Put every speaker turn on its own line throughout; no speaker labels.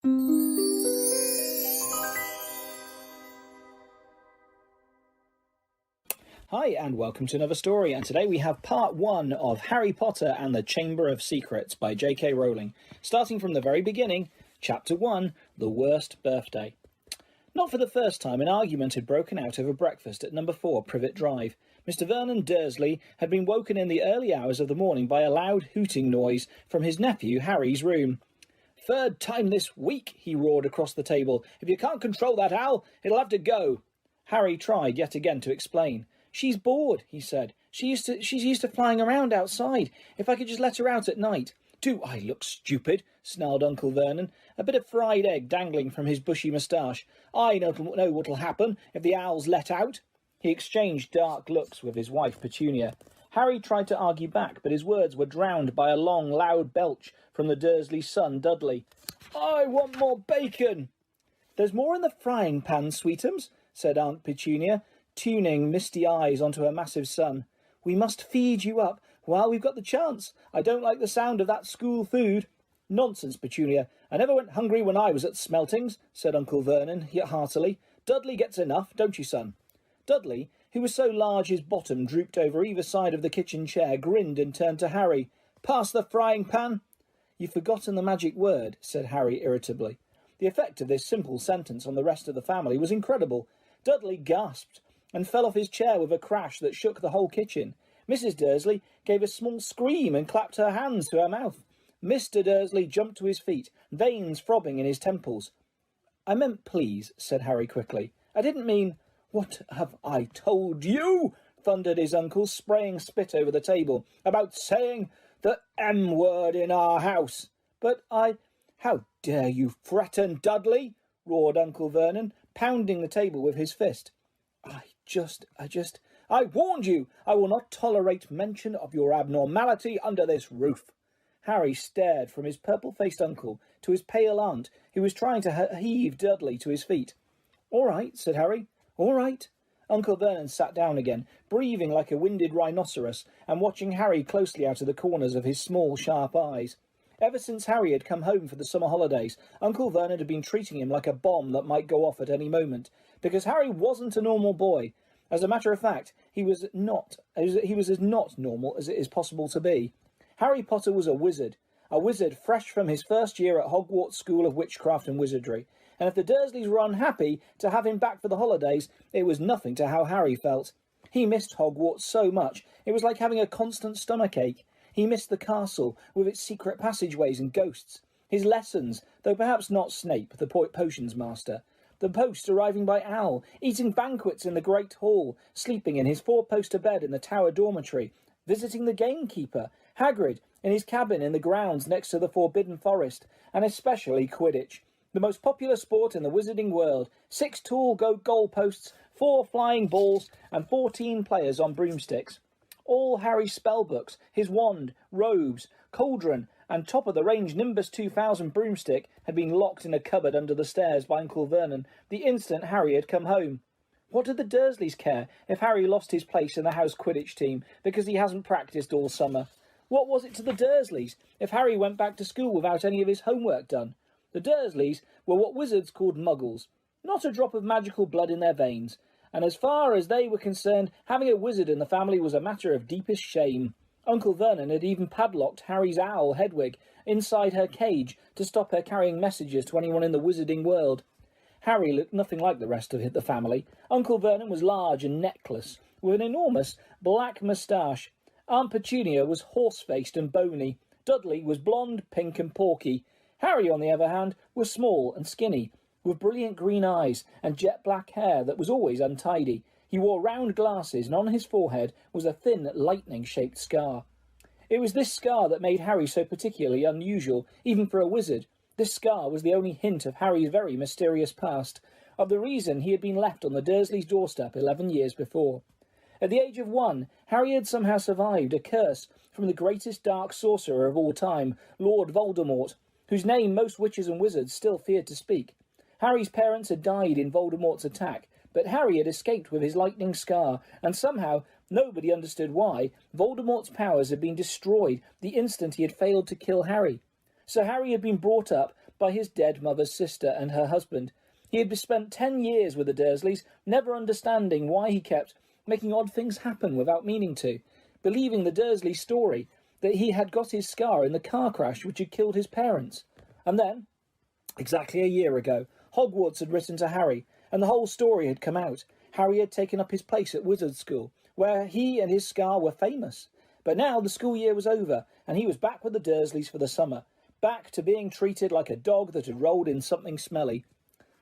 Hi and welcome to another story, and today we have part 1 of Harry Potter and the Chamber of Secrets by J.K. Rowling, starting from the very beginning, Chapter 1, The Worst Birthday. Not for the first time, an argument had broken out over breakfast at number 4 Privet Drive. Mr. Vernon Dursley had been woken in the early hours of the morning by a loud hooting noise from his nephew Harry's room. "Third time this week," he roared across the table. "If you can't control that owl, it'll have to go." Harry tried yet again to explain. "She's bored," he said. She's used to flying around outside. If I could just let her out at night." "Do I look stupid?" snarled Uncle Vernon, a bit of fried egg dangling from his bushy moustache. "I know what'll happen if the owl's let out." He exchanged dark looks with his wife Petunia. Harry tried to argue back, but his words were drowned by a long, loud belch from the Dursley's son, Dudley. "I want more bacon." "There's more in the frying pan, sweetums," said Aunt Petunia, tuning misty eyes onto her massive son. "We must feed you up while we've got the chance. I don't like the sound of that school food." "Nonsense, Petunia. I never went hungry when I was at Smeltings," said Uncle Vernon heartily. "Dudley gets enough, don't you, son?" Dudley, who was so large his bottom drooped over either side of the kitchen chair, grinned and turned to Harry. "Pass the frying pan." "You've forgotten the magic word," said Harry irritably. The effect of this simple sentence on the rest of the family was incredible. Dudley gasped and fell off his chair with a crash that shook the whole kitchen. Mrs. Dursley gave a small scream and clapped her hands to her mouth. Mr. Dursley jumped to his feet, veins throbbing in his temples. "I meant please," said Harry quickly. "I didn't mean—" "What have I told you?" thundered his uncle, spraying spit over the table. "About saying the M word in our house." "But I—" "How dare you threaten Dudley?" roared Uncle Vernon, pounding the table with his fist. I warned you! I will not tolerate mention of your abnormality under this roof." Harry stared from his purple-faced uncle to his pale aunt, who was trying to heave Dudley to his feet. "All right," said Harry. "All right." Uncle Vernon sat down again, breathing like a winded rhinoceros, and watching Harry closely out of the corners of his small, sharp eyes. Ever since Harry had come home for the summer holidays, Uncle Vernon had been treating him like a bomb that might go off at any moment, because Harry wasn't a normal boy. As a matter of fact, he was as not normal as it is possible to be. Harry Potter was a wizard fresh from his first year at Hogwarts School of Witchcraft and Wizardry, and if the Dursleys were unhappy to have him back for the holidays, it was nothing to how Harry felt. He missed Hogwarts so much, it was like having a constant stomachache. He missed the castle, with its secret passageways and ghosts. His lessons, though perhaps not Snape, the potions master. The post arriving by owl, eating banquets in the Great Hall, sleeping in his 4-poster bed in the Tower dormitory, visiting the gamekeeper, Hagrid in his cabin in the grounds next to the Forbidden Forest, and especially Quidditch, the most popular sport in the wizarding world. 6 tall goalposts, 4 flying balls, and 14 players on broomsticks. All Harry's spellbooks, his wand, robes, cauldron, and top-of-the-range Nimbus 2000 broomstick had been locked in a cupboard under the stairs by Uncle Vernon the instant Harry had come home. What did the Dursleys care if Harry lost his place in the house Quidditch team because he hasn't practised all summer? What was it to the Dursleys if Harry went back to school without any of his homework done? The Dursleys were what wizards called muggles, not a drop of magical blood in their veins, and as far as they were concerned, having a wizard in the family was a matter of deepest shame. Uncle Vernon had even padlocked Harry's owl, Hedwig, inside her cage to stop her carrying messages to anyone in the wizarding world. Harry looked nothing like the rest of the family. Uncle Vernon was large and neckless, with an enormous black moustache. Aunt Petunia was horse-faced and bony. Dudley was blonde, pink and porky. Harry, on the other hand, was small and skinny, with brilliant green eyes and jet-black hair that was always untidy. He wore round glasses, and on his forehead was a thin, lightning-shaped scar. It was this scar that made Harry so particularly unusual, even for a wizard. This scar was the only hint of Harry's very mysterious past, of the reason he had been left on the Dursleys' doorstep 11 years before. At the age of 1, Harry had somehow survived a curse from the greatest dark sorcerer of all time, Lord Voldemort, whose name most witches and wizards still feared to speak. Harry's parents had died in Voldemort's attack, but Harry had escaped with his lightning scar, and somehow, nobody understood why, Voldemort's powers had been destroyed the instant he had failed to kill Harry. So Harry had been brought up by his dead mother's sister and her husband. He had spent 10 years with the Dursleys, never understanding why he kept making odd things happen without meaning to, believing the Dursley story that he had got his scar in the car crash which had killed his parents. And then, exactly a year ago, Hogwarts had written to Harry, and the whole story had come out. Harry had taken up his place at Wizard School, where he and his scar were famous. But now the school year was over, and he was back with the Dursleys for the summer, back to being treated like a dog that had rolled in something smelly.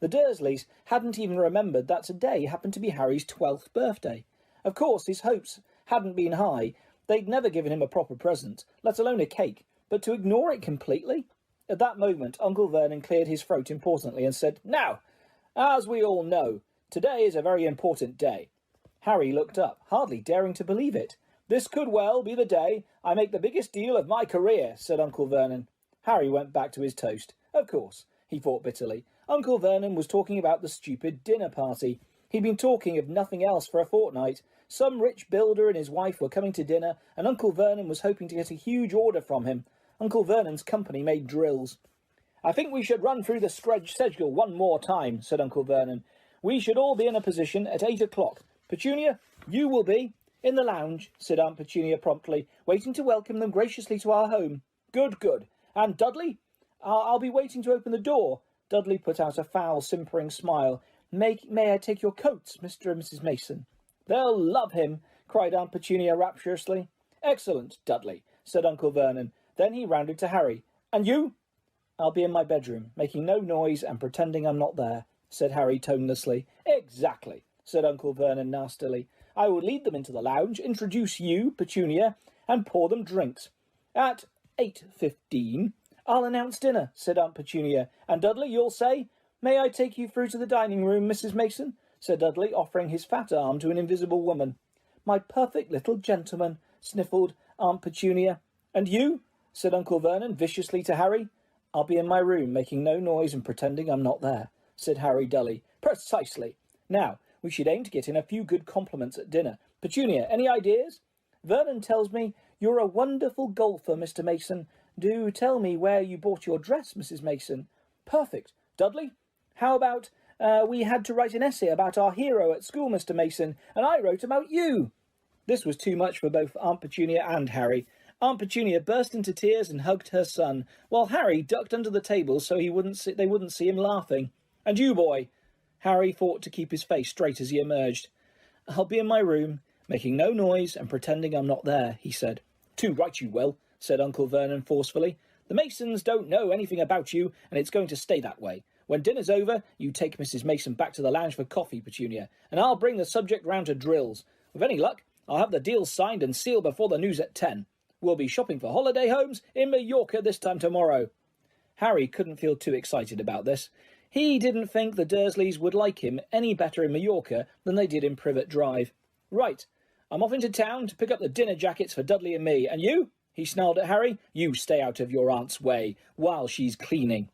The Dursleys hadn't even remembered that today happened to be Harry's 12th birthday. Of course, his hopes hadn't been high. They'd never given him a proper present, let alone a cake, but to ignore it completely? At that moment, Uncle Vernon cleared his throat importantly and said, "Now, as we all know, today is a very important day." Harry looked up, hardly daring to believe it. "This could well be the day I make the biggest deal of my career," said Uncle Vernon. Harry went back to his toast. Of course, he thought bitterly. Uncle Vernon was talking about the stupid dinner party. He'd been talking of nothing else for a fortnight. Some rich builder and his wife were coming to dinner, and Uncle Vernon was hoping to get a huge order from him. Uncle Vernon's company made drills. "I think we should run through the schedule one more time," said Uncle Vernon. "We should all be in a position at 8 o'clock. Petunia, you will be in the lounge," said Aunt Petunia promptly, "waiting to welcome them graciously to our home." "Good, good. And Dudley? I'll be waiting to open the door." Dudley put out a foul, simpering smile. May I take your coats, Mr. and Mrs. Mason?" "They'll love him," cried Aunt Petunia rapturously. "Excellent, Dudley," said Uncle Vernon. Then he rounded to Harry. "And you?" "I'll be in my bedroom, making no noise and pretending I'm not there," said Harry tonelessly. "Exactly," said Uncle Vernon nastily. "I will lead them into the lounge, introduce you, Petunia, and pour them drinks. At 8:15, I'll announce dinner," said Aunt Petunia. "And Dudley, you'll say, 'May I take you through to the dining room, Mrs. Mason?'" said Dudley, offering his fat arm to an invisible woman. "My perfect little gentleman," sniffled Aunt Petunia. "And you?" said Uncle Vernon viciously to Harry. "I'll be in my room, making no noise and pretending I'm not there," said Harry dully. "Precisely. Now, we should aim to get in a few good compliments at dinner. Petunia, any ideas?" "Vernon tells me you're a wonderful golfer, Mr. Mason. Do tell me where you bought your dress, Mrs. Mason." "Perfect. Dudley? How about, we had to write an essay about our hero at school, Mr. Mason, and I wrote about you." This was too much for both Aunt Petunia and Harry. Aunt Petunia burst into tears and hugged her son, while Harry ducked under the table so they wouldn't see him laughing. "And you, boy?" Harry fought to keep his face straight as he emerged. "I'll be in my room, making no noise and pretending I'm not there," he said. "Too right you will," said Uncle Vernon forcefully. "The Masons don't know anything about you, and it's going to stay that way. When dinner's over, you take Mrs. Mason back to the lounge for coffee, Petunia, and I'll bring the subject round to drills. With any luck, I'll have the deal signed and sealed before the news at 10. We'll be shopping for holiday homes in Mallorca this time tomorrow." Harry couldn't feel too excited about this. He didn't think the Dursleys would like him any better in Mallorca than they did in Privet Drive. "Right, I'm off into town to pick up the dinner jackets for Dudley and me. And you?" he snarled at Harry. "You stay out of your aunt's way while she's cleaning."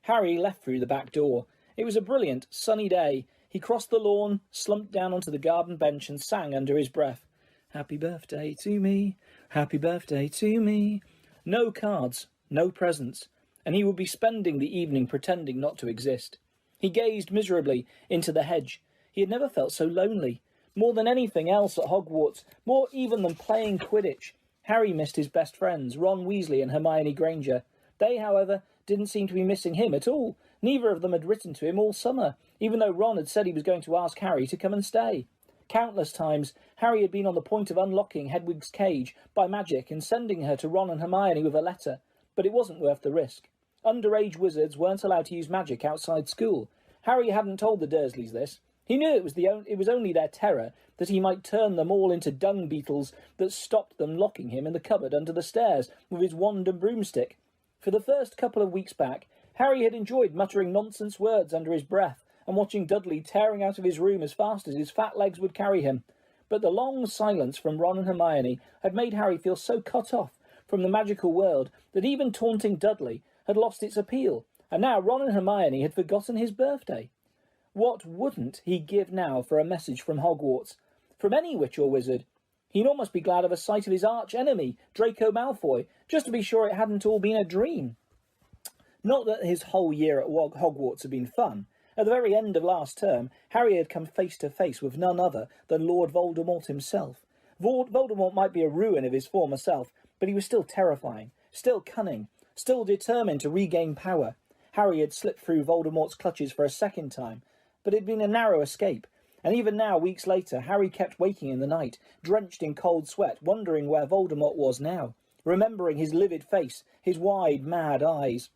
Harry left through the back door. It was a brilliant, sunny day. He crossed the lawn, slumped down onto the garden bench and sang under his breath, "Happy birthday to me, happy birthday to me." No cards, no presents, and he would be spending the evening pretending not to exist. He gazed miserably into the hedge. He had never felt so lonely. More than anything else at Hogwarts, more even than playing Quidditch, Harry missed his best friends, Ron Weasley and Hermione Granger. They, however, didn't seem to be missing him at all. Neither of them had written to him all summer, even though Ron had said he was going to ask Harry to come and stay. Countless times, Harry had been on the point of unlocking Hedwig's cage by magic and sending her to Ron and Hermione with a letter, but it wasn't worth the risk. Underage wizards weren't allowed to use magic outside school. Harry hadn't told the Dursleys this. He knew it was only their terror that he might turn them all into dung beetles that stopped them locking him in the cupboard under the stairs with his wand and broomstick. For the first couple of weeks back, Harry had enjoyed muttering nonsense words under his breath and watching Dudley tearing out of his room as fast as his fat legs would carry him. But the long silence from Ron and Hermione had made Harry feel so cut off from the magical world that even taunting Dudley had lost its appeal, and now Ron and Hermione had forgotten his birthday. What wouldn't he give now for a message from Hogwarts? From any witch or wizard? He'd almost be glad of a sight of his arch-enemy, Draco Malfoy, just to be sure it hadn't all been a dream. Not that his whole year at Hogwarts had been fun. At the very end of last term, Harry had come face to face with none other than Lord Voldemort himself. Voldemort might be a ruin of his former self, but he was still terrifying, still cunning, still determined to regain power. Harry had slipped through Voldemort's clutches for a second time, but it had been a narrow escape. And even now, weeks later, Harry kept waking in the night, drenched in cold sweat, wondering where Voldemort was now, remembering his livid face, his wide, mad eyes.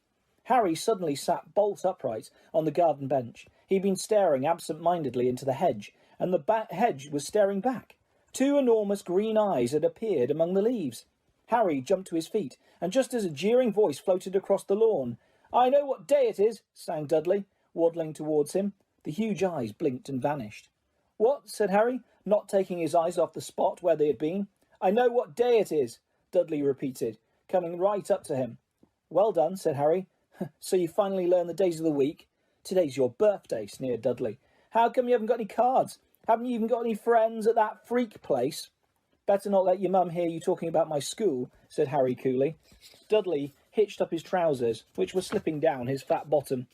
Harry suddenly sat bolt upright on the garden bench. He'd been staring absent-mindedly into the hedge, and the hedge was staring back. Two enormous green eyes had appeared among the leaves. Harry jumped to his feet, and just as a jeering voice floated across the lawn, "I know what day it is," sang Dudley, waddling towards him. The huge eyes blinked and vanished. "What?" said Harry, not taking his eyes off the spot where they had been. "I know what day it is," Dudley repeated, coming right up to him. "Well done," said Harry. "So you finally learned the days of the week?" "Today's your birthday," sneered Dudley. "How come you haven't got any cards? Haven't you even got any friends at that freak place?" "Better not let your mum hear you talking about my school," said Harry coolly. Dudley hitched up his trousers, which were slipping down his fat bottom.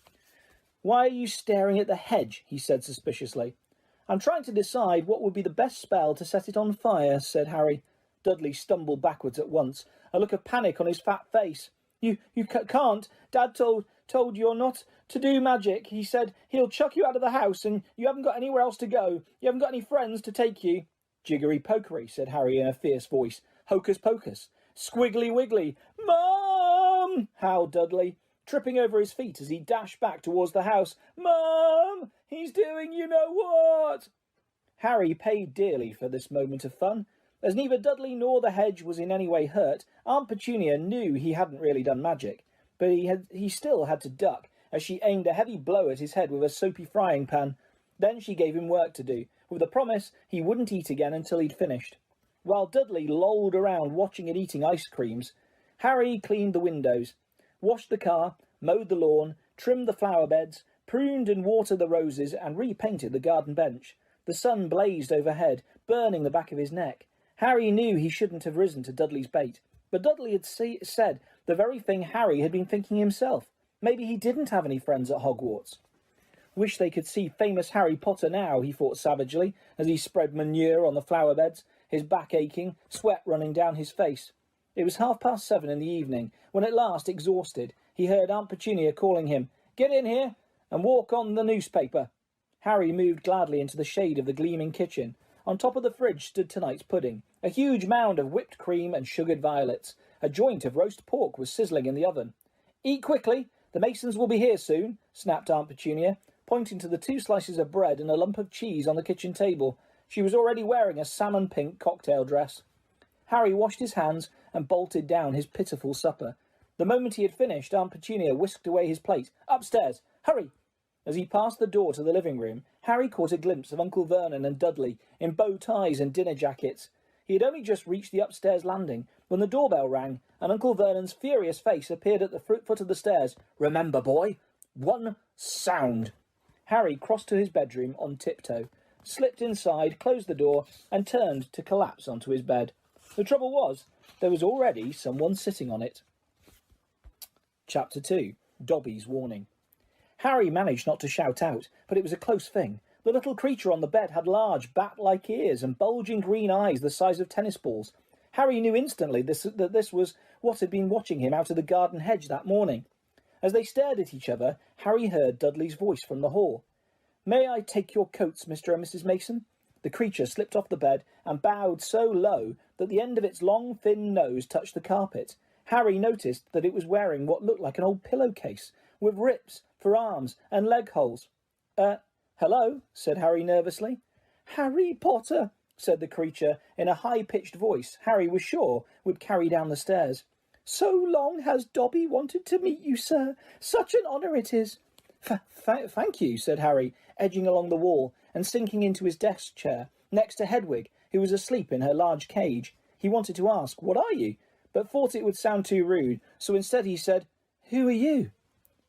"Why are you staring at the hedge?" he said suspiciously. "I'm trying to decide what would be the best spell to set it on fire," said Harry. Dudley stumbled backwards at once, a look of panic on his fat face. You can't. Dad told you're not to do magic. He said he'll chuck you out of the house and you haven't got anywhere else to go. You haven't got any friends to take you." "Jiggery pokery," said Harry in a fierce voice. "Hocus pocus. Squiggly wiggly." "Mum!" howled Dudley, tripping over his feet as he dashed back towards the house. "Mum! He's doing you-know-what!" Harry paid dearly for this moment of fun. As neither Dudley nor the hedge was in any way hurt, Aunt Petunia knew he hadn't really done magic, but he still had to duck as she aimed a heavy blow at his head with a soapy frying pan. Then she gave him work to do, with the promise he wouldn't eat again until he'd finished. While Dudley lolled around watching and eating ice creams, Harry cleaned the windows, washed the car, mowed the lawn, trimmed the flower beds, pruned and watered the roses, and repainted the garden bench. The sun blazed overhead, burning the back of his neck. Harry knew he shouldn't have risen to Dudley's bait, but Dudley had said the very thing Harry had been thinking himself. Maybe he didn't have any friends at Hogwarts. Wish they could see famous Harry Potter now, he thought savagely, as he spread manure on the flower beds, his back aching, sweat running down his face. It was 7:30 in the evening, when at last, exhausted, he heard Aunt Petunia calling him, "Get in here and walk on the newspaper." Harry moved gladly into the shade of the gleaming kitchen. On top of the fridge stood tonight's pudding, a huge mound of whipped cream and sugared violets. A joint of roast pork was sizzling in the oven. "Eat quickly, the Masons will be here soon," snapped Aunt Petunia, pointing to the 2 slices of bread and a lump of cheese on the kitchen table. She was already wearing a salmon-pink cocktail dress. Harry washed his hands and bolted down his pitiful supper. The moment he had finished, Aunt Petunia whisked away his plate. "Upstairs! Hurry!" As he passed the door to the living room, Harry caught a glimpse of Uncle Vernon and Dudley in bow ties and dinner jackets. He had only just reached the upstairs landing when the doorbell rang, and Uncle Vernon's furious face appeared at the foot of the stairs. "Remember, boy, one sound." Harry crossed to his bedroom on tiptoe, slipped inside, closed the door, and turned to collapse onto his bed. The trouble was, there was already someone sitting on it. Chapter 2. Dobby's Warning. Harry managed not to shout out, but it was a close thing. The little creature on the bed had large, bat-like ears and bulging green eyes the size of tennis balls. Harry knew instantly that this was what had been watching him out of the garden hedge that morning. As they stared at each other, Harry heard Dudley's voice from the hall. "May I take your coats, Mr. and Mrs. Mason?" The creature slipped off the bed and bowed so low that the end of its long, thin nose touched the carpet. Harry noticed that it was wearing what looked like an old pillowcase, with rips for arms and leg holes. Hello," said Harry nervously. "Harry Potter," said the creature in a high-pitched voice Harry was sure would carry down the stairs. "So long has Dobby wanted to meet you, sir. Such an honour it is." Thank you," said Harry, edging along the wall and sinking into his desk chair next to Hedwig, who was asleep in her large cage. He wanted to ask, "What are you?" but thought it would sound too rude, so instead he said, "Who are you?"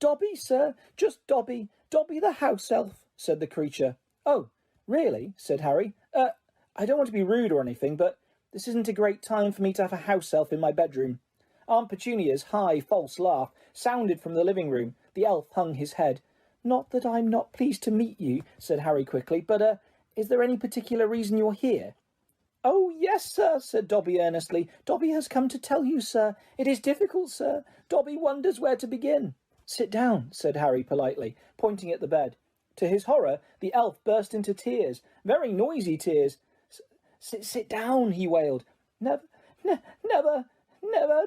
"Dobby, sir, just Dobby. Dobby the house elf," said the creature. "Oh, really?" said Harry. I don't want to be rude or anything, but this isn't a great time for me to have a house elf in my bedroom." Aunt Petunia's high, false laugh sounded from the living room. The elf hung his head. "Not that I'm not pleased to meet you," said Harry quickly, "but, is there any particular reason you're here?" "Oh, yes, sir," said Dobby earnestly. "Dobby has come to tell you, sir. It is difficult, sir. Dobby wonders where to begin." "Sit down," said Harry politely, pointing at the bed. To his horror, the elf burst into tears, very noisy tears. Sit down," he wailed. Never, never, ever."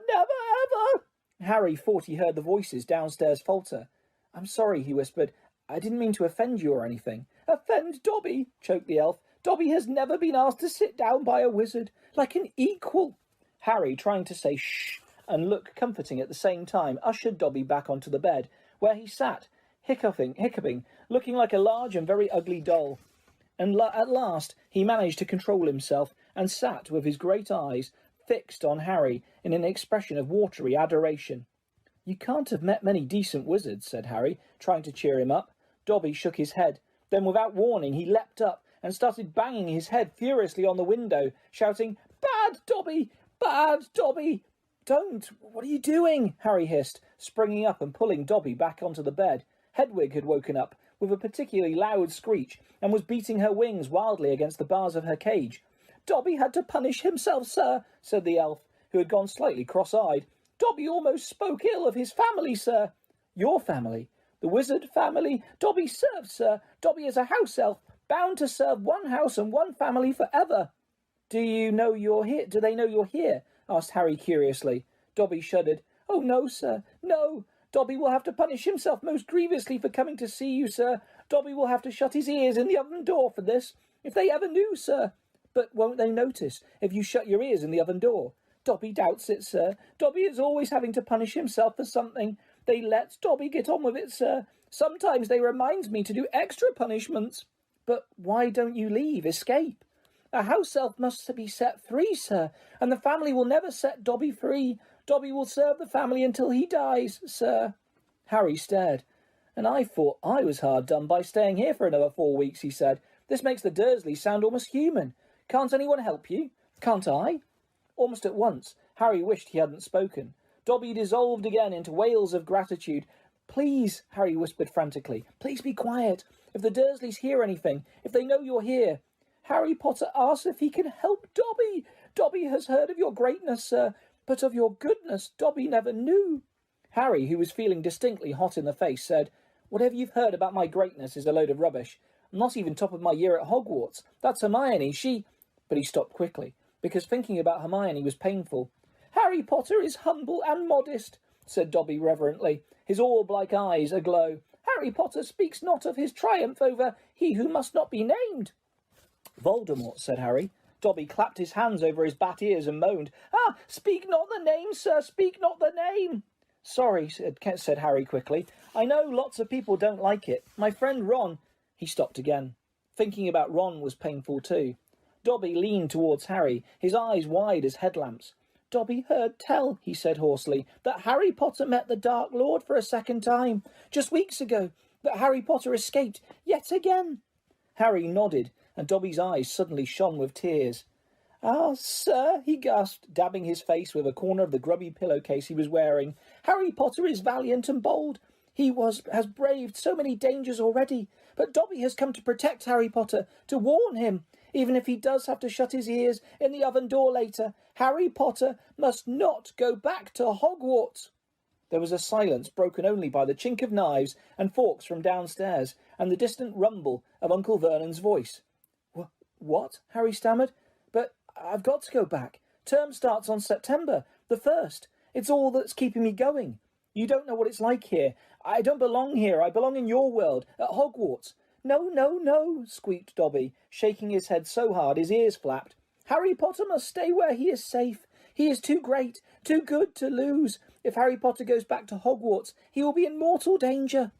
Harry thought he heard the voices downstairs falter. "I'm sorry," he whispered. "I didn't mean to offend you or anything." "Offend Dobby?" choked the elf. "Dobby has never been asked to sit down by a wizard, like an equal." Harry, trying to say shh and look comforting at the same time, ushered Dobby back onto the bed, where he sat, hiccuping, looking like a large and very ugly doll. And at last he managed to control himself, and sat with his great eyes fixed on Harry in an expression of watery adoration. "You can't have met many decent wizards," said Harry, trying to cheer him up. Dobby shook his head. Then, without warning, he leapt up and started banging his head furiously on the window, shouting, "Bad Dobby! Bad Dobby!" "Don't! What are you doing?" Harry hissed, springing up and pulling Dobby back onto the bed. Hedwig had woken up with a particularly loud screech and was beating her wings wildly against the bars of her cage. "Dobby had to punish himself, sir," said the elf, who had gone slightly cross-eyed. "Dobby almost spoke ill of his family, sir." "Your family?" "The wizard family Dobby serves, sir. Dobby is a house elf, bound to serve one house and one family forever." Do they know you're here?" asked Harry curiously. Dobby shuddered. "Oh, no, sir, no. Dobby will have to punish himself most grievously for coming to see you, sir. Dobby will have to shut his ears in the oven door for this. If they ever knew, sir." "But won't they notice if you shut your ears in the oven door?" "Dobby doubts it, sir. Dobby is always having to punish himself for something. They let Dobby get on with it, sir. Sometimes they remind me to do extra punishments." "But why don't you leave? Escape?" "A house elf must be set free, sir, and the family will never set Dobby free. Dobby will serve the family until he dies, sir." Harry stared. "And I thought I was hard done by staying here for another 4 weeks," he said. "This makes the Dursleys sound almost human. Can't anyone help you? Can't I?" Almost at once, Harry wished he hadn't spoken. Dobby dissolved again into wails of gratitude. "Please," Harry whispered frantically, "please be quiet. If the Dursleys hear anything, if they know you're here—" "Harry Potter asks if he can help Dobby. Dobby has heard of your greatness, sir, but of your goodness Dobby never knew." Harry, who was feeling distinctly hot in the face, said, "Whatever you've heard about my greatness is a load of rubbish. I'm not even top of my year at Hogwarts. That's Hermione. But he stopped quickly, because thinking about Hermione was painful. "Harry Potter is humble and modest," said Dobby reverently, his orb-like eyes aglow. "Harry Potter speaks not of his triumph over he who must not be named." "Voldemort," said Harry. Dobby clapped his hands over his bat ears and moaned. "Ah, speak not the name, sir, speak not the name." "Sorry," said Harry quickly. "I know lots of people don't like it. My friend Ron—" He stopped again. Thinking about Ron was painful too. Dobby leaned towards Harry, his eyes wide as headlamps. "Dobby heard tell," he said hoarsely, "that Harry Potter met the Dark Lord for a second time, just weeks ago, that Harry Potter escaped yet again." Harry nodded, and Dobby's eyes suddenly shone with tears. "Ah, sir," he gasped, dabbing his face with a corner of the grubby pillowcase he was wearing, "Harry Potter is valiant and bold. He has braved so many dangers already, but Dobby has come to protect Harry Potter, to warn him. Even if he does have to shut his ears in the oven door later, Harry Potter must not go back to Hogwarts." There was a silence broken only by the chink of knives and forks from downstairs and the distant rumble of Uncle Vernon's voice. "What?" Harry stammered. "But I've got to go back. Term starts on September the 1st. It's all that's keeping me going. You don't know what it's like here. I don't belong here. I belong in your world, at Hogwarts." "No, no, no," squeaked Dobby, shaking his head so hard his ears flapped. "Harry Potter must stay where he is safe. He is too great, too good to lose. If Harry Potter goes back to Hogwarts, he will be in mortal danger."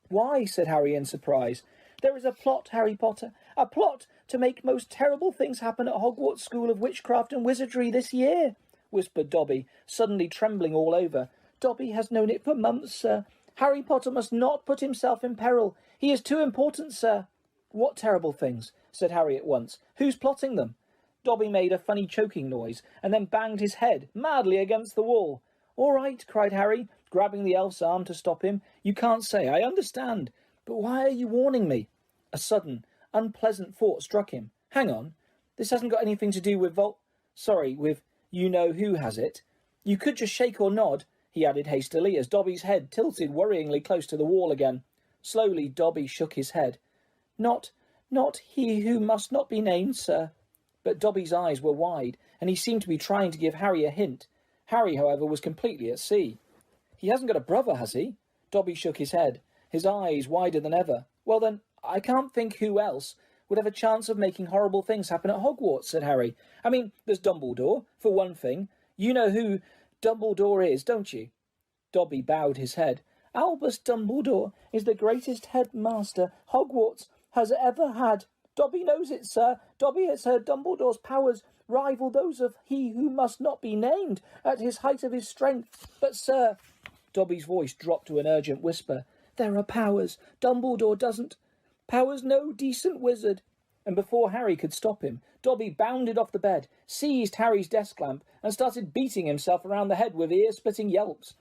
"Why?" said Harry in surprise. "There is a plot, Harry Potter, a plot to make most terrible things happen at Hogwarts School of Witchcraft and Wizardry this year," whispered Dobby, suddenly trembling all over. "Dobby has known it for months, sir. Harry Potter must not put himself in peril. He is too important, sir." "What terrible things?" said Harry at once. "Who's plotting them?" Dobby made a funny choking noise and then banged his head madly against the wall. All right, cried Harry, grabbing the elf's arm to stop him. You can't say. I understand. But why are you warning me? A sudden, unpleasant thought struck him. Hang on. This hasn't got anything to do with with you-know-who, has it? You could just shake or nod, he added hastily, as Dobby's head tilted worryingly close to the wall again. Slowly, Dobby shook his head. Not he who must not be named, sir. But Dobby's eyes were wide, and he seemed to be trying to give Harry a hint. Harry, however, was completely at sea. He hasn't got a brother, has he? Dobby shook his head, his eyes wider than ever. Well then, I can't think who else would have a chance of making horrible things happen at Hogwarts, said Harry. I mean, there's Dumbledore, for one thing. You know who Dumbledore is, don't you? Dobby bowed his head. Albus Dumbledore is the greatest headmaster Hogwarts has ever had. Dobby knows it, sir. Dobby has heard Dumbledore's powers rival those of he who must not be named at his height of his strength. But, sir, Dobby's voice dropped to an urgent whisper, there are powers. Dumbledore doesn't. Powers no decent wizard. And before Harry could stop him, Dobby bounded off the bed, seized Harry's desk lamp, and started beating himself around the head with ear-splitting yelps.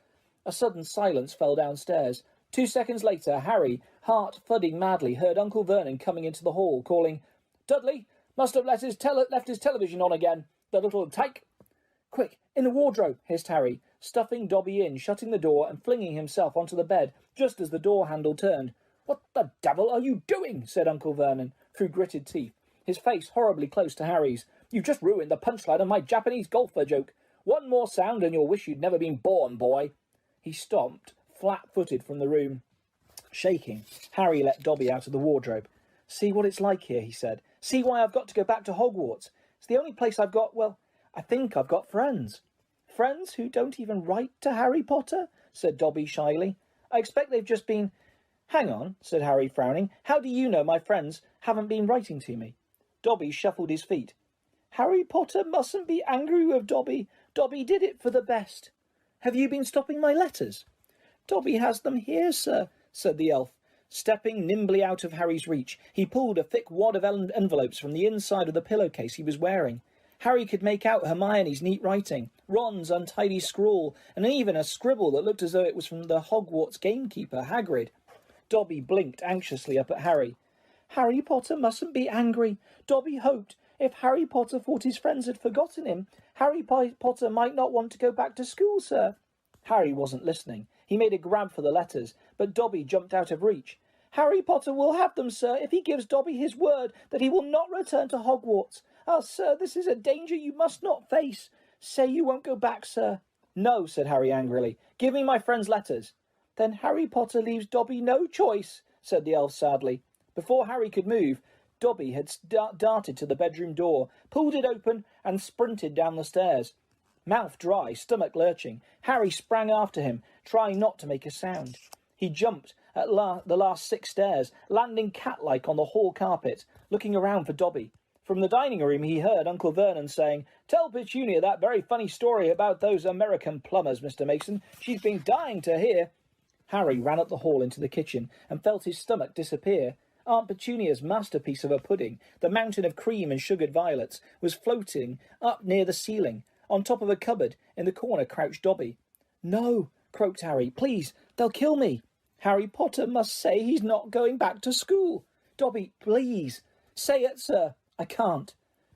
A sudden silence fell downstairs. 2 seconds later, Harry, heart thudding madly, heard Uncle Vernon coming into the hall, calling, Dudley must have left his television on again, the little tyke. Quick, in the wardrobe, hissed Harry, stuffing Dobby in, shutting the door and flinging himself onto the bed, just as the door handle turned. What the devil are you doing? Said Uncle Vernon, through gritted teeth, his face horribly close to Harry's. You've just ruined the punchline of my Japanese golfer joke. One more sound and you'll wish you'd never been born, boy. He stomped, flat-footed, from the room. Shaking, Harry let Dobby out of the wardrobe. See what it's like here, he said. See why I've got to go back to Hogwarts. It's the only place I've got, well, I think I've got friends. Friends who don't even write to Harry Potter? Said Dobby shyly. I expect they've just been... Hang on, said Harry, frowning. How do you know my friends haven't been writing to me? Dobby shuffled his feet. Harry Potter mustn't be angry with Dobby. Dobby did it for the best. Have you been stopping my letters? Dobby has them here, sir, said the elf. Stepping nimbly out of Harry's reach, he pulled a thick wad of envelopes from the inside of the pillowcase he was wearing. Harry could make out Hermione's neat writing, Ron's untidy scrawl, and even a scribble that looked as though it was from the Hogwarts gamekeeper, Hagrid. Dobby blinked anxiously up at Harry. Harry Potter mustn't be angry. Dobby hoped if Harry Potter thought his friends had forgotten him, Harry Potter might not want to go back to school, sir. Harry wasn't listening. He made a grab for the letters, but Dobby jumped out of reach. Harry Potter will have them, sir, if he gives Dobby his word that he will not return to Hogwarts. Ah, sir, this is a danger you must not face. Say you won't go back, sir. No, said Harry angrily. Give me my friend's letters. Then Harry Potter leaves Dobby no choice, said the elf sadly. Before Harry could move, Dobby had darted to the bedroom door, pulled it open, and sprinted down the stairs. Mouth dry, stomach lurching, Harry sprang after him, trying not to make a sound. He jumped at the last 6 stairs, landing cat-like on the hall carpet, looking around for Dobby. From the dining room he heard Uncle Vernon saying, Tell Petunia that very funny story about those American plumbers, Mr. Mason. She's been dying to hear. Harry ran up the hall into the kitchen and felt his stomach disappear. Aunt Petunia's masterpiece of a pudding, the mountain of cream and sugared violets, was floating up near the ceiling. On top of a cupboard, in the corner, crouched Dobby. No, croaked Harry. Please, they'll kill me. Harry Potter must say he's not going back to school. Dobby, please. Say it, sir. I can't.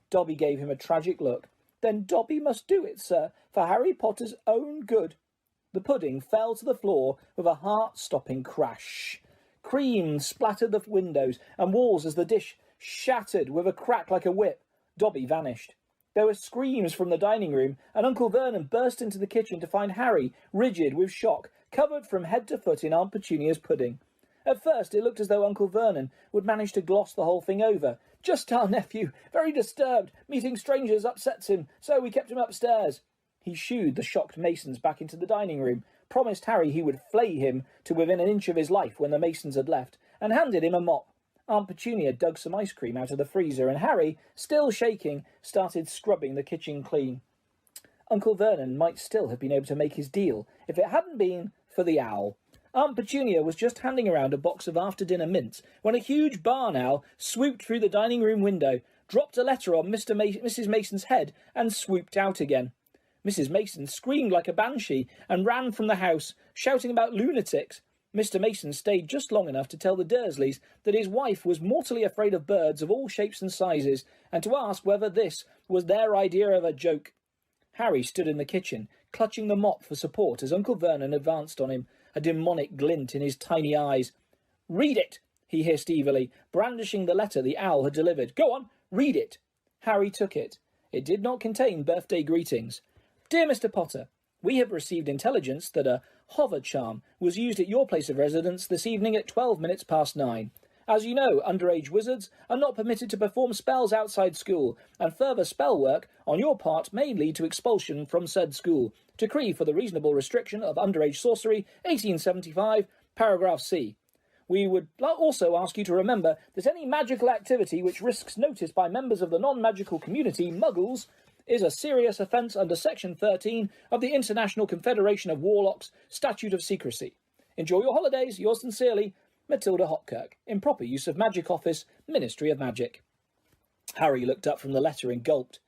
Dobby gave him a tragic look. Then Dobby must do it, sir, for Harry Potter's own good. The pudding fell to the floor with a heart-stopping crash. Cream splattered the windows and walls as the dish shattered with a crack like a whip. Dobby vanished. There were screams from the dining room, and Uncle Vernon burst into the kitchen to find Harry, rigid with shock, covered from head to foot in Aunt Petunia's pudding. At first it looked as though Uncle Vernon would manage to gloss the whole thing over. Just our nephew, very disturbed, meeting strangers upsets him, so we kept him upstairs. He shooed the shocked Masons back into the dining room, promised Harry he would flay him to within an inch of his life when the Masons had left, and handed him a mop. Aunt Petunia dug some ice cream out of the freezer, and Harry, still shaking, started scrubbing the kitchen clean. Uncle Vernon might still have been able to make his deal if it hadn't been for the owl. Aunt Petunia was just handing around a box of after-dinner mints when a huge barn owl swooped through the dining room window, dropped a letter on Mrs. Mason's head, and swooped out again. Mrs. Mason screamed like a banshee and ran from the house, shouting about lunatics. Mr. Mason stayed just long enough to tell the Dursleys that his wife was mortally afraid of birds of all shapes and sizes, and to ask whether this was their idea of a joke. Harry stood in the kitchen, clutching the mop for support as Uncle Vernon advanced on him, a demonic glint in his tiny eyes. "Read it!" he hissed evilly, brandishing the letter the owl had delivered. "Go on, read it!" Harry took it. It did not contain birthday greetings. "Dear Mr. Potter, we have received intelligence that a hover charm was used at your place of residence this evening at 12 minutes past 9. As you know, underage wizards are not permitted to perform spells outside school, and further spell work on your part may lead to expulsion from said school. Decree for the reasonable restriction of underage sorcery, 1875, paragraph C. We would also ask you to remember that any magical activity which risks notice by members of the non-magical community, Muggles, is a serious offence under Section 13 of the International Confederation of Warlocks Statute of Secrecy. Enjoy your holidays. Yours sincerely, Matilda Hopkirk. In proper use of Magic Office, Ministry of Magic." Harry looked up from the letter and gulped.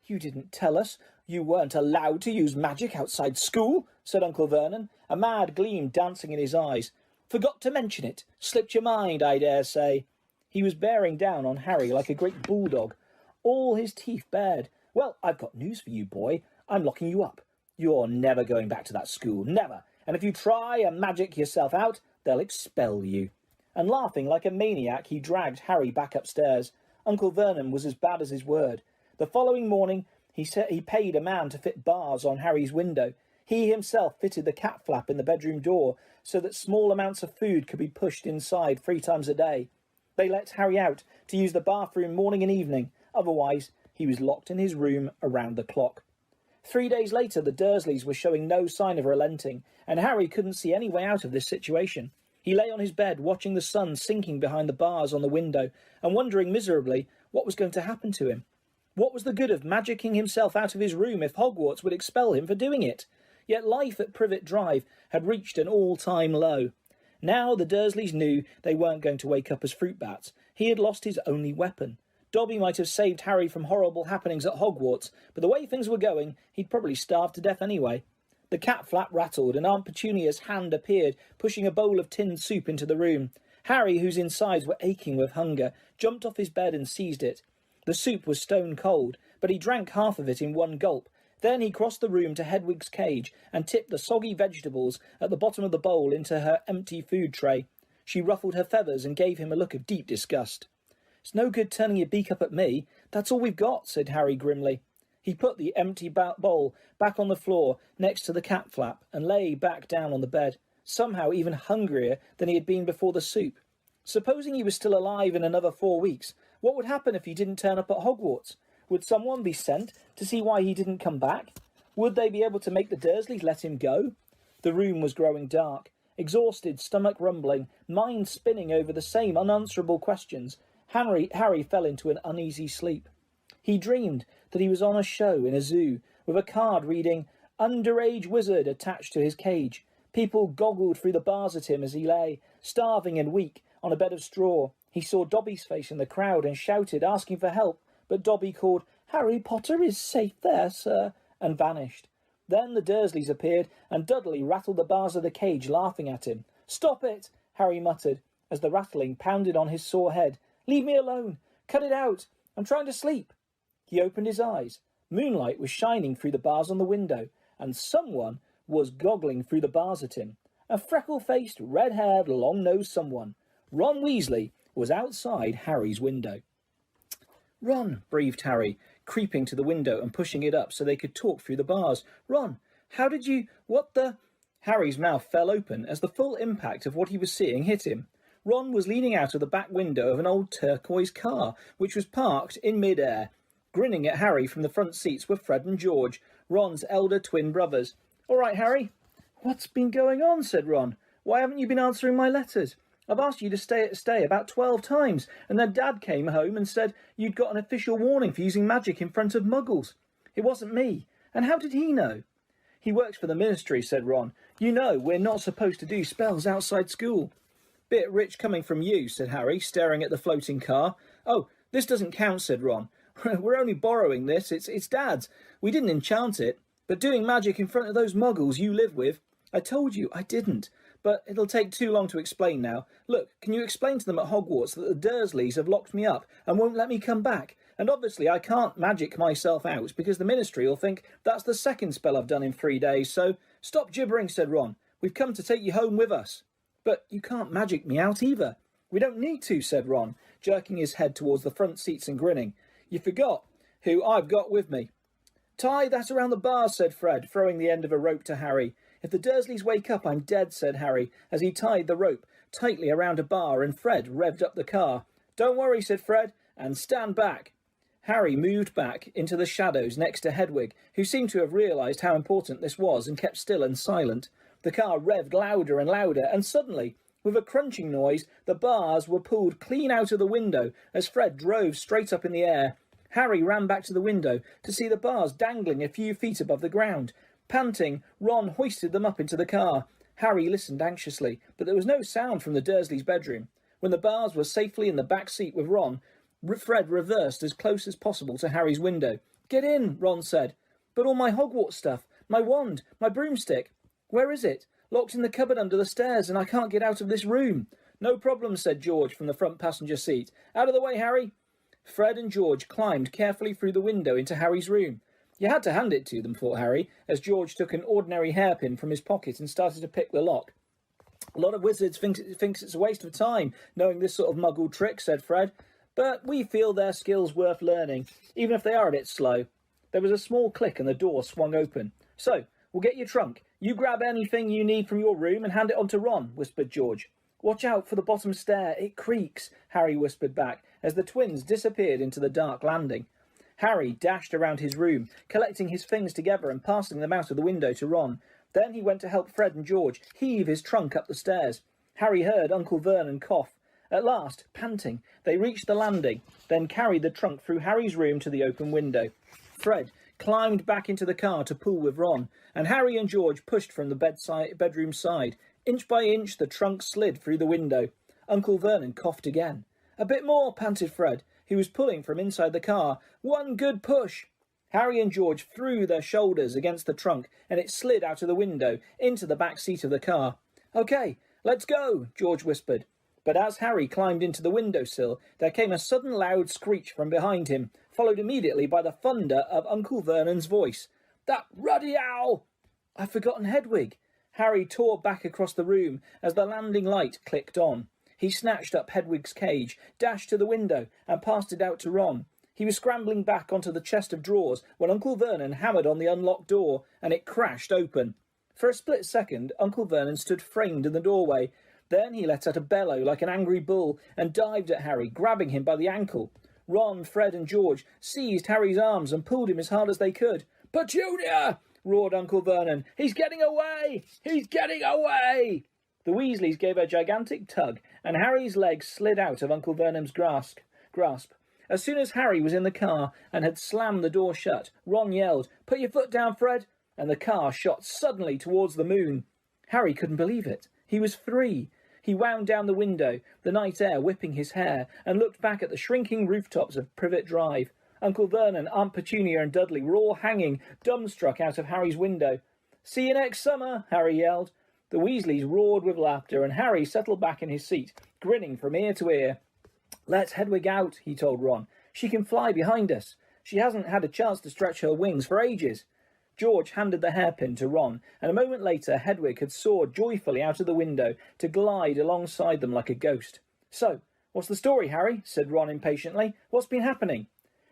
"You didn't tell us you weren't allowed to use magic outside school," said Uncle Vernon, a mad gleam dancing in his eyes. "Forgot to mention it. Slipped your mind, I dare say." He was bearing down on Harry like a great bulldog, all his teeth bared. "Well, I've got news for you, boy. I'm locking you up. You're never going back to that school, never. And if you try and magic yourself out, they'll expel you." And laughing like a maniac, he dragged Harry back upstairs. Uncle Vernon was as bad as his word. The following morning, he paid a man to fit bars on Harry's window. He himself fitted the cat flap in the bedroom door so that small amounts of food could be pushed inside 3 times a day. They let Harry out to use the bathroom morning and evening. Otherwise, he was locked in his room around the clock. 3 days later, the Dursleys were showing no sign of relenting, and Harry couldn't see any way out of this situation. He lay on his bed, watching the sun sinking behind the bars on the window, and wondering miserably what was going to happen to him. What was the good of magicking himself out of his room if Hogwarts would expel him for doing it? Yet life at Privet Drive had reached an all-time low. Now the Dursleys knew they weren't going to wake up as fruit bats. He had lost his only weapon. Dobby might have saved Harry from horrible happenings at Hogwarts, but the way things were going, he'd probably starve to death anyway. The cat flap rattled, and Aunt Petunia's hand appeared, pushing a bowl of tinned soup into the room. Harry, whose insides were aching with hunger, jumped off his bed and seized it. The soup was stone cold, but he drank half of it in one gulp. Then he crossed the room to Hedwig's cage and tipped the soggy vegetables at the bottom of the bowl into her empty food tray. She ruffled her feathers and gave him a look of deep disgust. "It's no good turning your beak up at me. That's all we've got," said Harry grimly. He put the empty bowl back on the floor next to the cat flap and lay back down on the bed, somehow even hungrier than he had been before the soup. Supposing he was still alive in another 4 weeks, what would happen if he didn't turn up at Hogwarts? Would someone be sent to see why he didn't come back? Would they be able to make the Dursleys let him go? The room was growing dark. Exhausted, stomach rumbling, mind spinning over the same unanswerable questions, Harry fell into an uneasy sleep. He dreamed that he was on a show in a zoo, with a card reading, "Underage Wizard," attached to his cage. People goggled through the bars at him as he lay, starving and weak, on a bed of straw. He saw Dobby's face in the crowd and shouted, asking for help, but Dobby called, "Harry Potter is safe there, sir," and vanished. Then the Dursleys appeared, and Dudley rattled the bars of the cage, laughing at him. "Stop it," Harry muttered, as the rattling pounded on his sore head. "Leave me alone. Cut it out. I'm trying to sleep." He opened his eyes. Moonlight was shining through the bars on the window, and someone was goggling through the bars at him. A freckle-faced, red-haired, long-nosed someone. Ron Weasley was outside Harry's window. "Ron," breathed Harry, creeping to the window and pushing it up so they could talk through the bars. "Ron, how did you... what the..." Harry's mouth fell open as the full impact of what he was seeing hit him. Ron was leaning out of the back window of an old turquoise car, which was parked in mid-air. Grinning at Harry from the front seats were Fred and George, Ron's elder twin brothers. "All right, Harry." "What's been going on?" said Ron. "Why haven't you been answering my letters? I've asked you to stay about 12 times, and then Dad came home and said you'd got an official warning for using magic in front of Muggles. It wasn't me. And how did he know?" "He works for the Ministry," said Ron. "You know, we're not supposed to do spells outside school." "Bit rich coming from you," said Harry, staring at the floating car. "Oh, this doesn't count," said Ron. "We're only borrowing this. It's Dad's. We didn't enchant it." But doing magic in front of those muggles you live with... I told you I didn't. But it'll take too long to explain now. Look, can you explain to them at Hogwarts that the Dursleys have locked me up and won't let me come back? And obviously I can't magic myself out because the Ministry will think that's the second spell I've done in 3 days, so... Stop gibbering, said Ron. We've come to take you home with us. But you can't magic me out either. We don't need to, said Ron, jerking his head towards the front seats and grinning. You forgot who I've got with me. Tie that around the bars, said Fred, throwing the end of a rope to Harry. If the Dursleys wake up, I'm dead, said Harry, as he tied the rope tightly around a bar and Fred revved up the car. Don't worry, said Fred, and stand back. Harry moved back into the shadows next to Hedwig, who seemed to have realised how important this was and kept still and silent. The car revved louder and louder, and suddenly, with a crunching noise, the bars were pulled clean out of the window as Fred drove straight up in the air. Harry ran back to the window to see the bars dangling a few feet above the ground. Panting, Ron hoisted them up into the car. Harry listened anxiously, but there was no sound from the Dursleys' bedroom. When the bars were safely in the back seat with Ron, Fred reversed as close as possible to Harry's window. Get in, Ron said. But all my Hogwarts stuff, my wand, my broomstick. Where is it? Locked in the cupboard under the stairs, and I can't get out of this room. No problem, said George from the front passenger seat. Out of the way, Harry. Fred and George climbed carefully through the window into Harry's room. You had to hand it to them, thought Harry, as George took an ordinary hairpin from his pocket and started to pick the lock. A lot of wizards thinks it's a waste of time, knowing this sort of muggle trick, said Fred. But we feel their skills worth learning, even if they are a bit slow. There was a small click and the door swung open. So, we'll get your trunk. You grab anything you need from your room and hand it on to Ron, whispered George. Watch out for the bottom stair, it creaks, Harry whispered back, as the twins disappeared into the dark landing. Harry dashed around his room, collecting his things together and passing them out of the window to Ron. Then he went to help Fred and George heave his trunk up the stairs. Harry heard Uncle Vernon cough. At last, panting, they reached the landing, then carried the trunk through Harry's room to the open window. Fred climbed back into the car to pull with Ron, and Harry and George pushed from the bedroom side. Inch by inch, the trunk slid through the window. Uncle Vernon coughed again. A bit more, panted Fred, who was pulling from inside the car. One good push. Harry and George threw their shoulders against the trunk, and it slid out of the window into the back seat of the car. Okay, let's go, George whispered. But as Harry climbed into the windowsill, there came a sudden loud screech from behind him, followed immediately by the thunder of Uncle Vernon's voice. That ruddy owl! I've forgotten Hedwig. Harry tore back across the room as the landing light clicked on. He snatched up Hedwig's cage, dashed to the window, and passed it out to Ron. He was scrambling back onto the chest of drawers when Uncle Vernon hammered on the unlocked door, and it crashed open. For a split second, Uncle Vernon stood framed in the doorway. Then he let out a bellow like an angry bull and dived at Harry, grabbing him by the ankle. Ron, Fred and George seized Harry's arms and pulled him as hard as they could. Petunia! Roared Uncle Vernon. He's getting away! He's getting away! The Weasleys gave a gigantic tug, and Harry's legs slid out of Uncle Vernon's grasp. As soon as Harry was in the car and had slammed the door shut, Ron yelled, Put your foot down, Fred! And the car shot suddenly towards the moon. Harry couldn't believe it. He was free. He wound down the window, the night air whipping his hair, and looked back at the shrinking rooftops of Privet Drive. Uncle Vernon, Aunt Petunia and Dudley were all hanging, dumbstruck, out of Harry's window. See you next summer, Harry yelled. The Weasleys roared with laughter, and Harry settled back in his seat, grinning from ear to ear. Let Hedwig out, he told Ron. She can fly behind us. She hasn't had a chance to stretch her wings for ages. George handed the hairpin to Ron, and a moment later Hedwig had soared joyfully out of the window to glide alongside them like a ghost. So, what's the story, Harry? Said Ron impatiently. What's been happening?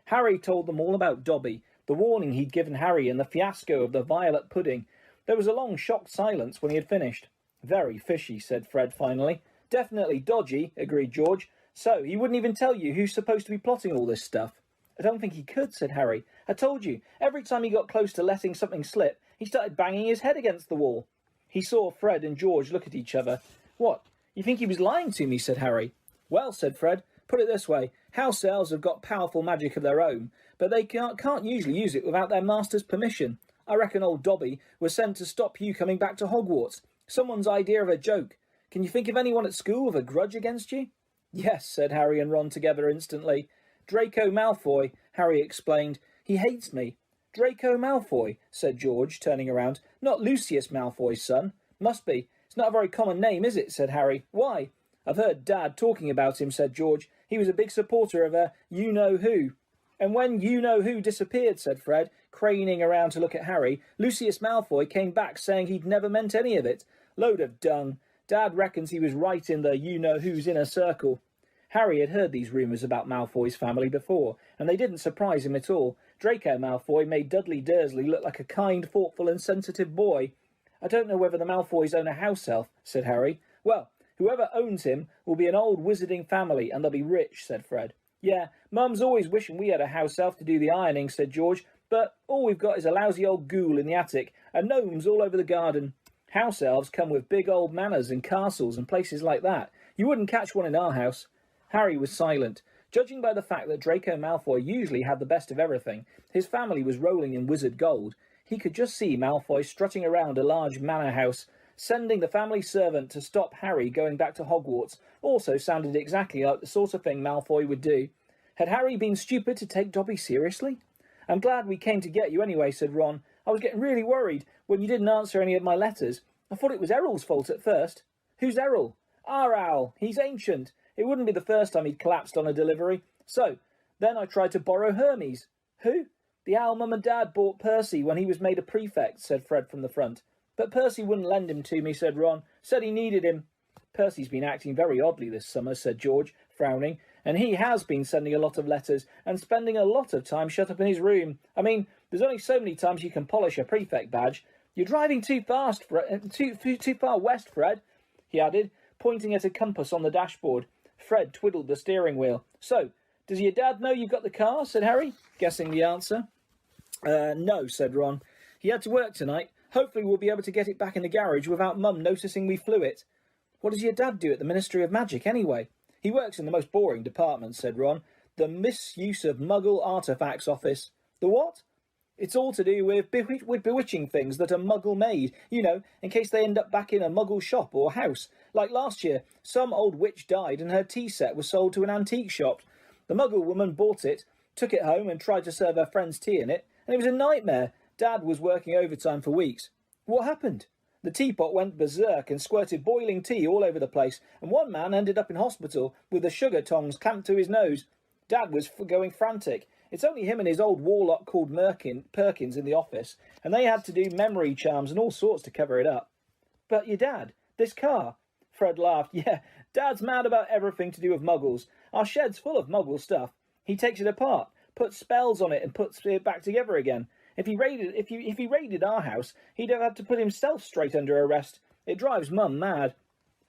Harry told them all about Dobby, the warning he'd given Harry, and the fiasco of the violet pudding. There was a long, shocked silence when he had finished. Very fishy, said Fred finally. Definitely dodgy, agreed George. So, he wouldn't even tell you who's supposed to be plotting all this stuff? I don't think he could, said Harry. I told you, every time he got close to letting something slip, he started banging his head against the wall. He saw Fred and George look at each other. What, you think he was lying to me, said Harry. Well, said Fred, put it this way. House elves have got powerful magic of their own, but they can't usually use it without their master's permission. I reckon old Dobby was sent to stop you coming back to Hogwarts. Someone's idea of a joke. Can you think of anyone at school with a grudge against you? Yes, said Harry and Ron together instantly. Draco Malfoy, Harry explained. He hates me. Draco Malfoy, said George, turning around. Not Lucius Malfoy's son. Must be. It's not a very common name, is it? Said Harry. Why? I've heard Dad talking about him, said George. He was a big supporter of a you-know-who. And when you-know-who disappeared, said Fred, craning around to look at Harry, Lucius Malfoy came back saying he'd never meant any of it. Load of dung. Dad reckons he was right in the you-know-who's inner circle. Harry had heard these rumours about Malfoy's family before, and they didn't surprise him at all. Draco Malfoy made Dudley Dursley look like a kind, thoughtful and sensitive boy. I don't know whether the Malfoys own a house elf, said Harry. Well, whoever owns him will be an old wizarding family, and they'll be rich, said Fred. Yeah, Mum's always wishing we had a house elf to do the ironing, said George, but all we've got is a lousy old ghoul in the attic, and gnomes all over the garden. House elves come with big old manors and castles and places like that. You wouldn't catch one in our house. Harry was silent. Judging by the fact that Draco Malfoy usually had the best of everything, his family was rolling in wizard gold, he could just see Malfoy strutting around a large manor house. Sending the family servant to stop Harry going back to Hogwarts also sounded exactly like the sort of thing Malfoy would do. Had Harry been stupid to take Dobby seriously? I'm glad we came to get you anyway, said Ron. I was getting really worried when you didn't answer any of my letters. I thought it was Errol's fault at first. Who's Errol? Our owl. He's ancient. It wouldn't be the first time he'd collapsed on a delivery. So, then I tried to borrow Hermes. Who? The owl Mum and Dad bought Percy when he was made a prefect, said Fred from the front. But Percy wouldn't lend him to me, said Ron. Said he needed him. Percy's been acting very oddly this summer, said George, frowning. And he has been sending a lot of letters and spending a lot of time shut up in his room. I mean, there's only so many times you can polish a prefect badge. You're driving too fast, too far west, Fred, he added, pointing at a compass on the dashboard. Fred twiddled the steering wheel. So, does your dad know you've got the car? Said Harry, guessing the answer. No, said Ron. He had to work tonight. Hopefully we'll be able to get it back in the garage without Mum noticing we flew it. What does your dad do at the Ministry of Magic, anyway? He works in the most boring department, said Ron. The Misuse of Muggle Artifacts Office. The what? It's all to do with bewitching things that are Muggle-made, you know, in case they end up back in a Muggle shop or house. Like last year, some old witch died and her tea set was sold to an antique shop. The Muggle woman bought it, took it home and tried to serve her friends tea in it, and it was a nightmare. Dad was working overtime for weeks. What happened? The teapot went berserk and squirted boiling tea all over the place, and one man ended up in hospital with the sugar tongs clamped to his nose. Dad was going frantic. It's only him and his old warlock called Perkins in the office, and they had to do memory charms and all sorts to cover it up. But your dad, this car? Fred laughed. Yeah, Dad's mad about everything to do with Muggles. Our shed's full of Muggle stuff. He takes it apart, puts spells on it and puts it back together again. If he raided our house, he'd have had to put himself straight under arrest. It drives Mum mad.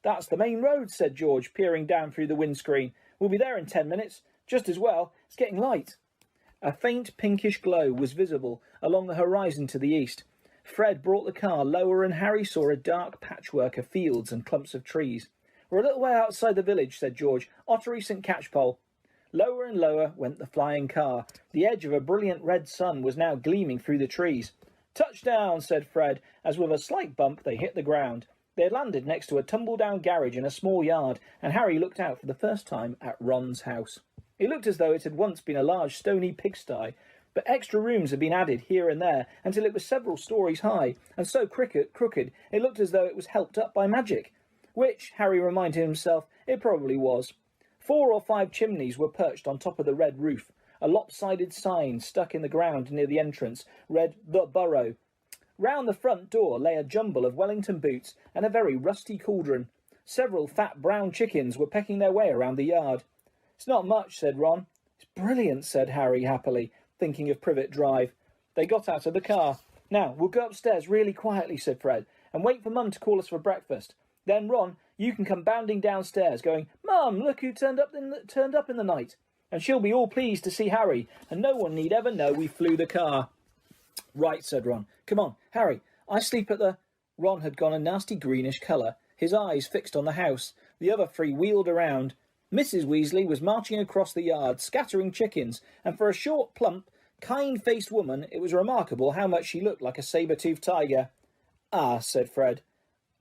That's the main road, said George, peering down through the windscreen. We'll be there in 10 minutes. Just as well. It's getting light. A faint pinkish glow was visible along the horizon to the east. Fred brought the car lower and Harry saw a dark patchwork of fields and clumps of trees. We're a little way outside the village, said George. Ottery St. Catchpole. Lower and lower went the flying car. The edge of a brilliant red sun was now gleaming through the trees. Touchdown, said Fred, as with a slight bump they hit the ground. They had landed next to a tumble-down garage in a small yard, and Harry looked out for the first time at Ron's house. It looked as though it had once been a large stony pigsty, but extra rooms had been added here and there until it was several stories high, and so crooked it looked as though it was helped up by magic. Which, Harry reminded himself, it probably was. 4 or 5 chimneys were perched on top of the red roof. A lopsided sign stuck in the ground near the entrance read, "The Burrow." Round the front door lay a jumble of Wellington boots and a very rusty cauldron. Several fat brown chickens were pecking their way around the yard. It's not much, said Ron. It's brilliant, said Harry happily, thinking of Privet Drive. They got out of the car. Now, we'll go upstairs really quietly, said Fred, and wait for Mum to call us for breakfast. Then, Ron, you can come bounding downstairs, going, Mum, look who turned up in the night. And she'll be all pleased to see Harry, and no one need ever know we flew the car. Right, said Ron. Come on, Harry, I sleep at the... Ron had gone a nasty greenish colour, his eyes fixed on the house. The other 3 wheeled around. Mrs. Weasley was marching across the yard, scattering chickens, and for a short, plump, kind-faced woman, it was remarkable how much she looked like a saber-toothed tiger. Ah, said Fred.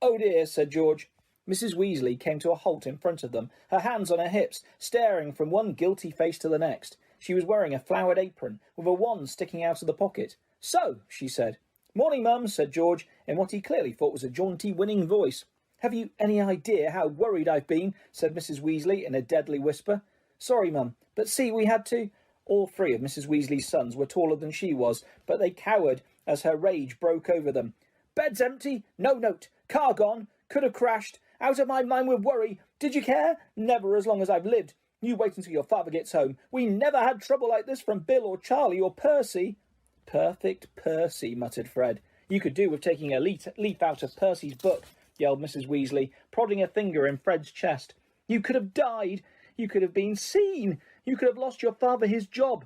Oh dear, said George. Mrs. Weasley came to a halt in front of them, her hands on her hips, staring from one guilty face to the next. She was wearing a flowered apron, with a wand sticking out of the pocket. "So," she said. "Morning, Mum," said George, in what he clearly thought was a jaunty, winning voice. "Have you any idea how worried I've been?" said Mrs. Weasley in a deadly whisper. "Sorry, Mum, but see, we had to—" All three of Mrs. Weasley's sons were taller than she was, but they cowered as her rage broke over them. "Bed's empty, no note, car gone, could have crashed, out of my mind with worry. Did you care? Never as long as I've lived. You wait until your father gets home. We never had trouble like this from Bill or Charlie or Percy." "Perfect Percy," muttered Fred. "You could do with taking a leaf out of Percy's book," yelled Mrs. Weasley, prodding a finger in Fred's chest. "You could have died. You could have been seen. You could have lost your father his job."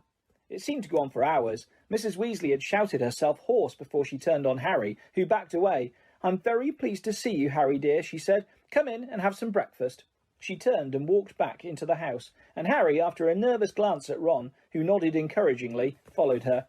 It seemed to go on for hours. Mrs. Weasley had shouted herself hoarse before she turned on Harry, who backed away. "I'm very pleased to see you, Harry dear," she said. "Come in and have some breakfast." She turned and walked back into the house, and Harry, after a nervous glance at Ron, who nodded encouragingly, followed her.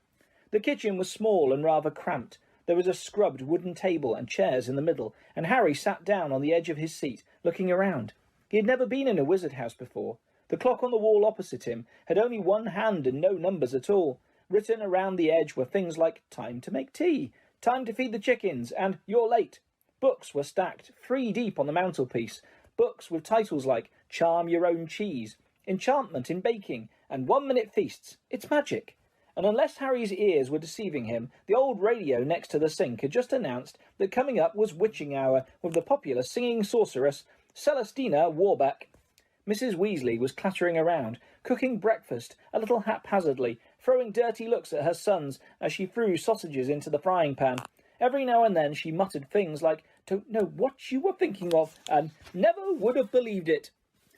The kitchen was small and rather cramped. There was a scrubbed wooden table and chairs in the middle, and Harry sat down on the edge of his seat, looking around. He had never been in a wizard house before. The clock on the wall opposite him had only one hand and no numbers at all. Written around the edge were things like "Time to make tea," "Time to feed the chickens," and "You're late." Books were stacked 3 deep on the mantelpiece, books with titles like "Charm Your Own Cheese," "Enchantment in Baking," and "1-Minute Feasts. It's Magic." And unless Harry's ears were deceiving him, the old radio next to the sink had just announced that coming up was Witching Hour with the popular singing sorceress Celestina Warbeck. Mrs. Weasley was clattering around, cooking breakfast a little haphazardly, throwing dirty looks at her sons as she threw sausages into the frying pan. Every now and then she muttered things like, "Don't know what you were thinking of," and "Never would have believed it."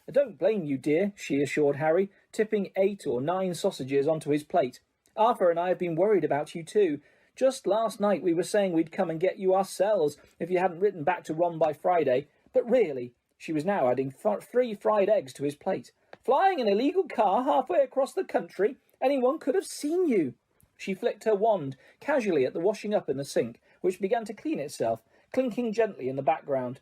"I don't blame you, dear," she assured Harry, tipping 8 or 9 sausages onto his plate. "Arthur and I have been worried about you too. Just last night we were saying we'd come and get you ourselves if you hadn't written back to Ron by Friday. But really," she was now adding 3 fried eggs to his plate, "flying an illegal car halfway across the country, anyone could have seen you." She flicked her wand casually at the washing up in the sink, which began to clean itself, clinking gently in the background.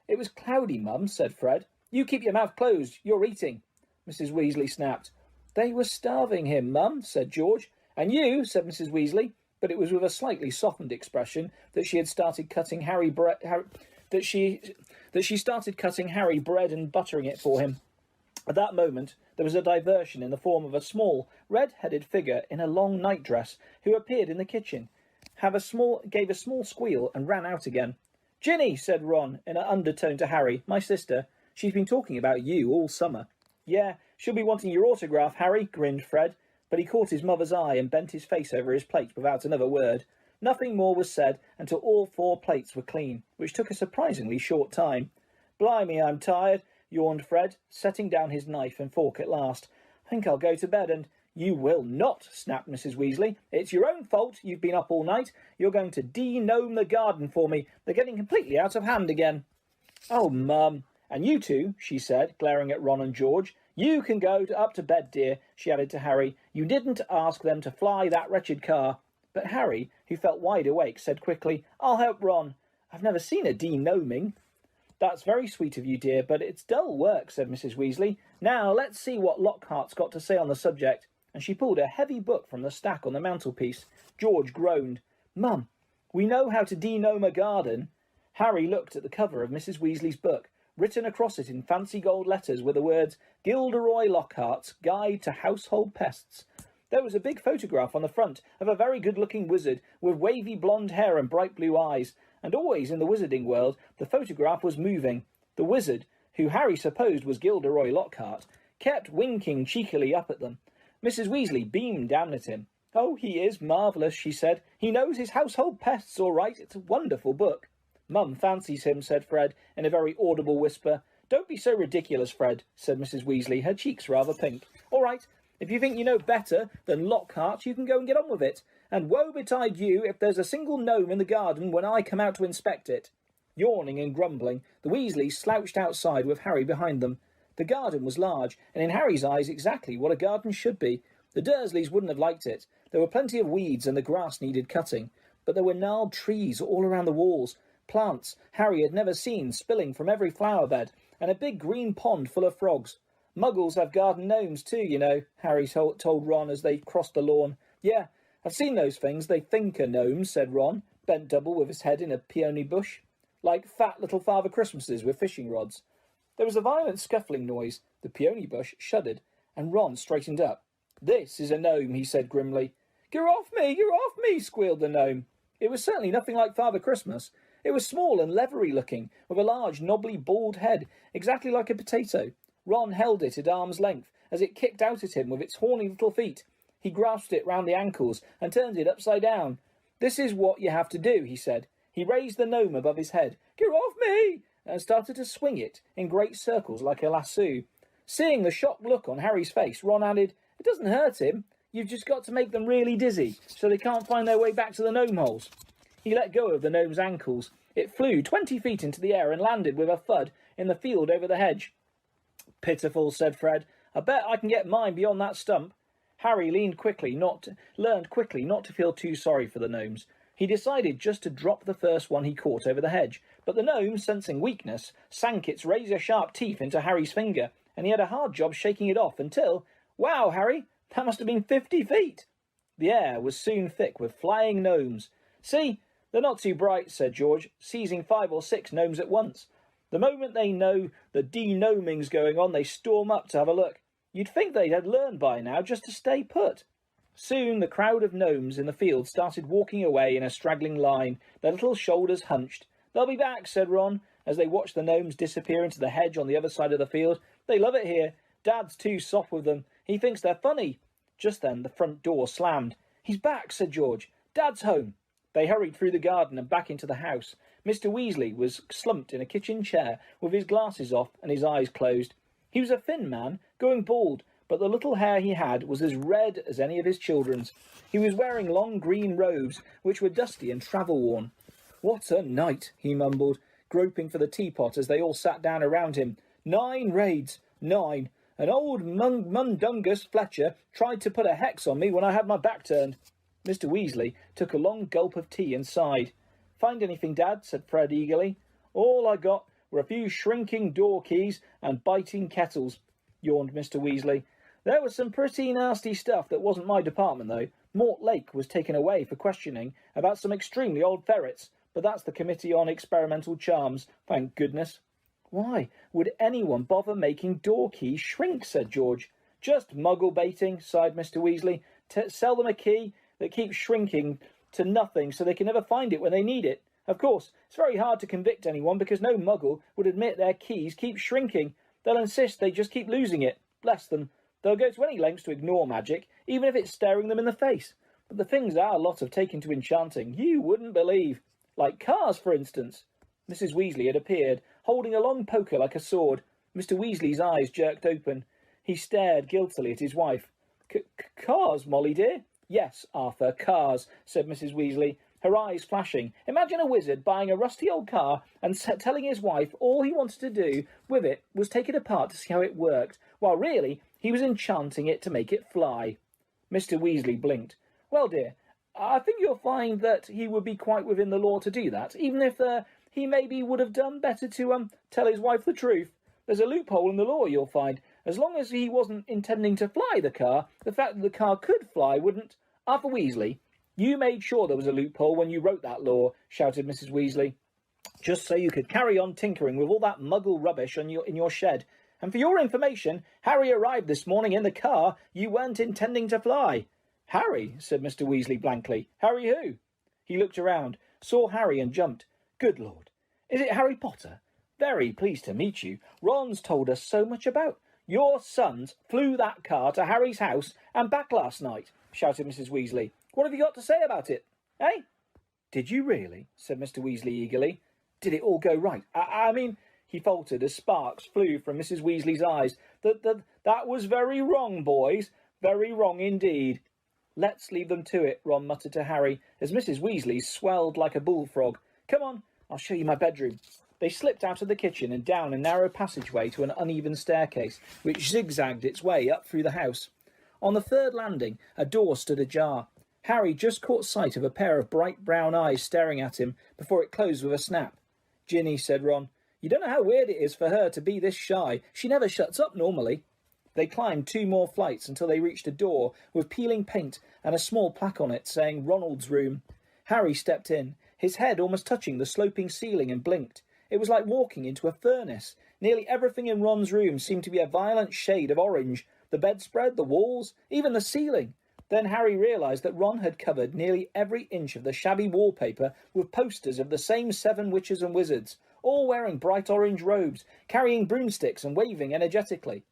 "It was cloudy, Mum," said Fred. "You keep your mouth closed. You're eating." Mrs. Weasley snapped. "They were starving him, Mum," said George. "And you," said Mrs. Weasley, but it was with a slightly softened expression that she started cutting Harry bread and buttering it for him. At that moment there was a diversion in the form of a small, red-headed figure in a long nightdress who appeared in the kitchen, gave a small squeal and ran out again. "Ginny," said Ron in an undertone to Harry, "my sister. She's been talking about you all summer." "Yeah, she'll be wanting your autograph, Harry," grinned Fred, but he caught his mother's eye and bent his face over his plate without another word. Nothing more was said until all 4 plates were clean, which took a surprisingly short time. "Blimey, I'm tired," yawned Fred, setting down his knife and fork at last. "I think I'll go to bed and—" "You will not," snapped Mrs. Weasley. "It's your own fault. You've been up all night. You're going to de-gnome the garden for me. They're getting completely out of hand again." "Oh, Mum. And you two," she said, glaring at Ron and George. "You can go up to bed, dear," she added to Harry. "You didn't ask them to fly that wretched car." But Harry, who felt wide awake, said quickly, "I'll help Ron. I've never seen a de-gnoming." "That's very sweet of you, dear, but it's dull work," said Mrs. Weasley. "Now let's see what Lockhart's got to say on the subject." And she pulled a heavy book from the stack on the mantelpiece. George groaned. "Mum, we know how to de-gnome a garden." Harry looked at the cover of Mrs. Weasley's book. Written across it in fancy gold letters were the words, "Gilderoy Lockhart's Guide to Household Pests." There was a big photograph on the front of a very good-looking wizard with wavy blonde hair and bright blue eyes, and always in the wizarding world the photograph was moving. The wizard, who Harry supposed was Gilderoy Lockhart, kept winking cheekily up at them. Mrs. Weasley beamed down at him. "Oh, he is marvellous," she said. "He knows his household pests all right. It's a wonderful book." "Mum fancies him," said Fred, in a very audible whisper. "Don't be so ridiculous, Fred," said Mrs. Weasley, her cheeks rather pink. "All right, if you think you know better than Lockhart, you can go and get on with it. And woe betide you if there's a single gnome in the garden when I come out to inspect it." Yawning and grumbling, the Weasleys slouched outside with Harry behind them. The garden was large, and in Harry's eyes exactly what a garden should be. The Dursleys wouldn't have liked it. There were plenty of weeds and the grass needed cutting, but there were gnarled trees all around the walls, plants Harry had never seen spilling from every flower bed, and a big green pond full of frogs. "Muggles have garden gnomes too, you know," Harry told Ron as they crossed the lawn. "Yeah, I've seen those things they think are gnomes, said Ron, bent double with his head in a peony bush. Like fat little Father Christmases with fishing rods. There was a violent scuffling noise. The peony bush shuddered, and Ron straightened up. This is a gnome, he said grimly. Get off me, get off me, squealed the gnome. It was certainly nothing like Father Christmas. It was small and leathery looking, with a large, knobbly, bald head, exactly like a potato. Ron held it at arm's length, as it kicked out at him with its horny little feet. He grasped it round the ankles, and turned it upside down. This is what you have to do, he said. He raised the gnome above his head. Get off me! And started to swing it in great circles like a lasso. Seeing the shocked look on Harry's face, Ron added, It doesn't hurt him. You've just got to make them really dizzy, so they can't find their way back to the gnome holes. He let go of the gnome's ankles. It flew 20 feet into the air and landed with a thud in the field over the hedge. Pitiful, said Fred. I bet I can get mine beyond that stump. Harry learned quickly not to feel too sorry for the gnomes. He decided just to drop the first one he caught over the hedge, but the gnome, sensing weakness, sank its razor-sharp teeth into Harry's finger, and he had a hard job shaking it off until... Wow, Harry, that must have been 50 feet! The air was soon thick with flying gnomes. See, they're not too bright, said George, seizing 5 or 6 gnomes at once. The moment they know the de-gnoming's going on, they storm up to have a look. You'd think they'd had learned by now just to stay put. Soon the crowd of gnomes in the field started walking away in a straggling line, their little shoulders hunched. They'll be back, said Ron, as they watched the gnomes disappear into the hedge on the other side of the field. They love it here. Dad's too soft with them. He thinks they're funny. Just then the front door slammed. He's back, said George. Dad's home. They hurried through the garden and back into the house. Mr. Weasley was slumped in a kitchen chair with his glasses off and his eyes closed. He was a thin man, going bald, but the little hair he had was as red as any of his children's. He was wearing long green robes, which were dusty and travel-worn. What a night, he mumbled, groping for the teapot as they all sat down around him. 9 raids, 9. An old Mundungus Fletcher tried to put a hex on me when I had my back turned. Mr. Weasley took a long gulp of tea and sighed. Find anything, Dad? Said Fred eagerly. All I got were a few shrinking door keys and biting kettles, yawned Mr. Weasley. There was some pretty nasty stuff that wasn't my department, though. Mort Lake was taken away for questioning about some extremely old ferrets, but that's the Committee on Experimental Charms, thank goodness. Why would anyone bother making door keys shrink, said George. Just muggle baiting, sighed Mr. Weasley. Sell them a key that keeps shrinking to nothing so they can never find it when they need it. Of course, it's very hard to convict anyone because no muggle would admit their keys keep shrinking. They'll insist they just keep losing it. Bless them. They'll go to any lengths to ignore magic, even if it's staring them in the face. But the things our lot have taken to enchanting, you wouldn't believe. Like cars, for instance. Mrs. Weasley had appeared, holding a long poker like a sword. Mr. Weasley's eyes jerked open. He stared guiltily at his wife. Cars, Molly dear? Yes, Arthur, cars, said Mrs. Weasley, her eyes flashing. Imagine a wizard buying a rusty old car and telling his wife all he wanted to do with it was take it apart to see how it worked, while really he was enchanting it to make it fly. Mr. Weasley blinked. Well, dear, I think you'll find that he would be quite within the law to do that, even if he maybe would have done better to tell his wife the truth. There's a loophole in the law, you'll find. As long as he wasn't intending to fly the car, the fact that the car could fly wouldn't... Arthur Weasley, you made sure there was a loophole when you wrote that law, shouted Mrs. Weasley, just so you could carry on tinkering with all that muggle rubbish in your shed. And for your information, Harry arrived this morning in the car you weren't intending to fly. Harry, said Mr. Weasley blankly. Harry who? He looked around, saw Harry and jumped. Good Lord, is it Harry Potter? Very pleased to meet you. Ron's told us so much about. Your sons flew that car to Harry's house and back last night, shouted Mrs. Weasley. What have you got to say about it? Eh? Did you really? Said Mr. Weasley eagerly. Did it all go right? I mean, he faltered as sparks flew from Mrs. Weasley's eyes. That was very wrong, boys. Very wrong indeed. Let's leave them to it, Ron muttered to Harry, as Mrs. Weasley swelled like a bullfrog. Come on, I'll show you my bedroom. They slipped out of the kitchen and down a narrow passageway to an uneven staircase, which zigzagged its way up through the house. On the third landing, a door stood ajar. Harry just caught sight of a pair of bright brown eyes staring at him before it closed with a snap. Ginny, said Ron, you don't know how weird it is for her to be this shy. She never shuts up normally. They climbed 2 more flights until they reached a door with peeling paint and a small plaque on it saying Ronald's room. Harry stepped in, his head almost touching the sloping ceiling, and blinked. It was like walking into a furnace. Nearly everything in Ron's room seemed to be a violent shade of orange. The bedspread, the walls, even the ceiling. Then Harry realised that Ron had covered nearly every inch of the shabby wallpaper with posters of the same 7 witches and wizards, all wearing bright orange robes, carrying broomsticks and waving energetically.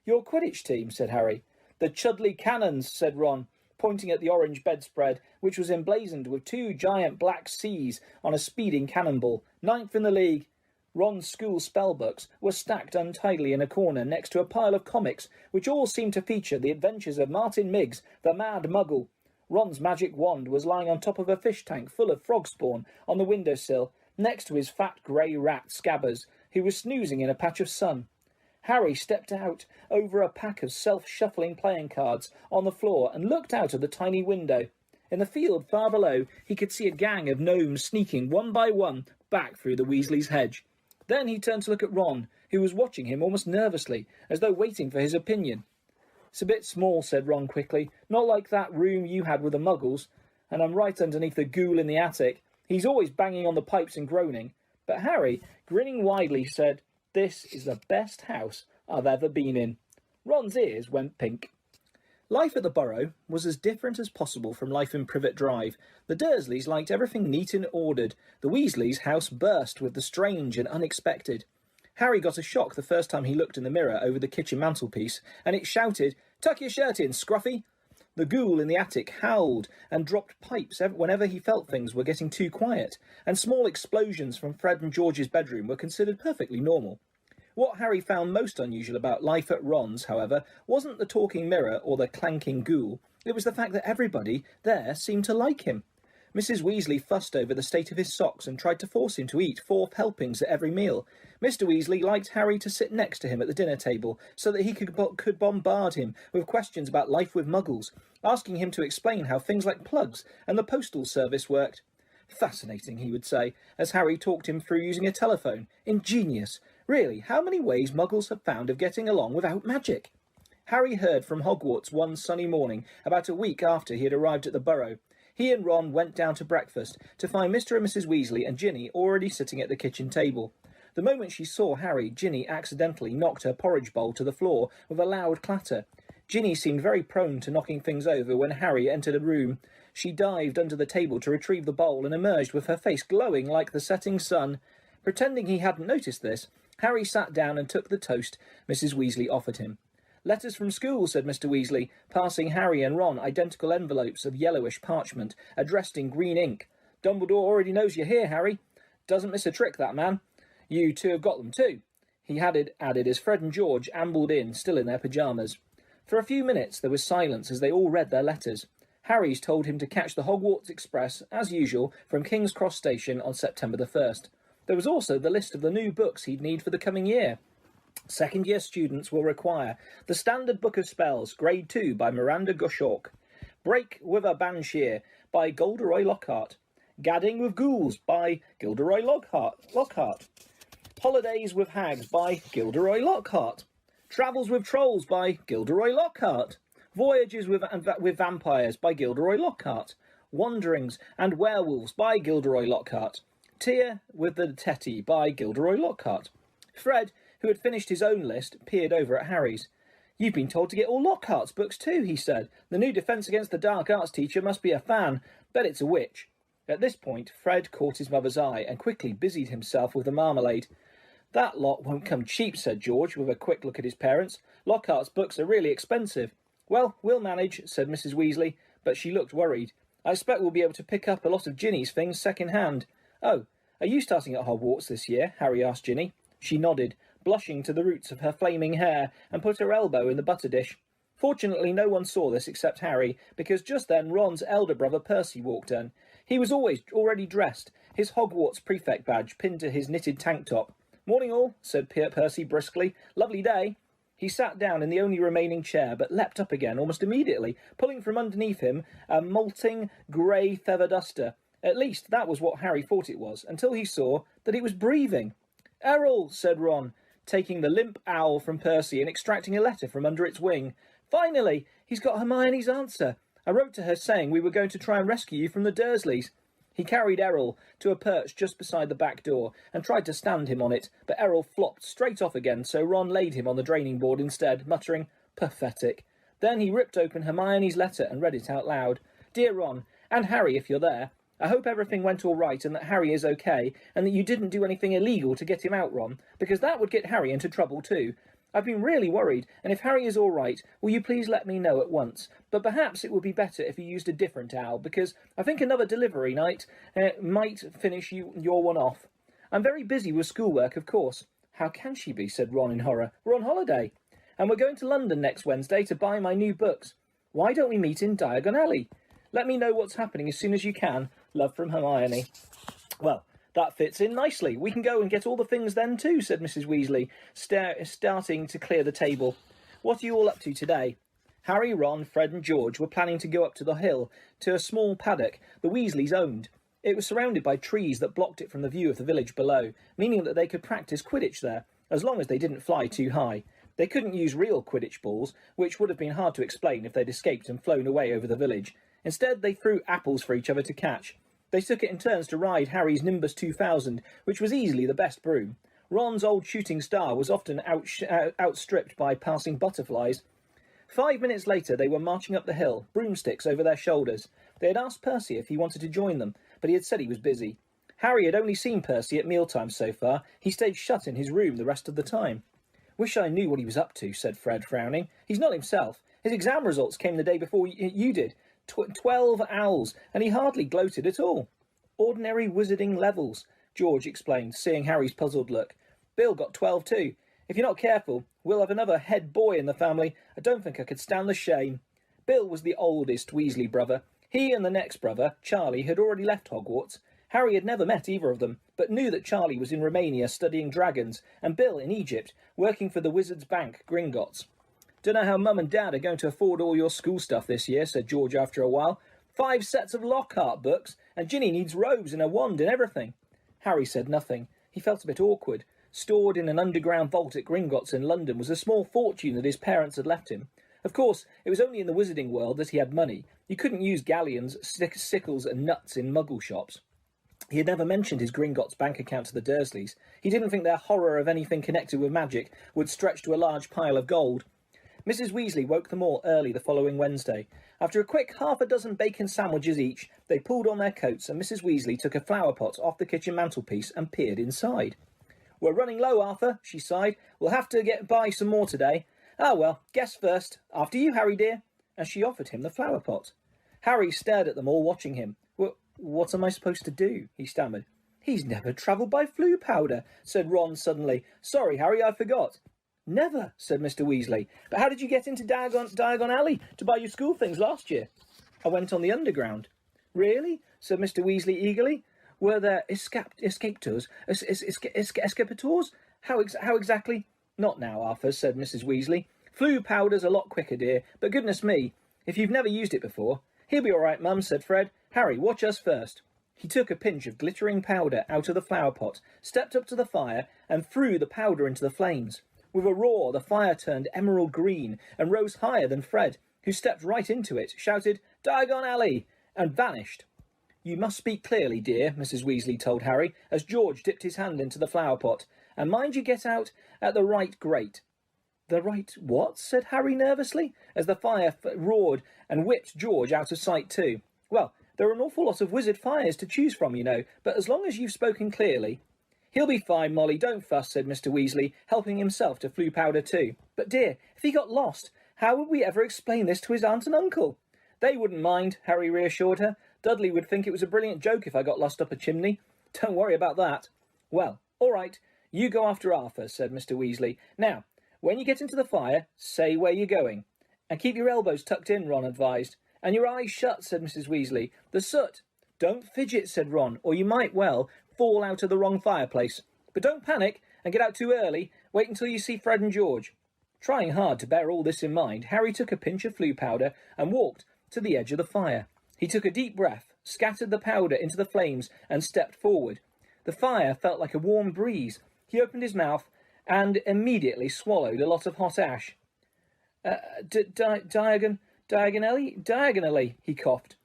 "Your Quidditch team," said Harry. "The Chudley Cannons," said Ron, pointing at the orange bedspread, which was emblazoned with 2 giant black C's on a speeding cannonball. 9th in the league. Ron's school spellbooks were stacked untidily in a corner next to a pile of comics, which all seemed to feature the adventures of Martin Miggs, the Mad Muggle. Ron's magic wand was lying on top of a fish tank full of frog spawn on the windowsill, next to his fat grey rat Scabbers, who was snoozing in a patch of sun. Harry stepped out over a pack of self-shuffling playing cards on the floor and looked out of the tiny window. In the field far below, he could see a gang of gnomes sneaking one by one back through the Weasleys' hedge. Then he turned to look at Ron, who was watching him almost nervously, as though waiting for his opinion. "It's a bit small," said Ron quickly. "Not like that room you had with the Muggles. And I'm right underneath the ghoul in the attic. He's always banging on the pipes and groaning." But Harry, grinning widely, said, "This is the best house I've ever been in." Ron's ears went pink. Life at the Burrow was as different as possible from life in Privet Drive. The Dursleys liked everything neat and ordered. The Weasleys' house burst with the strange and unexpected. Harry got a shock the first time he looked in the mirror over the kitchen mantelpiece, and it shouted, "Tuck your shirt in, Scruffy!" The ghoul in the attic howled and dropped pipes whenever he felt things were getting too quiet, and small explosions from Fred and George's bedroom were considered perfectly normal. What Harry found most unusual about life at Ron's, however, wasn't the talking mirror or the clanking ghoul. It was the fact that everybody there seemed to like him. Mrs. Weasley fussed over the state of his socks and tried to force him to eat 4 helpings at every meal. Mr. Weasley liked Harry to sit next to him at the dinner table so that he could bombard him with questions about life with Muggles, asking him to explain how things like plugs and the postal service worked. "Fascinating," he would say, as Harry talked him through using a telephone. "Ingenious. Really, how many ways Muggles have found of getting along without magic?" Harry heard from Hogwarts one sunny morning, about a week after he had arrived at the Burrow. He and Ron went down to breakfast to find Mr. and Mrs. Weasley and Ginny already sitting at the kitchen table. The moment she saw Harry, Ginny accidentally knocked her porridge bowl to the floor with a loud clatter. Ginny seemed very prone to knocking things over when Harry entered a room. She dived under the table to retrieve the bowl and emerged with her face glowing like the setting sun. Pretending he hadn't noticed this, Harry sat down and took the toast Mrs. Weasley offered him. "Letters from school," said Mr. Weasley, passing Harry and Ron identical envelopes of yellowish parchment, addressed in green ink. "Dumbledore already knows you're here, Harry. Doesn't miss a trick, that man. You 2 have got them too," he added as Fred and George ambled in, still in their pyjamas. For a few minutes there was silence as they all read their letters. Harry's told him to catch the Hogwarts Express, as usual, from King's Cross Station on September the 1st. There was also the list of the new books he'd need for the coming year. Second-year students will require The Standard Book of Spells, Grade 2 by Miranda Goshawk, Break with a Banshee by Gilderoy Lockhart, Gadding with Ghouls by Gilderoy Lockhart, Holidays with Hags by Gilderoy Lockhart, Travels with Trolls by Gilderoy Lockhart, Voyages with Vampires by Gilderoy Lockhart, Wanderings and Werewolves by Gilderoy Lockhart, Tear with the Tetty by Gilderoy Lockhart. Fred, who had finished his own list, peered over at Harry's. "You've been told to get all Lockhart's books too," he said. "The new Defence Against the Dark Arts teacher must be a fan. Bet it's a witch." At this point, Fred caught his mother's eye and quickly busied himself with the marmalade. "That lot won't come cheap," said George, with a quick look at his parents. "Lockhart's books are really expensive." "Well, we'll manage," said Mrs. Weasley, but she looked worried. "I expect we'll be able to pick up a lot of Ginny's things second-hand." "Oh, are you starting at Hogwarts this year?" Harry asked Ginny. She nodded, blushing to the roots of her flaming hair, and put her elbow in the butter dish. Fortunately, no one saw this except Harry, because just then Ron's elder brother Percy walked in. He was already dressed, his Hogwarts prefect badge pinned to his knitted tank top. "Morning all," said Percy briskly. "Lovely day." He sat down in the only remaining chair, but leapt up again almost immediately, pulling from underneath him a molting grey feather duster. At least that was what Harry thought it was, until he saw that it was breathing. "Errol," said Ron, taking the limp owl from Percy and extracting a letter from under its wing. "Finally! He's got Hermione's answer. I wrote to her saying we were going to try and rescue you from the Dursleys." He carried Errol to a perch just beside the back door and tried to stand him on it, but Errol flopped straight off again, so Ron laid him on the draining board instead, muttering, "Pathetic." Then he ripped open Hermione's letter and read it out loud. "Dear Ron, and Harry if you're there, I hope everything went all right and that Harry is okay, and that you didn't do anything illegal to get him out, Ron, because that would get Harry into trouble too. I've been really worried, and if Harry is all right, will you please let me know at once? But perhaps it would be better if you used a different owl, because I think another delivery night might finish your one off. I'm very busy with schoolwork, of course." "How can she be?" said Ron in horror. "We're on holiday. And we're going to London next Wednesday to buy my new books. Why don't we meet in Diagon Alley? Let me know what's happening as soon as you can. Love from Hermione." "Well, that fits in nicely. We can go and get all the things then too," said Mrs. Weasley, starting to clear the table. "What are you all up to today?" Harry, Ron, Fred and George were planning to go up to the hill, to a small paddock the Weasleys owned. It was surrounded by trees that blocked it from the view of the village below, meaning that they could practice Quidditch there, as long as they didn't fly too high. They couldn't use real Quidditch balls, which would have been hard to explain if they'd escaped and flown away over the village. Instead, they threw apples for each other to catch. They took it in turns to ride Harry's Nimbus 2000, which was easily the best broom. Ron's old shooting star was often outstripped by passing butterflies. 5 minutes later, they were marching up the hill, broomsticks over their shoulders. They had asked Percy if he wanted to join them, but he had said he was busy. Harry had only seen Percy at mealtimes so far. He stayed shut in his room the rest of the time. "Wish I knew what he was up to," said Fred, frowning. "He's not himself. His exam results came the day before you did. 12 owls, and he hardly gloated at all." "Ordinary wizarding levels," George explained, seeing Harry's puzzled look. "Bill got 12 too. If you're not careful, we'll have another head boy in the family. I don't think I could stand the shame." Bill was the oldest Weasley brother. He and the next brother, Charlie, had already left Hogwarts. Harry had never met either of them, but knew that Charlie was in Romania studying dragons, and Bill in Egypt, working for the Wizards' Bank, Gringotts. "Don't know how Mum and Dad are going to afford all your school stuff this year," said George after a while. 5 sets of Lockhart books, and Ginny needs robes and a wand and everything." Harry said nothing. He felt a bit awkward. Stored in an underground vault at Gringotts in London was a small fortune that his parents had left him. Of course, it was only in the wizarding world that he had money. You couldn't use galleons, sickles and nuts in muggle shops. He had never mentioned his Gringotts bank account to the Dursleys. He didn't think their horror of anything connected with magic would stretch to a large pile of gold. Mrs. Weasley woke them all early the following Wednesday. After a quick 6 bacon sandwiches each, they pulled on their coats and Mrs. Weasley took a flower pot off the kitchen mantelpiece and peered inside. "We're running low, Arthur," she sighed. "We'll have to get by some more today. Ah, well, guess first. After you, Harry dear." And she offered him the flower pot. Harry stared at them all, watching him. "What am I supposed to do?" he stammered. "He's never travelled by Floo powder," said Ron suddenly. "Sorry, Harry, I forgot." "Never," said Mr. Weasley. "But how did you get into Diagon Alley to buy your school things last year?" "I went on the underground." "Really?" said Mr. Weasley eagerly. "Were there escapators? How exactly?" "Not now, Arthur," said Mrs. Weasley. "Floo powder's a lot quicker, dear, but goodness me, if you've never used it before." "He'll be all right, Mum," said Fred. "Harry, watch us first." He took a pinch of glittering powder out of the flower pot, stepped up to the fire, and threw the powder into the flames. With a roar, the fire turned emerald green and rose higher than Fred, who stepped right into it, shouted, "Diagon Alley!" and vanished. "You must speak clearly, dear," Mrs. Weasley told Harry, as George dipped his hand into the flower pot. "And mind you get out at the right grate." "The right what?" said Harry nervously, as the fire roared and whipped George out of sight too. "Well, there are an awful lot of wizard fires to choose from, you know, but as long as you've spoken clearly—" "He'll be fine, Molly, don't fuss," said Mr. Weasley, helping himself to Floo powder too. "But dear, if he got lost, how would we ever explain this to his aunt and uncle?" "They wouldn't mind," Harry reassured her. "Dudley would think it was a brilliant joke if I got lost up a chimney. Don't worry about that." "Well, all right, you go after Arthur," said Mr. Weasley. "Now, when you get into the fire, say where you're going. And keep your elbows tucked in," Ron advised. "And your eyes shut," said Mrs. Weasley. "The soot—" "Don't fidget," said Ron, "or you might, well, fall out of the wrong fireplace. But don't panic and get out too early. Wait until you see Fred and George." Trying hard to bear all this in mind, Harry took a pinch of Floo powder and walked to the edge of the fire. He took a deep breath, scattered the powder into the flames, and stepped forward. The fire felt like a warm breeze. He opened his mouth and immediately swallowed a lot of hot ash. Diagonally, he coughed.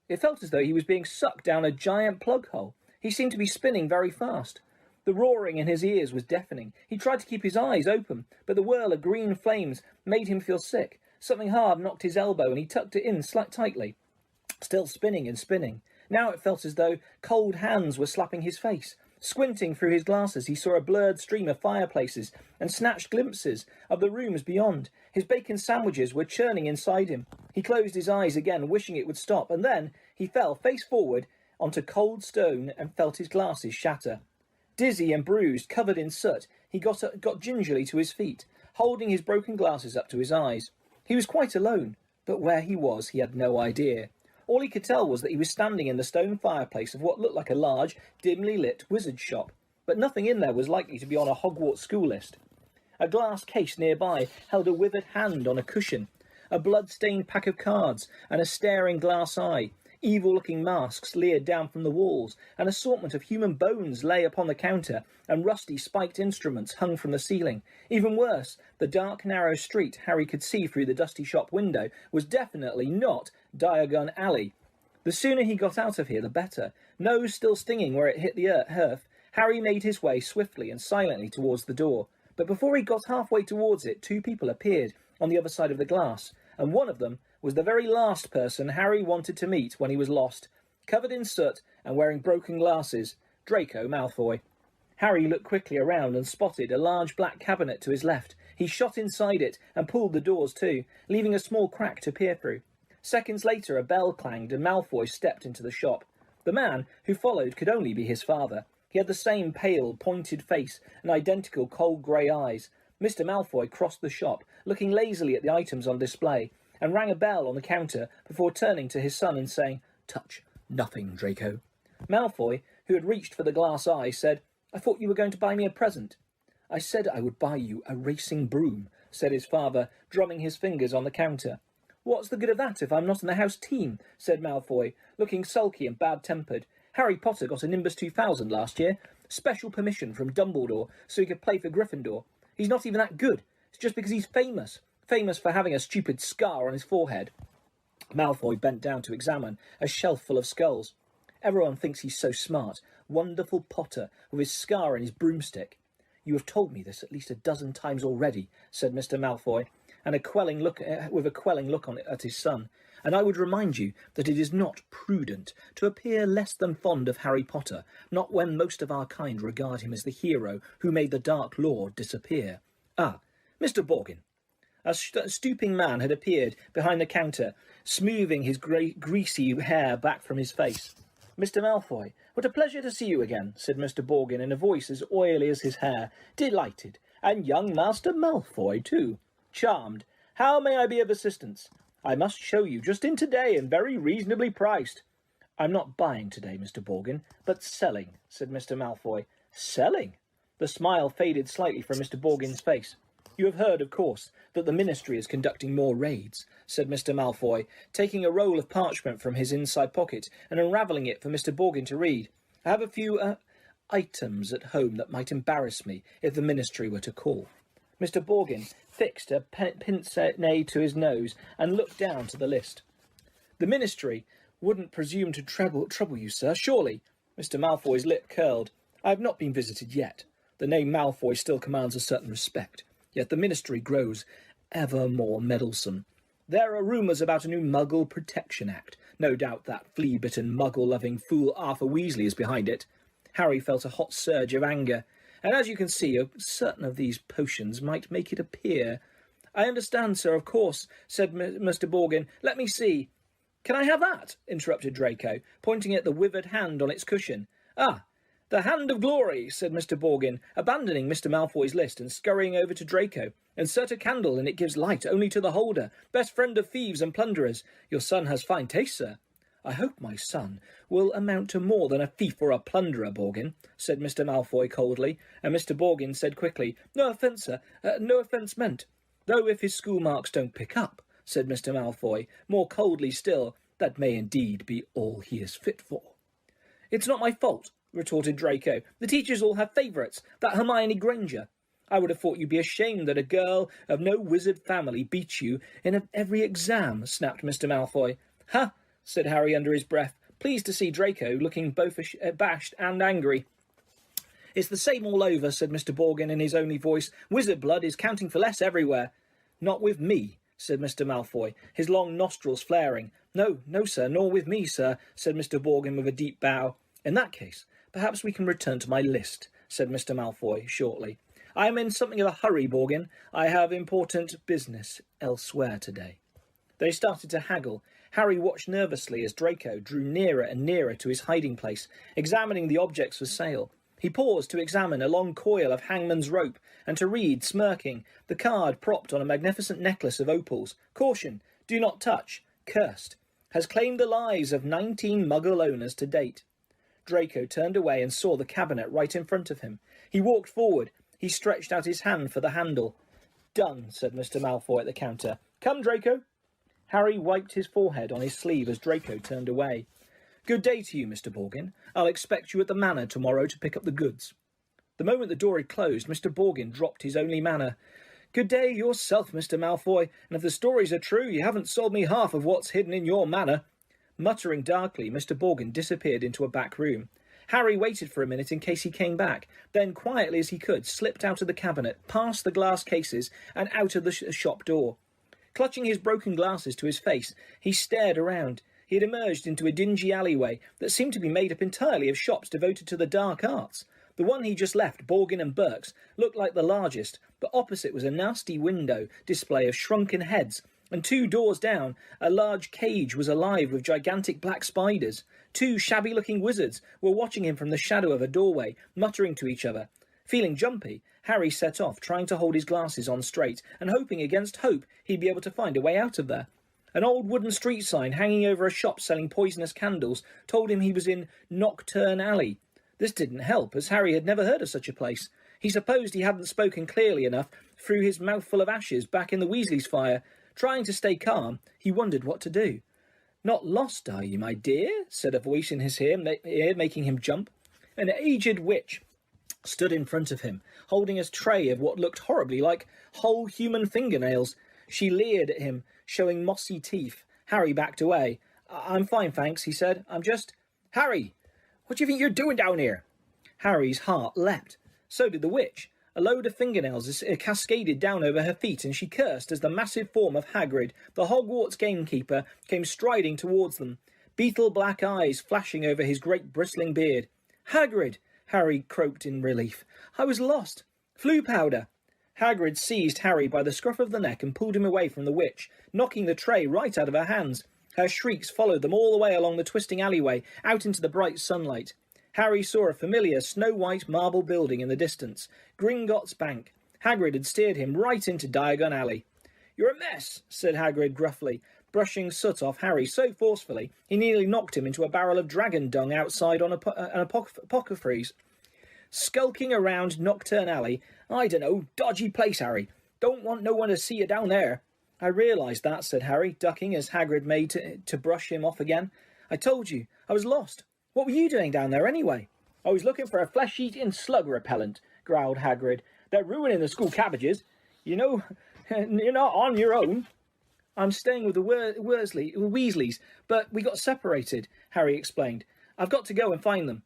It felt as though he was being sucked down a giant plug hole. He seemed to be spinning very fast. The roaring in his ears was deafening. He tried to keep his eyes open, but the whirl of green flames made him feel sick. Something hard knocked his elbow, and he tucked it in tightly. Still spinning and spinning. Now it felt as though cold hands were slapping his face. Squinting through his glasses, he saw a blurred stream of fireplaces and snatched glimpses of the rooms beyond. His bacon sandwiches were churning inside him. He closed his eyes again, wishing it would stop, and then he fell face forward onto cold stone and felt his glasses shatter. Dizzy and bruised, covered in soot, he got gingerly to his feet, holding his broken glasses up to his eyes. He was quite alone, but where he was he had no idea. All he could tell was that he was standing in the stone fireplace of what looked like a large, dimly lit wizard's shop, but nothing in there was likely to be on a Hogwarts school list. A glass case nearby held a withered hand on a cushion, a blood-stained pack of cards, and a staring glass eye. Evil-looking masks leered down from the walls, an assortment of human bones lay upon the counter, and rusty spiked instruments hung from the ceiling. Even worse, the dark, narrow street Harry could see through the dusty shop window was definitely not Diagon Alley. The sooner he got out of here, the better. Nose still stinging where it hit the earth, Harry made his way swiftly and silently towards the door. But before he got halfway towards it, two people appeared on the other side of the glass, and one of them was the very last person Harry wanted to meet when he was lost. Covered in soot and wearing broken glasses, Draco Malfoy. Harry looked quickly around and spotted a large black cabinet to his left. He shot inside it and pulled the doors to, leaving a small crack to peer through. Seconds later, a bell clanged and Malfoy stepped into the shop. The man who followed could only be his father. He had the same pale, pointed face and identical cold grey eyes. Mr. Malfoy crossed the shop, looking lazily at the items on display, and rang a bell on the counter before turning to his son and saying, "Touch nothing, Draco." Malfoy, who had reached for the glass eye, said, "I thought you were going to buy me a present." "I said I would buy you a racing broom," said his father, drumming his fingers on the counter. "What's the good of that if I'm not in the house team?" said Malfoy, looking sulky and bad-tempered. "Harry Potter got a Nimbus 2000 last year. Special permission from Dumbledore so he could play for Gryffindor. He's not even that good. It's just because he's famous. Famous for having a stupid scar on his forehead." Malfoy bent down to examine a shelf full of skulls. "Everyone thinks he's so smart. Wonderful Potter, with his scar and his broomstick." "You have told me this at least a dozen times already," said Mr. Malfoy, and with a quelling look at his son. "And I would remind you that it is not prudent to appear less than fond of Harry Potter, not when most of our kind regard him as the hero who made the Dark Lord disappear. Ah, Mr. Borgin." A stooping man had appeared behind the counter, smoothing his greasy hair back from his face. "Mr. Malfoy, what a pleasure to see you again," said Mr. Borgin in a voice as oily as his hair. "Delighted. And young Master Malfoy, too." "Charmed. How may I be of assistance?" "I must show you just in today and very reasonably priced." "I'm not buying today, Mr. Borgin, but selling," said Mr. Malfoy. "Selling?" The smile faded slightly from Mr. Borgin's face. "You have heard, of course, that the Ministry is conducting more raids," said Mr. Malfoy, taking a roll of parchment from his inside pocket and unravelling it for Mr. Borgin to read. "I have a few, items at home that might embarrass me if the Ministry were to call." Mr. Borgin fixed a pince-nez to his nose and looked down to the list. "The Ministry wouldn't presume to trouble you, sir, surely?" Mr. Malfoy's lip curled. "I have not been visited yet. The name Malfoy still commands a certain respect. Yet the Ministry grows ever more meddlesome. There are rumours about a new Muggle Protection Act. No doubt that flea-bitten, Muggle-loving fool Arthur Weasley is behind it." Harry felt a hot surge of anger. "And as you can see, certain of these potions might make it appear—" "I understand, sir, of course," said Mr. Borgin. "Let me see." "Can I have that?" interrupted Draco, pointing at the withered hand on its cushion. "Ah, the Hand of Glory," said Mr. Borgin, abandoning Mr. Malfoy's list and scurrying over to Draco. "Insert a candle and it gives light only to the holder. Best friend of thieves and plunderers. Your son has fine taste, sir." "I hope my son will amount to more than a thief or a plunderer, Borgin," said Mr. Malfoy coldly, and Mr. Borgin said quickly, "No offence, sir. No offence meant." "Though if his school marks don't pick up," said Mr. Malfoy, more coldly still, "that may indeed be all he is fit for." "It's not my fault," retorted Draco. "The teachers all have favourites. That Hermione Granger." I would have thought you'd be ashamed that a girl of no wizard family beats you in every exam, snapped Mr. Malfoy. Ha! said Harry under his breath, pleased to see Draco looking both abashed and angry. It's the same all over, said Mr. Borgin in his only voice. Wizard blood is counting for less everywhere. Not with me, said Mr. Malfoy, his long nostrils flaring. No, sir, nor with me, sir, said Mr. Borgin with a deep bow. In that case, perhaps we can return to my list, said Mr. Malfoy shortly. I am in something of a hurry, Borgin. I have important business elsewhere today. They started to haggle. Harry watched nervously as Draco drew nearer and nearer to his hiding place, examining the objects for sale. He paused to examine a long coil of hangman's rope and to read, smirking, the card propped on a magnificent necklace of opals. Caution, do not touch, cursed, has claimed the lives of 19 Muggle owners to date. Draco turned away and saw the cabinet right in front of him. He walked forward. He stretched out his hand for the handle. Done, said Mr. Malfoy at the counter. Come, Draco. Harry wiped his forehead on his sleeve as Draco turned away. Good day to you, Mr. Borgin. I'll expect you at the manor tomorrow to pick up the goods. The moment the door had closed, Mr. Borgin dropped his only manner. Good day yourself, Mr. Malfoy, and if the stories are true, you haven't sold me half of what's hidden in your manor. Muttering darkly, Mr. Borgin disappeared into a back room. Harry waited for a minute in case he came back, then, quietly as he could, slipped out of the cabinet, past the glass cases, and out of the shop door. Clutching his broken glasses to his face, he stared around. He had emerged into a dingy alleyway that seemed to be made up entirely of shops devoted to the dark arts. The one he just left, Borgin and Burke's, looked like the largest, but opposite was a nasty window display of shrunken heads, and 2 doors down, a large cage was alive with gigantic black spiders. 2 shabby-looking wizards were watching him from the shadow of a doorway, muttering to each other. Feeling jumpy, Harry set off, trying to hold his glasses on straight, and hoping against hope he'd be able to find a way out of there. An old wooden street sign hanging over a shop selling poisonous candles told him he was in Nocturne Alley. This didn't help, as Harry had never heard of such a place. He supposed he hadn't spoken clearly enough through his mouthful of ashes back in the Weasleys' fire. Trying to stay calm, he wondered what to do. Not lost, are you, my dear? Said a voice in his ear, making him jump. An aged witch stood in front of him, holding a tray of what looked horribly like whole human fingernails. She leered at him, showing mossy teeth. Harry backed away. I'm fine, thanks, he said. I'm just... Harry! What do you think you're doing down here? Harry's heart leapt. So did the witch. A load of fingernails cascaded down over her feet, and she cursed as the massive form of Hagrid, the Hogwarts gamekeeper, came striding towards them, beetle-black eyes flashing over his great bristling beard. Hagrid! Harry croaked in relief. I was lost. Flue powder! Hagrid seized Harry by the scruff of the neck and pulled him away from the witch, knocking the tray right out of her hands. Her shrieks followed them all the way along the twisting alleyway, out into the bright sunlight. Harry saw a familiar snow-white marble building in the distance, Gringotts Bank. Hagrid had steered him right into Diagon Alley. You're a mess, said Hagrid gruffly, brushing soot off Harry so forcefully he nearly knocked him into a barrel of dragon dung outside on an apothecary's. Skulking around Nocturne Alley. I dunno, dodgy place, Harry. Don't want no one to see you down there. I realised that, said Harry, ducking as Hagrid made to brush him off again. I told you, I was lost. What were you doing down there anyway? I was looking for a flesh-eating slug repellent, growled Hagrid. They're ruining the school cabbages. You know, you're not on your own. I'm staying with the Weasleys, but we got separated, Harry explained. I've got to go and find them.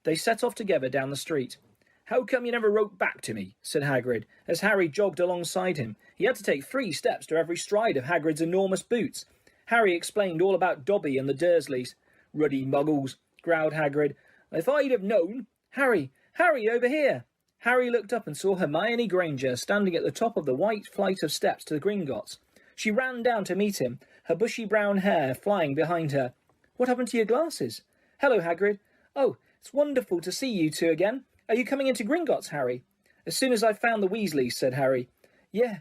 They set off together down the street. How come you never wrote back to me? Said Hagrid, as Harry jogged alongside him. He had to take 3 steps to every stride of Hagrid's enormous boots. Harry explained all about Dobby and the Dursleys. Ruddy muggles, growled Hagrid. If I'd have known... Harry, over here! Harry looked up and saw Hermione Granger standing at the top of the white flight of steps to the Gringotts. She ran down to meet him, her bushy brown hair flying behind her. What happened to your glasses? Hello, Hagrid. Oh, it's wonderful to see you 2 again. Are you coming into Gringotts, Harry? As soon as I've found the Weasleys, said Harry. Yeah,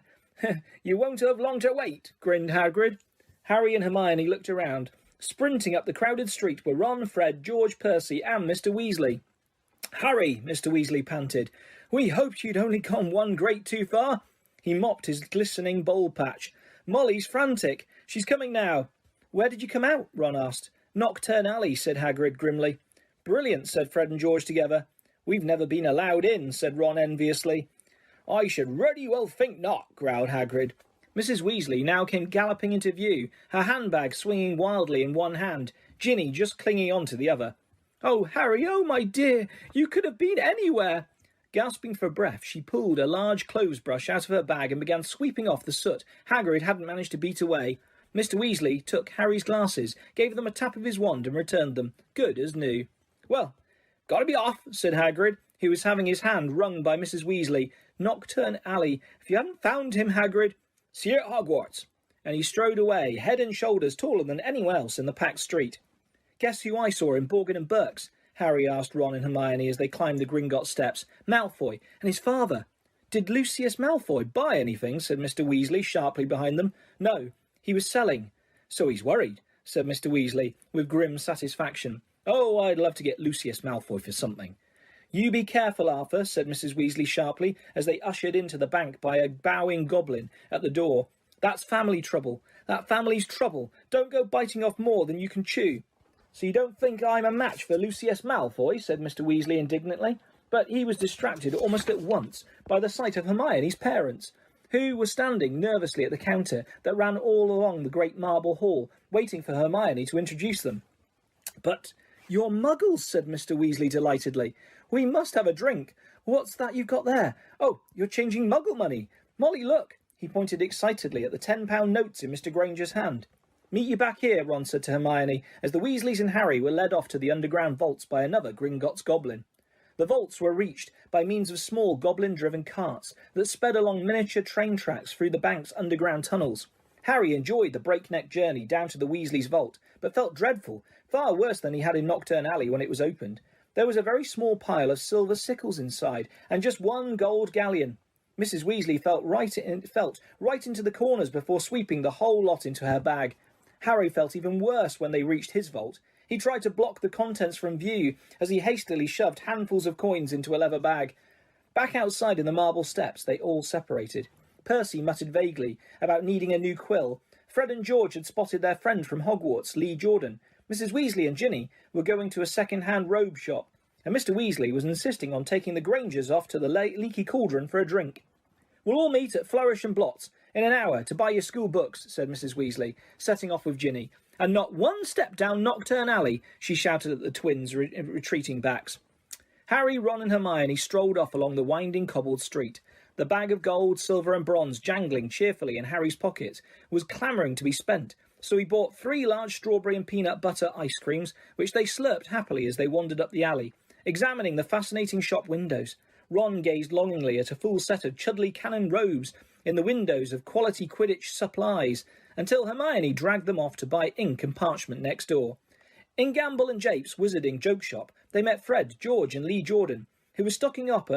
you won't have long to wait, grinned Hagrid. Harry and Hermione looked around. Sprinting up the crowded street were Ron, Fred, George, Percy, and Mr. Weasley. Harry, Mr. Weasley panted. We hoped you'd only gone 1 grade too far. He mopped his glistening bowl patch. Molly's frantic. She's coming now. Where did you come out? Ron asked. Nocturne Alley, said Hagrid grimly. Brilliant, said Fred and George together. We've never been allowed in, said Ron enviously. "I should really well think not," growled Hagrid. Mrs. Weasley now came galloping into view, her handbag swinging wildly in one hand, Ginny just clinging on to the other. "Oh, Harry, oh, my dear, you could have been anywhere." Gasping for breath, she pulled a large clothes brush out of her bag and began sweeping off the soot Hagrid hadn't managed to beat away. Mr. Weasley took Harry's glasses, gave them a tap of his wand and returned them, good as new. "Well, gotta be off," said Hagrid, who was having his hand wrung by Mrs. Weasley. "Knockturn Alley. If you hadn't found him, Hagrid, see you at Hogwarts." And he strode away, head and shoulders taller than anyone else in the packed street. "Guess who I saw in Borgin and Burke's?" Harry asked Ron and Hermione as they climbed the Gringotts steps. "Malfoy and his father." "Did Lucius Malfoy buy anything?" said Mr. Weasley sharply behind them. "No, he was selling." "So he's worried," said Mr. Weasley with grim satisfaction. "Oh, I'd love to get Lucius Malfoy for something." "You be careful, Arthur," said Mrs. Weasley sharply as they ushered into the bank by a bowing goblin at the door. "That's family trouble. That family's trouble. Don't go biting off more than you can chew." "So you don't think I'm a match for Lucius Malfoy?" said Mr. Weasley indignantly. But he was distracted almost at once by the sight of Hermione's parents, who were standing nervously at the counter that ran all along the great marble hall, waiting for Hermione to introduce them. "But you're muggles," said Mr. Weasley delightedly. "We must have a drink. What's that you've got there? Oh, you're changing muggle money. Molly, look." He pointed excitedly at the £10 notes in Mr. Granger's hand. "Meet you back here," Ron said to Hermione, as the Weasleys and Harry were led off to the underground vaults by another Gringotts goblin. The vaults were reached by means of small goblin-driven carts that sped along miniature train tracks through the bank's underground tunnels. Harry enjoyed the breakneck journey down to the Weasleys' vault, but felt dreadful, far worse than he had in Knockturn Alley when it was opened. There was a very small pile of silver sickles inside, and just one gold galleon. Mrs. Weasley felt right into the corners before sweeping the whole lot into her bag. Harry felt even worse when they reached his vault. He tried to block the contents from view as he hastily shoved handfuls of coins into a leather bag. Back outside in the marble steps, they all separated. Percy muttered vaguely about needing a new quill. Fred and George had spotted their friend from Hogwarts, Lee Jordan. Mrs. Weasley and Ginny were going to a second-hand robe shop, and Mr. Weasley was insisting on taking the Grangers off to the Leaky Cauldron for a drink. "We'll all meet at Flourish and Blotts in an hour to buy your school books," said Mrs. Weasley, setting off with Ginny. "And not one step down Knockturn Alley," she shouted at the twins' retreating backs. Harry, Ron and Hermione strolled off along the winding cobbled street. The bag of gold, silver and bronze, jangling cheerfully in Harry's pocket, was clamouring to be spent, so he bought 3 large strawberry and peanut butter ice creams, which they slurped happily as they wandered up the alley, examining the fascinating shop windows. Ron gazed longingly at a full set of Chudley cannon robes in the windows of Quality Quidditch Supplies, until Hermione dragged them off to buy ink and parchment next door. In Gamble and Jape's Wizarding Joke Shop, they met Fred, George and Lee Jordan, who was stocking up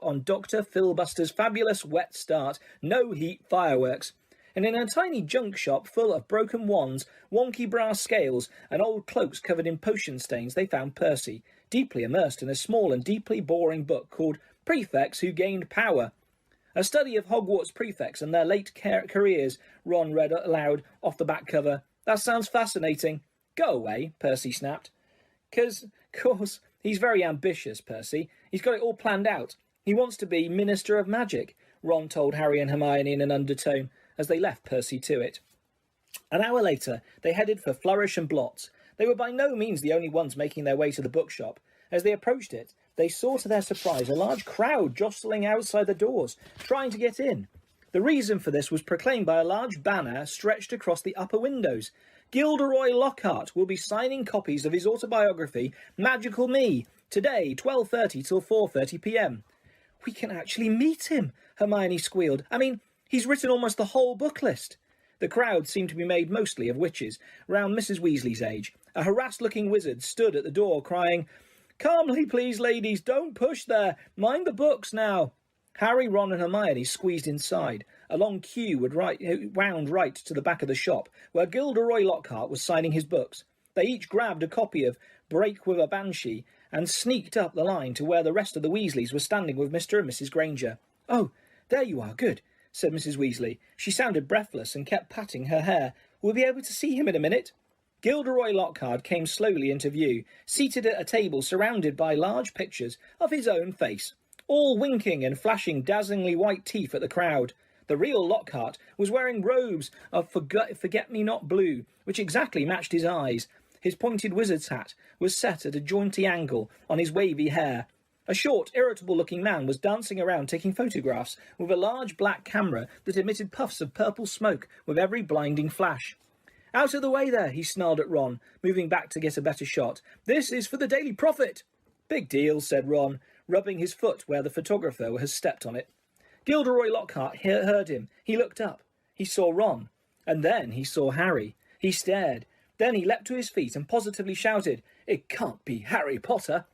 on Dr. Filbuster's fabulous wet start, no heat fireworks. And in a tiny junk shop full of broken wands, wonky brass scales, and old cloaks covered in potion stains, they found Percy, deeply immersed in a small and deeply boring book called Prefects Who Gained Power. A study of Hogwarts prefects and their late careers, Ron read aloud off the back cover. "That sounds fascinating." "Go away," Percy snapped. Course, he's very ambitious, Percy. He's got it all planned out. He wants to be Minister of Magic," Ron told Harry and Hermione in an undertone, as they left Percy to it. An hour later, they headed for Flourish and Blotts. They were by no means the only ones making their way to the bookshop. As they approached it, they saw to their surprise a large crowd jostling outside the doors, trying to get in. The reason for this was proclaimed by a large banner stretched across the upper windows. "Gilderoy Lockhart will be signing copies of his autobiography, Magical Me, today, 12:30 till 4:30 p.m. "We can actually meet him," Hermione squealed. "I mean, he's written almost the whole book list." The crowd seemed to be made mostly of witches, round Mrs. Weasley's age. A harassed-looking wizard stood at the door, crying, "Calmly, please, ladies, don't push there. Mind the books now." Harry, Ron and Hermione squeezed inside. A long queue wound right to the back of the shop, where Gilderoy Lockhart was signing his books. They each grabbed a copy of Break with a Banshee and sneaked up the line to where the rest of the Weasleys were standing with Mr. and Mrs. Granger. "Oh, there you are, good," said Mrs. Weasley. She sounded breathless and kept patting her hair. "We'll be able to see him in a minute." Gilderoy Lockhart came slowly into view, seated at a table surrounded by large pictures of his own face. all winking and flashing dazzlingly white teeth at the crowd. The real Lockhart was wearing robes of forget-me-not blue, which exactly matched his eyes. His pointed wizard's hat was set at a jaunty angle on his wavy hair. A short, irritable-looking man was dancing around taking photographs with a large black camera that emitted puffs of purple smoke with every blinding flash. "Out of the way there," he snarled at Ron, moving back to get a better shot. "This is for the Daily Prophet." "Big deal," said Ron, rubbing his foot where the photographer has stepped on it. Gilderoy Lockhart heard him. He looked up. He saw Ron. And then he saw Harry. He stared. Then he leapt to his feet and positively shouted, "It can't be Harry Potter!"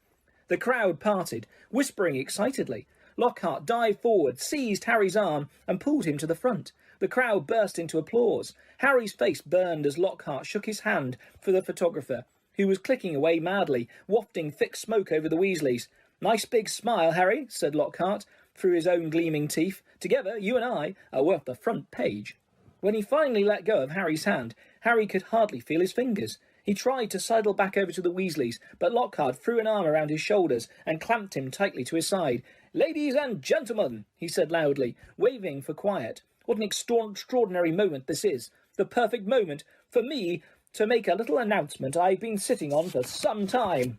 The crowd parted, whispering excitedly. Lockhart dived forward, seized Harry's arm, and pulled him to the front. The crowd burst into applause. Harry's face burned as Lockhart shook his hand for the photographer, who was clicking away madly, wafting thick smoke over the Weasleys. "Nice big smile, Harry," said Lockhart, through his own gleaming teeth. "Together, you and I are worth the front page." When he finally let go of Harry's hand, Harry could hardly feel his fingers. He tried to sidle back over to the Weasleys, but Lockhart threw an arm around his shoulders and clamped him tightly to his side. "Ladies and gentlemen," he said loudly, waving for quiet. "What an extraordinary moment this is. The perfect moment for me to make a little announcement I've been sitting on for some time.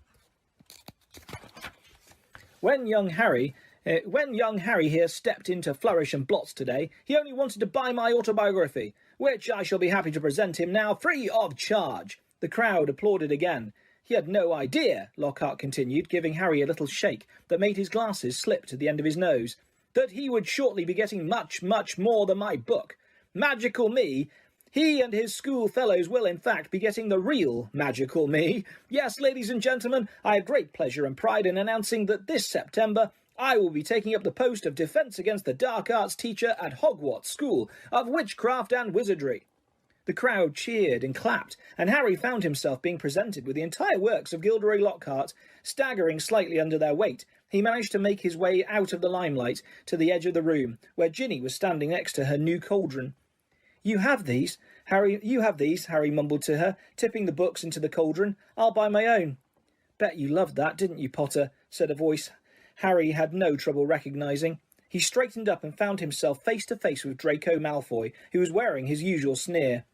When young Harry here stepped into Flourish and Blots today, he only wanted to buy my autobiography, which I shall be happy to present him now free of charge." The crowd applauded again. "He had no idea," Lockhart continued, giving Harry a little shake that made his glasses slip to the end of his nose, "that he would shortly be getting much, much more than my book. Magical me! He and his school fellows will, in fact, be getting the real Magical Me. Yes, ladies and gentlemen, I have great pleasure and pride in announcing that this September I will be taking up the post of Defence Against the Dark Arts teacher at Hogwarts School of Witchcraft and Wizardry." The crowd cheered and clapped, and Harry found himself being presented with the entire works of Gilderoy Lockhart. Staggering slightly under their weight, he managed to make his way out of the limelight to the edge of the room, where Ginny was standing next to her new cauldron. You have these, Harry, mumbled to her, tipping the books into the cauldron. "I'll buy my own." "Bet you loved that, didn't you, Potter?" said a voice Harry had no trouble recognising. He straightened up and found himself face to face with Draco Malfoy, who was wearing his usual sneer.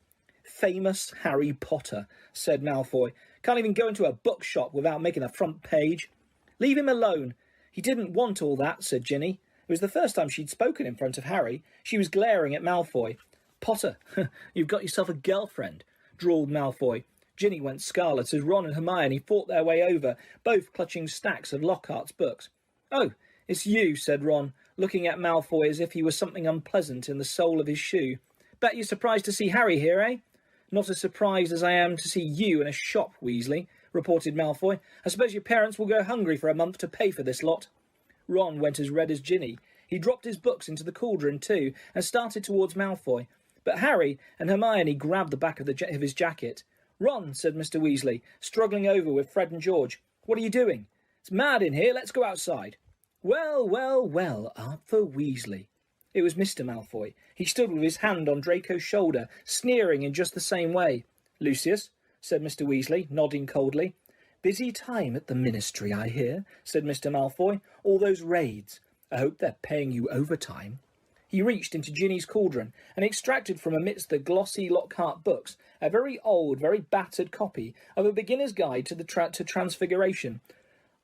"Famous Harry Potter," said Malfoy. "Can't even go into a bookshop without making the front page." "Leave him alone. He didn't want all that," said Ginny. It was the first time she'd spoken in front of Harry. She was glaring at Malfoy. "Potter, you've got yourself a girlfriend," drawled Malfoy. Ginny went scarlet as Ron and Hermione fought their way over, both clutching stacks of Lockhart's books. "Oh, it's you," said Ron, looking at Malfoy as if he was something unpleasant in the sole of his shoe. "Bet you're surprised to see Harry here, eh?" "Not as surprised as I am to see you in a shop, Weasley," reported Malfoy. "I suppose your parents will go hungry for a month to pay for this lot." Ron went as red as Ginny. He dropped his books into the cauldron too and started towards Malfoy. But Harry and Hermione grabbed the back of his jacket. "Ron," said Mr. Weasley, struggling over with Fred and George. "What are you doing?" "It's mad in here. Let's go outside." "Well, well, well, Arthur Weasley." It was Mr. Malfoy. He stood with his hand on Draco's shoulder, sneering in just the same way. "Lucius," said Mr. Weasley, nodding coldly. "Busy time at the Ministry, I hear," said Mr. Malfoy. "All those raids. I hope they're paying you overtime." He reached into Ginny's cauldron and extracted from amidst the glossy Lockhart books a very old, very battered copy of a beginner's guide to Transfiguration.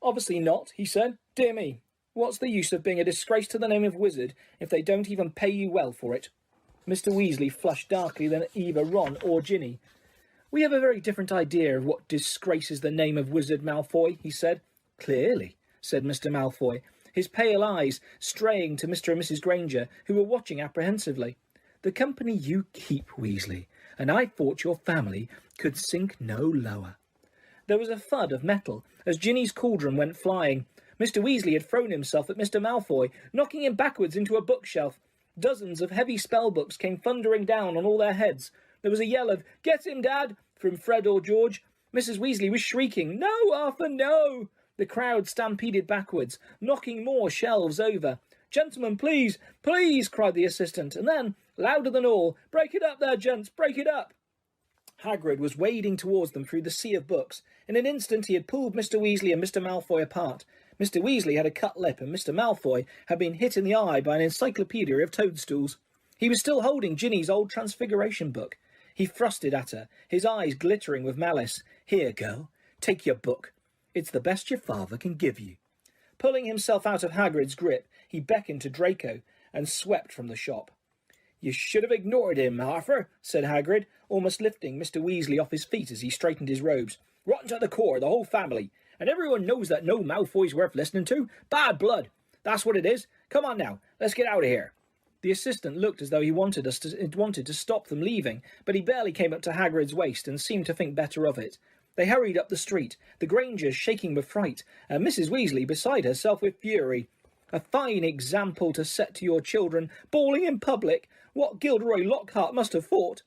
"Obviously not," he said. "Dear me, what's the use of being a disgrace to the name of wizard if they don't even pay you well for it?" Mr. Weasley flushed darkly than either Ron or Ginny. "We have a very different idea of what disgraces the name of wizard, Malfoy," he said. "Clearly," said Mr. Malfoy, his pale eyes straying to Mr. and Mrs. Granger, who were watching apprehensively. "The company you keep, Weasley, and I thought your family could sink no lower." There was a thud of metal as Ginny's cauldron went flying. Mr. Weasley had thrown himself at Mr. Malfoy, knocking him backwards into a bookshelf. Dozens of heavy spellbooks came thundering down on all their heads. There was a yell of, "Get him, Dad!" from Fred or George. Mrs. Weasley was shrieking, "No, Arthur, no!" The crowd stampeded backwards, knocking more shelves over. "Gentlemen, please, please!" cried the assistant, and then, louder than all, "Break it up there, gents, break it up!" Hagrid was wading towards them through the sea of books. In an instant he had pulled Mr. Weasley and Mr. Malfoy apart. Mr. Weasley had a cut lip, and Mr. Malfoy had been hit in the eye by an encyclopedia of toadstools. He was still holding Ginny's old Transfiguration book. He thrust it at her, his eyes glittering with malice. "Here, girl, take your book. It's the best your father can give you." Pulling himself out of Hagrid's grip, he beckoned to Draco and swept from the shop. "You should have ignored him, Arthur," said Hagrid, almost lifting Mr. Weasley off his feet as he straightened his robes. "Rotten to the core, the whole family. And everyone knows that no Malfoy's worth listening to. Bad blood. That's what it is. Come on now, let's get out of here." The assistant looked as though he wanted to stop them leaving, but he barely came up to Hagrid's waist and seemed to think better of it. They hurried up the street, the Grangers shaking with fright, and Mrs. Weasley beside herself with fury. "A fine example to set to your children, bawling in public. What Gilderoy Lockhart must have thought."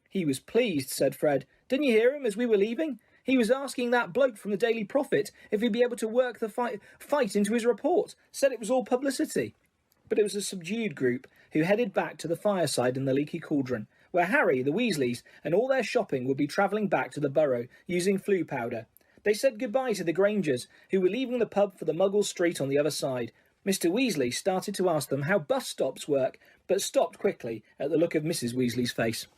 "He was pleased," said Fred. "Didn't you hear him as we were leaving? He was asking that bloke from the Daily Prophet if he'd be able to work the fight into his report. Said it was all publicity." But it was a subdued group who headed back to the fireside in the Leaky Cauldron, where Harry, the Weasleys, and all their shopping would be travelling back to the Burrow using flue powder. They said goodbye to the Grangers, who were leaving the pub for the Muggle Street on the other side. Mr. Weasley started to ask them how bus stops work, but stopped quickly at the look of Mrs. Weasley's face.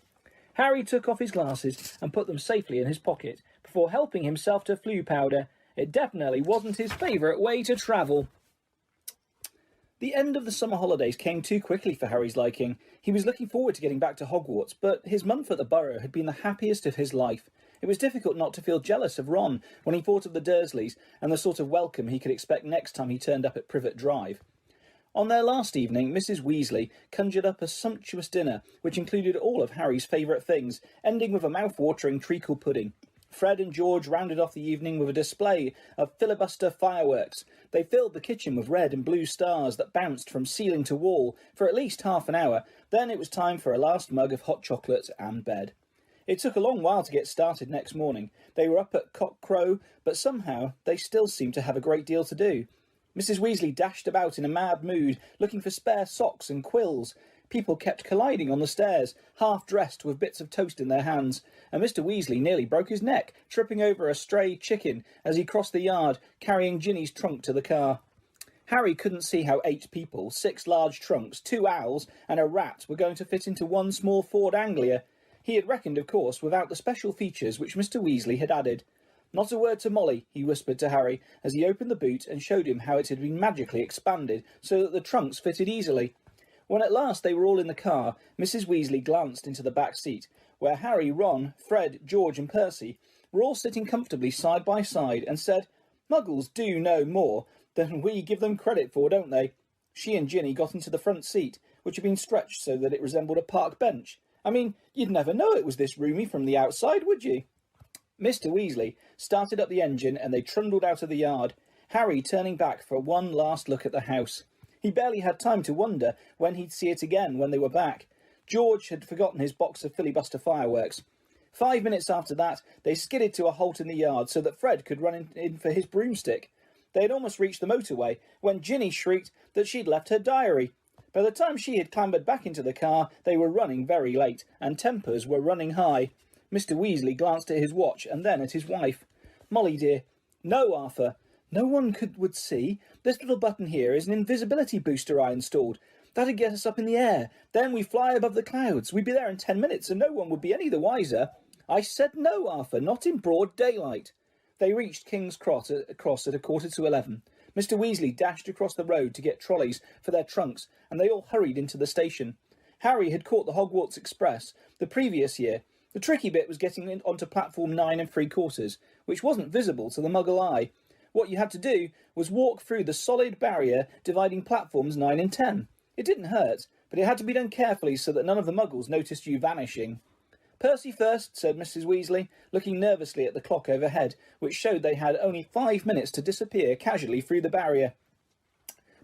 Harry took off his glasses and put them safely in his pocket, before helping himself to flue powder. It definitely wasn't his favourite way to travel. The end of the summer holidays came too quickly for Harry's liking. He was looking forward to getting back to Hogwarts, but his month at the Burrow had been the happiest of his life. It was difficult not to feel jealous of Ron when he thought of the Dursleys and the sort of welcome he could expect next time he turned up at Privet Drive. On their last evening, Mrs. Weasley conjured up a sumptuous dinner, which included all of Harry's favourite things, ending with a mouth-watering treacle pudding. Fred and George rounded off the evening with a display of filibuster fireworks. They filled the kitchen with red and blue stars that bounced from ceiling to wall for at least half an hour. Then it was time for a last mug of hot chocolate and bed. It took a long while to get started next morning. They were up at cock crow, but somehow they still seemed to have a great deal to do. Mrs. Weasley dashed about in a mad mood, looking for spare socks and quills. People kept colliding on the stairs, half-dressed with bits of toast in their hands, and Mr. Weasley nearly broke his neck, tripping over a stray chicken as he crossed the yard, carrying Ginny's trunk to the car. Harry couldn't see how 8 people, 6 large trunks, 2 owls, and a rat were going to fit into one small Ford Anglia. He had reckoned, of course, without the special features which Mr. Weasley had added. "Not a word to Molly," he whispered to Harry, as he opened the boot and showed him how it had been magically expanded so that the trunks fitted easily. When at last they were all in the car, Mrs. Weasley glanced into the back seat, where Harry, Ron, Fred, George and Percy were all sitting comfortably side by side, and said, "Muggles do know more than we give them credit for, don't they?" She and Ginny got into the front seat, which had been stretched so that it resembled a park bench. I mean, you'd never know it was this roomy from the outside, would you? Mr. Weasley started up the engine and they trundled out of the yard, Harry turning back for one last look at the house. He barely had time to wonder when he'd see it again when they were back. George had forgotten his box of filibuster fireworks. 5 minutes after that, they skidded to a halt in the yard so that Fred could run in for his broomstick. They had almost reached the motorway when Ginny shrieked that she'd left her diary. By the time she had clambered back into the car, they were running very late, and tempers were running high. Mr. Weasley glanced at his watch and then at his wife. "Molly, dear." "No, Arthur. No one would see. This little button here is an invisibility booster I installed. That'd get us up in the air. Then we fly above the clouds. We'd be there in 10 minutes and no one would be any the wiser." "I said no, Arthur, not in broad daylight." They reached King's Cross at 11:15. Mr. Weasley dashed across the road to get trolleys for their trunks, and they all hurried into the station. Harry had caught the Hogwarts Express the previous year. The tricky bit was getting onto platform 9 3/4, which wasn't visible to the Muggle eye. What you had to do was walk through the solid barrier dividing platforms 9 and 10. It didn't hurt, but it had to be done carefully so that none of the Muggles noticed you vanishing. "Percy first," said Mrs. Weasley, looking nervously at the clock overhead, which showed they had only 5 minutes to disappear casually through the barrier.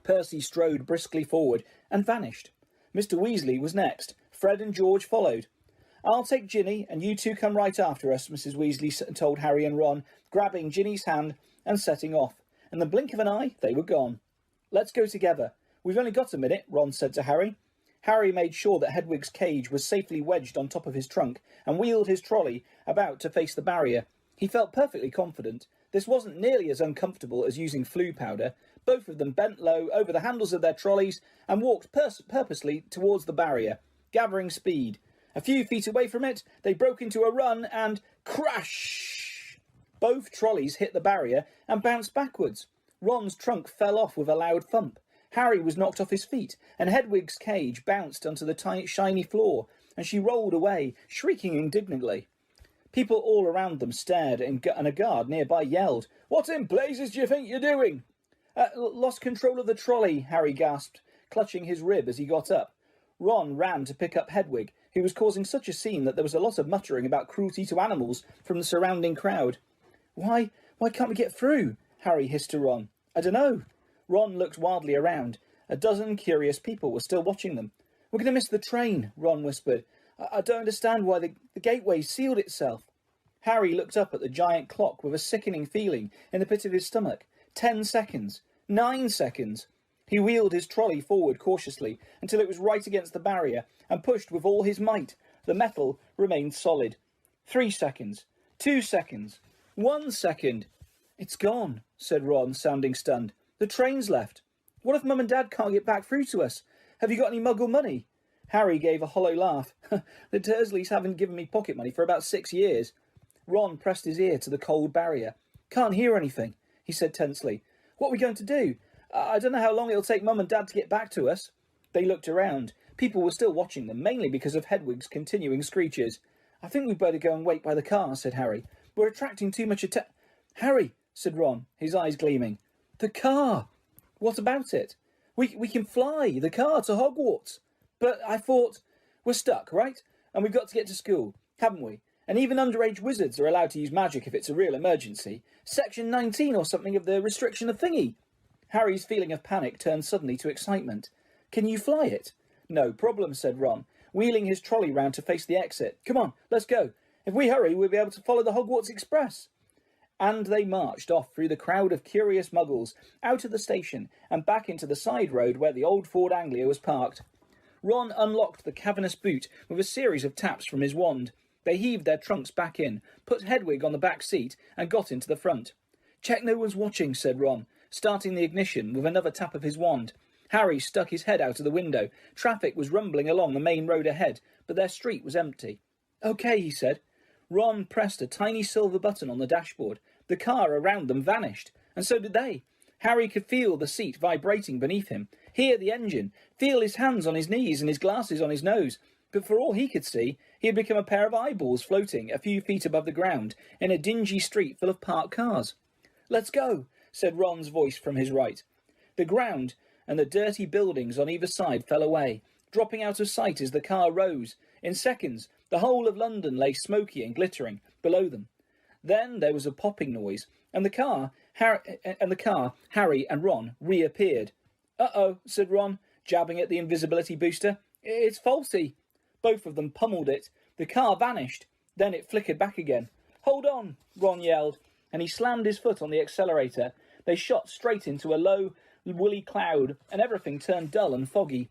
Percy strode briskly forward and vanished. Mr. Weasley was next. Fred and George followed. "I'll take Ginny, and you two come right after us," Mrs. Weasley told Harry and Ron, grabbing Ginny's hand and setting off. In the blink of an eye, they were gone. "Let's go together. We've only got a minute," Ron said to Harry. Harry made sure that Hedwig's cage was safely wedged on top of his trunk and wheeled his trolley about to face the barrier. He felt perfectly confident. This wasn't nearly as uncomfortable as using flue powder. Both of them bent low over the handles of their trolleys and walked purposely towards the barrier, gathering speed. A few feet away from it, they broke into a run and crash! Both trolleys hit the barrier and bounced backwards. Ron's trunk fell off with a loud thump. Harry was knocked off his feet, and Hedwig's cage bounced onto the tiny, shiny floor, and she rolled away, shrieking indignantly. People all around them stared, and a guard nearby yelled, "What in blazes do you think you're doing?" Lost control of the trolley," Harry gasped, clutching his rib as he got up. Ron ran to pick up Hedwig, who was causing such a scene that there was a lot of muttering about cruelty to animals from the surrounding crowd. Why can't we get through?" Harry hissed to Ron. "I dunno." Ron looked wildly around. A dozen curious people were still watching them. "We're going to miss the train," Ron whispered. I don't understand why the gateway sealed itself." Harry looked up at the giant clock with a sickening feeling in the pit of his stomach. 10 seconds. 9 seconds. He wheeled his trolley forward cautiously until it was right against the barrier and pushed with all his might. The metal remained solid. 3 seconds. 2 seconds. 1 second. "It's gone," said Ron, sounding stunned. "The train's left. What if Mum and Dad can't get back through to us? Have you got any Muggle money?" Harry gave a hollow laugh. "The Dursleys haven't given me pocket money for about 6 years. Ron pressed his ear to the cold barrier. "Can't hear anything," he said tensely. "What are we going to do? I don't know how long it'll take Mum and Dad to get back to us." They looked around. People were still watching them, mainly because of Hedwig's continuing screeches. "I think we'd better go and wait by the car," said Harry. "We're attracting too much attention." "Harry," said Ron, his eyes gleaming. "The car!" "What about it?" We can fly the car to Hogwarts." "But I thought—" "We're stuck, right? And we've got to get to school, haven't we? And even underage wizards are allowed to use magic if it's a real emergency. Section 19 or something of the restriction of thingy." Harry's feeling of panic turned suddenly to excitement. "Can you fly it?" "No problem," said Ron, wheeling his trolley round to face the exit. "Come on, let's go. If we hurry, we'll be able to follow the Hogwarts Express." And they marched off through the crowd of curious muggles, out of the station, and back into the side road where the old Ford Anglia was parked. Ron unlocked the cavernous boot with a series of taps from his wand. They heaved their trunks back in, put Hedwig on the back seat, and got into the front. "Check no one's watching," said Ron, starting the ignition with another tap of his wand. Harry stuck his head out of the window. Traffic was rumbling along the main road ahead, but their street was empty. "Okay," he said. Ron pressed a tiny silver button on the dashboard. The car around them vanished, and so did they. Harry could feel the seat vibrating beneath him, hear the engine, feel his hands on his knees and his glasses on his nose. But for all he could see, he had become a pair of eyeballs floating a few feet above the ground in a dingy street full of parked cars. "Let's go," said Ron's voice from his right. The ground and the dirty buildings on either side fell away, dropping out of sight as the car rose. In seconds, the whole of London lay smoky and glittering below them. Then there was a popping noise, and the car, Harry and Ron reappeared. "Uh-oh," said Ron, jabbing at the invisibility booster. "It's faulty." Both of them pummeled it. The car vanished. Then it flickered back again. "Hold on," Ron yelled, and he slammed his foot on the accelerator. They shot straight into a low, woolly cloud, and everything turned dull and foggy.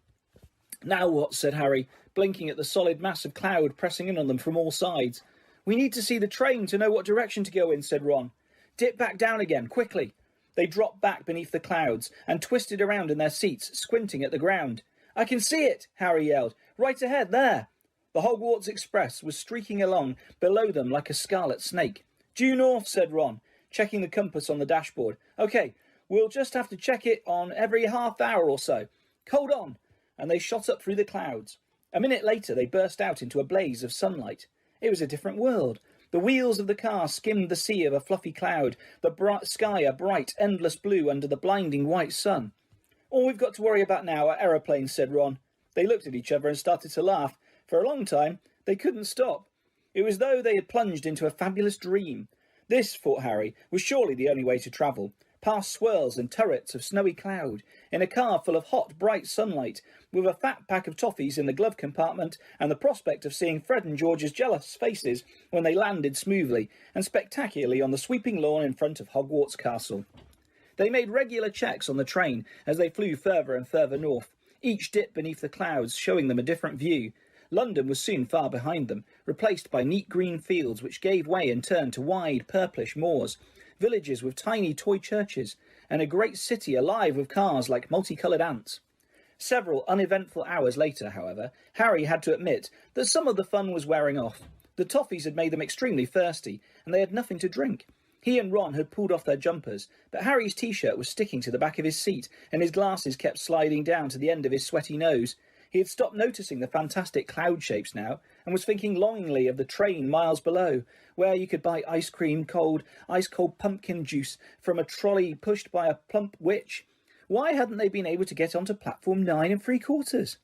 "Now what?" said Harry, blinking at the solid mass of cloud pressing in on them from all sides. "We need to see the train to know what direction to go in," said Ron. "Dip back down again, quickly." They dropped back beneath the clouds and twisted around in their seats, squinting at the ground. "I can see it," Harry yelled. "Right ahead, there." The Hogwarts Express was streaking along below them like a scarlet snake. "Due north," said Ron, checking the compass on the dashboard. "OK, we'll just have to check it on every half hour or so. Hold on." And they shot up through the clouds. A minute later, they burst out into a blaze of sunlight. It was a different world. The wheels of the car skimmed the sea of a fluffy cloud, the sky a bright, endless blue under the blinding white sun. "All we've got to worry about now are aeroplanes," said Ron. They looked at each other and started to laugh. For a long time, they couldn't stop. It was as though they had plunged into a fabulous dream. This, thought Harry, was surely the only way to travel, past swirls and turrets of snowy cloud, in a car full of hot, bright sunlight, with a fat pack of toffees in the glove compartment, and the prospect of seeing Fred and George's jealous faces when they landed smoothly and spectacularly on the sweeping lawn in front of Hogwarts Castle. They made regular checks on the train as they flew further and further north, each dip beneath the clouds showing them a different view. London was soon far behind them, replaced by neat green fields which gave way in turn to wide purplish moors, villages with tiny toy churches, and a great city alive with cars like multicoloured ants. Several uneventful hours later, however, Harry had to admit that some of the fun was wearing off. The toffees had made them extremely thirsty, and they had nothing to drink. He and Ron had pulled off their jumpers, but Harry's t-shirt was sticking to the back of his seat, and his glasses kept sliding down to the end of his sweaty nose. He had stopped noticing the fantastic cloud shapes now, and was thinking longingly of the train miles below, where you could buy ice cold pumpkin juice from a trolley pushed by a plump witch. Why hadn't they been able to get onto platform 9 3/4?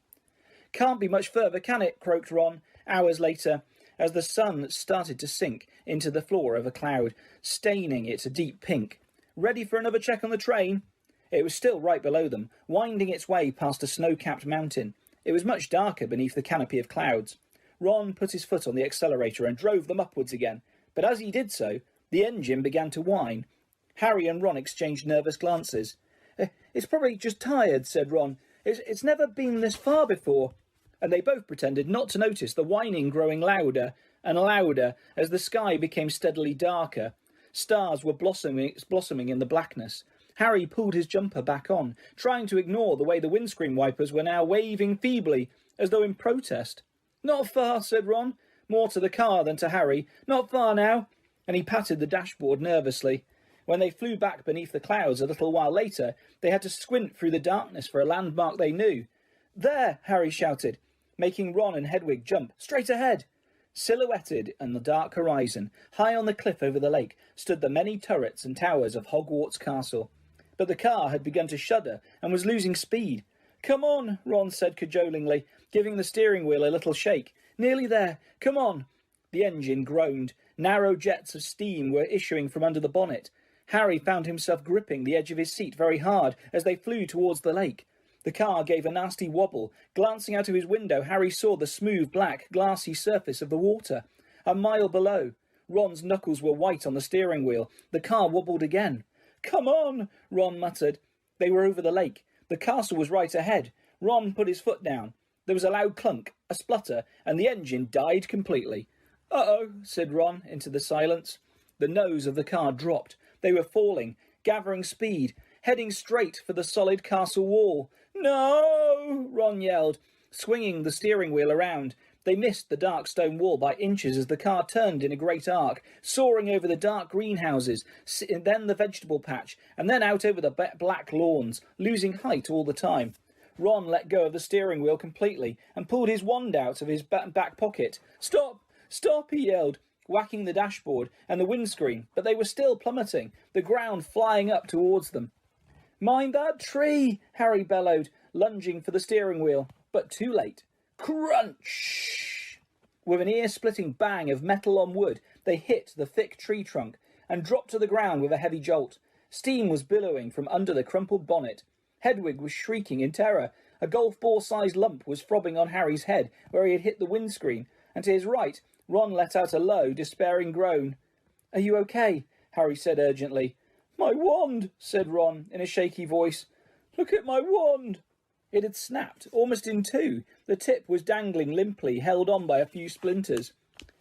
"Can't be much further, can it?" croaked Ron, hours later, as the sun started to sink into the floor of a cloud, staining it a deep pink. "Ready for another check on the train?" It was still right below them, winding its way past a snow-capped mountain. It was much darker beneath the canopy of clouds. Ron put his foot on the accelerator and drove them upwards again, but as he did so, the engine began to whine. Harry and Ron exchanged nervous glances. "It's probably just tired," said Ron. It's never been this far before." And they both pretended not to notice the whining growing louder and louder as the sky became steadily darker. Stars were blossoming in the blackness. Harry pulled his jumper back on, trying to ignore the way the windscreen wipers were now waving feebly, as though in protest. "Not far," said Ron, more to the car than to Harry. "Not far now." And he patted the dashboard nervously. When they flew back beneath the clouds a little while later, they had to squint through the darkness for a landmark they knew. "There!" Harry shouted, making Ron and Hedwig jump. "Straight ahead!" Silhouetted on the dark horizon, high on the cliff over the lake, stood the many turrets and towers of Hogwarts Castle. But the car had begun to shudder and was losing speed. "Come on," Ron said cajolingly, giving the steering wheel a little shake. "Nearly there. Come on." The engine groaned. Narrow jets of steam were issuing from under the bonnet. Harry found himself gripping the edge of his seat very hard as they flew towards the lake. The car gave a nasty wobble. Glancing out of his window, Harry saw the smooth, black, glassy surface of the water. A mile below, Ron's knuckles were white on the steering wheel. The car wobbled again. "Come on," Ron muttered. They were over the lake. The castle was right ahead. Ron put his foot down. There was a loud clunk, a splutter, and the engine died completely. "Uh-oh," said Ron into the silence. The nose of the car dropped. They were falling, gathering speed, heading straight for the solid castle wall. "No!" Ron yelled, swinging the steering wheel around. They missed the dark stone wall by inches as the car turned in a great arc, soaring over the dark greenhouses, then the vegetable patch, and then out over the black lawns, losing height all the time. Ron let go of the steering wheel completely and pulled his wand out of his back pocket. "Stop! Stop!" he yelled, whacking the dashboard and the windscreen, but they were still plummeting, the ground flying up towards them. "Mind that tree!" Harry bellowed, lunging for the steering wheel, but too late. Crunch! With an ear-splitting bang of metal on wood, they hit the thick tree trunk and dropped to the ground with a heavy jolt. Steam was billowing from under the crumpled bonnet. Hedwig was shrieking in terror. A golf ball-sized lump was throbbing on Harry's head where he had hit the windscreen, and to his right, Ron let out a low, despairing groan. "Are you okay?" Harry said urgently. "My wand," said Ron in a shaky voice. "Look at my wand." It had snapped, almost in two. The tip was dangling limply, held on by a few splinters.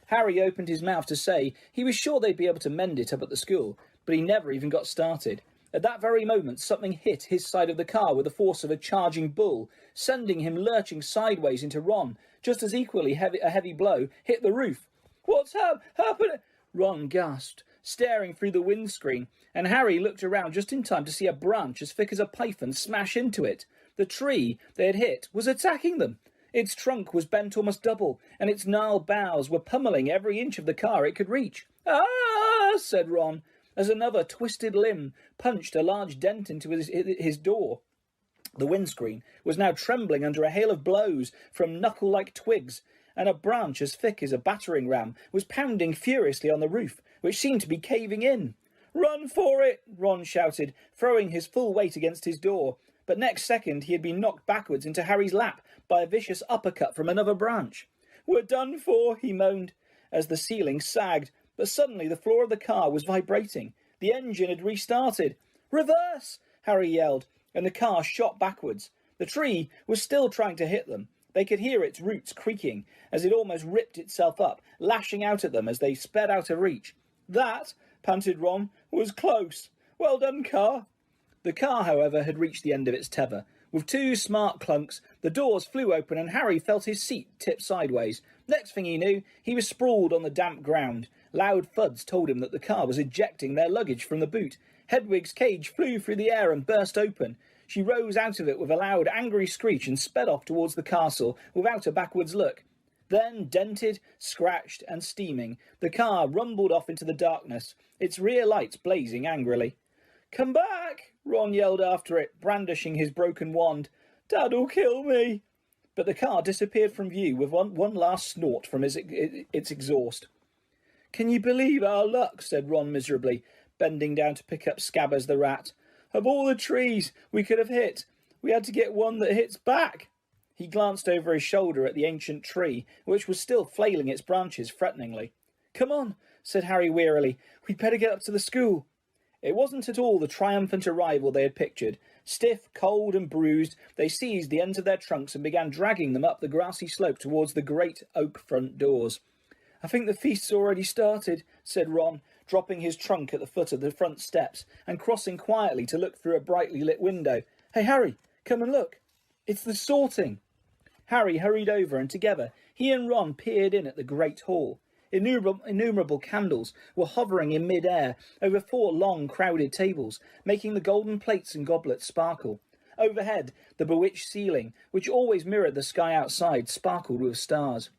Harry opened his mouth to say he was sure they'd be able to mend it up at the school, but he never even got started. At that very moment, something hit his side of the car with the force of a charging bull, sending him lurching sideways into Ron, just as equally a heavy blow hit the roof. "What's happened?" Ron gasped, staring through the windscreen, and Harry looked around just in time to see a branch as thick as a python smash into it. The tree they had hit was attacking them. Its trunk was bent almost double, and its gnarled boughs were pummeling every inch of the car it could reach. "Ah!" said Ron, as another twisted limb punched a large dent into his door. The windscreen was now trembling under a hail of blows from knuckle-like twigs, and a branch as thick as a battering ram was pounding furiously on the roof, which seemed to be caving in. "Run for it!" Ron shouted, throwing his full weight against his door. But next second he had been knocked backwards into Harry's lap by a vicious uppercut from another branch. "We're done for," he moaned, as the ceiling sagged, but suddenly the floor of the car was vibrating. The engine had restarted. "Reverse!" Harry yelled, and the car shot backwards. The tree was still trying to hit them, They could hear its roots creaking as it almost ripped itself up, lashing out at them as they sped out of reach. "That," panted Ron, "was close. Well done, car." The car, however, had reached the end of its tether. With two smart clunks, the doors flew open and Harry felt his seat tip sideways. Next thing he knew, he was sprawled on the damp ground. Loud thuds told him that the car was ejecting their luggage from the boot. Hedwig's cage flew through the air and burst open. She rose out of it with a loud, angry screech and sped off towards the castle without a backwards look. Then, dented, scratched and steaming, the car rumbled off into the darkness, its rear lights blazing angrily. "Come back!" Ron yelled after it, brandishing his broken wand. "Dad'll kill me!" But the car disappeared from view with one last snort from its exhaust. "Can you believe our luck?" said Ron miserably, bending down to pick up Scabbers the rat. "Of all the trees we could have hit, we had to get one that hits back." He glanced over his shoulder at the ancient tree, which was still flailing its branches threateningly. "Come on," said Harry wearily. "We'd better get up to the school." It wasn't at all the triumphant arrival they had pictured. Stiff, cold and bruised, they seized the ends of their trunks and began dragging them up the grassy slope towards the great oak front doors. "I think the feast's already started," said Ron, dropping his trunk at the foot of the front steps and crossing quietly to look through a brightly lit window. "Hey, Harry, come and look. It's the sorting." Harry hurried over, and together he and Ron peered in at the great hall. Innumerable candles were hovering in mid-air over 4 long, crowded tables, making the golden plates and goblets sparkle. Overhead, the bewitched ceiling, which always mirrored the sky outside, sparkled with stars.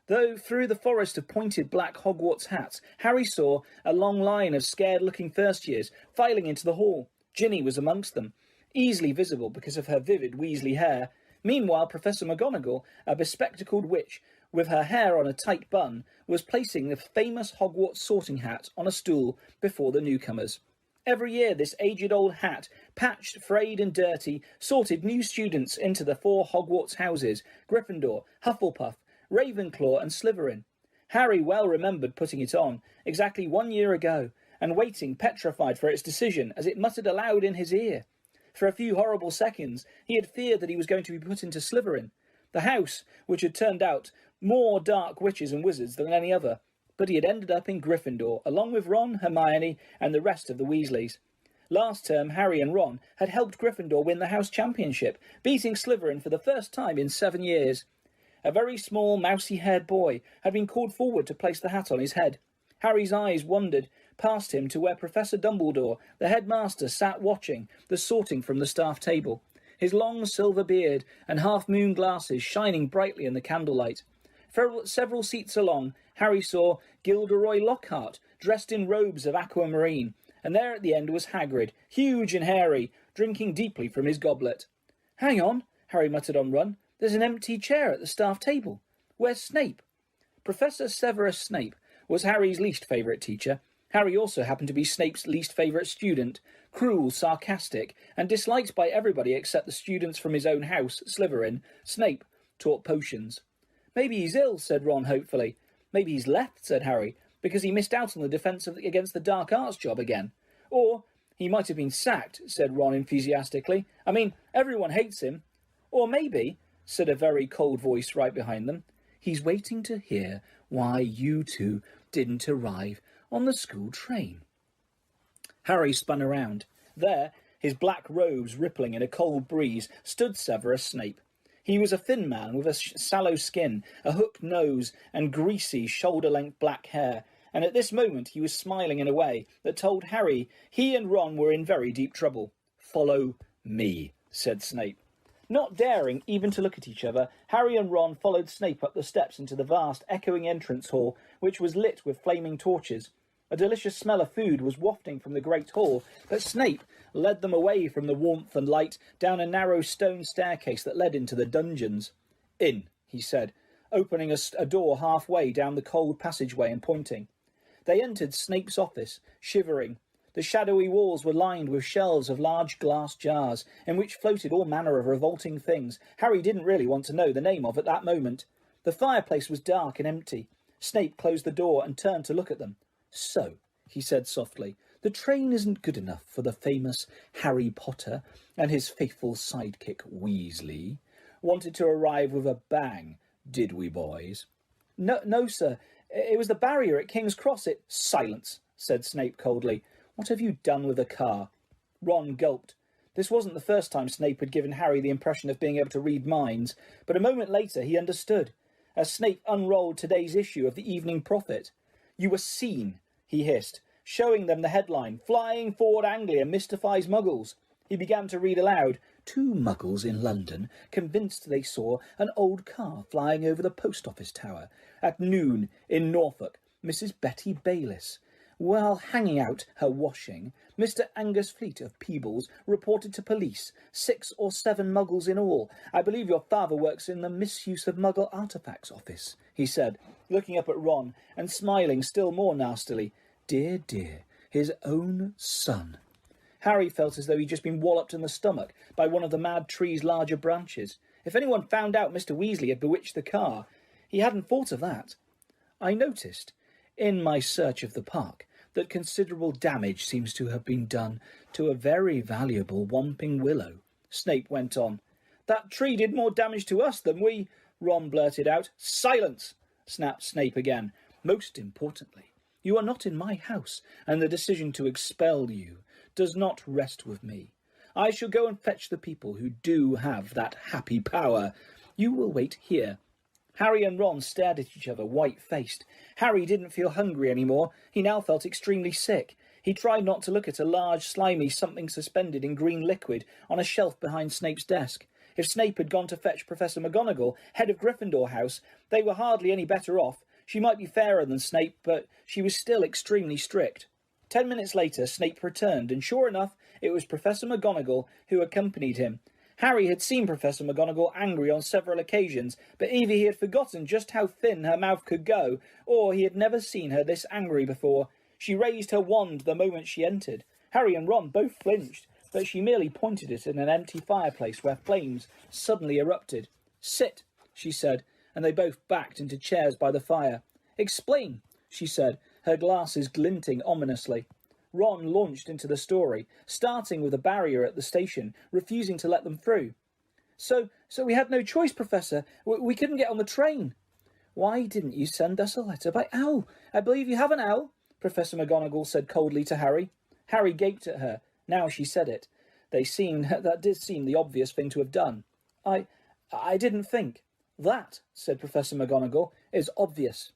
Though through the forest of pointed black Hogwarts hats, Harry saw a long line of scared-looking first-years filing into the hall. Ginny was amongst them, easily visible because of her vivid Weasley hair. Meanwhile, Professor McGonagall, a bespectacled witch, with her hair on a tight bun, was placing the famous Hogwarts sorting hat on a stool before the newcomers. Every year this aged-old hat, patched, frayed and dirty, sorted new students into the 4 Hogwarts houses: Gryffindor, Hufflepuff, Ravenclaw and Slytherin. Harry well remembered putting it on, exactly 1 year ago, and waiting petrified for its decision as it muttered aloud in his ear. For a few horrible seconds he had feared that he was going to be put into Slytherin, the house which had turned out more dark witches and wizards than any other, but he had ended up in Gryffindor, along with Ron, Hermione and the rest of the Weasleys. Last term, Harry and Ron had helped Gryffindor win the house championship, beating Slytherin for the first time in 7 years. A very small, mousy-haired boy had been called forward to place the hat on his head. Harry's eyes wandered past him to where Professor Dumbledore, the headmaster, sat watching the sorting from the staff table, his long silver beard and half-moon glasses shining brightly in the candlelight. Several seats along, Harry saw Gilderoy Lockhart, dressed in robes of aquamarine, and there at the end was Hagrid, huge and hairy, drinking deeply from his goblet. "Hang on," Harry muttered on Ron. "There's an empty chair at the staff table. Where's Snape?" Professor Severus Snape was Harry's least favourite teacher. Harry also happened to be Snape's least favourite student, cruel, sarcastic, and disliked by everybody except the students from his own house, Slytherin. Snape taught potions. "Maybe he's ill," said Ron hopefully. "Maybe he's left," said Harry, "because he missed out on the defence against the dark arts job again. Or he might have been sacked," said Ron enthusiastically. "I mean, everyone hates him. Or maybe," said a very cold voice right behind them, "he's waiting to hear why you two didn't arrive on the school train." Harry spun around. There, his black robes rippling in a cold breeze, stood Severus Snape. He was a thin man with a sallow skin, a hooked nose, and greasy, shoulder-length black hair, and at this moment he was smiling in a way that told Harry he and Ron were in very deep trouble. "Follow me," said Snape. Not daring even to look at each other, Harry and Ron followed Snape up the steps into the vast, echoing entrance hall, which was lit with flaming torches. A delicious smell of food was wafting from the great hall, but Snape led them away from the warmth and light down a narrow stone staircase that led into the dungeons. "In," he said, opening a door halfway down the cold passageway and pointing. They entered Snape's office, shivering. The shadowy walls were lined with shelves of large glass jars, in which floated all manner of revolting things Harry didn't really want to know the name of at that moment. The fireplace was dark and empty. Snape closed the door and turned to look at them. "So," he said softly, "the train isn't good enough for the famous Harry Potter and his faithful sidekick Weasley. wanted to arrive with a bang, did we, boys? No, sir. It was the barrier at King's Cross. Silence, said Snape coldly. What have you done with the car? Ron gulped. This wasn't the first time Snape had given Harry the impression of being able to read minds, but a moment later he understood, as Snape unrolled today's issue of the Evening Prophet. You were seen, he hissed, showing them the headline, Flying Ford Anglia Mystifies Muggles. He began to read aloud, 2 muggles in London convinced they saw an old car flying over the post office tower. At noon in Norfolk, Mrs. Betty Bayliss, while hanging out her washing, Mr. Angus Fleet of Peebles reported to police 6 or 7 muggles in all. I believe your father works in the misuse of muggle artefacts office, he said, looking up at Ron and smiling still more nastily. Dear, his own son. Harry felt as though he'd just been walloped in the stomach by one of the mad tree's larger branches. If anyone found out Mr. Weasley had bewitched the car, he hadn't thought of that. I noticed, in my search of the park, that considerable damage seems to have been done to a very valuable whomping willow, Snape went on. That tree did more damage to us than we, Ron blurted out. Silence, snapped Snape again. Most importantly, you are not in my house, and the decision to expel you does not rest with me. I shall go and fetch the people who do have that happy power. You will wait here. Harry and Ron stared at each other, white-faced. Harry didn't feel hungry anymore. He now felt extremely sick. He tried not to look at a large, slimy something suspended in green liquid on a shelf behind Snape's desk. If Snape had gone to fetch Professor McGonagall, head of Gryffindor House, they were hardly any better off. She might be fairer than Snape, but she was still extremely strict. 10 minutes later, Snape returned, and sure enough, it was Professor McGonagall who accompanied him. Harry had seen Professor McGonagall angry on several occasions, but either he had forgotten just how thin her mouth could go, or he had never seen her this angry before. She raised her wand the moment she entered. Harry and Ron both flinched, but she merely pointed it at an empty fireplace where flames suddenly erupted. Sit, she said, and they both backed into chairs by the fire. Explain, she said, her glasses glinting ominously. Ron launched into the story, starting with a barrier at the station, refusing to let them through. So we had no choice, Professor. We couldn't get on the train. Why didn't you send us a letter by owl? I believe you have an owl, Professor McGonagall said coldly to Harry. Harry gaped at her. Now she said it. That did seem the obvious thing to have done. I didn't think. That, said Professor McGonagall, is obvious.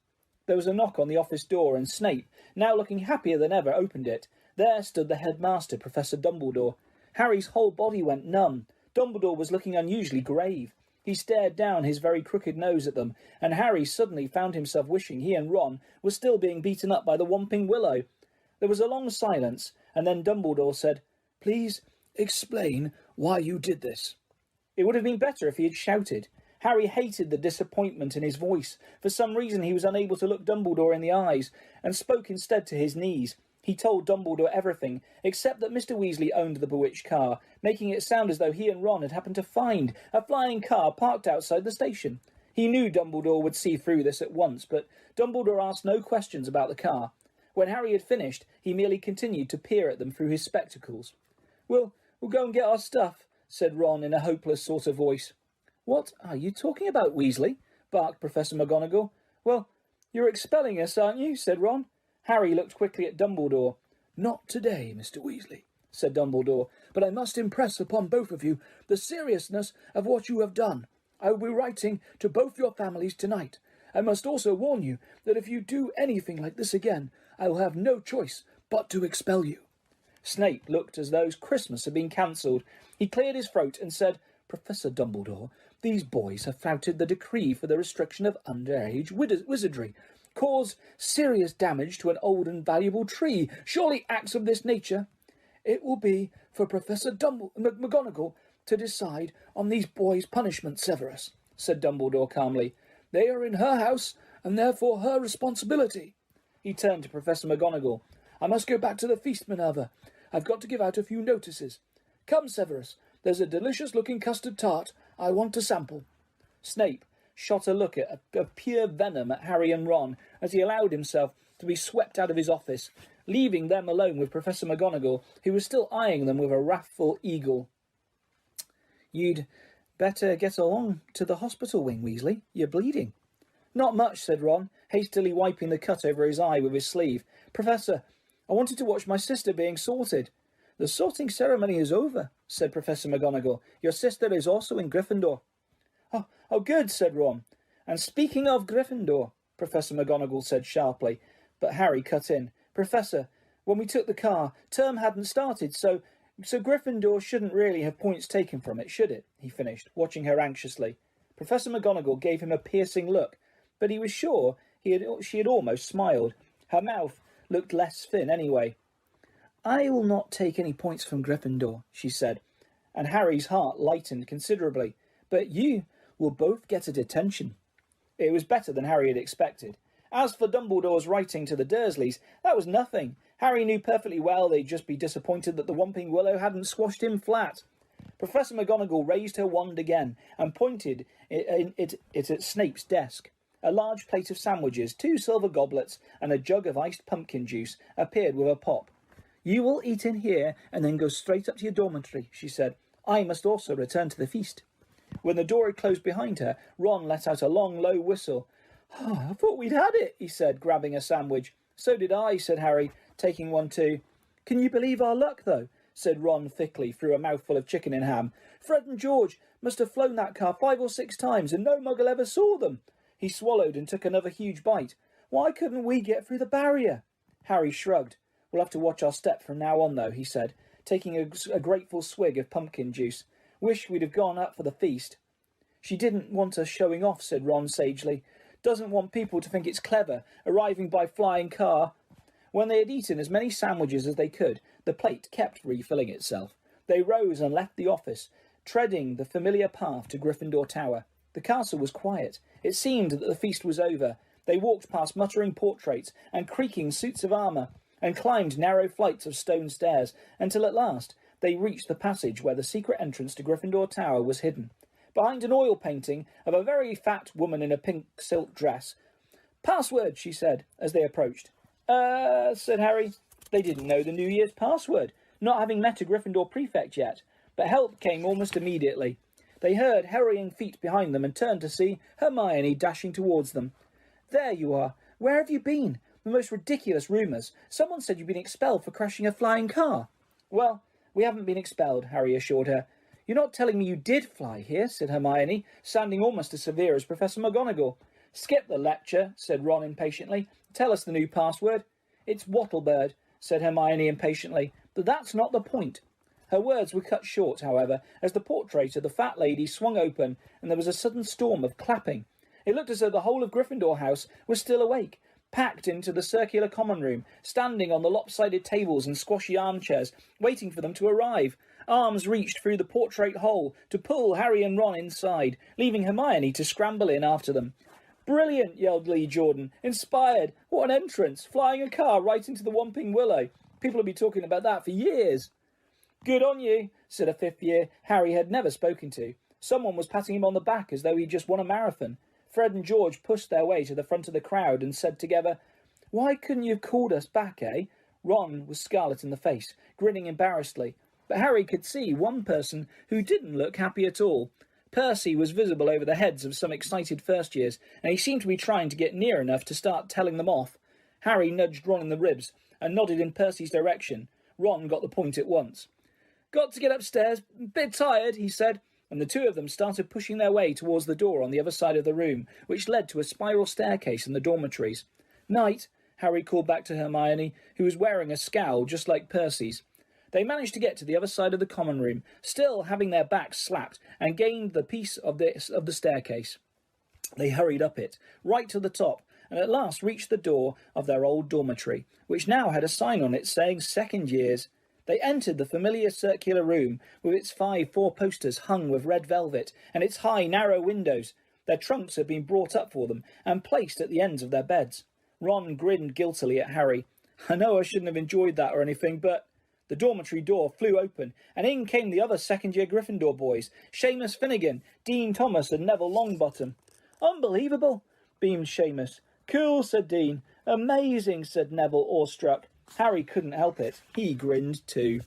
There was a knock on the office door, and Snape, now looking happier than ever, opened it. There stood the headmaster, Professor Dumbledore. Harry's whole body went numb. Dumbledore was looking unusually grave. He stared down his very crooked nose at them, and Harry suddenly found himself wishing he and Ron were still being beaten up by the whomping willow. There was a long silence, and then Dumbledore said, Please explain why you did this. It would have been better if he had shouted. Harry hated the disappointment in his voice. For some reason he was unable to look Dumbledore in the eyes, and spoke instead to his knees. He told Dumbledore everything, except that Mr. Weasley owned the bewitched car, making it sound as though he and Ron had happened to find a flying car parked outside the station. He knew Dumbledore would see through this at once, but Dumbledore asked no questions about the car. When Harry had finished, he merely continued to peer at them through his spectacles. We'll go and get our stuff, said Ron in a hopeless sort of voice. What are you talking about, Weasley? Barked Professor McGonagall. Well, you're expelling us, aren't you? Said Ron. Harry looked quickly at Dumbledore. Not today, Mr. Weasley, said Dumbledore, but I must impress upon both of you the seriousness of what you have done. I will be writing to both your families tonight. I must also warn you that if you do anything like this again, I will have no choice but to expel you. Snape looked as though Christmas had been cancelled. He cleared his throat and said, Professor Dumbledore, these boys have flouted the decree for the restriction of underage wizardry, caused serious damage to an old and valuable tree. Surely acts of this nature. It will be for Professor McGonagall to decide on these boys' punishment, Severus, said Dumbledore calmly. They are in her house, and therefore her responsibility. He turned to Professor McGonagall. I must go back to the feast, Minerva. I've got to give out a few notices. Come, Severus. There's a delicious-looking custard tart I want to sample. Snape shot a look of pure venom at Harry and Ron as he allowed himself to be swept out of his office, leaving them alone with Professor McGonagall, who was still eyeing them with a wrathful eagle. You'd Better get along to the hospital wing, Weasley. You're bleeding. Not much, said Ron, hastily wiping the cut over his eye with his sleeve. Professor, I wanted to watch my sister being sorted. The sorting ceremony is over, said Professor McGonagall. Your sister is also in Gryffindor. Oh, good, said Ron. And speaking of Gryffindor, Professor McGonagall said sharply, but Harry cut in. Professor, when we took the car, term hadn't started, so Gryffindor shouldn't really have points taken from it, should it? He finished, watching her anxiously. Professor McGonagall gave him a piercing look, but he was sure she had almost smiled. Her mouth looked less thin anyway. I will not take any points from Gryffindor, she said, and Harry's heart lightened considerably. But you will both get a detention. It was better than Harry had expected. As for Dumbledore's writing to the Dursleys, that was nothing. Harry knew perfectly well they'd just be disappointed that the Whomping Willow hadn't squashed him flat. Professor McGonagall raised her wand again and pointed it at Snape's desk. A large plate of sandwiches, 2 silver goblets, and a jug of iced pumpkin juice appeared with a pop. You will eat in here and then go straight up to your dormitory, she said. I must also return to the feast. When the door had closed behind her, Ron let out a long, low whistle. I thought we'd had it, he said, grabbing a sandwich. So did I, said Harry, taking one too. Can you believe our luck, though? Said Ron thickly through a mouthful of chicken and ham. Fred and George must have flown that car 5 or 6 times, and no muggle ever saw them. He swallowed and took another huge bite. Why couldn't we get through the barrier? Harry shrugged. We'll have to watch our step from now on, though, he said, taking a grateful swig of pumpkin juice. Wish we'd have gone up for the feast. She didn't want us showing off, said Ron sagely. Doesn't want people to think it's clever, arriving by flying car. When they had eaten as many sandwiches as they could, the plate kept refilling itself. They rose and left the office, treading the familiar path to Gryffindor Tower. The castle was quiet. It seemed that the feast was over. They walked past muttering portraits and creaking suits of armour, and climbed narrow flights of stone stairs, until at last they reached the passage where the secret entrance to Gryffindor Tower was hidden, behind an oil painting of a very fat woman in a pink silk dress. Password, she said, as they approached. Said Harry. They didn't know the New Year's password, not having met a Gryffindor prefect yet, but help came almost immediately. They heard hurrying feet behind them and turned to see Hermione dashing towards them. There you are. Where have you been? The most ridiculous rumours. Someone said you'd been expelled for crashing a flying car. Well, we haven't been expelled, Harry assured her. You're not telling me you did fly here, said Hermione, sounding almost as severe as Professor McGonagall. Skip the lecture, said Ron impatiently. Tell us the new password. It's Wattlebird, said Hermione impatiently, but that's not the point. Her words were cut short, however, as the portrait of the fat lady swung open and there was a sudden storm of clapping. It looked as though the whole of Gryffindor House was still awake, packed into the circular common room, standing on the lopsided tables and squashy armchairs, waiting for them to arrive. Arms reached through the portrait hole to pull Harry and Ron inside, leaving Hermione to scramble in after them. Brilliant, yelled Lee Jordan. Inspired. What an entrance. Flying a car right into the Whomping Willow. People will be talking about that for years. Good on you, said a 5th year Harry had never spoken to. Someone was patting him on the back as though he'd just won a marathon. Fred and George pushed their way to the front of the crowd and said together, Why couldn't you have called us back, eh? Ron was scarlet in the face, grinning embarrassedly. But Harry could see one person who didn't look happy at all. Percy was visible over the heads of some excited first years, and he seemed to be trying to get near enough to start telling them off. Harry nudged Ron in the ribs and nodded in Percy's direction. Ron got the point at once. Got to get upstairs. Bit tired, he said, and the two of them started pushing their way towards the door on the other side of the room, which led to a spiral staircase in the dormitories. Night, Harry called back to Hermione, who was wearing a scowl just like Percy's. They managed to get to the other side of the common room, still having their backs slapped, and gained the piece of the staircase. They hurried up it, right to the top, and at last reached the door of their old dormitory, which now had a sign on it saying second years. They entered the familiar circular room, with its 5 four-posters hung with red velvet, and its high, narrow windows. Their trunks had been brought up for them, and placed at the ends of their beds. Ron grinned guiltily at Harry. I know I shouldn't have enjoyed that or anything, but... The dormitory door flew open, and in came the other second-year Gryffindor boys, Seamus Finnegan, Dean Thomas and Neville Longbottom. Unbelievable, beamed Seamus. Cool, said Dean. Amazing, said Neville, awestruck. Harry couldn't help it. He grinned too.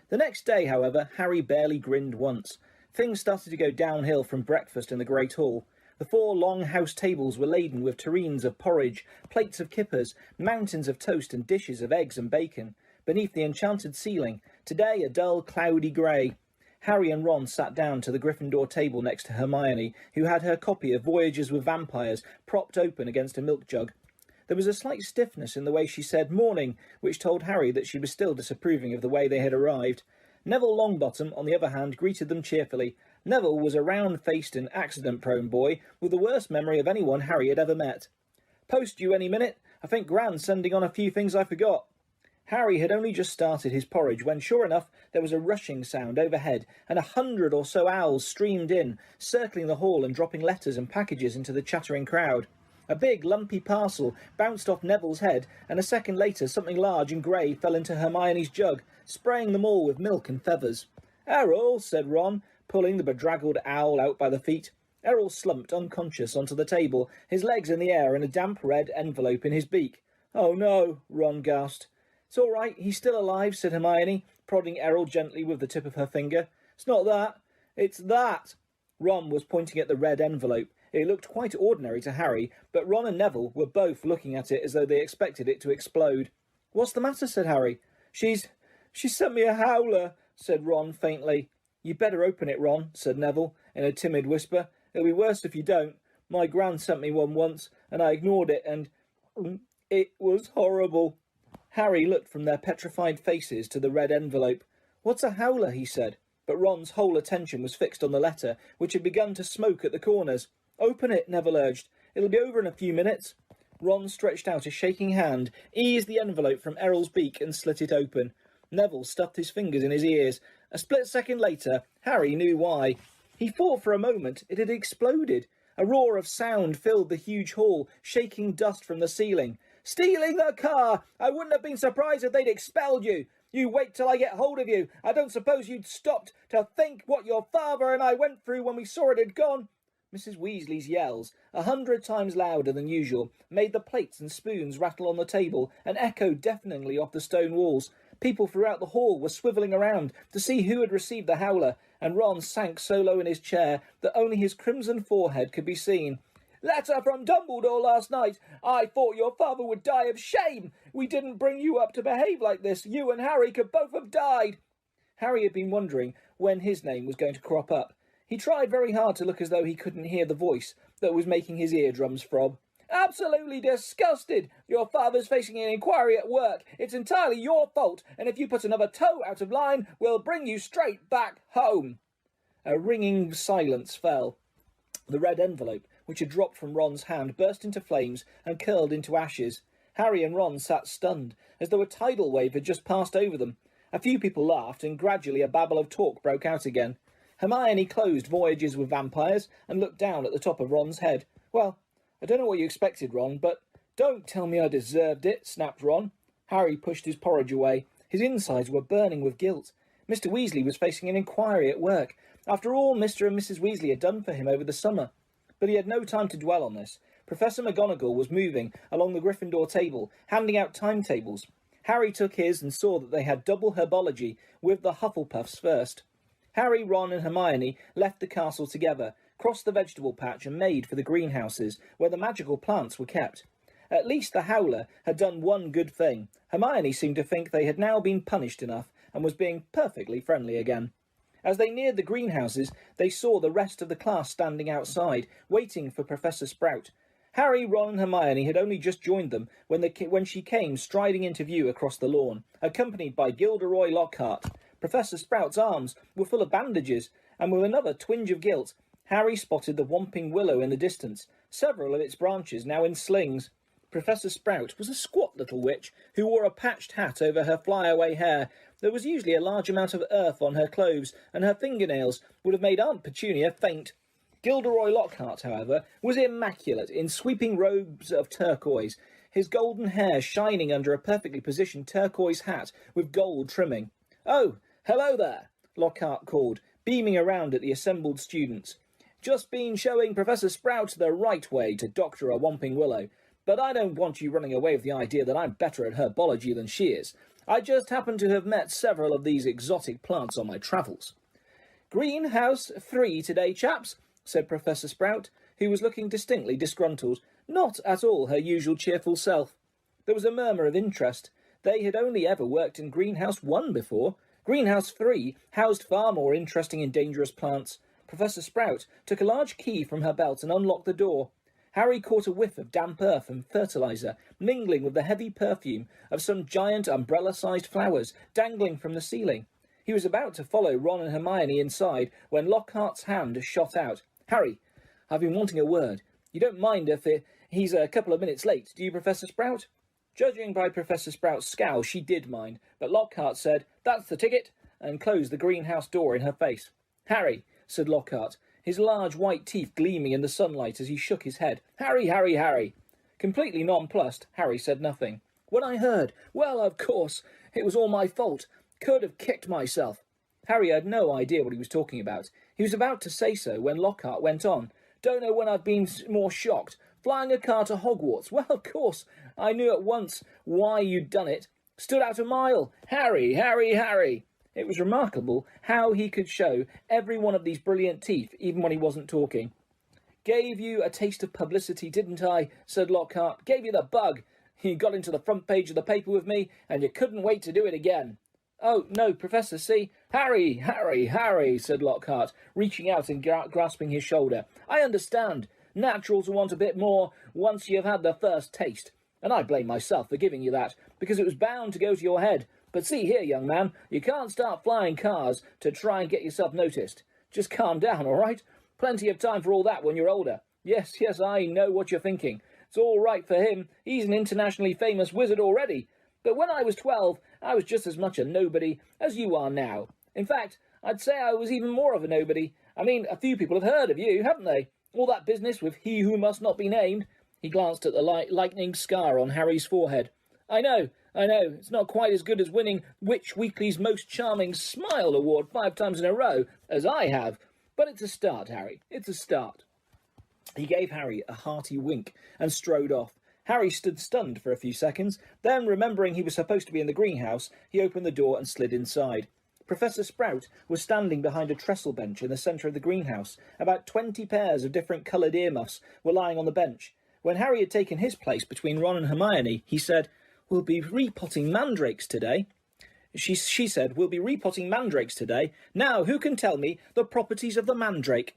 The next day, however, Harry barely grinned once. Things started to go downhill from breakfast in the great hall. The 4 long house tables were laden with tureens of porridge, plates of kippers, mountains of toast and dishes of eggs and bacon. Beneath the enchanted ceiling, today a dull, cloudy grey. Harry and Ron sat down to the Gryffindor table next to Hermione, who had her copy of Voyages with Vampires propped open against a milk jug. There was a slight stiffness in the way she said "morning," which told Harry that she was still disapproving of the way they had arrived. Neville Longbottom, on the other hand, greeted them cheerfully. Neville was a round-faced and accident-prone boy with the worst memory of anyone Harry had ever met. "Post you any minute. I think Gran's sending on a few things I forgot." Harry had only just started his porridge when, sure enough, there was a rushing sound overhead, and 100 or so owls streamed in, circling the hall and dropping letters and packages into the chattering crowd. A big, lumpy parcel bounced off Neville's head, and a second later something large and grey fell into Hermione's jug, spraying them all with milk and feathers. "Errol," said Ron, pulling the bedraggled owl out by the feet. Errol slumped unconscious onto the table, his legs in the air and a damp red envelope in his beak. "Oh no," Ron gasped. "It's all right, he's still alive," said Hermione, prodding Errol gently with the tip of her finger. "It's not that, it's that." Ron was pointing at the red envelope. It looked quite ordinary to Harry, but Ron and Neville were both looking at it as though they expected it to explode. "What's the matter?" said Harry. She sent me a howler," said Ron faintly. "You'd better open it, Ron," said Neville, in a timid whisper. "It'll be worse if you don't. My gran sent me one once, and I ignored it, and it was horrible." Harry looked from their petrified faces to the red envelope. "What's a howler?" he said, but Ron's whole attention was fixed on the letter, which had begun to smoke at the corners. "Open it," Neville urged. "It'll be over in a few minutes." Ron stretched out a shaking hand, eased the envelope from Errol's beak and slit it open. Neville stuffed his fingers in his ears. A split second later, Harry knew why. He thought for a moment it had exploded. A roar of sound filled the huge hall, shaking dust from the ceiling. "Stealing the car! I wouldn't have been surprised if they'd expelled you. You wait till I get hold of you. I don't suppose you'd stopped to think what your father and I went through when we saw it had gone." Mrs. Weasley's yells, 100 times louder than usual, made the plates and spoons rattle on the table and echoed deafeningly off the stone walls. People throughout the hall were swivelling around to see who had received the howler, and Ron sank so low in his chair that only his crimson forehead could be seen. "Letter from Dumbledore last night. I thought your father would die of shame. We didn't bring you up to behave like this. You and Harry could both have died." Harry had been wondering when his name was going to crop up. He tried very hard to look as though he couldn't hear the voice that was making his eardrums throb. "Absolutely disgusted. Your father's facing an inquiry at work. It's entirely your fault, and if you put another toe out of line, we'll bring you straight back home." A ringing silence fell. The red envelope, which had dropped from Ron's hand, burst into flames and curled into ashes. Harry and Ron sat stunned, as though a tidal wave had just passed over them. A few people laughed, and gradually a babble of talk broke out again. Hermione closed Voyages with Vampires and looked down at the top of Ron's head. "Well, I don't know what you expected, Ron, but—" "Don't tell me I deserved it," snapped Ron. Harry pushed his porridge away. His insides were burning with guilt. Mr. Weasley was facing an inquiry at work. After all Mr. and Mrs. Weasley had done for him over the summer. But he had no time to dwell on this. Professor McGonagall was moving along the Gryffindor table, handing out timetables. Harry took his and saw that they had double herbology, with the Hufflepuffs first. Harry, Ron and Hermione left the castle together, crossed the vegetable patch and made for the greenhouses, where the magical plants were kept. At least the howler had done one good thing. Hermione seemed to think they had now been punished enough, and was being perfectly friendly again. As they neared the greenhouses, they saw the rest of the class standing outside, waiting for Professor Sprout. Harry, Ron and Hermione had only just joined them when she came striding into view across the lawn, accompanied by Gilderoy Lockhart. Professor Sprout's arms were full of bandages, and with another twinge of guilt, Harry spotted the whomping willow in the distance, several of its branches now in slings. Professor Sprout was a squat little witch who wore a patched hat over her flyaway hair. There was usually a large amount of earth on her clothes, and her fingernails would have made Aunt Petunia faint. Gilderoy Lockhart, however, was immaculate in sweeping robes of turquoise, his golden hair shining under a perfectly positioned turquoise hat with gold trimming. "Oh, hello there," Lockhart called, beaming around at the assembled students. "Just been showing Professor Sprout the right way to doctor a whomping willow. But I don't want you running away with the idea that I'm better at herbology than she is. I just happen to have met several of these exotic plants on my travels." "Greenhouse 3 today, chaps," said Professor Sprout, who was looking distinctly disgruntled, not at all her usual cheerful self. There was a murmur of interest. They had only ever worked in Greenhouse 1 before. Greenhouse 3 housed far more interesting and dangerous plants. Professor Sprout took a large key from her belt and unlocked the door. Harry caught a whiff of damp earth and fertiliser, mingling with the heavy perfume of some giant umbrella-sized flowers dangling from the ceiling. He was about to follow Ron and Hermione inside when Lockhart's hand shot out. "Harry, I've been wanting a word. You don't mind if he's a couple of minutes late, do you, Professor Sprout?" Judging by Professor Sprout's scowl, she did mind, but Lockhart said, "That's the ticket," and closed the greenhouse door in her face. "Harry," said Lockhart, his large white teeth gleaming in the sunlight as he shook his head. "Harry, Harry, Harry." Completely nonplussed, Harry said nothing. "When I heard, well, of course, it was all my fault. Could have kicked myself." Harry had no idea what he was talking about. He was about to say so when Lockhart went on. "Don't know when I've been more shocked. Flying a car to Hogwarts. Well, of course, I knew at once why you'd done it. Stood out a mile. Harry, Harry, Harry." It was remarkable how he could show every one of these brilliant teeth, even when he wasn't talking. "Gave you a taste of publicity, didn't I?" said Lockhart. "Gave you the bug. You got into the front page of the paper with me, and you couldn't wait to do it again." "Oh, no, Professor, see." "Harry, Harry, Harry," said Lockhart, reaching out and grasping his shoulder. "I understand. Natural to want a bit more once you've had the first taste. And I blame myself for giving you that, because it was bound to go to your head. But see here, young man, you can't start flying cars to try and get yourself noticed. Just calm down, all right? Plenty of time for all that when you're older. Yes, I know what you're thinking. It's all right for him. He's an internationally famous wizard already. But when I was 12, I was just as much a nobody as you are now. In fact, I'd say I was even more of a nobody. I mean, a few people have heard of you, haven't they? All that business with he who must not be named." He glanced at the lightning scar on Harry's forehead. I know. It's not quite as good as winning Witch Weekly's Most Charming Smile Award 5 times in a row, as I have. But it's a start, Harry. It's a start." He gave Harry a hearty wink and strode off. Harry stood stunned for a few seconds. Then, remembering he was supposed to be in the greenhouse, he opened the door and slid inside. Professor Sprout was standing behind a trestle bench in the centre of the greenhouse. About 20 pairs of different coloured earmuffs were lying on the bench. When Harry had taken his place between Ron and Hermione, he said, "We'll be repotting mandrakes today." She said, "We'll be repotting mandrakes today. Now, who can tell me the properties of the mandrake?"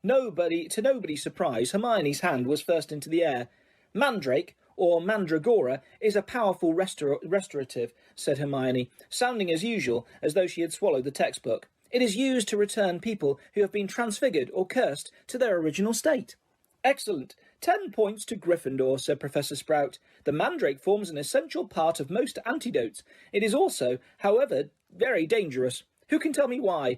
To nobody's surprise, Hermione's hand was first into the air. "Mandrake, or mandragora, is a powerful restorative," said Hermione, sounding as usual, as though she had swallowed the textbook. "It is used to return people who have been transfigured or cursed to their original state." "Excellent. 10 points to Gryffindor," said Professor Sprout. "The mandrake forms an essential part of most antidotes. It is also, however, very dangerous. Who can tell me why?"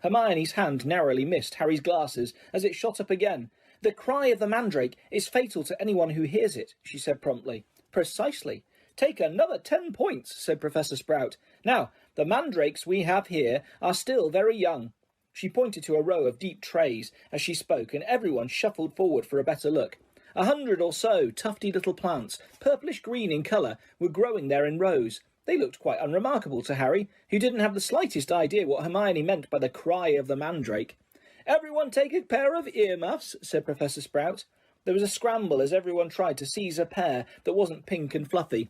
Hermione's hand narrowly missed Harry's glasses as it shot up again. "The cry of the mandrake is fatal to anyone who hears it," she said promptly. "Precisely. Take another 10 points," said Professor Sprout. "Now, the mandrakes we have here are still very young." She pointed to a row of deep trays as she spoke, and everyone shuffled forward for a better look. 100 or so tufty little plants, purplish-green in colour, were growing there in rows. They looked quite unremarkable to Harry, who didn't have the slightest idea what Hermione meant by the cry of the mandrake. "Everyone take a pair of earmuffs," said Professor Sprout. There was a scramble as everyone tried to seize a pair that wasn't pink and fluffy.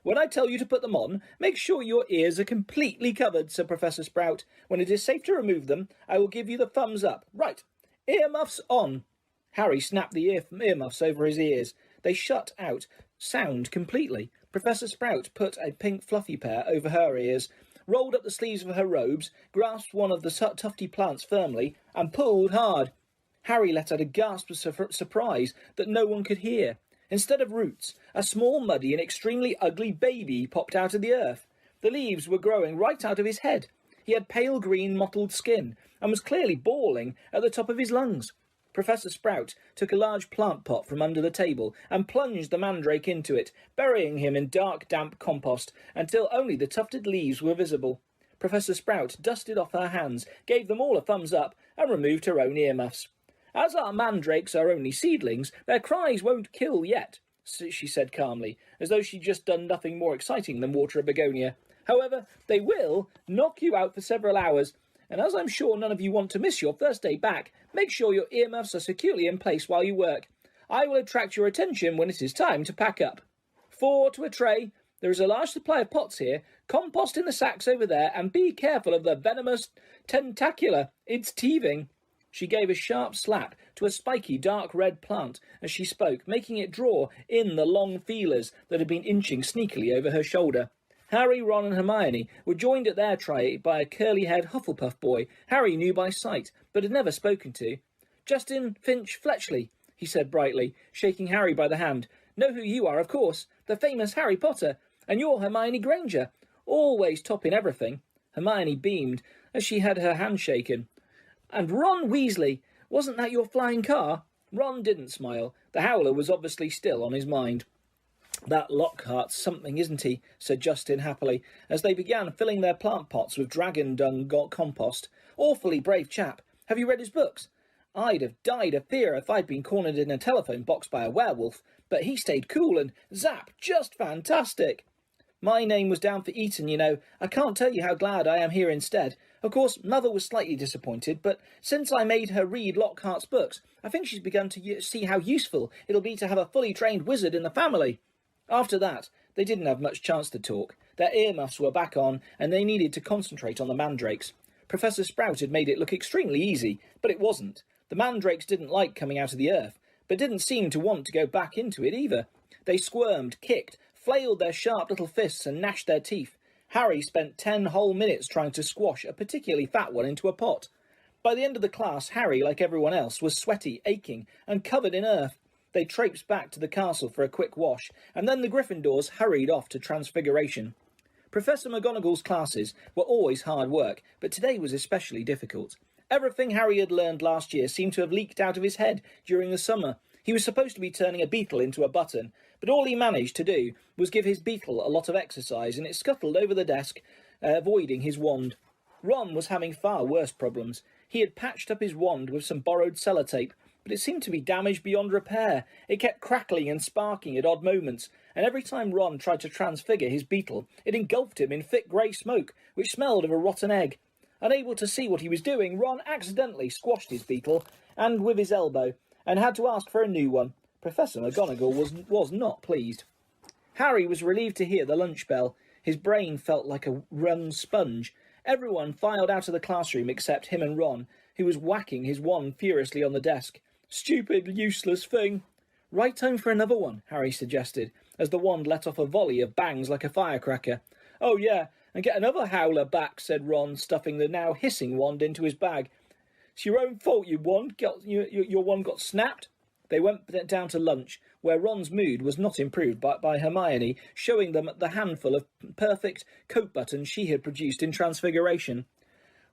"When I tell you to put them on, make sure your ears are completely covered," said Professor Sprout. "When it is safe to remove them, I will give you the thumbs up. Right, earmuffs on." Harry snapped the earmuffs over his ears. They shut out sound completely. Professor Sprout put a pink fluffy pair over her ears, rolled up the sleeves of her robes, grasped one of the tufty plants firmly, and pulled hard. Harry let out a gasp of surprise that no one could hear. Instead of roots, a small, muddy and extremely ugly baby popped out of the earth. The leaves were growing right out of his head. He had pale green, mottled skin, and was clearly bawling at the top of his lungs. Professor Sprout took a large plant pot from under the table and plunged the mandrake into it, burying him in dark, damp compost until only the tufted leaves were visible. Professor Sprout dusted off her hands, gave them all a thumbs up, and removed her own earmuffs. "As our mandrakes are only seedlings, their cries won't kill yet," she said calmly, as though she'd just done nothing more exciting than water a begonia. "However, they will knock you out for several hours, And as I'm sure none of you want to miss your first day back, make sure your earmuffs are securely in place while you work. I will attract your attention when it is time to pack up. 4 to a tray. There is a large supply of pots here. Compost in the sacks over there, and be careful of the venomous tentacula. It's teething. She gave a sharp slap to a spiky dark red plant as she spoke, making it draw in the long feelers that had been inching sneakily over her shoulder. Harry, Ron and Hermione were joined at their tray by a curly-haired Hufflepuff boy Harry knew by sight, but had never spoken to. Justin Finch Fletchley, he said brightly, shaking Harry by the hand. Know who you are, of course, the famous Harry Potter, and you're Hermione Granger, always topping everything. Hermione beamed as she had her hand shaken. And Ron Weasley, wasn't that your flying car? Ron didn't smile. The howler was obviously still on his mind. That Lockhart's something, isn't he? Said Justin happily, as they began filling their plant pots with dragon dung compost. Awfully brave chap. Have you read his books? I'd have died of fear if I'd been cornered in a telephone box by a werewolf, but he stayed cool and, zap, just fantastic. My name was down for Eton, you know. I can't tell you how glad I am here instead. Of course, Mother was slightly disappointed, but since I made her read Lockhart's books, I think she's begun to see how useful it'll be to have a fully trained wizard in the family. After that, they didn't have much chance to talk. Their earmuffs were back on, and they needed to concentrate on the mandrakes. Professor Sprout had made it look extremely easy, but it wasn't. The mandrakes didn't like coming out of the earth, but didn't seem to want to go back into it either. They squirmed, kicked, flailed their sharp little fists and gnashed their teeth. Harry spent 10 whole minutes trying to squash a particularly fat one into a pot. By the end of the class, Harry, like everyone else, was sweaty, aching, and covered in earth. They traipsed back to the castle for a quick wash, and then the Gryffindors hurried off to Transfiguration. Professor McGonagall's classes were always hard work, but today was especially difficult. Everything Harry had learned last year seemed to have leaked out of his head during the summer. He was supposed to be turning a beetle into a button, but all he managed to do was give his beetle a lot of exercise, and it scuttled over the desk, avoiding his wand. Ron was having far worse problems. He had patched up his wand with some borrowed sellotape, but it seemed to be damaged beyond repair. It kept crackling and sparking at odd moments, and every time Ron tried to transfigure his beetle, it engulfed him in thick grey smoke, which smelled of a rotten egg. Unable to see what he was doing, Ron accidentally squashed his beetle, and with his elbow, and had to ask for a new one. Professor McGonagall was not pleased. Harry was relieved to hear the lunch bell. His brain felt like a wrung sponge. Everyone filed out of the classroom except him and Ron, who was whacking his wand furiously on the desk. Stupid, useless thing. Right time for another one, Harry suggested, as the wand let off a volley of bangs like a firecracker. Oh, yeah, and get another howler back, said Ron, stuffing the now hissing wand into his bag. It's your own fault your wand got snapped. They went down to lunch, where Ron's mood was not improved by Hermione showing them the handful of perfect coat buttons she had produced in Transfiguration.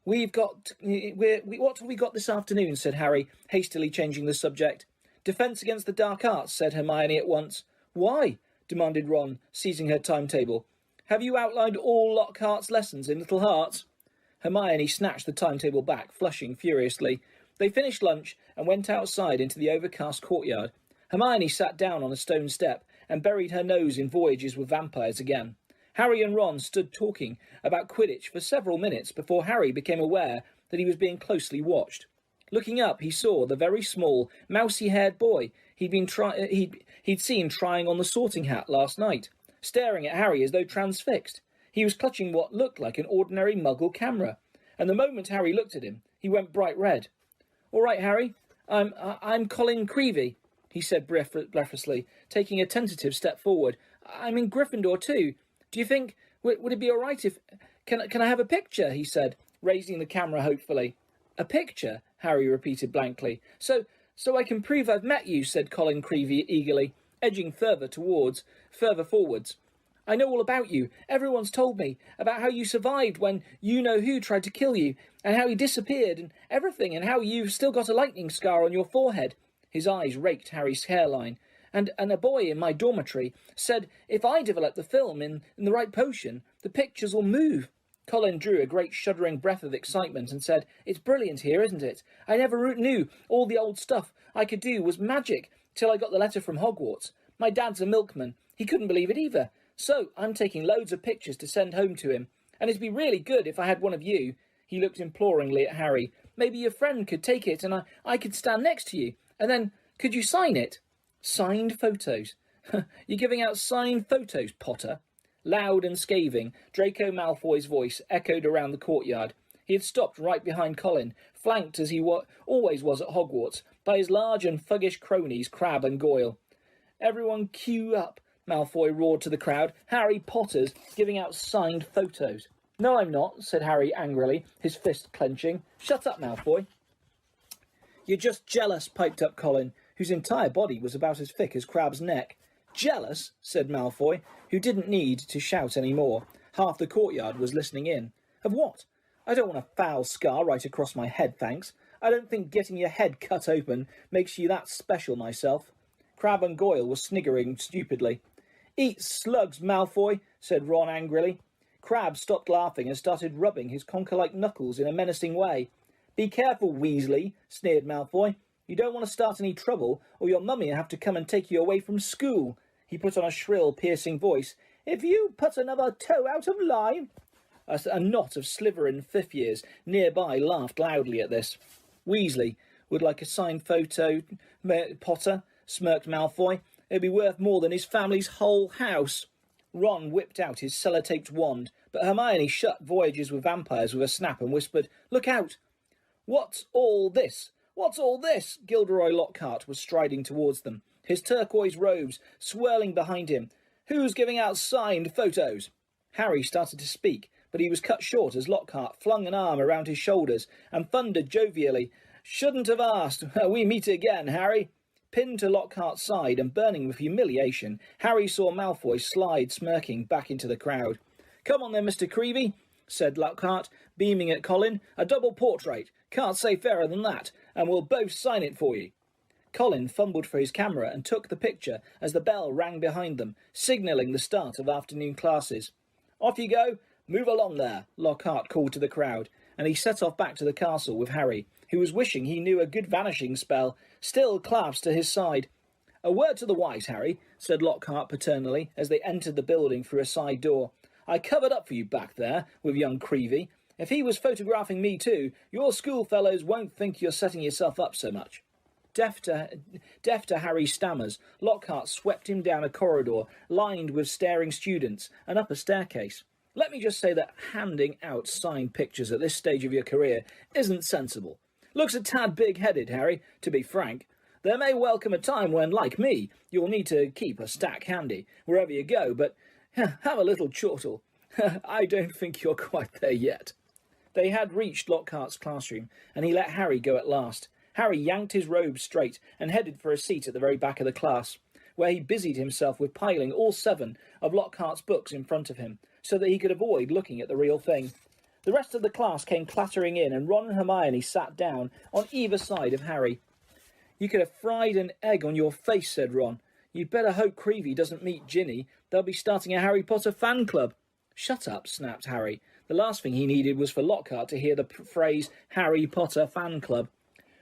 What have we got this afternoon, said Harry, hastily changing the subject. Defence against the dark arts, said Hermione at once. Why? Demanded Ron, seizing her timetable. Have you outlined all Lockhart's lessons in Little Hearts? Hermione snatched the timetable back, flushing furiously. They finished lunch and went outside into the overcast courtyard. Hermione sat down on a stone step and buried her nose in Voyages with Vampires again. Harry and Ron stood talking about Quidditch for several minutes before Harry became aware that he was being closely watched. Looking up, he saw the very small, mousy-haired boy he'd seen trying on the Sorting Hat last night, staring at Harry as though transfixed. He was clutching what looked like an ordinary Muggle camera, and the moment Harry looked at him, he went bright red. All right, Harry, I'm Colin Creevey, he said breathlessly, taking a tentative step forward. I'm in Gryffindor too. Do you think, would it be all right if... Can I have a picture, he said, raising the camera hopefully. A picture, Harry repeated blankly. So I can prove I've met you, said Colin Creevey eagerly, edging further forwards. I know all about you. Everyone's told me about how you survived when you-know-who tried to kill you, and how he disappeared, and everything, and how you've still got a lightning scar on your forehead. His eyes raked Harry's hairline. And a boy in my dormitory said if I develop the film in the right potion, the pictures will move. Colin drew a great shuddering breath of excitement and said, It's brilliant here, isn't it? I never knew all the old stuff I could do was magic till I got the letter from Hogwarts. My dad's a milkman. He couldn't believe it either. So I'm taking loads of pictures to send home to him. And it'd be really good if I had one of you. He looked imploringly at Harry. "Maybe your friend could take it and I could stand next to you. And then, could you sign it?" "Signed photos? You're giving out signed photos, Potter?" Loud and scathing, Draco Malfoy's voice echoed around the courtyard. He had stopped right behind Colin, flanked as he always was at Hogwarts, by his large and thuggish cronies Crabbe and Goyle. "Everyone queue up," Malfoy roared to the crowd. "Harry Potter's giving out signed photos." "No, I'm not," said Harry angrily, his fist clenching. "Shut up, Malfoy." "You're just jealous," piped up Colin, whose entire body was about as thick as Crabbe's neck. "Jealous?" said Malfoy, who didn't need to shout any more. Half the courtyard was listening in. "Of what? I don't want a foul scar right across my head, thanks. I don't think getting your head cut open makes you that special myself." Crabbe and Goyle were sniggering stupidly. "Eat slugs, Malfoy," said Ron angrily. Crabbe stopped laughing and started rubbing his conker-like knuckles in a menacing way. "Be careful, Weasley," sneered Malfoy. "You don't want to start any trouble, or your mummy will have to come and take you away from school." He put on a shrill, piercing voice. "If you put another toe out of line—" A knot of Slytherin fifth years nearby laughed loudly at this. "Weasley would like a signed photo, Potter," smirked Malfoy. "It'd be worth more than his family's whole house." Ron whipped out his sellotaped wand, but Hermione shut Voyages with Vampires with a snap and whispered, "Look out!" "What's all this? What's all this?" Gilderoy Lockhart was striding towards them, his turquoise robes swirling behind him. "Who's giving out signed photos?" Harry started to speak, but he was cut short as Lockhart flung an arm around his shoulders and thundered jovially, "Shouldn't have asked. We meet again, Harry." Pinned to Lockhart's side and burning with humiliation, Harry saw Malfoy slide smirking back into the crowd. "Come on then, Mr. Creevey," said Lockhart, beaming at Colin. "A double portrait. Can't say fairer than that, and we'll both sign it for you." Colin fumbled for his camera and took the picture as the bell rang behind them, signalling the start of afternoon classes. "Off you go. Move along there," Lockhart called to the crowd, and he set off back to the castle with Harry, who was wishing he knew a good vanishing spell, still clasped to his side. "A word to the wise, Harry," said Lockhart paternally as they entered the building through a side door. "I covered up for you back there with young Creevey. If he was photographing me too, your schoolfellows won't think you're setting yourself up so much." Deaf to Harry's stammers, Lockhart swept him down a corridor lined with staring students and up a staircase. "Let me just say that handing out signed pictures at this stage of your career isn't sensible. Looks a tad big-headed, Harry, to be frank. There may well come a time when, like me, you'll need to keep a stack handy wherever you go, but have a little chortle. I don't think you're quite there yet." They had reached Lockhart's classroom, and he let Harry go at last. Harry yanked his robe straight and headed for a seat at the very back of the class, where he busied himself with piling all 7 of Lockhart's books in front of him, so that he could avoid looking at the real thing. The rest of the class came clattering in, and Ron and Hermione sat down on either side of Harry. "You could have fried an egg on your face," said Ron. "You'd better hope Creevey doesn't meet Ginny. They'll be starting a Harry Potter fan club." "Shut up," snapped Harry. The last thing he needed was for Lockhart to hear the phrase Harry Potter fan club.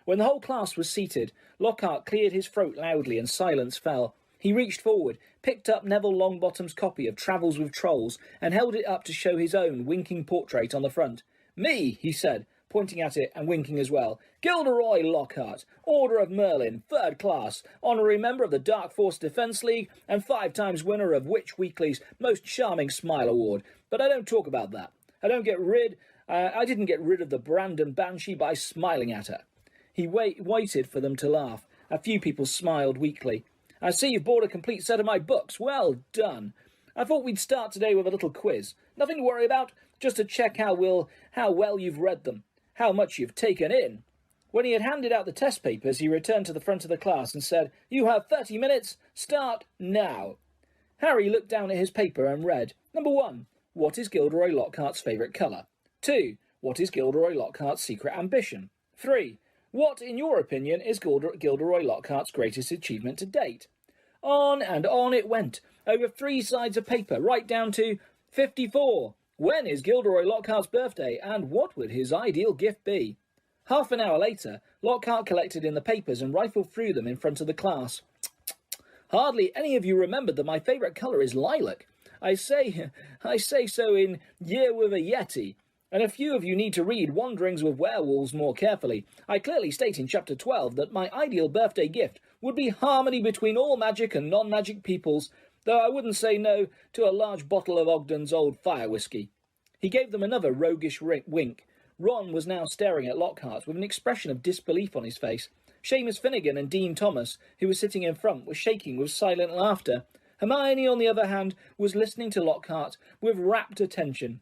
When the whole class was seated, Lockhart cleared his throat loudly and silence fell. He reached forward, picked up Neville Longbottom's copy of Travels with Trolls, and held it up to show his own winking portrait on the front. "Me," he said, pointing at it and winking as well. "Gilderoy Lockhart, Order of Merlin, 3rd class, honorary member of the Dark Force Defence League, and 5 times winner of Witch Weekly's Most Charming Smile Award. But I don't talk about that. I didn't get rid of the Brandon Banshee by smiling at her." He waited for them to laugh. A few people smiled weakly. "I see you've bought a complete set of my books. Well done. I thought we'd start today with a little quiz. Nothing to worry about, just to check how well you've read them, how much you've taken in." When he had handed out the test papers, he returned to the front of the class and said, "You have 30 minutes. Start now." Harry looked down at his paper and read, Number 1. What is Gilderoy Lockhart's favourite colour? 2. What is Gilderoy Lockhart's secret ambition? 3. What, in your opinion, is Gilderoy Lockhart's greatest achievement to date? On and on it went, over 3 sides of paper, right down to 54. When is Gilderoy Lockhart's birthday, and what would his ideal gift be? Half an hour later, Lockhart collected in the papers and rifled through them in front of the class. "Hardly any of you remembered that my favourite colour is lilac. I say so in Year with a Yeti. And a few of you need to read Wanderings with Werewolves more carefully. I clearly state in Chapter 12 that my ideal birthday gift would be harmony between all magic and non-magic peoples, though I wouldn't say no to a large bottle of Ogden's old fire whiskey. He gave them another roguish wink. Ron was now staring at Lockhart with an expression of disbelief on his face. Seamus Finnegan and Dean Thomas, who was sitting in front, were shaking with silent laughter. Hermione, on the other hand, was listening to Lockhart with rapt attention,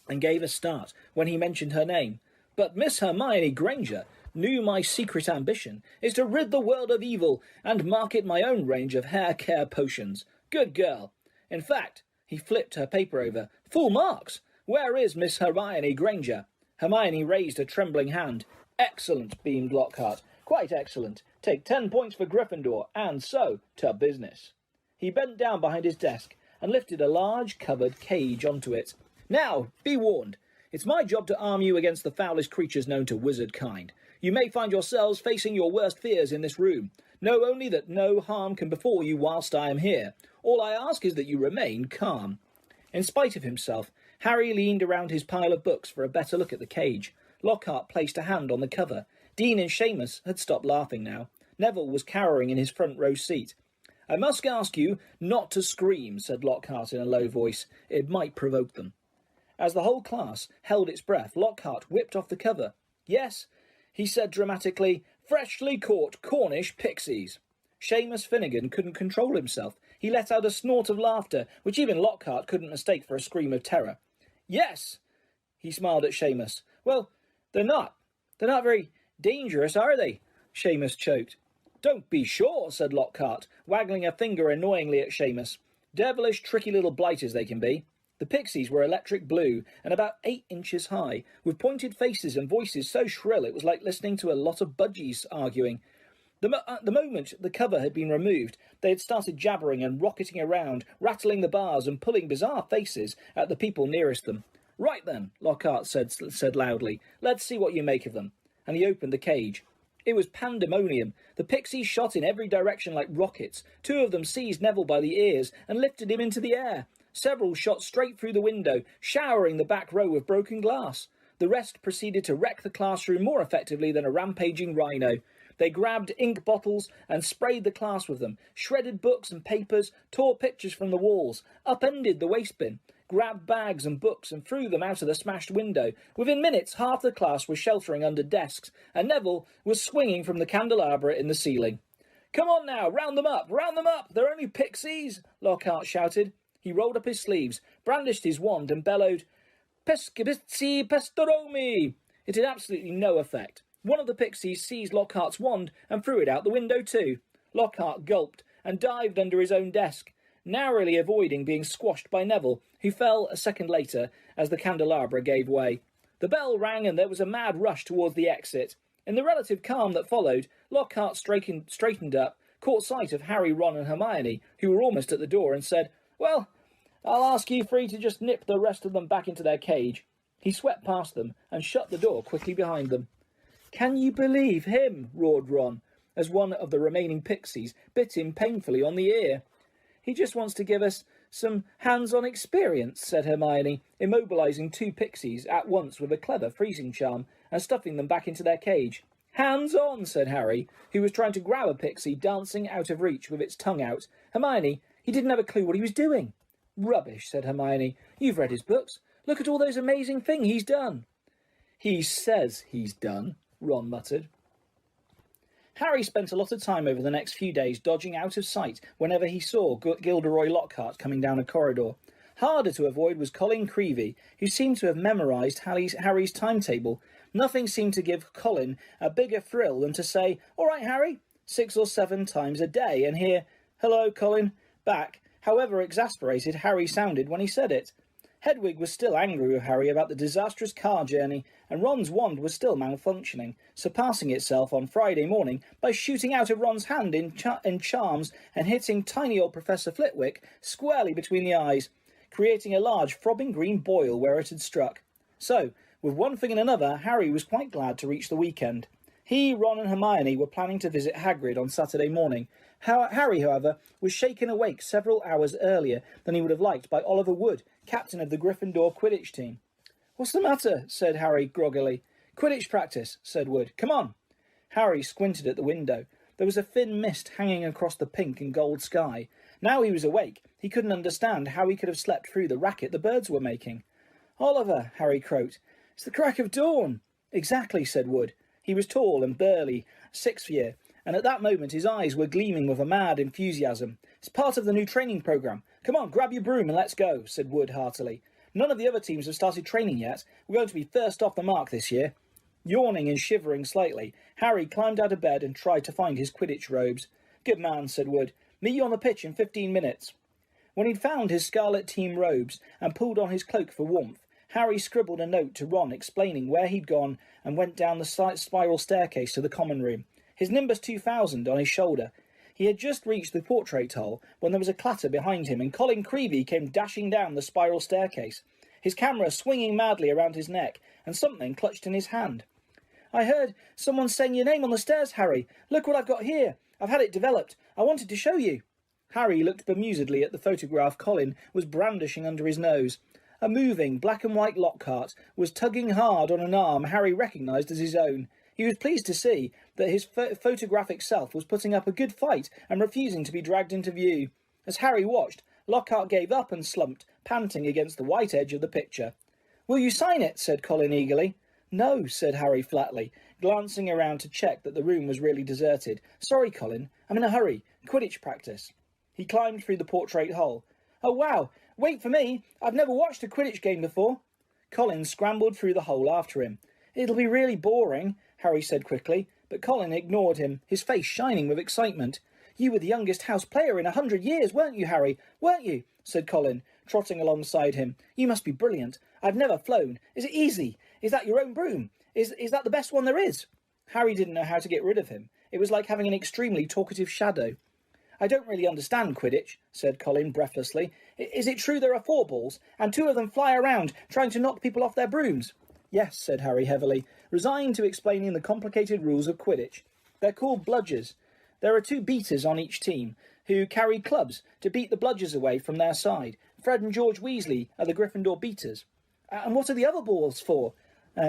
and gave a start when he mentioned her name. But Miss Hermione Granger knew my secret ambition is to rid the world of evil and market my own range of hair care potions. Good girl. In fact, he flipped her paper over. Full marks. Where is Miss Hermione Granger? Hermione raised a trembling hand. Excellent, beamed Lockhart. Quite excellent. Take 10 points for Gryffindor, and so to business. He bent down behind his desk and lifted a large covered cage onto it. Now, be warned. It's my job to arm you against the foulest creatures known to wizard kind. You may find yourselves facing your worst fears in this room. Know only that no harm can befall you whilst I am here. All I ask is that you remain calm. In spite of himself, Harry leaned around his pile of books for a better look at the cage. Lockhart placed a hand on the cover. Dean and Seamus had stopped laughing now. Neville was cowering in his front row seat. I must ask you not to scream, said Lockhart in a low voice. It might provoke them. As the whole class held its breath, Lockhart whipped off the cover. Yes, he said dramatically, freshly caught Cornish pixies. Seamus Finnegan couldn't control himself. He let out a snort of laughter, which even Lockhart couldn't mistake for a scream of terror. Yes, he smiled at Seamus. Well, they're not. They're not very dangerous, are they? Seamus choked. Don't be sure, said Lockhart, waggling a finger annoyingly at Seamus. Devilish, tricky little blighters they can be. The pixies were electric blue and about 8 inches high, with pointed faces and voices so shrill it was like listening to a lot of budgies arguing. The moment the cover had been removed, they had started jabbering and rocketing around, rattling the bars and pulling bizarre faces at the people nearest them. Right then, Lockhart said loudly, let's see what you make of them. And he opened the cage. It was pandemonium. The pixies shot in every direction like rockets. 2 of them seized Neville by the ears and lifted him into the air. Several shot straight through the window, showering the back row with broken glass. The rest proceeded to wreck the classroom more effectively than a rampaging rhino. They grabbed ink bottles and sprayed the class with them, shredded books and papers, tore pictures from the walls, upended the waste bin, grabbed bags and books and threw them out of the smashed window. Within minutes, half the class was sheltering under desks, and Neville was swinging from the candelabra in the ceiling. Come on now, round them up, they're only pixies, Lockhart shouted. He rolled up his sleeves, brandished his wand, and bellowed, Pescibizzi pestoromi! It had absolutely no effect. One of the pixies seized Lockhart's wand and threw it out the window too. Lockhart gulped and dived under his own desk, narrowly avoiding being squashed by Neville, who fell a second later as the candelabra gave way. The bell rang and there was a mad rush towards the exit. In the relative calm that followed, Lockhart straightened up, caught sight of Harry, Ron and Hermione, who were almost at the door, and said, Well, I'll ask you three to just nip the rest of them back into their cage. He swept past them and shut the door quickly behind them. Can you believe him? Roared Ron, as one of the remaining pixies bit him painfully on the ear. He just wants to give us some hands-on experience, said Hermione, immobilising 2 pixies at once with a clever freezing charm and stuffing them back into their cage. Hands-on, said Harry, who was trying to grab a pixie dancing out of reach with its tongue out. Hermione, he didn't have a clue what he was doing. Rubbish, said Hermione. You've read his books. Look at all those amazing things he's done. He says he's done, Ron muttered. Harry spent a lot of time over the next few days dodging out of sight whenever he saw Gilderoy Lockhart coming down a corridor. Harder to avoid was Colin Creevey, who seemed to have memorised Harry's timetable. Nothing seemed to give Colin a bigger thrill than to say, All right, Harry, 6 or 7 times a day, and hear, Hello, Colin, back, however exasperated Harry sounded when he said it. Hedwig was still angry with Harry about the disastrous car journey, and Ron's wand was still malfunctioning, surpassing itself on Friday morning by shooting out of Ron's hand in charms and hitting tiny old Professor Flitwick squarely between the eyes, creating a large throbbing green boil where it had struck. So, with one thing and another, Harry was quite glad to reach the weekend. He, Ron and Hermione were planning to visit Hagrid on Saturday morning. Harry, however, was shaken awake several hours earlier than he would have liked by Oliver Wood, captain of the Gryffindor Quidditch team. "What's the matter?" said Harry groggily. "Quidditch practice," said Wood. "Come on." Harry squinted at the window. There was a thin mist hanging across the pink and gold sky. Now he was awake. He couldn't understand how he could have slept through the racket the birds were making. "Oliver," Harry croaked, "it's the crack of dawn." "Exactly," said Wood. He was tall and burly, 6th year, and at that moment his eyes were gleaming with a mad enthusiasm. "It's part of the new training programme. Come on, grab your broom and let's go," said Wood heartily. "None of the other teams have started training yet. We're going to be first off the mark this year." Yawning and shivering slightly, Harry climbed out of bed and tried to find his Quidditch robes. "Good man," said Wood. "Meet you on the pitch in 15 minutes. When he'd found his Scarlet Team robes and pulled on his cloak for warmth, Harry scribbled a note to Ron explaining where he'd gone and went down the spiral staircase to the common room, his Nimbus 2000 on his shoulder. He had just reached the portrait hole when there was a clatter behind him and Colin Creevey came dashing down the spiral staircase, his camera swinging madly around his neck and something clutched in his hand. "I heard someone saying your name on the stairs, Harry. Look what I've got here. I've had it developed. I wanted to show you." Harry looked bemusedly at the photograph Colin was brandishing under his nose. A moving black and white Lockhart was tugging hard on an arm Harry recognised as his own. He was pleased to see that his photographic self was putting up a good fight and refusing to be dragged into view. As Harry watched, Lockhart gave up and slumped, panting against the white edge of the picture. "Will you sign it?" said Colin eagerly. "No," said Harry flatly, glancing around to check that the room was really deserted. "Sorry, Colin. I'm in a hurry. Quidditch practice." He climbed through the portrait hole. "Oh, wow! Wait for me! I've never watched a Quidditch game before." Colin scrambled through the hole after him. "It'll be really boring," Harry said quickly, but Colin ignored him, his face shining with excitement. "You were the youngest house player in 100 years, weren't you, Harry? Weren't you?" said Colin, trotting alongside him. "You must be brilliant. I've never flown. Is it easy? Is that your own broom? Is that the best one there is?" Harry didn't know how to get rid of him. It was like having an extremely talkative shadow. "I don't really understand Quidditch," said Colin breathlessly. "Is it true there are 4 balls, and 2 of them fly around, trying to knock people off their brooms?" "Yes," said Harry heavily, resigned to explaining the complicated rules of Quidditch. "They're called bludgers. There are 2 beaters on each team, who carry clubs to beat the bludgers away from their side. Fred and George Weasley are the Gryffindor beaters." "And what are the other balls for?"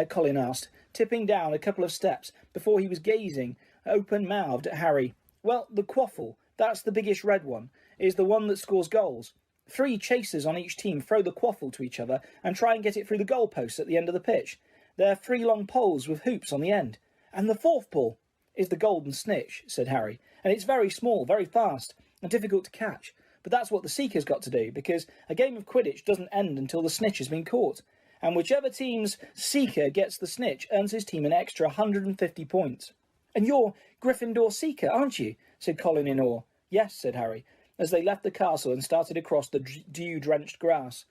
Colin asked, tipping down a couple of steps before he was gazing open-mouthed at Harry. "Well, the quaffle, that's the biggest red one, is the one that scores goals. 3 chasers on each team throw the quaffle to each other and try and get it through the goalposts at the end of the pitch. They're 3 long poles with hoops on the end. And the 4th ball is the golden snitch," said Harry, "and it's very small, very fast, and difficult to catch. But that's what the Seeker's got to do, because a game of Quidditch doesn't end until the snitch has been caught. And whichever team's Seeker gets the snitch earns his team an extra 150 points. "And you're Gryffindor Seeker, aren't you?" said Colin in awe. "Yes," said Harry, as they left the castle and started across the dew-drenched grass.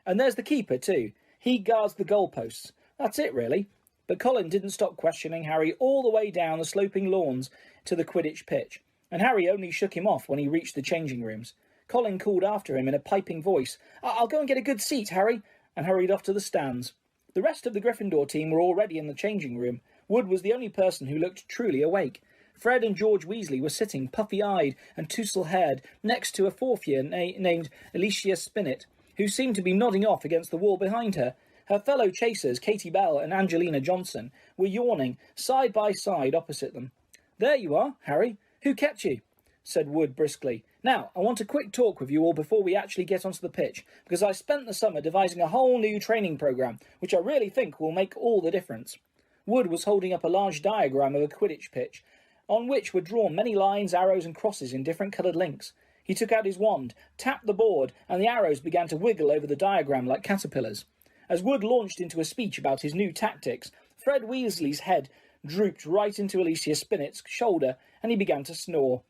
"And there's the keeper, too. He guards the goalposts. That's it, really." But Colin didn't stop questioning Harry all the way down the sloping lawns to the Quidditch pitch, and Harry only shook him off when he reached the changing rooms. Colin called after him in a piping voice, "I'll go and get a good seat, Harry," and hurried off to the stands. The rest of the Gryffindor team were already in the changing room. Wood was the only person who looked truly awake. Fred and George Weasley were sitting, puffy-eyed and tousle-haired, next to a 4th year named Alicia Spinnet, who seemed to be nodding off against the wall behind her. Her fellow chasers, Katie Bell and Angelina Johnson, were yawning, side by side opposite them. "There you are, Harry. Who kept you?" said Wood briskly. "Now, I want a quick talk with you all before we actually get onto the pitch, because I spent the summer devising a whole new training programme, which I really think will make all the difference." Wood was holding up a large diagram of a Quidditch pitch, on which were drawn many lines, arrows and crosses in different coloured links. He took out his wand, tapped the board, and the arrows began to wiggle over the diagram like caterpillars. As Wood launched into a speech about his new tactics, Fred Weasley's head drooped right into Alicia Spinnet's shoulder, and he began to snore.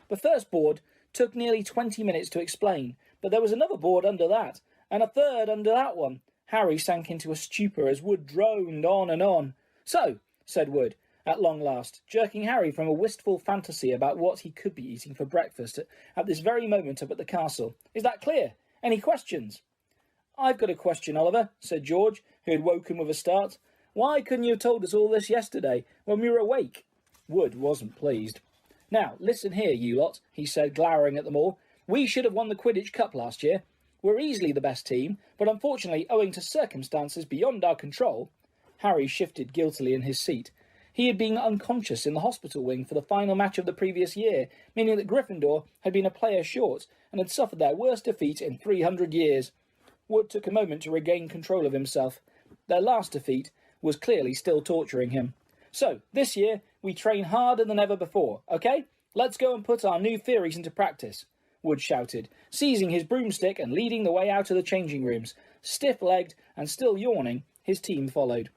The first board took nearly 20 minutes to explain, but there was another board under that, and a third under that one. Harry sank into a stupor as Wood droned on and on. "So," said Wood, at long last, jerking Harry from a wistful fantasy about what he could be eating for breakfast at this very moment up at the castle. "Is that clear? Any questions?" "I've got a question, Oliver," said George, who had woken with a start. "Why couldn't you have told us all this yesterday, when we were awake?" Wood wasn't pleased. "Now, listen here, you lot," he said, glowering at them all. "We should have won the Quidditch Cup last year. We're easily the best team, but unfortunately, owing to circumstances beyond our control..." Harry shifted guiltily in his seat. He had been unconscious in the hospital wing for the final match of the previous year, meaning that Gryffindor had been a player short and had suffered their worst defeat in 300 years. Wood took a moment to regain control of himself. Their last defeat was clearly still torturing him. "So, this year, we train harder than ever before, okay? Let's go and put our new theories into practice," Wood shouted, seizing his broomstick and leading the way out of the changing rooms. Stiff-legged and still yawning, his team followed.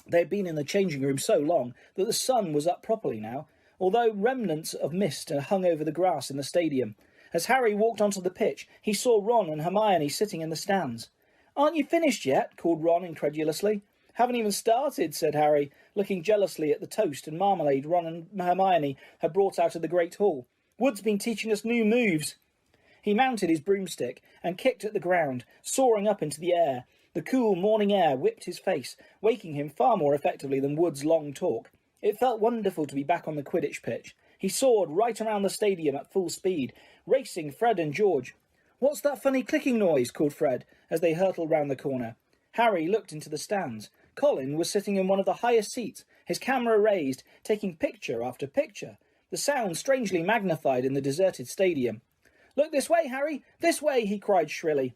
They had been in the changing room so long that the sun was up properly now, although remnants of mist hung over the grass in the stadium. As Harry walked onto the pitch, he saw Ron and Hermione sitting in the stands. "Aren't you finished yet?" called Ron incredulously. "Haven't even started," said Harry, looking jealously at the toast and marmalade Ron and Hermione had brought out of the Great Hall. "Wood's been teaching us new moves." He mounted his broomstick and kicked at the ground, soaring up into the air. The cool morning air whipped his face, waking him far more effectively than Wood's long talk. It felt wonderful to be back on the Quidditch pitch. He soared right around the stadium at full speed, racing Fred and George. "What's that funny clicking noise?" called Fred, as they hurtled round the corner. Harry looked into the stands. Colin was sitting in one of the highest seats, his camera raised, taking picture after picture, the sound strangely magnified in the deserted stadium. "Look this way, Harry! This way!" he cried shrilly.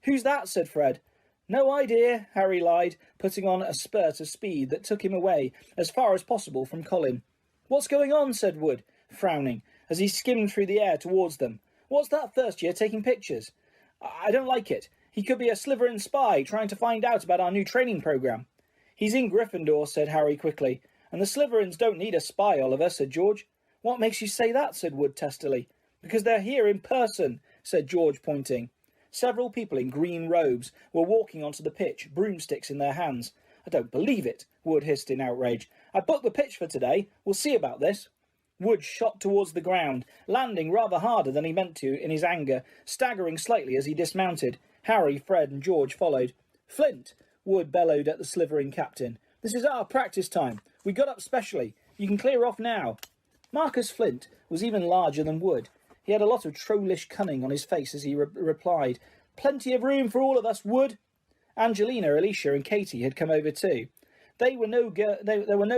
"Who's that?" said Fred. "No idea," Harry lied, putting on a spurt of speed that took him away as far as possible from Colin. "What's going on?" said Wood, frowning, as he skimmed through the air towards them. "What's that first year taking pictures? I don't like it. He could be a Slytherin spy trying to find out about our new training programme." "He's in Gryffindor," said Harry quickly. "And the Slytherins don't need a spy, Oliver," said George. "What makes you say that?" said Wood testily. "Because they're here in person," said George, pointing. Several people in green robes were walking onto the pitch, broomsticks in their hands. "I don't believe it," Wood hissed in outrage. "I booked the pitch for today. We'll see about this." Wood shot towards the ground, landing rather harder than he meant to in his anger, staggering slightly as he dismounted. Harry, Fred and George followed. "Flint," Wood bellowed at the Slytherin captain. "This is our practice time. We got up specially. You can clear off now." Marcus Flint was even larger than Wood. He had a lot of trollish cunning on his face as he replied, "Plenty of room for all of us, Wood." Angelina, Alicia and Katie had come over too. There were no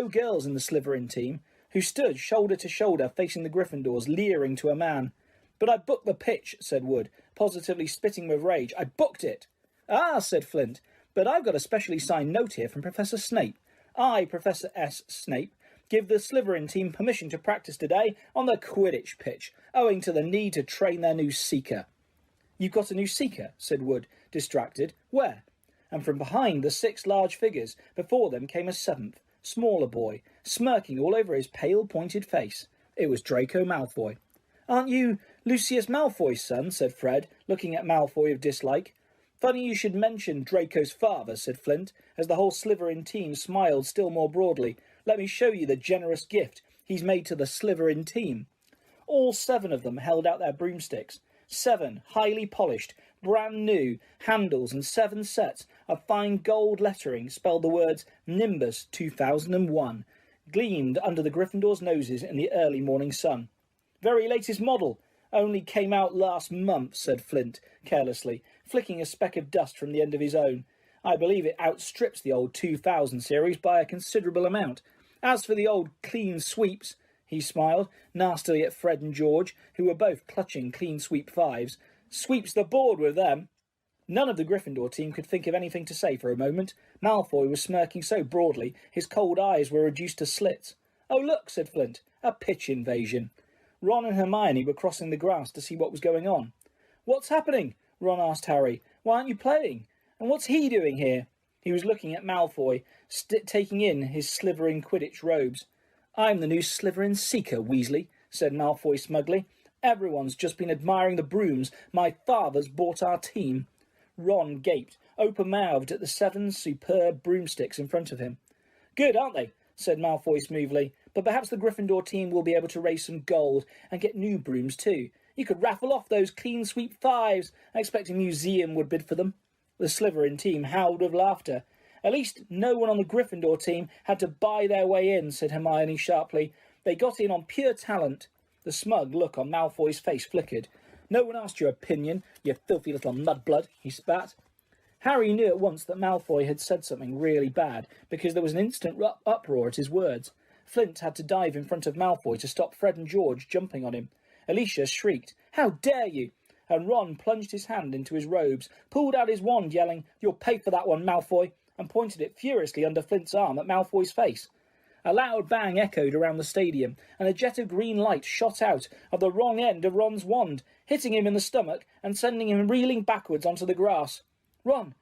girls in the Slytherin team, who stood shoulder to shoulder facing the Gryffindors, leering to a man. "But I booked the pitch," said Wood, positively spitting with rage. "I booked it." "Ah," said Flint, "but I've got a specially signed note here from Professor Snape. I, Professor S. Snape, give the Slytherin team permission to practice today on the Quidditch pitch, owing to the need to train their new seeker." "You've got a new seeker?" said Wood, distracted. "Where?" And from behind the 6 large figures before them came a 7th, smaller boy, smirking all over his pale, pointed face. It was Draco Malfoy. "Aren't you Lucius Malfoy's son?" said Fred, looking at Malfoy with dislike. "Funny you should mention Draco's father," said Flint, as the whole Slytherin team smiled still more broadly. "Let me show you the generous gift he's made to the Slytherin team." All 7 of them held out their broomsticks. 7 highly polished, brand new handles and 7 sets of fine gold lettering spelled the words Nimbus 2001, gleamed under the Gryffindors' noses in the early morning sun. "Very latest model. Only came out last month," said Flint carelessly, flicking a speck of dust from the end of his own. "I believe it outstrips the old 2000 series by a considerable amount. As for the old clean sweeps," he smiled nastily at Fred and George, who were both clutching clean sweep 5s, "sweeps the board with them." None of the Gryffindor team could think of anything to say for a moment. Malfoy was smirking so broadly his cold eyes were reduced to slits. "Oh, look," said Flint, "a pitch invasion." Ron and Hermione were crossing the grass to see what was going on. "What's happening?" Ron asked Harry. "Why aren't you playing? And what's he doing here?" He was looking at Malfoy, taking in his Slytherin Quidditch robes. "I'm the new Slytherin Seeker, Weasley," said Malfoy smugly. "Everyone's just been admiring the brooms my father's bought our team." Ron gaped, open-mouthed at the 7 superb broomsticks in front of him. "Good, aren't they?" said Malfoy smoothly. "But perhaps the Gryffindor team will be able to raise some gold and get new brooms too. You could raffle off those clean sweep 5s. I expect a museum would bid for them." The Slytherin team howled with laughter. "At least no one on the Gryffindor team had to buy their way in," said Hermione sharply. "They got in on pure talent." The smug look on Malfoy's face flickered. No one asked your opinion, you filthy little mudblood, he spat. Harry knew at once that Malfoy had said something really bad, because there was an instant uproar at his words. Flint had to dive in front of Malfoy to stop Fred and George jumping on him. Alicia shrieked, "How dare you!" And Ron plunged his hand into his robes, pulled out his wand, yelling, "You'll pay for that one, Malfoy," and pointed it furiously under Flint's arm at Malfoy's face. A loud bang echoed around the stadium, and a jet of green light shot out of the wrong end of Ron's wand, hitting him in the stomach and sending him reeling backwards onto the grass. Ron,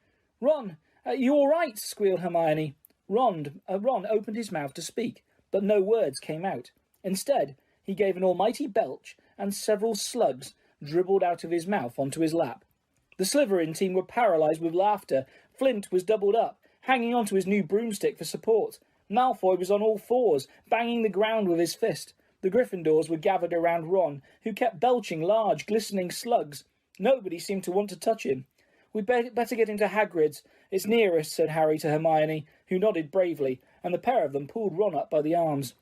you all right?" squealed Hermione. Ron opened his mouth to speak, but no words came out. Instead, he gave an almighty belch, and several slugs dribbled out of his mouth onto his lap. The Slytherin team were paralysed with laughter. Flint was doubled up, hanging onto his new broomstick for support. Malfoy was on all fours, banging the ground with his fist. The Gryffindors were gathered around Ron, who kept belching large, glistening slugs. Nobody seemed to want to touch him. "We'd better get into Hagrid's. It's nearest," said Harry to Hermione, who nodded bravely, and the pair of them pulled Ron up by the arms.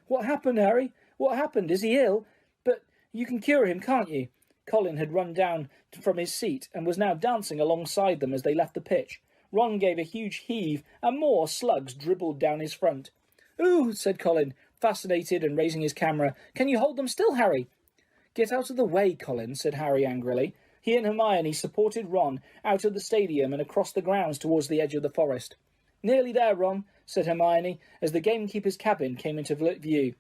"What happened, Harry? What happened? Is he ill? But you can cure him, can't you?" Colin had run down from his seat and was now dancing alongside them as they left the pitch. Ron gave a huge heave, and more slugs dribbled down his front. "Ooh," said Colin, fascinated and raising his camera. "Can you hold them still, Harry?" "Get out of the way, Colin," said Harry angrily. He and Hermione supported Ron out of the stadium and across the grounds towards the edge of the forest. "Nearly there, Ron," said Hermione, as the gamekeeper's cabin came into view.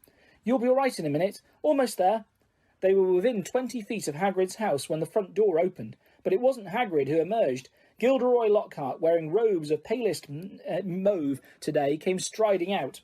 "You'll be all right in a minute. Almost there." They were within 20 feet of Hagrid's house when the front door opened, but it wasn't Hagrid who emerged. Gilderoy Lockhart, wearing robes of palest mauve today, came striding out.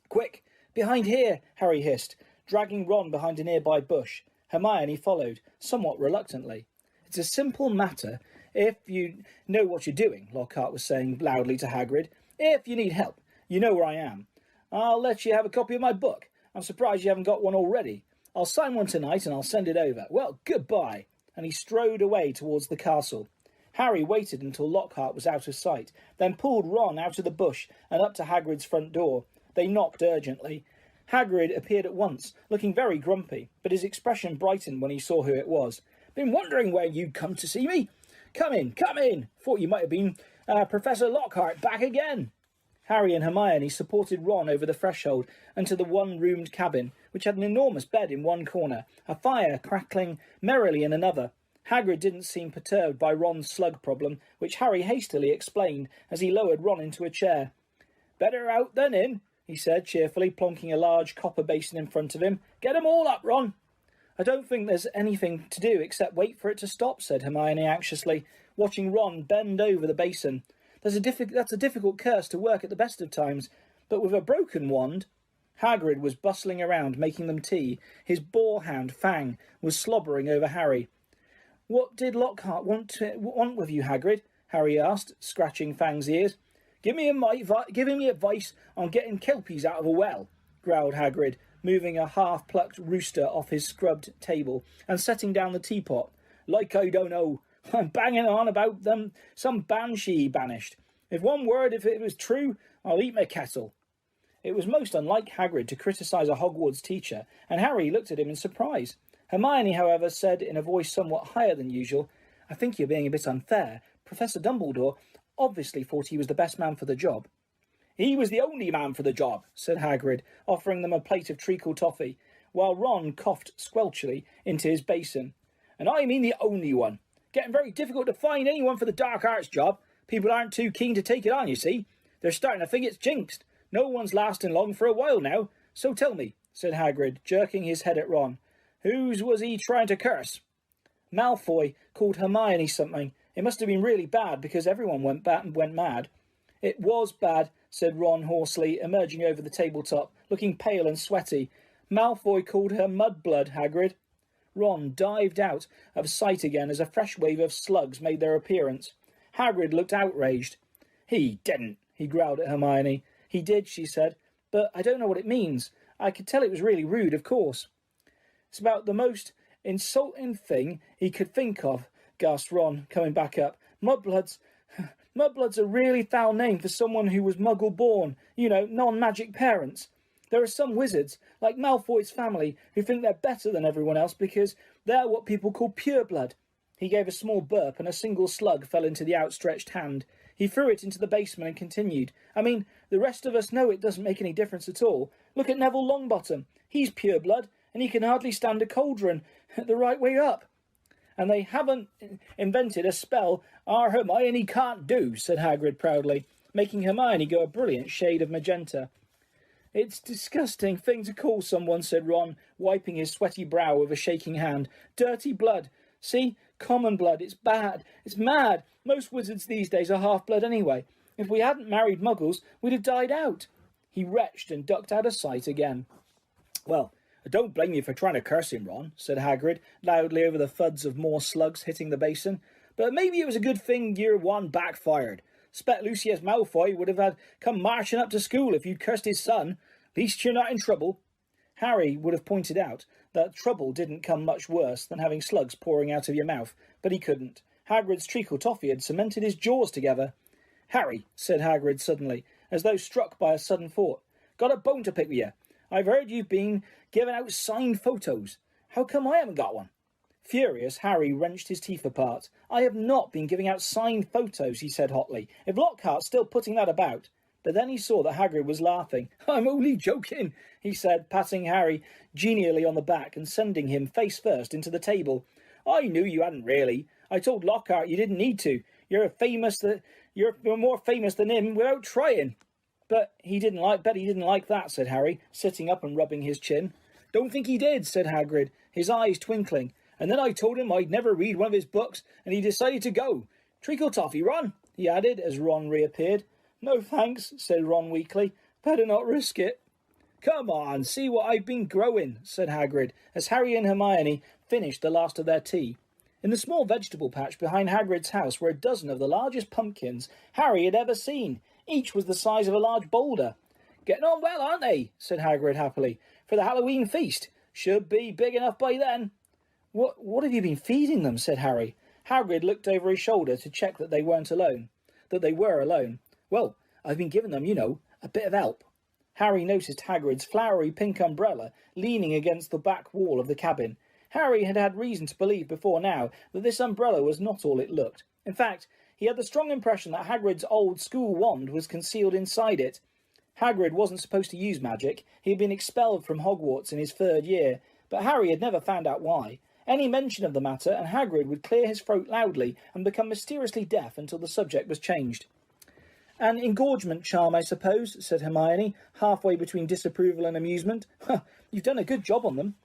"Quick, behind here," Harry hissed, dragging Ron behind a nearby bush. Hermione followed, somewhat reluctantly. "It's a simple matter, if you know what you're doing," Lockhart was saying loudly to Hagrid. "If you need help, you know where I am. I'll let you have a copy of my book. I'm surprised you haven't got one already. I'll sign one tonight and I'll send it over. Well, goodbye." And he strode away towards the castle. Harry waited until Lockhart was out of sight, then pulled Ron out of the bush and up to Hagrid's front door. They knocked urgently. Hagrid appeared at once, looking very grumpy, but his expression brightened when he saw who it was. "Been wondering where you'd come to see me? Come in, come in. Thought you might have been Professor Lockhart back again." Harry and Hermione supported Ron over the threshold and to the one-roomed cabin, which had an enormous bed in one corner, a fire crackling merrily in another. Hagrid didn't seem perturbed by Ron's slug problem, which Harry hastily explained as he lowered Ron into a chair. "Better out than in," he said cheerfully, plonking a large copper basin in front of him. "Get 'em all up, Ron." "I don't think there's anything to do except wait for it to stop," said Hermione anxiously, watching Ron bend over the basin. That's a difficult curse to work at the best of times, but with a broken wand." Hagrid was bustling around, making them tea. His boar-hound, Fang, was slobbering over Harry. "What did Lockhart want with you, Hagrid?" Harry asked, scratching Fang's ears. Give him the advice on getting kelpies out of a well," growled Hagrid, moving a half-plucked rooster off his scrubbed table and setting down the teapot. "Like I don't know. I'm banging on about them some banshee banished. If it was true, I'll eat my kettle." It was most unlike Hagrid to criticise a Hogwarts teacher, and Harry looked at him in surprise. Hermione, however, said in a voice somewhat higher than usual, "I think you're being a bit unfair. Professor Dumbledore obviously thought he was the best man for the job." "He was the only man for the job," said Hagrid, offering them a plate of treacle toffee, while Ron coughed squelchily into his basin. "And I mean the only one. Getting very difficult to find anyone for the dark arts job. People aren't too keen to take it on, you see. They're starting to think it's jinxed. No one's lasting long for a while now. So tell me," said Hagrid, jerking his head at Ron, "whose was he trying to curse?" "Malfoy called Hermione something. It must have been really bad because everyone went mad." "It was bad," said Ron hoarsely, emerging over the tabletop, looking pale and sweaty. "Malfoy called her mudblood, Hagrid." Ron dived out of sight again as a fresh wave of slugs made their appearance. Hagrid looked outraged. "He didn't," he growled at Hermione. "He did," she said, "but I don't know what it means. I could tell it was really rude, of course." "It's about the most insulting thing he could think of," gasped Ron, coming back up. Mudblood's a really foul name for someone who was muggle-born, non-magic parents. There are some wizards, like Malfoy's family, who think they're better than everyone else because They're what people call pureblood." He gave a small burp and a single slug fell into the outstretched hand. He threw it into the basement and continued, "I mean, the rest of us know it doesn't make any difference at all. Look at Neville Longbottom. He's pureblood, and he can hardly stand a cauldron the right way up." "And they haven't invented a spell our Hermione can't do," said Hagrid proudly, making Hermione go a brilliant shade of magenta. "It's a disgusting thing to call someone," said Ron, wiping his sweaty brow with a shaking hand. "Dirty blood. See? Common blood. It's bad. It's mad. Most wizards these days are half-blood anyway. If we hadn't married muggles, we'd have died out." He retched and ducked out of sight again. "Well, I don't blame you for trying to curse him, Ron," said Hagrid, loudly over the thuds of more slugs hitting the basin. "But maybe it was a good thing year one backfired. Spect Lucius Malfoy would have had come marching up to school if you'd cursed his son. Least you're not in trouble." Harry would have pointed out that trouble didn't come much worse than having slugs pouring out of your mouth, but he couldn't. Hagrid's treacle toffee had cemented his jaws together. "Harry," said Hagrid suddenly, as though struck by a sudden thought, "got a bone to pick with you. I've heard you've been giving out signed photos. How come I haven't got one?" Furious, Harry wrenched his teeth apart. "I have not been giving out signed photos," he said hotly. "If Lockhart's still putting that about—" But then he saw that Hagrid was laughing. "I'm only joking," he said, patting Harry genially on the back and sending him face first into the table. "I knew you hadn't really. I told Lockhart you didn't need to. You're more famous than him without trying." "But he didn't like that," said Harry, sitting up and rubbing his chin. "Don't think he did," said Hagrid, his eyes twinkling. "And then I told him I'd never read one of his books, and he decided to go. Treacle toffee, Ron," he added as Ron reappeared. "No thanks," said Ron weakly. "Better not risk it." "Come on, see what I've been growing," said Hagrid, as Harry and Hermione finished the last of their tea. In the small vegetable patch behind Hagrid's house were a dozen of the largest pumpkins Harry had ever seen. Each was the size of a large boulder. "Getting on well, aren't they?" said Hagrid happily. "For the Halloween feast. Should be big enough by then." What have you been feeding them?" said Harry. Hagrid looked over his shoulder to check that they were alone. "Well, I've been giving them, a bit of help." Harry noticed Hagrid's flowery pink umbrella leaning against the back wall of the cabin. Harry had had reason to believe before now that this umbrella was not all it looked. In fact, he had the strong impression that Hagrid's old school wand was concealed inside it. Hagrid wasn't supposed to use magic. He had been expelled from Hogwarts in his 3rd year, but Harry had never found out why. Any mention of the matter, and Hagrid would clear his throat loudly and become mysteriously deaf until the subject was changed. "An engorgement charm, I suppose," said Hermione, halfway between disapproval and amusement. "You've done a good job on them."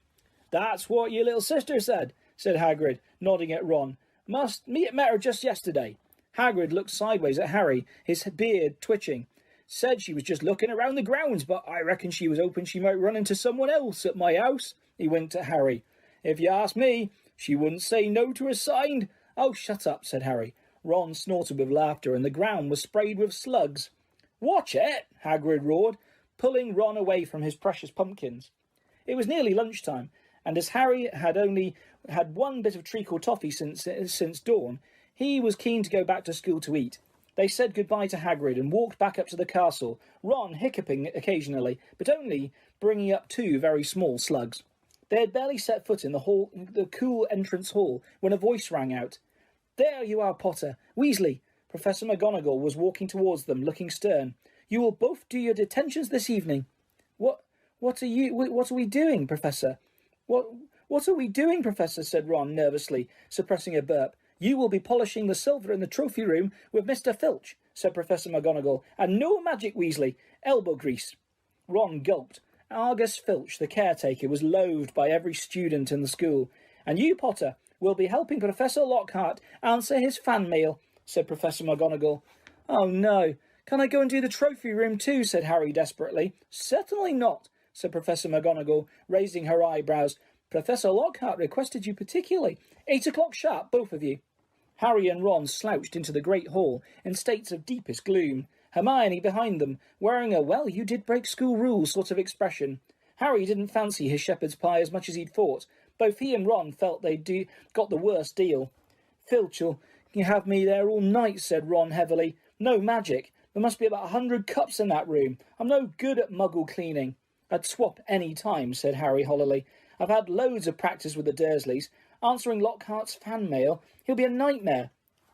"That's what your little sister said," said Hagrid, nodding at Ron. "Met her just yesterday." Hagrid looked sideways at Harry, his beard twitching. "Said she was just looking around the grounds, but I reckon she was hoping she might run into someone else at my house." He winked at Harry. "If you ask me, she wouldn't say no to a sign." "Oh, shut up," said Harry. Ron snorted with laughter, and the ground was sprayed with slugs. "Watch it!" Hagrid roared, pulling Ron away from his precious pumpkins. It was nearly lunchtime, and as Harry had only had one bit of treacle toffee since dawn, he was keen to go back to school to eat. They said goodbye to Hagrid and walked back up to the castle, Ron hiccuping occasionally, but only bringing up 2 very small slugs. They had barely set foot in the cool entrance hall, when a voice rang out. "There you are, Potter. Weasley." Professor McGonagall was walking towards them, looking stern. "You will both do your detentions this evening." What are we doing, Professor?" What are we doing, Professor?" said Ron nervously, suppressing a burp. "You will be polishing the silver in the trophy room with Mr. Filch," said Professor McGonagall. "And no magic, Weasley. Elbow grease." Ron gulped. Argus Filch, the caretaker, was loathed by every student in the school. "And you, Potter, will be helping Professor Lockhart answer his fan mail," said Professor McGonagall. "Oh, no. Can I go and do the trophy room too?" said Harry desperately. "Certainly not," said Professor McGonagall, raising her eyebrows. "Professor Lockhart requested you particularly. 8 o'clock sharp, both of you." Harry and Ron slouched into the great hall in states of deepest gloom, Hermione behind them, wearing a "well, you did break school rules" sort of expression. Harry didn't fancy his shepherd's pie as much as he'd thought. Both he and Ron felt they'd got the worst deal. "Filch'll have me there all night," said Ron heavily. "No magic. There must be about 100 cups in that room. I'm no good at muggle cleaning." "I'd swap any time," said Harry hollowly. "I've had loads of practice with the Dursleys. Answering Lockhart's fan mail, he'll be a nightmare.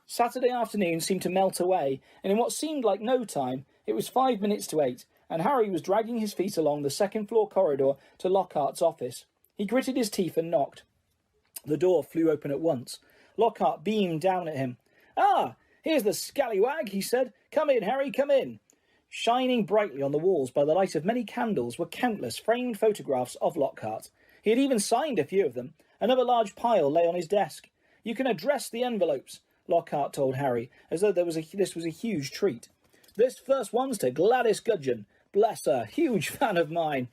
Saturday afternoon seemed to melt away, and in what seemed like no time, it was 5 minutes to 8, and Harry was dragging his feet along the second-floor corridor to Lockhart's office. He gritted his teeth and knocked. The door flew open at once. Lockhart beamed down at him. "Ah, here's the scallywag," he said. "Come in, Harry, come in." Shining brightly on the walls by the light of many candles were countless framed photographs of Lockhart. He had even signed a few of them. Another large pile lay on his desk. "You can address the envelopes," Lockhart told Harry, as though this was a huge treat. "This first one's to Gladys Gudgeon. Bless her, huge fan of mine."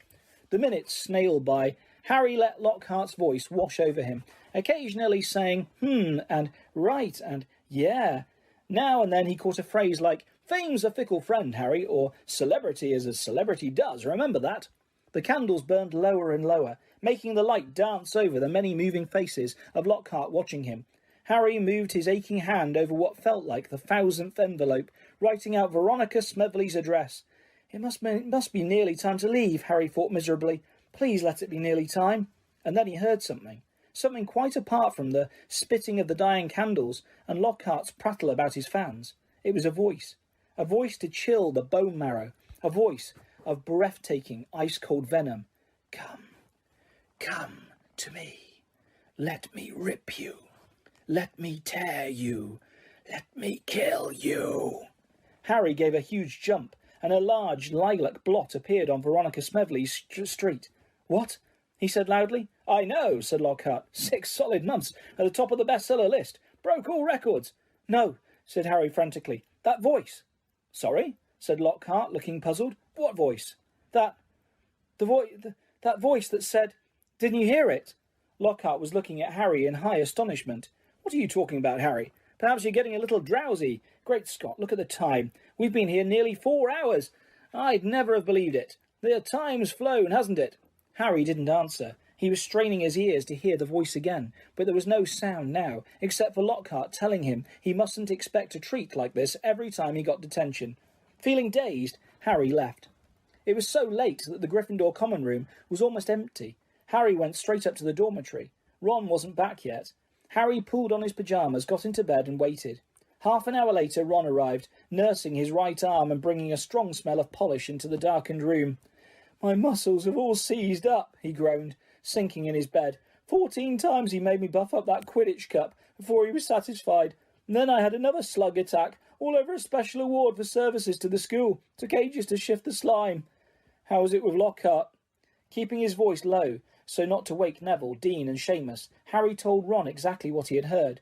The minutes snailed by. Harry let Lockhart's voice wash over him, occasionally saying and right and yeah. Now and then he caught a phrase like, "Fame's a fickle friend, Harry," or "Celebrity is as celebrity does, remember that." The candles burned lower and lower, making the light dance over the many moving faces of Lockhart watching him. Harry moved his aching hand over what felt like the 1,000th envelope, writing out Veronica Smedley's address. It must be nearly time to leave, Harry thought miserably. Please let it be nearly time. And then he heard something. Something quite apart from the spitting of the dying candles and Lockhart's prattle about his fans. It was a voice to chill the bone marrow, a voice of breathtaking, ice-cold venom. Come to me. Let me rip you. Let me tear you. Let me kill you. Harry gave a huge jump, and a large lilac blot appeared on Veronica Smedley's street. "What?" he said loudly. "I know," said Lockhart. 6 solid months at the top of the bestseller list. Broke all records." "No," said Harry frantically. "That voice." "Sorry?" said Lockhart, looking puzzled. "What voice?" That voice that said... Didn't you hear it?" Lockhart was looking at Harry in high astonishment. "What are you talking about, Harry? Perhaps you're getting a little drowsy. Great Scott, look at the time. We've been here nearly 4 hours. I'd never have believed it. The time's flown, hasn't it?" Harry didn't answer. He was straining his ears to hear the voice again, but there was no sound now, except for Lockhart telling him he mustn't expect a treat like this every time he got detention. Feeling dazed, Harry left. It was so late that the Gryffindor common room was almost empty. Harry went straight up to the dormitory. Ron wasn't back yet. Harry pulled on his pyjamas, got into bed and waited. Half an hour later, Ron arrived, nursing his right arm and bringing a strong smell of polish into the darkened room. "My muscles have all seized up," he groaned, sinking in his bed. 14 times he made me buff up that Quidditch cup before he was satisfied. And then I had another slug attack, all over a special award for services to the school. Took ages to shift the slime. How was it with Lockhart? Keeping his voice low, so not to wake Neville, Dean and Seamus, Harry told Ron exactly what he had heard.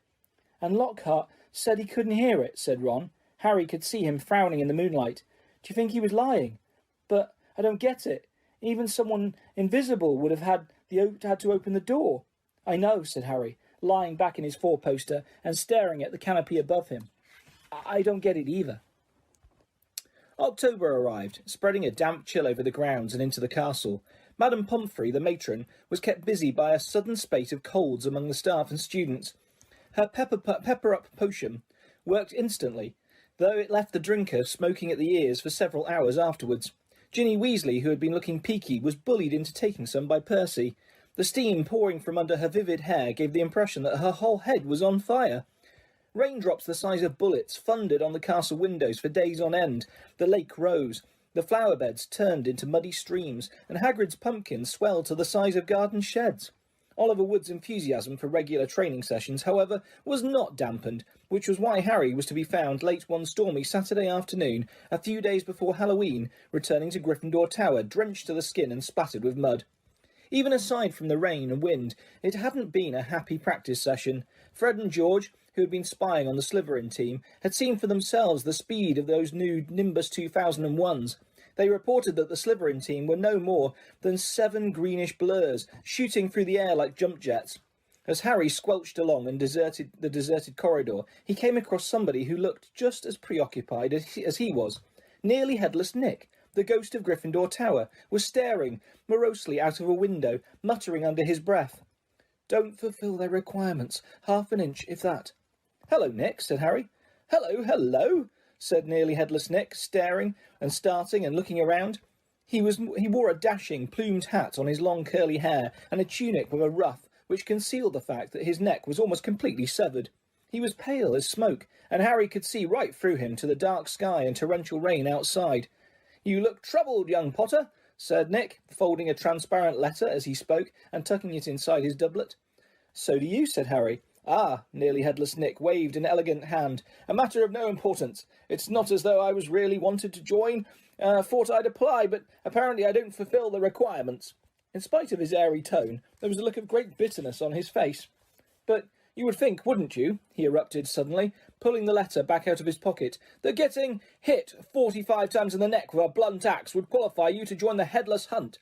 "And Lockhart said he couldn't hear it," said Ron. Harry could see him frowning in the moonlight. "Do you think he was lying? But I don't get it. Even someone invisible would have had to open the door." "I know," said Harry, lying back in his four-poster and staring at the canopy above him. I don't get it either." October arrived, spreading a damp chill over the grounds and into the castle. Madame Pumphrey, the matron, was kept busy by a sudden spate of colds among the staff and students. Her pepper-up potion worked instantly, though it left the drinker smoking at the ears for several hours afterwards. Ginny Weasley, who had been looking peaky, was bullied into taking some by Percy. The steam pouring from under her vivid hair gave the impression that her whole head was on fire. Raindrops the size of bullets thundered on the castle windows for days on end. The lake rose. The flower beds turned into muddy streams, and Hagrid's pumpkins swelled to the size of garden sheds. Oliver Wood's enthusiasm for regular training sessions, however, was not dampened, which was why Harry was to be found late one stormy Saturday afternoon, a few days before Halloween, returning to Gryffindor Tower, drenched to the skin and spattered with mud. Even aside from the rain and wind, it hadn't been a happy practice session. Fred and George, who had been spying on the Slytherin team, had seen for themselves the speed of those new Nimbus 2001s. They reported that the Slytherin team were no more than 7 greenish blurs, shooting through the air like jump jets. As Harry squelched along the deserted corridor, he came across somebody who looked just as preoccupied as he was. Nearly headless Nick, the ghost of Gryffindor Tower, was staring morosely out of a window, muttering under his breath. "Don't fulfil their requirements. Half an inch, if that." "Hello, Nick," said Harry. Hello, said nearly headless Nick, staring and starting and looking around. He wore a dashing, plumed hat on his long curly hair and a tunic with a ruff, which concealed the fact that his neck was almost completely severed. He was pale as smoke, and Harry could see right through him to the dark sky and torrential rain outside. "You look troubled, young Potter," said Nick, folding a transparent letter as he spoke and tucking it inside his doublet. "So do you," said Harry. "Ah," Nearly Headless Nick waved an elegant hand. "A matter of no importance. It's not as though I was really wanted to join. Thought I'd apply, but apparently I don't fulfil the requirements." In spite of his airy tone, there was a look of great bitterness on his face. "But you would think, wouldn't you," he erupted suddenly, pulling the letter back out of his pocket, "that getting hit 45 times in the neck with a blunt axe would qualify you to join the Headless Hunt?"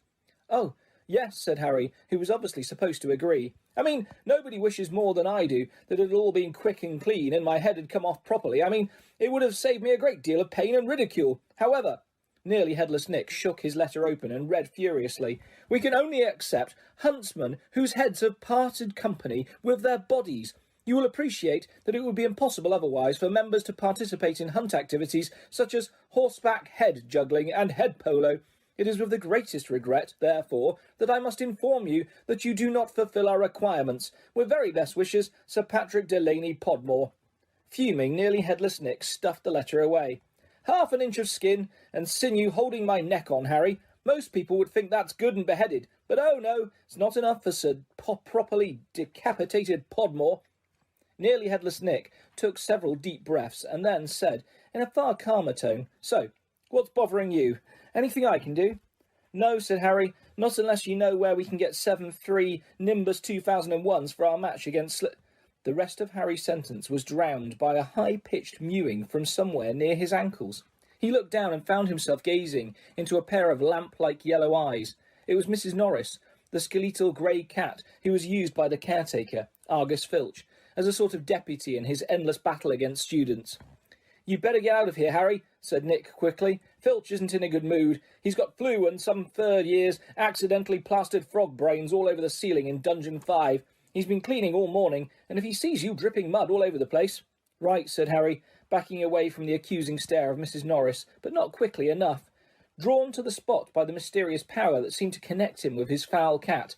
"Oh, yes," said Harry, who was obviously supposed to agree. "I mean, nobody wishes more than I do that it had all been quick and clean and my head had come off properly. I mean, it would have saved me a great deal of pain and ridicule. However," Nearly Headless Nick shook his letter open and read furiously, "we can only accept huntsmen whose heads have parted company with their bodies. You will appreciate that it would be impossible otherwise for members to participate in hunt activities such as horseback head juggling and head polo. It is with the greatest regret, therefore, that I must inform you that you do not fulfil our requirements. With very best wishes, Sir Patrick Delaney Podmore." Fuming, Nearly Headless Nick stuffed the letter away. "Half an inch of skin and sinew holding my neck on, Harry. Most people would think that's good and beheaded, but oh no, it's not enough for Sir properly decapitated Podmore." Nearly Headless Nick took several deep breaths and then said, in a far calmer tone, "So, what's bothering you? Anything I can do?" "No," said Harry, "not unless you know where we can get 7-3 Nimbus 2001s for our match against The rest of Harry's sentence was drowned by a high-pitched mewing from somewhere near his ankles. He looked down and found himself gazing into a pair of lamp-like yellow eyes. It was Mrs. Norris, the skeletal grey cat who was used by the caretaker, Argus Filch, as a sort of deputy in his endless battle against students. "You'd better get out of here, Harry," said Nick quickly. "Filch isn't in a good mood. He's got flu and some third years accidentally plastered frog brains all over the ceiling in Dungeon 5. He's been cleaning all morning, and if he sees you dripping mud all over the place—" "Right," said Harry, backing away from the accusing stare of Mrs. Norris, but not quickly enough. Drawn to the spot by the mysterious power that seemed to connect him with his foul cat,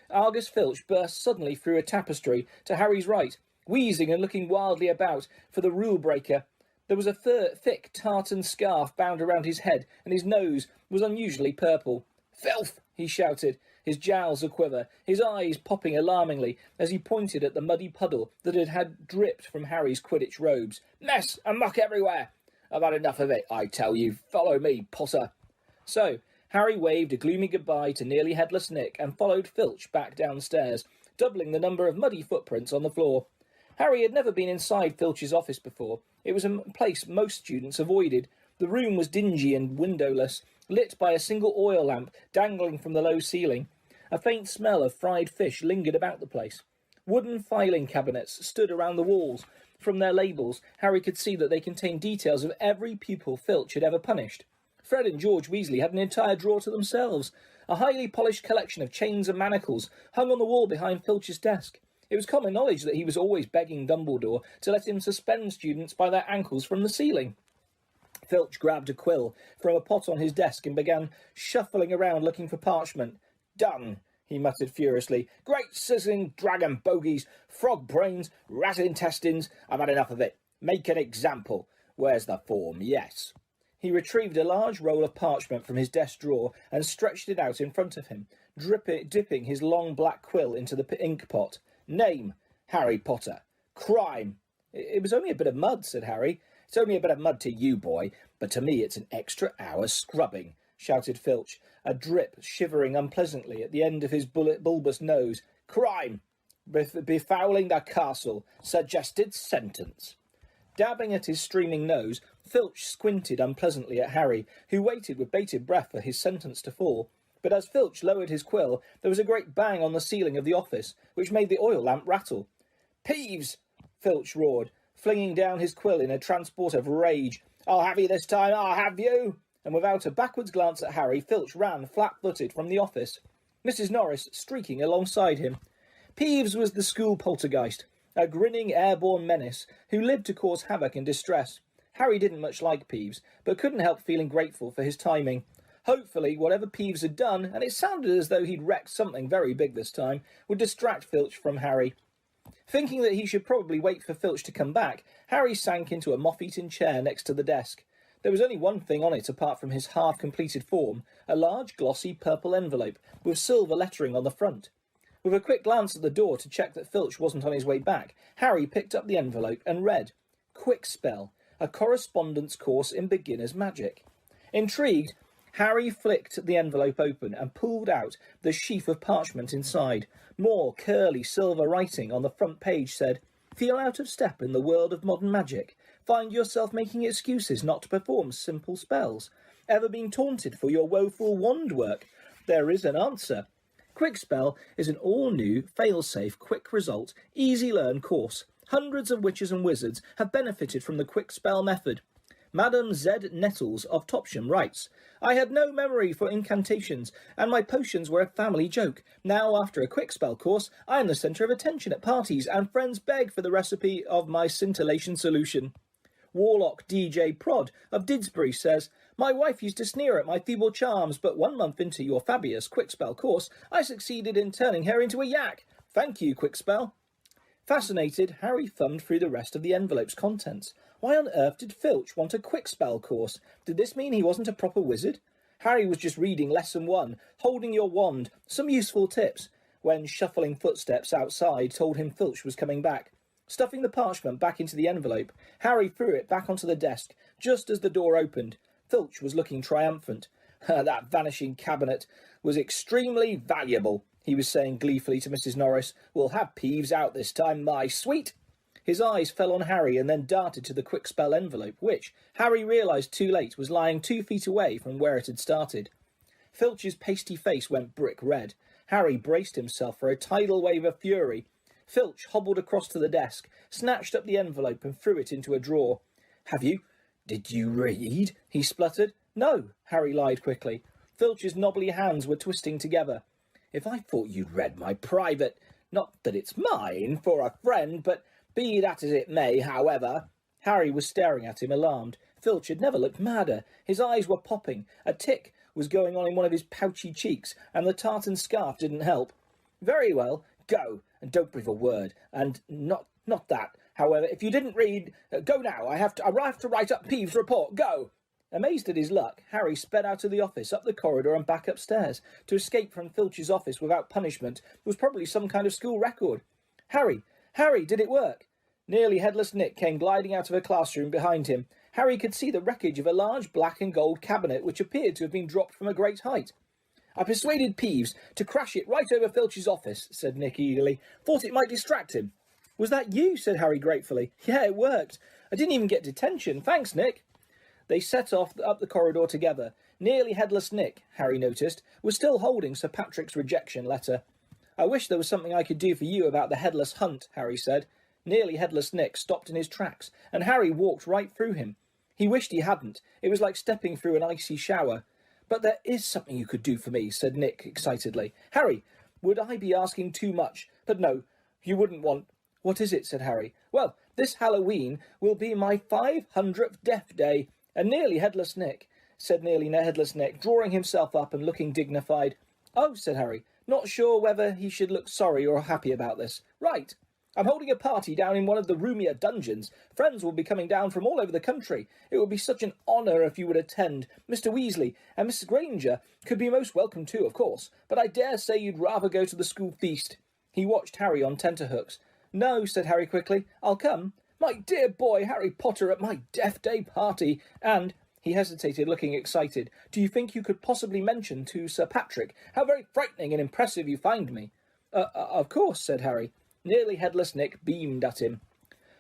Argus Filch burst suddenly through a tapestry to Harry's right, wheezing and looking wildly about for the rule-breaker. There was a thick tartan scarf bound around his head, and his nose was unusually purple. "Filth!" he shouted, his jowls a-quiver, his eyes popping alarmingly as he pointed at the muddy puddle that had dripped from Harry's Quidditch robes. "Mess and muck everywhere! I've had enough of it, I tell you. Follow me, Potter." So, Harry waved a gloomy goodbye to Nearly Headless Nick and followed Filch back downstairs, doubling the number of muddy footprints on the floor. Harry had never been inside Filch's office before. It was a place most students avoided. The room was dingy and windowless, lit by a single oil lamp dangling from the low ceiling. A faint smell of fried fish lingered about the place. Wooden filing cabinets stood around the walls. From their labels, Harry could see that they contained details of every pupil Filch had ever punished. Fred and George Weasley had an entire drawer to themselves. A highly polished collection of chains and manacles hung on the wall behind Filch's desk. It was common knowledge that he was always begging Dumbledore to let him suspend students by their ankles from the ceiling. Filch grabbed a quill from a pot on his desk and began shuffling around looking for parchment. "Done," he muttered furiously. "Great sizzling dragon bogies, frog brains, rat intestines. I've had enough of it. Make an example. Where's the form? Yes." He retrieved a large roll of parchment from his desk drawer and stretched it out in front of him, dipping his long black quill into the ink pot. "Name, Harry Potter. Crime." "It was only a bit of mud," said Harry. "It's only a bit of mud to you, boy, but to me it's an extra hour's scrubbing," shouted Filch, a drip shivering unpleasantly at the end of his bulbous nose. "Crime. Befouling the castle. Suggested sentence." Dabbing at his streaming nose, Filch squinted unpleasantly at Harry, who waited with bated breath for his sentence to fall. But as Filch lowered his quill, there was a great bang on the ceiling of the office, which made the oil lamp rattle. "Peeves!" Filch roared, flinging down his quill in a transport of rage. "I'll have you this time, I'll have you!" And without a backwards glance at Harry, Filch ran flat-footed from the office, Mrs. Norris streaking alongside him. Peeves was the school poltergeist, a grinning airborne menace who lived to cause havoc and distress. Harry didn't much like Peeves, but couldn't help feeling grateful for his timing. Hopefully, whatever Peeves had done, and it sounded as though he'd wrecked something very big this time, would distract Filch from Harry. Thinking that he should probably wait for Filch to come back, Harry sank into a moth-eaten chair next to the desk. There was only one thing on it apart from his half-completed form, a large glossy purple envelope with silver lettering on the front. With a quick glance at the door to check that Filch wasn't on his way back, Harry picked up the envelope and read, "Quick Spell, a correspondence course in beginner's magic." Intrigued, Harry flicked the envelope open and pulled out the sheaf of parchment inside. More curly silver writing on the front page said, "Feel out of step in the world of modern magic? Find yourself making excuses not to perform simple spells? Ever been taunted for your woeful wand work? There is an answer. Quick Spell is an all-new, fail-safe, quick-result, easy-learn course. Hundreds of witches and wizards have benefited from the Quick Spell method. Madam Z. Nettles of Topsham writes, I had no memory for incantations, and my potions were a family joke. Now, after a quick spell course, I am the centre of attention at parties, and friends beg for the recipe of my scintillation solution. Warlock DJ Prod of Didsbury says, My wife used to sneer at my feeble charms, but 1 month into your fabulous quick spell course, I succeeded in turning her into a yak. Thank you, Quick Spell. Fascinated, Harry thumbed through the rest of the envelope's contents. Why on earth did Filch want a quick spell course? Did this mean he wasn't a proper wizard? Harry was just reading Lesson 1, Holding Your Wand, some useful tips, when shuffling footsteps outside told him Filch was coming back. Stuffing the parchment back into the envelope, Harry threw it back onto the desk, just as the door opened. Filch was looking triumphant. That vanishing cabinet was extremely valuable, he was saying gleefully to Mrs. Norris. We'll have Peeves out this time, my sweet. His eyes fell on Harry and then darted to the quick spell envelope, which, Harry realised too late, was lying 2 feet away from where it had started. Filch's pasty face went brick red. Harry braced himself for a tidal wave of fury. Filch hobbled across to the desk, snatched up the envelope and threw it into a drawer. Did you read? He spluttered. No, Harry lied quickly. Filch's knobbly hands were twisting together. If I thought you'd read my private... Not that it's mine, for a friend, but... Be that as it may, however. Harry was staring at him, alarmed. Filch had never looked madder. His eyes were popping. A tic was going on in one of his pouchy cheeks, and the tartan scarf didn't help. Very well, go, and don't breathe a word. And not that. However, if you didn't read... go now. I have to write up Peeves' report. Go! Amazed at his luck, Harry sped out of the office, up the corridor and back upstairs. To escape from Filch's office without punishment was probably some kind of school record. Harry, did it work? Nearly headless Nick came gliding out of a classroom behind him. Harry could see the wreckage of a large black and gold cabinet which appeared to have been dropped from a great height. I persuaded Peeves to crash it right over Filch's office, said Nick eagerly. Thought it might distract him. Was that you? Said Harry gratefully. Yeah, it worked. I didn't even get detention. Thanks, Nick. They set off up the corridor together. Nearly headless Nick, Harry noticed, was still holding Sir Patrick's rejection letter. I wish there was something I could do for you about the headless hunt, Harry said. Nearly headless Nick stopped in his tracks, and Harry walked right through him. He wished he hadn't. It was like stepping through an icy shower. But there is something you could do for me, said Nick excitedly. Harry, would I be asking too much? But no, you wouldn't want... What is it? Said Harry. Well, this Halloween will be my 500th death day. And Nearly headless Nick, said Nearly headless Nick, drawing himself up and looking dignified. Oh, said Harry, not sure whether he should look sorry or happy about this. Right. I'm holding a party down in one of the roomier dungeons. Friends will be coming down from all over the country. It would be such an honour if you would attend. Mr. Weasley and Mrs. Granger could be most welcome too, of course, but I dare say you'd rather go to the school feast. He watched Harry on tenterhooks. No, said Harry quickly, I'll come. My dear boy, Harry Potter at my death day party, and... He hesitated, looking excited. Do you think you could possibly mention to Sir Patrick how very frightening and impressive you find me? Of course, said Harry. Nearly headless Nick beamed at him.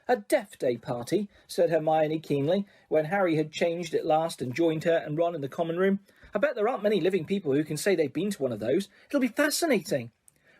A death day party, said Hermione keenly, when Harry had changed at last and joined her and Ron in the common room. I bet there aren't many living people who can say they've been to one of those. It'll be fascinating.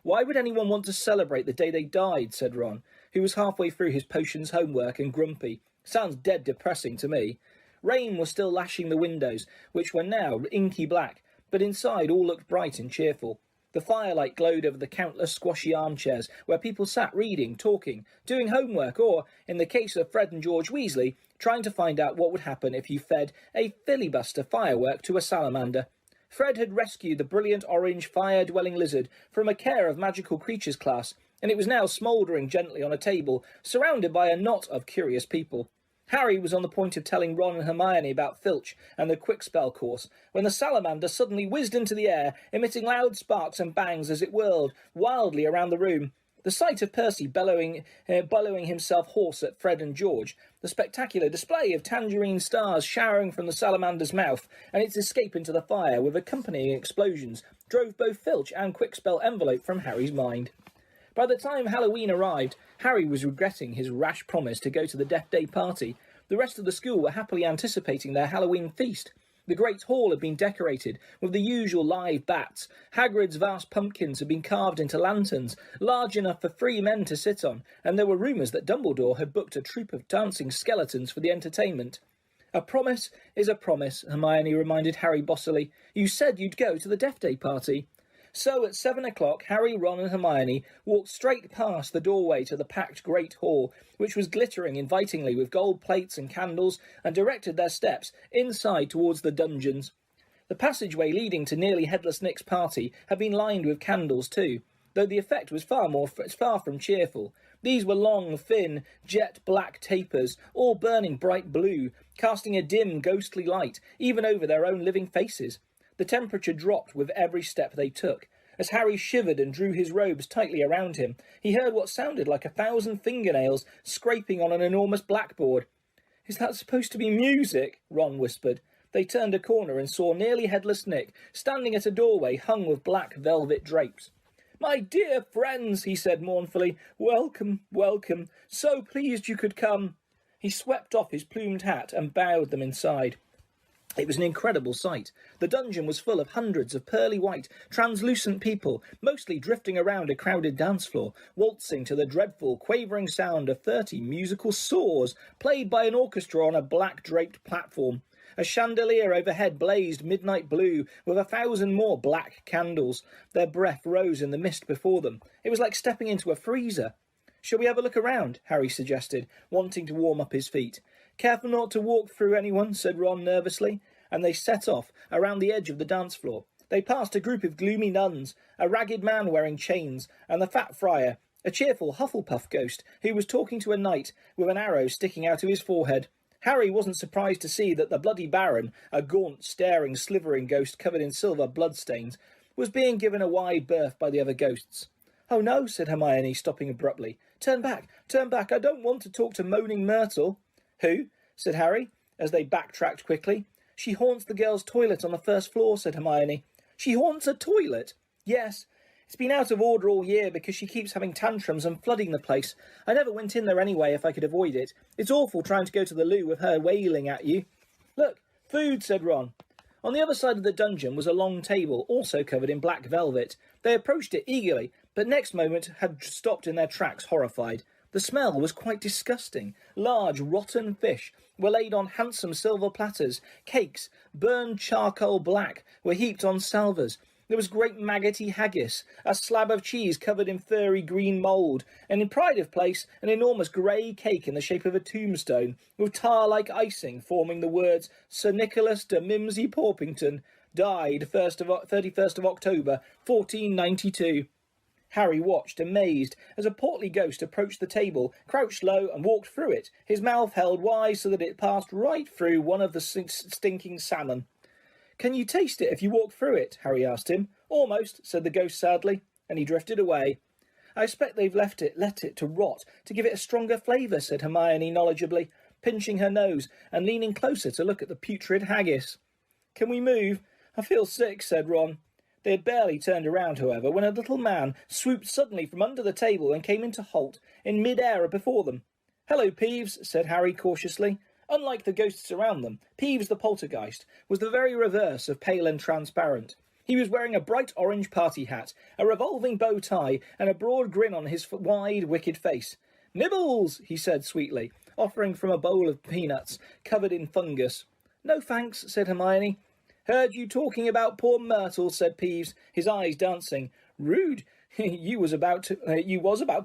Why would anyone want to celebrate the day they died, said Ron, who was halfway through his potions homework and grumpy. Sounds dead depressing to me. Rain was still lashing the windows, which were now inky black, but inside all looked bright and cheerful. The firelight glowed over the countless squashy armchairs where people sat reading, talking, doing homework, or, in the case of Fred and George Weasley, trying to find out what would happen if you fed a filibuster firework to a salamander. Fred had rescued the brilliant orange fire-dwelling lizard from a care of magical creatures class, and it was now smouldering gently on a table, surrounded by a knot of curious people. Harry was on the point of telling Ron and Hermione about Filch and the quick-spell course, when the salamander suddenly whizzed into the air, emitting loud sparks and bangs as it whirled wildly around the room. The sight of Percy bellowing himself hoarse at Fred and George, the spectacular display of tangerine stars showering from the salamander's mouth, and its escape into the fire with accompanying explosions, drove both Filch and quick-spell envelope from Harry's mind. By the time Halloween arrived, Harry was regretting his rash promise to go to the Death Day party. The rest of the school were happily anticipating their Halloween feast. The great hall had been decorated with the usual live bats. Hagrid's vast pumpkins had been carved into lanterns, large enough for 3 men to sit on, and there were rumours that Dumbledore had booked a troupe of dancing skeletons for the entertainment. "A promise is a promise," Hermione reminded Harry bossily. "You said you'd go to the Death Day party." So at 7 o'clock, Harry, Ron and Hermione walked straight past the doorway to the packed great hall, which was glittering invitingly with gold plates and candles, and directed their steps inside towards the dungeons. The passageway leading to Nearly Headless Nick's party had been lined with candles too, though the effect was far from cheerful. These were long, thin, jet-black tapers, all burning bright blue, casting a dim, ghostly light, even over their own living faces. The temperature dropped with every step they took. As Harry shivered and drew his robes tightly around him, he heard what sounded like 1,000 fingernails scraping on an enormous blackboard. "Is that supposed to be music?" Ron whispered. They turned a corner and saw Nearly Headless Nick standing at a doorway hung with black velvet drapes. "My dear friends," he said mournfully, "welcome, welcome. So pleased you could come." He swept off his plumed hat and bowed them inside. It was an incredible sight. The dungeon was full of hundreds of pearly white, translucent people, mostly drifting around a crowded dance floor, waltzing to the dreadful, quavering sound of 30 musical saws, played by an orchestra on a black-draped platform. A chandelier overhead blazed midnight blue, with 1,000 more black candles. Their breath rose in the mist before them. It was like stepping into a freezer. "Shall we have a look around?" Harry suggested, wanting to warm up his feet. "Careful not to walk through anyone," said Ron nervously, and they set off around the edge of the dance floor. They passed a group of gloomy nuns, a ragged man wearing chains, and the fat friar, a cheerful Hufflepuff ghost, who was talking to a knight with an arrow sticking out of his forehead. Harry wasn't surprised to see that the Bloody Baron, a gaunt, staring, slithering ghost covered in silver bloodstains, was being given a wide berth by the other ghosts. "Oh no," said Hermione, stopping abruptly. Turn back, I don't want to talk to Moaning Myrtle." "Who?" said Harry, as they backtracked quickly. "She haunts the girls' toilet on the first floor," said Hermione. "She haunts a toilet?" "Yes. It's been out of order all year because she keeps having tantrums and flooding the place. I never went in there anyway if I could avoid it. It's awful trying to go to the loo with her wailing at you." "Look, food," said Ron. On the other side of the dungeon was a long table, also covered in black velvet. They approached it eagerly, but next moment had stopped in their tracks, horrified. The smell was quite disgusting. Large, rotten fish were laid on handsome silver platters. Cakes, burned charcoal black, were heaped on salvers. There was great maggoty haggis, a slab of cheese covered in furry green mould, and in pride of place, an enormous grey cake in the shape of a tombstone, with tar-like icing forming the words "Sir Nicholas de Mimsy Porpington, died 31st of October, 1492. Harry watched, amazed, as a portly ghost approached the table, crouched low and walked through it, his mouth held wide so that it passed right through one of the stinking salmon. "Can you taste it if you walk through it?" Harry asked him. "Almost," said the ghost sadly, and he drifted away. "I expect they've let it to rot to give it a stronger flavour," said Hermione knowledgeably, pinching her nose and leaning closer to look at the putrid haggis. "Can we move? I feel sick," said Ron. They had barely turned around, however, when a little man swooped suddenly from under the table and came into halt in mid-air before them. "Hello, Peeves," said Harry cautiously. Unlike the ghosts around them, Peeves the poltergeist was the very reverse of pale and transparent. He was wearing a bright orange party hat, a revolving bow tie, and a broad grin on his wide, wicked face. "Nibbles," he said sweetly, offering from a bowl of peanuts covered in fungus. "No thanks," said Hermione. "Heard you talking about poor Myrtle," said Peeves, his eyes dancing. "Rude. you was about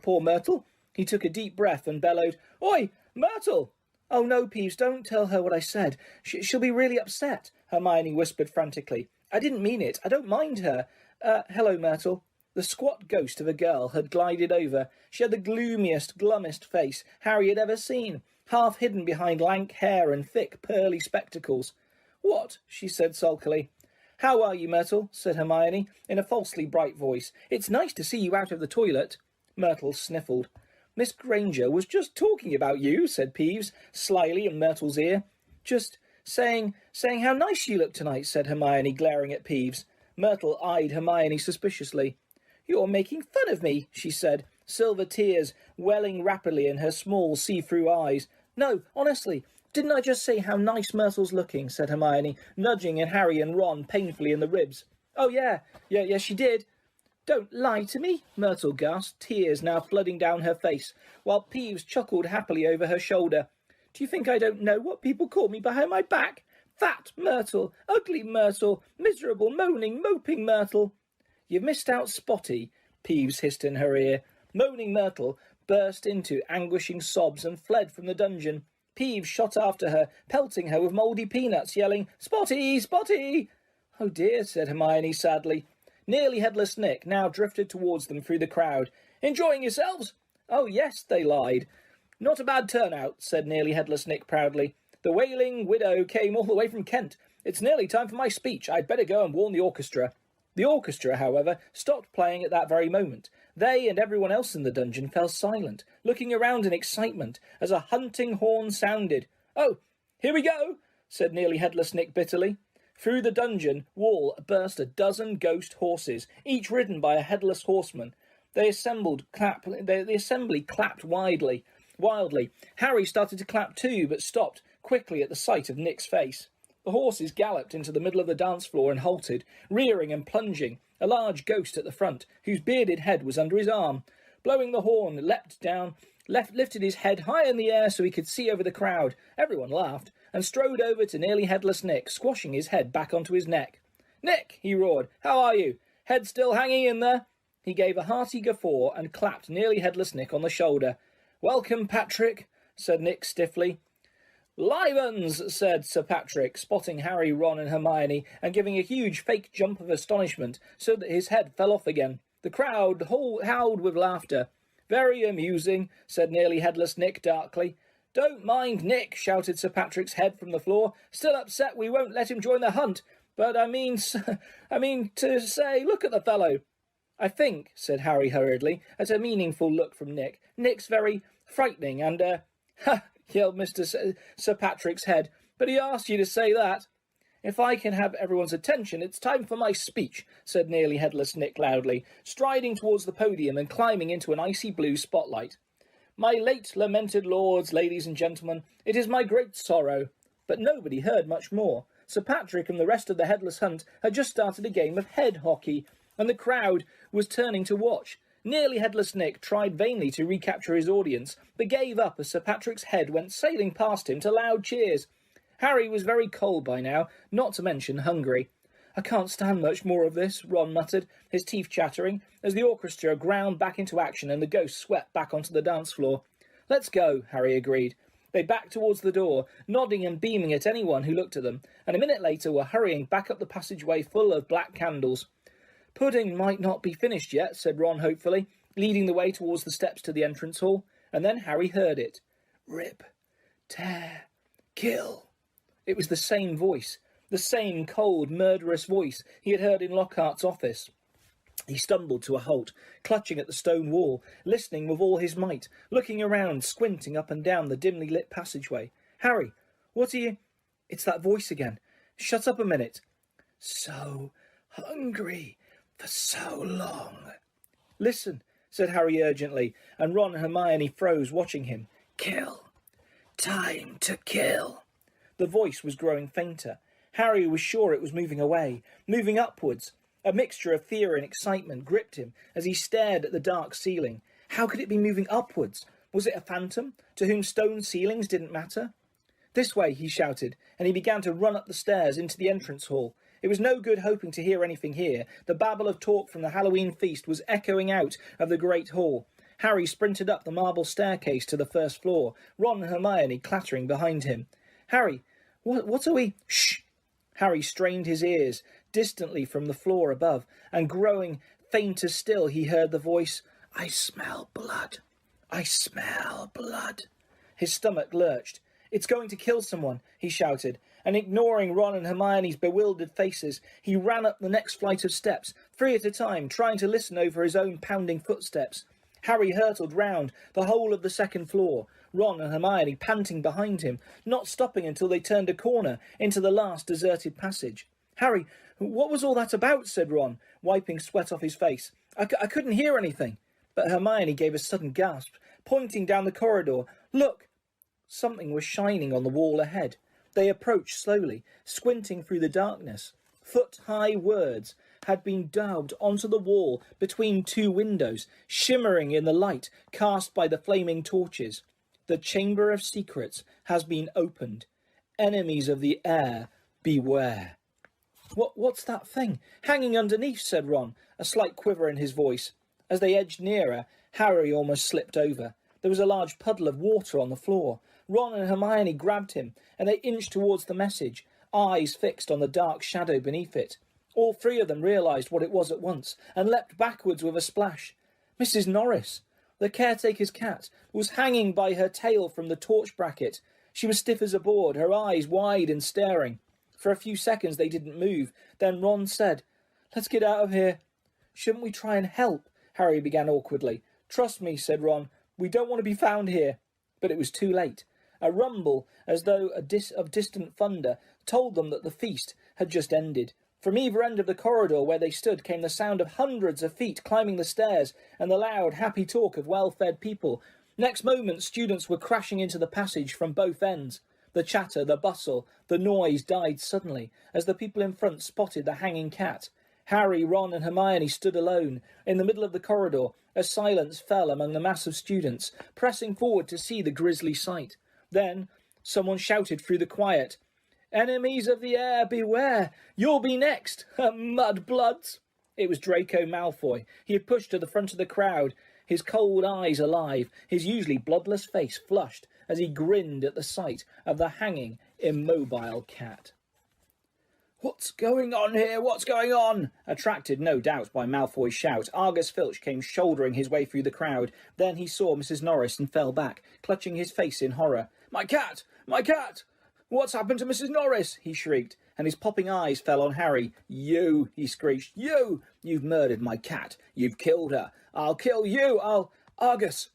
poor Myrtle." He took a deep breath and bellowed, "Oi, Myrtle!" "Oh no, Peeves, don't tell her what I said. She'll be really upset," Hermione whispered frantically. "I didn't mean it. I don't mind her. Hello, Myrtle." The squat ghost of a girl had glided over. She had the gloomiest, glummest face Harry had ever seen, half hidden behind lank hair and thick, pearly spectacles. "What?" she said sulkily. "How are you, Myrtle?" said Hermione, in a falsely bright voice. "It's nice to see you out of the toilet." Myrtle sniffled. "Miss Granger was just talking about you," said Peeves, slyly in Myrtle's ear. "Just saying how nice you look tonight," said Hermione, glaring at Peeves. Myrtle eyed Hermione suspiciously. "You're making fun of me," she said, silver tears welling rapidly in her small see-through eyes. "No, honestly, didn't I just say how nice Myrtle's looking?" said Hermione, nudging at Harry and Ron painfully in the ribs. "Oh, yeah, she did." "Don't lie to me," Myrtle gasped, tears now flooding down her face, while Peeves chuckled happily over her shoulder. "Do you think I don't know what people call me behind my back? Fat Myrtle, ugly Myrtle, miserable, moaning, moping Myrtle." "You've missed out Spotty," Peeves hissed in her ear. Moaning Myrtle burst into anguishing sobs and fled from the dungeon. Peeves shot after her, pelting her with mouldy peanuts, yelling, "Spotty! Spotty!" "Oh dear," said Hermione sadly. Nearly Headless Nick now drifted towards them through the crowd. "Enjoying yourselves?" "Oh yes," they lied. "Not a bad turnout," said Nearly Headless Nick proudly. "The Wailing Widow came all the way from Kent. It's nearly time for my speech. I'd better go and warn the orchestra." The orchestra, however, stopped playing at that very moment. They and everyone else in the dungeon fell silent, looking around in excitement as a hunting horn sounded. "Oh, here we go," said Nearly Headless Nick bitterly. Through the dungeon wall burst a dozen ghost horses, each ridden by a headless horseman. The assembly clapped wildly. Harry started to clap too, but stopped quickly at the sight of Nick's face. The horses galloped into the middle of the dance floor and halted, rearing and plunging, a large ghost at the front, whose bearded head was under his arm. Blowing the horn, leapt down, lifted his head high in the air so he could see over the crowd. Everyone laughed, and strode over to Nearly Headless Nick, squashing his head back onto his neck. "Nick," he roared, "how are you? Head still hanging in there?" He gave a hearty guffaw and clapped Nearly Headless Nick on the shoulder. "Welcome, Patrick," said Nick stiffly. "Livens," said Sir Patrick, spotting Harry, Ron and Hermione, and giving a huge fake jump of astonishment so that his head fell off again. The crowd howled with laughter. "Very amusing," said Nearly Headless Nick darkly. "Don't mind Nick," shouted Sir Patrick's head from the floor. "Still upset we won't let him join the hunt. But I mean to say, look at the fellow." "I think," said Harry hurriedly, at a meaningful look from Nick, "Nick's very frightening and, Ha!" yelled Sir Patrick's head. "But he asked you to say that." "If I can have everyone's attention, it's time for my speech," said Nearly Headless Nick loudly, striding towards the podium and climbing into an icy blue spotlight. "My late lamented lords, ladies and gentlemen, it is my great sorrow." But nobody heard much more. Sir Patrick and the rest of the Headless Hunt had just started a game of head hockey, and the crowd was turning to watch. Nearly Headless Nick tried vainly to recapture his audience, but gave up as Sir Patrick's head went sailing past him to loud cheers. Harry was very cold by now, not to mention hungry. "I can't stand much more of this," Ron muttered, his teeth chattering, as the orchestra ground back into action and the ghosts swept back onto the dance floor. "Let's go," Harry agreed. They backed towards the door, nodding and beaming at anyone who looked at them, and a minute later were hurrying back up the passageway full of black candles. "Pudding might not be finished yet," said Ron hopefully, leading the way towards the steps to the entrance hall, and then Harry heard it. "Rip, tear, kill." It was the same voice. The same cold, murderous voice he had heard in Lockhart's office. He stumbled to a halt, clutching at the stone wall, listening with all his might, looking around, squinting up and down the dimly lit passageway. "Harry, what are you—" "It's that voice again. Shut up a minute." "So hungry for so long." "Listen," said Harry urgently, and Ron and Hermione froze, watching him. "Kill. Time to kill." The voice was growing fainter. Harry was sure it was moving away, moving upwards. A mixture of fear and excitement gripped him as he stared at the dark ceiling. How could it be moving upwards? Was it a phantom, to whom stone ceilings didn't matter? "This way," he shouted, and he began to run up the stairs into the entrance hall. It was no good hoping to hear anything here. The babble of talk from the Halloween feast was echoing out of the great hall. Harry sprinted up the marble staircase to the first floor, Ron and Hermione clattering behind him. Harry, what are we... Shh! Harry strained his ears distantly from the floor above, and growing fainter still he heard the voice, I smell blood. I smell blood. His stomach lurched. It's going to kill someone, he shouted, and ignoring Ron and Hermione's bewildered faces, he ran up the next flight of steps, 3 at a time, trying to listen over his own pounding footsteps. Harry hurtled round the whole of the second floor, Ron and Hermione panting behind him, not stopping until they turned a corner into the last deserted passage. Harry, what was all that about? Said Ron, wiping sweat off his face. I couldn't hear anything. But Hermione gave a sudden gasp, pointing down the corridor. Look! Something was shining on the wall ahead. They approached slowly, squinting through the darkness. Foot-high words had been daubed onto the wall between 2 windows, shimmering in the light cast by the flaming torches. The Chamber of Secrets has been opened. Enemies of the air, beware. What's that thing? Hanging underneath, said Ron, a slight quiver in his voice. As they edged nearer, Harry almost slipped over. There was a large puddle of water on the floor. Ron and Hermione grabbed him, and they inched towards the message, eyes fixed on the dark shadow beneath it. All 3 of them realised what it was at once, and leapt backwards with a splash. Mrs. Norris, the caretaker's cat, was hanging by her tail from the torch bracket. She was stiff as a board, her eyes wide and staring. For a few seconds they didn't move. Then Ron said, Let's get out of here. Shouldn't we try and help? Harry began awkwardly. Trust me, said Ron, we don't want to be found here. But it was too late. A rumble, as though of distant thunder, told them that the feast had just ended. From either end of the corridor where they stood came the sound of hundreds of feet climbing the stairs and the loud, happy talk of well-fed people. Next moment, students were crashing into the passage from both ends. The chatter, the bustle, the noise died suddenly as the people in front spotted the hanging cat. Harry, Ron and Hermione stood alone in the middle of the corridor as silence fell among the mass of students, pressing forward to see the grisly sight. Then someone shouted through the quiet, Enemies of the air, beware! You'll be next, mudbloods! It was Draco Malfoy. He had pushed to the front of the crowd, his cold eyes alive, his usually bloodless face flushed as he grinned at the sight of the hanging, immobile cat. What's going on here? What's going on? Attracted, no doubt, by Malfoy's shout, Argus Filch came shouldering his way through the crowd. Then he saw Mrs. Norris and fell back, clutching his face in horror. My cat! My cat! What's happened to Mrs. Norris? He shrieked, and his popping eyes fell on Harry. You! He screeched. You! You've murdered my cat. You've killed her. I'll kill you. Argus!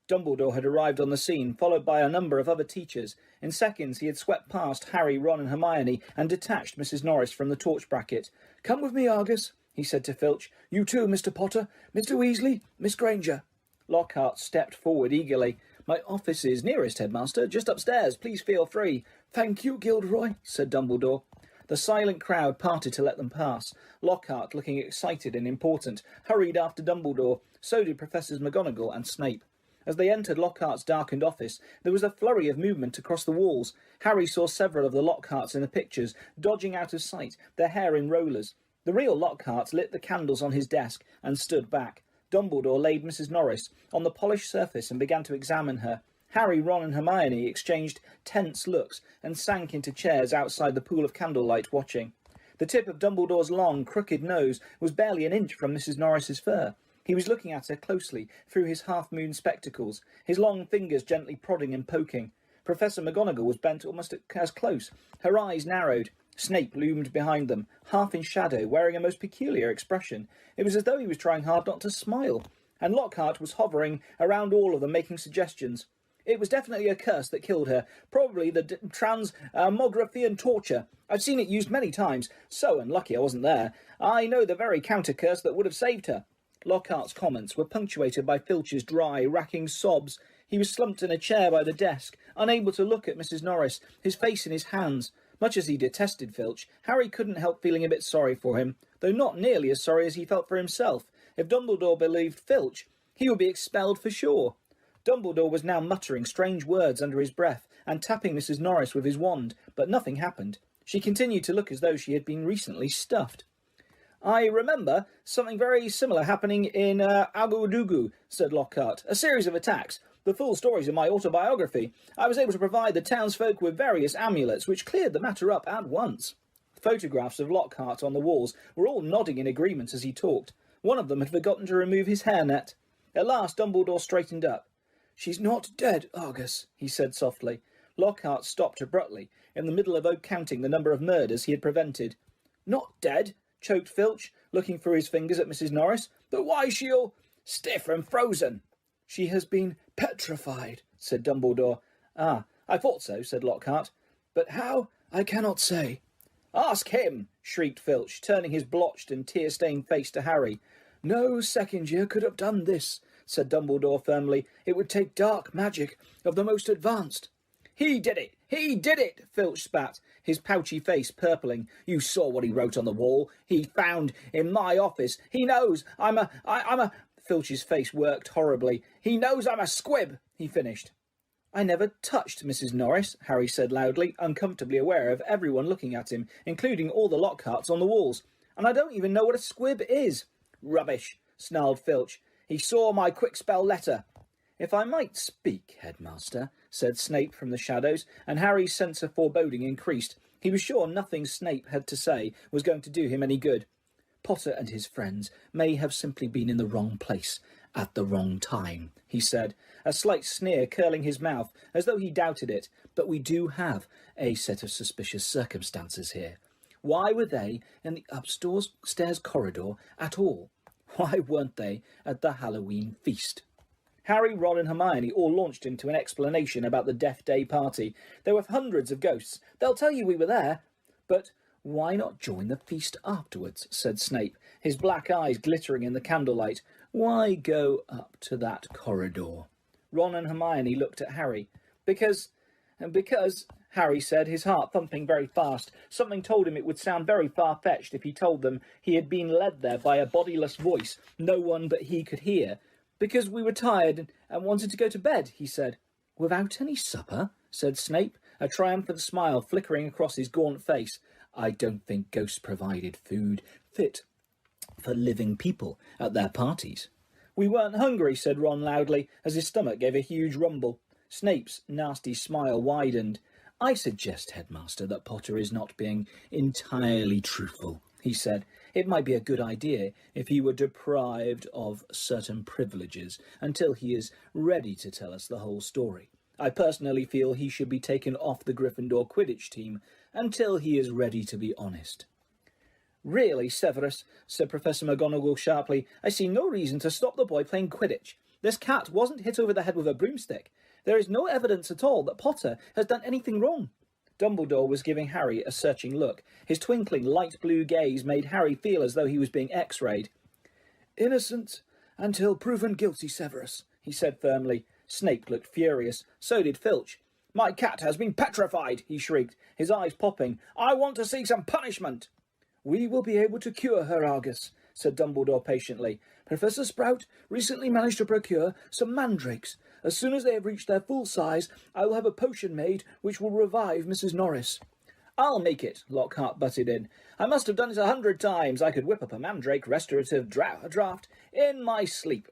Dumbledore had arrived on the scene, followed by a number of other teachers. In seconds he had swept past Harry, Ron and Hermione and detached Mrs. Norris from the torch bracket. Come with me, Argus, he said to Filch. You too, Mr. Potter, Mr. Weasley, Miss Granger. Lockhart stepped forward eagerly. My office is nearest, Headmaster, just upstairs. Please feel free. Thank you, Gilderoy, said Dumbledore. The silent crowd parted to let them pass. Lockhart, looking excited and important, hurried after Dumbledore. So did Professors McGonagall and Snape. As they entered Lockhart's darkened office, there was a flurry of movement across the walls. Harry saw several of the Lockharts in the pictures, dodging out of sight, their hair in rollers. The real Lockhart lit the candles on his desk and stood back. Dumbledore laid Mrs. Norris on the polished surface and began to examine her. Harry, Ron and Hermione exchanged tense looks and sank into chairs outside the pool of candlelight, watching. The tip of Dumbledore's long, crooked nose was barely an inch from Mrs. Norris's fur. He was looking at her closely through his half-moon spectacles, his long fingers gently prodding and poking. Professor McGonagall was bent almost as close. Her eyes narrowed. Snape loomed behind them, half in shadow, wearing a most peculiar expression. It was as though he was trying hard not to smile. And Lockhart was hovering around all of them, making suggestions. It was definitely a curse that killed her, probably the transmogrifian torture. I've seen it used many times. So unlucky I wasn't there. I know the very counter-curse that would have saved her. Lockhart's comments were punctuated by Filch's dry, racking sobs. He was slumped in a chair by the desk, unable to look at Mrs. Norris, his face in his hands. Much as he detested Filch, Harry couldn't help feeling a bit sorry for him, though not nearly as sorry as he felt for himself. If Dumbledore believed Filch, he would be expelled for sure. Dumbledore was now muttering strange words under his breath and tapping Mrs. Norris with his wand, but nothing happened. She continued to look as though she had been recently stuffed. I remember something very similar happening in Agudugu, said Lockhart. A series of attacks. The full story's in my autobiography. I was able to provide the townsfolk with various amulets, which cleared the matter up at once. Photographs of Lockhart on the walls were all nodding in agreement as he talked. One of them had forgotten to remove his hairnet. At last Dumbledore straightened up. "She's not dead, Argus," he said softly. Lockhart stopped abruptly, in the middle of counting the number of murders he had prevented. "Not dead?" choked Filch, looking through his fingers at Mrs. Norris. "But why is she all stiff and frozen?" "She has been petrified," said Dumbledore. "Ah, I thought so," said Lockhart. "But how? I cannot say." "Ask him!" shrieked Filch, turning his blotched and tear-stained face to Harry. "No second year could have done this," said Dumbledore firmly. "It would take dark magic of the most advanced." "He did it! He did it!" Filch spat, his pouchy face purpling. "You saw what he wrote on the wall. He found in my office. He knows I'm a... Filch's face worked horribly. "He knows I'm a squib," he finished. "I never touched Mrs. Norris," Harry said loudly, uncomfortably aware of everyone looking at him, including all the Lockharts on the walls. "And I don't even know what a squib is." "Rubbish," snarled Filch. "He saw my quick-spell letter." "If I might speak, Headmaster," said Snape from the shadows, and Harry's sense of foreboding increased. He was sure nothing Snape had to say was going to do him any good. "Potter and his friends may have simply been in the wrong place at the wrong time," he said, a slight sneer curling his mouth, as though he doubted it. "But we do have a set of suspicious circumstances here. Why were they in the upstairs corridor at all? Why weren't they at the Halloween feast?" Harry, Ron and Hermione all launched into an explanation about the Death Day party. There were hundreds of ghosts. "They'll tell you we were there." "But why not join the feast afterwards?" said Snape, his black eyes glittering in the candlelight. "Why go up to that corridor?" Ron and Hermione looked at Harry. Because, Harry said, his heart thumping very fast. Something told him it would sound very far-fetched if he told them he had been led there by a bodiless voice no one but he could hear. "Because we were tired and wanted to go to bed," he said. "Without any supper?" said Snape, a triumphant smile flickering across his gaunt face. "I don't think ghosts provided food fit for living people at their parties." "We weren't hungry," said Ron loudly, as his stomach gave a huge rumble. Snape's nasty smile widened. "I suggest, Headmaster, that Potter is not being entirely truthful," he said. "It might be a good idea if he were deprived of certain privileges until he is ready to tell us the whole story. I personally feel he should be taken off the Gryffindor Quidditch team until he is ready to be honest." "Really, Severus," said Professor McGonagall sharply, "I see no reason to stop the boy playing Quidditch. This cat wasn't hit over the head with a broomstick. There is no evidence at all that Potter has done anything wrong." Dumbledore was giving Harry a searching look. His twinkling light blue gaze made Harry feel as though he was being x-rayed. "Innocent until proven guilty, Severus," he said firmly. Snape looked furious. So did Filch. "My cat has been petrified," he shrieked, his eyes popping. "I want to see some punishment." "We will be able to cure her, Argus," said Dumbledore patiently. "Professor Sprout recently managed to procure some mandrakes. As soon as they have reached their full size, I will have a potion made which will revive Mrs. Norris." "I'll make it," Lockhart butted in. "I must have done it 100 times. I could whip up a mandrake restorative draught in my sleep."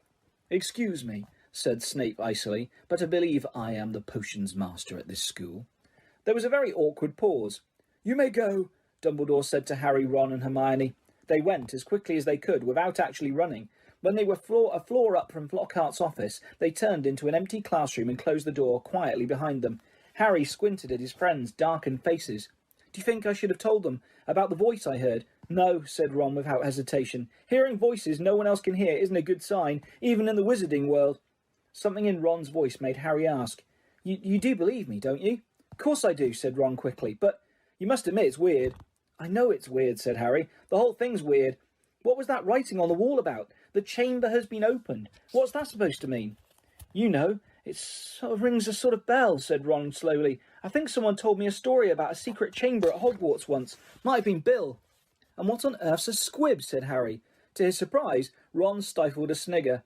"Excuse me," said Snape icily, "but I believe I am the potions master at this school." There was a very awkward pause. "You may go," Dumbledore said to Harry, Ron and Hermione. They went as quickly as they could without actually running. When they were a floor up from Lockhart's office, they turned into an empty classroom and closed the door quietly behind them. Harry squinted at his friends' darkened faces. "Do you think I should have told them about the voice I heard?" "No," said Ron without hesitation. "Hearing voices no one else can hear isn't a good sign, even in the wizarding world." Something in Ron's voice made Harry ask, You do believe me, don't you?" "Of course I do," said Ron quickly, "but you must admit it's weird." "I know it's weird," said Harry. "The whole thing's weird. What was that writing on the wall about? The chamber has been opened. What's that supposed to mean?" "You know, it sort of rings a sort of bell," said Ron slowly. "I think someone told me a story about a secret chamber at Hogwarts once. Might have been Bill." "And what on earth's a squib?" said Harry. To his surprise, Ron stifled a snigger.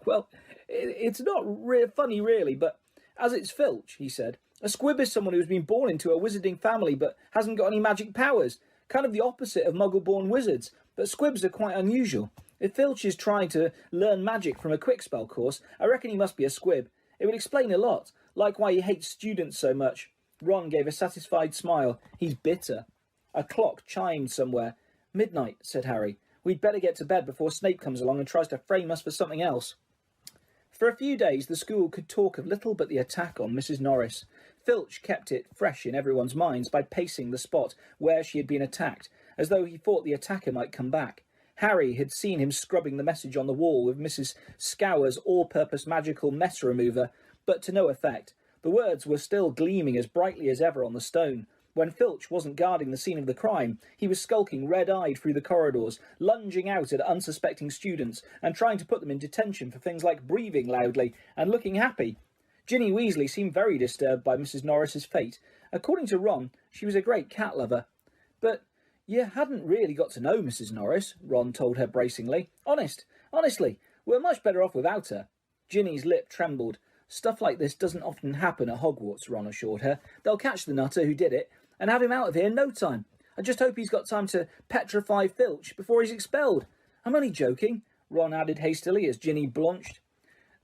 "Well, it's not funny really, but as it's Filch," he said. "A squib is someone who's been born into a wizarding family but hasn't got any magic powers. Kind of the opposite of muggle-born wizards. but squibs are quite unusual. If Filch is trying to learn magic from a quick-spell course, I reckon he must be a squib. It would explain a lot, like why he hates students so much. Ron gave a satisfied smile. He's bitter. A clock chimed somewhere. "Midnight," said Harry. "We'd better get to bed before Snape comes along and tries to frame us for something else." For a few days the school could talk of little but the attack on Mrs. Norris. Filch kept it fresh in everyone's minds by pacing the spot where she had been attacked, as though he thought the attacker might come back. Harry had seen him scrubbing the message on the wall with Mrs. Scour's all-purpose magical mess remover, but to no effect. The words were still gleaming as brightly as ever on the stone. When Filch wasn't guarding the scene of the crime, he was skulking red-eyed through the corridors, lunging out at unsuspecting students and trying to put them in detention for things like breathing loudly and looking happy. Ginny Weasley seemed very disturbed by Mrs. Norris's fate. According to Ron, she was a great cat lover. "But you hadn't really got to know Mrs. Norris," Ron told her bracingly. Honestly, we're much better off without her." Ginny's lip trembled. "Stuff like this doesn't often happen at Hogwarts," Ron assured her. "They'll catch the nutter who did it and have him out of here in no time. I just hope he's got time to petrify Filch before he's expelled." "I'm only joking," Ron added hastily as Ginny blanched.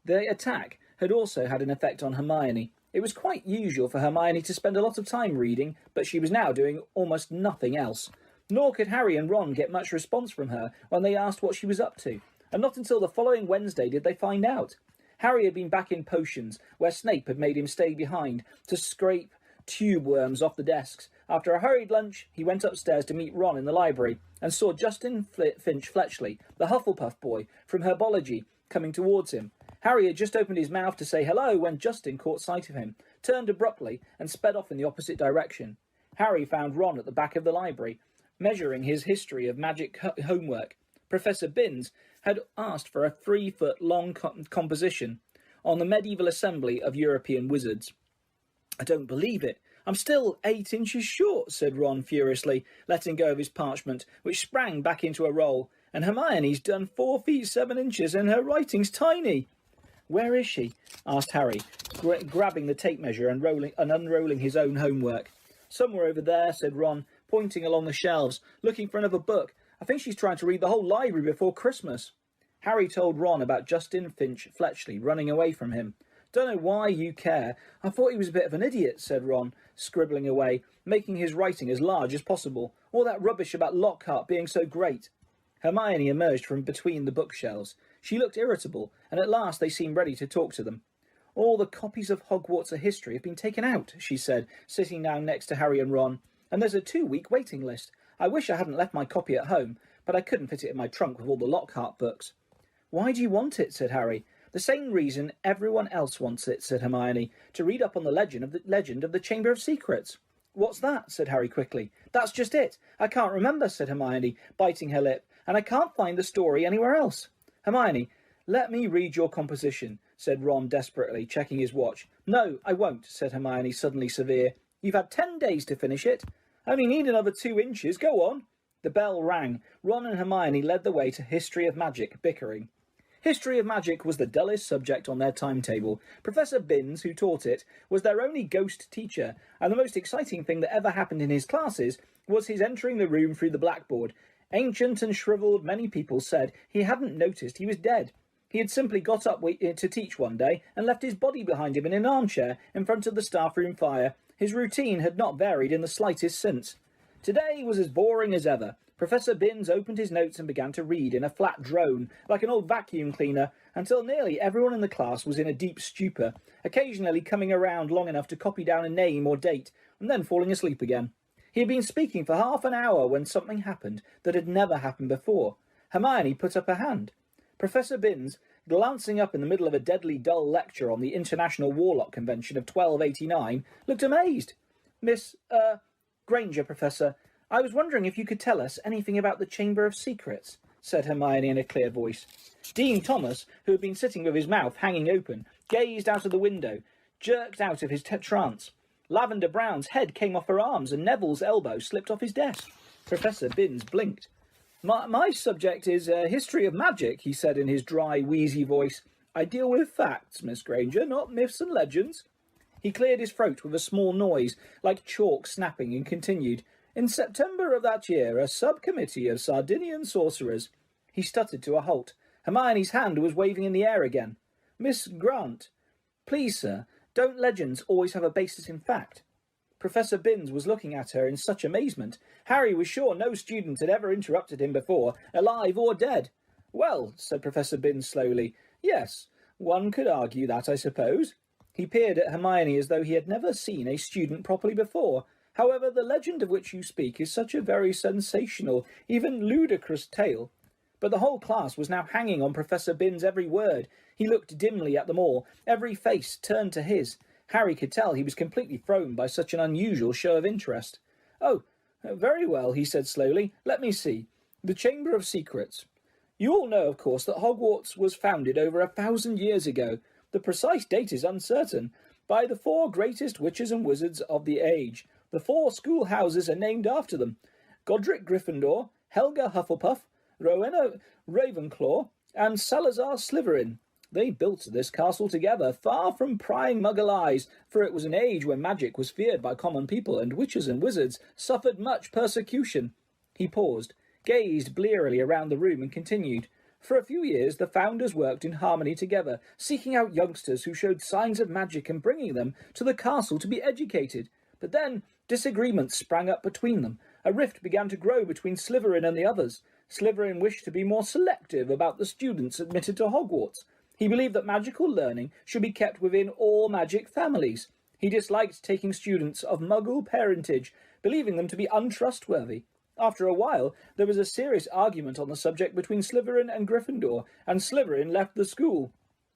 The attack had also had an effect on Hermione. It was quite usual for Hermione to spend a lot of time reading, but she was now doing almost nothing else. Nor could Harry and Ron get much response from her when they asked what she was up to, and not until the following Wednesday did they find out. Harry had been back in potions, where Snape had made him stay behind to scrape tube worms off the desks. After a hurried lunch, he went upstairs to meet Ron in the library and saw Justin Finch Fletchley, the Hufflepuff boy from Herbology, coming towards him. Harry had just opened his mouth to say hello when Justin caught sight of him, turned abruptly and sped off in the opposite direction. Harry found Ron at the back of the library, measuring his history of magic homework. Professor Binns had asked for a 3-foot-long composition on the medieval assembly of European wizards. "I don't believe it. I'm still 8 inches short," said Ron furiously, letting go of his parchment, which sprang back into a roll. "And Hermione's done 4 feet 7 inches, and her writing's tiny." "Where is she?" asked Harry, grabbing the tape measure and unrolling his own homework. "Somewhere over there," said Ron, pointing along the shelves, looking for another book. "I think she's trying to read the whole library before Christmas." Harry told Ron about Justin Finch Fletchley running away from him. "Don't know why you care. I thought he was a bit of an idiot," said Ron, scribbling away, making his writing as large as possible. "All that rubbish about Lockhart being so great." Hermione emerged from between the bookshelves. She looked irritable, and at last they seemed ready to talk to them. "All the copies of Hogwarts history have been taken out," she said, sitting down next to Harry and Ron. "And there's a 2-week waiting list. I wish I hadn't left my copy at home, but I couldn't fit it in my trunk with all the Lockhart books." "Why do you want it?" said Harry. "The same reason everyone else wants it," said Hermione, "to read up on the legend of the Chamber of Secrets." "What's that?" said Harry quickly. "That's just it. I can't remember," said Hermione, biting her lip, "and I can't find the story anywhere else." "Hermione, let me read your composition," said Ron desperately, checking his watch. "No, I won't," said Hermione, suddenly severe. "You've had 10 days to finish it. I only need another 2 inches. Go on." The bell rang. Ron and Hermione led the way to History of Magic, bickering. History of Magic was the dullest subject on their timetable. Professor Binns, who taught it, was their only ghost teacher, and the most exciting thing that ever happened in his classes was his entering the room through the blackboard. Ancient and shrivelled, many people said he hadn't noticed he was dead. He had simply got up to teach one day and left his body behind him in an armchair in front of the staff room fire. His routine had not varied in the slightest since. Today was as boring as ever. Professor Binns opened his notes and began to read in a flat drone, like an old vacuum cleaner, until nearly everyone in the class was in a deep stupor, occasionally coming around long enough to copy down a name or date, and then falling asleep again. He had been speaking for half an hour when something happened that had never happened before. Hermione put up her hand. Professor Binns, glancing up in the middle of a deadly dull lecture on the International Warlock Convention of 1289, looked amazed. "Miss, Granger, Professor, I was wondering if you could tell us anything about the Chamber of Secrets," said Hermione in a clear voice. Dean Thomas, who had been sitting with his mouth hanging open, gazed out of the window, jerked out of his trance. Lavender Brown's head came off her arms, and Neville's elbow slipped off his desk. Professor Binns blinked. My subject is history of magic," he said in his dry, wheezy voice. "I deal with facts, Miss Granger, not myths and legends." He cleared his throat with a small noise, like chalk snapping, and continued. In September of that year, a subcommittee of Sardinian sorcerers—" He stuttered to a halt. Hermione's hand was waving in the air again. "Miss Grant, please, sir, don't legends always have a basis in fact?" Professor Binns was looking at her in such amazement. Harry was sure no student had ever interrupted him before, alive or dead. "Well," said Professor Binns slowly, "yes, one could argue that, I suppose." He peered at Hermione as though he had never seen a student properly before. "However, the legend of which you speak is such a very sensational, even ludicrous tale." But the whole class was now hanging on Professor Binns' every word. He looked dimly at them all. Every face turned to his. Harry could tell he was completely thrown by such an unusual show of interest. "Oh, very well," he said slowly. "Let me see. The Chamber of Secrets. You all know, of course, that Hogwarts was founded over 1,000 years ago. The precise date is uncertain. By the 4 greatest witches and wizards of the age. The 4 schoolhouses are named after them. Godric Gryffindor, Helga Hufflepuff, Rowena Ravenclaw, and Salazar Slytherin. They built this castle together, far from prying muggle eyes, for it was an age when magic was feared by common people, and witches and wizards suffered much persecution." He paused, gazed blearily around the room, and continued. "For a few years the founders worked in harmony together, seeking out youngsters who showed signs of magic and bringing them to the castle to be educated. But then disagreements sprang up between them. A rift began to grow between Slytherin and the others. Slytherin wished to be more selective about the students admitted to Hogwarts. He believed that magical learning should be kept within all magic families. He disliked taking students of muggle parentage, believing them to be untrustworthy. After a while, there was a serious argument on the subject between Slytherin and Gryffindor, and Slytherin left the school."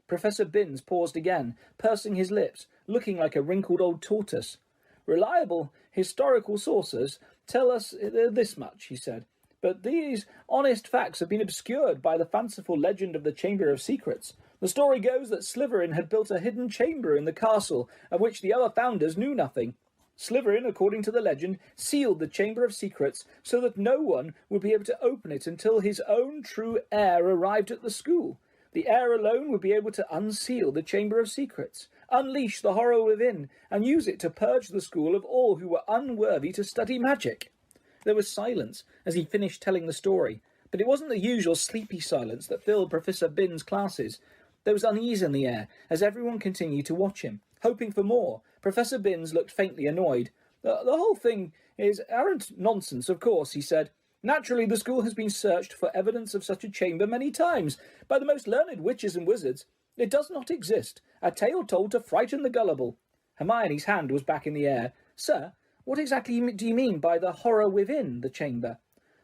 Professor Binns paused again, pursing his lips, looking like a wrinkled old tortoise. "Reliable historical sources tell us this much," he said. "But these honest facts have been obscured by the fanciful legend of the Chamber of Secrets. The story goes that Slytherin had built a hidden chamber in the castle, of which the other founders knew nothing. Slytherin, according to the legend, sealed the Chamber of Secrets so that no one would be able to open it until his own true heir arrived at the school. The heir alone would be able to unseal the Chamber of Secrets, unleash the horror within, and use it to purge the school of all who were unworthy to study magic." There was silence as he finished telling the story, but it wasn't the usual sleepy silence that filled Professor Binns' classes. There was unease in the air as everyone continued to watch him, hoping for more. Professor Binns looked faintly annoyed. The whole thing is arrant nonsense, of course," he said. "Naturally, the school has been searched for evidence of such a chamber many times by the most learned witches and wizards. It does not exist. A tale told to frighten the gullible." Hermione's hand was back in the air. "Sir, what exactly do you mean by the horror within the chamber?"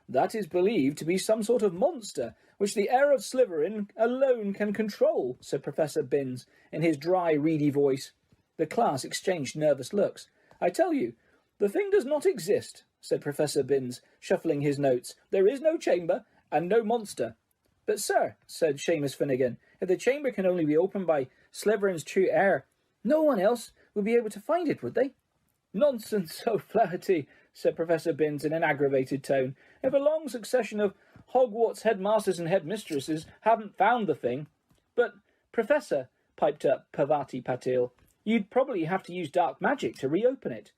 "That is believed to be some sort of monster, which the heir of Slytherin alone can control," said Professor Binns, in his dry, reedy voice. The class exchanged nervous looks. "I tell you, the thing does not exist," said Professor Binns, shuffling his notes. "There is no chamber, and no monster." "But, sir," said Seamus Finnegan, "if the chamber can only be opened by Slytherin's true heir, no one else would be able to find it, would they?" "Nonsense, O'Flaherty," said Professor Binns in an aggravated tone. "If a long succession of Hogwarts headmasters and headmistresses haven't found the thing—" "But, Professor," piped up Parvati Patil, "you'd probably have to use dark magic to reopen it."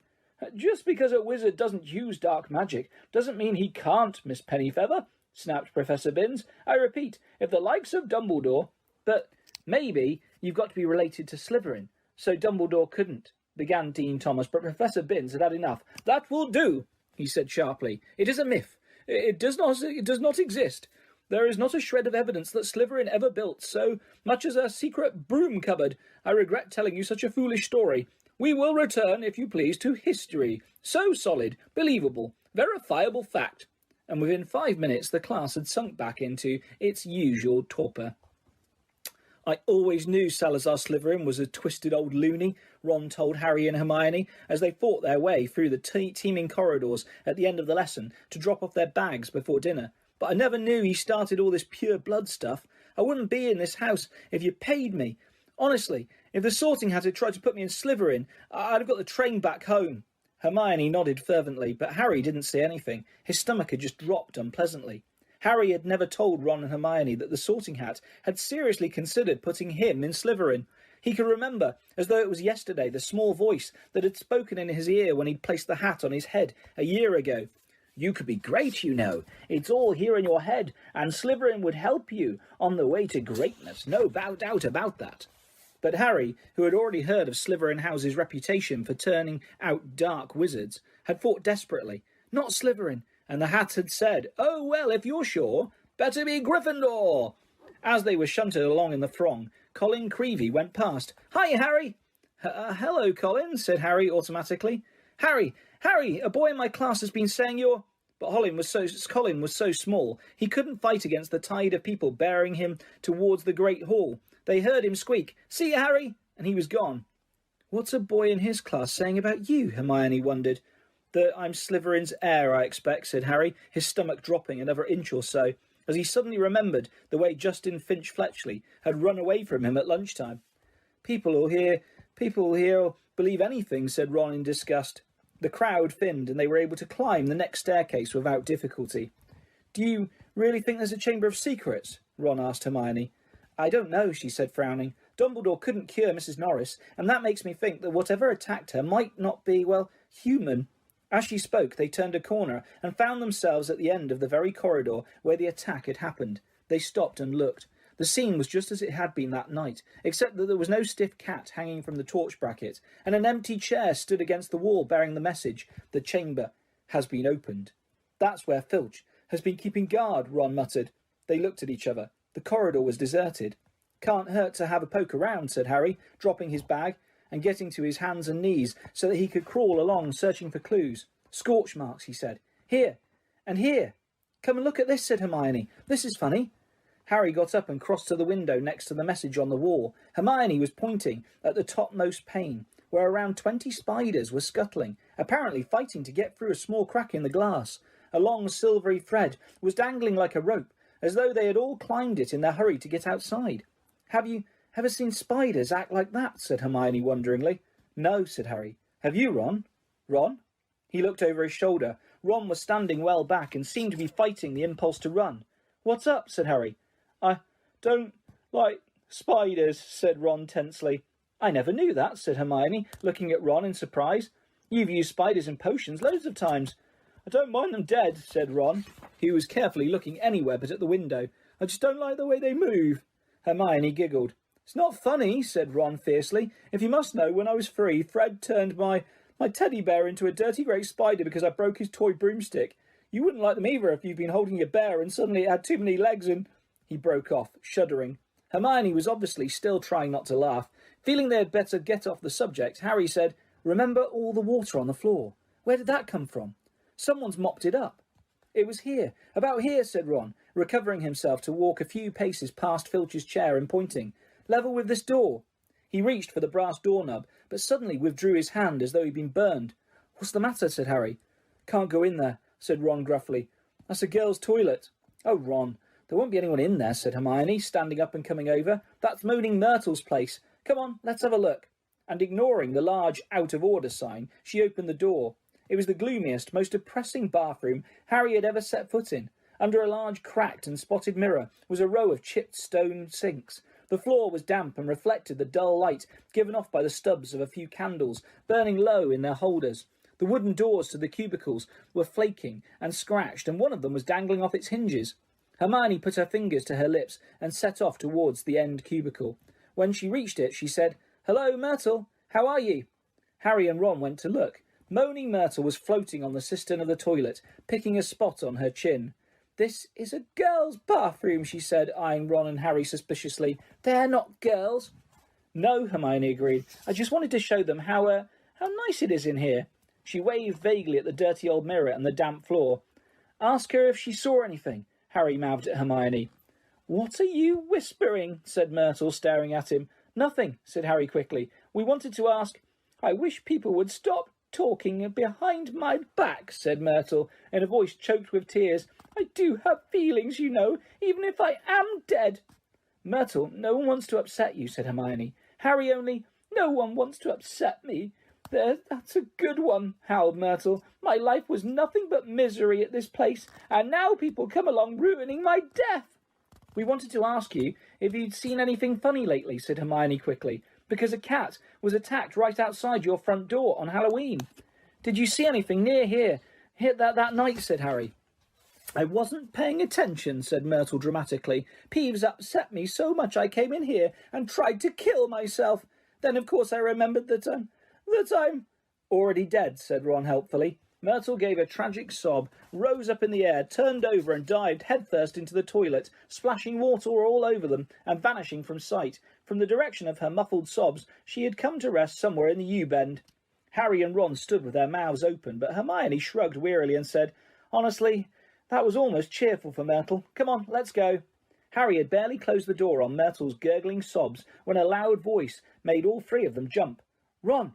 "Just because a wizard doesn't use dark magic doesn't mean he can't, Miss Pennyfeather," snapped Professor Binns. "I repeat, if the likes of Dumbledore—" "But maybe you've got to be related to Slytherin, so Dumbledore couldn't," began Dean Thomas, but Professor Binns had had enough. "That will do," he said sharply. "It is a myth. It does not exist. There is not a shred of evidence that Slytherin ever built so much as a secret broom cupboard. I regret telling you such a foolish story. We will return, if you please, to history. So solid, believable, verifiable fact." And within 5 minutes the class had sunk back into its usual torpor. "I always knew Salazar Slytherin was a twisted old loony," Ron told Harry and Hermione as they fought their way through the teeming corridors at the end of the lesson to drop off their bags before dinner. "But I never knew he started all this pure blood stuff. I wouldn't be in this house if you paid me. Honestly, if the Sorting Hat had tried to put me in Slytherin, I'd have got the train back home." Hermione nodded fervently, but Harry didn't say anything. His stomach had just dropped unpleasantly. Harry had never told Ron and Hermione that the Sorting Hat had seriously considered putting him in Slytherin. He could remember, as though it was yesterday, the small voice that had spoken in his ear when he'd placed the hat on his head a year ago. "You could be great, you know. It's all here in your head, and Slytherin would help you on the way to greatness. No doubt about that." But Harry, who had already heard of Slytherin House's reputation for turning out dark wizards, had fought desperately. "Not Slytherin." And the hat had said, "Oh, well, if you're sure, better be Gryffindor." As they were shunted along in the throng, Colin Creevey went past. "Hi, Harry." Hello, Colin," said Harry automatically. Harry, a boy in my class has been saying you're..." But Colin was so small, he couldn't fight against the tide of people bearing him towards the great hall. They heard him squeak, "See you, Harry," and he was gone. "What's a boy in his class saying about you?" Hermione wondered. "That I'm Slytherin's heir, I expect," said Harry, his stomach dropping another inch or so, as he suddenly remembered the way Justin Finch-Fletchley had run away from him at lunchtime. People here will believe anything," said Ron in disgust. The crowd thinned, and they were able to climb the next staircase without difficulty. "Do you really think there's a Chamber of Secrets?" Ron asked Hermione. "I don't know," she said, frowning. "Dumbledore couldn't cure Mrs. Norris, and that makes me think that whatever attacked her might not be, well, human." As she spoke, they turned a corner and found themselves at the end of the very corridor where the attack had happened. They stopped and looked. The scene was just as it had been that night, except that there was no stiff cat hanging from the torch bracket, and an empty chair stood against the wall bearing the message, "The chamber has been opened." "That's where Filch has been keeping guard," Ron muttered. They looked at each other. The corridor was deserted. "Can't hurt to have a poke around," said Harry, dropping his bag and getting to his hands and knees so that he could crawl along searching for clues. "Scorch marks," he said. "Here, and here." "Come and look at this," said Hermione. "This is funny." Harry got up and crossed to the window next to the message on the wall. Hermione was pointing at the topmost pane, where around 20 spiders were scuttling, apparently fighting to get through a small crack in the glass. A long silvery thread was dangling like a rope, as though they had all climbed it in their hurry to get outside. "Have you ever seen spiders act like that?" said Hermione wonderingly. "No," said Harry. "Have you, Ron?" "Ron?" He looked over his shoulder. Ron was standing well back and seemed to be fighting the impulse to run. "What's up?" said Harry. "I don't like spiders," said Ron tensely. "I never knew that," said Hermione, looking at Ron in surprise. "You've used spiders in potions loads of times." "I don't mind them dead," said Ron. He was carefully looking anywhere but at the window. "I just don't like the way they move." Hermione giggled. "It's not funny," said Ron fiercely. "If you must know, when I was 3, Fred turned my teddy bear into a dirty great spider because I broke his toy broomstick. You wouldn't like them either if you've been holding a bear and suddenly it had too many legs and..." He broke off, shuddering. Hermione was obviously still trying not to laugh. Feeling they had better get off the subject, Harry said, "Remember all the water on the floor? Where did that come from?" "Someone's mopped it up." "It was here, about here," said Ron, recovering himself to walk a few paces past Filch's chair and pointing. "Level with this door." He reached for the brass doorknob, but suddenly withdrew his hand as though he'd been burned. "What's the matter?" said Harry. "Can't go in there," said Ron gruffly. "That's a girl's toilet." "Oh, Ron, there won't be anyone in there," said Hermione, standing up and coming over. "That's Moaning Myrtle's place. Come on, let's have a look." And ignoring the large out-of-order sign, she opened the door. It was the gloomiest, most depressing bathroom Harry had ever set foot in. Under a large cracked and spotted mirror was a row of chipped stone sinks. The floor was damp and reflected the dull light given off by the stubs of a few candles burning low in their holders. The wooden doors to the cubicles were flaking and scratched, and one of them was dangling off its hinges. Hermione put her fingers to her lips and set off towards the end cubicle. When she reached it, she said, "Hello, Myrtle. How are you?" Harry and Ron went to look. Moaning Myrtle was floating on the cistern of the toilet, picking a spot on her chin. "This is a girl's bathroom," she said, eyeing Ron and Harry suspiciously. "They're not girls." "No," Hermione agreed. "I just wanted to show them how nice it is in here." She waved vaguely at the dirty old mirror and the damp floor. "Ask her if she saw anything," Harry mouthed at Hermione. "What are you whispering?" said Myrtle, staring at him. "Nothing," said Harry quickly. "We wanted to ask..." "I wish people would stop talking behind my back," said Myrtle, in a voice choked with tears. "I do have feelings, you know, even if I am dead." "Myrtle, no one wants to upset you," said Hermione. "Harry only..." "No one wants to upset me. There, that's a good one," howled Myrtle. "My life was nothing but misery at this place, and now people come along ruining my death." "We wanted to ask you if you'd seen anything funny lately," said Hermione quickly. because a cat was attacked right outside your front door on Halloween. Did you see anything near here that night, said Harry. I wasn't paying attention, said Myrtle dramatically. Peeves upset me so much I came in here and tried to kill myself. Then, of course, I remembered that I'm already dead, said Ron helpfully. Myrtle gave a tragic sob, rose up in the air, turned over and dived headfirst into the toilet, splashing water all over them and vanishing from sight. From the direction of her muffled sobs, she had come to rest somewhere in the U-bend. Harry and Ron stood with their mouths open, but Hermione shrugged wearily and said, Honestly, that was almost cheerful for Myrtle. Come on, let's go. Harry had barely closed the door on Myrtle's gurgling sobs when a loud voice made all three of them jump. Ron!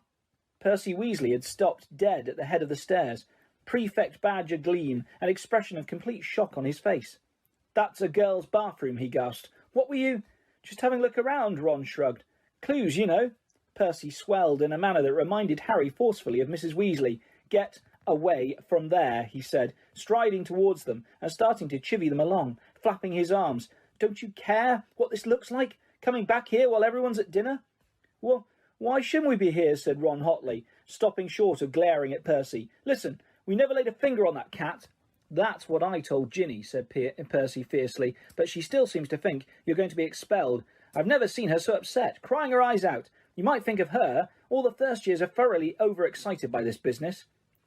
Percy Weasley had stopped dead at the head of the stairs, prefect badge agleam, an expression of complete shock on his face. That's a girl's bathroom, he gasped. What were you? Just having a look around, Ron shrugged. Clues, you know. Percy swelled in a manner that reminded Harry forcefully of Mrs. Weasley. Get away from there, he said, striding towards them and starting to chivvy them along, flapping his arms. Don't you care what this looks like? Coming back here while everyone's at dinner? Well, why shouldn't we be here, said Ron hotly, stopping short of glaring at Percy. Listen, we never laid a finger on that cat. That's what I told Ginny, said Percy fiercely, but she still seems to think you're going to be expelled. I've never seen her so upset, crying her eyes out. You might think of her. All the first years are thoroughly overexcited by this business.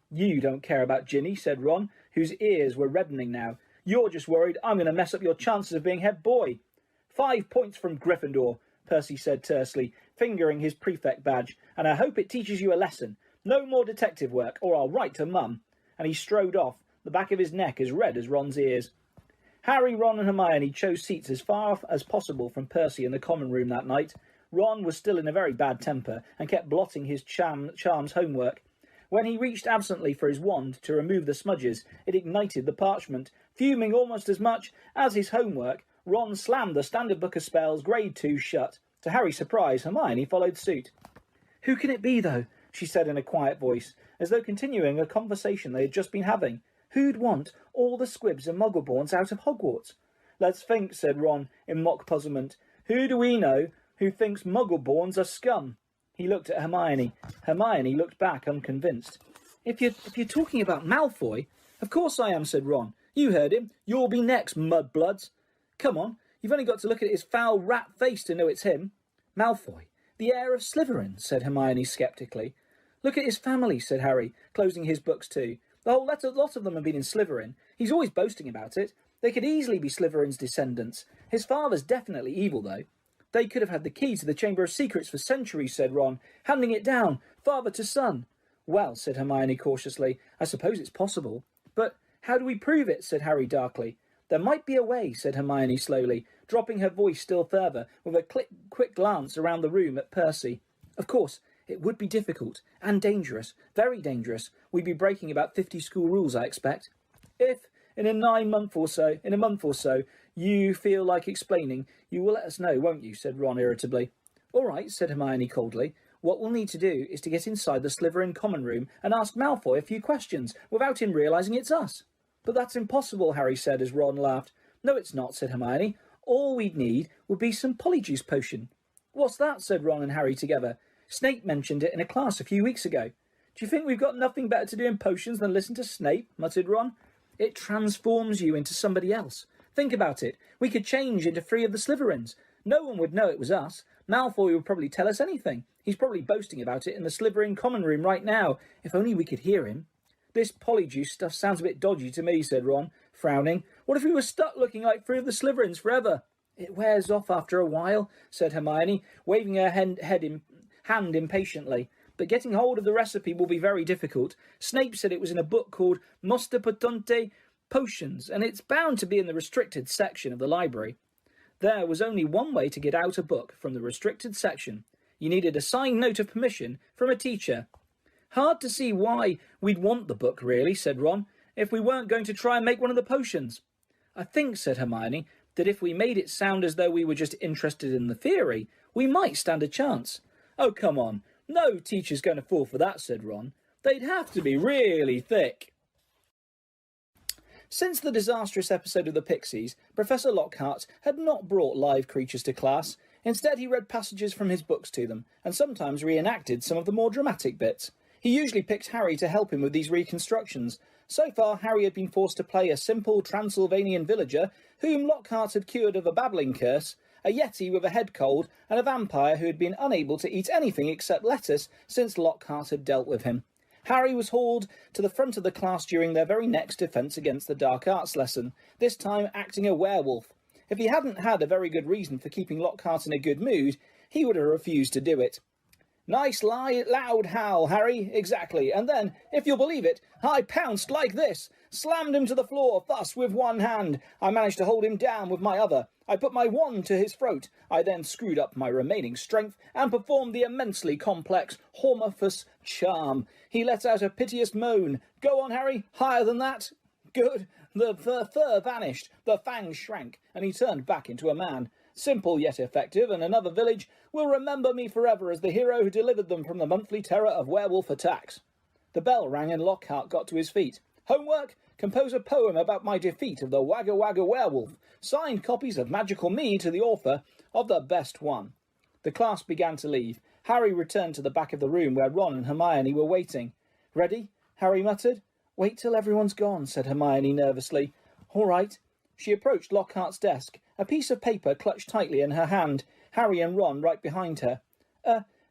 You don't care about Ginny, said Ron, whose ears were reddening now. You're just worried I'm going to mess up your chances of being head boy. 5 points from Gryffindor, Percy said tersely, fingering his prefect badge, and I hope it teaches you a lesson. No more detective work, or I'll write to Mum. And he strode off, the back of his neck as red as Ron's ears. Harry, Ron and Hermione chose seats as far off as possible from Percy in the common room that night. Ron was still in a very bad temper and kept blotting his charms homework. When he reached absently for his wand to remove the smudges, it ignited the parchment. Fuming almost as much as his homework, Ron slammed the Standard Book of Spells Grade 2 shut. To Harry's surprise, Hermione followed suit. Who can it be, though? She said in a quiet voice, as though continuing a conversation they had just been having. Who'd want all the squibs and muggleborns out of Hogwarts? Let's think, said Ron in mock puzzlement. Who do we know who thinks muggleborns are scum? He looked at Hermione. Hermione looked back unconvinced. If you're talking about Malfoy, of course I am, said Ron. You heard him. You'll be next, mudbloods. Come on, you've only got to look at his foul rat face to know it's him. Malfoy, the heir of Slytherin, said Hermione sceptically. Look at his family, said Harry, closing his books too. The whole lot of them have been in Slytherin. He's always boasting about it. They could easily be Slytherin's descendants. His father's definitely evil, though. They could have had the key to the Chamber of Secrets for centuries, said Ron, handing it down, father to son. Well, said Hermione cautiously, I suppose it's possible. But how do we prove it, said Harry darkly. There might be a way, said Hermione slowly, dropping her voice still further, with a quick glance around the room at Percy. Of course, it would be difficult, and dangerous, very dangerous. We'd be breaking about 50 school rules, I expect. If, in a month or so, you feel like explaining, you will let us know, won't you, said Ron irritably. All right, said Hermione coldly. What we'll need to do is to get inside the Slytherin common room and ask Malfoy a few questions, without him realising it's us. But that's impossible, Harry said as Ron laughed. No, it's not, said Hermione. All we'd need would be some polyjuice potion. What's that, said Ron and Harry together. Snape mentioned it in a class a few weeks ago. Do you think we've got nothing better to do in potions than listen to Snape? Muttered Ron. It transforms you into somebody else. Think about it. We could change into 3 of the Slytherins. No one would know it was us. Malfoy would probably tell us anything. He's probably boasting about it in the Slytherin common room right now. If only we could hear him. This polyjuice stuff sounds a bit dodgy to me, said Ron, frowning. What if we were stuck looking like 3 of the Slytherins forever? It wears off after a while, said Hermione, waving her hand impatiently. But getting hold of the recipe will be very difficult. Snape said it was in a book called Mosta Potente Potions, and it's bound to be in the restricted section of the library. There was only one way to get out a book from the restricted section. You needed a signed note of permission from a teacher. Hard to see why we'd want the book, really, said Ron, if we weren't going to try and make one of the potions. I think, said Hermione, that if we made it sound as though we were just interested in the theory, we might stand a chance. Oh, come on. No teacher's going to fall for that, said Ron. They'd have to be really thick. Since the disastrous episode of the Pixies, Professor Lockhart had not brought live creatures to class. Instead, he read passages from his books to them, and sometimes reenacted some of the more dramatic bits. He usually picked Harry to help him with these reconstructions. So far, Harry had been forced to play a simple Transylvanian villager whom Lockhart had cured of a babbling curse, a yeti with a head cold, and a vampire who had been unable to eat anything except lettuce since Lockhart had dealt with him. Harry was hauled to the front of the class during their very next defence against the dark arts lesson, this time acting a werewolf. If he hadn't had a very good reason for keeping Lockhart in a good mood, he would have refused to do it. Nice loud howl, Harry, exactly, and then, if you'll believe it, I pounced like this, slammed him to the floor, thus with one hand. I managed to hold him down with my other. I put my wand to his throat. I then screwed up my remaining strength and performed the immensely complex Hormophus charm. He let out a piteous moan. Go on, Harry, higher than that. Good. The fur vanished, the fangs shrank, and he turned back into a man. Simple yet effective, and another village will remember me forever as the hero who delivered them from the monthly terror of werewolf attacks. The bell rang and Lockhart got to his feet. Homework? Compose a poem about my defeat of the Wagga Wagga werewolf. Signed copies of Magical Me to the author of the best one. The class began to leave. Harry returned to the back of the room where Ron and Hermione were waiting. Ready? Harry muttered. Wait till everyone's gone, said Hermione nervously. All right. She approached Lockhart's desk, a piece of paper clutched tightly in her hand, Harry and Ron right behind her.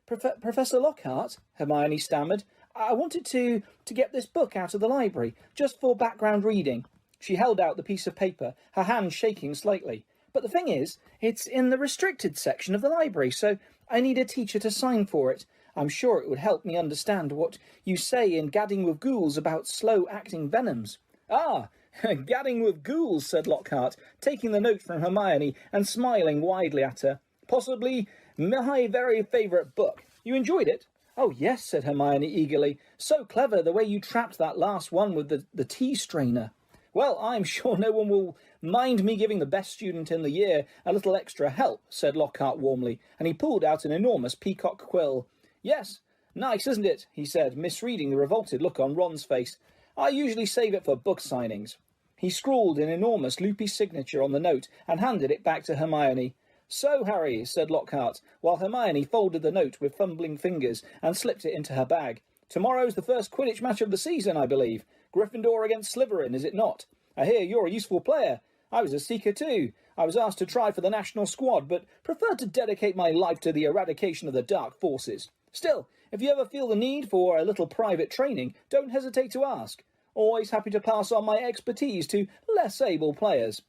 Professor Lockhart, Hermione stammered. I wanted to get this book out of the library, just for background reading. She held out the piece of paper, her hand shaking slightly. But the thing is, it's in the restricted section of the library, so I need a teacher to sign for it. I'm sure it would help me understand what you say in Gadding with Ghouls about slow-acting venoms. Ah, Gadding with Ghouls, said Lockhart, taking the note from Hermione and smiling widely at her. Possibly my very favourite book. You enjoyed it? Oh, yes, said Hermione eagerly. So clever, the way you trapped that last one with the tea strainer. Well, I'm sure no one will mind me giving the best student in the year a little extra help, said Lockhart warmly, and he pulled out an enormous peacock quill. Yes, nice, isn't it? He said, misreading the revolted look on Ron's face. I usually save it for book signings. He scrawled an enormous loopy signature on the note and handed it back to Hermione. So, Harry, said Lockhart, while Hermione folded the note with fumbling fingers and slipped it into her bag. Tomorrow's the first Quidditch match of the season, I believe. Gryffindor against Slytherin, is it not? I hear you're a useful player. I was a seeker too. I was asked to try for the national squad, but preferred to dedicate my life to the eradication of the dark forces. Still, if you ever feel the need for a little private training, don't hesitate to ask. Always happy to pass on my expertise to less able players.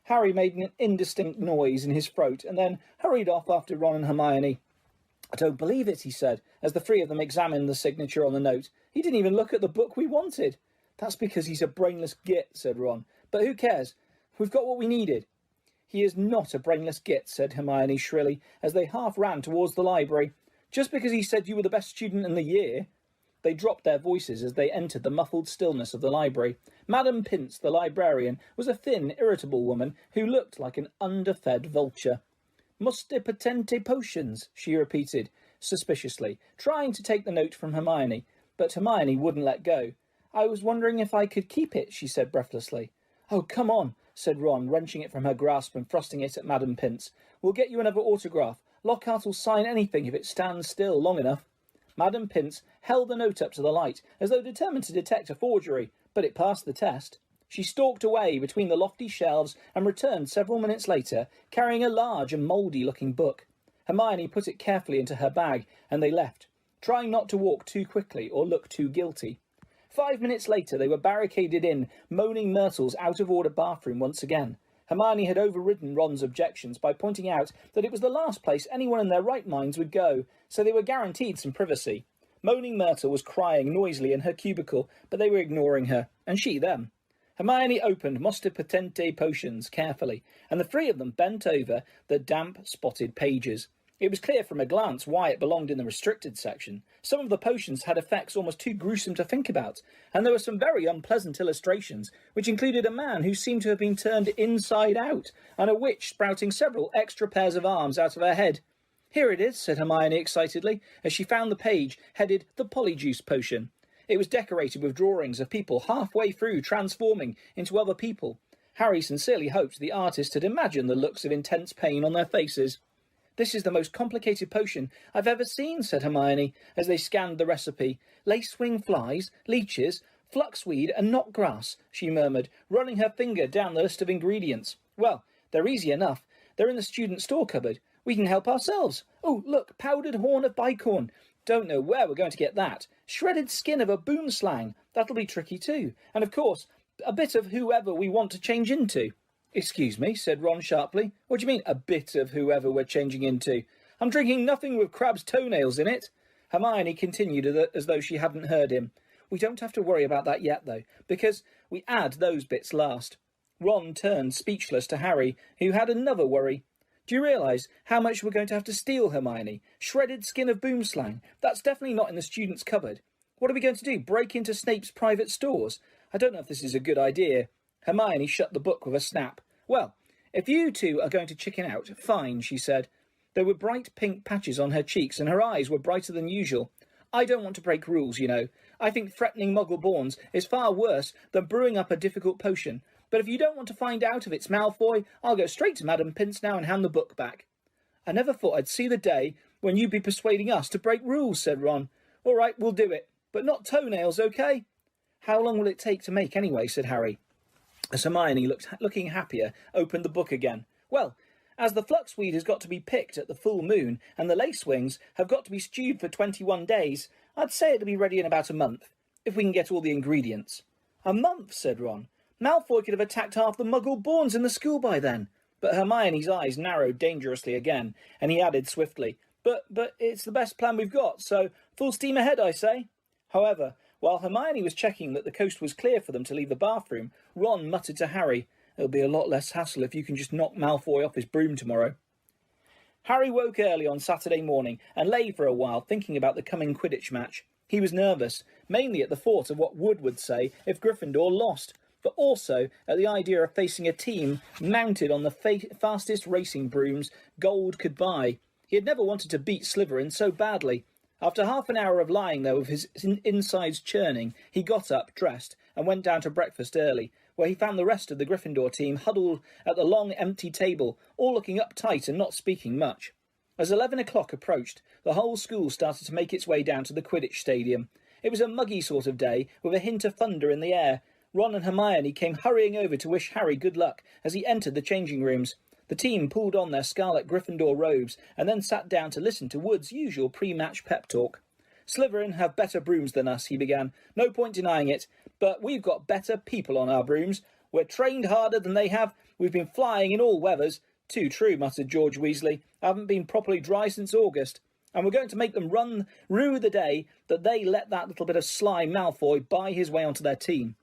Harry made an indistinct noise in his throat and then hurried off after Ron and Hermione. I don't believe it, he said, as the three of them examined the signature on the note. He didn't even look at the book we wanted. That's because he's a brainless git, said Ron. But who cares? We've got what we needed. He is not a brainless git, said Hermione shrilly, as they half ran towards the library. Just because he said you were the best student in the year. They dropped their voices as they entered the muffled stillness of the library. Madame Pince, the librarian, was a thin, irritable woman who looked like an underfed vulture. Muste potente potions, she repeated, suspiciously, trying to take the note from Hermione, but Hermione wouldn't let go. I was wondering if I could keep it, she said breathlessly. Oh, come on, said Ron, wrenching it from her grasp and thrusting it at Madame Pince. We'll get you another autograph. Lockhart will sign anything if it stands still long enough. Madame Pince held the note up to the light, as though determined to detect a forgery, but it passed the test. She stalked away between the lofty shelves and returned several minutes later, carrying a large and mouldy-looking book. Hermione put it carefully into her bag, and they left, trying not to walk too quickly or look too guilty. 5 minutes later, they were barricaded in Moaning Myrtle's out-of-order bathroom once again. Hermione had overridden Ron's objections by pointing out that it was the last place anyone in their right minds would go, so they were guaranteed some privacy. Moaning Myrtle was crying noisily in her cubicle, but they were ignoring her, and she them. Hermione opened Muste Potente potions carefully, and the three of them bent over the damp, spotted pages. It was clear from a glance why it belonged in the restricted section. Some of the potions had effects almost too gruesome to think about, and there were some very unpleasant illustrations, which included a man who seemed to have been turned inside out, and a witch sprouting several extra pairs of arms out of her head. Here it is, said Hermione excitedly, as she found the page headed The Polyjuice Potion. It was decorated with drawings of people halfway through transforming into other people. Harry sincerely hoped the artist had imagined the looks of intense pain on their faces. This is the most complicated potion I've ever seen, said Hermione, as they scanned the recipe. Lacewing flies, leeches, fluxweed and knotgrass, she murmured, running her finger down the list of ingredients. Well, they're easy enough. They're in the student store cupboard. We can help ourselves. Oh, look, powdered horn of bicorn. Don't know where we're going to get that. Shredded skin of a boomslang. That'll be tricky too. And of course, a bit of whoever we want to change into. Excuse me, said Ron sharply. What do you mean, a bit of whoever we're changing into? I'm drinking nothing with crab's toenails in it. Hermione continued as though she hadn't heard him. We don't have to worry about that yet, though, because we add those bits last. Ron turned speechless to Harry, who had another worry. Do you realise how much we're going to have to steal, Hermione? Shredded skin of boomslang. That's definitely not in the student's cupboard. What are we going to do, break into Snape's private stores? I don't know if this is a good idea. Hermione shut the book with a snap. Well, if you two are going to chicken out, fine, she said. There were bright pink patches on her cheeks, and her eyes were brighter than usual. I don't want to break rules, you know. I think threatening Muggle-borns is far worse than brewing up a difficult potion. But if you don't want to find out if it's Malfoy, I'll go straight to Madame Pince now and hand the book back. I never thought I'd see the day when you'd be persuading us to break rules, said Ron. All right, we'll do it. But not toenails, okay? How long will it take to make anyway, said Harry. As Hermione, looking happier, opened the book again. Well, as the fluxweed has got to be picked at the full moon and the lacewings have got to be stewed for 21 days, I'd say it'll be ready in about a month, if we can get all the ingredients. A month, said Ron. Malfoy could have attacked half the Muggle-borns in the school by then. But Hermione's eyes narrowed dangerously again, and he added swiftly, But it's the best plan we've got, so full steam ahead, I say. However, while Hermione was checking that the coast was clear for them to leave the bathroom, Ron muttered to Harry, It'll be a lot less hassle if you can just knock Malfoy off his broom tomorrow. Harry woke early on Saturday morning and lay for a while thinking about the coming Quidditch match. He was nervous, mainly at the thought of what Wood would say if Gryffindor lost, but also at the idea of facing a team mounted on the fastest racing brooms gold could buy. He had never wanted to beat Slytherin so badly. After half an hour of lying there with his insides churning, he got up, dressed, and went down to breakfast early, where he found the rest of the Gryffindor team huddled at the long, empty table, all looking uptight and not speaking much. As 11 o'clock approached, the whole school started to make its way down to the Quidditch stadium. It was a muggy sort of day, with a hint of thunder in the air. Ron and Hermione came hurrying over to wish Harry good luck as he entered the changing rooms. The team pulled on their scarlet Gryffindor robes and then sat down to listen to Wood's usual pre-match pep talk. Slytherin have better brooms than us, he began. No point denying it, but we've got better people on our brooms. We're trained harder than they have. We've been flying in all weathers. Too true, muttered George Weasley. I haven't been properly dry since August. And we're going to make them rue the day that they let that little bit of sly Malfoy buy his way onto their team.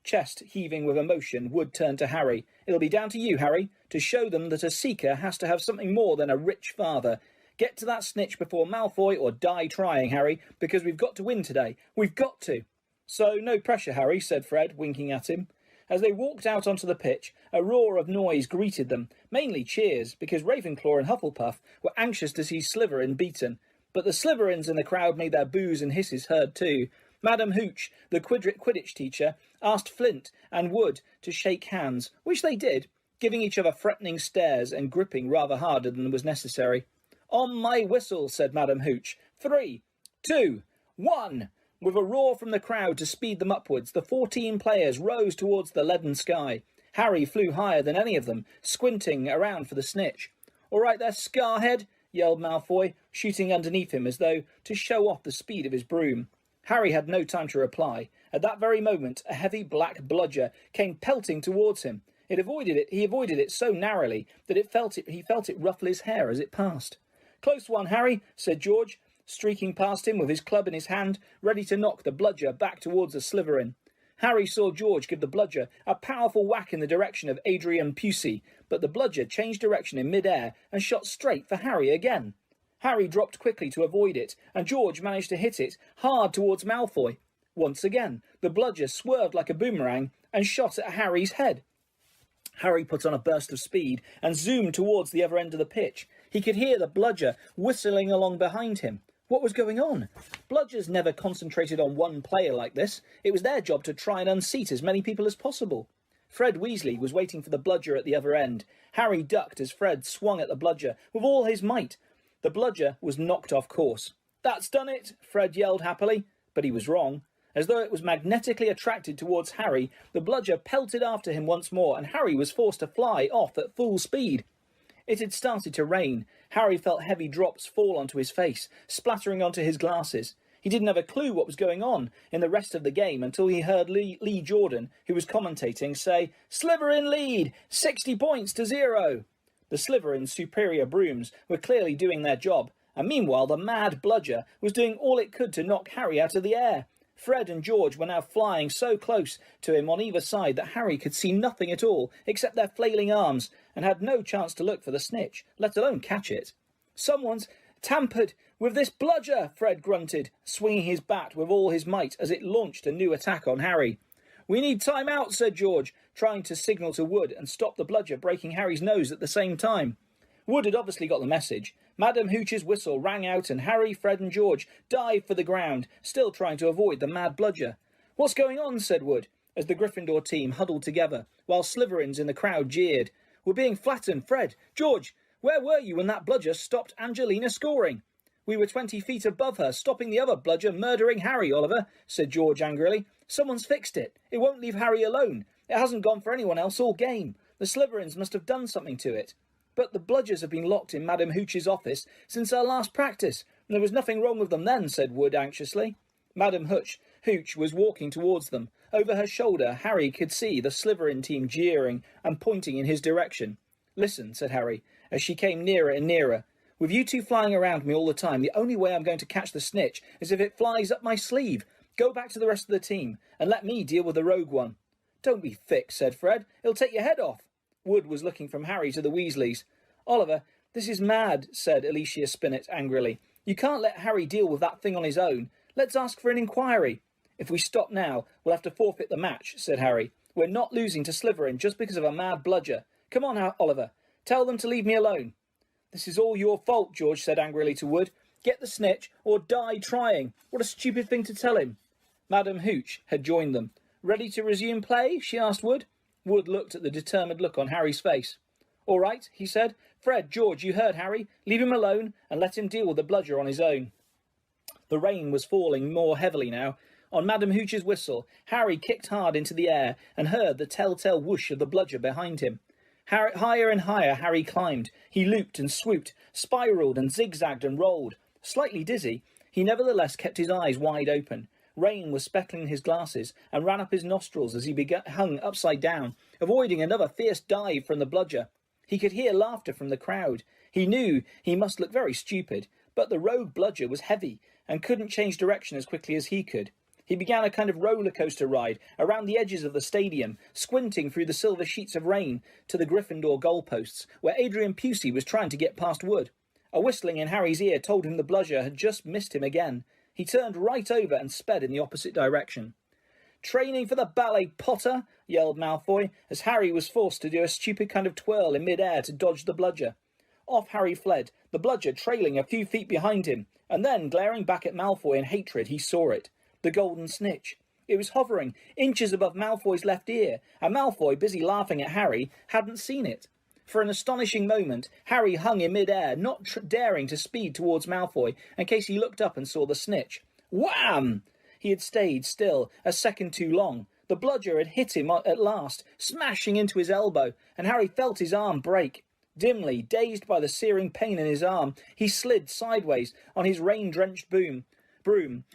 Chest heaving with emotion, Wood turned to Harry. It'll be down to you, Harry, to show them that a seeker has to have something more than a rich father. Get to that snitch before Malfoy or die trying, Harry, because we've got to win today. We've got to. So no pressure, Harry, said Fred, winking at him. As they walked out onto the pitch, a roar of noise greeted them, mainly cheers, because Ravenclaw and Hufflepuff were anxious to see Slytherin beaten. But the Slytherins in the crowd made their boos and hisses heard too. Madam Hooch, the Quidditch teacher, asked Flint and Wood to shake hands, which they did, giving each other threatening stares and gripping rather harder than was necessary. On my whistle, said Madam Hooch. 3, 2, 1. With a roar from the crowd to speed them upwards, the 14 players rose towards the leaden sky. Harry flew higher than any of them, squinting around for the snitch. All right there, Scarhead, yelled Malfoy, shooting underneath him as though to show off the speed of his broom. Harry had no time to reply. At that very moment, a heavy black bludger came pelting towards him. He avoided it so narrowly that he felt it ruffle his hair as it passed. Close one, Harry, said George, streaking past him with his club in his hand, ready to knock the bludger back towards the Slytherin. Harry saw George give the bludger a powerful whack in the direction of Adrian Pusey, but the bludger changed direction in mid-air and shot straight for Harry again. Harry dropped quickly to avoid it, and George managed to hit it hard towards Malfoy. Once again, the bludger swerved like a boomerang and shot at Harry's head. Harry put on a burst of speed and zoomed towards the other end of the pitch. He could hear the bludger whistling along behind him. What was going on? Bludgers never concentrated on one player like this. It was their job to try and unseat as many people as possible. Fred Weasley was waiting for the bludger at the other end. Harry ducked as Fred swung at the bludger with all his might. The bludger was knocked off course. "That's done it," Fred yelled happily, but he was wrong. As though it was magnetically attracted towards Harry, the bludger pelted after him once more, and Harry was forced to fly off at full speed. It had started to rain. Harry felt heavy drops fall onto his face, splattering onto his glasses. He didn't have a clue what was going on in the rest of the game until he heard Lee Jordan, who was commentating, say, "Slytherin lead, 60 points to 0. The Slytherin's superior brooms were clearly doing their job, and meanwhile the mad bludger was doing all it could to knock Harry out of the air. Fred and George were now flying so close to him on either side that Harry could see nothing at all except their flailing arms, and had no chance to look for the snitch, let alone catch it. "Someone's tampered with this bludger," Fred grunted, swinging his bat with all his might as it launched a new attack on Harry. "We need time out," said George, trying to signal to Wood and stop the bludger breaking Harry's nose at the same time. Wood had obviously got the message. Madam Hooch's whistle rang out and Harry, Fred and George dived for the ground, still trying to avoid the mad bludger. "What's going on?" said Wood, as the Gryffindor team huddled together, while Slytherins in the crowd jeered. "We're being flattened. Fred, George, where were you when that bludger stopped Angelina scoring?" "We were 20 feet above her, stopping the other bludger murdering Harry, Oliver," said George angrily. "Someone's fixed it. It won't leave Harry alone. It hasn't gone for anyone else all game. The Slytherins must have done something to it." "But the bludgers have been locked in Madam Hooch's office since our last practice, and there was nothing wrong with them then," said Wood anxiously. Madam Hooch was walking towards them. Over her shoulder, Harry could see the Slytherin team jeering and pointing in his direction. "Listen," said Harry, as she came nearer and nearer. "With you two flying around me all the time, the only way I'm going to catch the snitch is if it flies up my sleeve. Go back to the rest of the team, and let me deal with the rogue one." "Don't be thick," said Fred. "It'll take your head off." Wood was looking from Harry to the Weasleys. "Oliver, this is mad," said Alicia Spinnet angrily. "You can't let Harry deal with that thing on his own. Let's ask for an inquiry." "If we stop now, we'll have to forfeit the match," said Harry. "We're not losing to Slytherin just because of a mad bludger. Come on, Oliver. Tell them to leave me alone." "This is all your fault," George said angrily to Wood. "Get the snitch or die trying. What a stupid thing to tell him." Madam Hooch had joined them. "Ready to resume play?" she asked Wood. Wood looked at the determined look on Harry's face. "All right," he said. "Fred, George, you heard Harry. Leave him alone and let him deal with the bludger on his own." The rain was falling more heavily now. On Madam Hooch's whistle, Harry kicked hard into the air and heard the telltale whoosh of the bludger behind him. Higher and higher Harry climbed. He looped and swooped, spiralled and zigzagged and rolled. Slightly dizzy, he nevertheless kept his eyes wide open. Rain was speckling his glasses and ran up his nostrils as he hung upside down, avoiding another fierce dive from the bludger. He could hear laughter from the crowd. He knew he must look very stupid, but the rogue bludger was heavy and couldn't change direction as quickly as he could. He began a kind of roller coaster ride around the edges of the stadium, squinting through the silver sheets of rain to the Gryffindor goalposts, where Adrian Pusey was trying to get past Wood. A whistling in Harry's ear told him the bludger had just missed him again. He turned right over and sped in the opposite direction. "Training for the ballet, Potter!" yelled Malfoy, as Harry was forced to do a stupid kind of twirl in mid-air to dodge the bludger. Off Harry fled, the bludger trailing a few feet behind him, and then, glaring back at Malfoy in hatred, he saw it. The golden snitch. It was hovering inches above Malfoy's left ear, and Malfoy, busy laughing at Harry, hadn't seen it. For an astonishing moment, Harry hung in mid-air, not daring to speed towards Malfoy in case he looked up and saw the snitch. Wham! He had stayed still a second too long. The bludger had hit him at last, smashing into his elbow, and Harry felt his arm break. Dimly, dazed by the searing pain in his arm, he slid sideways on his rain-drenched broom,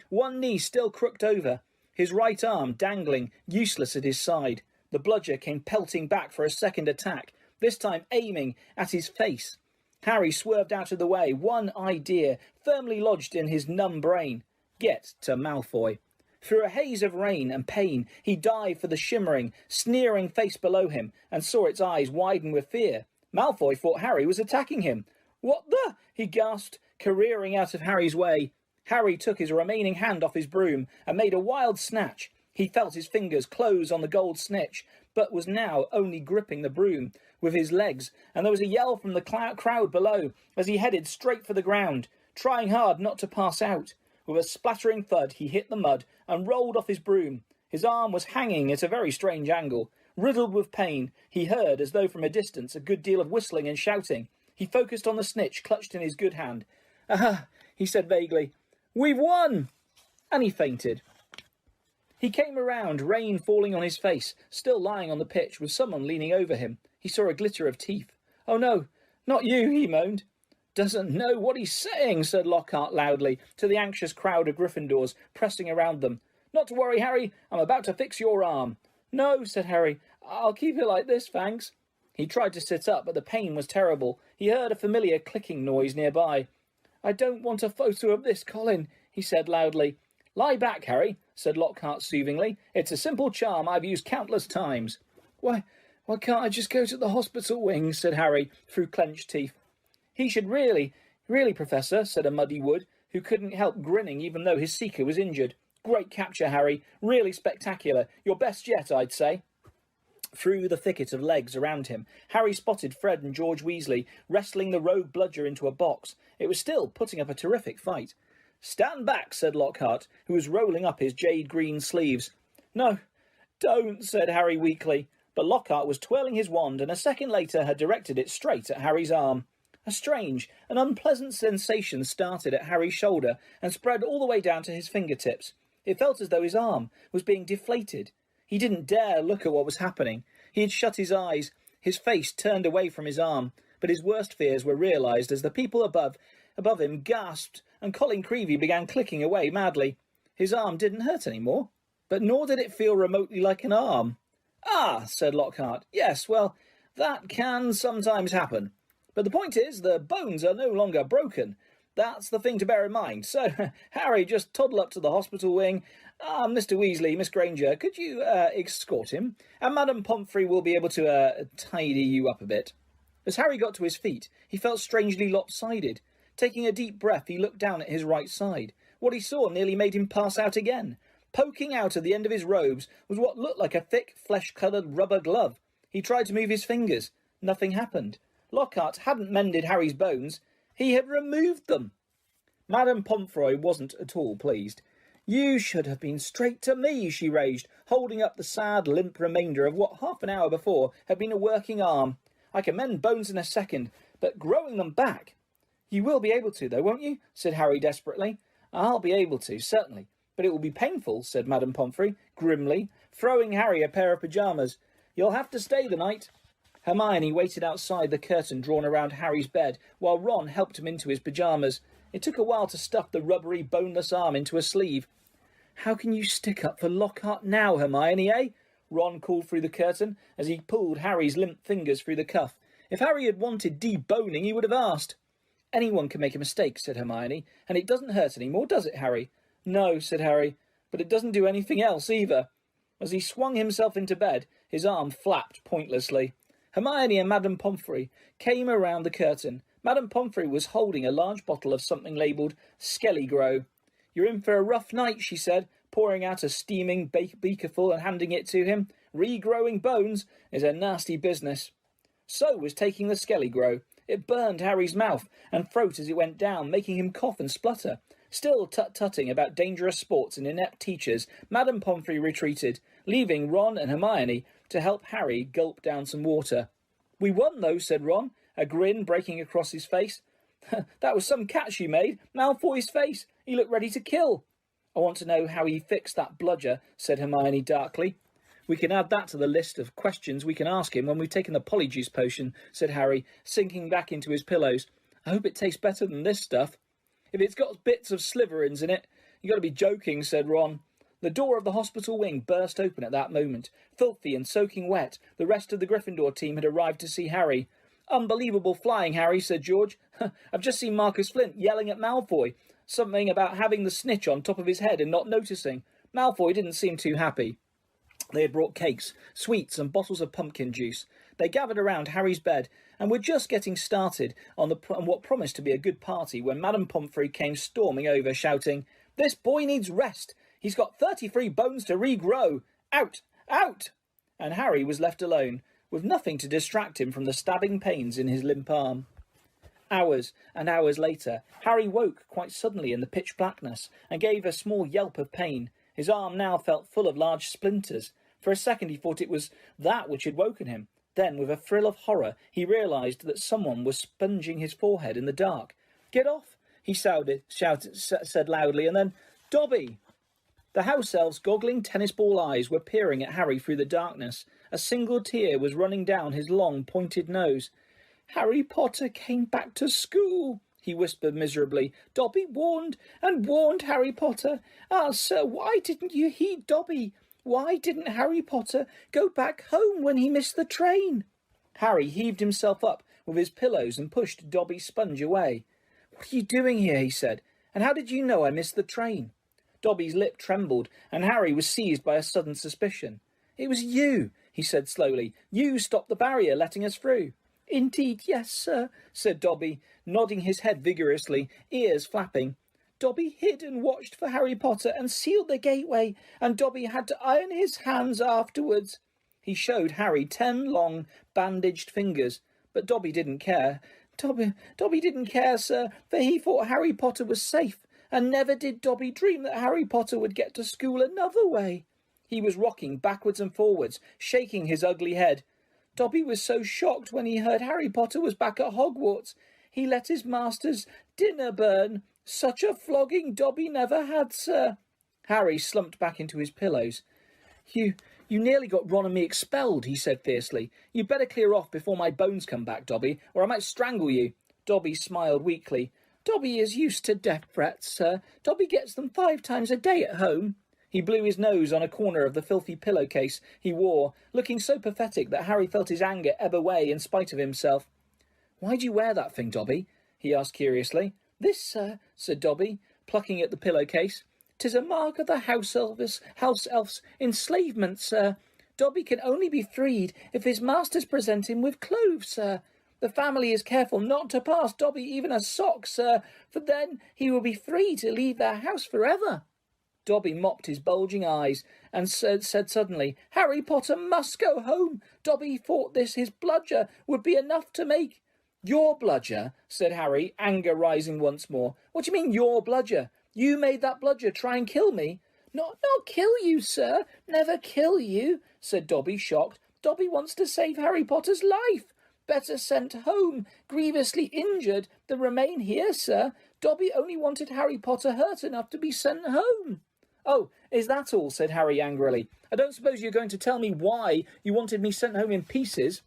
one knee still crooked over, his right arm dangling, useless at his side. The bludger came pelting back for a second attack, this time aiming at his face. Harry swerved out of the way, one idea firmly lodged in his numb brain. Get to Malfoy. Through a haze of rain and pain, he dived for the shimmering, sneering face below him and saw its eyes widen with fear. Malfoy thought Harry was attacking him. "What the?" he gasped, careering out of Harry's way. Harry took his remaining hand off his broom and made a wild snatch. He felt his fingers close on the gold snitch, but was now only gripping the broom with his legs, and there was a yell from the crowd below as he headed straight for the ground, trying hard not to pass out. With a splattering thud, he hit the mud and rolled off his broom. His arm was hanging at a very strange angle. Riddled with pain, he heard, as though from a distance, a good deal of whistling and shouting. He focused on the snitch clutched in his good hand. "Aha," he said vaguely. "We've won!" And he fainted. He came around, rain falling on his face, still lying on the pitch, with someone leaning over him. He saw a glitter of teeth. "Oh no, not you," he moaned. "Doesn't know what he's saying," said Lockhart loudly, to the anxious crowd of Gryffindors pressing around them. "Not to worry, Harry, I'm about to fix your arm." "No," said Harry, "I'll keep it like this, thanks." He tried to sit up, but the pain was terrible. He heard a familiar clicking noise nearby. "I don't want a photo of this, Colin," he said loudly. "Lie back, Harry," said Lockhart soothingly. "It's a simple charm I've used countless times." Why can't I just go to the hospital wing?" said Harry, through clenched teeth. "He should really, Professor," said a muddy Wood, who couldn't help grinning even though his seeker was injured. "Great capture, Harry. Really spectacular. Your best yet, I'd say." Through the thicket of legs around him, Harry spotted Fred and George Weasley wrestling the rogue bludger into a box. It was still putting up a terrific fight. "Stand back," said Lockhart, who was rolling up his jade-green sleeves. "No, don't," said Harry weakly. But Lockhart was twirling his wand, and a second later had directed it straight at Harry's arm. A strange, an unpleasant sensation started at Harry's shoulder and spread all the way down to his fingertips. It felt as though his arm was being deflated. He didn't dare look at what was happening. He had shut his eyes, his face turned away from his arm, but his worst fears were realised as the people above him gasped and Colin Creevey began clicking away madly. His arm didn't hurt any more, but nor did it feel remotely like an arm. "Ah," said Lockhart. "Yes, well, that can sometimes happen. But the point is, the bones are no longer broken. That's the thing to bear in mind. So, Harry, just toddle up to the hospital wing. Mr. Weasley, Miss Granger, could you escort him? And Madame Pomfrey will be able to tidy you up a bit." As Harry got to his feet, he felt strangely lopsided. Taking a deep breath, he looked down at his right side. What he saw nearly made him pass out again. Poking out of the end of his robes was what looked like a thick, flesh-coloured rubber glove. He tried to move his fingers. Nothing happened. Lockhart hadn't mended Harry's bones. He had removed them. Madame Pomfrey wasn't at all pleased. "You should have been straight to me," she raged, holding up the sad, limp remainder of what half an hour before had been a working arm. "I can mend bones in a second, but growing them back—" "You will be able to, though, won't you?" said Harry desperately. "I'll be able to, certainly. But it will be painful," said Madame Pomfrey, grimly, throwing Harry a pair of pyjamas. "You'll have to stay the night." Hermione waited outside the curtain drawn around Harry's bed, while Ron helped him into his pyjamas. It took a while to stuff the rubbery, boneless arm into a sleeve. "How can you stick up for Lockhart now, Hermione, eh?" Ron called through the curtain, as he pulled Harry's limp fingers through the cuff. If Harry had wanted deboning, he would have asked. "Anyone can make a mistake," said Hermione, "and it doesn't hurt any more, does it, Harry?" "No," said Harry, "but it doesn't do anything else either." As he swung himself into bed, his arm flapped pointlessly. Hermione and Madame Pomfrey came around the curtain. Madame Pomfrey was holding a large bottle of something labelled Skellygrow. "You're in for a rough night," she said, pouring out a steaming beakerful and handing it to him. "Regrowing bones is a nasty business." So was taking the Skellygrow. It burned Harry's mouth and throat as it went down, making him cough and splutter. Still tut-tutting about dangerous sports and inept teachers, Madame Pomfrey retreated, leaving Ron and Hermione to help Harry gulp down some water. "We won, though," said Ron, a grin breaking across his face. "That was some catch you made. Malfoy's face. He looked ready to kill." "I want to know how he fixed that bludger," said Hermione darkly. "We can add that to the list of questions we can ask him when we've taken the polyjuice potion," said Harry, sinking back into his pillows. "I hope it tastes better than this stuff." "If it's got bits of Slytherins in it, you got to be joking," said Ron. The door of the hospital wing burst open at that moment. Filthy and soaking wet, the rest of the Gryffindor team had arrived to see Harry. "Unbelievable flying, Harry," said George. "I've just seen Marcus Flint yelling at Malfoy. Something about having the snitch on top of his head and not noticing. Malfoy didn't seem too happy." They had brought cakes, sweets and bottles of pumpkin juice. They gathered around Harry's bed and were just getting started on what promised to be a good party when Madame Pomfrey came storming over, shouting, "This boy needs rest. He's got 33 bones to regrow. Out! Out!" And Harry was left alone, with nothing to distract him from the stabbing pains in his limp arm. Hours and hours later, Harry woke quite suddenly in the pitch blackness and gave a small yelp of pain. His arm now felt full of large splinters. For a second he thought it was that which had woken him. Then, with a thrill of horror, he realised that someone was sponging his forehead in the dark. "Get off!" he said loudly, and then, "Dobby!" The house elf's goggling tennis ball eyes were peering at Harry through the darkness. A single tear was running down his long, pointed nose. "Harry Potter came back to school," he whispered miserably. "Dobby warned and warned Harry Potter. Ah, sir, why didn't you heed Dobby? Why didn't Harry Potter go back home when he missed the train?" Harry heaved himself up with his pillows and pushed Dobby's sponge away. "What are you doing here?" he said. "And how did you know I missed the train?" Dobby's lip trembled, and Harry was seized by a sudden suspicion. "It was you," he said slowly. "You stopped the barrier, letting us through." "Indeed, yes, sir," said Dobby, nodding his head vigorously, ears flapping. "Dobby hid and watched for Harry Potter and sealed the gateway, and Dobby had to iron his hands afterwards." He showed Harry 10 long, bandaged fingers, but Dobby didn't care. Dobby didn't care, sir, for he thought Harry Potter was safe, and never did Dobby dream that Harry Potter would get to school another way. He was rocking backwards and forwards, shaking his ugly head. Dobby was so shocked when he heard Harry Potter was back at Hogwarts. He let his master's dinner burn. Such a flogging Dobby never had, sir. Harry slumped back into his pillows. You nearly got Ron and me expelled," he said fiercely. "You'd better clear off before my bones come back, Dobby, or I might strangle you." Dobby smiled weakly. "Dobby is used to death threats, sir. Dobby gets them 5 times a day at home." He blew his nose on a corner of the filthy pillowcase he wore, looking so pathetic that Harry felt his anger ebb away in spite of himself. "Why do you wear that thing, Dobby?" he asked curiously. "This, sir," said Dobby, plucking at the pillowcase. "'Tis a mark of the house elf's enslavement, sir. Dobby can only be freed if his masters present him with clothes, sir. The family is careful not to pass Dobby even a sock, sir, for then he will be free to leave their house forever." Dobby mopped his bulging eyes and said suddenly, "Harry Potter must go home." Dobby thought his bludger would be enough to make... "Your bludger?" said Harry, anger rising once more. "What do you mean, your bludger? You made that bludger try and kill me?" Not kill you, sir. Never kill you," said Dobby, shocked. "Dobby wants to save Harry Potter's life. Better sent home, grievously injured, than remain here, sir. Dobby only wanted Harry Potter hurt enough to be sent home." "Oh, is that all?" said Harry angrily. "I don't suppose you're going to tell me why you wanted me sent home in pieces?"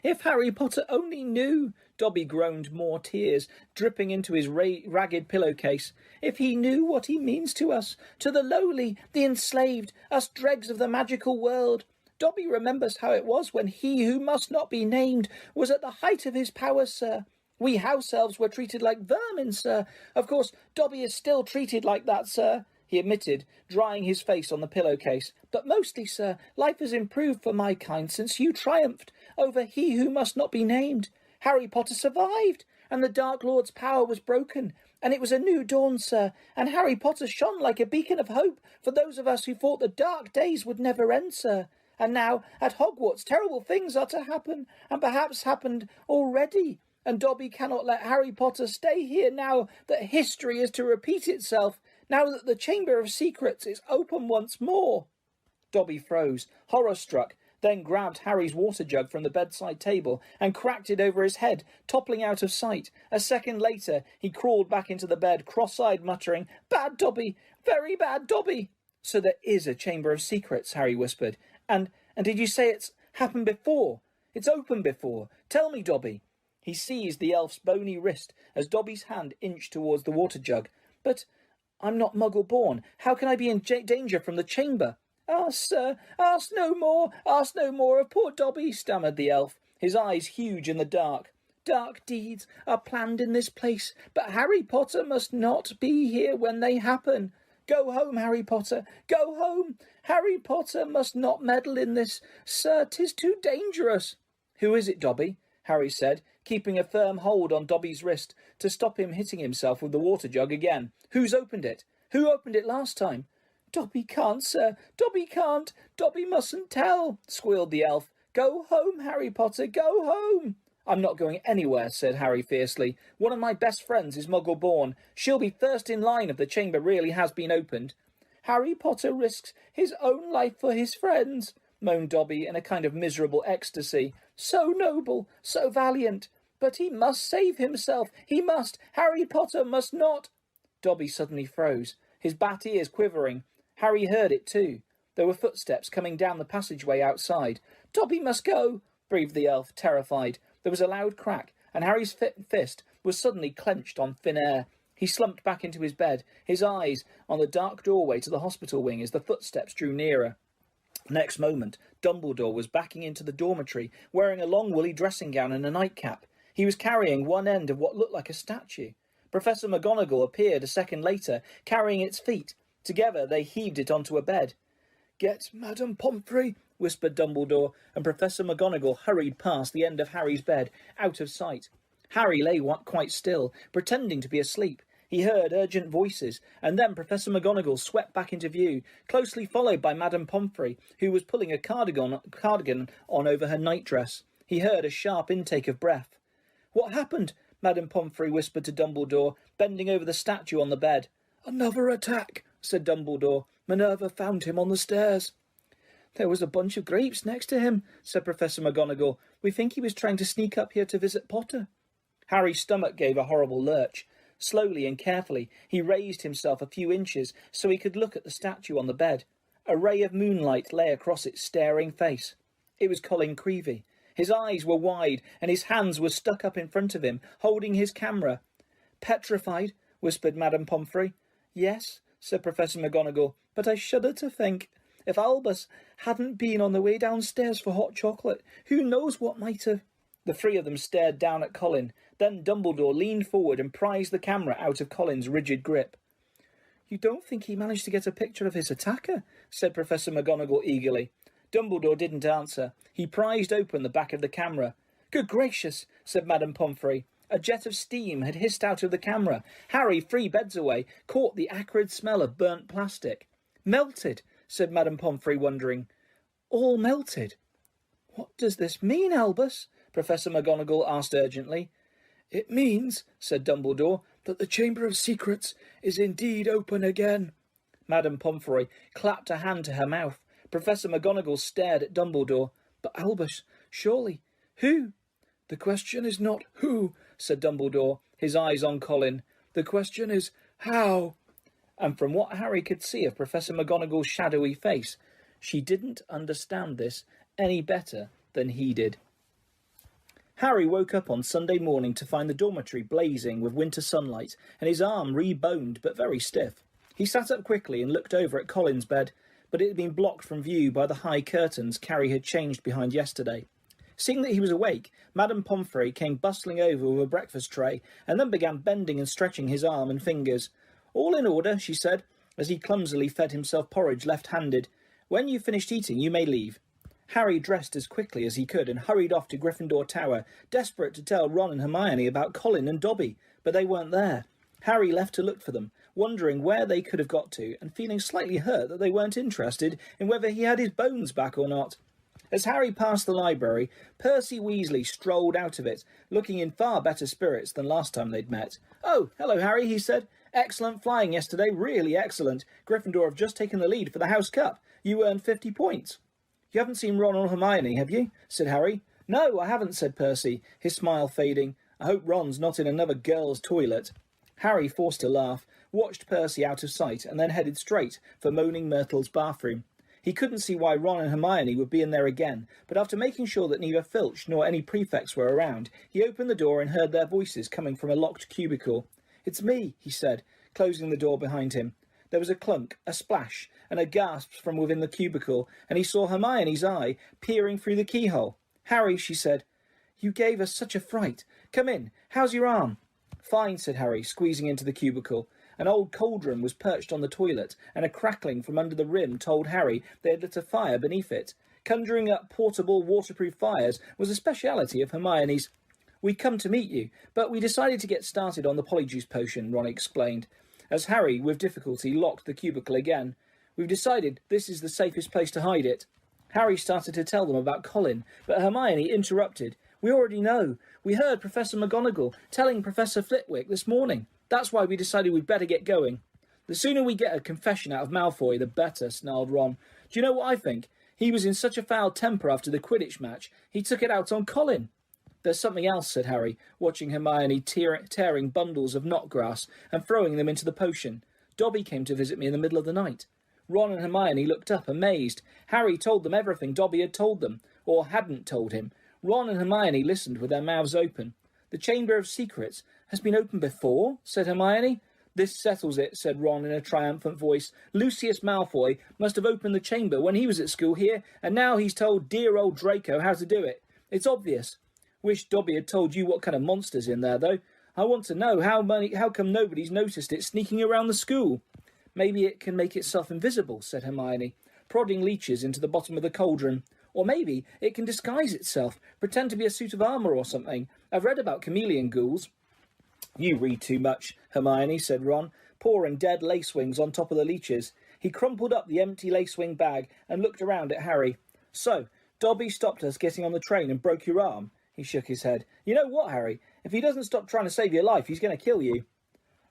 If Harry Potter only knew," Dobby groaned, more tears dripping into his ragged pillowcase. "If he knew what he means to us, to the lowly, the enslaved, us dregs of the magical world. Dobby remembers how it was when he who must not be named was at the height of his powers, sir. We house elves were treated like vermin, sir. Of course, Dobby is still treated like that, sir," he admitted, drying his face on the pillowcase. "But mostly, sir, life has improved for my kind since you triumphed over he who must not be named. Harry Potter survived, and the Dark Lord's power was broken, and it was a new dawn, sir, and Harry Potter shone like a beacon of hope for those of us who thought the dark days would never end, sir. And now, at Hogwarts, terrible things are to happen, and perhaps happened already, and Dobby cannot let Harry Potter stay here now that history is to repeat itself, now that the Chamber of Secrets is open once more." Dobby froze, horror-struck, then grabbed Harry's water jug from the bedside table and cracked it over his head, toppling out of sight. A second later, he crawled back into the bed, cross-eyed, muttering, "Bad Dobby! Very bad Dobby!" "So there is a Chamber of Secrets," Harry whispered. And did you say it's happened before? It's opened before? Tell me, Dobby." He seized the elf's bony wrist as Dobby's hand inched towards the water jug. "But I'm not Muggle-born. How can I be in danger from the chamber?" Sir, ask no more of poor Dobby," stammered the elf, his eyes huge in the dark. "Dark deeds are planned in this place, but Harry Potter must not be here when they happen. Go home, Harry Potter, go home. Harry Potter must not meddle in this, sir. 'Tis too dangerous." "Who is it, Dobby?" Harry said, keeping a firm hold on Dobby's wrist to stop him hitting himself with the water jug again. "Who's opened it? Who opened it last time?" "Dobby can't, sir. Dobby can't. Dobby mustn't tell," squealed the elf. "Go home, Harry Potter, go home." "I'm not going anywhere," said Harry fiercely. "One of my best friends is Muggle-born. She'll be first in line if the chamber really has been opened." Harry Potter risks his own life for his friends, moaned Dobby in a kind of miserable ecstasy. So noble, so valiant. But he must save himself. He must. Harry Potter must not. Dobby suddenly froze, his bat ears quivering. Harry heard it too. There were footsteps coming down the passageway outside. Dobby must go, breathed the elf, terrified. There was a loud crack, and Harry's fist was suddenly clenched on thin air. He slumped back into his bed, his eyes on the dark doorway to the hospital wing as the footsteps drew nearer. Next moment, Dumbledore was backing into the dormitory, wearing a long woolly dressing gown and a nightcap. He was carrying one end of what looked like a statue. Professor McGonagall appeared a second later, carrying its feet. Together they heaved it onto a bed. "Get Madame Pomfrey," whispered Dumbledore, and Professor McGonagall hurried past the end of Harry's bed, out of sight. Harry lay quite still, pretending to be asleep. He heard urgent voices, and then Professor McGonagall swept back into view, closely followed by Madame Pomfrey, who was pulling a cardigan on over her nightdress. He heard a sharp intake of breath. "What happened?" Madame Pomfrey whispered to Dumbledore, bending over the statue on the bed. "Another attack," said Dumbledore. "Minerva found him on the stairs." "There was a bunch of grapes next to him," said Professor McGonagall. "We think he was trying to sneak up here to visit Potter." Harry's stomach gave a horrible lurch. Slowly and carefully, he raised himself a few inches so he could look at the statue on the bed. A ray of moonlight lay across its staring face. It was Colin Creevey. His eyes were wide, and his hands were stuck up in front of him, holding his camera. "Petrified," whispered Madame Pomfrey. "Yes," said Professor McGonagall, "but I shudder to think. If Albus hadn't been on the way downstairs for hot chocolate, who knows what might have—" The three of them stared down at Colin. Then Dumbledore leaned forward and prized the camera out of Colin's rigid grip. "You don't think he managed to get a picture of his attacker?" said Professor McGonagall eagerly. Dumbledore didn't answer. He prized open the back of the camera. "Good gracious," said Madame Pomfrey. A jet of steam had hissed out of the camera. Harry, 3 beds away, caught the acrid smell of burnt plastic. "Melted," said Madame Pomfrey, wondering. "All melted." "What does this mean, Albus?" Professor McGonagall asked urgently. "It means," said Dumbledore, "that the Chamber of Secrets is indeed open again." Madame Pomfrey clapped a hand to her mouth. Professor McGonagall stared at Dumbledore. "But Albus, surely, who?" "The question is not who," said Dumbledore, his eyes on Colin. "The question is how." And from what Harry could see of Professor McGonagall's shadowy face, she didn't understand this any better than he did. Harry woke up on Sunday morning to find the dormitory blazing with winter sunlight and his arm reboned but very stiff. He sat up quickly and looked over at Colin's bed, but it had been blocked from view by the high curtains Carrie had changed behind yesterday. Seeing that he was awake, Madame Pomfrey came bustling over with a breakfast tray and then began bending and stretching his arm and fingers. "All in order," she said, as he clumsily fed himself porridge left-handed. "When you've finished eating, you may leave." Harry dressed as quickly as he could and hurried off to Gryffindor Tower, desperate to tell Ron and Hermione about Colin and Dobby, but they weren't there. Harry left to look for them, wondering where they could have got to, and feeling slightly hurt that they weren't interested in whether he had his bones back or not. As Harry passed the library, Percy Weasley strolled out of it, looking in far better spirits than last time they'd met. "Oh, hello, Harry," he said. "Excellent flying yesterday, really excellent. Gryffindor have just taken the lead for the House Cup. You earned 50 points. "You haven't seen Ron or Hermione, have you?" said Harry. "No, I haven't," said Percy, his smile fading. "I hope Ron's not in another girl's toilet." Harry, forced to laugh, watched Percy out of sight and then headed straight for Moaning Myrtle's bathroom. He couldn't see why Ron and Hermione would be in there again, but after making sure that neither Filch nor any prefects were around, he opened the door and heard their voices coming from a locked cubicle. "It's me," he said, closing the door behind him. There was a clunk, a splash, and a gasp from within the cubicle, and he saw Hermione's eye peering through the keyhole. "Harry," she said, "you gave us such a fright. Come in. How's your arm?" "Fine," said Harry, squeezing into the cubicle. An old cauldron was perched on the toilet, and a crackling from under the rim told Harry they had lit a fire beneath it. Conjuring up portable, waterproof fires was a speciality of Hermione's. "We'd come to meet you, but we decided to get started on the polyjuice potion," Ron explained, as Harry, with difficulty, locked the cubicle again. "We've decided this is the safest place to hide it." Harry started to tell them about Colin, but Hermione interrupted. "We already know. We heard Professor McGonagall telling Professor Flitwick this morning. That's why we decided we'd better get going." The sooner we get a confession out of Malfoy, the better, snarled Ron. Do you know what I think? He was in such a foul temper after the Quidditch match, he took it out on Colin. There's something else, said Harry, watching Hermione tearing bundles of knotgrass and throwing them into the potion. Dobby came to visit me in the middle of the night. Ron and Hermione looked up, amazed. Harry told them everything Dobby had told them, or hadn't told him. Ron and Hermione listened with their mouths open. The Chamber of Secrets has been opened before, said Hermione. This settles it, said Ron in a triumphant voice. Lucius Malfoy must have opened the chamber when he was at school here, and now he's told dear old Draco how to do it. It's obvious. Wish Dobby had told you what kind of monster's in there, though. I want to know how come nobody's noticed it sneaking around the school. Maybe it can make itself invisible, said Hermione, prodding leeches into the bottom of the cauldron. Or maybe it can disguise itself, pretend to be a suit of armour or something. I've read about chameleon ghouls. You read too much, Hermione, said Ron, pouring dead lacewings on top of the leeches. He crumpled up the empty lacewing bag and looked around at Harry. So, Dobby stopped us getting on the train and broke your arm? He shook his head. You know what, Harry? If he doesn't stop trying to save your life, he's going to kill you.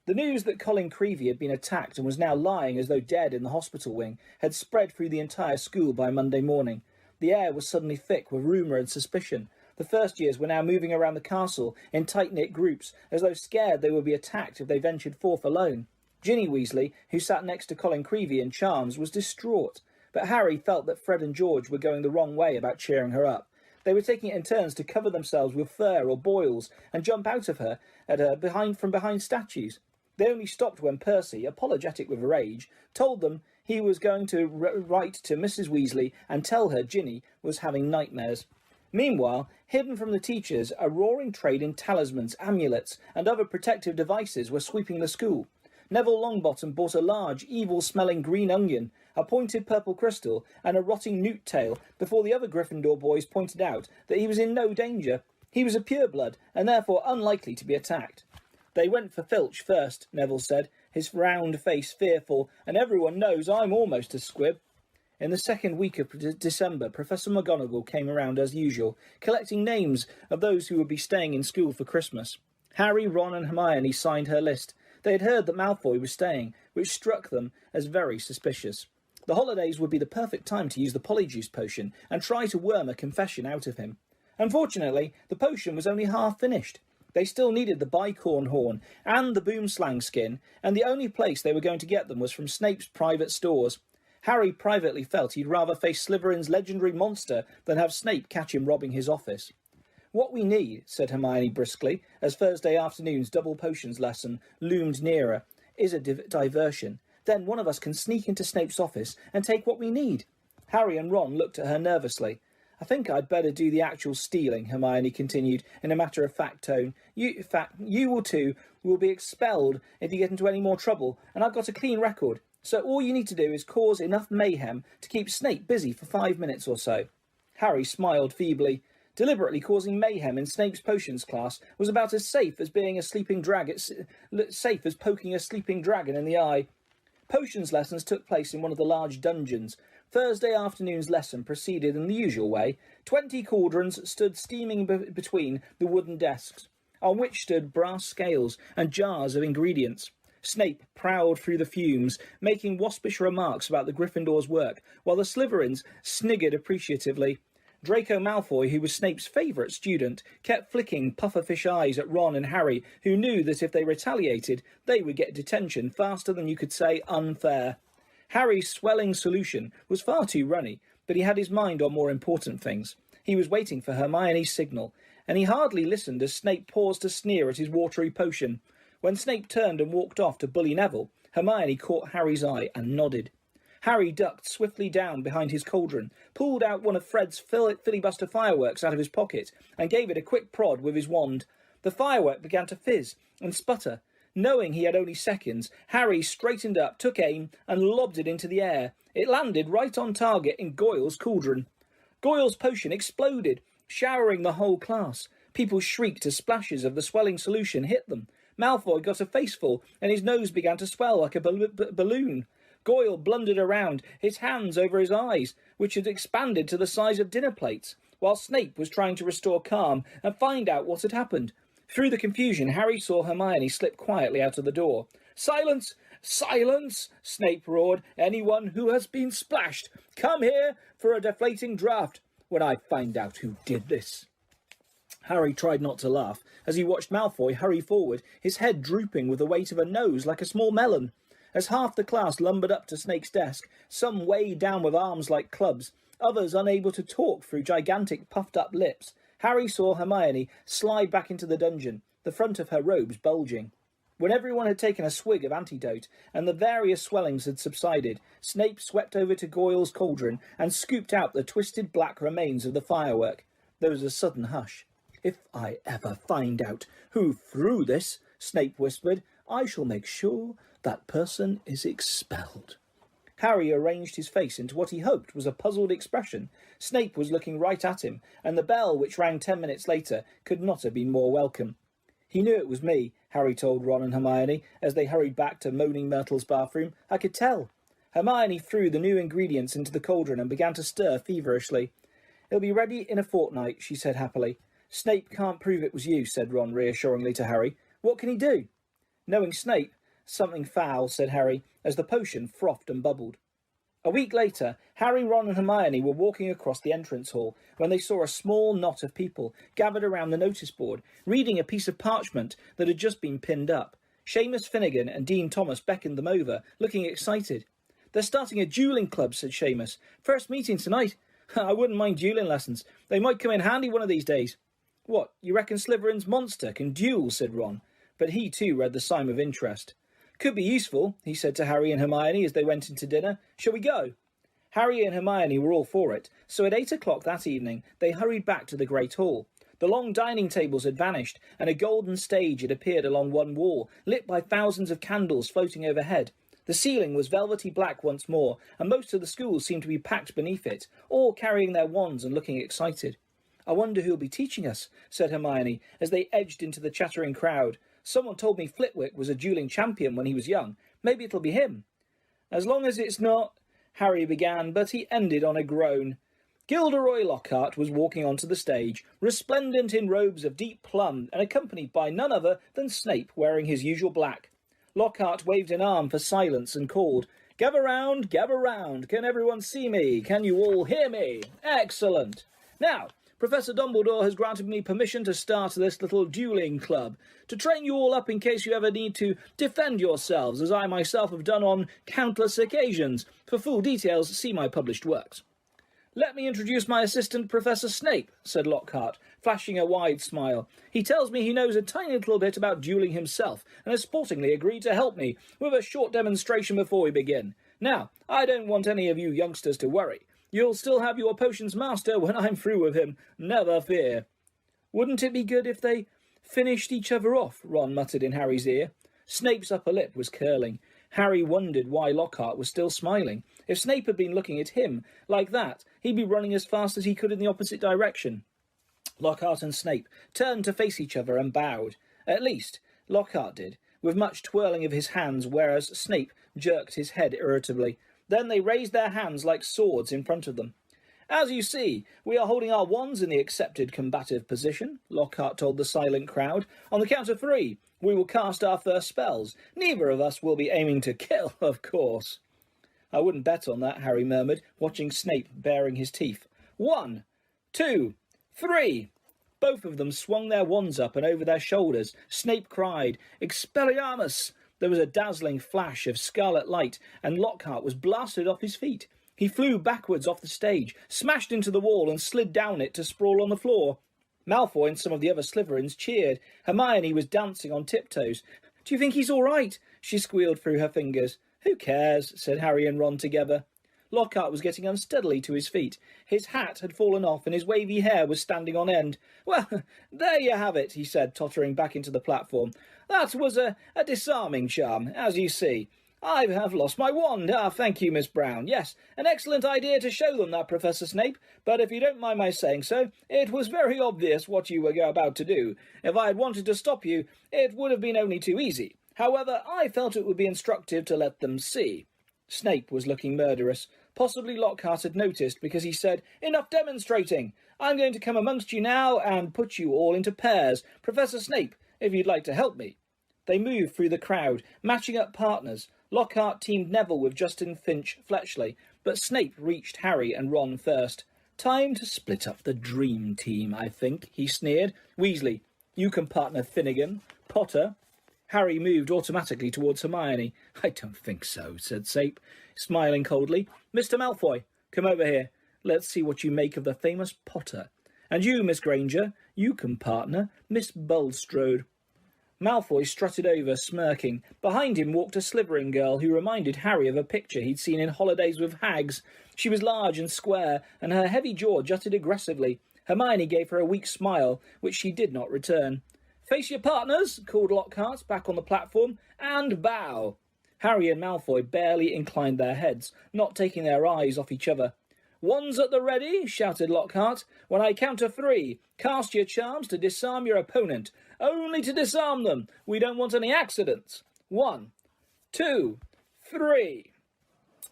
The news that Colin Creevey had been attacked and was now lying as though dead in the hospital wing had spread through the entire school by Monday morning. The air was suddenly thick with rumour and suspicion. The first years were now moving around the castle in tight-knit groups, as though scared they would be attacked if they ventured forth alone. Ginny Weasley, who sat next to Colin Creevey in charms, was distraught, but Harry felt that Fred and George were going the wrong way about cheering her up. They were taking it in turns to cover themselves with fur or boils and jump out of her at her from behind statues. They only stopped when Percy, apologetic with rage, told them he was going to write to Mrs. Weasley and tell her Ginny was having nightmares. Meanwhile, hidden from the teachers, a roaring trade in talismans, amulets, and other protective devices were sweeping the school. Neville Longbottom bought a large, evil-smelling green onion, a pointed purple crystal, and a rotting newt tail before the other Gryffindor boys pointed out that he was in no danger. He was a pureblood, and therefore unlikely to be attacked. They went for Filch first, Neville said, his round face fearful, and everyone knows I'm almost a squib. In the second week of December, Professor McGonagall came around as usual, collecting names of those who would be staying in school for Christmas. Harry, Ron and Hermione signed her list. They had heard that Malfoy was staying, which struck them as very suspicious. The holidays would be the perfect time to use the Polyjuice potion and try to worm a confession out of him. Unfortunately, the potion was only half finished. They still needed the bicorn horn and the boomslang skin, and the only place they were going to get them was from Snape's private stores. Harry privately felt he'd rather face Slytherin's legendary monster than have Snape catch him robbing his office. What we need, said Hermione briskly, as Thursday afternoon's double potions lesson loomed nearer, is a diversion. Then one of us can sneak into Snape's office and take what we need. Harry and Ron looked at her nervously. I think I'd better do the actual stealing, Hermione continued in a matter-of-fact tone. You all two will be expelled if you get into any more trouble, and I've got a clean record. So all you need to do is cause enough mayhem to keep Snape busy for 5 minutes or so. Harry smiled feebly. Deliberately causing mayhem in Snape's potions class was about as safe as being a sleeping dragon, safe as poking a sleeping dragon in the eye. Potions lessons took place in one of the large dungeons. Thursday afternoon's lesson proceeded in the usual way. 20 cauldrons stood steaming between the wooden desks, on which stood brass scales and jars of ingredients. Snape prowled through the fumes, making waspish remarks about the Gryffindor's work, while the Slytherins sniggered appreciatively. Draco Malfoy, who was Snape's favourite student, kept flicking pufferfish eyes at Ron and Harry, who knew that if they retaliated, they would get detention faster than you could say unfair. Harry's swelling solution was far too runny, but he had his mind on more important things. He was waiting for Hermione's signal, and he hardly listened as Snape paused to sneer at his watery potion. When Snape turned and walked off to bully Neville, Hermione caught Harry's eye and nodded. Harry ducked swiftly down behind his cauldron, pulled out one of Fred's filibuster fireworks out of his pocket, and gave it a quick prod with his wand. The firework began to fizz and sputter. Knowing he had only seconds, Harry straightened up, took aim, and lobbed it into the air. It landed right on target in Goyle's cauldron. Goyle's potion exploded, showering the whole class. People shrieked as splashes of the swelling solution hit them. Malfoy got a faceful, and his nose began to swell like a balloon. Goyle blundered around, his hands over his eyes, which had expanded to the size of dinner plates, while Snape was trying to restore calm and find out what had happened. Through the confusion, Harry saw Hermione slip quietly out of the door. "Silence! "Silence!" Snape roared. "Anyone who has been splashed, come here for a deflating draught when I find out who did this." Harry tried not to laugh as he watched Malfoy hurry forward, his head drooping with the weight of a nose like a small melon. As half the class lumbered up to Snape's desk, some weighed down with arms like clubs, others unable to talk through gigantic puffed-up lips, Harry saw Hermione slide back into the dungeon, the front of her robes bulging. When everyone had taken a swig of antidote and the various swellings had subsided, Snape swept over to Goyle's cauldron and scooped out the twisted black remains of the firework. There was a sudden hush. "If I ever find out who threw this," Snape whispered, "I shall make sure that person is expelled." Harry arranged his face into what he hoped was a puzzled expression. Snape was looking right at him, and the bell, which rang 10 minutes later, could not have been more welcome. "He knew it was me," Harry told Ron and Hermione as they hurried back to Moaning Myrtle's bathroom. "I could tell." Hermione threw the new ingredients into the cauldron and began to stir feverishly. "It'll be ready in a fortnight," she said happily. "Snape can't prove it was you," said Ron reassuringly to Harry. "What can he do?" "Knowing Snape, something foul," said Harry, as the potion frothed and bubbled. A week later, Harry, Ron and Hermione were walking across the entrance hall when they saw a small knot of people gathered around the notice board, reading a piece of parchment that had just been pinned up. Seamus Finnegan and Dean Thomas beckoned them over, looking excited. "They're starting a duelling club," said Seamus. "First meeting tonight. I wouldn't mind duelling lessons. They might come in handy one of these days." "What, you reckon Slytherin's monster can duel?" said Ron, but he too read the sign of interest. "Could be useful," he said to Harry and Hermione as they went into dinner. "Shall we go?" Harry and Hermione were all for it, so at 8 o'clock that evening they hurried back to the Great Hall. The long dining tables had vanished, and a golden stage had appeared along one wall, lit by thousands of candles floating overhead. The ceiling was velvety black once more, and most of the school seemed to be packed beneath it, all carrying their wands and looking excited. "I wonder who'll be teaching us," said Hermione, as they edged into the chattering crowd. "Someone told me Flitwick was a duelling champion when he was young. Maybe it'll be him." "As long as it's not—" Harry began, but he ended on a groan. Gilderoy Lockhart was walking onto the stage, resplendent in robes of deep plum, and accompanied by none other than Snape wearing his usual black. Lockhart waved an arm for silence and called, gather round, can everyone see me? Can you all hear me? Excellent. Now, Professor Dumbledore has granted me permission to start this little duelling club, to train you all up in case you ever need to defend yourselves, as I myself have done on countless occasions. For full details, see my published works." "Let me introduce my assistant, Professor Snape," said Lockhart, flashing a wide smile. "He tells me he knows a tiny little bit about duelling himself, and has sportingly agreed to help me with a short demonstration before we begin. Now, I don't want any of you youngsters to worry. You'll still have your potions master when I'm through with him, never fear." "Wouldn't it be good if they finished each other off?" Ron muttered in Harry's ear. Snape's upper lip was curling. Harry wondered why Lockhart was still smiling. If Snape had been looking at him like that, he'd be running as fast as he could in the opposite direction. Lockhart and Snape turned to face each other and bowed. At least, Lockhart did, with much twirling of his hands, whereas Snape jerked his head irritably. Then they raised their hands like swords in front of them. "As you see, we are holding our wands in the accepted combative position," Lockhart told the silent crowd. "On the count of 3, we will cast our first spells. Neither of us will be aiming to kill, of course." "I wouldn't bet on that," Harry murmured, watching Snape baring his teeth. 1, 2, 3. Both of them swung their wands up and over their shoulders. Snape cried, "Expelliarmus!" There was a dazzling flash of scarlet light, and Lockhart was blasted off his feet. He flew backwards off the stage, smashed into the wall, and slid down it to sprawl on the floor. Malfoy and some of the other Slytherins cheered. Hermione was dancing on tiptoes. "Do you think he's all right?" she squealed through her fingers. "Who cares?" said Harry and Ron together. Lockhart was getting unsteadily to his feet. His hat had fallen off and his wavy hair was standing on end. "Well, there you have it," he said, tottering back into the platform. "That was a disarming charm, as you see. I have lost my wand. Thank you, Miss Brown. Yes, an excellent idea to show them that, Professor Snape, but if you don't mind my saying so, it was very obvious what you were about to do. If I had wanted to stop you, it would have been only too easy. However, I felt it would be instructive to let them see." Snape was looking murderous. Possibly Lockhart had noticed, because he said, "Enough demonstrating. I'm going to come amongst you now and put you all into pairs. Professor Snape, if you'd like to help me." They moved through the crowd, matching up partners. Lockhart teamed Neville with Justin Finch Fletchley, but Snape reached Harry and Ron first. "Time to split up the dream team, I think," he sneered. "Weasley, you can partner Finnegan. Potter." Harry moved automatically towards Hermione. "I don't think so," said Snape, smiling coldly. "Mr. Malfoy, come over here. Let's see what you make of the famous Potter. And you, Miss Granger, you can partner Miss Bulstrode." Malfoy strutted over, smirking. Behind him walked a Slytherin girl who reminded Harry of a picture he'd seen in Holidays with Hags. She was large and square, and her heavy jaw jutted aggressively. Hermione gave her a weak smile, which she did not return. "Face your partners," called Lockhart, back on the platform, "and bow." Harry and Malfoy barely inclined their heads, not taking their eyes off each other. "Wands at the ready," shouted Lockhart. "When I count to 3, cast your charms to disarm your opponent. Only to disarm them. We don't want any accidents. 1, 2, 3.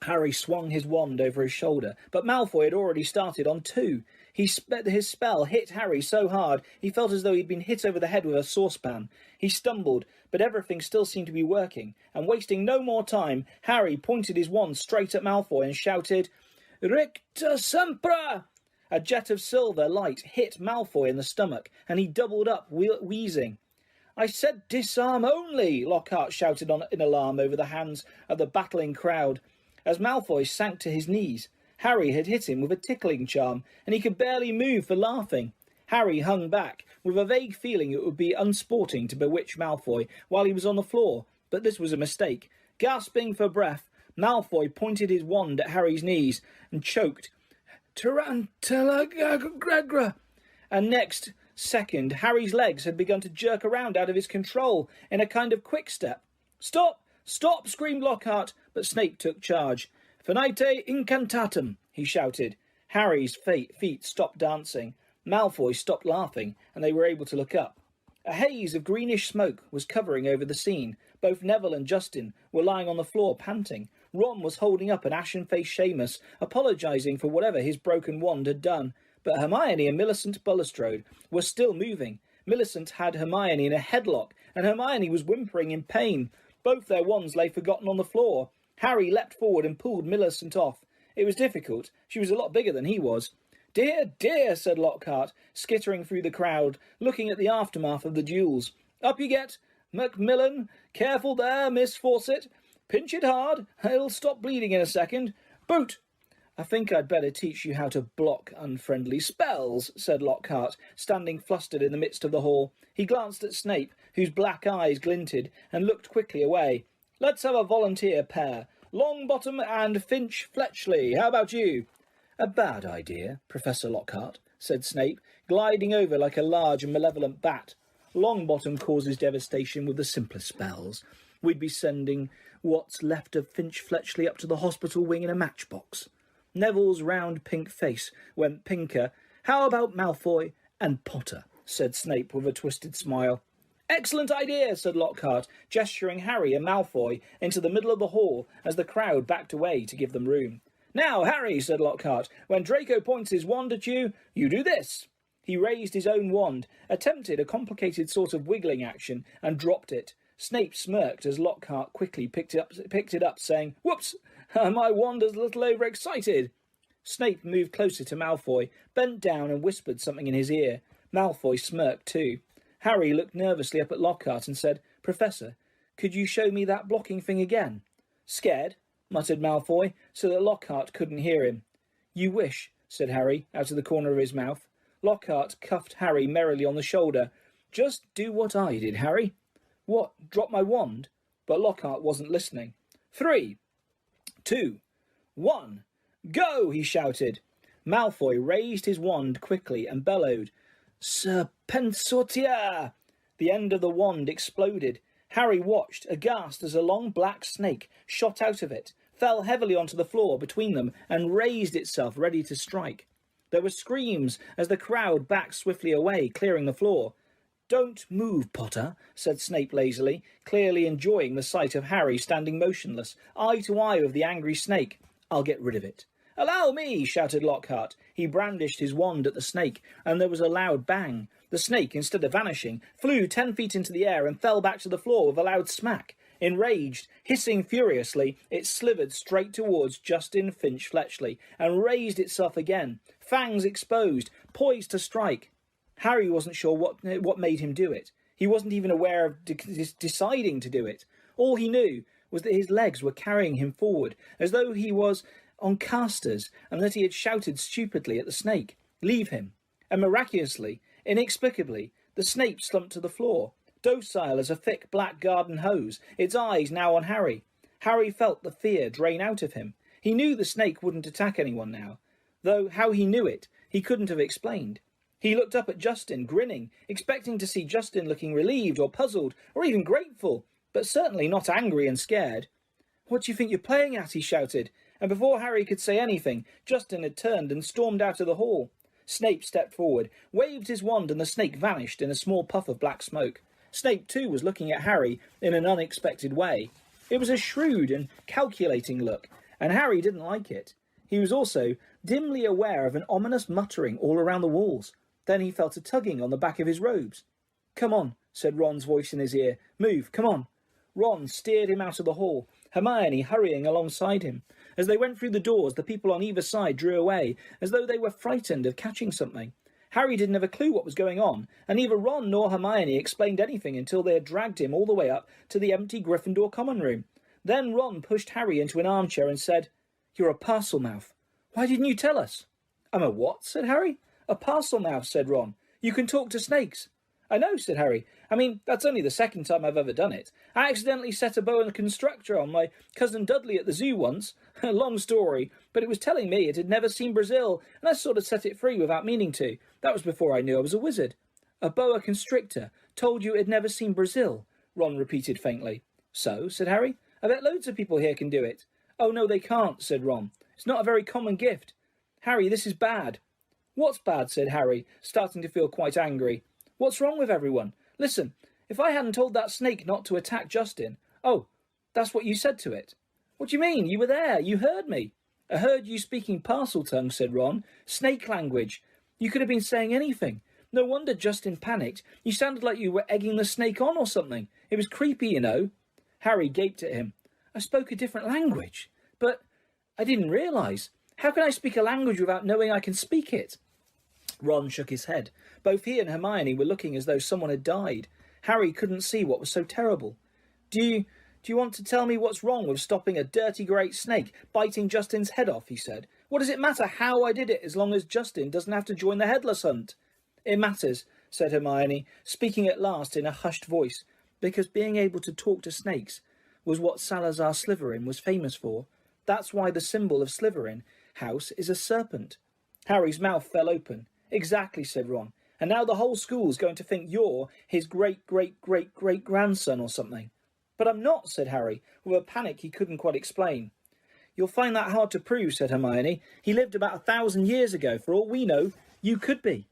Harry swung his wand over his shoulder, but Malfoy had already started on 2. His spell hit Harry so hard he felt as though he'd been hit over the head with a saucepan. He stumbled, but everything still seemed to be working, and wasting no more time, Harry pointed his wand straight at Malfoy and shouted, "Ricta Sempra!" A jet of silver light hit Malfoy in the stomach, and he doubled up, wheezing. "I said disarm only!" Lockhart shouted in alarm over the hands of the battling crowd. As Malfoy sank to his knees, Harry had hit him with a tickling charm, and he could barely move for laughing. Harry hung back, with a vague feeling it would be unsporting to bewitch Malfoy while he was on the floor, but this was a mistake. Gasping for breath, Malfoy pointed his wand at Harry's knees and choked, "Tarantula Gregra!" And next second, Harry's legs had begun to jerk around out of his control in a kind of quick step. "Stop! Stop!" screamed Lockhart, but Snape took charge. "Finite incantatem!" he shouted. Harry's feet stopped dancing. Malfoy stopped laughing, and they were able to look up. A haze of greenish smoke was covering over the scene. Both Neville and Justin were lying on the floor, panting. Ron was holding up an ashen-faced Seamus, apologising for whatever his broken wand had done. But Hermione and Millicent Bulstrode were still moving. Millicent had Hermione in a headlock, and Hermione was whimpering in pain. Both their wands lay forgotten on the floor. Harry leapt forward and pulled Millicent off. It was difficult. She was a lot bigger than he was. "Dear, dear," said Lockhart, skittering through the crowd, looking at the aftermath of the duels. "Up you get, Macmillan. Careful there, Miss Fawcett. Pinch it hard. It'll stop bleeding in a second. Boot!" "I think I'd better teach you how to block unfriendly spells," said Lockhart, standing flustered in the midst of the hall. He glanced at Snape, whose black eyes glinted, and looked quickly away. "Let's have a volunteer pair. Longbottom and Finch Fletchley. How about you?" "A bad idea, Professor Lockhart," said Snape, gliding over like a large and malevolent bat. "Longbottom causes devastation with the simplest spells. We'd be sending what's left of Finch Fletchley up to the hospital wing in a matchbox." Neville's round pink face went pinker. "How about Malfoy and Potter?" said Snape with a twisted smile. "Excellent idea," said Lockhart, gesturing Harry and Malfoy into the middle of the hall as the crowd backed away to give them room. "Now, Harry," said Lockhart, "when Draco points his wand at you, you do this." He raised his own wand, attempted a complicated sort of wiggling action, and dropped it. Snape smirked as Lockhart quickly picked it up, saying, "Whoops! My wand is a little overexcited." Snape moved closer to Malfoy, bent down and whispered something in his ear. Malfoy smirked too. Harry looked nervously up at Lockhart and said, "Professor, could you show me that blocking thing again?" "Scared?" muttered Malfoy, so that Lockhart couldn't hear him. "You wish," said Harry, out of the corner of his mouth. Lockhart cuffed Harry merrily on the shoulder. "Just do what I did, Harry." "What, drop my wand?" But Lockhart wasn't listening. 3, 2, 1, go, he shouted. Malfoy raised his wand quickly and bellowed, "Serpensortia!" The end of the wand exploded. Harry watched, aghast, as a long black snake shot out of it, fell heavily onto the floor between them, and raised itself ready to strike. There were screams as the crowd backed swiftly away, clearing the floor. "Don't move, Potter," said Snape lazily, clearly enjoying the sight of Harry standing motionless, eye to eye with the angry snake. "I'll get rid of it." "Allow me!" shouted Lockhart. He brandished his wand at the snake, and there was a loud bang. The snake, instead of vanishing, flew 10 feet into the air and fell back to the floor with a loud smack. Enraged, hissing furiously, it slithered straight towards Justin Finch Fletchley and raised itself again, fangs exposed, poised to strike. Harry wasn't sure what made him do it. He wasn't even aware of deciding to do it. All he knew was that his legs were carrying him forward, as though he was on casters, and that he had shouted stupidly at the snake, "Leave him!" And miraculously, inexplicably, the snake slumped to the floor, docile as a thick black garden hose, its eyes now on Harry. Harry felt the fear drain out of him. He knew the snake wouldn't attack anyone now, though how he knew it, he couldn't have explained. He looked up at Justin, grinning, expecting to see Justin looking relieved or puzzled or even grateful, but certainly not angry and scared. "What do you think you're playing at?" he shouted, and before Harry could say anything, Justin had turned and stormed out of the hall. Snape stepped forward, waved his wand, and the snake vanished in a small puff of black smoke. Snape, too, was looking at Harry in an unexpected way. It was a shrewd and calculating look, and Harry didn't like it. He was also dimly aware of an ominous muttering all around the walls. Then he felt a tugging on the back of his robes. "Come on," said Ron's voice in his ear. "Move, come on." Ron steered him out of the hall, Hermione hurrying alongside him. As they went through the doors, the people on either side drew away, as though they were frightened of catching something. Harry didn't have a clue what was going on, and neither Ron nor Hermione explained anything until they had dragged him all the way up to the empty Gryffindor common room. Then Ron pushed Harry into an armchair and said, "You're a Parselmouth. Why didn't you tell us?" "I'm a what?" said Harry. "A Parselmouth," said Ron. "You can talk to snakes." "I know," said Harry. "I mean, that's only the second time I've ever done it. I accidentally set a boa constrictor on my cousin Dudley at the zoo once. Long story, but it was telling me it had never seen Brazil, and I sort of set it free without meaning to. That was before I knew I was a wizard." "A boa constrictor told you it had never seen Brazil?" Ron repeated faintly. "So?" said Harry. "I bet loads of people here can do it." "Oh, no, they can't," said Ron. "It's not a very common gift. Harry, this is bad." "What's bad?" said Harry, starting to feel quite angry. "What's wrong with everyone? Listen, if I hadn't told that snake not to attack Justin..." "Oh, that's what you said to it." "What do you mean? You were there. You heard me." "I heard you speaking parcel tongue," said Ron. "Snake language. You could have been saying anything. No wonder Justin panicked. You sounded like you were egging the snake on or something. It was creepy, you know." Harry gaped at him. "I spoke a different language. But I didn't realise. How can I speak a language without knowing I can speak it?" Ron shook his head. Both he and Hermione were looking as though someone had died. Harry couldn't see what was so terrible. Do you want to tell me what's wrong with stopping a dirty great snake biting Justin's head off?" he said. "What does it matter how I did it as long as Justin doesn't have to join the headless hunt?" "It matters," said Hermione, speaking at last in a hushed voice, "because being able to talk to snakes was what Salazar Slytherin was famous for. That's why the symbol of Slytherin house is a serpent." Harry's mouth fell open. "Exactly," said Ron. "And now the whole school's going to think you're his great-great-great-great-grandson or something." "But I'm not," said Harry, with a panic he couldn't quite explain. "You'll find that hard to prove," said Hermione. "He lived about 1,000 years ago. For all we know, you could be."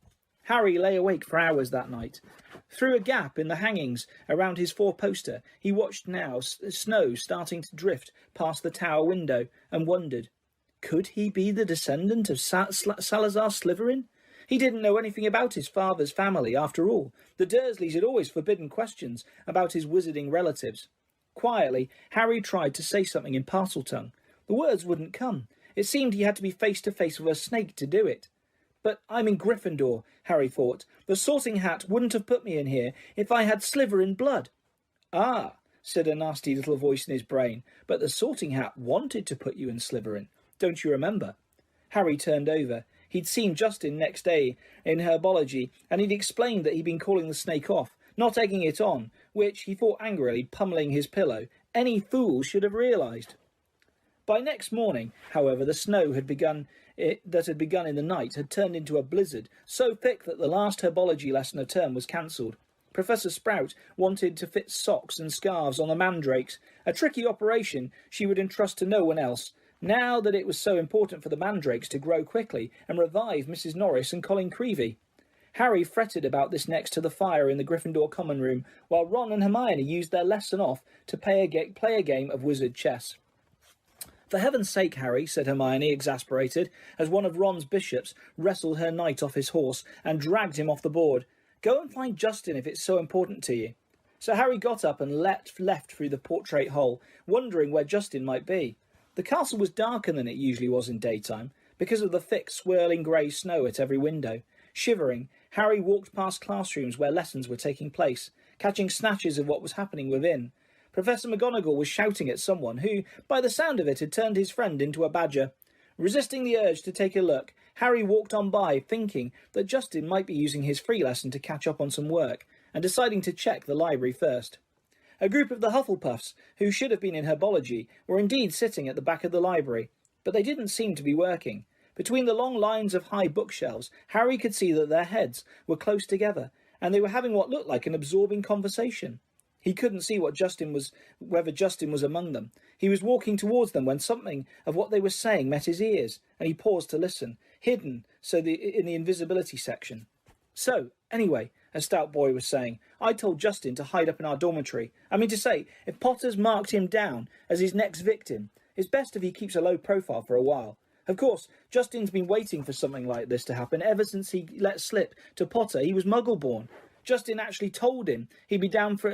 Harry lay awake for hours that night. Through a gap in the hangings around his four-poster, he watched now snow starting to drift past the tower window and wondered, could he be the descendant of Salazar Slytherin? He didn't know anything about his father's family, after all. The Dursleys had always forbidden questions about his wizarding relatives. Quietly, Harry tried to say something in Parseltongue. The words wouldn't come. It seemed he had to be face to face with a snake to do it. "But I'm in Gryffindor," Harry thought. "The Sorting Hat wouldn't have put me in here if I had Slytherin blood." "Ah," said a nasty little voice in his brain, "but the Sorting Hat wanted to put you in Slytherin. Don't you remember?" Harry turned over. He'd seen Justin next day in herbology, and he'd explained that he'd been calling the snake off, not egging it on, which, he thought angrily, pummelling his pillow, any fool should have realised. By next morning, however, the snow that had begun in the night had turned into a blizzard, so thick that the last herbology lesson of term was cancelled. Professor Sprout wanted to fit socks and scarves on the mandrakes, a tricky operation she would entrust to no one else, now that it was so important for the mandrakes to grow quickly and revive Mrs. Norris and Colin Creevey. Harry fretted about this next to the fire in the Gryffindor common room, while Ron and Hermione used their lesson off to play a game of wizard chess. "For heaven's sake, Harry," said Hermione, exasperated, as one of Ron's bishops wrestled her knight off his horse and dragged him off the board. "Go and find Justin if it's so important to you." So Harry got up and left through the portrait hole, wondering where Justin might be. The castle was darker than it usually was in daytime, because of the thick, swirling grey snow at every window. Shivering, Harry walked past classrooms where lessons were taking place, catching snatches of what was happening within. Professor McGonagall was shouting at someone who, by the sound of it, had turned his friend into a badger. Resisting the urge to take a look, Harry walked on by, thinking that Justin might be using his free lesson to catch up on some work, and deciding to check the library first. A group of the Hufflepuffs, who should have been in herbology, were indeed sitting at the back of the library, but they didn't seem to be working. Between the long lines of high bookshelves, Harry could see that their heads were close together, and they were having what looked like an absorbing conversation. He couldn't see whether Justin was among them. He was walking towards them when something of what they were saying met his ears, and he paused to listen, hidden in the invisibility section. So, anyway, a stout boy was saying, I told Justin to hide up in our dormitory. I mean to say, if Potter's marked him down as his next victim, it's best if he keeps a low profile for a while. Of course, Justin's been waiting for something like this to happen ever since he let slip to Potter he was Muggle-born. Justin actually told him he'd be down for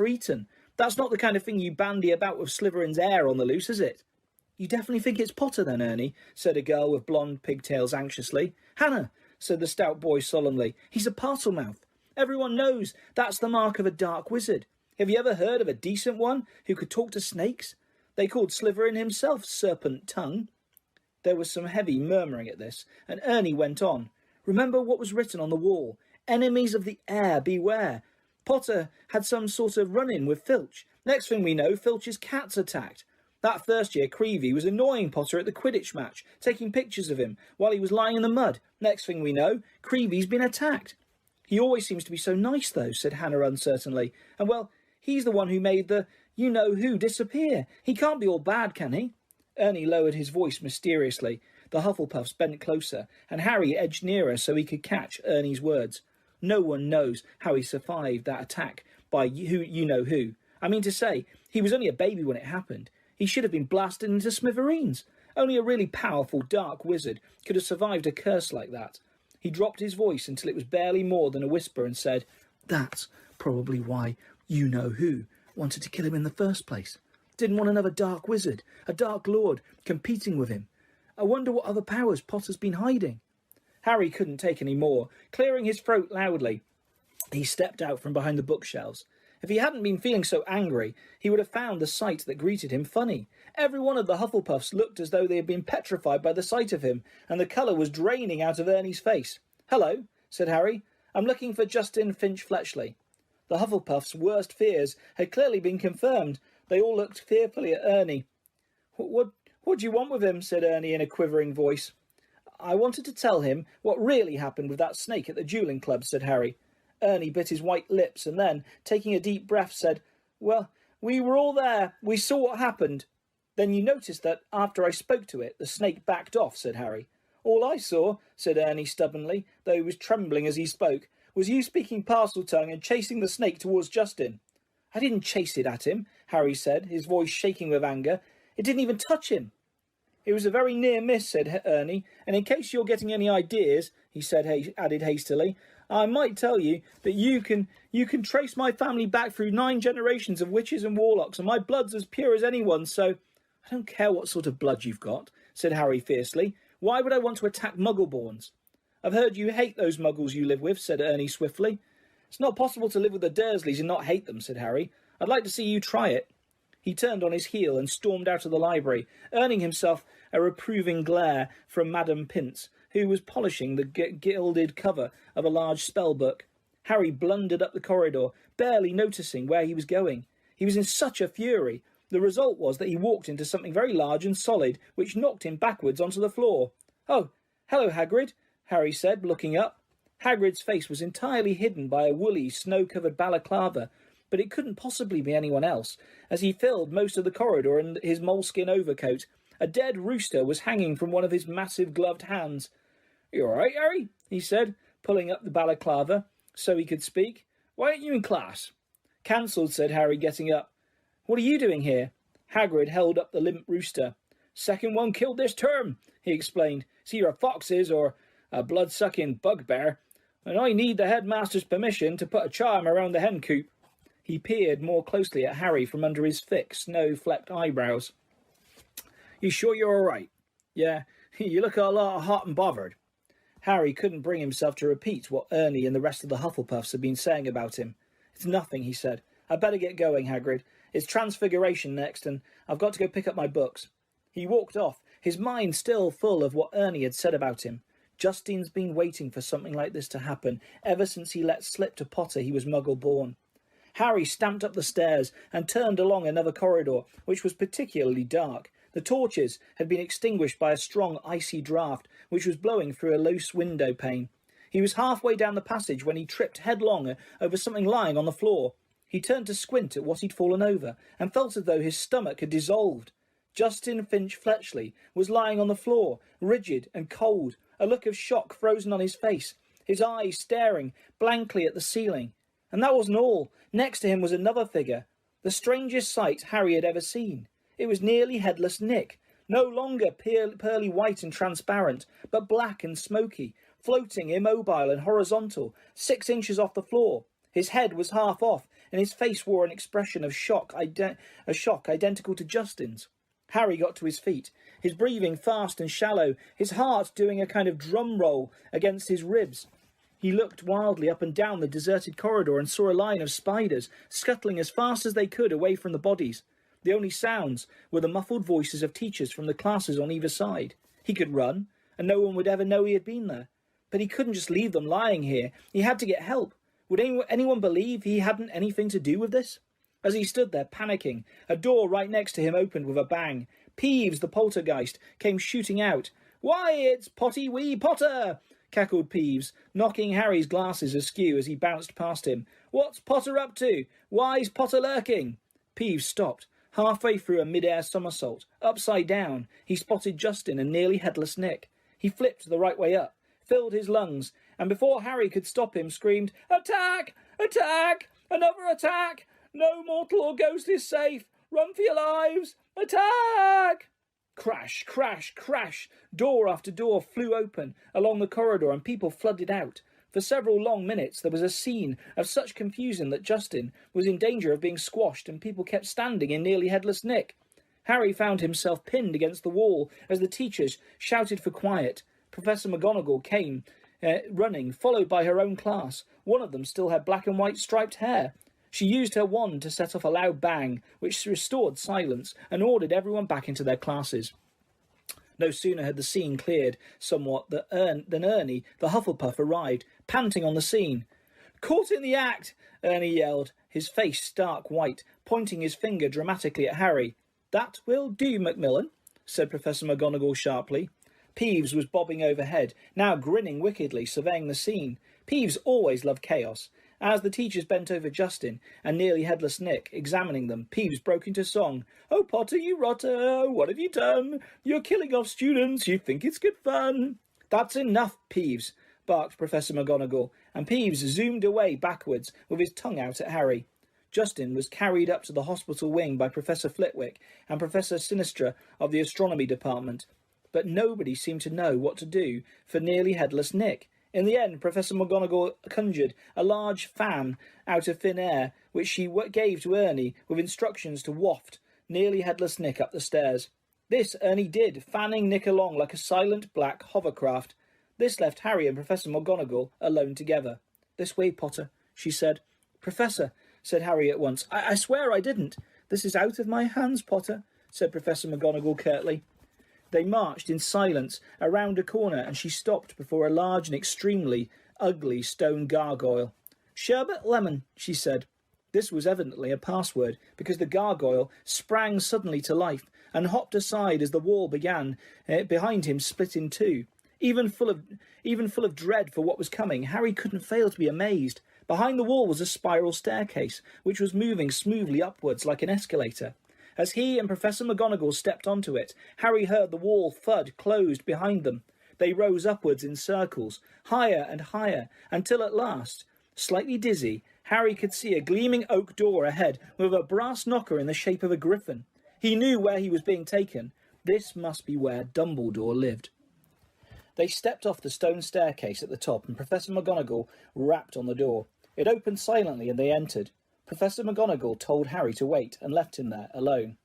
Eton. That's not the kind of thing you bandy about with Slytherin's heir on the loose, is it? You definitely think it's Potter then, Ernie? Said a girl with blonde pigtails anxiously. Hannah, said the stout boy solemnly. He's a Parselmouth. Everyone knows that's the mark of a dark wizard. Have you ever heard of a decent one who could talk to snakes? They called Slytherin himself Serpent Tongue. There was some heavy murmuring at this, and Ernie went on. Remember what was written on the wall? Enemies of the air, beware. Potter had some sort of run-in with Filch. Next thing we know, Filch's cat's attacked. That first year, Creevy was annoying Potter at the Quidditch match, taking pictures of him while he was lying in the mud. Next thing we know, Creevy's been attacked. He always seems to be so nice, though, said Hannah uncertainly. And, well, he's the one who made the you-know-who disappear. He can't be all bad, can he? Ernie lowered his voice mysteriously. The Hufflepuffs bent closer, and Harry edged nearer so he could catch Ernie's words. No one knows how he survived that attack by you-know-who. I mean to say, he was only a baby when it happened. He should have been blasted into smithereens. Only a really powerful dark wizard could have survived a curse like that. He dropped his voice until it was barely more than a whisper and said, That's probably why you-know-who wanted to kill him in the first place. Didn't want another dark wizard, a dark lord, competing with him. I wonder what other powers Potter's been hiding. Harry couldn't take any more. Clearing his throat loudly, he stepped out from behind the bookshelves. If he hadn't been feeling so angry, he would have found the sight that greeted him funny. Every one of the Hufflepuffs looked as though they had been petrified by the sight of him, and the colour was draining out of Ernie's face. Hello, said Harry. I'm looking for Justin Finch-Fletchley. The Hufflepuffs' worst fears had clearly been confirmed. They all looked fearfully at Ernie. What do you want with him? Said Ernie in a quivering voice. I wanted to tell him what really happened with that snake at the duelling club, said Harry. Ernie bit his white lips and then, taking a deep breath, said, Well, we were all there. We saw what happened. Then you noticed that after I spoke to it, the snake backed off, said Harry. All I saw, said Ernie stubbornly, though he was trembling as he spoke, was you speaking Parseltongue and chasing the snake towards Justin. I didn't chase it at him, Harry said, his voice shaking with anger. It didn't even touch him. It was a very near miss, said Ernie, and in case you're getting any ideas, he added hastily, I might tell you that you can trace my family back through 9 generations of witches and warlocks, and my blood's as pure as anyone's, so... I don't care what sort of blood you've got, said Harry fiercely. Why would I want to attack Muggleborns? I've heard you hate those Muggles you live with, said Ernie swiftly. It's not possible to live with the Dursleys and not hate them, said Harry. I'd like to see you try it. He turned on his heel and stormed out of the library, earning himself a reproving glare from Madame Pince, who was polishing the gilded cover of a large spell book. Harry blundered up the corridor, barely noticing where he was going. He was in such a fury. The result was that he walked into something very large and solid, which knocked him backwards onto the floor. Oh, hello, Hagrid, Harry said, looking up. Hagrid's face was entirely hidden by a woolly, snow-covered balaclava, but it couldn't possibly be anyone else, as he filled most of the corridor in his moleskin overcoat. A dead rooster was hanging from one of his massive gloved hands. You all right, Harry? He said, pulling up the balaclava so he could speak. Why aren't you in class? Cancelled, said Harry, getting up. What are you doing here? Hagrid held up the limp rooster. Second one killed this term, he explained. It's either a fox is or a blood-sucking bugbear, and I need the headmaster's permission to put a charm around the hen coop. He peered more closely at Harry from under his thick, snow-flecked eyebrows. "You sure you're all right?" "Yeah, you look a lot hot and bothered." Harry couldn't bring himself to repeat what Ernie and the rest of the Hufflepuffs had been saying about him. "It's nothing," he said. "I'd better get going, Hagrid. It's Transfiguration next, and I've got to go pick up my books." He walked off, his mind still full of what Ernie had said about him. Justin's been waiting for something like this to happen ever since he let slip to Potter he was Muggle-born. Harry stamped up the stairs and turned along another corridor, which was particularly dark. The torches had been extinguished by a strong icy draught, which was blowing through a loose window pane. He was halfway down the passage when he tripped headlong over something lying on the floor. He turned to squint at what he'd fallen over, and felt as though his stomach had dissolved. Justin Finch Fletchley was lying on the floor, rigid and cold, a look of shock frozen on his face, his eyes staring blankly at the ceiling. And that wasn't all. Next to him was another figure, the strangest sight Harry had ever seen. It was nearly headless Nick, no longer pearly white and transparent, but black and smoky, floating immobile and horizontal, 6 inches off the floor. His head was half off, and his face wore an expression of shock identical to Justin's. Harry got to his feet, his breathing fast and shallow, his heart doing a kind of drum roll against his ribs. He looked wildly up and down the deserted corridor and saw a line of spiders scuttling as fast as they could away from the bodies. The only sounds were the muffled voices of teachers from the classes on either side. He could run, and no one would ever know he had been there. But he couldn't just leave them lying here. He had to get help. Would anyone believe he hadn't anything to do with this? As he stood there, panicking, a door right next to him opened with a bang. Peeves, the poltergeist, came shooting out. "Why, it's Potty Wee Potter!" cackled Peeves, knocking Harry's glasses askew as he bounced past him. "What's Potter up to? Why's Potter lurking?" Peeves stopped, halfway through a mid-air somersault. Upside down, he spotted Justin and nearly headless Nick. He flipped the right way up, filled his lungs, and before Harry could stop him, screamed, "Attack! Attack! Another attack! No mortal or ghost is safe! Run for your lives! Attack!" Crash, crash, crash! Door after door flew open along the corridor and people flooded out. For several long minutes there was a scene of such confusion that Justin was in danger of being squashed and people kept standing in nearly headless Nick. Harry found himself pinned against the wall as the teachers shouted for quiet. Professor McGonagall came running, followed by her own class. One of them still had black and white striped hair. She used her wand to set off a loud bang, which restored silence and ordered everyone back into their classes. No sooner had the scene cleared somewhat than Ernie, the Hufflepuff, arrived, panting on the scene. "Caught in the act!" Ernie yelled, his face stark white, pointing his finger dramatically at Harry. "That will do, Macmillan," said Professor McGonagall sharply. Peeves was bobbing overhead, now grinning wickedly, surveying the scene. Peeves always loved chaos. As the teachers bent over Justin and nearly headless Nick, examining them, Peeves broke into song. "Oh, Potter, you rotter, what have you done? You're killing off students, you think it's good fun." "That's enough, Peeves," barked Professor McGonagall, and Peeves zoomed away backwards with his tongue out at Harry. Justin was carried up to the hospital wing by Professor Flitwick and Professor Sinistra of the astronomy department, but nobody seemed to know what to do for nearly headless Nick. In the end, Professor McGonagall conjured a large fan out of thin air, which she gave to Ernie with instructions to waft nearly headless Nick up the stairs. This Ernie did, fanning Nick along like a silent black hovercraft. This left Harry and Professor McGonagall alone together. "This way, Potter," she said. "Professor," said Harry at once. I swear I didn't." "This is out of my hands, Potter," said Professor McGonagall curtly. They marched in silence around a corner, and she stopped before a large and extremely ugly stone gargoyle. "Sherbet lemon," she said. This was evidently a password, because the gargoyle sprang suddenly to life and hopped aside as the wall behind him split in two. Even full of dread for what was coming, Harry couldn't fail to be amazed. Behind the wall was a spiral staircase, which was moving smoothly upwards like an escalator. As he and Professor McGonagall stepped onto it, Harry heard the wall thud closed behind them. They rose upwards in circles, higher and higher, until at last, slightly dizzy, Harry could see a gleaming oak door ahead with a brass knocker in the shape of a griffin. He knew where he was being taken. This must be where Dumbledore lived. They stepped off the stone staircase at the top, and Professor McGonagall rapped on the door. It opened silently, and they entered. Professor McGonagall told Harry to wait and left him there, alone.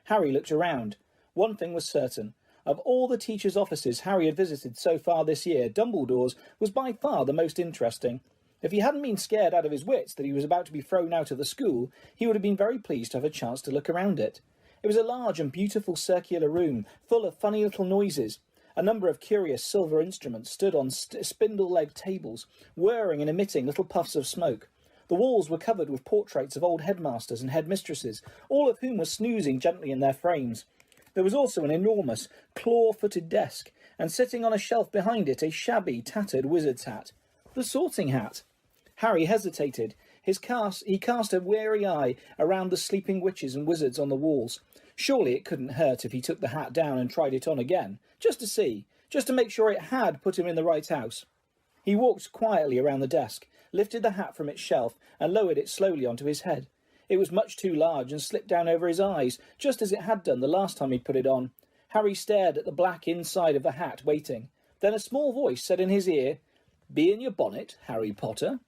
Harry looked around. One thing was certain. Of all the teachers' offices Harry had visited so far this year, Dumbledore's was by far the most interesting. If he hadn't been scared out of his wits that he was about to be thrown out of the school, he would have been very pleased to have a chance to look around it. It was a large and beautiful circular room, full of funny little noises. A number of curious silver instruments stood on spindle-legged tables, whirring and emitting little puffs of smoke. The walls were covered with portraits of old headmasters and headmistresses, all of whom were snoozing gently in their frames. There was also an enormous, claw-footed desk, and sitting on a shelf behind it a shabby, tattered wizard's hat. The sorting hat. Harry hesitated. He cast a wary eye around the sleeping witches and wizards on the walls. Surely it couldn't hurt if he took the hat down and tried it on again, just to see, just to make sure it had put him in the right house. He walked quietly around the desk, lifted the hat from its shelf, and lowered it slowly onto his head. It was much too large and slipped down over his eyes, just as it had done the last time he'd put it on. Harry stared at the black inside of the hat, waiting. Then a small voice said in his ear, "Be in your bonnet, Harry Potter?"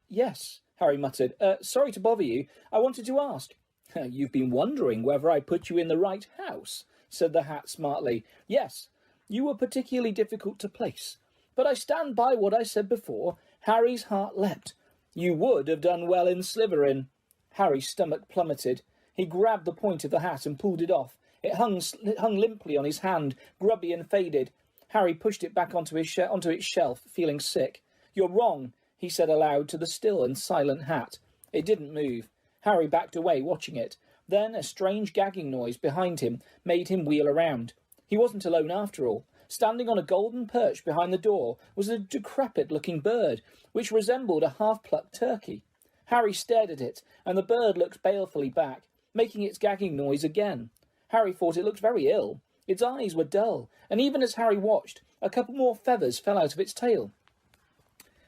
Yes, Harry muttered. Sorry to bother you. I wanted to ask." "You've been wondering whether I put you in the right house," said the hat smartly. "Yes, you were particularly difficult to place. But I stand by what I said before." Harry's heart leapt. "You would have done well in Slytherin." Harry's stomach plummeted. He grabbed the point of the hat and pulled it off. It hung limply on his hand, grubby and faded. Harry pushed it back onto its shelf, feeling sick. "You're wrong," he said aloud to the still and silent hat. It didn't move. Harry backed away, watching it. Then a strange gagging noise behind him made him wheel around. He wasn't alone after all. Standing on a golden perch behind the door was a decrepit-looking bird, which resembled a half-plucked turkey. Harry stared at it, and the bird looked balefully back, making its gagging noise again. Harry thought it looked very ill. Its eyes were dull, and even as Harry watched, a couple more feathers fell out of its tail.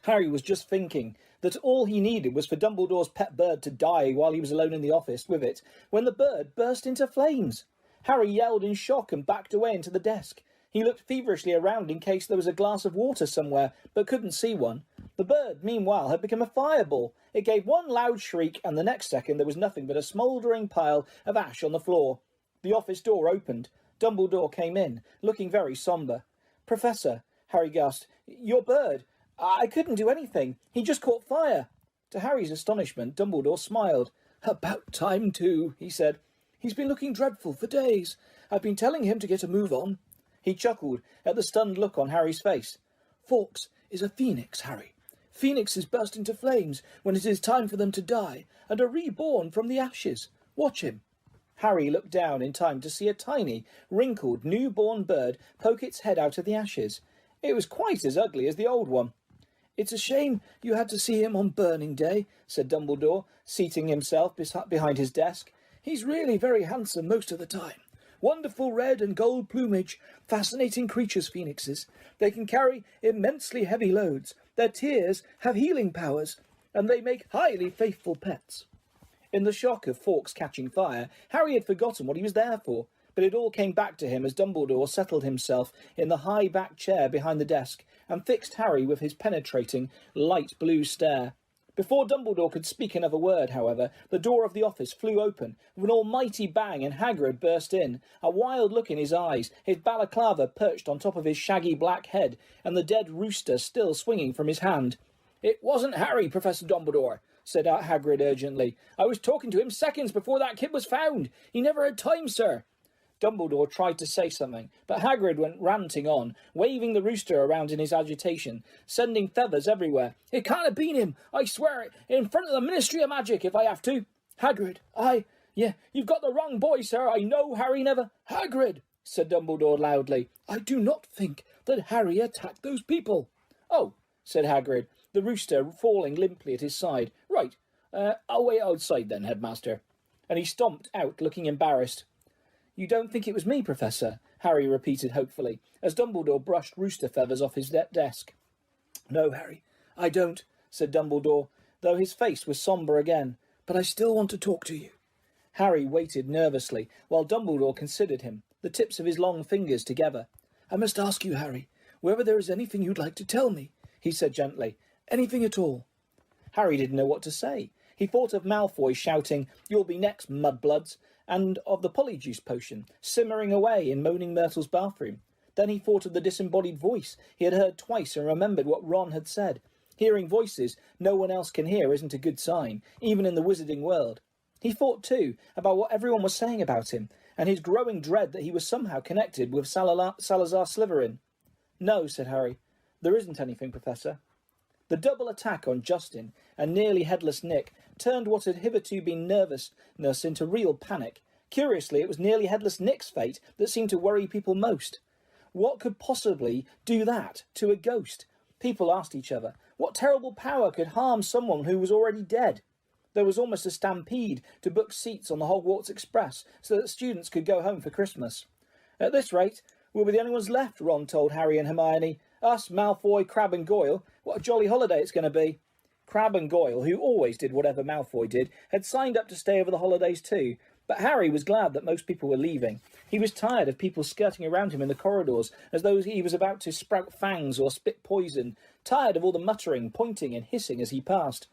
Harry was just thinking that all he needed was for Dumbledore's pet bird to die while he was alone in the office with it, when the bird burst into flames. Harry yelled in shock and backed away into the desk. He looked feverishly around in case there was a glass of water somewhere, but couldn't see one. The bird, meanwhile, had become a fireball. It gave one loud shriek, and the next second there was nothing but a smouldering pile of ash on the floor. The office door opened. Dumbledore came in, looking very sombre. "Professor," Harry gasped, "your bird. I couldn't do anything. He just caught fire." To Harry's astonishment, Dumbledore smiled. "About time, too," he said. "He's been looking dreadful for days. I've been telling him to get a move on." He chuckled at the stunned look on Harry's face. "Fawkes is a phoenix, Harry. Phoenixes burst into flames when it is time for them to die, and are reborn from the ashes. Watch him." Harry looked down in time to see a tiny, wrinkled, new-born bird poke its head out of the ashes. It was quite as ugly as the old one. "It's a shame you had to see him on Burning Day," said Dumbledore, seating himself behind his desk. "He's really very handsome most of the time. Wonderful red and gold plumage, fascinating creatures, phoenixes. They can carry immensely heavy loads. Their tears have healing powers, and they make highly faithful pets." In the shock of Fawkes catching fire, Harry had forgotten what he was there for, but it all came back to him as Dumbledore settled himself in the high-backed chair behind the desk and fixed Harry with his penetrating, light blue stare. Before Dumbledore could speak another word, however, the door of the office flew open with an almighty bang, and Hagrid burst in, a wild look in his eyes, his balaclava perched on top of his shaggy black head, and the dead rooster still swinging from his hand. "It wasn't Harry, Professor Dumbledore," said Hagrid urgently. "I was talking to him seconds before that kid was found. He never had time, sir." Dumbledore tried to say something, but Hagrid went ranting on, waving the rooster around in his agitation, sending feathers everywhere. "It can't have been him, I swear it, in front of the Ministry of Magic if I have to. Hagrid, you've got the wrong boy, sir. I know Harry never—" "Hagrid," said Dumbledore loudly, "I do not think that Harry attacked those people." "Oh," said Hagrid, the rooster falling limply at his side. "Right, I'll wait outside then, Headmaster." And he stomped out, looking embarrassed. "You don't think it was me, Professor?" Harry repeated hopefully, as Dumbledore brushed rooster feathers off his desk. "No, Harry, I don't," said Dumbledore, though his face was sombre again. "But I still want to talk to you." Harry waited nervously, while Dumbledore considered him, the tips of his long fingers together. "I must ask you, Harry, whether there is anything you'd like to tell me," he said gently. "Anything at all." Harry didn't know what to say. He thought of Malfoy shouting, "You'll be next, mudbloods," and of the polyjuice potion simmering away in Moaning Myrtle's bathroom. Then he thought of the disembodied voice he had heard twice and remembered what Ron had said. Hearing voices no one else can hear isn't a good sign, even in the wizarding world. He thought, too, about what everyone was saying about him, and his growing dread that he was somehow connected with Salazar Slytherin. "No," said Harry. "There isn't anything, Professor." The double attack on Justin and nearly headless Nick turned what had hitherto been nervousness into real panic. Curiously, it was nearly headless Nick's fate that seemed to worry people most. What could possibly do that to a ghost? People asked each other. What terrible power could harm someone who was already dead? There was almost a stampede to book seats on the Hogwarts Express so that students could go home for Christmas. "At this rate, we'll be the only ones left," Ron told Harry and Hermione. "Us, Malfoy, Crabbe and Goyle. What a jolly holiday it's going to be." Crabbe and Goyle, who always did whatever Malfoy did, had signed up to stay over the holidays too. But Harry was glad that most people were leaving. He was tired of people skirting around him in the corridors as though he was about to sprout fangs or spit poison, tired of all the muttering, pointing and hissing as he passed.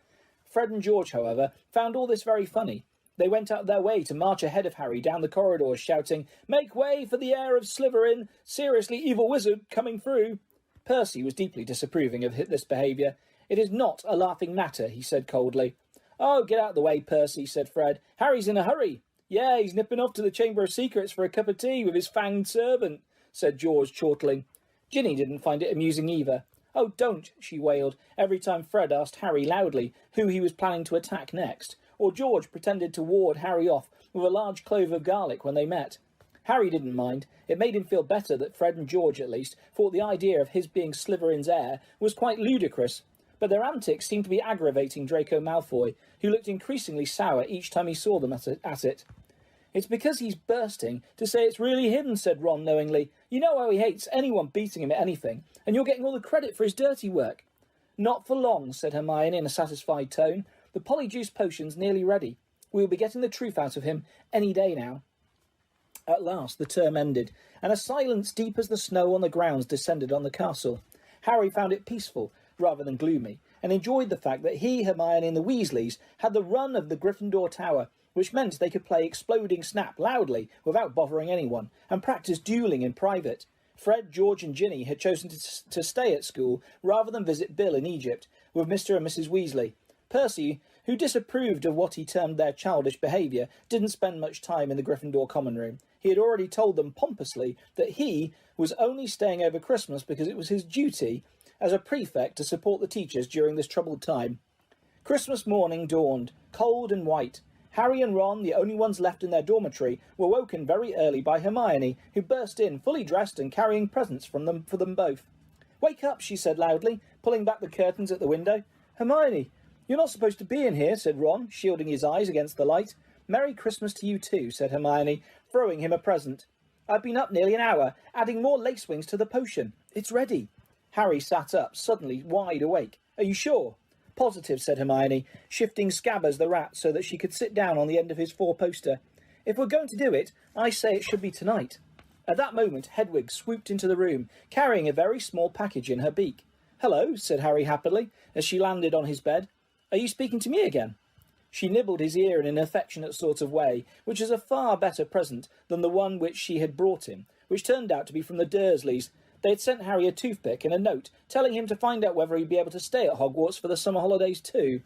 Fred and George, however, found all this very funny. They went out their way to march ahead of Harry down the corridors, shouting, "Make way for the heir of Slytherin! Seriously evil wizard coming through!" Percy was deeply disapproving of this behaviour. "It is not a laughing matter," he said coldly. "Oh, get out of the way, Percy," said Fred. "Harry's in a hurry." "Yeah, he's nipping off to the Chamber of Secrets for a cup of tea with his fanged servant," said George, chortling. Ginny didn't find it amusing either. "Oh, don't," she wailed, every time Fred asked Harry loudly who he was planning to attack next, or George pretended to ward Harry off with a large clove of garlic when they met. Harry didn't mind. It made him feel better that Fred and George, at least, thought the idea of his being Slytherin's heir was quite ludicrous. But their antics seemed to be aggravating Draco Malfoy, who looked increasingly sour each time he saw them at it. "It's because he's bursting to say it's really him," said Ron knowingly. "You know how he hates anyone beating him at anything, and you're getting all the credit for his dirty work." "Not for long," said Hermione in a satisfied tone. "The polyjuice potion's nearly ready. We'll be getting the truth out of him any day now." At last the term ended, and a silence deep as the snow on the grounds descended on the castle. Harry found it peaceful, rather than gloomy, and enjoyed the fact that he, Hermione and the Weasleys had the run of the Gryffindor Tower, which meant they could play Exploding Snap loudly without bothering anyone, and practice duelling in private. Fred, George and Ginny had chosen to stay at school rather than visit Bill in Egypt with Mr. and Mrs. Weasley. Percy, who disapproved of what he termed their childish behaviour, didn't spend much time in the Gryffindor common room. He had already told them pompously that he was only staying over Christmas because it was his duty as a prefect to support the teachers during this troubled time. Christmas morning dawned, cold and white. Harry and Ron, the only ones left in their dormitory, were woken very early by Hermione, who burst in, fully dressed and carrying presents for them both. "Wake up," she said loudly, pulling back the curtains at the window. "Hermione, you're not supposed to be in here," said Ron, shielding his eyes against the light. "Merry Christmas to you too," said Hermione, throwing him a present. "I've been up nearly an hour, adding more lace wings to the potion. It's ready." Harry sat up, suddenly wide awake. "Are you sure?" "Positive," said Hermione, shifting Scabbers the rat so that she could sit down on the end of his four-poster. "If we're going to do it, I say it should be tonight." At that moment, Hedwig swooped into the room, carrying a very small package in her beak. "Hello," said Harry happily, as she landed on his bed. "Are you speaking to me again?" She nibbled his ear in an affectionate sort of way, which is a far better present than the one which she had brought him, which turned out to be from the Dursleys. They had sent Harry a toothpick and a note, telling him to find out whether he'd be able to stay at Hogwarts for the summer holidays too.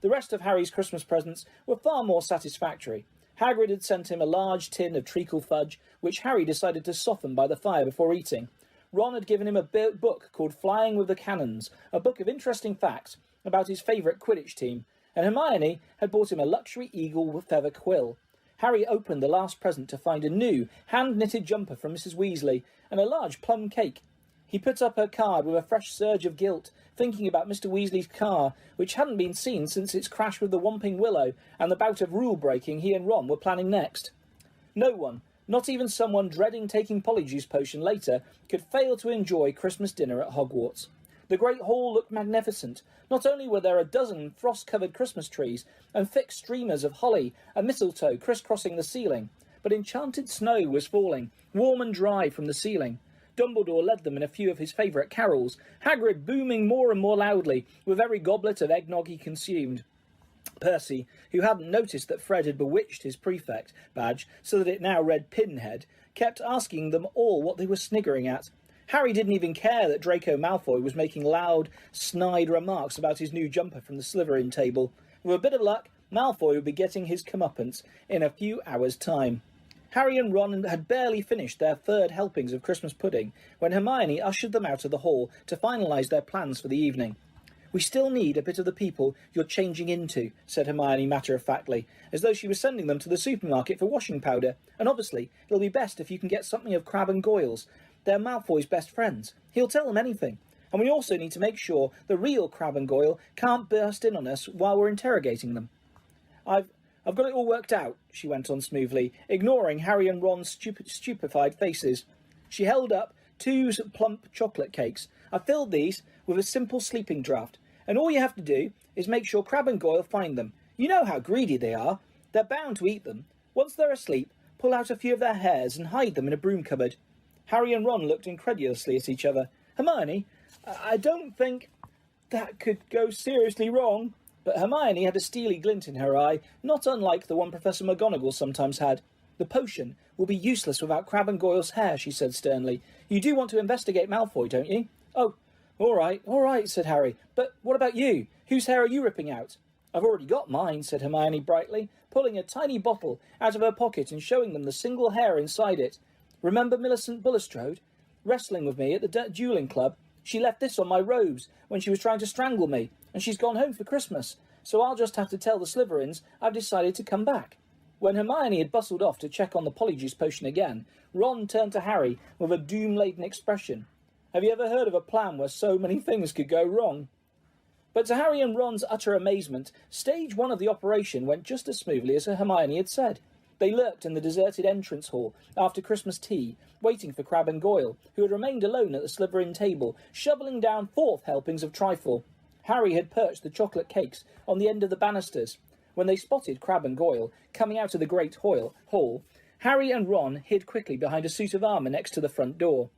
The rest of Harry's Christmas presents were far more satisfactory. Hagrid had sent him a large tin of treacle fudge, which Harry decided to soften by the fire before eating. Ron had given him a book called Flying with the Cannons, a book of interesting facts about his favourite Quidditch team, and Hermione had bought him a luxury eagle feather quill. Harry opened the last present to find a new, hand-knitted jumper from Mrs. Weasley and a large plum cake. He put up her card with a fresh surge of guilt, thinking about Mr. Weasley's car, which hadn't been seen since its crash with the Whomping Willow and the bout of rule-breaking he and Ron were planning next. No one, not even someone dreading taking Polyjuice Potion later, could fail to enjoy Christmas dinner at Hogwarts. The Great Hall looked magnificent. Not only were there a dozen frost-covered Christmas trees and thick streamers of holly and mistletoe crisscrossing the ceiling, but enchanted snow was falling, warm and dry from the ceiling. Dumbledore led them in a few of his favourite carols, Hagrid booming more and more loudly with every goblet of eggnog he consumed. Percy, who hadn't noticed that Fred had bewitched his prefect badge so that it now read Pinhead, kept asking them all what they were sniggering at. Harry didn't even care that Draco Malfoy was making loud, snide remarks about his new jumper from the Slytherin table. With a bit of luck, Malfoy would be getting his comeuppance in a few hours' time. Harry and Ron had barely finished their third helpings of Christmas pudding when Hermione ushered them out of the hall to finalise their plans for the evening. "We still need a bit of the people you're changing into," said Hermione matter-of-factly, as though she was sending them to the supermarket for washing powder. "And obviously, it'll be best if you can get something of Crabbe and Goyle's. They're Malfoy's best friends. He'll tell them anything. And we also need to make sure the real Crabbe and Goyle can't burst in on us while we're interrogating them." I've got it all worked out," she went on smoothly, ignoring Harry and Ron's stupefied faces. She held up 2 plump chocolate cakes. "I filled these with a simple sleeping draught, and all you have to do is make sure Crabbe and Goyle find them. You know how greedy they are. They're bound to eat them. Once they're asleep, pull out a few of their hairs and hide them in a broom cupboard." Harry and Ron looked incredulously at each other. "Hermione, I don't think that could go seriously wrong." But Hermione had a steely glint in her eye, not unlike the one Professor McGonagall sometimes had. "The potion will be useless without Crabbe and Goyle's hair," she said sternly. "You do want to investigate Malfoy, don't you?" "Oh, all right," said Harry. "But what about you? Whose hair are you ripping out?" "I've already got mine," said Hermione brightly, pulling a tiny bottle out of her pocket and showing them the single hair inside it. "Remember Millicent Bulstrode wrestling with me at the duelling club? She left this on my robes when she was trying to strangle me, and she's gone home for Christmas, so I'll just have to tell the Slytherins I've decided to come back." When Hermione had bustled off to check on the Polyjuice potion again, Ron turned to Harry with a doom-laden expression. "Have you ever heard of a plan where so many things could go wrong?" But to Harry and Ron's utter amazement, stage 1 of the operation went just as smoothly as Hermione had said. They lurked in the deserted entrance hall after Christmas tea, waiting for Crabbe and Goyle, who had remained alone at the Slytherin table, shoveling down 4th helpings of trifle. Harry had perched the chocolate cakes on the end of the banisters. When they spotted Crabbe and Goyle coming out of the great hall, Harry and Ron hid quickly behind a suit of armour next to the front door.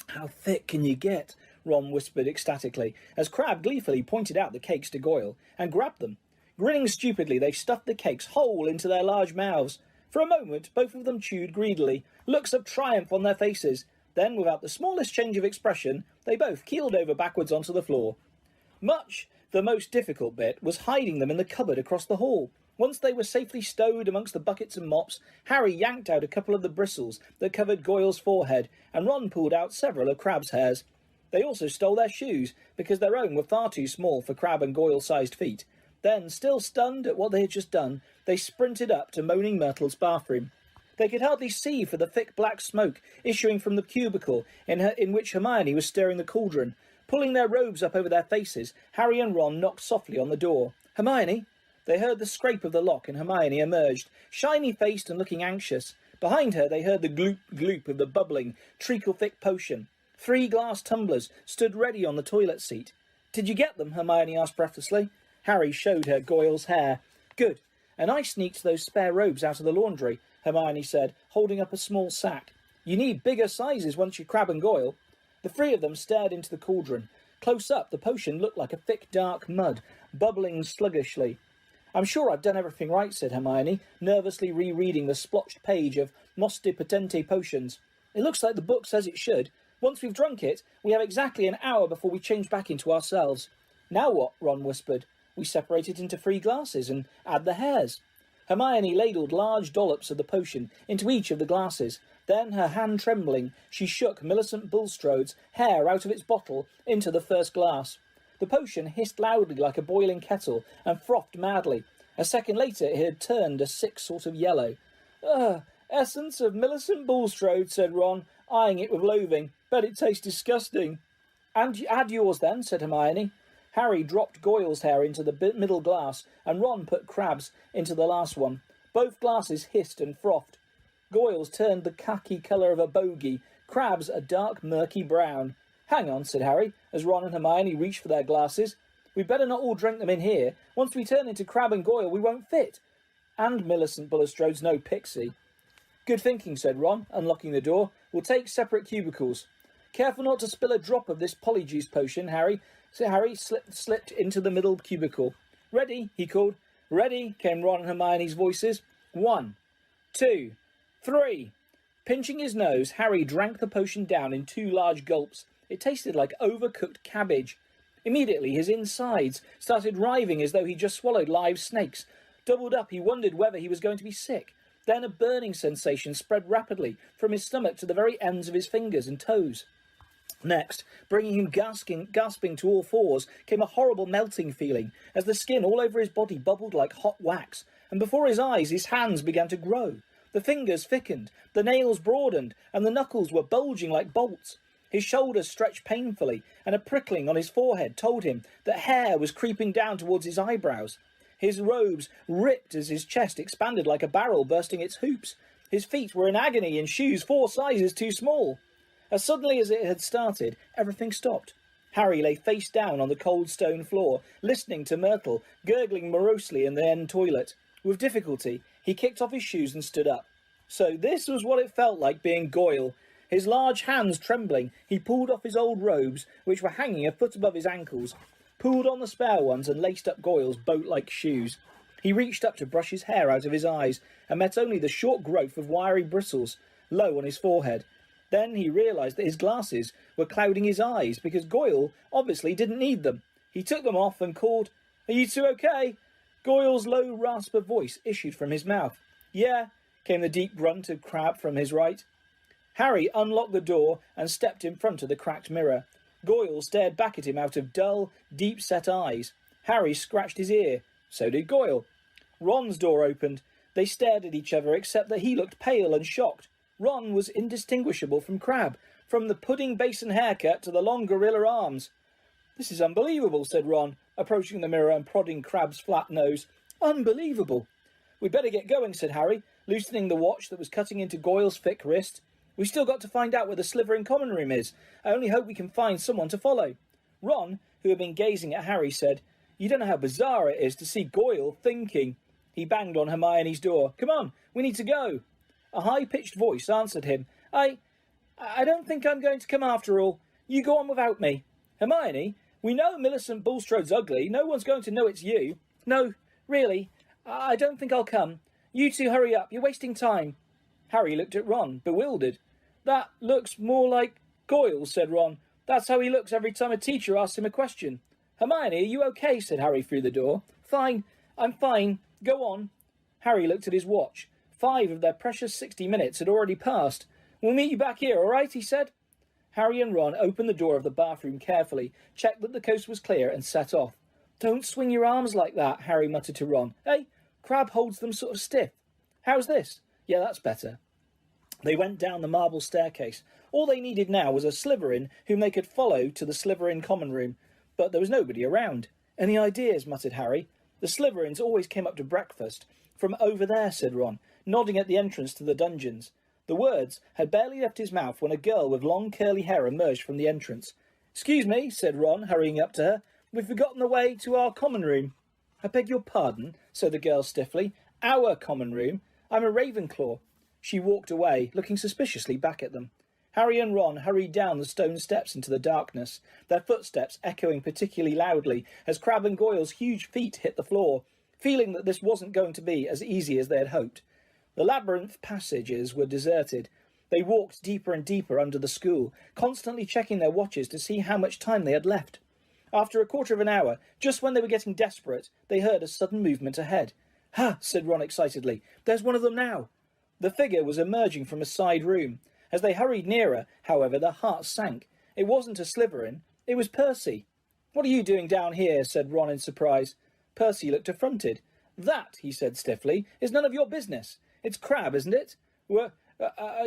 "How thick can you get?" Ron whispered ecstatically, as Crabbe gleefully pointed out the cakes to Goyle, and grabbed them. Grinning stupidly, they stuffed the cakes whole into their large mouths. For a moment, both of them chewed greedily, looks of triumph on their faces. Then, without the smallest change of expression, they both keeled over backwards onto the floor. Much the most difficult bit was hiding them in the cupboard across the hall. Once they were safely stowed amongst the buckets and mops, Harry yanked out a couple of the bristles that covered Goyle's forehead, and Ron pulled out several of Crabbe's hairs. They also stole their shoes, because their own were far too small for Crabbe and Goyle-sized feet. Then, still stunned at what they had just done, they sprinted up to Moaning Myrtle's bathroom. They could hardly see for the thick black smoke issuing from the cubicle in which Hermione was stirring the cauldron. Pulling their robes up over their faces, Harry and Ron knocked softly on the door. "Hermione?" They heard the scrape of the lock, and Hermione emerged, shiny-faced and looking anxious. Behind her they heard the gloop-gloop of the bubbling, treacle-thick potion. 3 glass tumblers stood ready on the toilet seat. "Did you get them?" Hermione asked breathlessly. Harry showed her Goyle's hair. "Good. And I sneaked those spare robes out of the laundry," Hermione said, holding up a small sack. "You need bigger sizes once you're Crabbe and Goyle." The 3 of them stared into the cauldron. Close up, the potion looked like a thick, dark mud, bubbling sluggishly. "I'm sure I've done everything right," said Hermione, nervously rereading the splotched page of Moste Potente Potions. "It looks like the book says it should. Once we've drunk it, we have exactly an hour before we change back into ourselves." "Now what?" Ron whispered. "We separate it into 3 glasses and add the hairs." Hermione ladled large dollops of the potion into each of the glasses. Then, her hand trembling, she shook Millicent Bulstrode's hair out of its bottle into the first glass. The potion hissed loudly like a boiling kettle and frothed madly. A second later it had turned a sick sort of yellow. "Ugh, essence of Millicent Bulstrode," said Ron, eyeing it with loathing. "Bet it tastes disgusting." "And add yours then," said Hermione. Harry dropped Goyle's hair into the middle glass, and Ron put Crabbe's into the last one. Both glasses hissed and frothed. Goyle's turned the khaki colour of a bogey, Crabbe's a dark murky brown. "Hang on," said Harry, as Ron and Hermione reached for their glasses. "We'd better not all drink them in here. Once we turn into Crabbe and Goyle, we won't fit. And Millicent Bulstrode's no pixie." "Good thinking," said Ron, unlocking the door. "We'll take separate cubicles. Careful not to spill a drop of this Polyjuice potion, Harry." So Harry slipped into the middle cubicle. "Ready," he called. "Ready?" came Ron and Hermione's voices. 1, 2, 3. Pinching his nose, Harry drank the potion down in 2 large gulps. It tasted like overcooked cabbage. Immediately his insides started writhing as though he'd just swallowed live snakes. Doubled up, he wondered whether he was going to be sick. Then a burning sensation spread rapidly from his stomach to the very ends of his fingers and toes. Next, bringing him gasping to all fours, came a horrible melting feeling, as the skin all over his body bubbled like hot wax, and before his eyes his hands began to grow. The fingers thickened, the nails broadened, and the knuckles were bulging like bolts. His shoulders stretched painfully, and a prickling on his forehead told him that hair was creeping down towards his eyebrows. His robes ripped as his chest expanded like a barrel bursting its hoops. His feet were in agony in shoes 4 sizes too small. As suddenly as it had started, everything stopped. Harry lay face down on the cold stone floor, listening to Myrtle gurgling morosely in the end toilet. With difficulty, he kicked off his shoes and stood up. So this was what it felt like being Goyle. His large hands trembling, he pulled off his old robes, which were hanging a foot above his ankles, pulled on the spare ones and laced up Goyle's boat-like shoes. He reached up to brush his hair out of his eyes and met only the short growth of wiry bristles low on his forehead. Then he realised that his glasses were clouding his eyes because Goyle obviously didn't need them. He took them off and called, "Are you two okay?" Goyle's low rasp of voice issued from his mouth. "Yeah," came the deep grunt of Crabbe from his right. Harry unlocked the door and stepped in front of the cracked mirror. Goyle stared back at him out of dull, deep-set eyes. Harry scratched his ear. So did Goyle. Ron's door opened. They stared at each other, except that he looked pale and shocked. Ron was indistinguishable from Crabbe, from the pudding basin haircut to the long gorilla arms. "This is unbelievable," said Ron, approaching the mirror and prodding Crabbe's flat nose. "Unbelievable." "We'd better get going," said Harry, loosening the watch that was cutting into Goyle's thick wrist. "We've still got to find out where the Slytherin common room is. I only hope we can find someone to follow." Ron, who had been gazing at Harry, said, "You don't know how bizarre it is to see Goyle thinking." He banged on Hermione's door. "Come on, we need to go." A high-pitched voice answered him. I don't think I'm going to come after all. You go on without me." "Hermione, we know Millicent Bulstrode's ugly. No one's going to know it's you." "No, really, I don't think I'll come. You two hurry up. You're wasting time." Harry looked at Ron, bewildered. "That looks more like Goyle," said Ron. "That's how he looks every time a teacher asks him a question." "Hermione, are you okay?" said Harry through the door. "Fine, I'm fine. Go on." Harry looked at his watch. 5 of their precious 60 minutes had already passed. "We'll meet you back here, all right?" he said. Harry and Ron opened the door of the bathroom carefully, checked that the coast was clear, and set off. "Don't swing your arms like that," Harry muttered to Ron. "Hey, Crabbe holds them sort of stiff. How's this? Yeah, that's better." They went down the marble staircase. All they needed now was a Slytherin whom they could follow to the Slytherin common room. But there was nobody around. "Any ideas?" muttered Harry. "The Slytherins always came up to breakfast. From over there," said Ron, nodding at the entrance to the dungeons. The words had barely left his mouth when a girl with long curly hair emerged from the entrance. "Excuse me," said Ron, hurrying up to her. "We've forgotten the way to our common room." "I beg your pardon," said the girl stiffly. "Our common room? I'm a Ravenclaw." She walked away, looking suspiciously back at them. Harry and Ron hurried down the stone steps into the darkness, their footsteps echoing particularly loudly as Crabbe and Goyle's huge feet hit the floor, feeling that this wasn't going to be as easy as they had hoped. The labyrinth passages were deserted. They walked deeper and deeper under the school, constantly checking their watches to see how much time they had left. After a quarter of an hour, just when they were getting desperate, they heard a sudden movement ahead. "Ha!" said Ron excitedly. "There's one of them now." The figure was emerging from a side room. As they hurried nearer, however, their hearts sank. It wasn't a Slytherin. It was Percy. "What are you doing down here?" said Ron in surprise. Percy looked affronted. "That," he said stiffly, "is none of your business. It's Crabbe, isn't it?"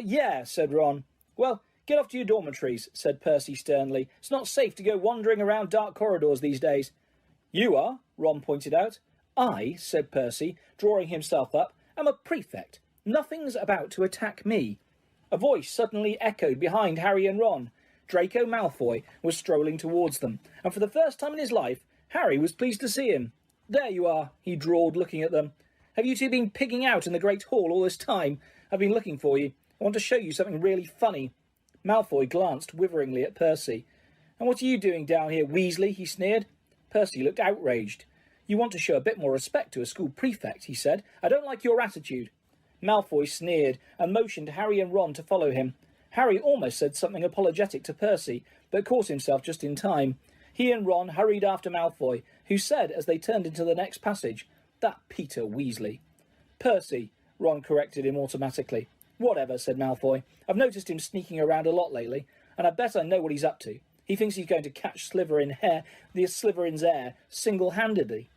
Yeah, said Ron. "Well, get off to your dormitories," said Percy sternly. "It's not safe to go wandering around dark corridors these days." "You are," Ron pointed out. "I," said Percy, drawing himself up, "am a prefect. Nothing's about to attack me." A voice suddenly echoed behind Harry and Ron. Draco Malfoy was strolling towards them, and for the first time in his life, Harry was pleased to see him. "There you are," he drawled, looking at them. "Have you two been pigging out in the Great Hall all this time? I've been looking for you. I want to show you something really funny." Malfoy glanced witheringly at Percy. "And what are you doing down here, Weasley?" he sneered. Percy looked outraged. "You want to show a bit more respect to a school prefect," he said. "I don't like your attitude." Malfoy sneered and motioned Harry and Ron to follow him. Harry almost said something apologetic to Percy, but caught himself just in time. He and Ron hurried after Malfoy, who said as they turned into the next passage, "That Peter Weasley." "Percy," Ron corrected him automatically. "Whatever," said Malfoy. "I've noticed him sneaking around a lot lately, and I bet I know what he's up to. He thinks he's going to catch Slytherin's heir single-handedly."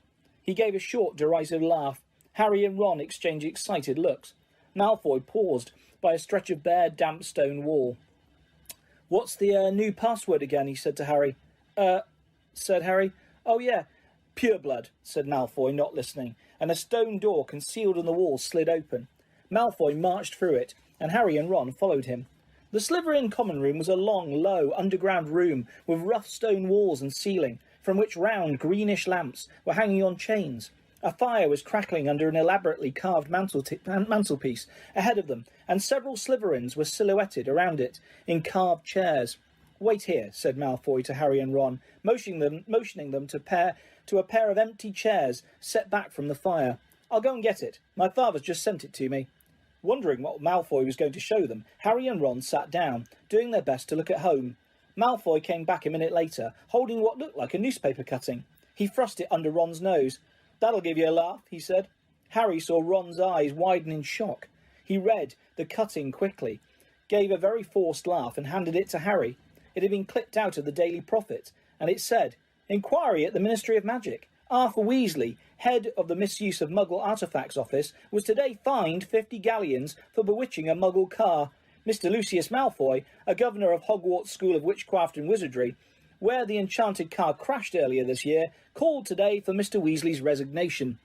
He gave a short, derisive laugh. Harry and Ron exchanged excited looks. Malfoy paused by a stretch of bare, damp stone wall. "What's the new password again?" he said to Harry. Said Harry. "Oh, yeah, pureblood," said Malfoy, not listening, and a stone door concealed in the wall slid open. Malfoy marched through it, and Harry and Ron followed him. The Slytherin common room was a long, low, underground room with rough stone walls and ceiling, from which round, greenish lamps were hanging on chains. A fire was crackling under an elaborately carved mantelpiece ahead of them, and several Slytherins were silhouetted around it in carved chairs. "Wait here," said Malfoy to Harry and Ron, motioning them to a pair of empty chairs set back from the fire. "I'll go and get it. My father's just sent it to me." Wondering what Malfoy was going to show them, Harry and Ron sat down, doing their best to look at home. Malfoy came back a minute later, holding what looked like a newspaper cutting. He thrust it under Ron's nose. "That'll give you a laugh," he said. Harry saw Ron's eyes widen in shock. He read the cutting quickly, gave a very forced laugh, and handed it to Harry. It had been clipped out of the Daily Prophet, and it said, "Inquiry at the Ministry of Magic. Arthur Weasley, head of the Misuse of Muggle Artifacts Office, was today fined 50 galleons for bewitching a Muggle car. Mr. Lucius Malfoy, a governor of Hogwarts School of Witchcraft and Wizardry, where the enchanted car crashed earlier this year, called today for Mr. Weasley's resignation."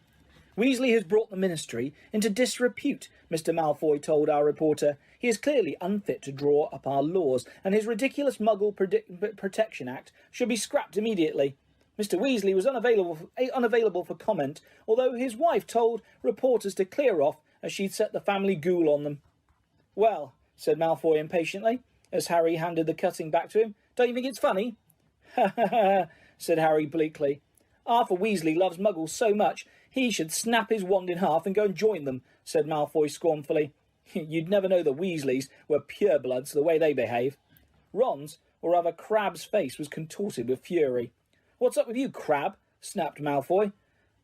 "Weasley has brought the ministry into disrepute," Mr. Malfoy told our reporter. "He is clearly unfit to draw up our laws, and his ridiculous Muggle Protection Act should be scrapped immediately." Mr. Weasley was unavailable for comment, although his wife told reporters to clear off as she'd set the family ghoul on them. "Well," said Malfoy impatiently, as Harry handed the cutting back to him, "don't you think it's funny?" "Ha ha ha," said Harry bleakly. "Arthur Weasley loves Muggles so much, he should snap his wand in half and go and join them," said Malfoy scornfully. "You'd never know the Weasleys were purebloods the way they behave." Ron's, or rather Crabbe's, face was contorted with fury. "What's up with you, Crabbe?" snapped Malfoy.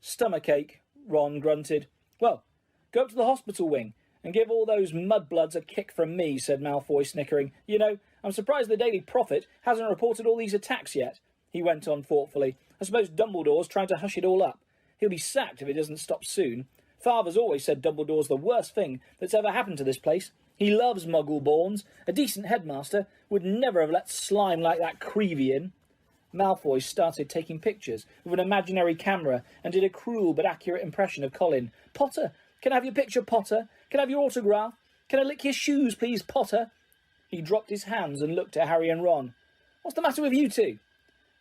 "Stomachache," Ron grunted. "Well, go up to the hospital wing and give all those mudbloods a kick from me," said Malfoy, snickering. "You know, I'm surprised the Daily Prophet hasn't reported all these attacks yet," he went on thoughtfully. "I suppose Dumbledore's trying to hush it all up. He'll be sacked if it doesn't stop soon. Father's always said Dumbledore's the worst thing that's ever happened to this place. He loves Muggle-borns. A decent headmaster would never have let slime like that Creevy in." Malfoy started taking pictures with an imaginary camera and did a cruel but accurate impression of Colin. "Potter, can I have your picture, Potter? Can I have your autograph? Can I lick your shoes, please, Potter?" He dropped his hands and looked at Harry and Ron. "What's the matter with you two?"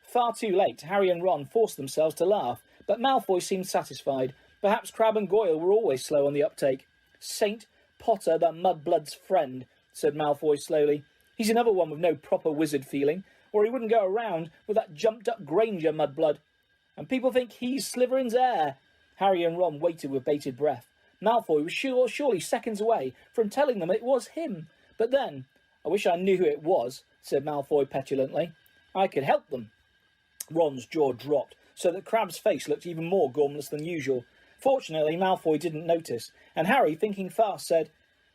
Far too late, Harry and Ron forced themselves to laugh, but Malfoy seemed satisfied. Perhaps Crabbe and Goyle were always slow on the uptake. "Saint Potter, the mudblood's friend," said Malfoy slowly. "He's another one with no proper wizard feeling, or he wouldn't go around with that jumped-up Granger mudblood. And people think he's Slytherin's heir." Harry and Ron waited with bated breath. Malfoy was surely seconds away from telling them it was him. But then, "I wish I knew who it was," said Malfoy petulantly. "I could help them." Ron's jaw dropped, so that Crabbe's face looked even more gormless than usual. Fortunately, Malfoy didn't notice, and Harry, thinking fast, said,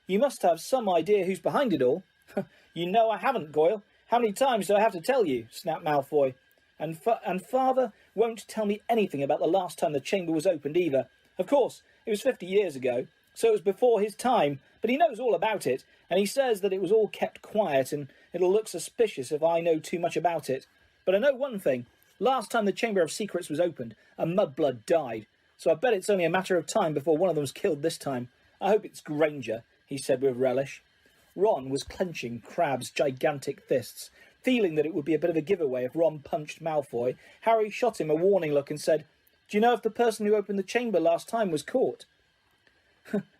"You must have some idea who's behind it all." "You know I haven't, Goyle. How many times do I have to tell you?" snapped Malfoy. And Father won't tell me anything about the last time the chamber was opened either. Of course, it was 50 years ago, so it was before his time, but he knows all about it, and he says that it was all kept quiet, and it'll look suspicious if I know too much about it. But I know one thing. Last time the Chamber of Secrets was opened, a mudblood died, so I bet it's only a matter of time before one of them's killed this time. I hope it's Granger," he said with relish. Ron was clenching Crabbe's gigantic fists. Feeling that it would be a bit of a giveaway if Ron punched Malfoy, Harry shot him a warning look and said, "Do you know if the person who opened the chamber last time was caught?"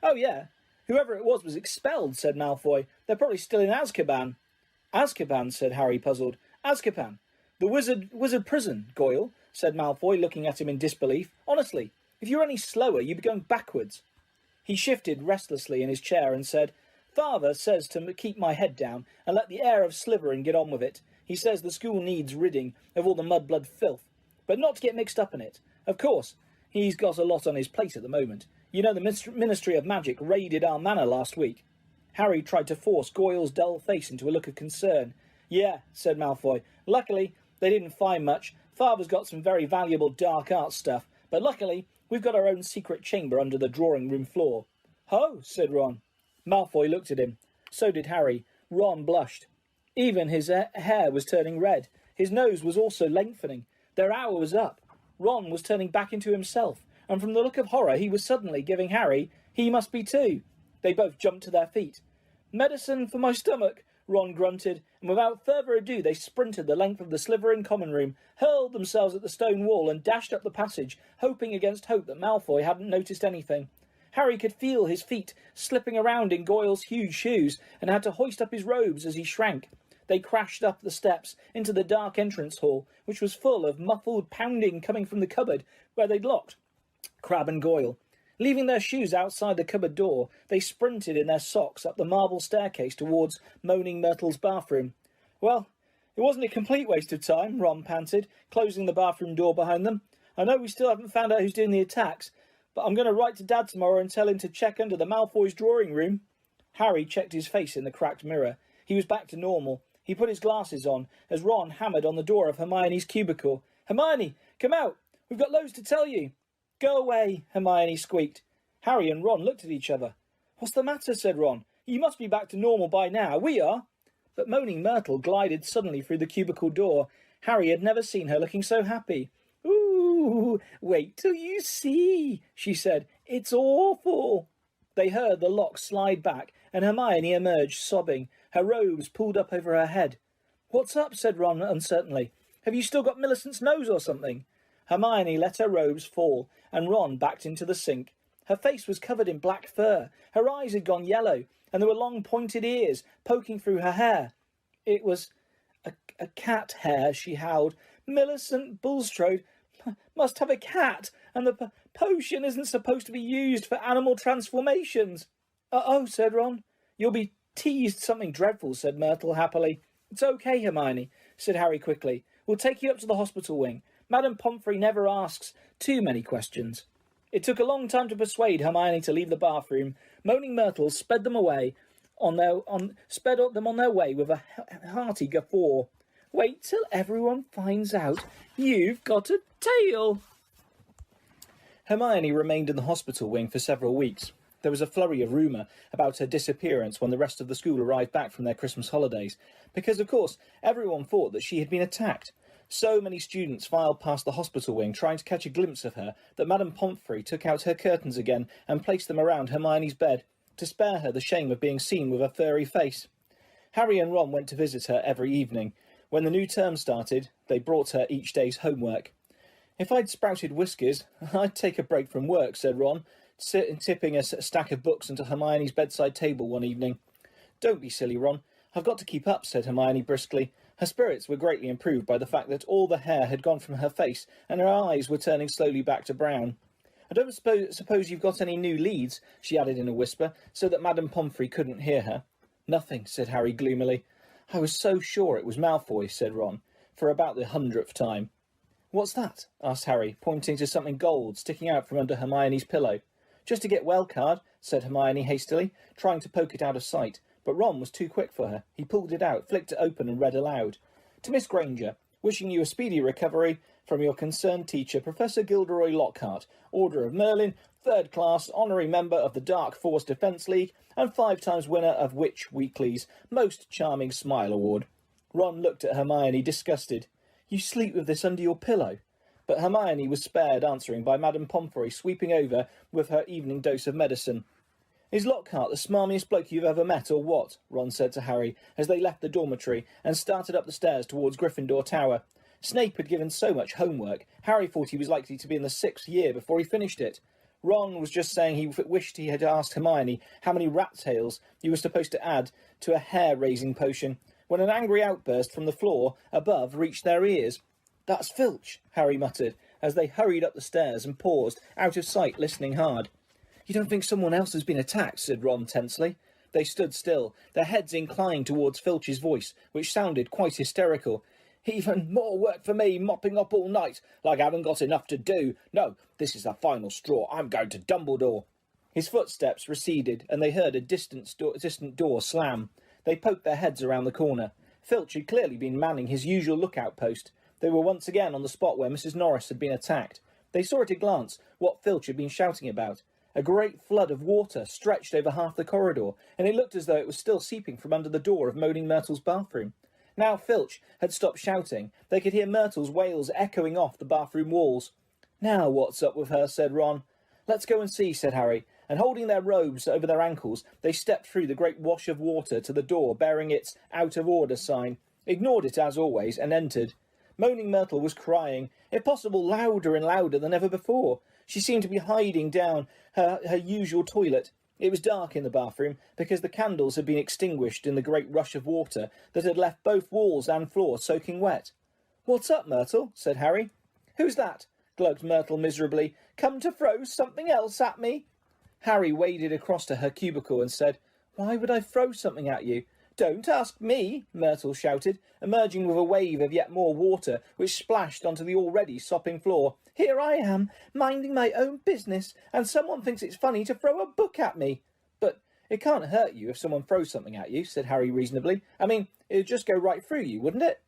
"Oh, yeah. Whoever it was expelled," said Malfoy. "They're probably still in Azkaban." "Azkaban," said Harry, puzzled. "Azkaban. The wizard prison, Goyle. said Malfoy, looking at him in disbelief. "Honestly, if you were any slower, you'd be going backwards." He shifted restlessly in his chair and said, "Father says to keep my head down and let the heir of Slytherin get on with it. He says the school needs ridding of all the mudblood filth, but not to get mixed up in it. Of course, he's got a lot on his plate at the moment. You know, the Ministry of Magic raided our manor last week." Harry tried to force Goyle's dull face into a look of concern. "Yeah," said Malfoy. "Luckily, they didn't find much. Father's got some very valuable dark art stuff, but luckily, we've got our own secret chamber under the drawing-room floor." "Ho," said Ron. Malfoy looked at him. So did Harry. Ron blushed. Even his hair was turning red. His nose was also lengthening. Their hour was up. Ron was turning back into himself, and from the look of horror he was suddenly giving Harry, he must be too. They both jumped to their feet. "Medicine for my stomach," Ron grunted, and without further ado they sprinted the length of the Slytherin common room, hurled themselves at the stone wall and dashed up the passage, hoping against hope that Malfoy hadn't noticed anything. Harry could feel his feet slipping around in Goyle's huge shoes and had to hoist up his robes as he shrank. They crashed up the steps into the dark entrance hall, which was full of muffled pounding coming from the cupboard where they'd locked Crabbe and Goyle. Leaving their shoes outside the cupboard door, they sprinted in their socks up the marble staircase towards Moaning Myrtle's bathroom. "Well, it wasn't a complete waste of time," Ron panted, closing the bathroom door behind them. "I know we still haven't found out who's doing the attacks, but I'm going to write to Dad tomorrow and tell him to check under the Malfoy's drawing room." Harry checked his face in the cracked mirror. He was back to normal. He put his glasses on as Ron hammered on the door of Hermione's cubicle. "Hermione, come out! We've got loads to tell you." "Go away," Hermione squeaked. Harry and Ron looked at each other. "What's the matter?" said Ron. "You must be back to normal by now. We are." But Moaning Myrtle glided suddenly through the cubicle door. Harry had never seen her looking so happy. "Ooh, wait till you see," she said. "It's awful." They heard the lock slide back, and Hermione emerged, sobbing, her robes pulled up over her head. "What's up?" said Ron uncertainly. "Have you still got Millicent's nose or something?" Hermione let her robes fall, and Ron backed into the sink. Her face was covered in black fur, her eyes had gone yellow, and there were long pointed ears poking through her hair. "It was a cat hair," she howled. "Millicent Bulstrode must have a cat, and the potion isn't supposed to be used for animal transformations." "Uh-oh," said Ron. "You'll be teased something dreadful," said Myrtle happily. "It's okay, Hermione," said Harry quickly. "We'll take you up to the hospital wing. Madame Pomfrey never asks too many questions." It took a long time to persuade Hermione to leave the bathroom. Moaning Myrtle sped them on their way with a hearty guffaw. "Wait till everyone finds out you've got a tail." Hermione remained in the hospital wing for several weeks. There was a flurry of rumour about her disappearance when the rest of the school arrived back from their Christmas holidays, because, of course, everyone thought that she had been attacked. So many students filed past the hospital wing trying to catch a glimpse of her that Madame Pomfrey took out her curtains again and placed them around Hermione's bed to spare her the shame of being seen with a furry face. Harry and Ron went to visit her every evening. When the new term started, they brought her each day's homework. "If I'd sprouted whiskers, I'd take a break from work," said Ron, tipping a stack of books onto Hermione's bedside table one evening. "Don't be silly, Ron. I've got to keep up," said Hermione briskly. Her spirits were greatly improved by the fact that all the hair had gone from her face and her eyes were turning slowly back to brown. "I don't suppose you've got any new leads," she added in a whisper, so that Madame Pomfrey couldn't hear her. "Nothing," said Harry gloomily. "I was so sure it was Malfoy," said Ron, for about the 100th time. "What's that?" asked Harry, pointing to something gold sticking out from under Hermione's pillow. "Just a get well card," said Hermione hastily, trying to poke it out of sight. But Ron was too quick for her. He pulled it out, flicked it open and read aloud. "To Miss Granger, wishing you a speedy recovery from your concerned teacher, Professor Gilderoy Lockhart, Order of Merlin, 3rd class, honorary member of the Dark Force Defence League, and 5 times winner of Witch Weekly's Most Charming Smile Award." Ron looked at Hermione, disgusted. "You sleep with this under your pillow?" But Hermione was spared answering by Madame Pomfrey sweeping over with her evening dose of medicine. "Is Lockhart the smarmiest bloke you've ever met, or what?" Ron said to Harry as they left the dormitory and started up the stairs towards Gryffindor Tower. Snape had given so much homework, Harry thought he was likely to be in the 6th year before he finished it. Ron was just saying he wished he had asked Hermione how many rat tails he was supposed to add to a hair-raising potion, when an angry outburst from the floor above reached their ears. That's Filch, Harry muttered, as they hurried up the stairs and paused, out of sight, listening hard. You don't think someone else has been attacked? Said Ron tensely. They stood still, their heads inclined towards Filch's voice, which sounded quite hysterical. Even more work for me, mopping up all night, like I haven't got enough to do. No, this is the final straw. I'm going to Dumbledore. His footsteps receded, and they heard a distant door slam. They poked their heads around the corner. Filch had clearly been manning his usual lookout post. They were once again on the spot where Mrs. Norris had been attacked. They saw at a glance what Filch had been shouting about. A great flood of water stretched over half the corridor, and it looked as though it was still seeping from under the door of Moaning Myrtle's bathroom. Now Filch had stopped shouting. They could hear Myrtle's wails echoing off the bathroom walls. Now what's up with her? Said Ron. Let's go and see, said Harry, and holding their robes over their ankles, they stepped through the great wash of water to the door bearing its out of order sign, ignored it as always, and entered. Moaning Myrtle was crying, if possible louder and louder than ever before. She seemed to be hiding down her usual toilet. It was dark in the bathroom, because the candles had been extinguished in the great rush of water that had left both walls and floor soaking wet. What's up, Myrtle? Said Harry. Who's that? Glugged Myrtle miserably. Come to throw something else at me? Harry waded across to her cubicle and said, Why would I throw something at you? Don't ask me, Myrtle shouted, emerging with a wave of yet more water, which splashed onto the already sopping floor. Here I am, minding my own business, and someone thinks it's funny to throw a book at me. But it can't hurt you if someone throws something at you, said Harry reasonably. I mean, it'd just go right through you, wouldn't it?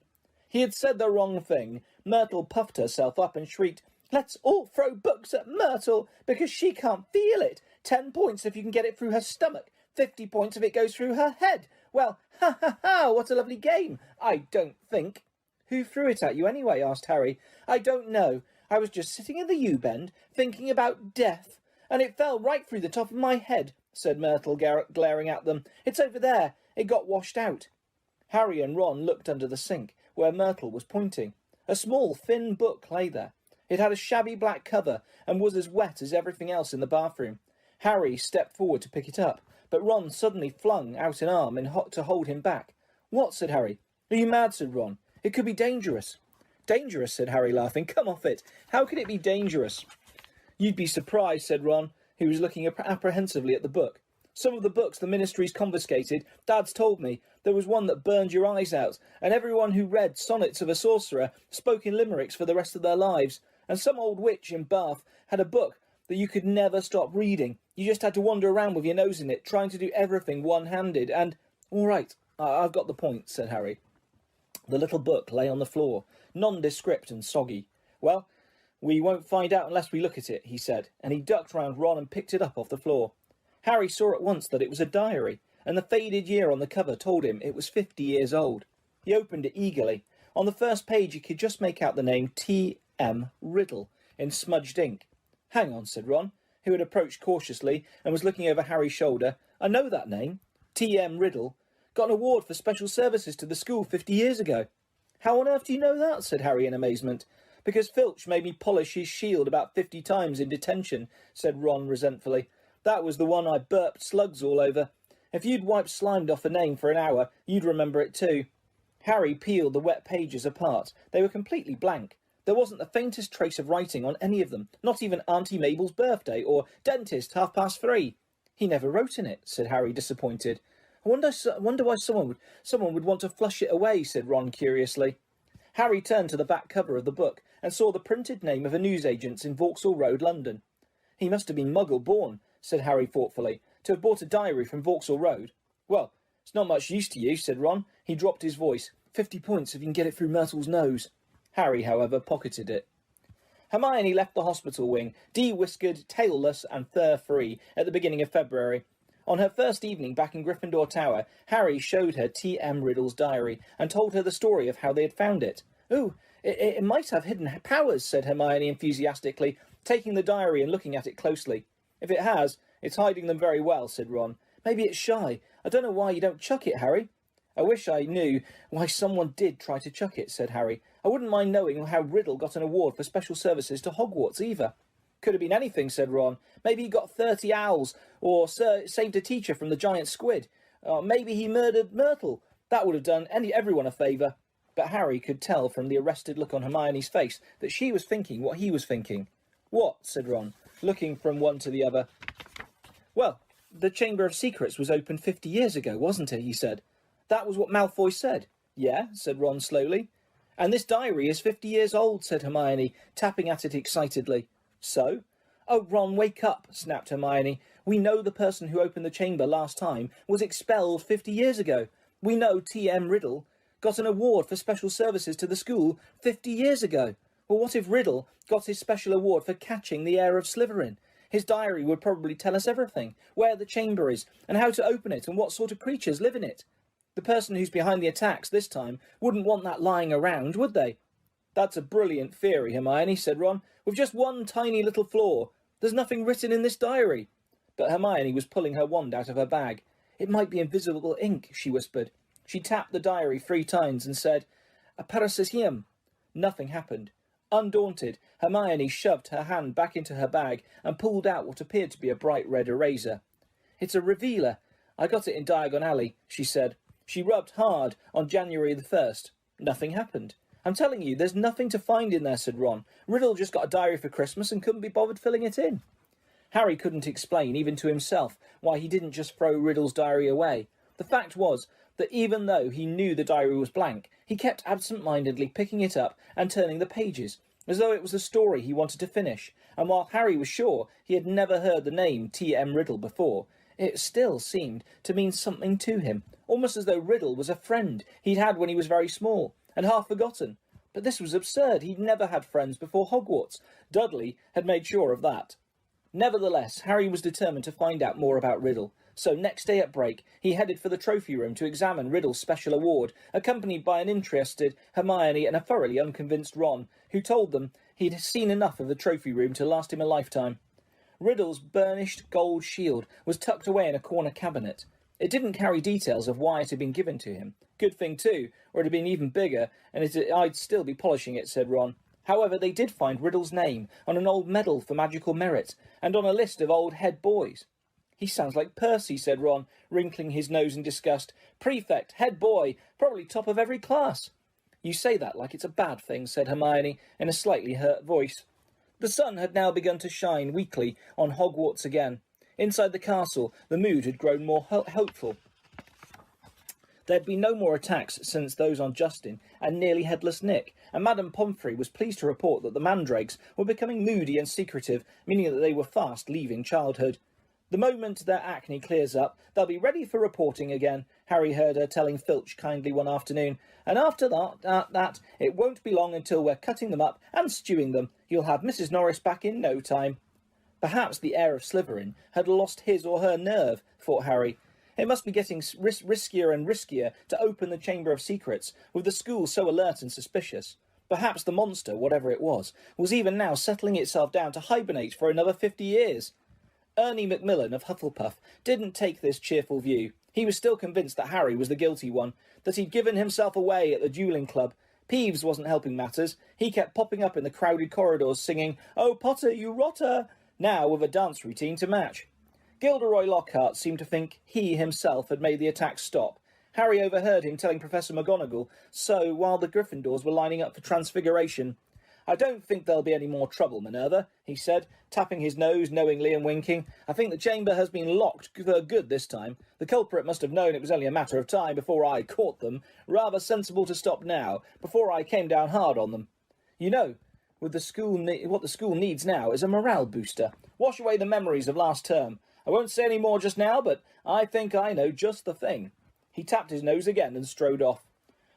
He had said the wrong thing. Myrtle puffed herself up and shrieked, Let's all throw books at Myrtle, because she can't feel it. 10 points if you can get it through her stomach. 50 points if it goes through her head. Well, ha ha ha, what a lovely game, I don't think. Who threw it at you anyway? Asked Harry. I don't know. I was just sitting in the U-bend, thinking about death, and it fell right through the top of my head, said Myrtle, glaring at them. It's over there. It got washed out. Harry and Ron looked under the sink, where Myrtle was pointing. A small, thin book lay there. It had a shabby black cover, and was as wet as everything else in the bathroom. Harry stepped forward to pick it up, but Ron suddenly flung out an arm to hold him back. What? Said Harry. Are you mad? Said Ron. It could be dangerous. Dangerous? Said Harry, laughing. Come off it. How could it be dangerous? You'd be surprised, said Ron, who was looking apprehensively at the book. Some of the books the ministry's confiscated, Dad's told me. There was one that burned your eyes out, and everyone who read Sonnets of a Sorcerer spoke in limericks for the rest of their lives. And some old witch in Bath had a book that you could never stop reading. You just had to wander around with your nose in it, trying to do everything one-handed, and... All right, I've got the point, said Harry. The little book lay on the floor, nondescript and soggy. Well, we won't find out unless we look at it, he said, and he ducked round Ron and picked it up off the floor. Harry saw at once that it was a diary, and the faded year on the cover told him it was 50 years old. He opened it eagerly. On the first page he could just make out the name T.M. Riddle in smudged ink. Hang on, said Ron, who had approached cautiously and was looking over Harry's shoulder. I know that name. T.M. Riddle. Got an award for special services to the school 50 years ago. How on earth do you know that? Said Harry in amazement. Because Filch made me polish his shield about 50 times in detention, said Ron resentfully. That was the one I burped slugs all over. If you'd wiped slime off a name for an hour, you'd remember it too. Harry peeled the wet pages apart. They were completely blank. There wasn't the faintest trace of writing on any of them, not even Auntie Mabel's birthday or dentist 3:30. He never wrote in it, said Harry, disappointed. I wonder why someone would want to flush it away, said Ron curiously. Harry turned to the back cover of the book and saw the printed name of a newsagent's in Vauxhall Road, London. He must have been Muggle-born, said Harry thoughtfully, to have bought a diary from Vauxhall Road. Well, it's not much use to you, said Ron. He dropped his voice. 50 points if you can get it through Myrtle's nose. Harry, however, pocketed it. Hermione left the hospital wing, de-whiskered, tailless and fur-free, at the beginning of February. On her first evening back in Gryffindor Tower, Harry showed her T.M. Riddle's diary and told her the story of how they had found it. "Ooh, it might have hidden powers," said Hermione enthusiastically, taking the diary and looking at it closely. "If it has, it's hiding them very well," said Ron. "Maybe it's shy. I don't know why you don't chuck it, Harry." "I wish I knew why someone did try to chuck it," said Harry. "I wouldn't mind knowing how Riddle got an award for special services to Hogwarts either." "Could have been anything," said Ron. "Maybe he got 30 owls, or saved a teacher from the giant squid. Maybe he murdered Myrtle. That would have done everyone a favour." but Harry could tell from the arrested look on Hermione's face that she was thinking what he was thinking. "What?" said Ron, looking from one to the other. "Well, the Chamber of Secrets was opened 50 years ago, wasn't it?" he said. "That was what Malfoy said." "Yeah," said Ron slowly. "And this diary is 50 years old," said Hermione, tapping at it excitedly. "So?" "Oh, Ron, wake up," snapped Hermione. "We know the person who opened the chamber last time was expelled 50 years ago. We know T.M. Riddle got an award for special services to the school 50 years ago. Well, what if Riddle got his special award for catching the heir of Slytherin? His diary would probably tell us everything, where the chamber is, and how to open it, and what sort of creatures live in it. The person who's behind the attacks this time wouldn't want that lying around, would they?" "That's a brilliant theory, Hermione," said Ron, "with just one tiny little flaw. There's nothing written in this diary." But Hermione was pulling her wand out of her bag. "It might be invisible ink," she whispered. She tapped the diary 3 times and said, "Aparecesium." Nothing happened. Undaunted, Hermione shoved her hand back into her bag and pulled out what appeared to be a bright red eraser. "It's a revealer. I got it in Diagon Alley," she said. She rubbed hard on January the 1st. Nothing happened. "I'm telling you, there's nothing to find in there," said Ron. "Riddle just got a diary for Christmas and couldn't be bothered filling it in." Harry couldn't explain, even to himself, why he didn't just throw Riddle's diary away. The fact was that even though he knew the diary was blank, he kept absent-mindedly picking it up and turning the pages, as though it was a story he wanted to finish, and while Harry was sure he had never heard the name T.M. Riddle before, it still seemed to mean something to him, almost as though Riddle was a friend he'd had when he was very small, and half forgotten. But this was absurd. He'd never had friends before Hogwarts. Dudley had made sure of that. Nevertheless, Harry was determined to find out more about Riddle. So next day at break, he headed for the trophy room to examine Riddle's special award, accompanied by an interested Hermione and a thoroughly unconvinced Ron, who told them he'd seen enough of the trophy room to last him a lifetime. Riddle's burnished gold shield was tucked away in a corner cabinet. It didn't carry details of why it had been given to him. Good thing too, or it had been even bigger, and I'd still be polishing it, said Ron. However, they did find Riddle's name on an old medal for magical merit, and on a list of old head boys. "He sounds like Percy," said Ron, wrinkling his nose in disgust. "Prefect, head boy, probably top of every class." "You say that like it's a bad thing," said Hermione, in a slightly hurt voice. The sun had now begun to shine weakly on Hogwarts again. Inside the castle, the mood had grown more hopeful. There had been no more attacks since those on Justin and nearly headless Nick, and Madame Pomfrey was pleased to report that the mandrakes were becoming moody and secretive, meaning that they were fast leaving childhood. "The moment their acne clears up, they'll be ready for reporting again," Harry heard her telling Filch kindly one afternoon. "And after that, it won't be long until we're cutting them up and stewing them. You'll have Mrs. Norris back in no time." Perhaps the heir of Slytherin had lost his or her nerve, thought Harry. It must be getting riskier and riskier to open the Chamber of Secrets, with the school so alert and suspicious. Perhaps the monster, whatever it was even now settling itself down to hibernate for another 50 years. Ernie Macmillan of Hufflepuff didn't take this cheerful view. He was still convinced that Harry was the guilty one, that he'd given himself away at the duelling club. Peeves wasn't helping matters. He kept popping up in the crowded corridors singing, "Oh, Potter, you rotter," now with a dance routine to match. Gilderoy Lockhart seemed to think he himself had made the attack stop. Harry overheard him telling Professor McGonagall so while the Gryffindors were lining up for transfiguration. "I don't think there'll be any more trouble, Minerva," he said, tapping his nose knowingly and winking. "I think the chamber has been locked for good this time. The culprit must have known it was only a matter of time before I caught them. Rather sensible to stop now, before I came down hard on them. You know, what the school needs now is a morale booster. Wash away the memories of last term. I won't say any more just now, but I think I know just the thing." He tapped his nose again and strode off.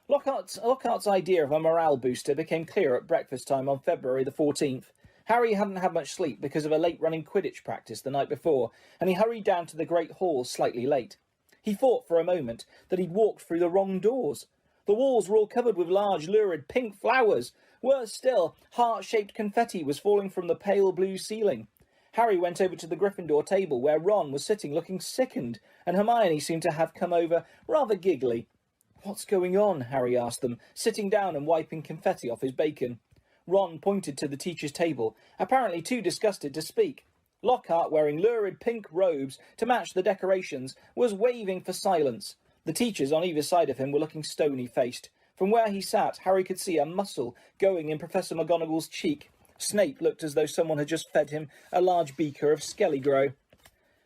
Lockhart's idea of a morale booster became clear at breakfast time on February the 14th. Harry hadn't had much sleep because of a late-running Quidditch practice the night before, and he hurried down to the Great Hall slightly late. He thought for a moment that he'd walked through the wrong doors. The walls were all covered with large, lurid pink flowers. Worse still, heart-shaped confetti was falling from the pale blue ceiling. Harry went over to the Gryffindor table where Ron was sitting looking sickened, and Hermione seemed to have come over rather giggly. "What's going on?" Harry asked them, sitting down and wiping confetti off his bacon. Ron pointed to the teacher's table, apparently too disgusted to speak. Lockhart, wearing lurid pink robes to match the decorations, was waving for silence. The teachers on either side of him were looking stony-faced. From where he sat, Harry could see a muscle going in Professor McGonagall's cheek. Snape looked as though someone had just fed him a large beaker of Skelligro.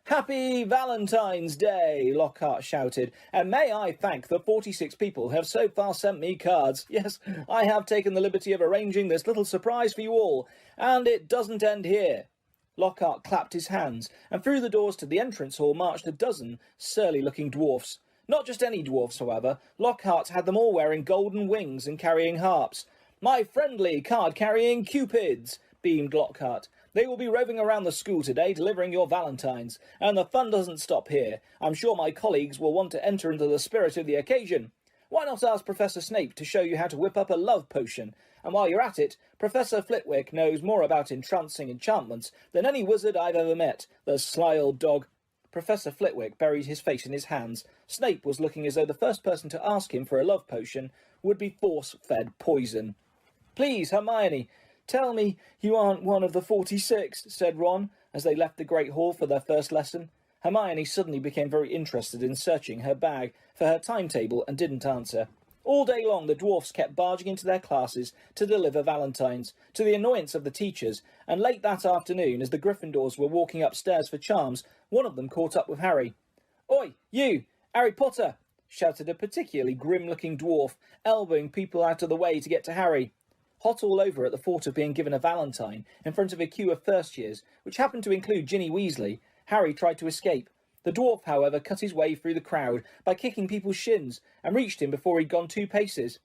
"Happy Valentine's Day!" Lockhart shouted, "and may I thank the 46 people who have so far sent me cards. Yes, I have taken the liberty of arranging this little surprise for you all, and it doesn't end here." Lockhart clapped his hands, and through the doors to the entrance hall marched a dozen surly-looking dwarfs. Not just any dwarfs, however. Lockhart had them all wearing golden wings and carrying harps. "My friendly card-carrying cupids," beamed Lockhart. "They will be roving around the school today, delivering your valentines. And the fun doesn't stop here. I'm sure my colleagues will want to enter into the spirit of the occasion. Why not ask Professor Snape to show you how to whip up a love potion? And while you're at it, Professor Flitwick knows more about entrancing enchantments than any wizard I've ever met. The sly old dog." Professor Flitwick buried his face in his hands. Snape was looking as though the first person to ask him for a love potion would be force-fed poison. "Please, Hermione, tell me you aren't one of the 46, said Ron, as they left the Great Hall for their first lesson. Hermione suddenly became very interested in searching her bag for her timetable and didn't answer. All day long the dwarfs kept barging into their classes to deliver valentines, to the annoyance of the teachers, and late that afternoon, as the Gryffindors were walking upstairs for charms, one of them caught up with Harry. "Oi, you! Harry Potter!" shouted a particularly grim-looking dwarf, elbowing people out of the way to get to Harry. Hot all over at the thought of being given a valentine in front of a queue of first years, which happened to include Ginny Weasley, Harry tried to escape. The dwarf, however, cut his way through the crowd by kicking people's shins and reached him before he'd gone 2 paces.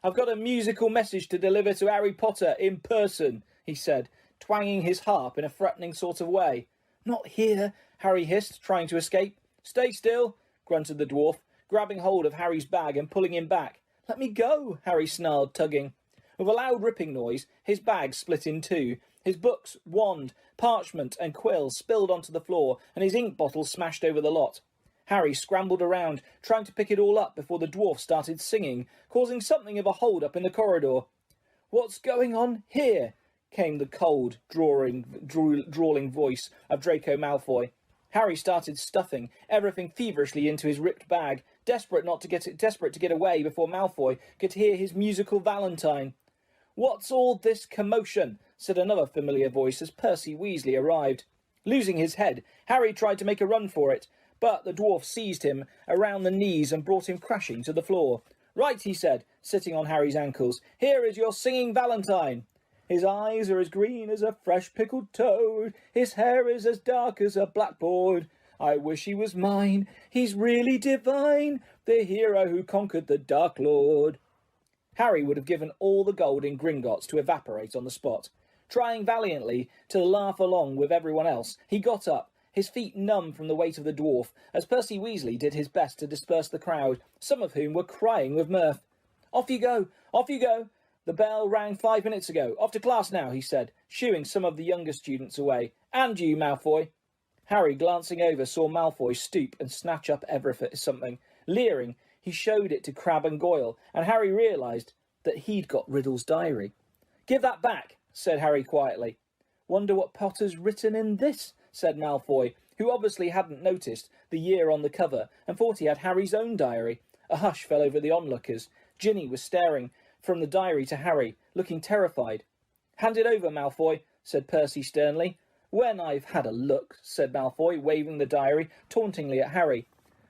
"I've got a musical message to deliver to Harry Potter in person," he said, twanging his harp in a threatening sort of way. "Not here," Harry hissed, trying to escape. "Stay still," grunted the dwarf, grabbing hold of Harry's bag and pulling him back. "Let me go," Harry snarled, tugging. With a loud ripping noise, his bag split in 2. His books, wand, parchment and quill spilled onto the floor, and his ink bottle smashed over the lot. Harry scrambled around, trying to pick it all up before the dwarf started singing, causing something of a hold-up in the corridor. "What's going on here?" came the cold, drawling voice of Draco Malfoy. Harry started stuffing everything feverishly into his ripped bag, desperate to get away before Malfoy could hear his musical valentine. "What's all this commotion?" said another familiar voice as Percy Weasley arrived. Losing his head, Harry tried to make a run for it, but the dwarf seized him around the knees and brought him crashing to the floor. "Right," he said, sitting on Harry's ankles. "Here is your singing valentine. His eyes are as green as a fresh pickled toad. His hair is as dark as a blackboard. I wish he was mine. He's really divine, the hero who conquered the Dark Lord." Harry would have given all the gold in Gringotts to evaporate on the spot. Trying valiantly to laugh along with everyone else, he got up, his feet numb from the weight of the dwarf, as Percy Weasley did his best to disperse the crowd, some of whom were crying with mirth. "Off you go! Off you go! The bell rang 5 minutes ago. Off to class now," he said, shooing some of the younger students away. "And you, Malfoy." Harry, glancing over, saw Malfoy stoop and snatch up something. Leering, he showed it to Crabbe and Goyle, and Harry realised that he'd got Riddle's diary. "Give that back," said Harry quietly. "Wonder what Potter's written in this," said Malfoy, who obviously hadn't noticed the year on the cover and thought he had Harry's own diary. A hush fell over the onlookers. Ginny was staring from the diary to Harry, looking terrified. "Hand it over, Malfoy," said Percy sternly. "When I've had a look," said Malfoy, waving the diary tauntingly at Harry.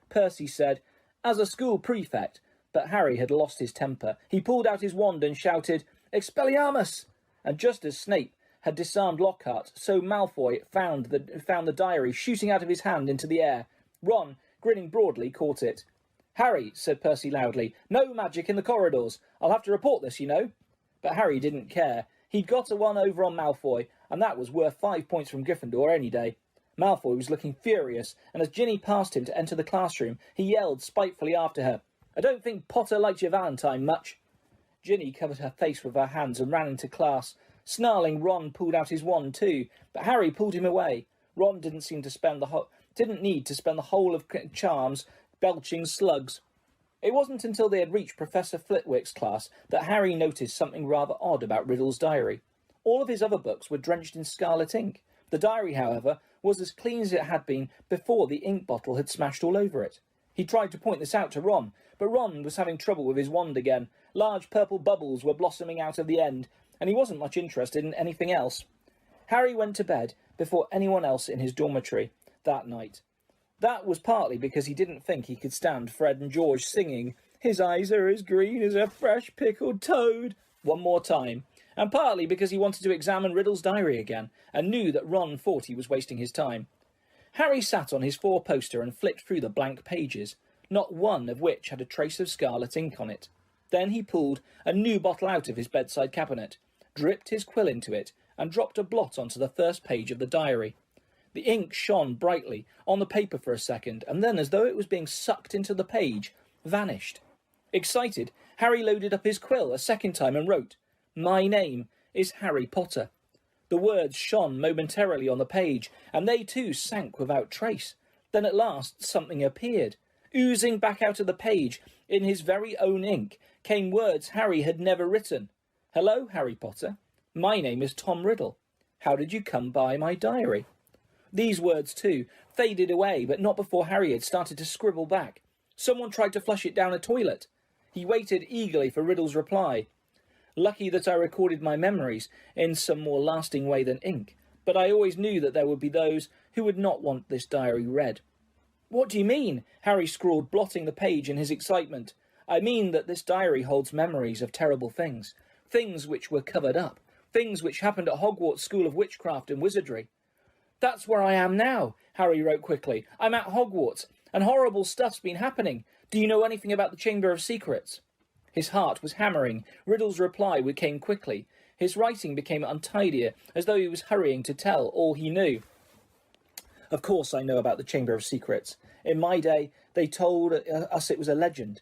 Percy said, "As a school prefect," but Harry had lost his temper. He pulled out his wand and shouted, "Expelliarmus!" And just as Snape had disarmed Lockhart, so Malfoy found the diary shooting out of his hand into the air. Ron, grinning broadly, caught it. "Harry," said Percy loudly, "no magic in the corridors. I'll have to report this, you know." But Harry didn't care. He'd got a one over on Malfoy, and that was worth 5 points from Gryffindor any day. Malfoy was looking furious, and as Ginny passed him to enter the classroom, he yelled spitefully after her, "I don't think Potter liked your Valentine much." Ginny covered her face with her hands and ran into class. Snarling, Ron pulled out his wand too, but Harry pulled him away. Ron didn't need to spend the whole of charms belching slugs. It wasn't until they had reached Professor Flitwick's class that Harry noticed something rather odd about Riddle's diary. All of his other books were drenched in scarlet ink. The diary, however, was as clean as it had been before the ink bottle had smashed all over it. He tried to point this out to Ron, but Ron was having trouble with his wand again. Large purple bubbles were blossoming out of the end, and he wasn't much interested in anything else. Harry went to bed before anyone else in his dormitory that night. That was partly because he didn't think he could stand Fred and George singing "His eyes are as green as a fresh pickled toad" one more time, and partly because he wanted to examine Riddle's diary again, and knew that Ron thought he was wasting his time. Harry sat on his four-poster and flicked through the blank pages, not one of which had a trace of scarlet ink on it. Then he pulled a new bottle out of his bedside cabinet, dripped his quill into it, and dropped a blot onto the first page of the diary. The ink shone brightly on the paper for a second, and then, as though it was being sucked into the page, vanished. Excited, Harry loaded up his quill a second time and wrote, "My name is Harry Potter." The words shone momentarily on the page, and they too sank without trace. Then at last something appeared. Oozing back out of the page, in his very own ink, came words Harry had never written. "Hello, Harry Potter. My name is Tom Riddle. How did you come by my diary?" These words, too, faded away, but not before Harry had started to scribble back. Someone tried to flush it down a toilet. He waited eagerly for Riddle's reply. Lucky that I recorded my memories in some more lasting way than ink, but I always knew that there would be those who would not want this diary read. "What do you mean?" Harry scrawled, blotting the page in his excitement. "I mean that this diary holds memories of terrible things, things which were covered up, things which happened at Hogwarts School of Witchcraft and Wizardry." "That's where I am now," Harry wrote quickly. "I'm at Hogwarts, and horrible stuff's been happening. Do you know anything about the Chamber of Secrets?" His heart was hammering. Riddle's reply came quickly. His writing became untidier, as though he was hurrying to tell all he knew. "Of course I know about the Chamber of Secrets. In my day, they told us it was a legend,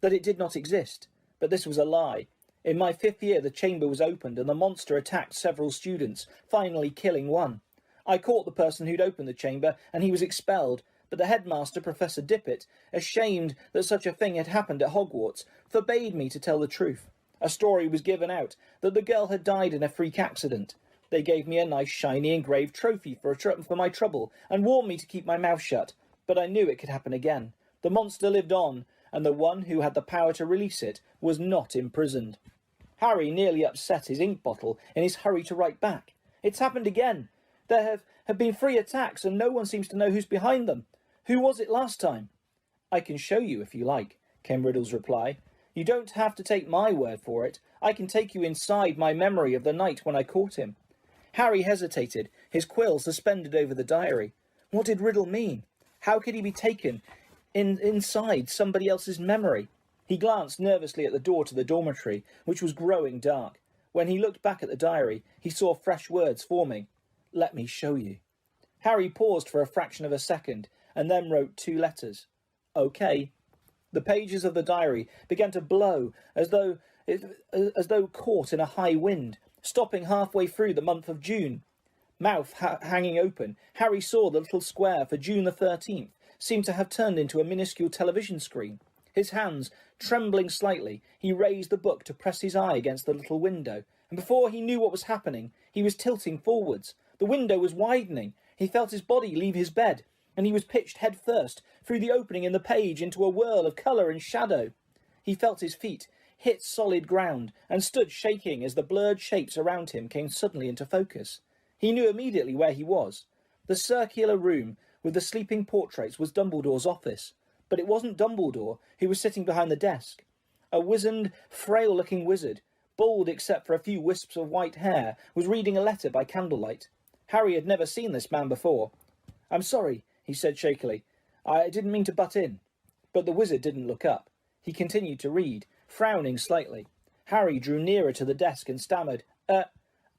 that it did not exist. But this was a lie. In my 5th year, the chamber was opened, and the monster attacked several students, finally killing one. I caught the person who'd opened the chamber, and he was expelled. But the headmaster, Professor Dippet, ashamed that such a thing had happened at Hogwarts, forbade me to tell the truth. A story was given out that the girl had died in a freak accident. They gave me a nice shiny engraved trophy for my trouble, and warned me to keep my mouth shut. But I knew it could happen again. The monster lived on, and the one who had the power to release it was not imprisoned." Harry nearly upset his ink bottle in his hurry to write back. "It's happened again. There have been 3 attacks, and no one seems to know who's behind them. Who was it last time?" "I can show you if you like," came Riddle's reply. "You don't have to take my word for it. I can take you inside my memory of the night when I caught him." Harry hesitated, his quill suspended over the diary. What did Riddle mean? How could he be taken inside somebody else's memory? He glanced nervously at the door to the dormitory, which was growing dark. When he looked back at the diary, he saw fresh words forming. "Let me show you." Harry paused for a fraction of a second, and then wrote 2 letters. "OK." The pages of the diary began to blow as though caught in a high wind, stopping halfway through the month of June. Mouth hanging open, Harry saw the little square for June the 13th seemed to have turned into a minuscule television screen. His hands trembling slightly, he raised the book to press his eye against the little window, and before he knew what was happening, he was tilting forwards. The window was widening. He felt his body leave his bed, and he was pitched head first through the opening in the page into a whirl of colour and shadow. He felt his feet hit solid ground and stood shaking as the blurred shapes around him came suddenly into focus. He knew immediately where he was. The circular room with the sleeping portraits was Dumbledore's office, but it wasn't Dumbledore who was sitting behind the desk. A wizened, frail-looking wizard, bald except for a few wisps of white hair, was reading a letter by candlelight. Harry had never seen this man before. "I'm sorry," he said shakily. "I didn't mean to butt in." But the wizard didn't look up. He continued to read, frowning slightly. Harry drew nearer to the desk and stammered,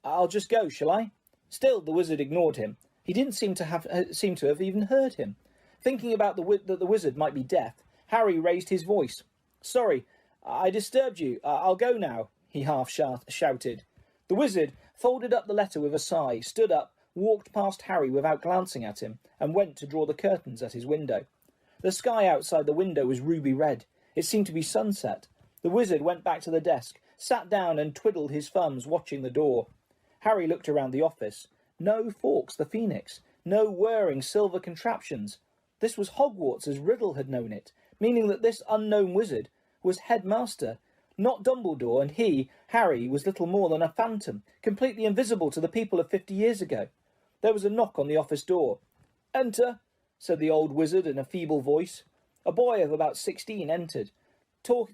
I'll just go, shall I?" Still, the wizard ignored him. He didn't seem to have even heard him. Thinking about that the wizard might be deaf, Harry raised his voice. "Sorry, I disturbed you. I'll go now," he half shouted. The wizard folded up the letter with a sigh, stood up, walked past Harry without glancing at him, and went to draw the curtains at his window. The sky outside the window was ruby red. It seemed to be sunset. The wizard went back to the desk, sat down and twiddled his thumbs, watching the door. Harry looked around the office. No Fawkes the Phoenix, no whirring silver contraptions. This was Hogwarts as Riddle had known it, meaning that this unknown wizard was headmaster, not Dumbledore, and he, Harry, was little more than a phantom, completely invisible to the people of 50 years ago. There was a knock on the office door. "Enter," said the old wizard in a feeble voice. A boy of about 16 entered,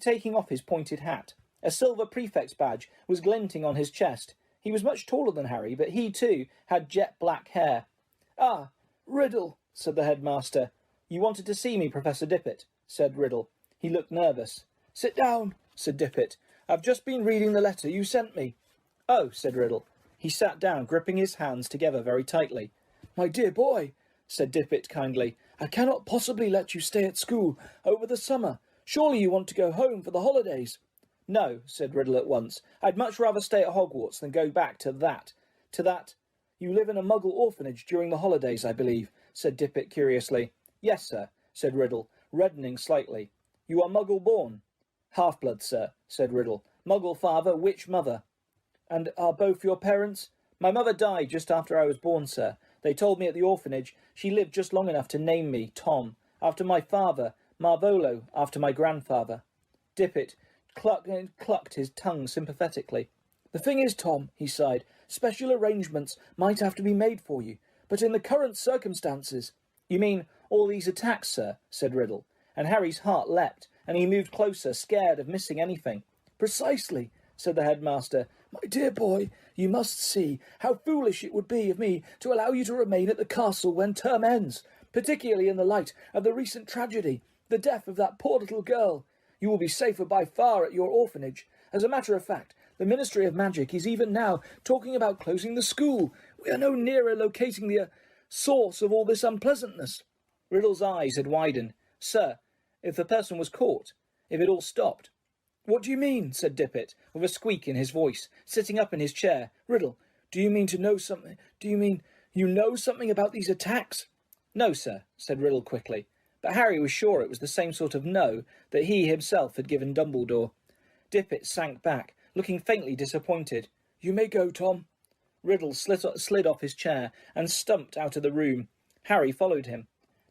taking off his pointed hat. A silver prefect's badge was glinting on his chest. He was much taller than Harry, but he, too, had jet-black hair. "Ah, Riddle," said the headmaster. "You wanted to see me, Professor Dippet," said Riddle. He looked nervous. "Sit down," said Dippet. "I've just been reading the letter you sent me." "Oh," said Riddle. He sat down, gripping his hands together very tightly. "My dear boy," said Dippet kindly, "I cannot possibly let you stay at school over the summer. Surely you want to go home for the holidays." "No," said Riddle at once. "I'd much rather stay at Hogwarts than go back to that. You live in a Muggle orphanage during the holidays, I believe," said Dippet curiously. "Yes, sir," said Riddle, reddening slightly. "You are Muggle-born?" "Half-blood, sir," said Riddle. "Muggle father, witch mother." "And are both your parents?" "My mother died just after I was born, sir. They told me at the orphanage she lived just long enough to name me Tom, after my father, Marvolo, after my grandfather." Dippet clucked his tongue sympathetically. "The thing is, Tom," he sighed, "special arrangements might have to be made for you, but in the current circumstances—" "You mean all these attacks, sir?" said Riddle, and Harry's heart leapt, and he moved closer, scared of missing anything. "Precisely," said the headmaster. "My dear boy, you must see how foolish it would be of me to allow you to remain at the castle when term ends, particularly in the light of the recent tragedy, the death of that poor little girl. You will be safer by far at your orphanage. As a matter of fact, the Ministry of Magic is even now talking about closing the school. We are no nearer locating the source of all this unpleasantness." Riddle's eyes had widened. "Sir, if the person was caught, if it all stopped—" "What do you mean?" said Dippet, with a squeak in his voice, sitting up in his chair. "Riddle, do you mean to know something? Do you mean you know something about these attacks?" "No, sir," said Riddle quickly. But Harry was sure it was the same sort of no that he himself had given Dumbledore. Dippet sank back, looking faintly disappointed. "You may go, Tom." Riddle slid off his chair and stumped out of the room. Harry followed him.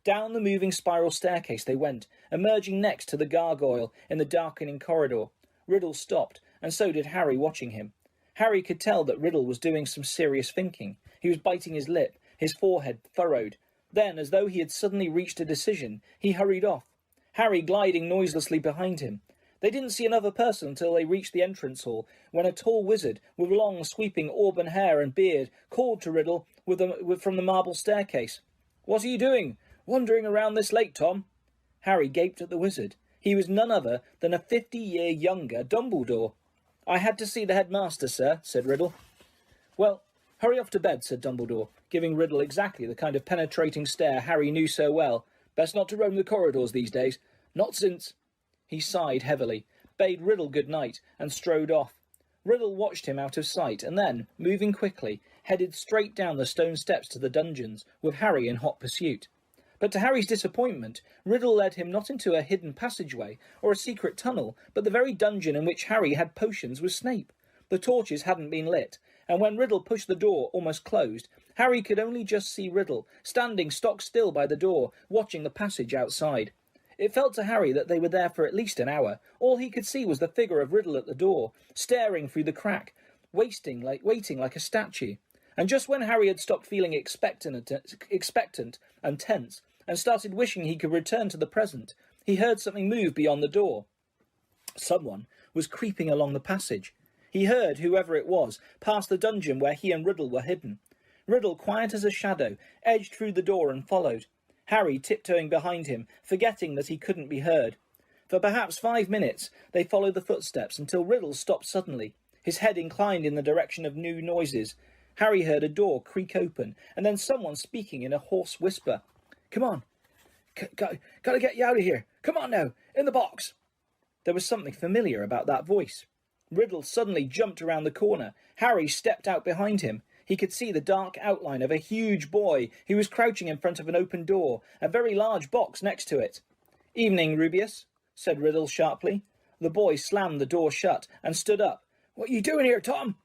Down the moving spiral staircase they went, emerging next to the gargoyle in the darkening corridor. Riddle stopped, and so did Harry, watching him. Harry could tell that Riddle was doing some serious thinking. He was biting his lip, his forehead furrowed. Then, as though he had suddenly reached a decision, he hurried off, Harry gliding noiselessly behind him. They didn't see another person until they reached the entrance hall, when a tall wizard with long, sweeping auburn hair and beard called to Riddle from the marble staircase. "What are you doing, wandering around this late, Tom?" Harry gaped at the wizard. He was none other than a 50-year younger Dumbledore. "I had to see the headmaster, sir," said Riddle. "Well, hurry off to bed," said Dumbledore, giving Riddle exactly the kind of penetrating stare Harry knew so well. "Best not to roam the corridors these days. Not since—" He sighed heavily, bade Riddle good night, and strode off. Riddle watched him out of sight, and then, moving quickly, headed straight down the stone steps to the dungeons, with Harry in hot pursuit. But to Harry's disappointment, Riddle led him not into a hidden passageway or a secret tunnel, but the very dungeon in which Harry had potions with Snape. The torches hadn't been lit, and when Riddle pushed the door almost closed, Harry could only just see Riddle, standing stock still by the door, watching the passage outside. It felt to Harry that they were there for at least an hour. All he could see was the figure of Riddle at the door, staring through the crack, waiting like a statue. And just when Harry had stopped feeling expectant and tense, and started wishing he could return to the present, he heard something move beyond the door. Someone was creeping along the passage. He heard, whoever it was, pass the dungeon where he and Riddle were hidden. Riddle, quiet as a shadow, edged through the door and followed. Harry tiptoeing behind him, forgetting that he couldn't be heard. For perhaps 5 minutes they followed the footsteps until Riddle stopped suddenly, his head inclined in the direction of new noises. Harry heard a door creak open, and then someone speaking in a hoarse whisper. "Come on. Gotta get you out of here. Come on now. In the box." There was something familiar about that voice. Riddle suddenly jumped around the corner. Harry stepped out behind him. He could see the dark outline of a huge boy who was crouching in front of an open door, a very large box next to it. "Evening, Rubeus," said Riddle sharply. The boy slammed the door shut and stood up. "What are you doing here, Tom?"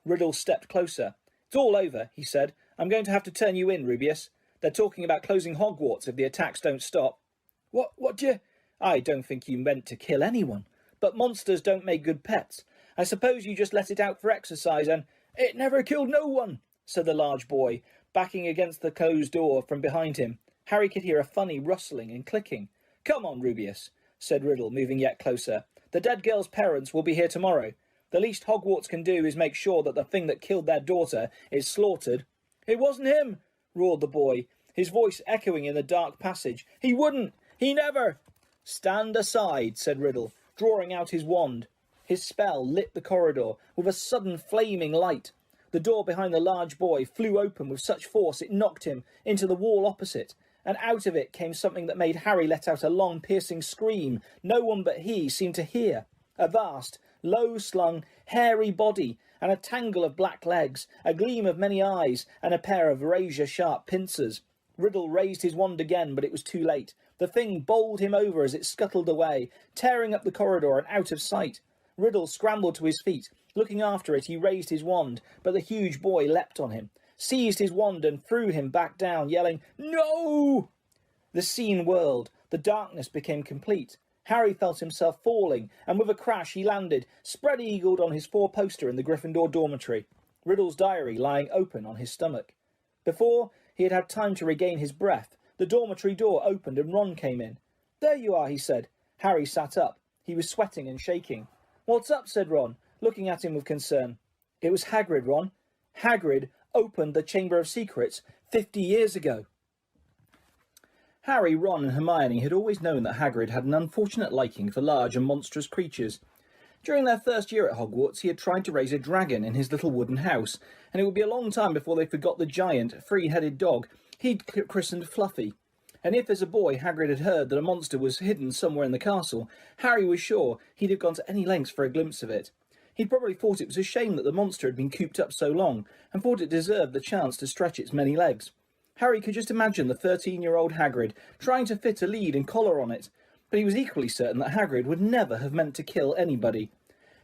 Riddle stepped closer. "It's all over," he said. "I'm going to have to turn you in, Rubeus. They're talking about closing Hogwarts if the attacks don't stop. What do you... I don't think you meant to kill anyone. But monsters don't make good pets. I suppose you just let it out for exercise and... It never killed no one, said the large boy, backing against the closed door from behind him. Harry could hear a funny rustling and clicking. Come on, Rubeus, said Riddle, moving yet closer. The dead girl's parents will be here tomorrow. The least Hogwarts can do is make sure that the thing that killed their daughter is slaughtered. It wasn't him, roared the boy, his voice echoing in the dark passage. He wouldn't. He never. Stand aside, said Riddle, drawing out his wand. His spell lit the corridor with a sudden flaming light. The door behind the large boy flew open with such force it knocked him into the wall opposite, and out of it came something that made Harry let out a long, piercing scream no one but he seemed to hear. A vast, low-slung, hairy body, and a tangle of black legs, a gleam of many eyes, and a pair of razor-sharp pincers. Riddle raised his wand again, but it was too late. The thing bowled him over as it scuttled away, tearing up the corridor and out of sight. Riddle scrambled to his feet. Looking after it, he raised his wand, but the huge boy leapt on him, seized his wand and threw him back down, yelling, "No!" The scene whirled. The darkness became complete. Harry felt himself falling, and with a crash he landed, spread-eagled on his four-poster in the Gryffindor dormitory, Riddle's diary lying open on his stomach. Before he had had time to regain his breath, the dormitory door opened and Ron came in. "There you are," he said. Harry sat up. He was sweating and shaking. "What's up?" said Ron, looking at him with concern. "It was Hagrid, Ron. Hagrid opened the Chamber of Secrets 50 years ago." Harry, Ron and Hermione had always known that Hagrid had an unfortunate liking for large and monstrous creatures. During their first year at Hogwarts, he had tried to raise a dragon in his little wooden house, and it would be a long time before they forgot the giant, three-headed dog he'd christened Fluffy. And if as a boy Hagrid had heard that a monster was hidden somewhere in the castle, Harry was sure he'd have gone to any lengths for a glimpse of it. He'd probably thought it was a shame that the monster had been cooped up so long, and thought it deserved the chance to stretch its many legs. Harry could just imagine the 13-year-old Hagrid trying to fit a lead and collar on it, but he was equally certain that Hagrid would never have meant to kill anybody.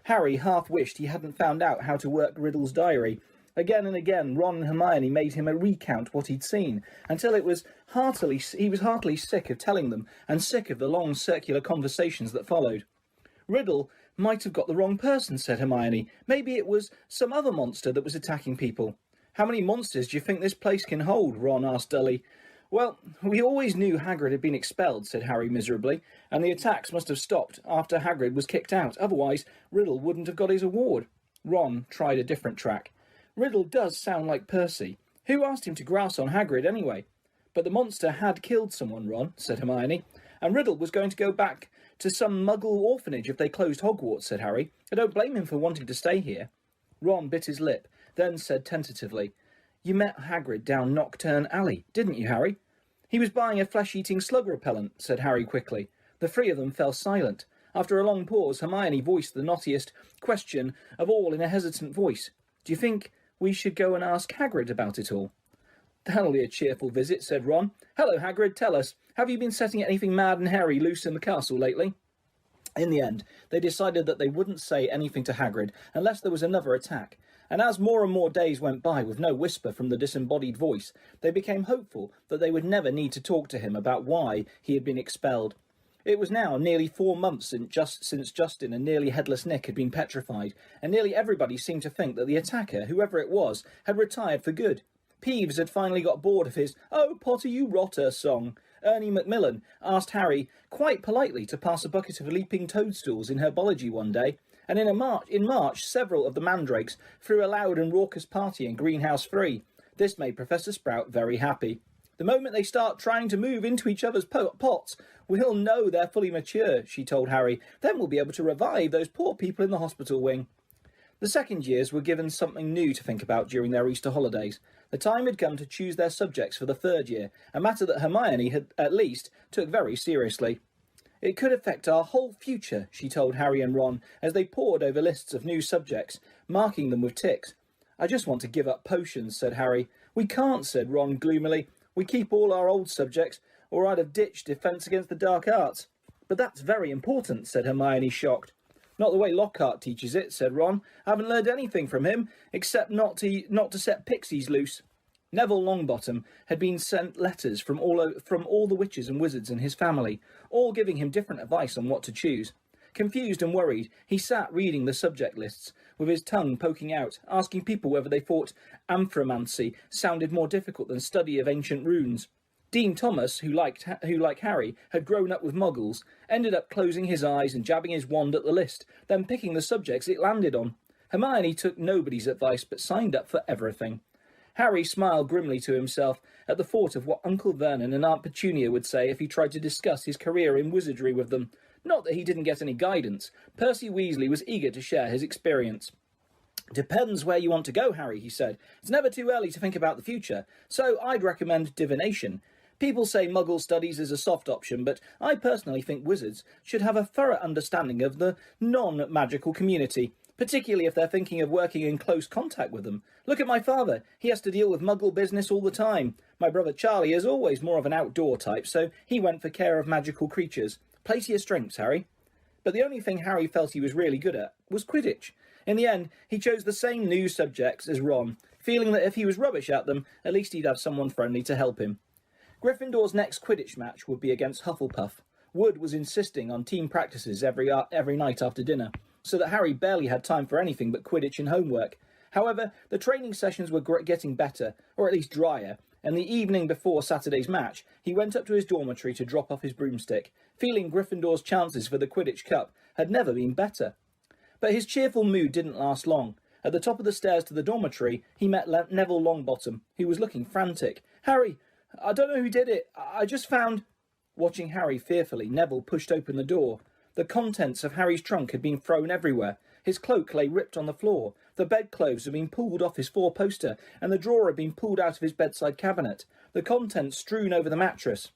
Harry half wished he hadn't found out how to work Riddle's diary. Again and again, Ron and Hermione made him recount what he'd seen, until he was heartily sick of telling them, and sick of the long circular conversations that followed. "Riddle might have got the wrong person," said Hermione. "Maybe it was some other monster that was attacking people." "How many monsters do you think this place can hold?" Ron asked dully. "Well, we always knew Hagrid had been expelled," said Harry miserably, "and the attacks must have stopped after Hagrid was kicked out. Otherwise, Riddle wouldn't have got his award." Ron tried a different track. "Riddle does sound like Percy. Who asked him to grouse on Hagrid anyway?" "But the monster had killed someone, Ron," said Hermione. "And Riddle was going to go back to some muggle orphanage if they closed Hogwarts," said Harry. "I don't blame him for wanting to stay here." Ron bit his lip, then said tentatively, "You met Hagrid down Knockturn Alley, didn't you, Harry?" "He was buying a flesh-eating slug repellent," said Harry quickly. The three of them fell silent. After a long pause, Hermione voiced the knottiest question of all in a hesitant voice. "Do you think we should go and ask Hagrid about it all?" "That'll be a cheerful visit," said Ron. "Hello, Hagrid, tell us, have you been setting anything mad and hairy loose in the castle lately?" In the end, they decided that they wouldn't say anything to Hagrid unless there was another attack, and as more and more days went by with no whisper from the disembodied voice, they became hopeful that they would never need to talk to him about why he had been expelled. It was now nearly 4 months since Justin and nearly headless Nick had been petrified, and nearly everybody seemed to think that the attacker, whoever it was, had retired for good. Peeves had finally got bored of his "Oh, Potter, you rotter" song. Ernie Macmillan asked Harry quite politely to pass a bucket of leaping toadstools in herbology one day, and in March several of the mandrakes threw a loud and raucous party in Greenhouse 3. This made Professor Sprout very happy. "The moment they start trying to move into each other's pots, we'll know they're fully mature," she told Harry. "Then we'll be able to revive those poor people in the hospital wing." The second years were given something new to think about during their Easter holidays. The time had come to choose their subjects for the third year, a matter that Hermione had, at least, took very seriously. "It could affect our whole future," she told Harry and Ron as they pored over lists of new subjects, marking them with ticks. "I just want to give up potions," said Harry. "We can't," said Ron gloomily. "We keep all our old subjects, or I'd have ditched Defence Against the Dark Arts." "But that's very important," said Hermione, shocked. "Not the way Lockhart teaches it," said Ron. "I haven't learned anything from him, except not to set pixies loose." Neville Longbottom had been sent letters from all the witches and wizards in his family, all giving him different advice on what to choose. Confused and worried, he sat reading the subject lists, with his tongue poking out, asking people whether they thought amphiromancy sounded more difficult than study of ancient runes. Dean Thomas, who, like Harry, had grown up with muggles, ended up closing his eyes and jabbing his wand at the list, then picking the subjects it landed on. Hermione took nobody's advice, but signed up for everything. Harry smiled grimly to himself at the thought of what Uncle Vernon and Aunt Petunia would say if he tried to discuss his career in wizardry with them. Not that he didn't get any guidance. Percy Weasley was eager to share his experience. "Depends where you want to go, Harry," he said. "It's never too early to think about the future, so I'd recommend divination. People say Muggle studies is a soft option, but I personally think wizards should have a thorough understanding of the non-magical community, particularly if they're thinking of working in close contact with them. Look at my father. He has to deal with Muggle business all the time. My brother Charlie is always more of an outdoor type, so he went for care of magical creatures. Play to your strengths, Harry." But the only thing Harry felt he was really good at was Quidditch. In the end, he chose the same new subjects as Ron, feeling that if he was rubbish at them, at least he'd have someone friendly to help him. Gryffindor's next Quidditch match would be against Hufflepuff. Wood was insisting on team practices every night after dinner, so that Harry barely had time for anything but Quidditch and homework. However, the training sessions were getting better, or at least drier, and the evening before Saturday's match, he went up to his dormitory to drop off his broomstick, feeling Gryffindor's chances for the Quidditch Cup had never been better. But his cheerful mood didn't last long. At the top of the stairs to the dormitory, he met Neville Longbottom, who was looking frantic. "Harry, I don't know who did it. I just found—" Watching Harry fearfully, Neville pushed open the door. The contents of Harry's trunk had been thrown everywhere. His cloak lay ripped on the floor. The bedclothes had been pulled off his four-poster, and the drawer had been pulled out of his bedside cabinet, the contents strewn over the mattress.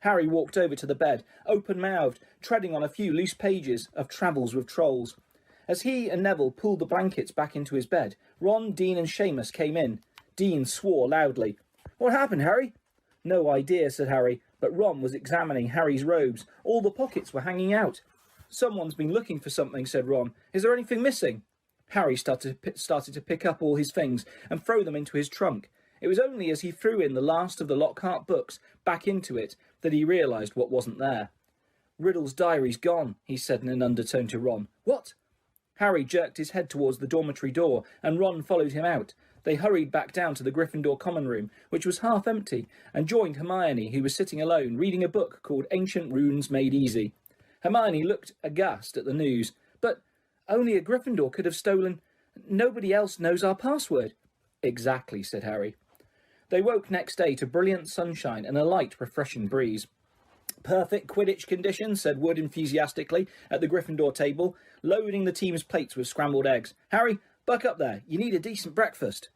Harry walked over to the bed, open-mouthed, treading on a few loose pages of Travels with Trolls. As he and Neville pulled the blankets back into his bed, Ron, Dean and Seamus came in. Dean swore loudly. "What happened, Harry?" "No idea," said Harry, but Ron was examining Harry's robes. All the pockets were hanging out. "Someone's been looking for something," said Ron. "Is there anything missing?" Harry started to pick up all his things and throw them into his trunk. It was only as he threw in the last of the Lockhart books back into it that he realised what wasn't there. "Riddle's diary's gone," he said in an undertone to Ron. "What?" Harry jerked his head towards the dormitory door, and Ron followed him out. They hurried back down to the Gryffindor common room, which was half empty, and joined Hermione, who was sitting alone, reading a book called Ancient Runes Made Easy. Hermione looked aghast at the news. "But only a Gryffindor could have stolen. Nobody else knows our password." "Exactly," said Harry. They woke next day to brilliant sunshine and a light, refreshing breeze. "Perfect Quidditch conditions," said Wood enthusiastically at the Gryffindor table, loading the team's plates with scrambled eggs. "Harry, buck up there. You need a decent breakfast."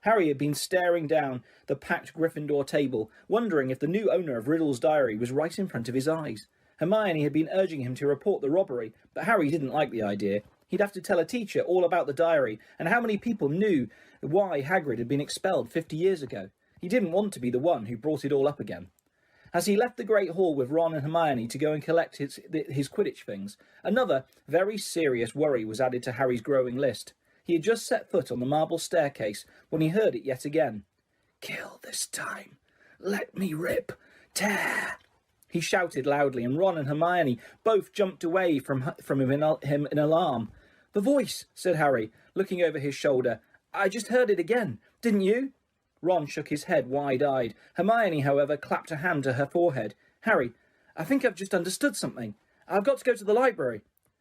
Harry had been staring down the packed Gryffindor table, wondering if the new owner of Riddle's diary was right in front of his eyes. Hermione had been urging him to report the robbery, but Harry didn't like the idea. He'd have to tell a teacher all about the diary and how many people knew why Hagrid had been expelled 50 years ago. He didn't want to be the one who brought it all up again. As he left the Great Hall with Ron and Hermione to go and collect his Quidditch things, another very serious worry was added to Harry's growing list. He had just set foot on the marble staircase when he heard it yet again. "Kill this time. Let me rip. Tear." He shouted loudly, and Ron and Hermione both jumped away from him in alarm. "The voice," said Harry, looking over his shoulder. "I just heard it again. Didn't you?" Ron shook his head wide-eyed. Hermione, however, clapped a hand to her forehead. "Harry, I think I've just understood something. I've got to go to the library."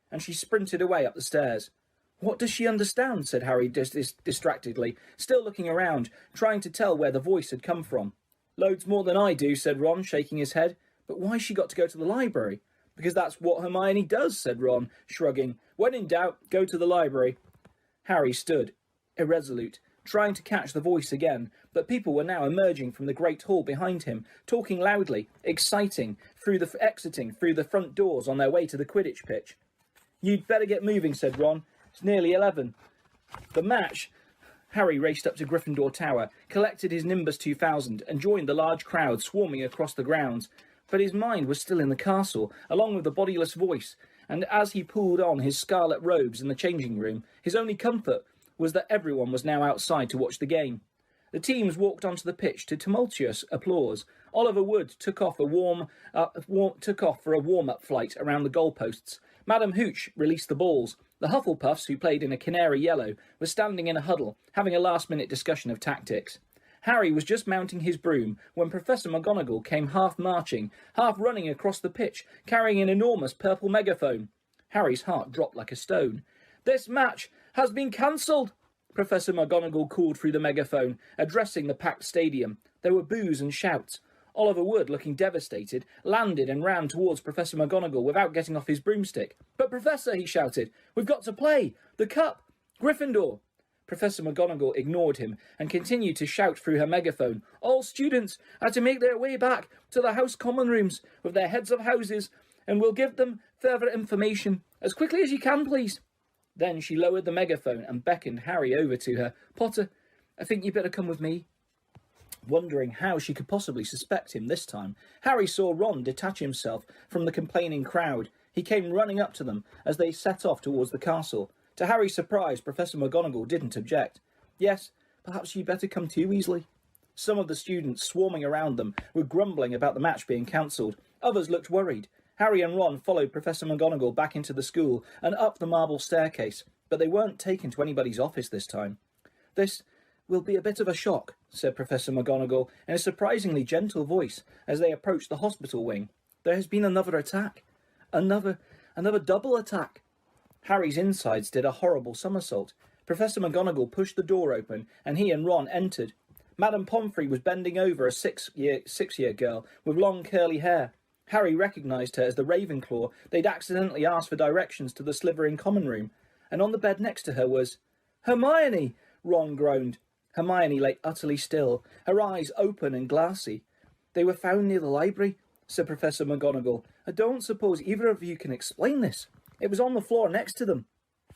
And she sprinted away up the stairs. "What does she understand?" said Harry distractedly, still looking around, trying to tell where the voice had come from. "Loads more than I do," said Ron, shaking his head. "But why's she got to go to the library?" "Because that's what Hermione does," said Ron, shrugging. "When in doubt, go to the library." Harry stood, irresolute, trying to catch the voice again, but people were now emerging from the great hall behind him, talking loudly, exiting through the front doors on their way to the Quidditch pitch. "You'd better get moving," said Ron. "It's nearly 11. The match." Harry raced up to Gryffindor Tower, collected his Nimbus 2000, and joined the large crowd swarming across the grounds. But his mind was still in the castle, along with the bodiless voice, and as he pulled on his scarlet robes in the changing room, his only comfort was that everyone was now outside to watch the game. The teams walked onto the pitch to tumultuous applause. Oliver Wood took off for a warm-up flight around the goalposts. Madam Hooch released the balls. The Hufflepuffs, who played in a canary yellow, were standing in a huddle, having a last-minute discussion of tactics. Harry was just mounting his broom when Professor McGonagall came half marching, half running across the pitch, carrying an enormous purple megaphone. Harry's heart dropped like a stone. "This match has been cancelled," Professor McGonagall called through the megaphone, addressing the packed stadium. There were boos and shouts. Oliver Wood, looking devastated, landed and ran towards Professor McGonagall without getting off his broomstick. "But Professor," he shouted, "we've got to play! The cup! Gryffindor!" Professor McGonagall ignored him and continued to shout through her megaphone. "All students are to make their way back to the House Common Rooms with their heads of houses, and we'll give them further information. As quickly as you can, please." Then she lowered the megaphone and beckoned Harry over to her. "Potter, I think you'd better come with me." Wondering how she could possibly suspect him this time, Harry saw Ron detach himself from the complaining crowd. He came running up to them as they set off towards the castle. To Harry's surprise, Professor McGonagall didn't object. "Yes, perhaps you'd better come too, Weasley." Some of the students swarming around them were grumbling about the match being cancelled. Others looked worried. Harry and Ron followed Professor McGonagall back into the school and up the marble staircase, but they weren't taken to anybody's office this time. "This will be a bit of a shock," said Professor McGonagall in a surprisingly gentle voice as they approached the hospital wing. "There has been another attack. Another double attack." Harry's insides did a horrible somersault. Professor McGonagall pushed the door open and he and Ron entered. Madame Pomfrey was bending over a six-year girl with long curly hair. Harry recognised her as the Ravenclaw they'd accidentally asked for directions to the Slytherin common room, and on the bed next to her was... "Hermione!" Ron groaned. Hermione lay utterly still, her eyes open and glassy. "They were found near the library," said Professor McGonagall. "I don't suppose either of you can explain this. It was on the floor next to them."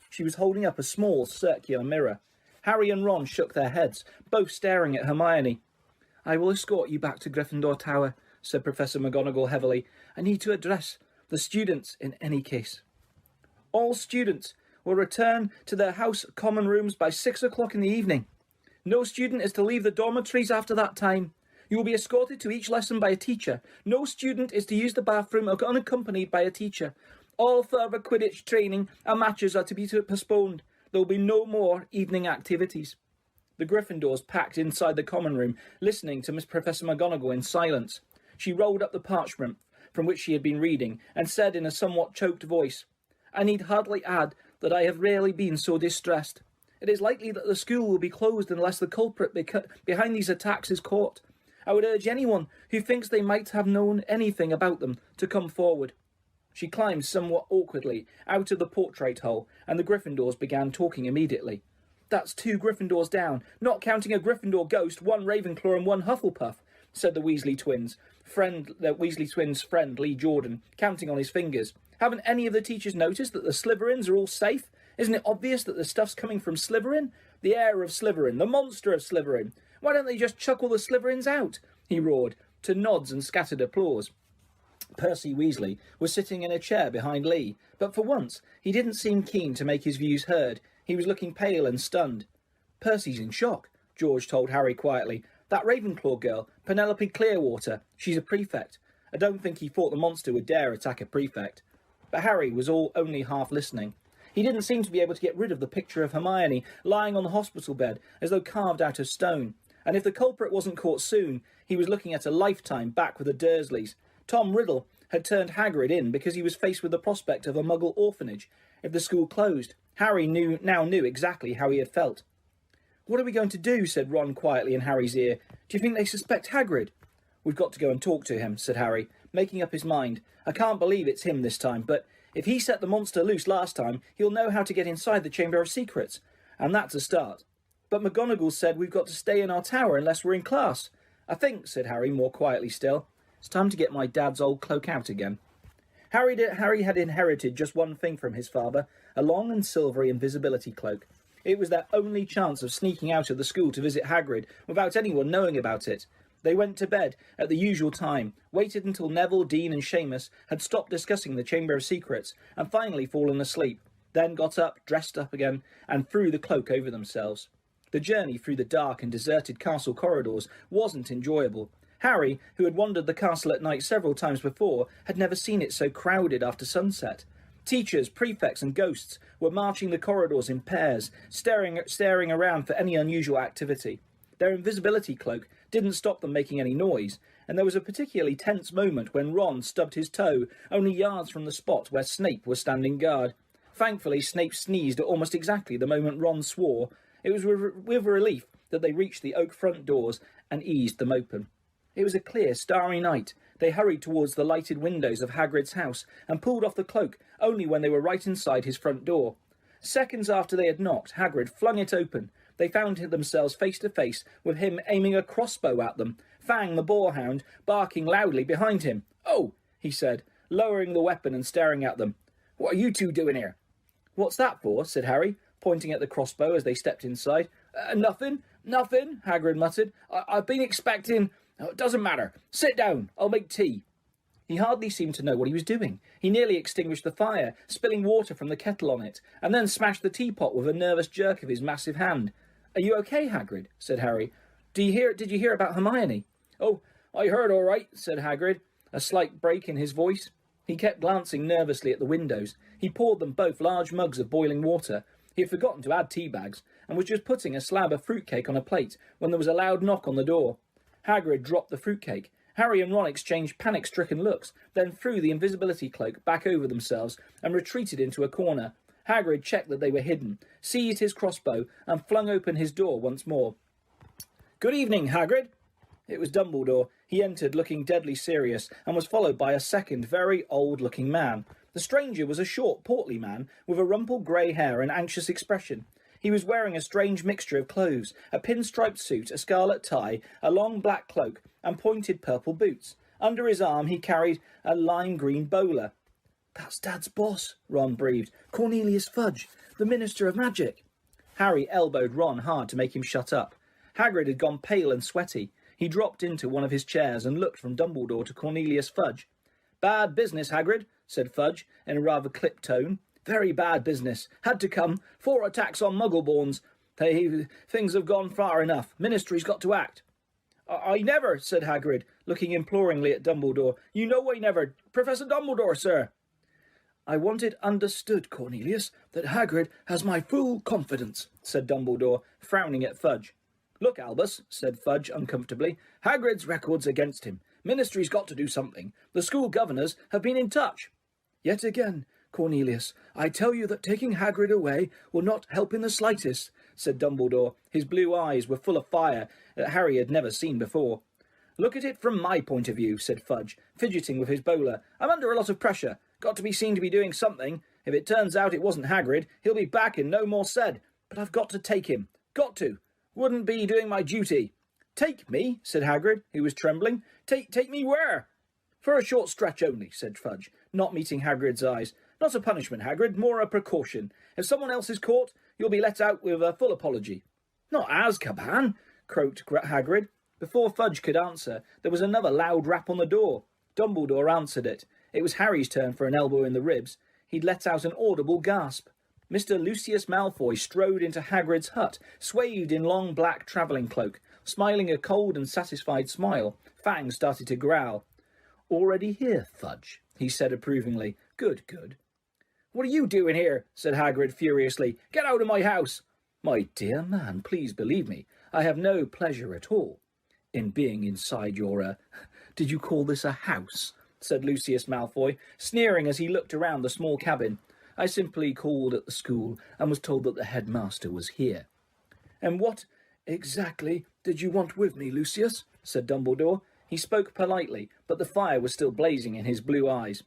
She was holding up a small circular mirror. Harry and Ron shook their heads, both staring at Hermione. "I will escort you back to Gryffindor Tower," said Professor McGonagall heavily. "I need to address the students in any case. All students will return to their house common rooms by 6 o'clock in the evening. No student is to leave the dormitories after that time. You will be escorted to each lesson by a teacher. No student is to use the bathroom unaccompanied by a teacher. All further Quidditch training and matches are to be postponed. There will be no more evening activities." The Gryffindors packed inside the common room, listening to Miss Professor McGonagall in silence. She rolled up the parchment from which she had been reading and said in a somewhat choked voice, "I need hardly add that I have rarely been so distressed. It is likely that the school will be closed unless the culprit behind these attacks is caught. I would urge anyone who thinks they might have known anything about them to come forward." She climbed somewhat awkwardly out of the portrait hole, and the Gryffindors began talking immediately. "That's 2 Gryffindors down, not counting a Gryffindor ghost, 1 Ravenclaw and 1 Hufflepuff," said the Weasley twins' friend Lee Jordan, counting on his fingers. "Haven't any of the teachers noticed that the Slytherins are all safe? Isn't it obvious that the stuff's coming from Slytherin? The heir of Slytherin, the monster of Slytherin. Why don't they just chuck all the Slytherins out?" he roared, to nods and scattered applause. Percy Weasley was sitting in a chair behind Lee, but for once he didn't seem keen to make his views heard. He was looking pale and stunned. "Percy's in shock," George told Harry quietly. "That Ravenclaw girl, Penelope Clearwater, she's a prefect. I don't think he thought the monster would dare attack a prefect." But Harry was only half listening. He didn't seem to be able to get rid of the picture of Hermione lying on the hospital bed as though carved out of stone. And if the culprit wasn't caught soon, he was looking at a lifetime back with the Dursleys. Tom Riddle had turned Hagrid in because he was faced with the prospect of a Muggle orphanage if the school closed. Harry now knew exactly how he had felt. "What are we going to do?" said Ron quietly in Harry's ear. "Do you think they suspect Hagrid?" "We've got to go and talk to him," said Harry, making up his mind. "I can't believe it's him this time, but if he set the monster loose last time, he'll know how to get inside the Chamber of Secrets, and that's a start. But McGonagall said we've got to stay in our tower unless we're in class." "I think," said Harry, more quietly still, "it's time to get my dad's old cloak out again." Harry had inherited just one thing from his father, a long and silvery invisibility cloak. It was their only chance of sneaking out of the school to visit Hagrid without anyone knowing about it. They went to bed at the usual time, waited until Neville, Dean and Seamus had stopped discussing the Chamber of Secrets and finally fallen asleep, then got up, dressed up again, and threw the cloak over themselves. The journey through the dark and deserted castle corridors wasn't enjoyable. Harry, who had wandered the castle at night several times before, had never seen it so crowded after sunset. Teachers, prefects and ghosts were marching the corridors in pairs, staring around for any unusual activity. Their invisibility cloak didn't stop them making any noise, and there was a particularly tense moment when Ron stubbed his toe only yards from the spot where Snape was standing guard. Thankfully, Snape sneezed at almost exactly the moment Ron swore. It was with relief that they reached the oak front doors and eased them open. It was a clear, starry night. They hurried towards the lighted windows of Hagrid's house and pulled off the cloak only when they were right inside his front door. Seconds after they had knocked, Hagrid flung it open. They found themselves face to face with him aiming a crossbow at them, Fang the boarhound barking loudly behind him. "Oh," he said, lowering the weapon and staring at them. "What are you two doing here?" "What's that for?" said Harry, pointing at the crossbow as they stepped inside. Nothing, Hagrid muttered. I've been expecting... It doesn't matter. Sit down. I'll make tea." He hardly seemed to know what he was doing. He nearly extinguished the fire, spilling water from the kettle on it, and then smashed the teapot with a nervous jerk of his massive hand. "Are you okay, Hagrid?" said Harry. Did you hear about Hermione?" "Oh, I heard all right," said Hagrid, a slight break in his voice. He kept glancing nervously at the windows. He poured them both large mugs of boiling water. He had forgotten to add tea bags, and was just putting a slab of fruitcake on a plate when there was a loud knock on the door. Hagrid dropped the fruitcake. Harry and Ron exchanged panic-stricken looks, then threw the invisibility cloak back over themselves and retreated into a corner. Hagrid checked that they were hidden, seized his crossbow, and flung open his door once more. "Good evening, Hagrid." It was Dumbledore. He entered looking deadly serious, and was followed by a second, very old-looking man. The stranger was a short, portly man, with a rumpled grey hair and anxious expression. He was wearing a strange mixture of clothes, a pinstriped suit, a scarlet tie, a long black cloak, and pointed purple boots. Under his arm he carried a lime-green bowler. "That's Dad's boss," Ron breathed. "Cornelius Fudge, the Minister of Magic." Harry elbowed Ron hard to make him shut up. Hagrid had gone pale and sweaty. He dropped into one of his chairs and looked from Dumbledore to Cornelius Fudge. "Bad business, Hagrid," said Fudge, in a rather clipped tone. "Very bad business. Had to come. 4 attacks on Muggleborns. Things have gone far enough. Ministry's got to act." I never," said Hagrid, looking imploringly at Dumbledore. "You know I never. Professor Dumbledore, sir." "I want it understood, Cornelius, that Hagrid has my full confidence," said Dumbledore, frowning at Fudge. "Look, Albus," said Fudge uncomfortably, "Hagrid's record's against him. Ministry's got to do something. The school governors have been in touch." "Yet again, Cornelius, I tell you that taking Hagrid away will not help in the slightest," said Dumbledore. His blue eyes were full of fire that Harry had never seen before. "Look at it from my point of view," said Fudge, fidgeting with his bowler. "I'm under a lot of pressure. Got to be seen to be doing something. If it turns out it wasn't Hagrid, he'll be back and no more said. But I've got to take him. Got to. Wouldn't be doing my duty." "Take me?" said Hagrid, who was trembling. Take me where?" "For a short stretch only," said Fudge, not meeting Hagrid's eyes. "Not a punishment, Hagrid, more a precaution. If someone else is caught, you'll be let out with a full apology." "Not Azkaban," croaked Hagrid. Before Fudge could answer, there was another loud rap on the door. Dumbledore answered it. It was Harry's turn for an elbow in the ribs. He'd let out an audible gasp. Mr. Lucius Malfoy strode into Hagrid's hut, swathed in long black travelling cloak. Smiling a cold and satisfied smile, Fang started to growl. "Already here, Fudge," he said approvingly. Good. "What are you doing here?" said Hagrid furiously. "Get out of my house!" "My dear man, please believe me, I have no pleasure at all in being inside your, did you call this a house?" said Lucius Malfoy, sneering as he looked around the small cabin. "I simply called at the school and was told that the headmaster was here." "And what exactly did you want with me, Lucius?" said Dumbledore. He spoke politely, but the fire was still blazing in his blue eyes.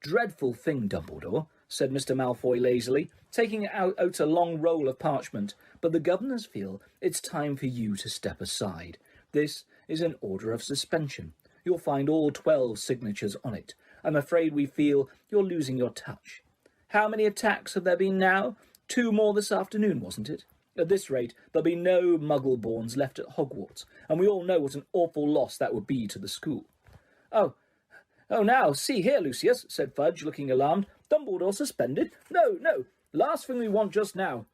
"Dreadful thing, Dumbledore," said Mr. Malfoy lazily, taking out a long roll of parchment, "but the governors feel it's time for you to step aside. This is an order of suspension. You'll find all 12 signatures on it. I'm afraid we feel you're losing your touch. How many attacks have there been now? 2 more this afternoon, wasn't it? At this rate, there'll be no Muggleborns left at Hogwarts, and we all know what an awful loss that would be to the school." Oh, now, see here, Lucius," said Fudge, looking alarmed. "Dumbledore suspended? No. Last thing we want just now.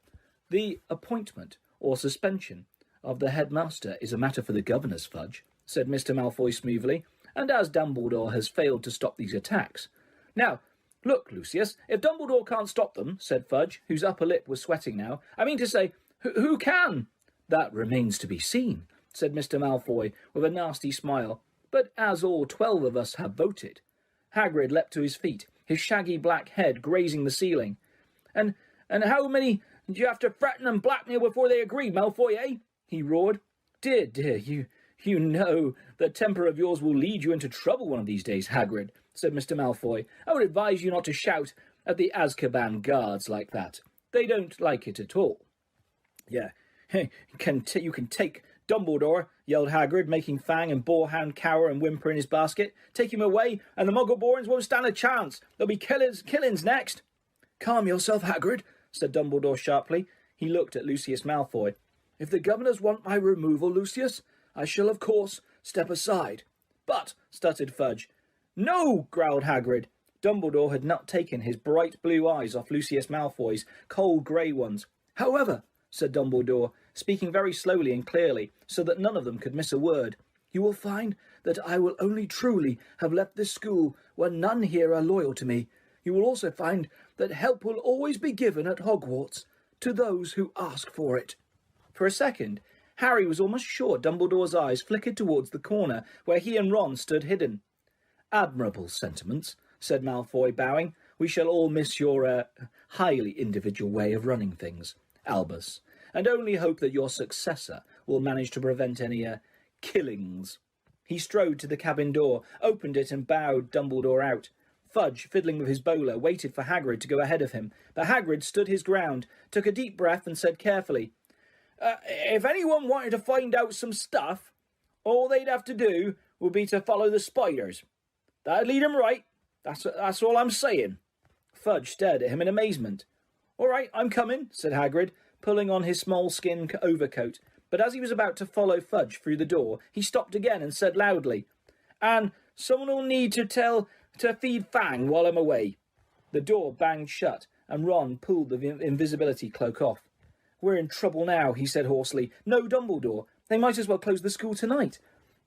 The appointment or suspension of the headmaster is a matter for the governors, Fudge, said Mr. Malfoy smoothly, and as Dumbledore has failed to stop these attacks. Now, look, Lucius, if Dumbledore can't stop them, said Fudge, whose upper lip was sweating now, I mean to say, who can? That remains to be seen, said Mr. Malfoy, with a nasty smile. But as all 12 of us have voted. Hagrid leapt to his feet, his shaggy black head grazing the ceiling. And how many do you have to threaten and blackmail before they agree, Malfoy, eh? He roared. Dear, you know that temper of yours will lead you into trouble one of these days, Hagrid, said Mr. Malfoy. I would advise you not to shout at the Azkaban guards like that. They don't like it at all. Yeah, you can take Dumbledore, yelled Hagrid, making Fang and Boarhound cower and whimper in his basket. Take him away, and the Muggleborns won't stand a chance. There'll be killings next. Calm yourself, Hagrid, said Dumbledore sharply. He looked at Lucius Malfoy. If the governors want my removal, Lucius, I shall, of course, step aside. But, stuttered Fudge. No, growled Hagrid. Dumbledore had not taken his bright blue eyes off Lucius Malfoy's cold grey ones. However, said Dumbledore, speaking very slowly and clearly, so that none of them could miss a word, you will find that I will only truly have left this school when none here are loyal to me. You will also find that help will always be given at Hogwarts to those who ask for it. For a second, Harry was almost sure Dumbledore's eyes flickered towards the corner where he and Ron stood hidden. Admirable sentiments, said Malfoy, bowing. We shall all miss your highly individual way of running things, Albus, and only hope that your successor will manage to prevent any killings. He strode to the cabin door, opened it and bowed Dumbledore out. Fudge, fiddling with his bowler, waited for Hagrid to go ahead of him, but Hagrid stood his ground, took a deep breath and said carefully, if anyone wanted to find out some stuff, all they'd have to do would be to follow the spiders. That'd lead 'em right. That's all I'm saying. Fudge stared at him in amazement. All right, I'm coming, said Hagrid, pulling on his small-skin overcoat. But as he was about to follow Fudge through the door, he stopped again and said loudly, and someone will need to feed Fang while I'm away. The door banged shut, and Ron pulled the invisibility cloak off. We're in trouble now, he said hoarsely. No Dumbledore. They might as well close the school tonight.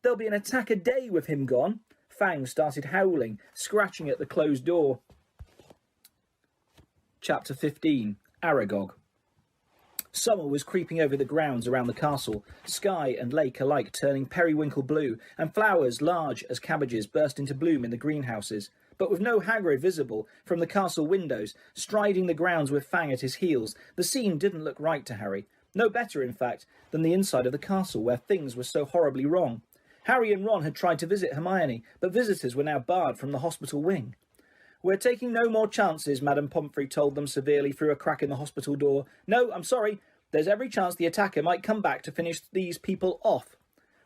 There'll be an attack a day with him gone. Fang started howling, scratching at the closed door. Chapter 15. Aragog. Summer was creeping over the grounds around the castle, sky and lake alike turning periwinkle blue, and flowers large as cabbages burst into bloom in the greenhouses. But with no Hagrid visible from the castle windows, striding the grounds with Fang at his heels, the scene didn't look right to Harry. No better, in fact, than the inside of the castle, where things were so horribly wrong. Harry and Ron had tried to visit Hermione, but visitors were now barred from the hospital wing. We're taking no more chances, Madame Pomfrey told them severely through a crack in the hospital door. No, I'm sorry. There's every chance the attacker might come back to finish these people off.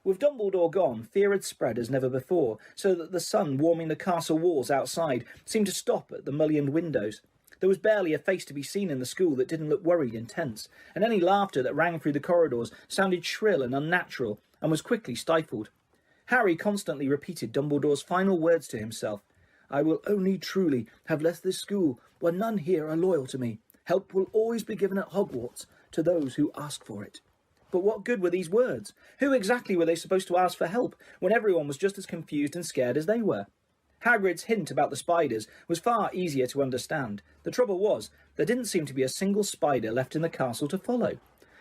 With Dumbledore gone, fear had spread as never before, so that the sun warming the castle walls outside seemed to stop at the mullioned windows. There was barely a face to be seen in the school that didn't look worried and tense, and any laughter that rang through the corridors sounded shrill and unnatural, and was quickly stifled. Harry constantly repeated Dumbledore's final words to himself. I will only truly have left this school when none here are loyal to me. Help will always be given at Hogwarts to those who ask for it. But what good were these words? Who exactly were they supposed to ask for help when everyone was just as confused and scared as they were? Hagrid's hint about the spiders was far easier to understand. The trouble was, there didn't seem to be a single spider left in the castle to follow.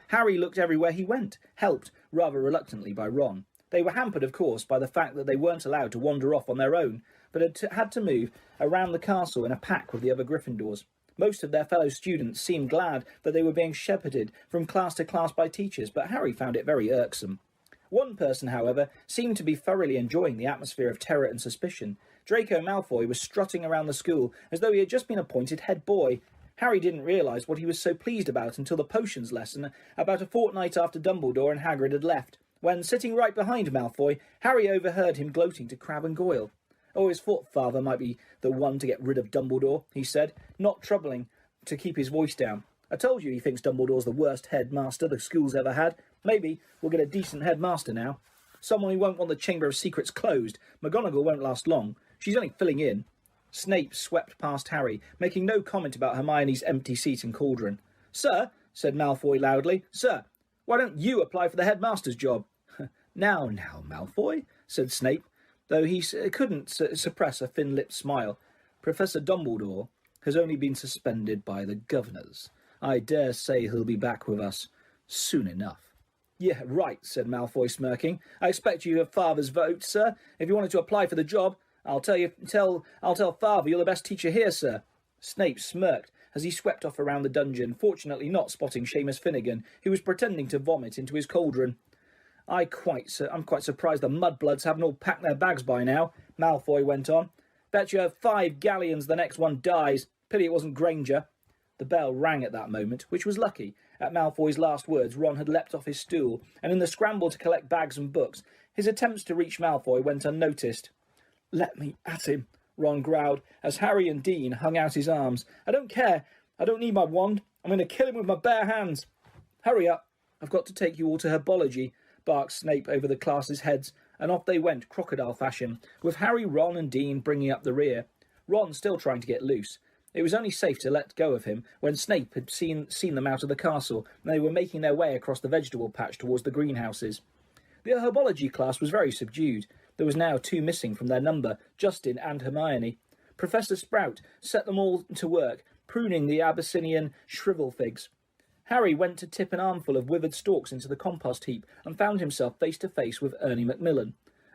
Harry looked everywhere he went, helped, rather reluctantly, by Ron. They were hampered, of course, by the fact that they weren't allowed to wander off on their own, but had to move around the castle in a pack with the other Gryffindors. Most of their fellow students seemed glad that they were being shepherded from class to class by teachers, but Harry found it very irksome. One person, however, seemed to be thoroughly enjoying the atmosphere of terror and suspicion. Draco Malfoy was strutting around the school as though he had just been appointed head boy. Harry didn't realise what he was so pleased about until the potions lesson about a fortnight after Dumbledore and Hagrid had left, when, sitting right behind Malfoy, Harry overheard him gloating to Crabbe and Goyle. Always thought Father might be the one to get rid of Dumbledore, he said, not troubling to keep his voice down. I told you he thinks Dumbledore's the worst headmaster the school's ever had. Maybe we'll get a decent headmaster now. Someone who won't want the Chamber of Secrets closed. McGonagall won't last long. She's only filling in. Snape swept past Harry, making no comment about Hermione's empty seat and cauldron. Sir, said Malfoy loudly, sir, Why don't you apply for the headmaster's job?" Now, Malfoy," said Snape, though he couldn't suppress a thin-lipped smile. "Professor Dumbledore has only been suspended by the governors. I dare say he'll be back with us soon enough." "Yeah, right," said Malfoy, smirking. "I expect you have Father's vote, sir. If you wanted to apply for the job, I'll tell Father you're the best teacher here, sir." Snape smirked as he swept off around the dungeon, fortunately not spotting Seamus Finnegan, who was pretending to vomit into his cauldron. I'm quite surprised the mudbloods haven't all packed their bags by now," Malfoy went on. "Bet you have 5 galleons the next one dies. Pity it wasn't Granger." The bell rang at that moment, which was lucky. At Malfoy's last words, Ron had leapt off his stool, and in the scramble to collect bags and books, his attempts to reach Malfoy went unnoticed. "Let me at him," Ron growled, as Harry and Dean hung out his arms. "I don't care. I don't need my wand. I'm going to kill him with my bare hands." "Hurry up. I've got to take you all to herbology," barked Snape over the classes' heads, and off they went crocodile fashion, with Harry, Ron and Dean bringing up the rear. Ron still trying to get loose. It was only safe to let go of him when Snape had seen them out of the castle, and they were making their way across the vegetable patch towards the greenhouses. The herbology class was very subdued. There was now 2 missing from their number, Justin and Hermione. Professor Sprout set them all to work, pruning the Abyssinian shrivel figs. Harry went to tip an armful of withered stalks into the compost heap and found himself face to face with Ernie Macmillan.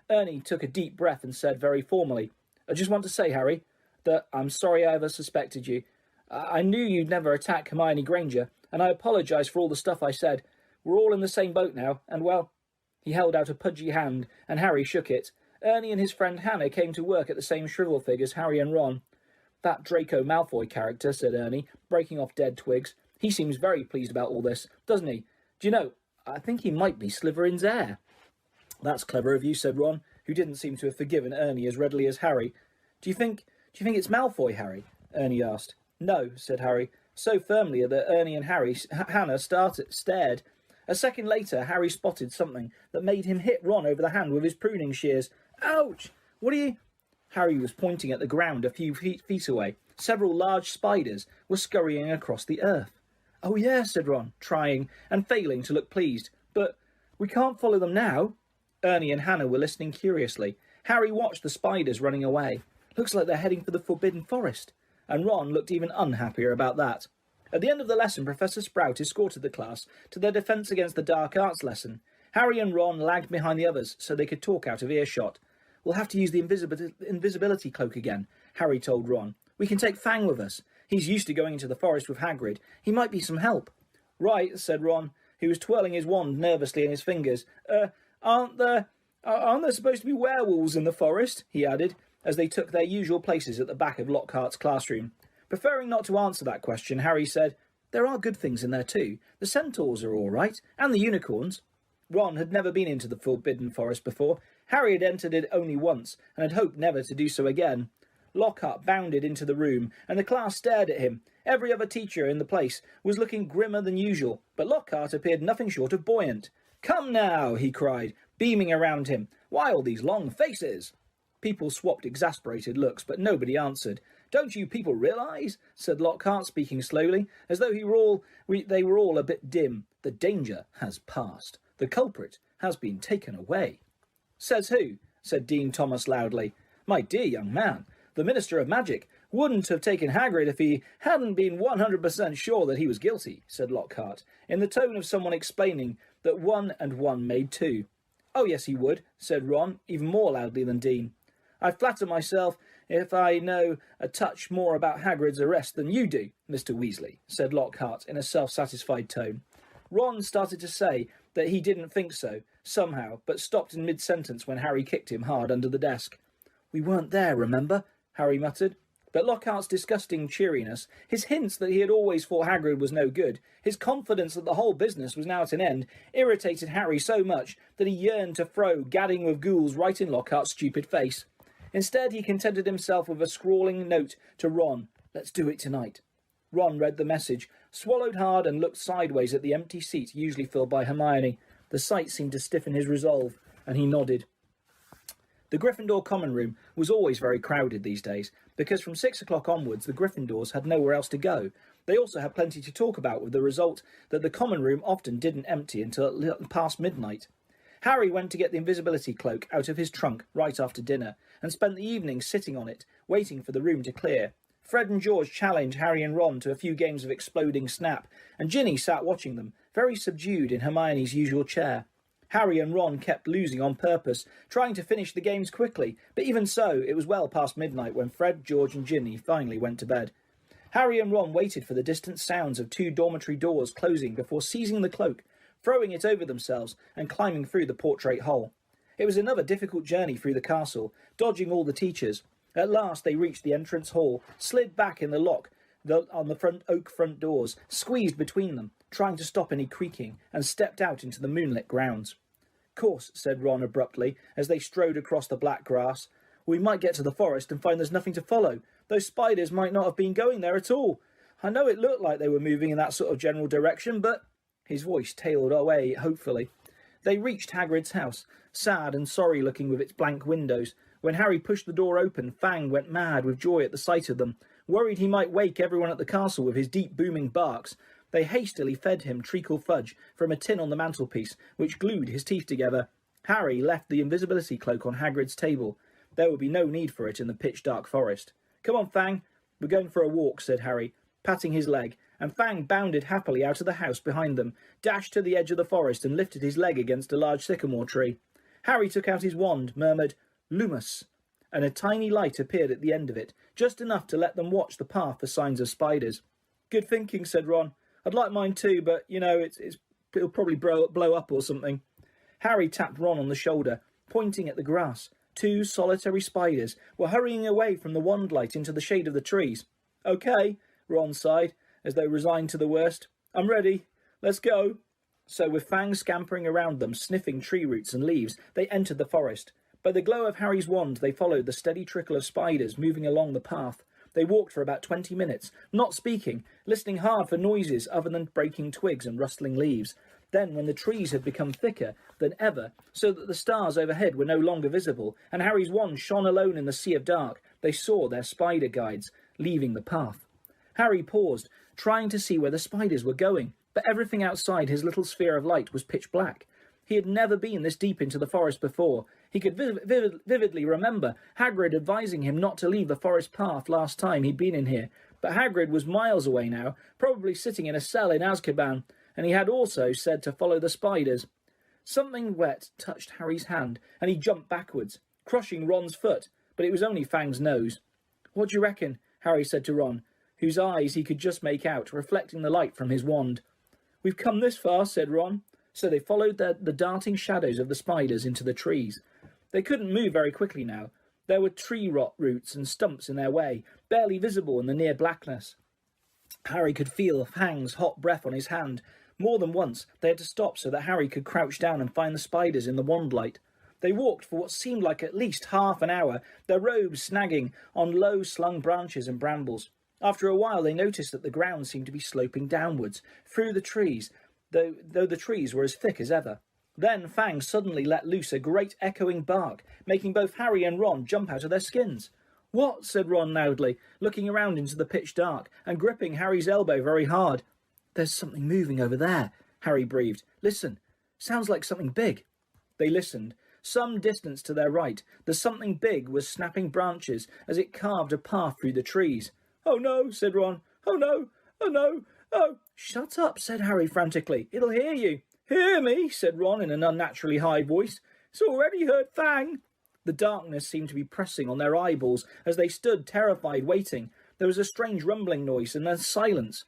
Ernie took a deep breath and said very formally, "I just want to say, Harry, that I'm sorry I ever suspected you. I knew you'd never attack Hermione Granger, and I apologise for all the stuff I said. We're all in the same boat now, and well..." He held out a pudgy hand, and Harry shook it. Ernie and his friend Hannah came to work at the same shrivel fig as Harry and Ron. "That Draco Malfoy character," said Ernie, breaking off dead twigs. "He seems very pleased about all this, doesn't he? Do you know, I think he might be Slytherin's heir." "That's clever of you," said Ron, who didn't seem to have forgiven Ernie as readily as Harry. Do you think it's Malfoy, Harry?" Ernie asked. "No," said Harry, so firmly that Ernie and Hannah stared. A second later, Harry spotted something that made him hit Ron over the hand with his pruning shears. "Ouch! What are you..." Harry was pointing at the ground a few feet away. Several large spiders were scurrying across the earth. "Oh yeah," said Ron, trying and failing to look pleased. "But we can't follow them now." Ernie and Hannah were listening curiously. Harry watched the spiders running away. "Looks like they're heading for the Forbidden Forest." And Ron looked even unhappier about that. At the end of the lesson, Professor Sprout escorted the class to their defence against the dark arts lesson. Harry and Ron lagged behind the others so they could talk out of earshot. "We'll have to use the invisibility cloak again," Harry told Ron. "We can take Fang with us. He's used to going into the forest with Hagrid. He might be some help." "Right," said Ron, who was twirling his wand nervously in his fingers. Aren't there supposed to be werewolves in the forest?" he added, as they took their usual places at the back of Lockhart's classroom. Preferring not to answer that question, Harry said, "There are good things in there too. The centaurs are all right, and the unicorns." Ron had never been into the Forbidden Forest before. Harry had entered it only once, and had hoped never to do so again. Lockhart bounded into the room, and the class stared at him. Every other teacher in the place was looking grimmer than usual, but Lockhart appeared nothing short of buoyant. "Come now," he cried, beaming around him. "Why all these long faces?" People swapped exasperated looks, but nobody answered. "Don't you people realise," said Lockhart, speaking slowly, as though they were all a bit dim, "the danger has passed. The culprit has been taken away." "Says who?" said Dean Thomas loudly. "My dear young man, the Minister of Magic wouldn't have taken Hagrid if he hadn't been 100% sure that he was guilty," said Lockhart, in the tone of someone explaining that 1 and 1 made 2. "Oh yes, he would," said Ron, even more loudly than Dean. "I flatter myself if I know a touch more about Hagrid's arrest than you do, Mr. Weasley," said Lockhart in a self-satisfied tone. Ron started to say that he didn't think so, somehow, but stopped in mid-sentence when Harry kicked him hard under the desk. "We weren't there, remember?" Harry muttered. But Lockhart's disgusting cheeriness, his hints that he had always thought Hagrid was no good, his confidence that the whole business was now at an end, irritated Harry so much that he yearned to throw gadding with ghouls right in Lockhart's stupid face. Instead, he contented himself with a scrawling note to Ron, "Let's do it tonight." Ron read the message, swallowed hard and looked sideways at the empty seat usually filled by Hermione. The sight seemed to stiffen his resolve, and he nodded. The Gryffindor common room was always very crowded these days. because from 6 o'clock onwards the Gryffindors had nowhere else to go. They also had plenty to talk about, with the result that the common room often didn't empty until past midnight. Harry went to get the invisibility cloak out of his trunk right after dinner, and spent the evening sitting on it, waiting for the room to clear. Fred and George challenged Harry and Ron to a few games of exploding snap, and Ginny sat watching them, very subdued in Hermione's usual chair. Harry and Ron kept losing on purpose, trying to finish the games quickly, but even so, it was well past midnight when Fred, George and Ginny finally went to bed. Harry and Ron waited for the distant sounds of 2 dormitory doors closing before seizing the cloak, throwing it over themselves and climbing through the portrait hole. It was another difficult journey through the castle, dodging all the teachers. At last they reached the entrance hall, slid back in the lock on the front oak front doors, squeezed between them, trying to stop any creaking, and stepped out into the moonlit grounds. "Course," said Ron abruptly, as they strode across the black grass, "we might get to the forest and find there's nothing to follow. Those spiders might not have been going there at all. I know it looked like they were moving in that sort of general direction, but—" His voice tailed away hopefully. They reached Hagrid's house, sad and sorry looking with its blank windows. When Harry pushed the door open, Fang went mad with joy at the sight of them. Worried he might wake everyone at the castle with his deep booming barks, they hastily fed him treacle fudge from a tin on the mantelpiece, which glued his teeth together. Harry left the invisibility cloak on Hagrid's table. There would be no need for it in the pitch-dark forest. "Come on, Fang, we're going for a walk," said Harry, patting his leg, and Fang bounded happily out of the house behind them, dashed to the edge of the forest and lifted his leg against a large sycamore tree. Harry took out his wand, murmured, "Lumus," and a tiny light appeared at the end of it, just enough to let them watch the path for signs of spiders. "Good thinking," said Ron. "I'd like mine too, but, you know, it'll probably blow up or something." Harry tapped Ron on the shoulder, pointing at the grass. 2 solitary spiders were hurrying away from the wand light into the shade of the trees. "Okay," Ron sighed, as though resigned to the worst. "I'm ready. Let's go." So with Fang scampering around them, sniffing tree roots and leaves, they entered the forest. By the glow of Harry's wand, they followed the steady trickle of spiders moving along the path. They walked for about 20 minutes, not speaking, listening hard for noises other than breaking twigs and rustling leaves. Then, when the trees had become thicker than ever, so that the stars overhead were no longer visible, and Harry's wand shone alone in the sea of dark, they saw their spider guides leaving the path. Harry paused, trying to see where the spiders were going, but everything outside his little sphere of light was pitch black. He had never been this deep into the forest before. He could vividly remember Hagrid advising him not to leave the forest path last time he'd been in here, but Hagrid was miles away now, probably sitting in a cell in Azkaban, and he had also said to follow the spiders. Something wet touched Harry's hand, and he jumped backwards, crushing Ron's foot, but it was only Fang's nose. "What do you reckon?" Harry said to Ron, whose eyes he could just make out, reflecting the light from his wand. "We've come this far," said Ron. So they followed the darting shadows of the spiders into the trees. They couldn't move very quickly now. There were tree roots and stumps in their way, barely visible in the near blackness. Harry could feel Fang's hot breath on his hand. More than once they had to stop so that Harry could crouch down and find the spiders in the wand light. They walked for what seemed like at least half an hour, their robes snagging on low-slung branches and brambles. After a while they noticed that the ground seemed to be sloping downwards, through the trees, though the trees were as thick as ever. Then Fang suddenly let loose a great echoing bark, making both Harry and Ron jump out of their skins. "What?" said Ron loudly, looking around into the pitch dark, and gripping Harry's elbow very hard. "There's something moving over there," Harry breathed. "Listen, sounds like something big." They listened. Some distance to their right, the something big was snapping branches as it carved a path through the trees. "Oh no," said Ron. "Oh no, oh no, oh." "Shut up," said Harry frantically. "It'll hear you." "Hear me?" said Ron in an unnaturally high voice. "It's already heard Fang." The darkness seemed to be pressing on their eyeballs as they stood terrified, waiting. There was a strange rumbling noise and then silence.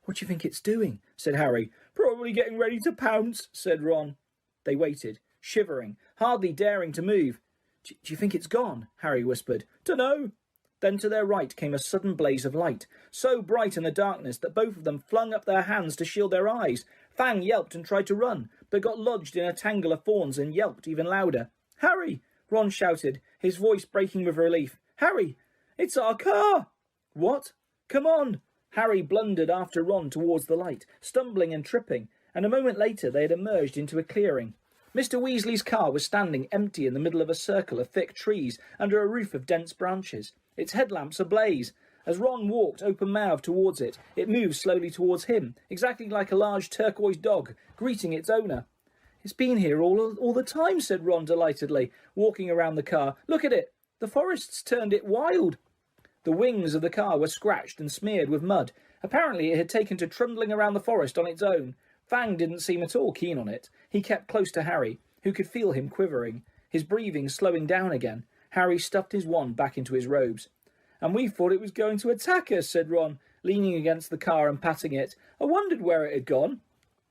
"What do you think it's doing?" said Harry. "Probably getting ready to pounce," said Ron. They waited, shivering, hardly daring to move. Do you think it's gone?" Harry whispered. "Dunno." Then to their right came a sudden blaze of light, so bright in the darkness that both of them flung up their hands to shield their eyes. Fang yelped and tried to run, but got lodged in a tangle of thorns and yelped even louder. "Harry!" Ron shouted, his voice breaking with relief. "Harry! It's our car!" "What? Come on!" Harry blundered after Ron towards the light, stumbling and tripping, and a moment later they had emerged into a clearing. Mr. Weasley's car was standing empty in the middle of a circle of thick trees under a roof of dense branches. its headlamps ablaze. As Ron walked open-mouthed towards it, it moved slowly towards him, exactly like a large turquoise dog greeting its owner. "It's been here all the time," said Ron delightedly, walking around the car. "Look at it. The forest's turned it wild." The wings of the car were scratched and smeared with mud. Apparently it had taken to trundling around the forest on its own. Fang didn't seem at all keen on it. He kept close to Harry, who could feel him quivering, his breathing slowing down again. Harry stuffed his wand back into his robes. "And we thought it was going to attack us," said Ron, leaning against the car and patting it. "I wondered where it had gone."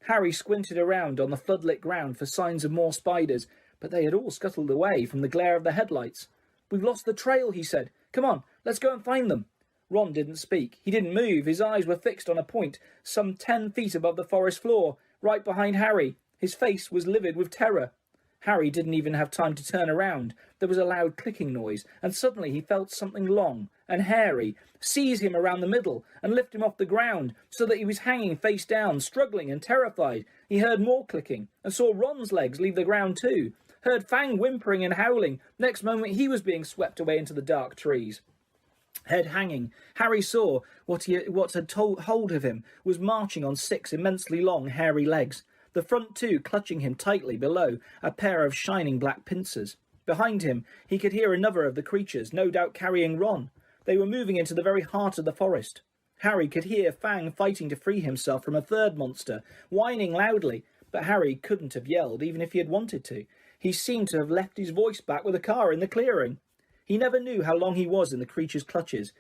Harry squinted around on the floodlit ground for signs of more spiders, but they had all scuttled away from the glare of the headlights. "We've lost the trail," he said. "Come on, let's go and find them." Ron didn't speak. He didn't move. His eyes were fixed on a point some 10 feet above the forest floor, right behind Harry. His face was livid with terror. Harry didn't even have time to turn around. There was a loud clicking noise, and suddenly he felt something long and hairy seize him around the middle and lift him off the ground so that he was hanging face down, struggling and terrified. He heard more clicking and saw Ron's legs leave the ground too. Heard Fang whimpering and howling. Next moment he was being swept away into the dark trees. Head hanging, Harry saw what had hold of him was marching on 6 immensely long, hairy legs. The front 2 clutching him tightly below, a pair of shining black pincers. Behind him, he could hear another of the creatures, no doubt carrying Ron. They were moving into the very heart of the forest. Harry could hear Fang fighting to free himself from a third monster, whining loudly, but Harry couldn't have yelled, even if he had wanted to. He seemed to have left his voice back with the car in the clearing. He never knew how long he was in the creature's clutches.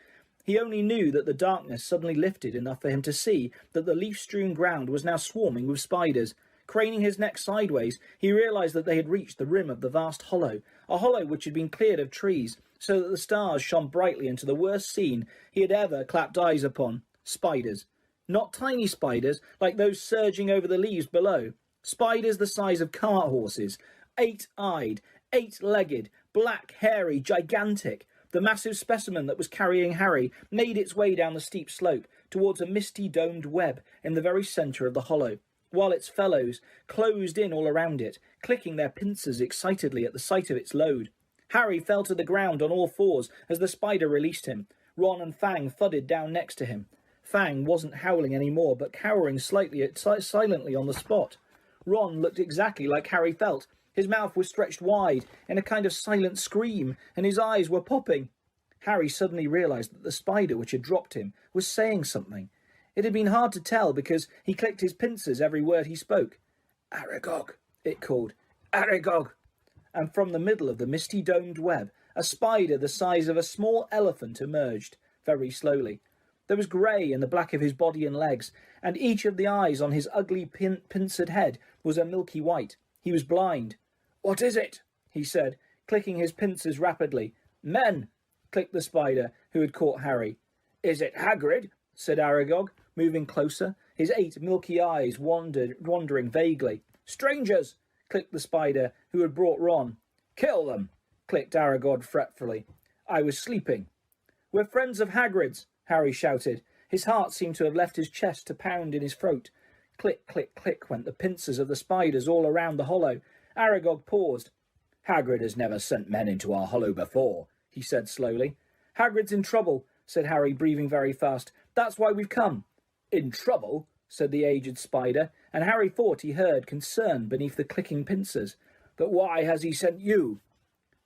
He only knew that the darkness suddenly lifted enough for him to see that the leaf-strewn ground was now swarming with spiders. Craning his neck sideways, he realised that they had reached the rim of the vast hollow, a hollow which had been cleared of trees, so that the stars shone brightly into the worst scene he had ever clapped eyes upon. Spiders. Not tiny spiders, like those surging over the leaves below. Spiders the size of cart horses, 8-eyed, 8-legged, black, hairy, gigantic. The massive specimen that was carrying Harry made its way down the steep slope towards a misty domed web in the very centre of the hollow, while its fellows closed in all around it, clicking their pincers excitedly at the sight of its load. Harry fell to the ground on all fours as the spider released him. Ron and Fang thudded down next to him. Fang wasn't howling any more, but cowering silently on the spot. Ron looked exactly like Harry felt. His mouth was stretched wide in a kind of silent scream, and his eyes were popping. Harry suddenly realised that the spider which had dropped him was saying something. It had been hard to tell because he clicked his pincers every word he spoke. "Aragog," it called. "Aragog." And from the middle of the misty domed web, a spider the size of a small elephant emerged, very slowly. There was grey in the black of his body and legs, and each of the eyes on his ugly pincered head was a milky white. He was blind. "What is it?" he said, clicking his pincers rapidly. "Men," clicked the spider, who had caught Harry. "Is it Hagrid?" said Aragog, moving closer, his 8 milky eyes wandering vaguely. "Strangers," clicked the spider, who had brought Ron. "Kill them," clicked Aragog fretfully. "I was sleeping." "We're friends of Hagrid's," Harry shouted. His heart seemed to have left his chest to pound in his throat. Click, click, click went the pincers of the spiders all around the hollow. Aragog paused. "Hagrid has never sent men into our hollow before," he said slowly. "Hagrid's in trouble," said Harry, breathing very fast. "That's why we've come." "In trouble?" said the aged spider, and Harry thought he heard concern beneath the clicking pincers. "But why has he sent you?"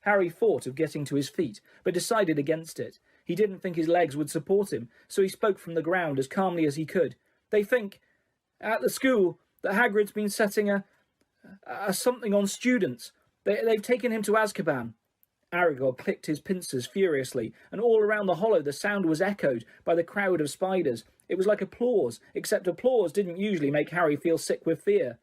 Harry thought of getting to his feet, but decided against it. He didn't think his legs would support him, so he spoke from the ground as calmly as he could. "They think, at the school, that Hagrid's been setting a something on students. They've taken him to Azkaban." Aragog clicked his pincers furiously, and all around the hollow the sound was echoed by the crowd of spiders. It was like applause, except applause didn't usually make Harry feel sick with fear.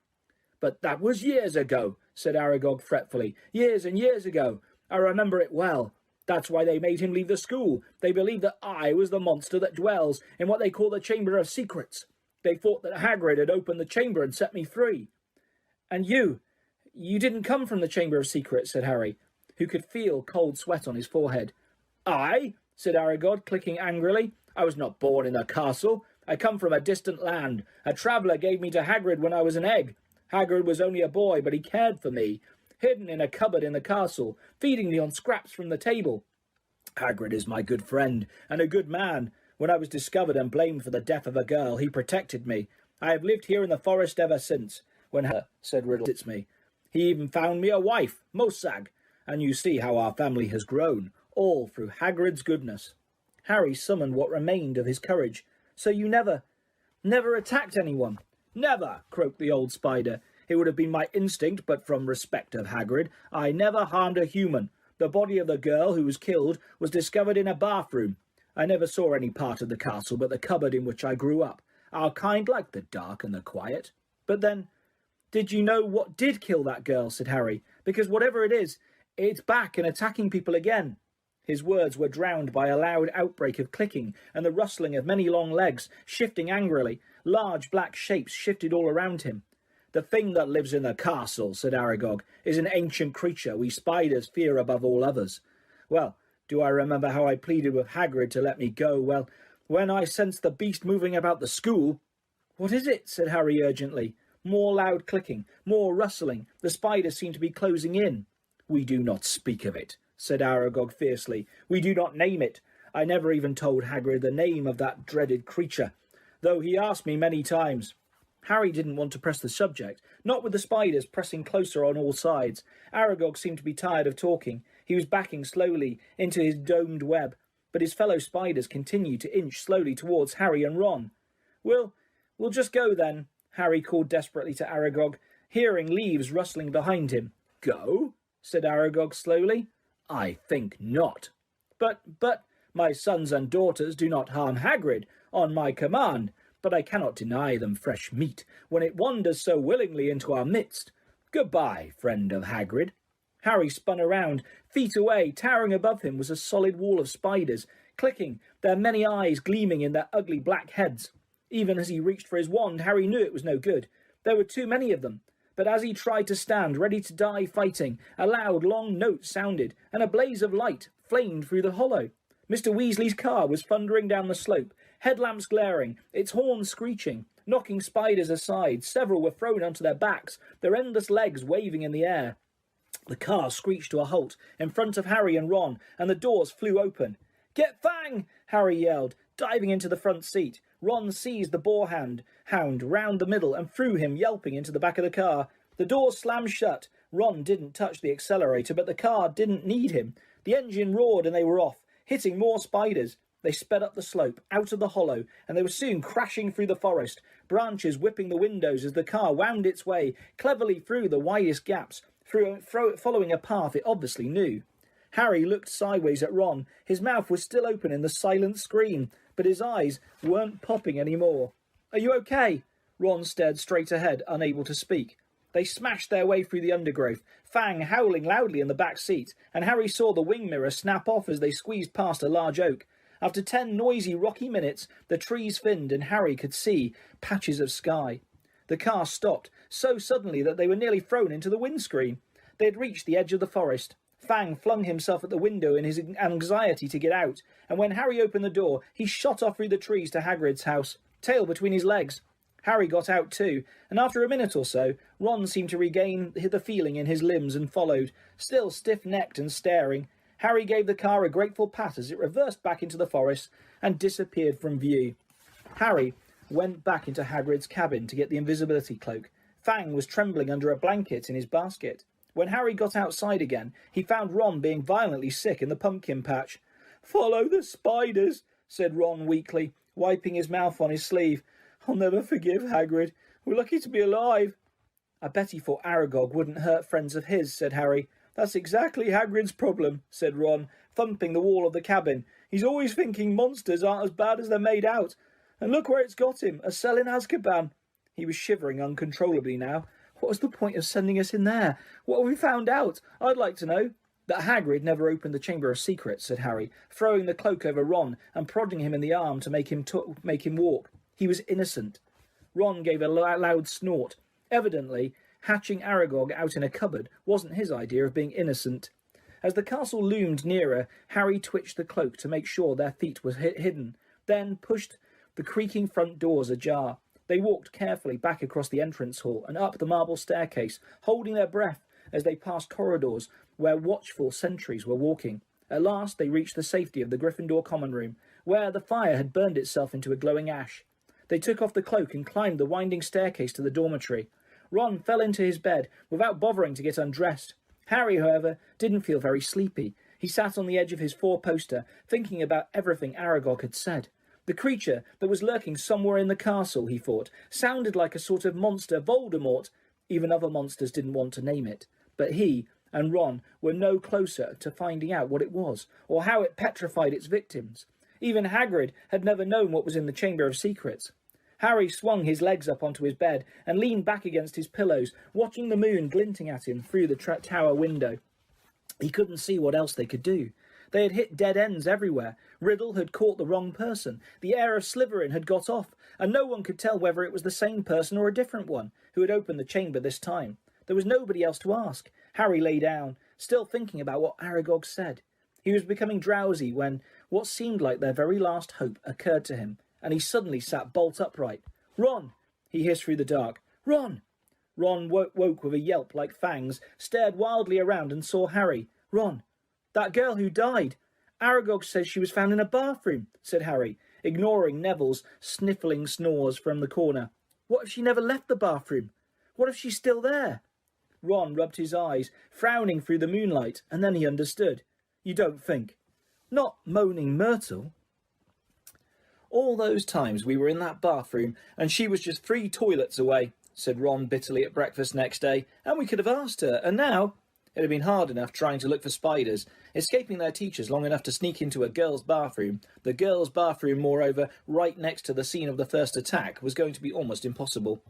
"But that was years ago," said Aragog fretfully. "Years and years ago. I remember it well. That's why they made him leave the school. They believed that I was the monster that dwells in what they call the Chamber of Secrets. They thought that Hagrid had opened the chamber and set me free." "And you didn't come from the Chamber of Secrets," said Harry, who could feel cold sweat on his forehead. "I?" said Aragog, clicking angrily. "I was not born in a castle. I come from a distant land. A traveller gave me to Hagrid when I was an egg. Hagrid was only a boy, but he cared for me, hidden in a cupboard in the castle, feeding me on scraps from the table. Hagrid is my good friend, and a good man. When I was discovered and blamed for the death of a girl, he protected me. I have lived here in the forest ever since. When said Riddle visits me. He even found me a wife, Mosag, and you see how our family has grown, all through Hagrid's goodness. Harry summoned what remained of his courage. So you never attacked anyone? Never, croaked the old spider. It would have been my instinct, but from respect of Hagrid, I never harmed a human. The body of the girl who was killed was discovered in a bathroom. I never saw any part of the castle but the cupboard in which I grew up. Our kind like the dark and the quiet. But then, did you know what did kill that girl? Said Harry. Because whatever it is, it's back and attacking people again. His words were drowned by a loud outbreak of clicking and the rustling of many long legs, shifting angrily. Large black shapes shifted all around him. The thing that lives in the castle, said Aragog, is an ancient creature we spiders fear above all others. Well, do I remember how I pleaded with Hagrid to let me go? Well, when I sensed the beast moving about the school... What is it? Said Harry urgently. More loud clicking, more rustling. The spiders seem to be closing in. We do not speak of it, said Aragog fiercely. We do not name it. I never even told Hagrid the name of that dreaded creature, though he asked me many times. Harry didn't want to press the subject, not with the spiders pressing closer on all sides. Aragog seemed to be tired of talking. He was backing slowly into his domed web, but his fellow spiders continued to inch slowly towards Harry and Ron. We'll just go then, Harry called desperately to Aragog, hearing leaves rustling behind him. Go? Said Aragog slowly. I think not. But, my sons and daughters do not harm Hagrid on my command, but I cannot deny them fresh meat when it wanders so willingly into our midst. Goodbye, friend of Hagrid. Harry spun around. Feet away, towering above him, was a solid wall of spiders, clicking, their many eyes gleaming in their ugly black heads. Even as he reached for his wand, Harry knew it was no good. There were too many of them. But as he tried to stand, ready to die fighting, a loud, long note sounded, and a blaze of light flamed through the hollow. Mr. Weasley's car was thundering down the slope, headlamps glaring, its horn screeching, knocking spiders aside. Several were thrown onto their backs, their endless legs waving in the air. The car screeched to a halt in front of Harry and Ron, and the doors flew open. Get Fang! Harry yelled, diving into the front seat. Ron seized the boarhound round the middle and threw him yelping into the back of the car. The doors slammed shut. Ron didn't touch the accelerator, but the car didn't need him. The engine roared and they were off, hitting more spiders. They sped up the slope, out of the hollow, and they were soon crashing through the forest, branches whipping the windows as the car wound its way cleverly through the widest gaps, following a path it obviously knew. Harry looked sideways at Ron. His mouth was still open in the silent scream, but his eyes weren't popping anymore. Are you okay? Ron stared straight ahead, unable to speak. They smashed their way through the undergrowth, Fang howling loudly in the back seat, and Harry saw the wing mirror snap off as they squeezed past a large oak. After 10 noisy, rocky minutes, the trees thinned and Harry could see patches of sky. The car stopped so suddenly that they were nearly thrown into the windscreen. They had reached the edge of the forest. Fang flung himself at the window in his anxiety to get out, and when Harry opened the door, he shot off through the trees to Hagrid's house, tail between his legs. Harry got out too, and after a minute or so, Ron seemed to regain the feeling in his limbs and followed, still stiff-necked and staring. Harry gave the car a grateful pat as it reversed back into the forest and disappeared from view. Harry went back into Hagrid's cabin to get the invisibility cloak. Fang was trembling under a blanket in his basket. When Harry got outside again, he found Ron being violently sick in the pumpkin patch. "Follow the spiders," said Ron weakly, wiping his mouth on his sleeve. "I'll never forgive Hagrid. We're lucky to be alive." "I bet he thought Aragog wouldn't hurt friends of his," said Harry. "That's exactly Hagrid's problem," said Ron, thumping the wall of the cabin. "He's always thinking monsters aren't as bad as they're made out. And look where it's got him, a cell in Azkaban." He was shivering uncontrollably now. What was the point of sending us in there? What have we found out? I'd like to know. "That Hagrid never opened the Chamber of Secrets," said Harry, throwing the cloak over Ron and prodding him in the arm to make him walk. "He was innocent." Ron gave a loud snort. Evidently, hatching Aragog out in a cupboard wasn't his idea of being innocent. As the castle loomed nearer, Harry twitched the cloak to make sure their feet were hidden, then pushed the creaking front doors ajar. They walked carefully back across the entrance hall and up the marble staircase, holding their breath as they passed corridors where watchful sentries were walking. At last they reached the safety of the Gryffindor common room, where the fire had burned itself into a glowing ash. They took off the cloak and climbed the winding staircase to the dormitory. Ron fell into his bed without bothering to get undressed. Harry, however, didn't feel very sleepy. He sat on the edge of his four-poster, thinking about everything Aragog had said. The creature that was lurking somewhere in the castle, he thought, sounded like a sort of monster Voldemort. Even other monsters didn't want to name it. But he and Ron were no closer to finding out what it was, or how it petrified its victims. Even Hagrid had never known what was in the Chamber of Secrets. Harry swung his legs up onto his bed and leaned back against his pillows, watching the moon glinting at him through the tower window. He couldn't see what else they could do. They had hit dead ends everywhere. Riddle had caught the wrong person. The heir of Slytherin had got off, and no one could tell whether it was the same person or a different one who had opened the chamber this time. There was nobody else to ask. Harry lay down, still thinking about what Aragog said. He was becoming drowsy when what seemed like their very last hope occurred to him, and he suddenly sat bolt upright. "Ron!" he hissed through the dark. "Ron!" Ron woke with a yelp like fangs, stared wildly around and saw Harry. "Ron, that girl who died. Aragog says she was found in a bathroom," said Harry, ignoring Neville's sniffling snores from the corner. "What if she never left the bathroom? What if she's still there?" Ron rubbed his eyes, frowning through the moonlight, and then he understood. "You don't think?" "Not Moaning Myrtle?" "All those times we were in that bathroom, and she was just 3 toilets away," said Ron bitterly at breakfast next day, "and we could have asked her, and now—" It had been hard enough trying to look for spiders. Escaping their teachers long enough to sneak into a girl's bathroom, the girl's bathroom, moreover, right next to the scene of the first attack, was going to be almost impossible.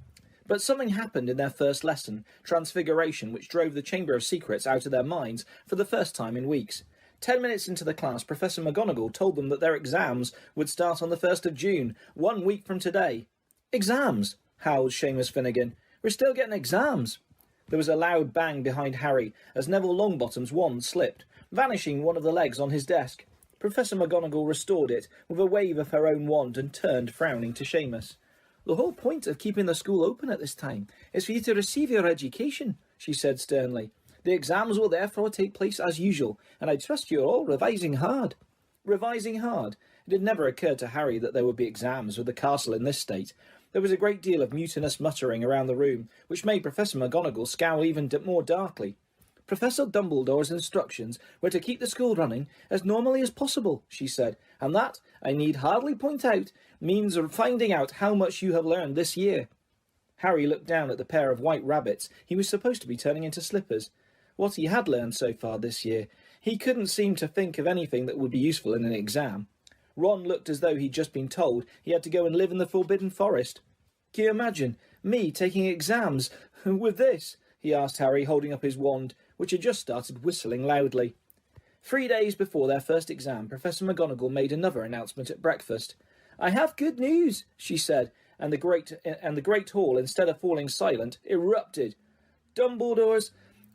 But something happened in their first lesson, Transfiguration, which drove the Chamber of Secrets out of their minds for the first time in weeks. 10 minutes into the class, Professor McGonagall told them that their exams would start on the 1st of June, 1 week from today. "Exams?" howled Seamus Finnegan. "We're still getting exams." There was a loud bang behind Harry as Neville Longbottom's wand slipped, vanishing one of the legs on his desk. Professor McGonagall restored it with a wave of her own wand and turned frowning to Seamus. "The whole point of keeping the school open at this time is for you to receive your education," she said sternly. "The exams will therefore take place as usual, and I trust you are all revising hard." Revising hard? It had never occurred to Harry that there would be exams with the castle in this state. There was a great deal of mutinous muttering around the room, which made Professor McGonagall scowl even more darkly. "Professor Dumbledore's instructions were to keep the school running as normally as possible," she said, "and that, I need hardly point out, means finding out how much you have learned this year." Harry looked down at the pair of white rabbits he was supposed to be turning into slippers. What he had learned so far this year, he couldn't seem to think of anything that would be useful in an exam. Ron looked as though he'd just been told he had to go and live in the Forbidden Forest. "Can you imagine me taking exams with this?" he asked Harry, holding up his wand, which had just started whistling loudly. 3 days before their first exam, Professor McGonagall made another announcement at breakfast. "I have good news," she said, and the great hall, instead of falling silent, erupted. "Dumbledore's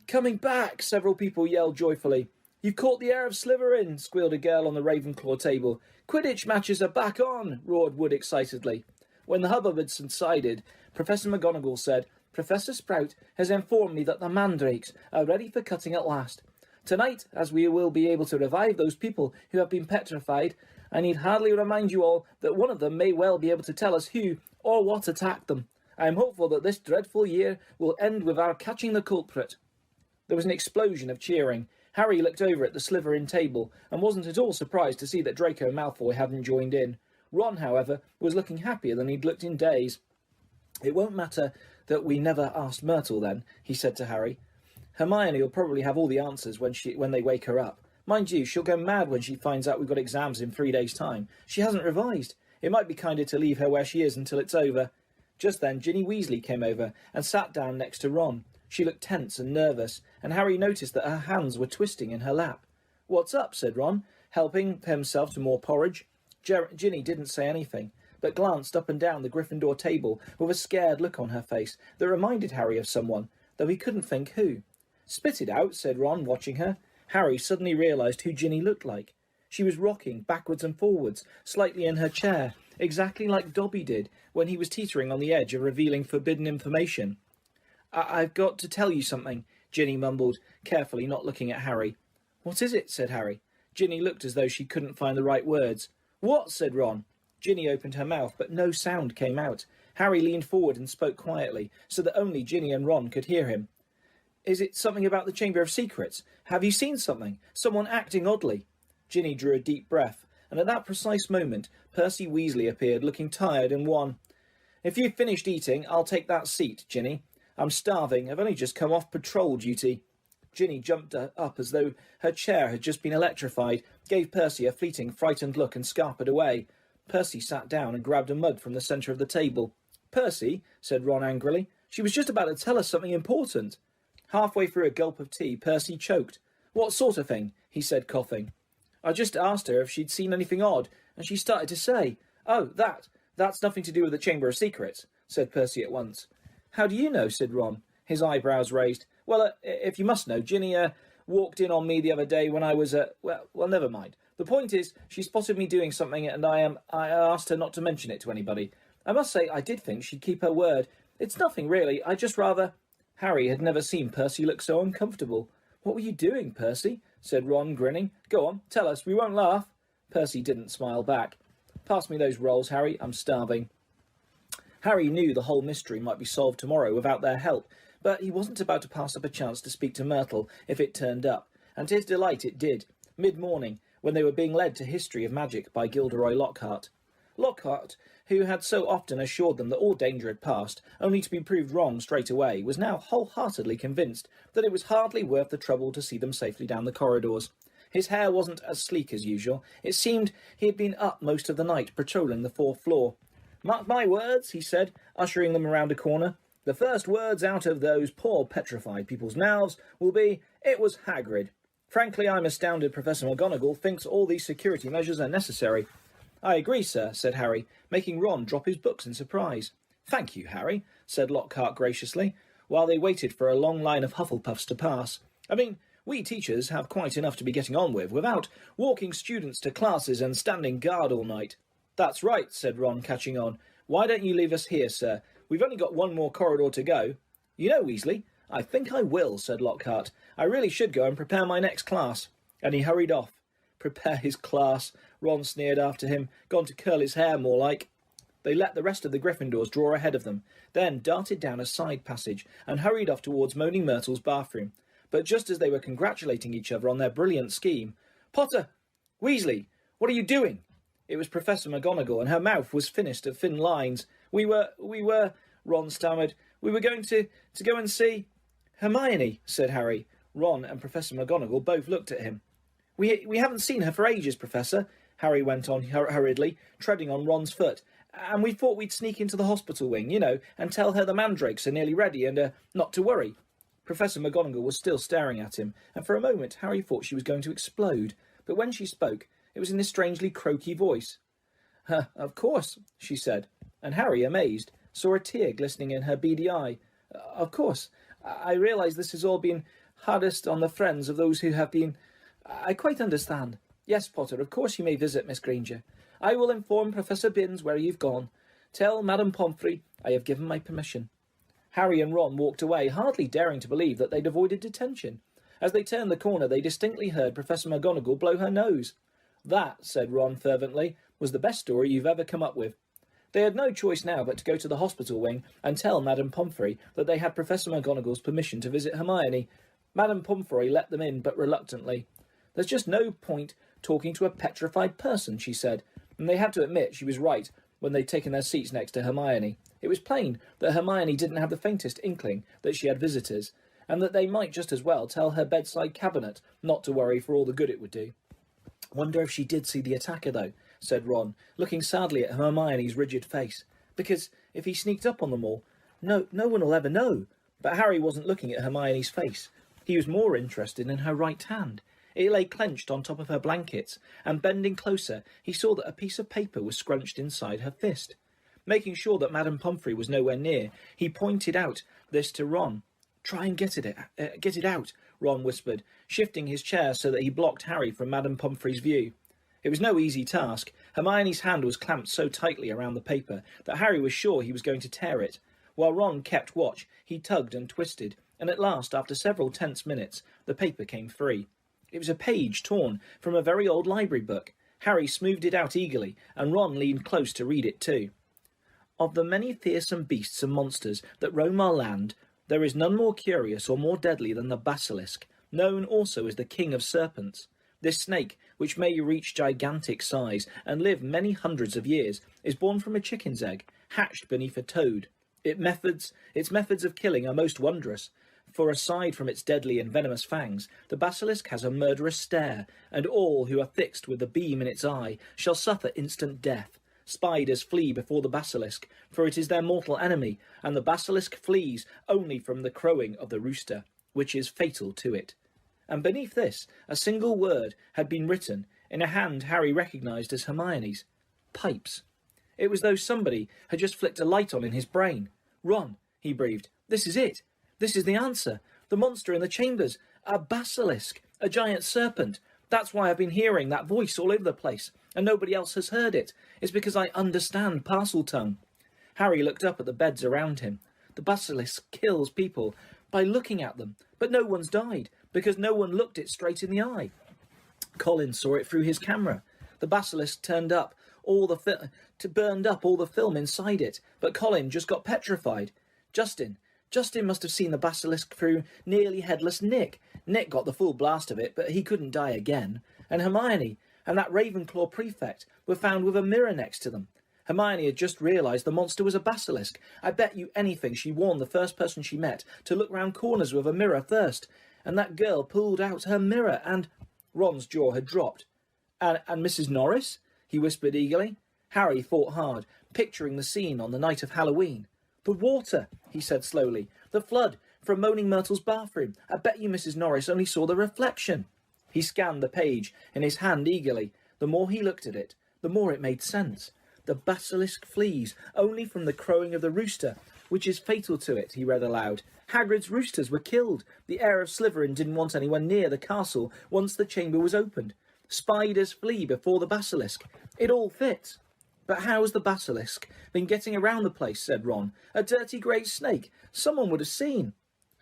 coming back!" several people yelled joyfully. "You've caught the heir of Slytherin!" squealed a girl on the Ravenclaw table. "Quidditch matches are back on!" roared Wood excitedly. When the hubbub had subsided, Professor McGonagall said, "Professor Sprout has informed me that the mandrakes are ready for cutting at last. Tonight, as we will be able to revive those people who have been petrified, I need hardly remind you all that one of them may well be able to tell us who or what attacked them. I am hopeful that this dreadful year will end with our catching the culprit." There was an explosion of cheering. Harry looked over at the Slytherin table and wasn't at all surprised to see that Draco Malfoy hadn't joined in. Ron, however, was looking happier than he'd looked in days. "It won't matter that we never asked Myrtle then," he said to Harry. "Hermione will probably have all the answers when they wake her up. Mind you, she'll go mad when she finds out we've got exams in 3 days' time. She hasn't revised. It might be kinder to leave her where she is until it's over." Just then Ginny Weasley came over and sat down next to Ron. She looked tense and nervous, and Harry noticed that her hands were twisting in her lap. "What's up?" said Ron, helping himself to more porridge. Ginny didn't say anything, but glanced up and down the Gryffindor table with a scared look on her face that reminded Harry of someone, though he couldn't think who. "Spit it out," said Ron, watching her. Harry suddenly realised who Ginny looked like. She was rocking backwards and forwards, slightly in her chair, exactly like Dobby did when he was teetering on the edge of revealing forbidden information. I've got to tell you something," Ginny mumbled, carefully not looking at Harry. "What is it?" said Harry. Ginny looked as though she couldn't find the right words. "What?" said Ron. Ginny opened her mouth, but no sound came out. Harry leaned forward and spoke quietly, so that only Ginny and Ron could hear him. "Is it something about the Chamber of Secrets? Have you seen something? Someone acting oddly?" Ginny drew a deep breath, and at that precise moment Percy Weasley appeared, looking tired and wan. "If you've finished eating, I'll take that seat, Ginny. I'm starving. I've only just come off patrol duty." Ginny jumped up as though her chair had just been electrified, gave Percy a fleeting, frightened look and scarpered away. Percy sat down and grabbed a mug from the centre of the table. "Percy," said Ron angrily, "she was just about to tell us something important." Halfway through a gulp of tea, Percy choked. "What sort of thing?" he said, coughing. "I just asked her if she'd seen anything odd, and she started to say, 'Oh, that's nothing to do with the Chamber of Secrets,'" said Percy at once. "How do you know?" said Ron, his eyebrows raised. "Well, if you must know, Ginny walked in on me the other day when I was well, never mind. The point is, she spotted me doing something, and I asked her not to mention it to anybody. I must say I did think she'd keep her word. It's nothing really. I just rather—" Harry had never seen Percy look so uncomfortable. "What were you doing, Percy?" said Ron, grinning. "Go on, tell us. We won't laugh." Percy didn't smile back. "Pass me those rolls, Harry. I'm starving." Harry knew the whole mystery might be solved tomorrow without their help, but he wasn't about to pass up a chance to speak to Myrtle if it turned up, and to his delight it did, mid-morning, when they were being led to History of Magic by Gilderoy Lockhart. Lockhart, who had so often assured them that all danger had passed, only to be proved wrong straight away, was now wholeheartedly convinced that it was hardly worth the trouble to see them safely down the corridors. His hair wasn't as sleek as usual. It seemed he had been up most of the night patrolling the fourth floor. "Mark my words," he said, ushering them around a corner. "The first words out of those poor petrified people's mouths will be, 'It was Hagrid.' Frankly, I'm astounded Professor McGonagall thinks all these security measures are necessary." "I agree, sir," said Harry, making Ron drop his books in surprise. "Thank you, Harry," said Lockhart graciously, while they waited for a long line of Hufflepuffs to pass. "I mean, we teachers have quite enough to be getting on with, without walking students to classes and standing guard all night." "That's right," said Ron, catching on. "Why don't you leave us here, sir? We've only got one more corridor to go." "You know, Weasley, I think I will," said Lockhart. "I really should go and prepare my next class." And he hurried off. "Prepare his class," Ron sneered after him. "Gone to curl his hair, more like." They let the rest of the Gryffindors draw ahead of them, then darted down a side passage and hurried off towards Moaning Myrtle's bathroom. But just as they were congratulating each other on their brilliant scheme, "Potter! Weasley! What are you doing?" It was Professor McGonagall, and her mouth was finished of thin lines. We were, Ron stammered. "We were going to go and see—" "Hermione," said Harry. Ron and Professor McGonagall both looked at him. We haven't seen her for ages, Professor," Harry went on hurriedly, treading on Ron's foot. "And we thought we'd sneak into the hospital wing, and tell her the mandrakes are nearly ready and not to worry." Professor McGonagall was still staring at him, and for a moment Harry thought she was going to explode. But when she spoke, it was in a strangely croaky voice. "Of course," she said, and Harry, amazed, saw a tear glistening in her beady eye. "Of course. I realise this has all been hardest on the friends of those who have been... I quite understand. Yes, Potter, of course you may visit Miss Granger. I will inform Professor Binns where you've gone. Tell Madame Pomfrey I have given my permission." Harry and Ron walked away, hardly daring to believe that they'd avoided detention. As they turned the corner, they distinctly heard Professor McGonagall blow her nose. "That," said Ron fervently, "was the best story you've ever come up with." They had no choice now but to go to the hospital wing and tell Madame Pomfrey that they had Professor McGonagall's permission to visit Hermione. Madame Pomfrey let them in, but reluctantly. "There's just no point talking to a petrified person," she said, and they had to admit she was right when they'd taken their seats next to Hermione. It was plain that Hermione didn't have the faintest inkling that she had visitors, and that they might just as well tell her bedside cabinet not to worry for all the good it would do. "Wonder if she did see the attacker, though," said Ron, looking sadly at Hermione's rigid face. "Because if he sneaked up on them all, no one will ever know." But Harry wasn't looking at Hermione's face. He was more interested in her right hand. It lay clenched on top of her blankets, and bending closer, he saw that a piece of paper was scrunched inside her fist. Making sure that Madame Pomfrey was nowhere near, he pointed out this to Ron. "Try and get it out," Ron whispered, shifting his chair so that he blocked Harry from Madame Pomfrey's view. It was no easy task. Hermione's hand was clamped so tightly around the paper that Harry was sure he was going to tear it. While Ron kept watch, he tugged and twisted, and at last, after several tense minutes, the paper came free. It was a page torn from a very old library book. Harry smoothed it out eagerly, and Ron leaned close to read it too. Of the many fearsome beasts and monsters that roam our land, there is none more curious or more deadly than the basilisk, known also as the king of serpents. This snake, which may reach gigantic size and live many hundreds of years, is born from a chicken's egg, hatched beneath a toad. Its methods of killing are most wondrous, for aside from its deadly and venomous fangs, the basilisk has a murderous stare, and all who are fixed with the beam in its eye shall suffer instant death. Spiders flee before the basilisk, for it is their mortal enemy, and the basilisk flees only from the crowing of the rooster, which is fatal to it. And beneath this, a single word had been written, in a hand Harry recognised as Hermione's. Pipes. It was though somebody had just flicked a light on in his brain. "Ron," he breathed, "this is it. This is the answer. The monster in the chambers. A basilisk. A giant serpent. That's why I've been hearing that voice all over the place, and nobody else has heard it. It's because I understand Parseltongue." Harry looked up at the beds around him. The basilisk kills people by looking at them, but no one's died, because no one looked it straight in the eye. Colin saw it through his camera. The basilisk burned up all the film inside it, but Colin just got petrified. Justin must have seen the basilisk through nearly headless Nick. Nick got the full blast of it, but he couldn't die again. And Hermione and that Ravenclaw prefect were found with a mirror next to them. Hermione had just realised the monster was a basilisk. I bet you anything she warned the first person she met to look round corners with a mirror first. And that girl pulled out her mirror and... Ron's jaw had dropped. And Mrs. Norris?" he whispered eagerly. Harry thought hard, picturing the scene on the night of Halloween. "The water," he said slowly. "The flood from Moaning Myrtle's bathroom. I bet you Mrs. Norris only saw the reflection." He scanned the page in his hand eagerly. The more he looked at it, the more it made sense. "The basilisk flees only from the crowing of the rooster, which is fatal to it," he read aloud. "Hagrid's roosters were killed. The heir of Slytherin didn't want anyone near the castle once the chamber was opened. Spiders flee before the basilisk. It all fits." "But how's the basilisk been getting around the place?" said Ron. "A dirty grey snake. Someone would have seen."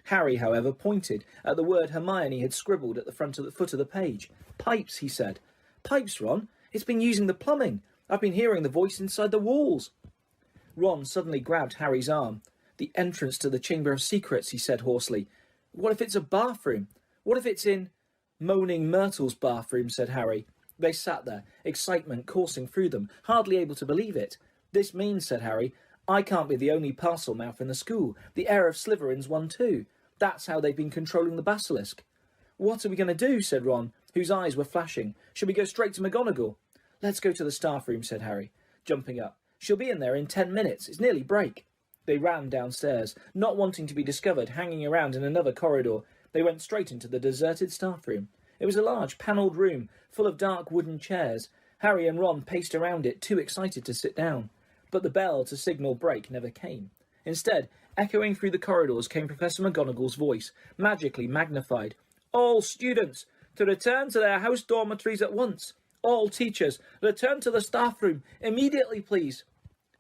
Harry, however, pointed at the word Hermione had scribbled at the foot of the page. "Pipes," he said. "Pipes, Ron. It's been using the plumbing. I've been hearing the voice inside the walls." Ron suddenly grabbed Harry's arm. "The entrance to the Chamber of Secrets," he said hoarsely. "What if it's a bathroom? What if it's in—" "Moaning Myrtle's bathroom," said Harry. They sat there, excitement coursing through them, hardly able to believe it. "This means," said Harry, "I can't be the only parcel mouth in the school. The heir of Slytherin's one too. That's how they've been controlling the basilisk." "What are we going to do?" said Ron, whose eyes were flashing. "Should we go straight to McGonagall?" "Let's go to the staff room," said Harry, jumping up. "She'll be in there in 10 minutes. It's nearly break." They ran downstairs, not wanting to be discovered hanging around in another corridor. They went straight into the deserted staff room. It was a large panelled room, full of dark wooden chairs. Harry and Ron paced around it, too excited to sit down. But the bell to signal break never came. Instead, echoing through the corridors came Professor McGonagall's voice, magically magnified. "All students, to return to their house dormitories at once. All teachers, return to the staff room, immediately, please."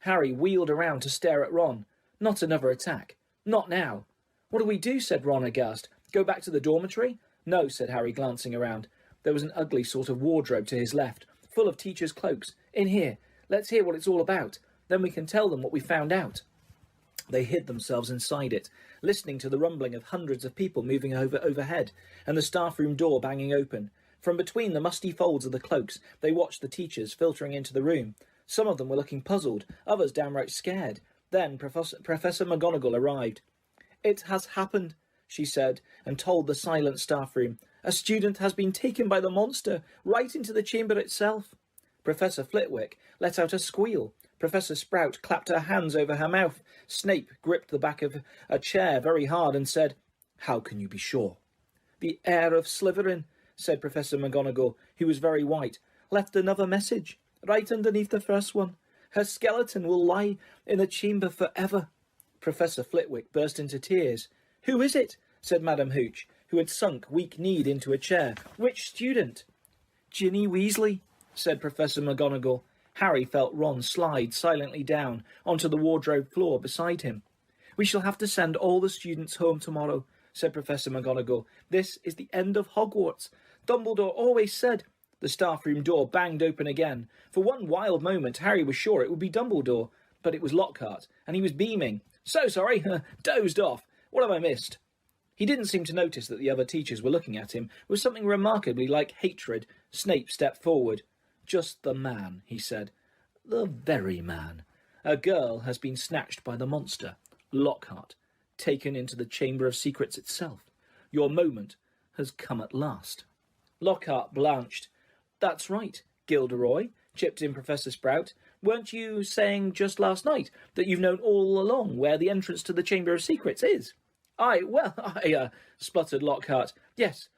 Harry wheeled around to stare at Ron. Not another attack. Not now. "What do we do?" said Ron aghast. "Go back to the dormitory?" "No," said Harry, glancing around. There was an ugly sort of wardrobe to his left, full of teachers' cloaks. "In here. Let's hear what it's all about. Then we can tell them what we found out." They hid themselves inside it, listening to the rumbling of hundreds of people moving overhead, and the staff room door banging open. From between the musty folds of the cloaks, they watched the teachers filtering into the room. Some of them were looking puzzled, others downright scared. Then Professor McGonagall arrived. "It has happened," she said, and told the silent staff room. "A student has been taken by the monster, right into the chamber itself." Professor Flitwick let out a squeal. Professor Sprout clapped her hands over her mouth. Snape gripped the back of a chair very hard and said, "How can you be sure?" "The heir of Slytherin," said Professor McGonagall, who was very white, "left another message, right underneath the first one. Her skeleton will lie in the chamber forever." Professor Flitwick burst into tears. "Who is it?" said Madame Hooch, who had sunk weak-kneed into a chair. "Which student?" "Ginny Weasley," said Professor McGonagall. Harry felt Ron slide silently down onto the wardrobe floor beside him. "We shall have to send all the students home tomorrow," said Professor McGonagall. "This is the end of Hogwarts. Dumbledore always said. The staff room door banged open again. For one wild moment, Harry was sure it would be Dumbledore, but it was Lockhart, and he was beaming. So sorry, dozed off. What have I missed? He didn't seem to notice that the other teachers were looking at him with something remarkably like hatred. Snape stepped forward. Just the man, he said. The very man. A girl has been snatched by the monster, Lockhart, taken into the Chamber of Secrets itself. Your moment has come at last. Lockhart blanched. That's right, Gilderoy, chipped in Professor Sprout. Weren't you saying just last night that you've known all along where the entrance to the Chamber of Secrets is? I spluttered Lockhart. Yes.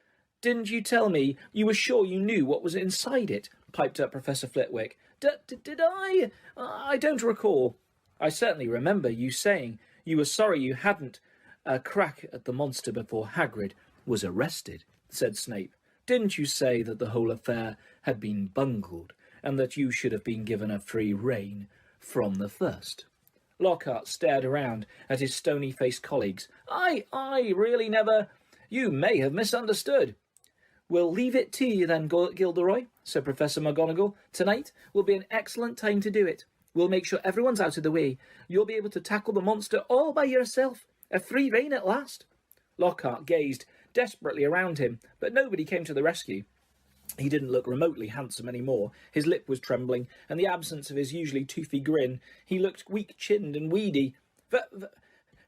Didn't you tell me you were sure you knew what was inside it? Piped up Professor Flitwick. Did I? I don't recall. I certainly remember you saying you were sorry you hadn't a crack at the monster before Hagrid was arrested, said Snape. Didn't you say that the whole affair had been bungled, and that you should have been given a free rein from the first? Lockhart stared around at his stony-faced colleagues. I really never... You may have misunderstood. We'll leave it to you then, Gilderoy, said Professor McGonagall. Tonight will be an excellent time to do it. We'll make sure everyone's out of the way. You'll be able to tackle the monster all by yourself. A free rein at last. Lockhart gazed desperately around him, but nobody came to the rescue. He didn't look remotely handsome any more. His lip was trembling, and the absence of his usually toothy grin, he looked weak-chinned and weedy.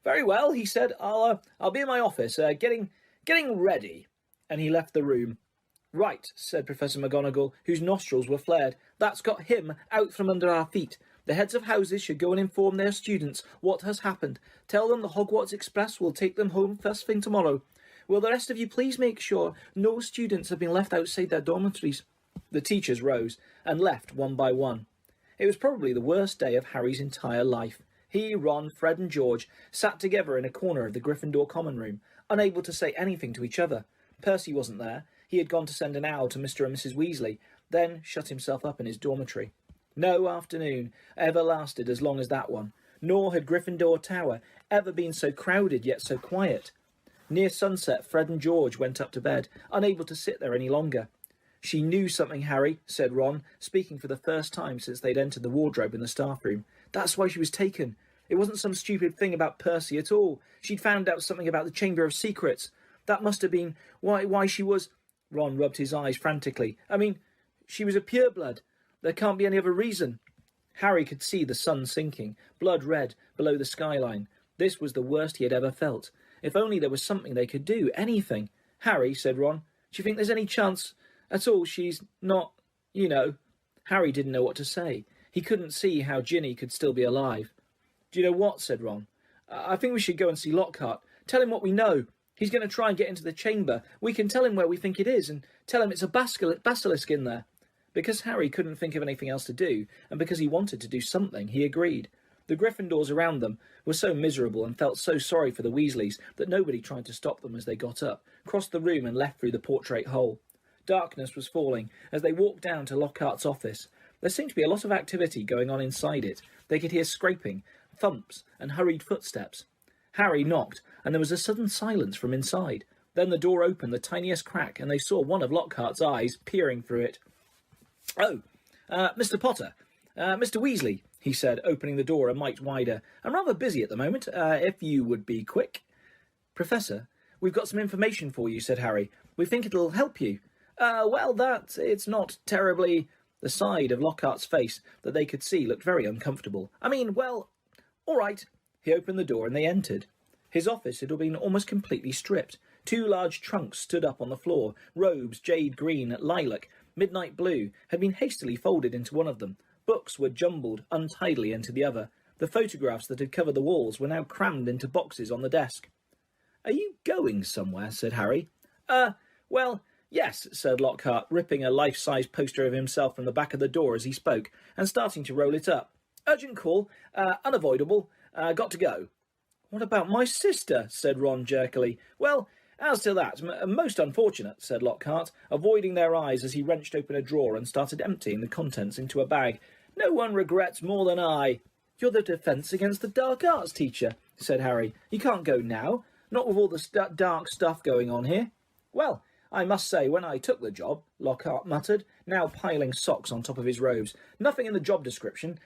Very well, he said. I'll be in my office, getting ready. And he left the room. Right, said Professor McGonagall, whose nostrils were flared. That's got him out from under our feet. The heads of houses should go and inform their students what has happened. Tell them the Hogwarts Express will take them home first thing tomorrow. Will the rest of you please make sure no students have been left outside their dormitories? The teachers rose and left one by one. It was probably the worst day of Harry's entire life. He, Ron, Fred and George sat together in a corner of the Gryffindor common room, unable to say anything to each other. Percy wasn't there. He had gone to send an owl to Mr. and Mrs. Weasley, then shut himself up in his dormitory. No afternoon ever lasted as long as that one, nor had Gryffindor Tower ever been so crowded yet so quiet. Near sunset, Fred and George went up to bed, unable to sit there any longer. She knew something, Harry, said Ron, speaking for the first time since they'd entered the wardrobe in the staff room. That's why she was taken. It wasn't some stupid thing about Percy at all. She'd found out something about the Chamber of Secrets. That must have been why she was... Ron rubbed his eyes frantically. I mean, she was a pureblood. There can't be any other reason. Harry could see the sun sinking, blood red, below the skyline. This was the worst he had ever felt. If only there was something they could do, anything. Harry, said Ron, do you think there's any chance at all she's not, you know... Harry didn't know what to say. He couldn't see how Ginny could still be alive. Do you know what, said Ron. I think we should go and see Lockhart. Tell him what we know. He's going to try and get into the chamber. We can tell him where we think it is, and tell him it's a basilisk in there. Because Harry couldn't think of anything else to do, and because he wanted to do something, he agreed. The Gryffindors around them were so miserable and felt so sorry for the Weasleys that nobody tried to stop them as they got up, crossed the room and left through the portrait hole. Darkness was falling as they walked down to Lockhart's office. There seemed to be a lot of activity going on inside it. They could hear scraping, thumps and hurried footsteps. Harry knocked, and there was a sudden silence from inside. Then the door opened the tiniest crack, and they saw one of Lockhart's eyes peering through it. Oh, Mr. Potter, Mr. Weasley, he said, opening the door a mite wider. I'm rather busy at the moment, if you would be quick. Professor, we've got some information for you, said Harry. We think it'll help you. It's not terribly... The side of Lockhart's face that they could see looked very uncomfortable. All right. He opened the door and they entered. His office had been almost completely stripped. 2 large trunks stood up on the floor. Robes, jade green, lilac, midnight blue, had been hastily folded into one of them. Books were jumbled untidily into the other. The photographs that had covered the walls were now crammed into boxes on the desk. Are you going somewhere? Said Harry. Yes, said Lockhart, ripping a life-size poster of himself from the back of the door as he spoke, and starting to roll it up. Urgent call, unavoidable, got to go. What about my sister? Said Ron jerkily. Well, as to that, most unfortunate, said Lockhart, avoiding their eyes as he wrenched open a drawer and started emptying the contents into a bag. No one regrets more than I. You're the Defence Against the Dark Arts teacher, said Harry. You can't go now, not with all the dark stuff going on here. Well, I must say, when I took the job, Lockhart muttered, now piling socks on top of his robes. Nothing in the job description.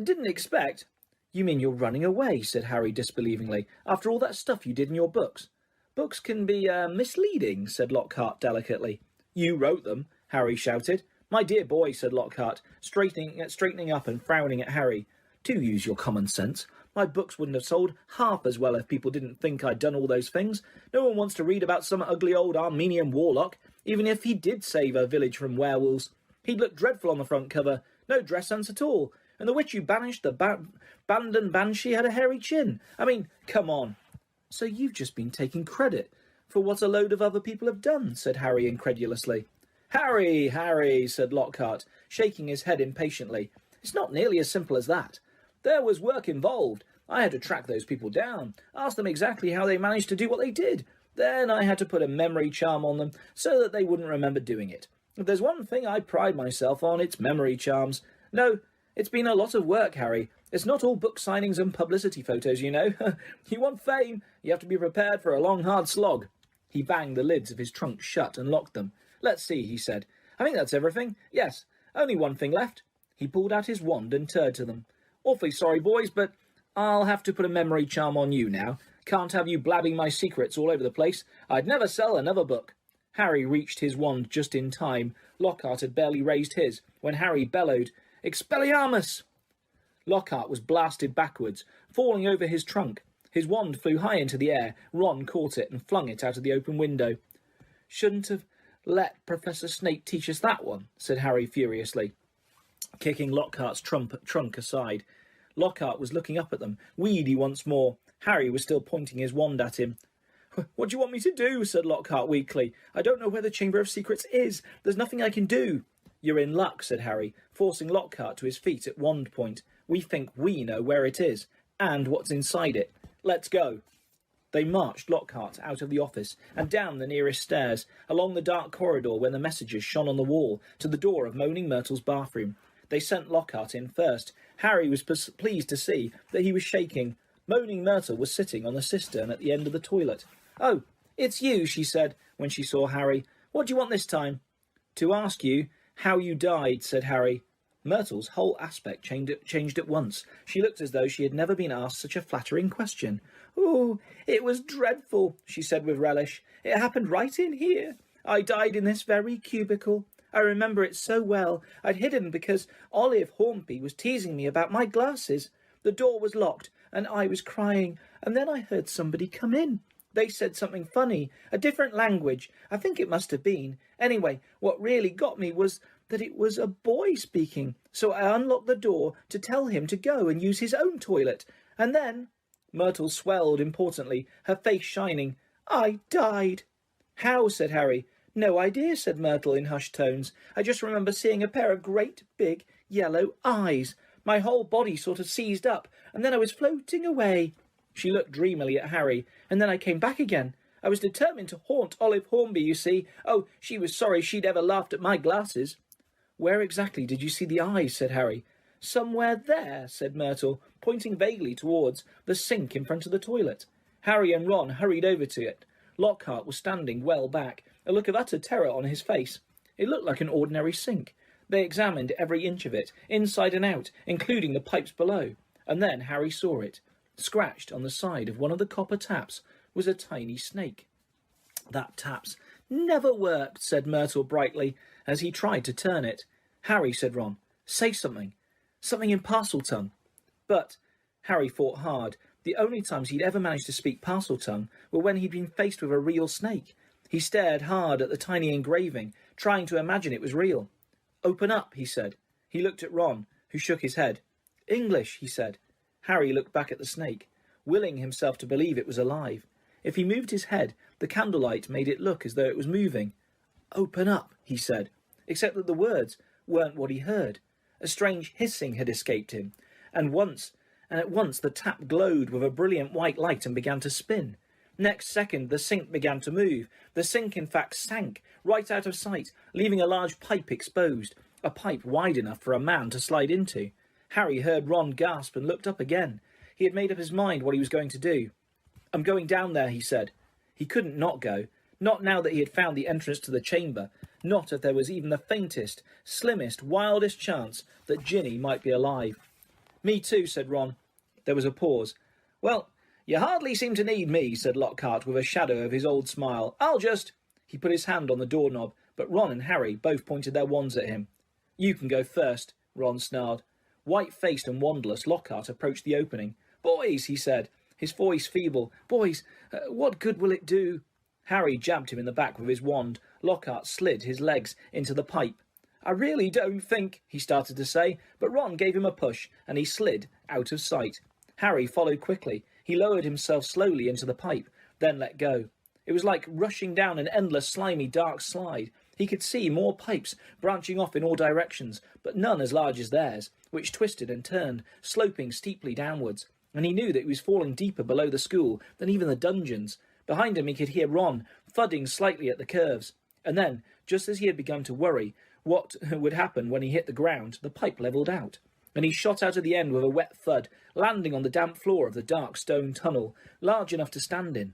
Didn't expect... You mean you're running away, said Harry disbelievingly, after all that stuff you did in your books? Books can be misleading, said Lockhart delicately. You wrote them, Harry shouted. My dear boy, said Lockhart, straightening up and frowning at Harry. Do use your common sense. My books wouldn't have sold half as well if people didn't think I'd done all those things. No one wants to read about some ugly old Armenian warlock, even if he did save a village from werewolves. He'd look dreadful on the front cover, no dress sense at all, and the witch you banished, the Bandan Banshee, had a hairy chin. I mean, come on. So you've just been taking credit for what a load of other people have done, said Harry incredulously. Harry, Harry, said Lockhart, shaking his head impatiently. It's not nearly as simple as that. There was work involved. I had to track those people down, ask them exactly how they managed to do what they did. Then I had to put a memory charm on them so that they wouldn't remember doing it. If there's one thing I pride myself on, it's memory charms. No, it's been a lot of work, Harry. It's not all book signings and publicity photos, you know. You want fame, you have to be prepared for a long, hard slog. He banged the lids of his trunk shut and locked them. Let's see, he said. I think that's everything. Yes, only one thing left. He pulled out his wand and turned to them. Awfully sorry, boys, but I'll have to put a memory charm on you now. Can't have you blabbing my secrets all over the place. I'd never sell another book. Harry reached his wand just in time. Lockhart had barely raised his when Harry bellowed, Expelliarmus! Lockhart was blasted backwards, falling over his trunk. His wand flew high into the air. Ron caught it and flung it out of the open window. Shouldn't have let Professor Snape teach us that one, said Harry furiously, kicking Lockhart's trunk aside. Lockhart was looking up at them, weedy once more. Harry was still pointing his wand at him. What do you want me to do? Said Lockhart weakly. I don't know where the Chamber of Secrets is. There's nothing I can do. You're in luck, said Harry, forcing Lockhart to his feet at wand point. We think we know where it is, and what's inside it. Let's go. They marched Lockhart out of the office and down the nearest stairs, along the dark corridor where the messages shone on the wall, to the door of Moaning Myrtle's bathroom. They sent Lockhart in first. Harry was pleased to see that he was shaking. Moaning Myrtle was sitting on the cistern at the end of the toilet. Oh, it's you, she said, when she saw Harry. What do you want this time? To ask you how you died, said Harry. Myrtle's whole aspect changed at once. She looked as though she had never been asked such a flattering question. Oh, it was dreadful, she said with relish. It happened right in here. I died in this very cubicle. I remember it so well. I'd hidden because Olive Hornby was teasing me about my glasses. The door was locked, and I was crying, and then I heard somebody come in. They said something funny, a different language. I think it must have been. Anyway, what really got me was that it was a boy speaking. So I unlocked the door to tell him to go and use his own toilet. And then... Myrtle swelled importantly, her face shining. I died. How? Said Harry. No idea, said Myrtle in hushed tones. I just remember seeing a pair of great, big, yellow eyes. My whole body sort of seized up, and then I was floating away. She looked dreamily at Harry, and then I came back again. I was determined to haunt Olive Hornby, you see. Oh, she was sorry she'd ever laughed at my glasses. Where exactly did you see the eyes? Said Harry. Somewhere there, said Myrtle, pointing vaguely towards the sink in front of the toilet. Harry and Ron hurried over to it. Lockhart was standing well back, a look of utter terror on his face. It looked like an ordinary sink. They examined every inch of it, inside and out, including the pipes below. And then Harry saw it. Scratched on the side of one of the copper taps was a tiny snake. That tap's never worked, said Myrtle brightly, as he tried to turn it. Harry, said Ron, say something. Something in Parseltongue. But Harry fought hard. The only times he'd ever managed to speak Parseltongue were when he'd been faced with a real snake. He stared hard at the tiny engraving, trying to imagine it was real. Open up, he said. He looked at Ron, who shook his head. English, he said. Harry looked back at the snake, willing himself to believe it was alive. If he moved his head, the candlelight made it look as though it was moving. Open up, he said, except that the words weren't what he heard. A strange hissing had escaped him, and at once the tap glowed with a brilliant white light and began to spin. Next second, the sink began to move. The sink, in fact, sank right out of sight, leaving a large pipe exposed, a pipe wide enough for a man to slide into. Harry heard Ron gasp and looked up again. He had made up his mind what he was going to do. I'm going down there, he said. He couldn't not go. Not now that he had found the entrance to the chamber. Not if there was even the faintest, slimmest, wildest chance that Ginny might be alive. "Me too," said Ron. There was a pause. "Well, you hardly seem to need me," said Lockhart with a shadow of his old smile. "I'll just—" He put his hand on the doorknob, but Ron and Harry both pointed their wands at him. "You can go first," Ron snarled. White-faced and wandless, Lockhart approached the opening. "Boys," he said, his voice feeble. "Boys, what good will it do?" Harry jabbed him in the back with his wand. Lockhart slid his legs into the pipe. "I really don't think—" he started to say, but Ron gave him a push, and he slid out of sight. Harry followed quickly. He lowered himself slowly into the pipe, then let go. It was like rushing down an endless, slimy, dark slide. He could see more pipes branching off in all directions, but none as large as theirs, which twisted and turned, sloping steeply downwards. And he knew that he was falling deeper below the school than even the dungeons. Behind him he could hear Ron thudding slightly at the curves. And then, just as he had begun to worry what would happen when he hit the ground, the pipe levelled out, and he shot out of the end with a wet thud, landing on the damp floor of the dark stone tunnel, large enough to stand in.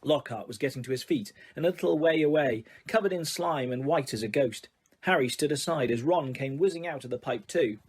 Lockhart was getting to his feet, and a little way away, covered in slime and white as a ghost. Harry stood aside as Ron came whizzing out of the pipe too.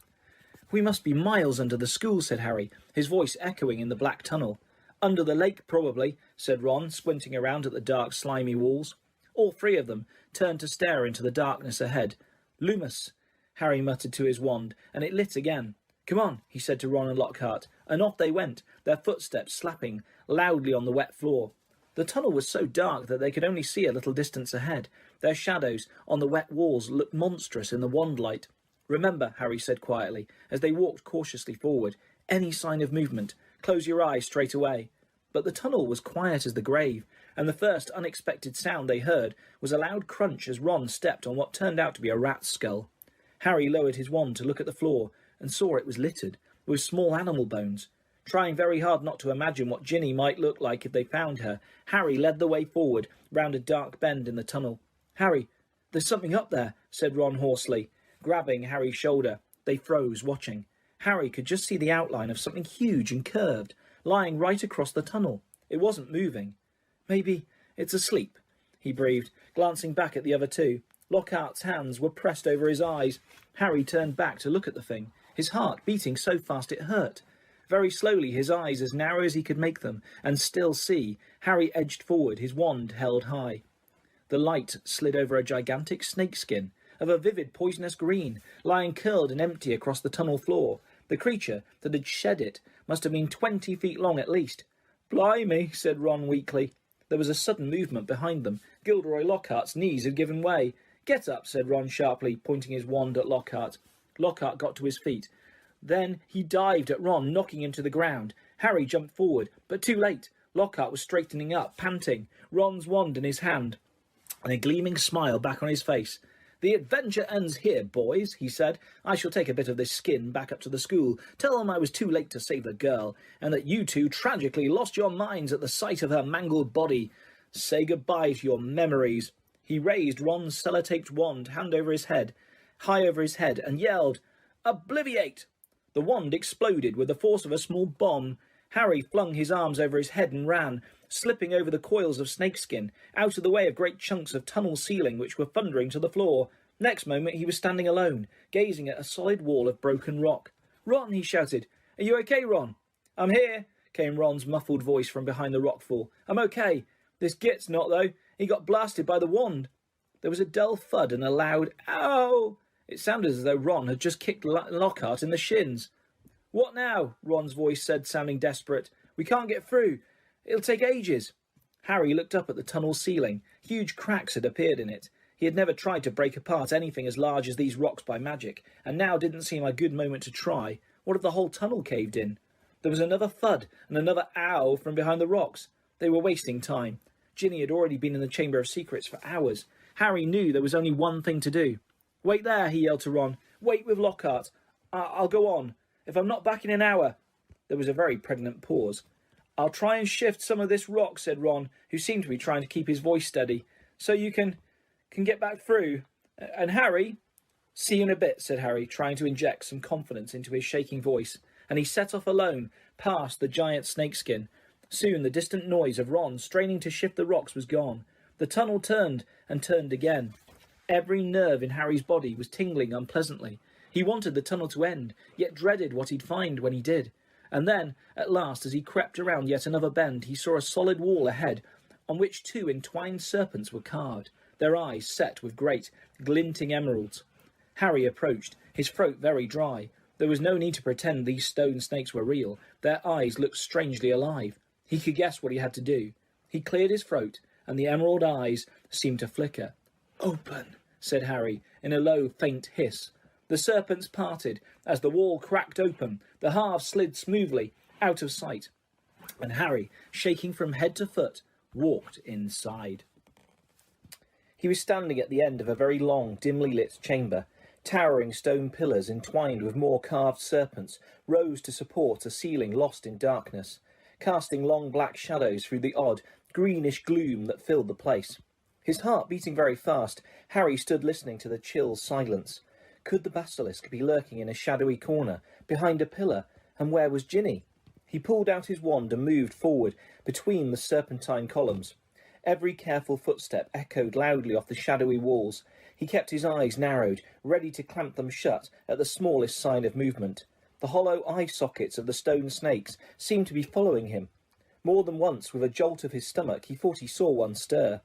"We must be miles under the school," said Harry, his voice echoing in the black tunnel. "Under the lake, probably," said Ron, squinting around at the dark, slimy walls. All three of them turned to stare into the darkness ahead. "Loomis," Harry muttered to his wand, and it lit again. "Come on," he said to Ron and Lockhart, and off they went, their footsteps slapping loudly on the wet floor. The tunnel was so dark that they could only see a little distance ahead. Their shadows on the wet walls looked monstrous in the wand light. "Remember," Harry said quietly, as they walked cautiously forward, "any sign of movement, close your eyes straight away." But the tunnel was quiet as the grave, and the first unexpected sound they heard was a loud crunch as Ron stepped on what turned out to be a rat's skull. Harry lowered his wand to look at the floor, and saw it was littered with small animal bones. Trying very hard not to imagine what Ginny might look like if they found her, Harry led the way forward, round a dark bend in the tunnel. "Harry, there's something up there," said Ron hoarsely, grabbing Harry's shoulder. They froze, watching. Harry could just see the outline of something huge and curved, lying right across the tunnel. It wasn't moving. "Maybe it's asleep," he breathed, glancing back at the other two. Lockhart's hands were pressed over his eyes. Harry turned back to look at the thing, his heart beating so fast it hurt. Very slowly, his eyes as narrow as he could make them, and still see, Harry edged forward, his wand held high. The light slid over a gigantic snakeskin, of a vivid poisonous green, lying curled and empty across the tunnel floor. The creature that had shed it must have been 20 feet long at least. "Blimey," said Ron weakly. There was a sudden movement behind them. Gilderoy Lockhart's knees had given way. "Get up," said Ron sharply, pointing his wand at Lockhart. Lockhart got to his feet. Then he dived at Ron, knocking him to the ground. Harry jumped forward, but too late. Lockhart was straightening up, panting, Ron's wand in his hand, and a gleaming smile back on his face. "The adventure ends here, boys," he said. "I shall take a bit of this skin back up to the school, tell them I was too late to save the girl, and that you two tragically lost your minds at the sight of her mangled body. Say goodbye to your memories." He raised Ron's sellotaped wand, high over his head, and yelled, "Obliviate!" The wand exploded with the force of a small bomb. Harry flung his arms over his head and ran, slipping over the coils of snakeskin, out of the way of great chunks of tunnel ceiling which were thundering to the floor. Next moment he was standing alone, gazing at a solid wall of broken rock. "Ron," he shouted. "Are you okay, Ron?" "I'm here," came Ron's muffled voice from behind the rockfall. "I'm okay. This Git's not, though. He got blasted by the wand." There was a dull thud and a loud "Ow!" It sounded as though Ron had just kicked Lockhart in the shins. "What now?" Ron's voice said, sounding desperate. "We can't get through. It'll take ages." Harry looked up at the tunnel ceiling. Huge cracks had appeared in it. He had never tried to break apart anything as large as these rocks by magic, and now didn't seem a good moment to try. What if the whole tunnel caved in? There was another thud and another "ow" from behind the rocks. They were wasting time. Ginny had already been in the Chamber of Secrets for hours. Harry knew there was only one thing to do. "Wait there," he yelled to Ron. "Wait with Lockhart. I'll go on. If I'm not back in an hour." There was a very pregnant pause. "I'll try and shift some of this rock," said Ron, who seemed to be trying to keep his voice steady, "so you can get back through. And Harry—" "See you in a bit," said Harry, trying to inject some confidence into his shaking voice, and he set off alone, past the giant snakeskin. Soon the distant noise of Ron straining to shift the rocks was gone. The tunnel turned and turned again. Every nerve in Harry's body was tingling unpleasantly. He wanted the tunnel to end, yet dreaded what he'd find when he did. And then, at last, as he crept around yet another bend, he saw a solid wall ahead, on which 2 entwined serpents were carved, their eyes set with great, glinting emeralds. Harry approached, his throat very dry. There was no need to pretend these stone snakes were real. Their eyes looked strangely alive. He could guess what he had to do. He cleared his throat, and the emerald eyes seemed to flicker. "Open," said Harry, in a low, faint hiss. The serpents parted. As the wall cracked open, the halves slid smoothly out of sight, and Harry, shaking from head to foot, walked inside. He was standing at the end of a very long, dimly lit chamber. Towering stone pillars entwined with more carved serpents rose to support a ceiling lost in darkness, casting long black shadows through the odd, greenish gloom that filled the place. His heart beating very fast, Harry stood listening to the chill silence. Could the basilisk be lurking in a shadowy corner, behind a pillar, and where was Ginny? He pulled out his wand and moved forward between the serpentine columns. Every careful footstep echoed loudly off the shadowy walls. He kept his eyes narrowed, ready to clamp them shut at the smallest sign of movement. The hollow eye sockets of the stone snakes seemed to be following him. More than once, with a jolt of his stomach, he thought he saw one stir.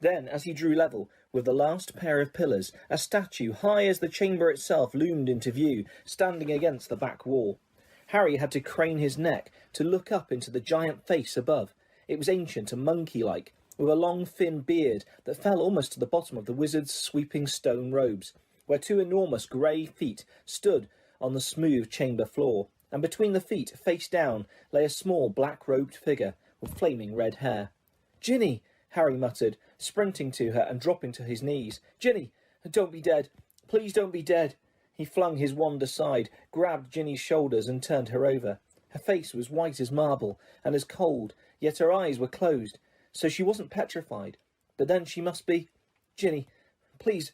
Then, as he drew level with the last pair of pillars, a statue high as the chamber itself loomed into view, standing against the back wall. Harry had to crane his neck to look up into the giant face above. It was ancient and monkey-like, with a long thin beard that fell almost to the bottom of the wizard's sweeping stone robes, where 2 enormous grey feet stood on the smooth chamber floor, and between the feet, face down, lay a small black-robed figure with flaming red hair. "Ginny!" Harry muttered, sprinting to her and dropping to his knees. "Ginny, don't be dead. Please don't be dead." He flung his wand aside, grabbed Ginny's shoulders and turned her over. Her face was white as marble and as cold, yet her eyes were closed, so she wasn't petrified. But then she must be... "Ginny, please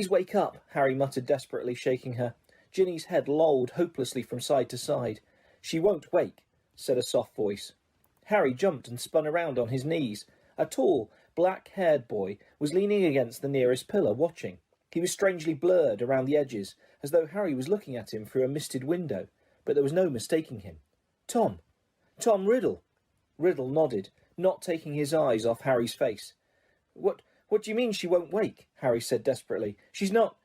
wake up," Harry muttered desperately, shaking her. Ginny's head lolled hopelessly from side to side. "She won't wake," said a soft voice. Harry jumped and spun around on his knees. A tall, black-haired boy was leaning against the nearest pillar, watching. He was strangely blurred around the edges, as though Harry was looking at him through a misted window, but there was no mistaking him. Tom Riddle." Riddle nodded, not taking his eyes off Harry's face. What do you mean she won't wake?" Harry said desperately. She's not...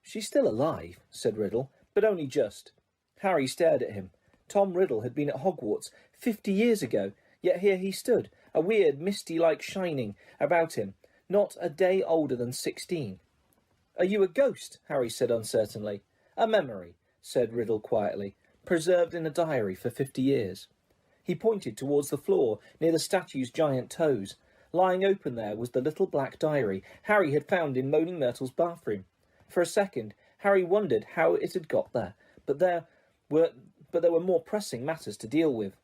"She's still alive," said Riddle, "but only just." Harry stared at him. Tom Riddle had been at Hogwarts 50 years ago, yet here he stood, a weird, misty-like shining about him, not a day older than 16. "Are you a ghost?" Harry said uncertainly. "A memory," said Riddle quietly, "preserved in a diary for 50 years. He pointed towards the floor near the statue's giant toes. Lying open there was the little black diary Harry had found in Moaning Myrtle's bathroom. For a second, Harry wondered how it had got there, but there were more pressing matters to deal with.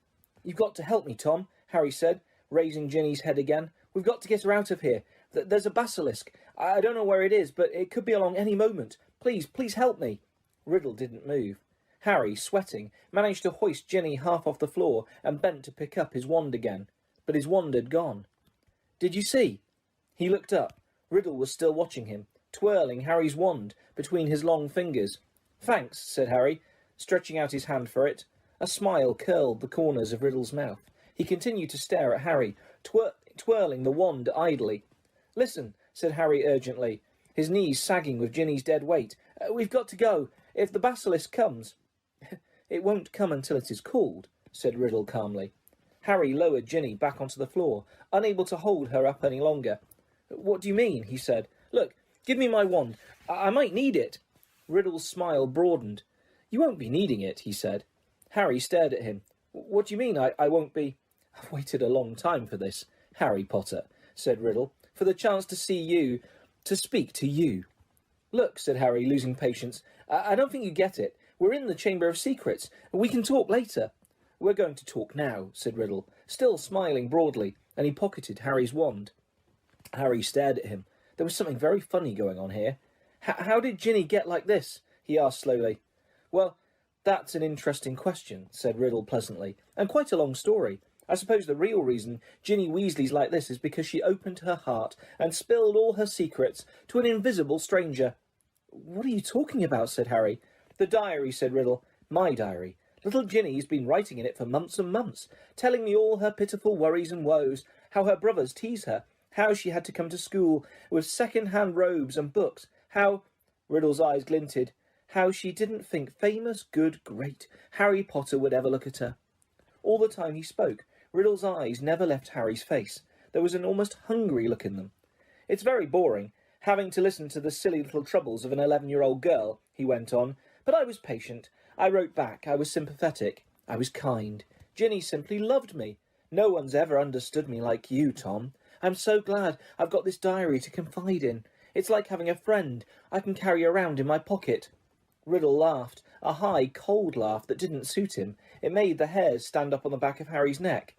"You've got to help me, Tom," Harry said, raising Ginny's head again. "We've got to get her out of here. There's a basilisk. I don't know where it is, but it could be along any moment. Please help me." Riddle didn't move. Harry, sweating, managed to hoist Ginny half off the floor and bent to pick up his wand again. But his wand had gone. "Did you see?" He looked up. Riddle was still watching him, twirling Harry's wand between his long fingers. "Thanks," said Harry, stretching out his hand for it. A smile curled the corners of Riddle's mouth. He continued to stare at Harry, twirling the wand idly. "Listen," said Harry urgently, his knees sagging with Ginny's dead weight. "We've got to go. If the basilisk comes..." "It won't come until it is called," said Riddle calmly. Harry lowered Ginny back onto the floor, unable to hold her up any longer. "What do you mean?" he said. "Look, give me my wand. I might need it." Riddle's smile broadened. "You won't be needing it," he said. Harry stared at him. "What do you mean I won't be..." "I've waited a long time for this, Harry Potter," said Riddle, "for the chance to see you, to speak to you." "Look," said Harry, losing patience, I don't think you get it. We're in the Chamber of Secrets. We can talk later." "We're going to talk now," said Riddle, still smiling broadly, and he pocketed Harry's wand. Harry stared at him. There was something very funny going on here. How did Ginny get like this?" he asked slowly. "Well, that's an interesting question," said Riddle pleasantly, "and quite a long story. I suppose the real reason Ginny Weasley's like this is because she opened her heart and spilled all her secrets to an invisible stranger." "What are you talking about?" said Harry. "The diary," said Riddle. "My diary. Little Ginny's been writing in it for months and months, telling me all her pitiful worries and woes, how her brothers tease her, how she had to come to school with second-hand robes and books, how—" Riddle's eyes glinted. "How she didn't think famous, good, great Harry Potter would ever look at her." All the time he spoke, Riddle's eyes never left Harry's face. There was an almost hungry look in them. "It's very boring, having to listen to the silly little troubles of an 11-year-old girl," he went on, "but I was patient. I wrote back. I was sympathetic. I was kind. Ginny simply loved me. No one's ever understood me like you, Tom. I'm so glad I've got this diary to confide in. It's like having a friend I can carry around in my pocket." Riddle laughed, a high, cold laugh that didn't suit him. It made the hairs stand up on the back of Harry's neck.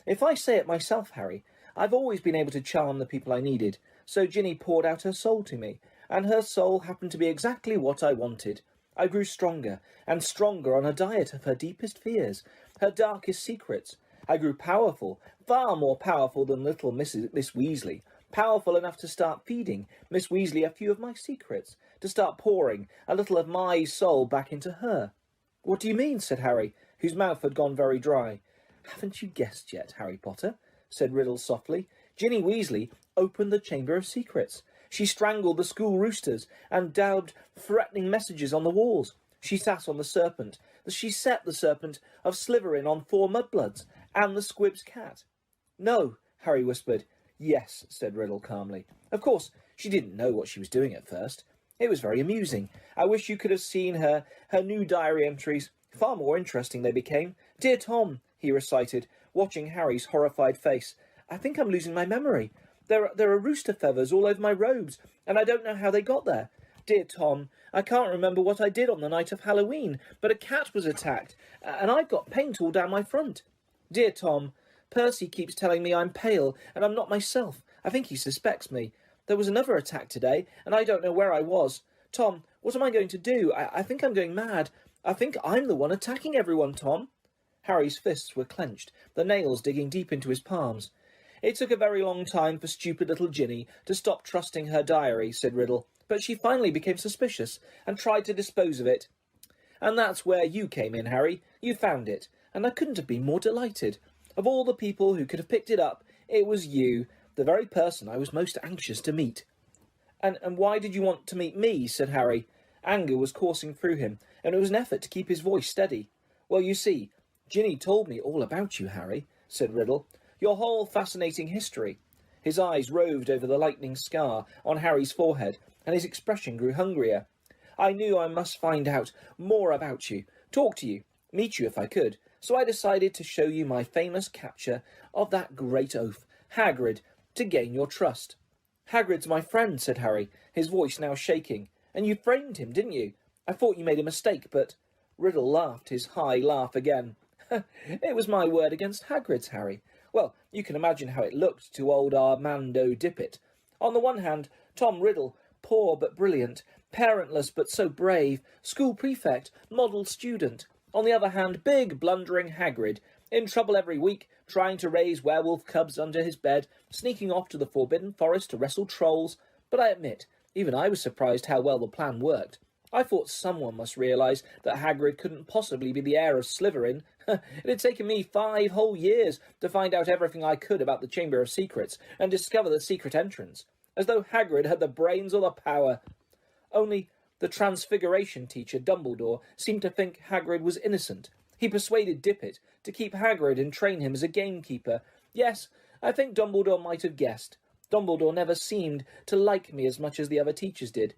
"If I say it myself, Harry, I've always been able to charm the people I needed. So Ginny poured out her soul to me, and her soul happened to be exactly what I wanted. I grew stronger and stronger on a diet of her deepest fears, her darkest secrets. I grew powerful, far more powerful than little Miss Weasley, powerful enough to start feeding Miss Weasley a few of my secrets, to start pouring a little of my soul back into her." "What do you mean?" said Harry, whose mouth had gone very dry. "Haven't you guessed yet, Harry Potter?" said Riddle softly. "Ginny Weasley opened the Chamber of Secrets. She strangled the school roosters and daubed threatening messages on the walls. She sat on the serpent. She set the serpent of Slytherin on 4 mudbloods and the Squib's cat." "No," Harry whispered. "Yes," said Riddle calmly. "Of course, she didn't know what she was doing at first. It was very amusing. I wish you could have seen her new diary entries. Far more interesting they became. 'Dear Tom,'" he recited, watching Harry's horrified face. "I think I'm losing my memory. There are rooster feathers all over my robes, and I don't know how they got there. Dear Tom, I can't remember what I did on the night of Halloween, but a cat was attacked, and I've got paint all down my front. Dear Tom, Percy keeps telling me I'm pale, and I'm not myself. I think he suspects me. There was another attack today, and I don't know where I was. Tom, what am I going to do? I think I'm going mad. I think I'm the one attacking everyone, Tom." Harry's fists were clenched, the nails digging deep into his palms. "It took a very long time for stupid little Ginny to stop trusting her diary," said Riddle, "but she finally became suspicious and tried to dispose of it. And that's where you came in, Harry. You found it, and I couldn't have been more delighted. Of all the people who could have picked it up, it was you, the very person I was most anxious to meet." And why did you want to meet me?" said Harry. Anger was coursing through him, and it was an effort to keep his voice steady. "Well, you see, Ginny told me all about you, Harry," said Riddle. "Your whole fascinating history." His eyes roved over the lightning scar on Harry's forehead, and his expression grew hungrier. "I knew I must find out more about you, talk to you, meet you if I could, so I decided to show you my famous capture of that great oaf, Hagrid, to gain your trust." "Hagrid's my friend," said Harry, his voice now shaking. "And you framed him, didn't you? I thought you made a mistake, but—" Riddle laughed his high laugh again. "It was my word against Hagrid's, Harry. Well, you can imagine how it looked to old Armando Dippet. On the one hand, Tom Riddle, poor but brilliant, parentless but so brave, school prefect, model student. On the other hand, big, blundering Hagrid, in trouble every week, trying to raise werewolf cubs under his bed, sneaking off to the Forbidden Forest to wrestle trolls. But I admit, even I was surprised how well the plan worked. I thought someone must realise that Hagrid couldn't possibly be the heir of Slytherin. It had taken me 5 whole years to find out everything I could about the Chamber of Secrets and discover the secret entrance, as though Hagrid had the brains or the power. Only the Transfiguration teacher, Dumbledore, seemed to think Hagrid was innocent. He persuaded Dippet to keep Hagrid and train him as a gamekeeper. Yes, I think Dumbledore might have guessed. Dumbledore never seemed to like me as much as the other teachers did."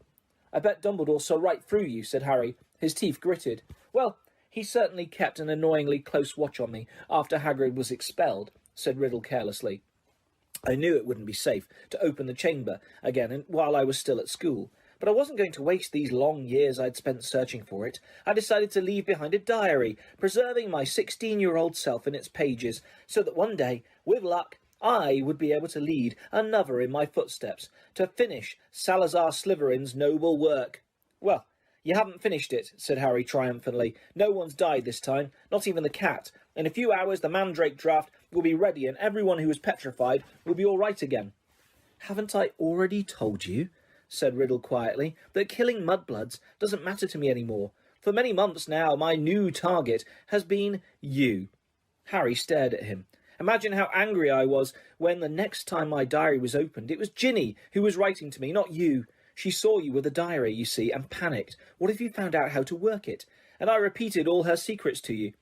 "I bet Dumbledore saw right through you," said Harry. His teeth gritted. "Well, he certainly kept an annoyingly close watch on me after Hagrid was expelled," said Riddle carelessly. "I knew it wouldn't be safe to open the chamber again while I was still at school, but I wasn't going to waste these long years I'd spent searching for it. I decided to leave behind a diary, preserving my 16-year-old self in its pages, so that one day, with luck, I would be able to lead another in my footsteps, to finish Salazar Slytherin's noble work. Well, You haven't finished it, said Harry triumphantly. No one's died this time, not even the cat. In a few hours the mandrake draft will be ready and everyone who was petrified will be all right again. Haven't I already told you, said Riddle quietly, that killing mudbloods doesn't matter to me any more? For many months now my new target has been you. Harry stared at him. Imagine how angry I was when the next time my diary was opened it was Ginny who was writing to me, not you. She saw you with the diary, you see, and panicked. What if you found out how to work it? And I repeated all her secrets to you.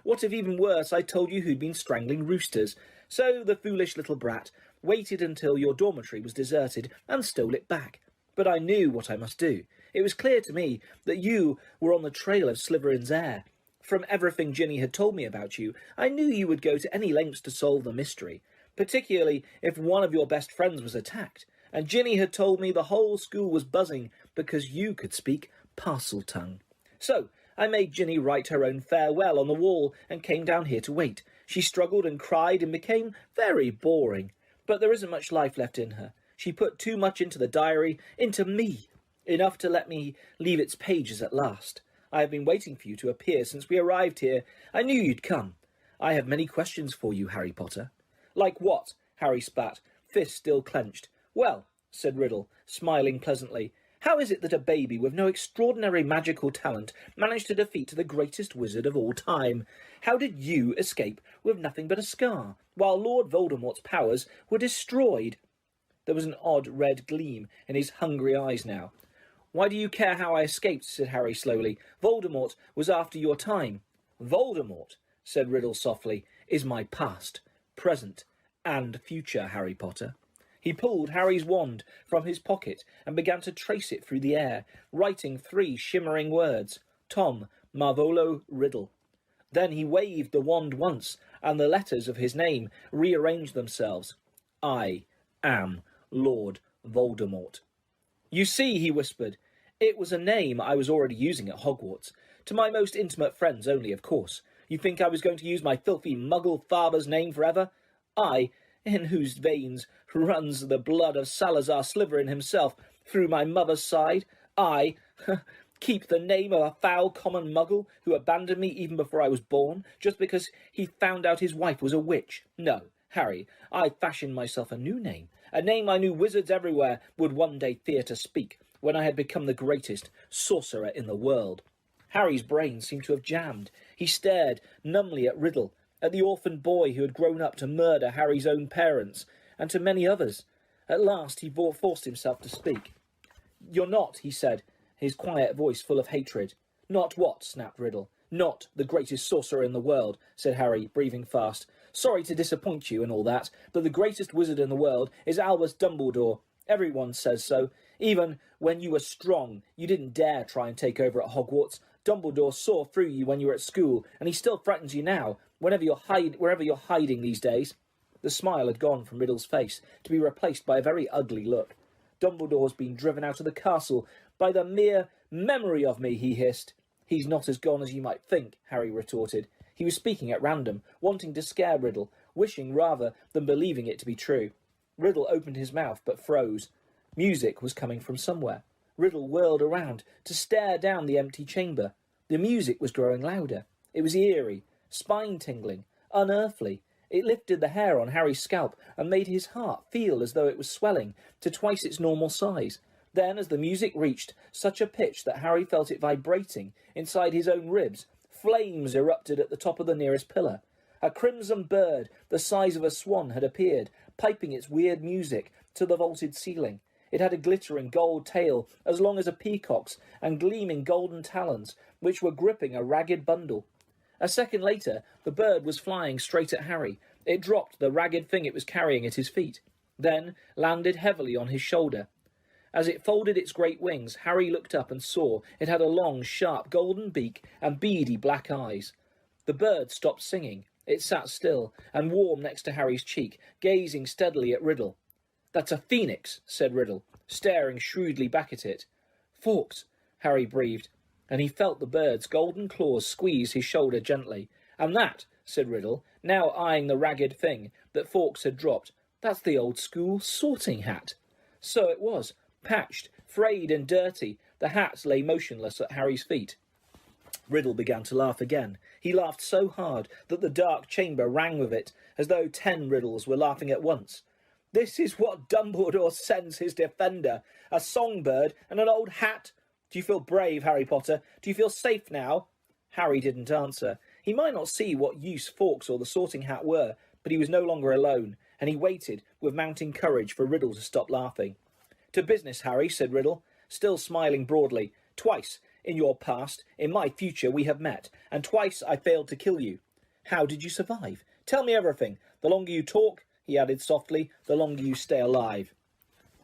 What if, even worse, I told you who'd been strangling roosters? So the foolish little brat waited until your dormitory was deserted and stole it back. But I knew what I must do. It was clear to me that you were on the trail of Slytherin's heir. From everything Ginny had told me about you, I knew you would go to any lengths to solve the mystery, particularly if one of your best friends was attacked. And Ginny had told me the whole school was buzzing because you could speak Parseltongue. So I made Ginny write her own farewell on the wall and came down here to wait. She struggled and cried and became very boring. But there isn't much life left in her. She put too much into the diary, into me, enough to let me leave its pages at last. I have been waiting for you to appear since we arrived here. I knew you'd come. I have many questions for you, Harry Potter. Like what? Harry spat, fist still clenched. Well, said Riddle, smiling pleasantly, how is it that a baby with no extraordinary magical talent managed to defeat the greatest wizard of all time? How did you escape with nothing but a scar, while Lord Voldemort's powers were destroyed? There was an odd red gleam in his hungry eyes now. Why do you care how I escaped? Said Harry slowly. Voldemort was after your time. Voldemort, said Riddle softly, is my past, present, and future, Harry Potter. He pulled Harry's wand from his pocket and began to trace it through the air, writing 3 shimmering words, Tom Marvolo Riddle. Then he waved the wand once, and the letters of his name rearranged themselves. I am Lord Voldemort. You see, he whispered, it was a name I was already using at Hogwarts. To my most intimate friends only, of course. You think I was going to use my filthy muggle father's name forever? I, in whose veins runs the blood of Salazar Slytherin himself, through my mother's side, I keep the name of a foul common muggle who abandoned me even before I was born, just because he found out his wife was a witch. No, Harry, I fashioned myself a new name, a name I knew wizards everywhere would one day fear to speak, when I had become the greatest sorcerer in the world. Harry's brain seemed to have jammed. He stared numbly at Riddle, at the orphan boy who had grown up to murder Harry's own parents, and to many others. At last he forced himself to speak. You're not, he said, his quiet voice full of hatred. Not what? Snapped Riddle. Not the greatest sorcerer in the world, said Harry, breathing fast. Sorry to disappoint you and all that, but the greatest wizard in the world is Albus Dumbledore. Everyone says so. Even when you were strong, you didn't dare try and take over at Hogwarts. Dumbledore saw through you when you were at school, and he still threatens you now, wherever you're hiding these days. The smile had gone from Riddle's face, to be replaced by a very ugly look. Dumbledore's been driven out of the castle by the mere memory of me, he hissed. He's not as gone as you might think, Harry retorted. He was speaking at random, wanting to scare Riddle, wishing rather than believing it to be true. Riddle opened his mouth, but froze. Music was coming from somewhere. Riddle whirled around to stare down the empty chamber. The music was growing louder. It was eerie, spine-tingling, unearthly. It lifted the hair on Harry's scalp and made his heart feel as though it was swelling to twice its normal size. Then, as the music reached such a pitch that Harry felt it vibrating inside his own ribs, flames erupted at the top of the nearest pillar. A crimson bird the size of a swan had appeared, piping its weird music to the vaulted ceiling. It had a glittering gold tail as long as a peacock's and gleaming golden talons, which were gripping a ragged bundle. A second later, the bird was flying straight at Harry. It dropped the ragged thing it was carrying at his feet, then landed heavily on his shoulder. As it folded its great wings, Harry looked up and saw it had a long, sharp golden beak and beady black eyes. The bird stopped singing. It sat still and warm next to Harry's cheek, gazing steadily at Riddle. "That's a phoenix," said Riddle, staring shrewdly back at it. "Fawkes," Harry breathed, and he felt the bird's golden claws squeeze his shoulder gently. "And that," said Riddle, now eyeing the ragged thing that Fawkes had dropped, "that's the old-school sorting hat." So it was, patched, frayed and dirty, The hat lay motionless at Harry's feet. Riddle began to laugh again. He laughed so hard that the dark chamber rang with it, as though 10 Riddles were laughing at once. "This is what Dumbledore sends his defender, a songbird and an old hat. Do you feel brave, Harry Potter? Do you feel safe now?" Harry didn't answer. He might not see what use Fawkes or the Sorting Hat were, but he was no longer alone, and he waited with mounting courage for Riddle to stop laughing. "To business, Harry," said Riddle, still smiling broadly. "Twice, in your past, in my future, we have met, and twice I failed to kill you. How did you survive? Tell me everything. The longer you talk," he added softly, "the longer you stay alive."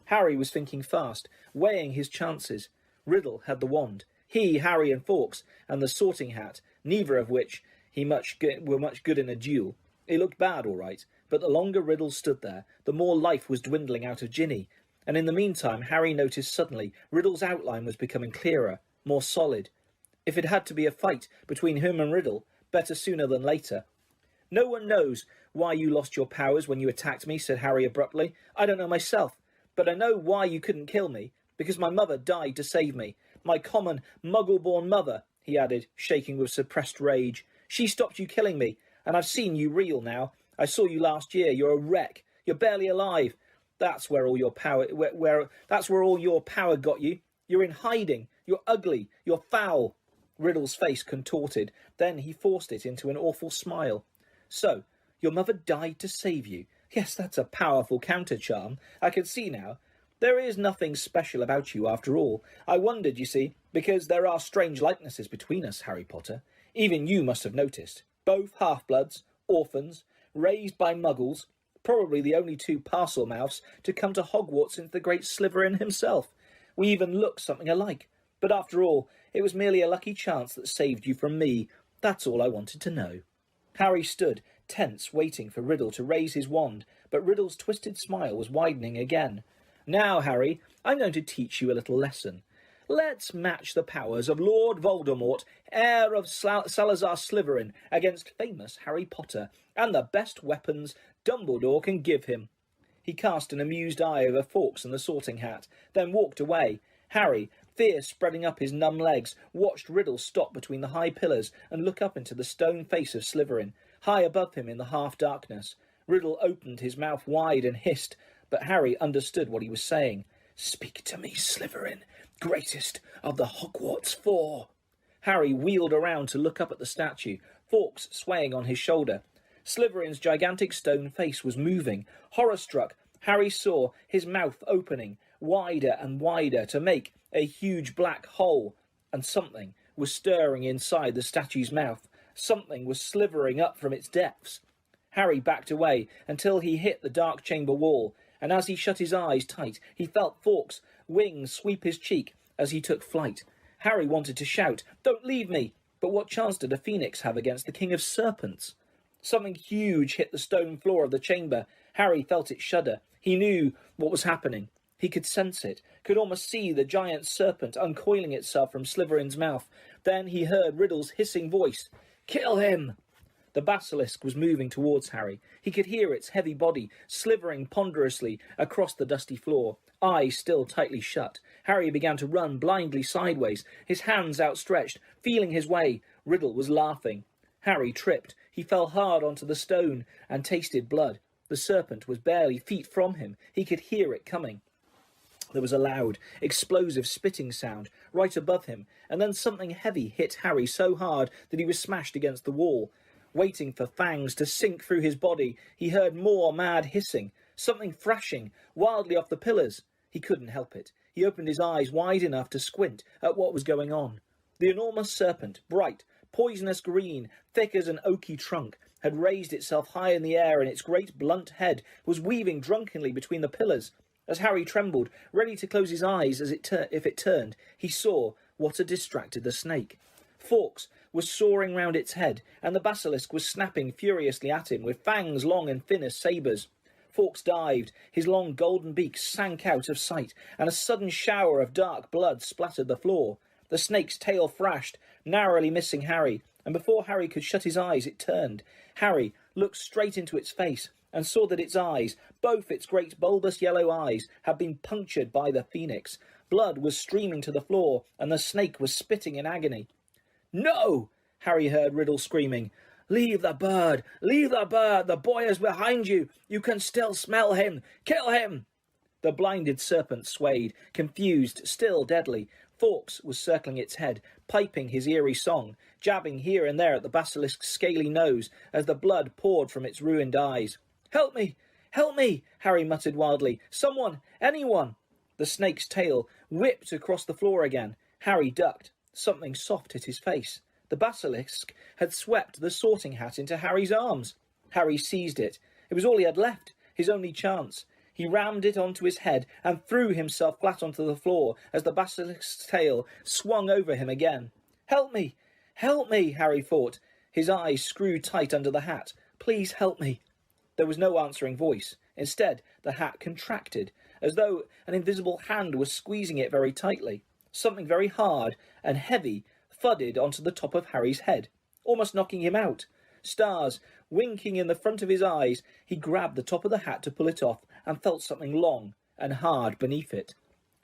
Harry was thinking fast, weighing his chances. Riddle had the wand. He, Harry and Fawkes, and the Sorting Hat, neither of which were much good in a duel. It looked bad, all right, but the longer Riddle stood there, the more life was dwindling out of Ginny, and in the meantime Harry noticed suddenly Riddle's outline was becoming clearer, more solid. If it had to be a fight between him and Riddle, better sooner than later. "No one knows why you lost your powers when you attacked me," said Harry abruptly. "I don't know myself, but I know why you couldn't kill me, because my mother died to save me. My common, muggle-born mother," he added, shaking with suppressed rage. "She stopped you killing me, and I've seen you real now. I saw you last year. You're a wreck. You're barely alive. That's where all your power that's where all your power got you. You're in hiding. You're ugly. You're foul." Riddle's face contorted. Then he forced it into an awful smile. "So, your mother died to save you. Yes, that's a powerful counter-charm. I can see now. There is nothing special about you after all. I wondered, you see, because there are strange likenesses between us, Harry Potter. Even you must have noticed. Both half-bloods, orphans, raised by muggles, probably the only 2 parcel-mouths to come to Hogwarts since the great Slytherin himself. We even look something alike. But after all, it was merely a lucky chance that saved you from me. That's all I wanted to know." Harry stood, tense, waiting for Riddle to raise his wand, but Riddle's twisted smile was widening again. "Now, Harry, I'm going to teach you a little lesson. Let's match the powers of Lord Voldemort, heir of Salazar Slytherin, against famous Harry Potter, and the best weapons Dumbledore can give him." He cast an amused eye over Fawkes and the Sorting Hat, then walked away. Harry, fear spreading up his numb legs, watched Riddle stop between the high pillars and look up into the stone face of Slytherin, high above him in the half-darkness. Riddle opened his mouth wide and hissed, but Harry understood what he was saying. "Speak to me, Slytherin, greatest of the Hogwarts 4. Harry wheeled around to look up at the statue, Fawkes swaying on his shoulder. Slytherin's gigantic stone face was moving. Horror-struck, Harry saw his mouth opening, wider and wider, to make a huge black hole, and something was stirring inside the statue's mouth. Something was slithering up from its depths. Harry backed away until he hit the dark chamber wall, and as he shut his eyes tight, he felt Fawkes' wings sweep his cheek as he took flight. Harry wanted to shout, "Don't leave me!" But what chance did a phoenix have against the King of Serpents? Something huge hit the stone floor of the chamber. Harry felt it shudder. He knew what was happening. He could sense it, could almost see the giant serpent uncoiling itself from Slytherin's mouth. Then he heard Riddle's hissing voice. "Kill him!" The basilisk was moving towards Harry. He could hear its heavy body slithering ponderously across the dusty floor, eyes still tightly shut. Harry began to run blindly sideways, his hands outstretched, feeling his way. Riddle was laughing. Harry tripped. He fell hard onto the stone and tasted blood. The serpent was barely feet from him. He could hear it coming. There was a loud, explosive spitting sound right above him, and then something heavy hit Harry so hard that he was smashed against the wall. Waiting for fangs to sink through his body, he heard more mad hissing, something thrashing wildly off the pillars. He couldn't help it. He opened his eyes wide enough to squint at what was going on. The enormous serpent, bright, poisonous green, thick as an oaky trunk, had raised itself high in the air, and its great blunt head was weaving drunkenly between the pillars. As Harry trembled, ready to close his eyes if it turned, he saw what had distracted the snake. Fawkes was soaring round its head, and the basilisk was snapping furiously at him with fangs long and thin as sabres. Fawkes dived, his long golden beak sank out of sight, and a sudden shower of dark blood splattered the floor. The snake's tail thrashed, narrowly missing Harry, and before Harry could shut his eyes it turned. Harry looked straight into its face and saw that its eyes, both its great bulbous yellow eyes, had been punctured by the phoenix. Blood was streaming to the floor, and the snake was spitting in agony. "No!" Harry heard Riddle screaming. "Leave the bird! Leave the bird! The boy is behind you! You can still smell him! Kill him!" The blinded serpent swayed, confused, still deadly. Fawkes was circling its head, piping his eerie song, jabbing here and there at the basilisk's scaly nose as the blood poured from its ruined eyes. "Help me! Help me!" Harry muttered wildly. "Someone! Anyone!" The snake's tail whipped across the floor again. Harry ducked. Something soft hit his face. The basilisk had swept the sorting hat into Harry's arms. Harry seized it. It was all he had left, his only chance. He rammed it onto his head and threw himself flat onto the floor as the basilisk's tail swung over him again. "Help me! Help me!" Harry thought, his eyes screwed tight under the hat. "Please help me." There was no answering voice. Instead, the hat contracted, as though an invisible hand was squeezing it very tightly. Something very hard and heavy thudded onto the top of Harry's head, almost knocking him out. Stars winking in the front of his eyes, he grabbed the top of the hat to pull it off and felt something long and hard beneath it.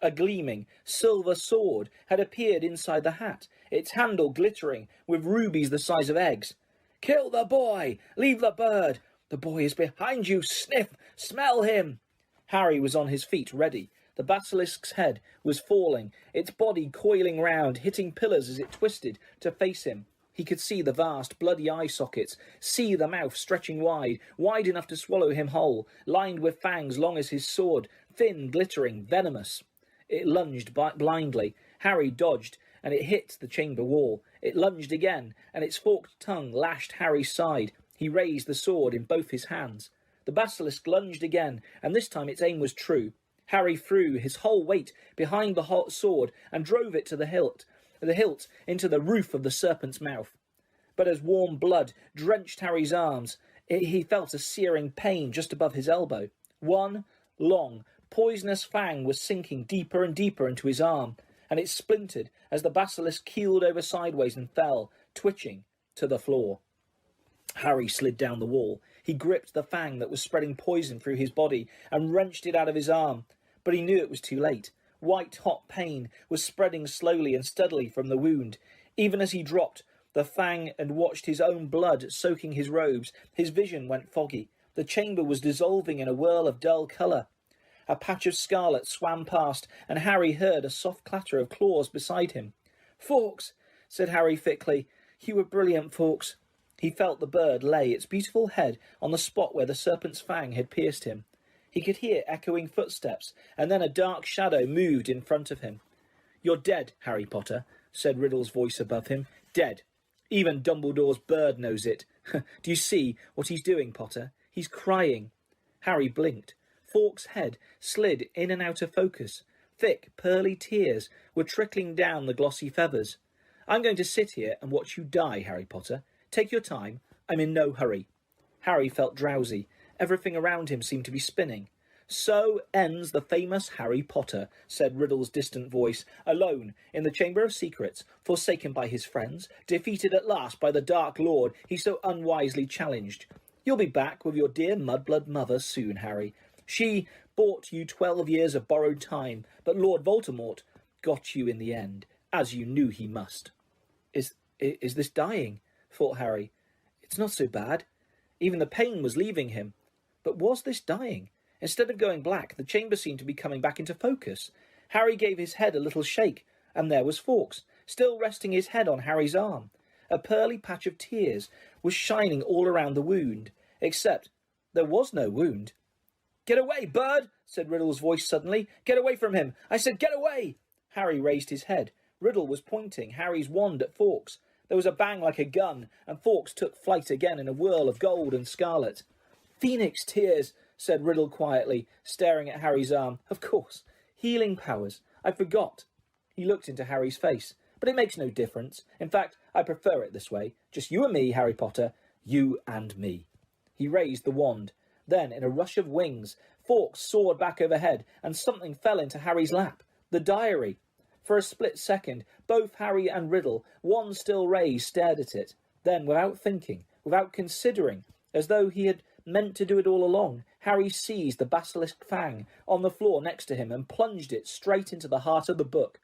A gleaming silver sword had appeared inside the hat, its handle glittering with rubies the size of eggs. "Kill the boy! Leave the bird! The boy is behind you! Sniff! Smell him!" Harry was on his feet, ready. The basilisk's head was falling, its body coiling round, hitting pillars as it twisted to face him. He could see the vast, bloody eye sockets, see the mouth stretching wide enough to swallow him whole, lined with fangs long as his sword, thin, glittering, venomous. It lunged blindly. Harry dodged, and it hit the chamber wall. It lunged again, and its forked tongue lashed Harry's side. He raised the sword in both his hands. The basilisk lunged again, and this time its aim was true. Harry threw his whole weight behind the hot sword and drove it to the hilt into the roof of the serpent's mouth. But as warm blood drenched Harry's arms, he felt a searing pain just above his elbow. One long, poisonous fang was sinking deeper and deeper into his arm, and it splintered as the basilisk keeled over sideways and fell, twitching, to the floor. Harry slid down the wall. He gripped the fang that was spreading poison through his body and wrenched it out of his arm. But he knew it was too late. White-hot pain was spreading slowly and steadily from the wound. Even as he dropped the fang and watched his own blood soaking his robes, his vision went foggy. The chamber was dissolving in a whirl of dull colour. A patch of scarlet swam past, and Harry heard a soft clatter of claws beside him. "Fawkes," said Harry thickly. "You were brilliant, Fawkes." He felt the bird lay its beautiful head on the spot where the serpent's fang had pierced him. He could hear echoing footsteps, and then a dark shadow moved in front of him. "You're dead, Harry Potter," said Riddle's voice above him. "Dead. Even Dumbledore's bird knows it. Do you see what he's doing, Potter? He's crying." Harry blinked. Fawkes' head slid in and out of focus. Thick, pearly tears were trickling down the glossy feathers. "I'm going to sit here and watch you die, Harry Potter. Take your time. I'm in no hurry." Harry felt drowsy. Everything around him seemed to be spinning. "So ends the famous Harry Potter," said Riddle's distant voice, alone in the Chamber of Secrets, forsaken by his friends, defeated at last by the Dark Lord he so unwisely challenged. "You'll be back with your dear mudblood mother soon, Harry. She bought you 12 years of borrowed time, but Lord Voldemort got you in the end, as you knew he must." Is this dying?" thought Harry. "It's not so bad." Even the pain was leaving him. But was this dying? Instead of going black, the chamber seemed to be coming back into focus. Harry gave his head a little shake, and there was Fawkes, still resting his head on Harry's arm. A pearly patch of tears was shining all around the wound, except there was no wound. "Get away, bird!" said Riddle's voice suddenly. "Get away from him! I said get away!" Harry raised his head. Riddle was pointing Harry's wand at Fawkes. There was a bang like a gun, and Fawkes took flight again in a whirl of gold and scarlet. "Phoenix tears," said Riddle quietly, staring at Harry's arm. "Of course. Healing powers. I forgot." He looked into Harry's face. "But it makes no difference. In fact, I prefer it this way. Just you and me, Harry Potter. You and me." He raised the wand. Then, in a rush of wings, Fawkes soared back overhead, and something fell into Harry's lap. The diary. For a split second, both Harry and Riddle, wand still raised, stared at it. Then, without thinking, without considering, as though he had meant to do it all along, Harry seized the basilisk fang on the floor next to him and plunged it straight into the heart of the book.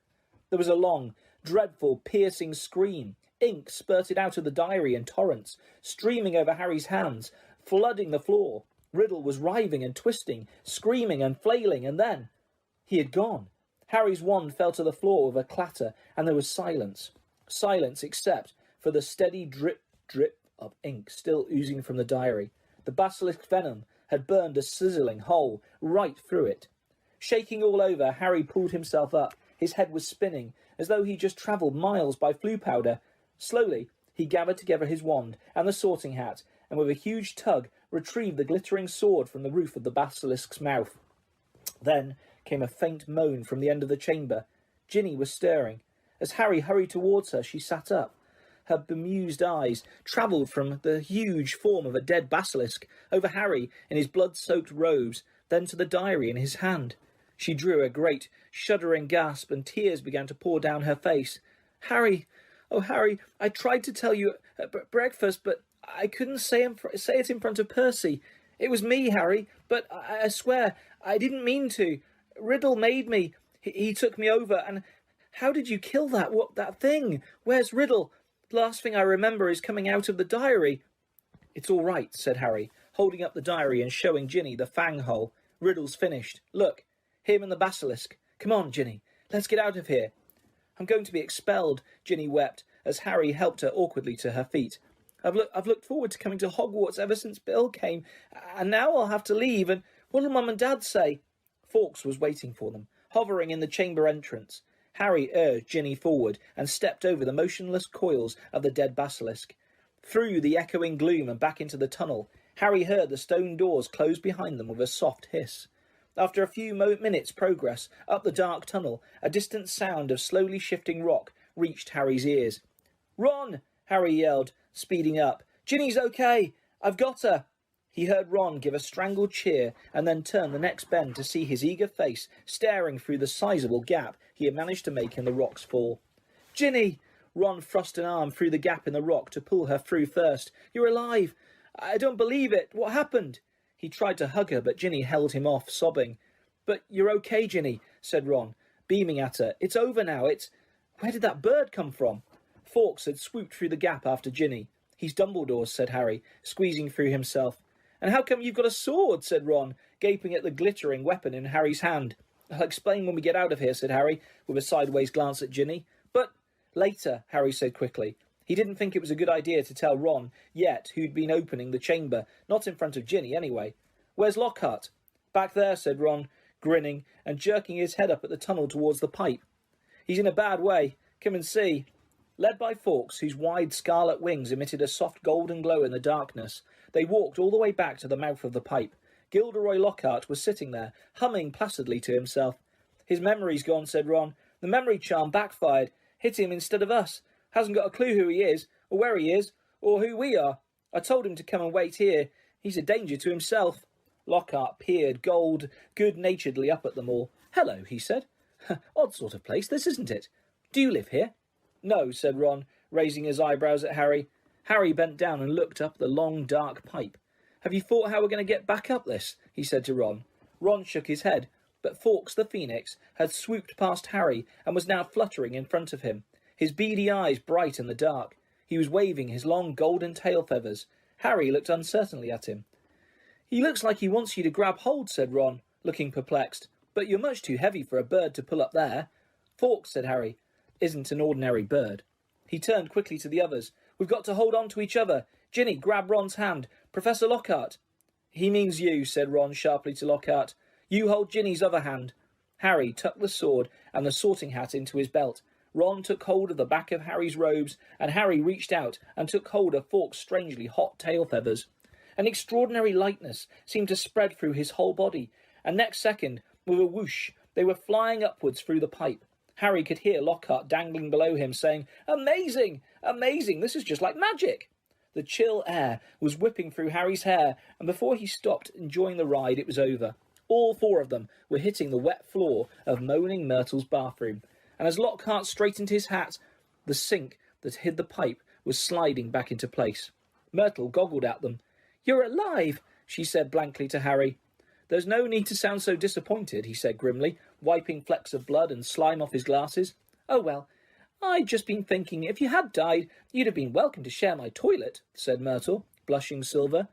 There was a long, dreadful, piercing scream. Ink spurted out of the diary in torrents, streaming over Harry's hands, flooding the floor. Riddle was writhing and twisting, screaming and flailing, and then he had gone. Harry's wand fell to the floor with a clatter, and there was silence. Silence except for the steady drip, drip of ink still oozing from the diary. The basilisk venom had burned a sizzling hole right through it. Shaking all over, Harry pulled himself up. His head was spinning, as though he just travelled miles by flue powder. Slowly, he gathered together his wand and the sorting hat, and with a huge tug, retrieved the glittering sword from the roof of the basilisk's mouth. Then came a faint moan from the end of the chamber. Ginny was stirring. As Harry hurried towards her, she sat up. Her bemused eyes travelled from the huge form of a dead basilisk over Harry in his blood-soaked robes, then to the diary in his hand. She drew a great, shuddering gasp, and tears began to pour down her face. "Harry, oh, Harry, I tried to tell you at breakfast, but I couldn't say it in front of Percy. It was me, Harry, but I swear I didn't mean to. Riddle made me. He took me over, and how did you kill that thing? Where's Riddle? The last thing I remember is coming out of the diary." "It's all right," said Harry, holding up the diary and showing Ginny the fang hole. "Riddle's finished. Look, him and the basilisk. Come on, Ginny, let's get out of here." "I'm going to be expelled," Ginny wept, as Harry helped her awkwardly to her feet. I've looked forward to coming to Hogwarts ever since Bill came, and now I'll have to leave, and what'll Mum and Dad say?" Fawkes was waiting for them, hovering in the chamber entrance. Harry urged Ginny forward and stepped over the motionless coils of the dead basilisk. Through the echoing gloom and back into the tunnel, Harry heard the stone doors close behind them with a soft hiss. After a few minutes' progress up the dark tunnel, a distant sound of slowly shifting rock reached Harry's ears. "Ron!" Harry yelled, speeding up. "Ginny's okay! I've got her!" He heard Ron give a strangled cheer and then turn the next bend to see his eager face staring through the sizable gap he had managed to make in the rock's fall. "Ginny!" Ron thrust an arm through the gap in the rock to pull her through first. "You're alive! I don't believe it! What happened?" He tried to hug her, but Ginny held him off, sobbing. "But you're okay, Ginny," said Ron, beaming at her. "It's over now. Where did that bird come from?" Fawkes had swooped through the gap after Ginny. "He's Dumbledore's," said Harry, squeezing through himself. "And how come you've got a sword?" said Ron, gaping at the glittering weapon in Harry's hand. "I'll explain when we get out of here," said Harry, with a sideways glance at Ginny. "But later," Harry said quickly. He didn't think it was a good idea to tell Ron yet who'd been opening the chamber, not in front of Ginny anyway. "Where's Lockhart?" "Back there," said Ron, grinning and jerking his head up at the tunnel towards the pipe. "He's in a bad way. Come and see." Led by Fawkes, whose wide scarlet wings emitted a soft golden glow in the darkness, they walked all the way back to the mouth of the pipe. Gilderoy Lockhart was sitting there, humming placidly to himself. "His memory's gone," said Ron. "The memory charm backfired. Hit him instead of us. Hasn't got a clue who he is, or where he is, or who we are. I told him to come and wait here. He's a danger to himself." Lockhart peered good-naturedly up at them all. "Hello," he said. "Odd sort of place, this, isn't it? Do you live here?" "No," said Ron, raising his eyebrows at Harry. Harry bent down and looked up the long, dark pipe. "Have you thought how we're going to get back up this?" he said to Ron. Ron shook his head, but Fawkes the Phoenix had swooped past Harry and was now fluttering in front of him, his beady eyes bright in the dark. He was waving his long golden tail feathers. Harry looked uncertainly at him. "He looks like he wants you to grab hold," said Ron, looking perplexed. "But you're much too heavy for a bird to pull up there." "Fawkes," said Harry, "isn't an ordinary bird." He turned quickly to the others. "We've got to hold on to each other. Ginny, grab Ron's hand. Professor Lockhart." "He means you," said Ron sharply to Lockhart. "You hold Ginny's other hand." Harry tucked the sword and the sorting hat into his belt. Ron took hold of the back of Harry's robes, and Harry reached out and took hold of Fawkes' strangely hot tail feathers. An extraordinary lightness seemed to spread through his whole body, and next second, with a whoosh, they were flying upwards through the pipe. Harry could hear Lockhart dangling below him, saying, "Amazing! Amazing! This is just like magic!" The chill air was whipping through Harry's hair, and before he stopped enjoying the ride, it was over. All four of them were hitting the wet floor of Moaning Myrtle's bathroom, and as Lockhart straightened his hat, the sink that hid the pipe was sliding back into place. Myrtle goggled at them. "You're alive," she said blankly to Harry. There's no need to sound so disappointed, he said grimly, wiping flecks of blood and slime off his glasses. Oh, well, I'd just been thinking if you had died, you'd have been welcome to share my toilet, said Myrtle, blushing silver.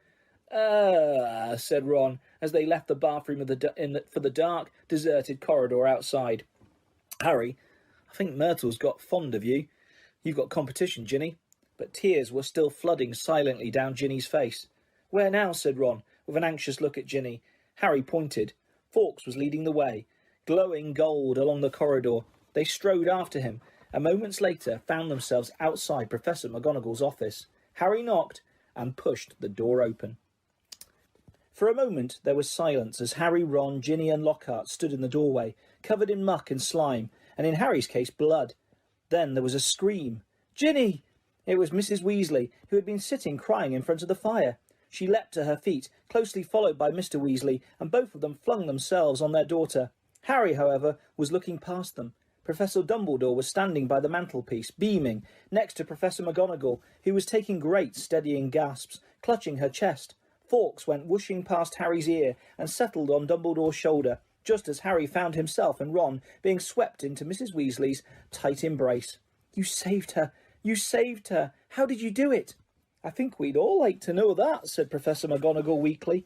Said Ron, as they left the bathroom for the dark, deserted corridor outside. Harry, I think Myrtle's got fond of you. You've got competition, Ginny. But tears were still flooding silently down Ginny's face. Where now? Said Ron, with an anxious look at Ginny. Harry pointed. Fawkes was leading the way, glowing gold along the corridor. They strode after him, and moments later found themselves outside Professor McGonagall's office. Harry knocked and pushed the door open. For a moment there was silence as Harry, Ron, Ginny and Lockhart stood in the doorway, covered in muck and slime, and in Harry's case blood. Then there was a scream. "Ginny!" It was Mrs. Weasley, who had been sitting crying in front of the fire. She leapt to her feet, closely followed by Mr. Weasley, and both of them flung themselves on their daughter. Harry, however, was looking past them. Professor Dumbledore was standing by the mantelpiece, beaming, next to Professor McGonagall, who was taking great steadying gasps, clutching her chest. Fawkes went whooshing past Harry's ear and settled on Dumbledore's shoulder, just as Harry found himself and Ron being swept into Mrs. Weasley's tight embrace. "You saved her! You saved her! How did you do it?" "I think we'd all like to know that," said Professor McGonagall weakly.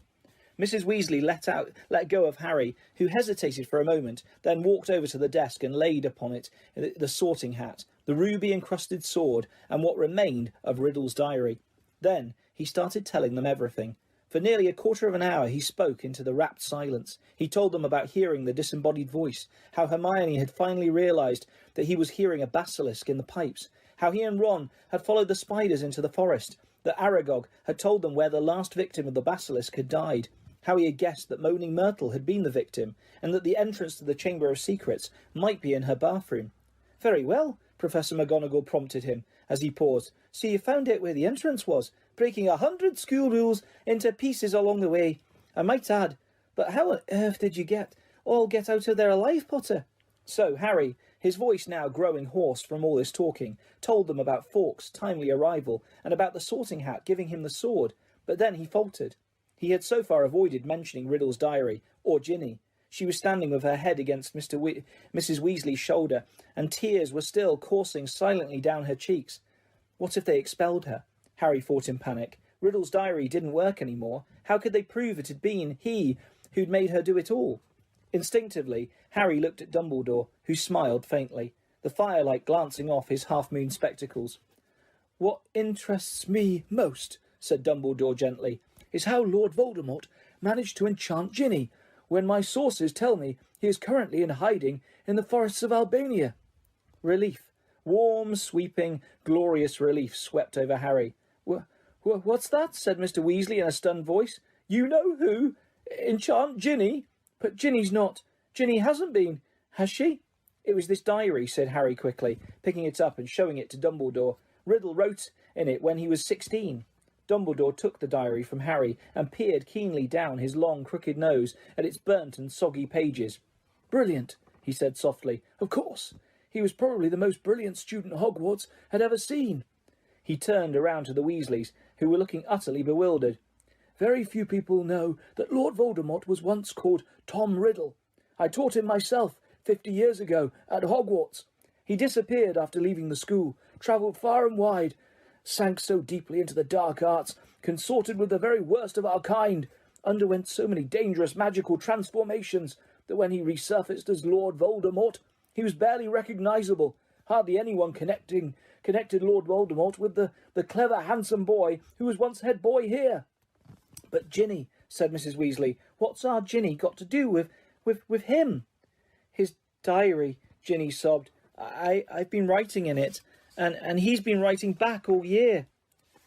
Mrs. Weasley let go of Harry, who hesitated for a moment, then walked over to the desk and laid upon it the sorting hat, the ruby-encrusted sword, and what remained of Riddle's diary. Then he started telling them everything. For nearly a quarter of an hour he spoke into the rapt silence. He told them about hearing the disembodied voice, how Hermione had finally realised that he was hearing a basilisk in the pipes, how he and Ron had followed the spiders into the forest, that Aragog had told them where the last victim of the basilisk had died, how he had guessed that Moaning Myrtle had been the victim, and that the entrance to the Chamber of Secrets might be in her bathroom. "Very well," Professor McGonagall prompted him, as he paused. "So you found out where the entrance was, breaking 100 school rules into pieces along the way. I might add, but how on earth did you get out of there alive, Potter?" So Harry, his voice now growing hoarse from all this talking, told them about Fawkes' timely arrival and about the sorting hat giving him the sword, but then he faltered. He had so far avoided mentioning Riddle's diary, or Ginny. She was standing with her head against Mrs. Weasley's shoulder, and tears were still coursing silently down her cheeks. What if they expelled her? Harry thought in panic. Riddle's diary didn't work any more. How could they prove it had been he who'd made her do it all? Instinctively, Harry looked at Dumbledore, who smiled faintly, the firelight glancing off his half-moon spectacles. "What interests me most," said Dumbledore gently, "is how Lord Voldemort managed to enchant Ginny, when my sources tell me he is currently in hiding in the forests of Albania." Relief, warm, sweeping, glorious relief swept over Harry. What's that?" said Mr. Weasley in a stunned voice. "You know who? Enchant Ginny? But Ginny hasn't been, has she?" "It was this diary," said Harry quickly, picking it up and showing it to Dumbledore. "Riddle wrote in it when he was 16. Dumbledore took the diary from Harry and peered keenly down his long, crooked nose at its burnt and soggy pages. "Brilliant," he said softly. "Of course. He was probably the most brilliant student Hogwarts had ever seen." He turned around to the Weasleys, who were looking utterly bewildered. "Very few people know that Lord Voldemort was once called Tom Riddle. I taught him myself 50 years ago at Hogwarts. He disappeared after leaving the school, travelled far and wide, sank so deeply into the dark arts, consorted with the very worst of our kind, underwent so many dangerous magical transformations that when he resurfaced as Lord Voldemort, he was barely recognisable. Hardly anyone connected Lord Voldemort with the clever, handsome boy who was once head boy here." "But Ginny," said Mrs. Weasley, "what's our Ginny got to do with him?" "His diary," Ginny sobbed. I've been writing in it, and he's been writing back all year."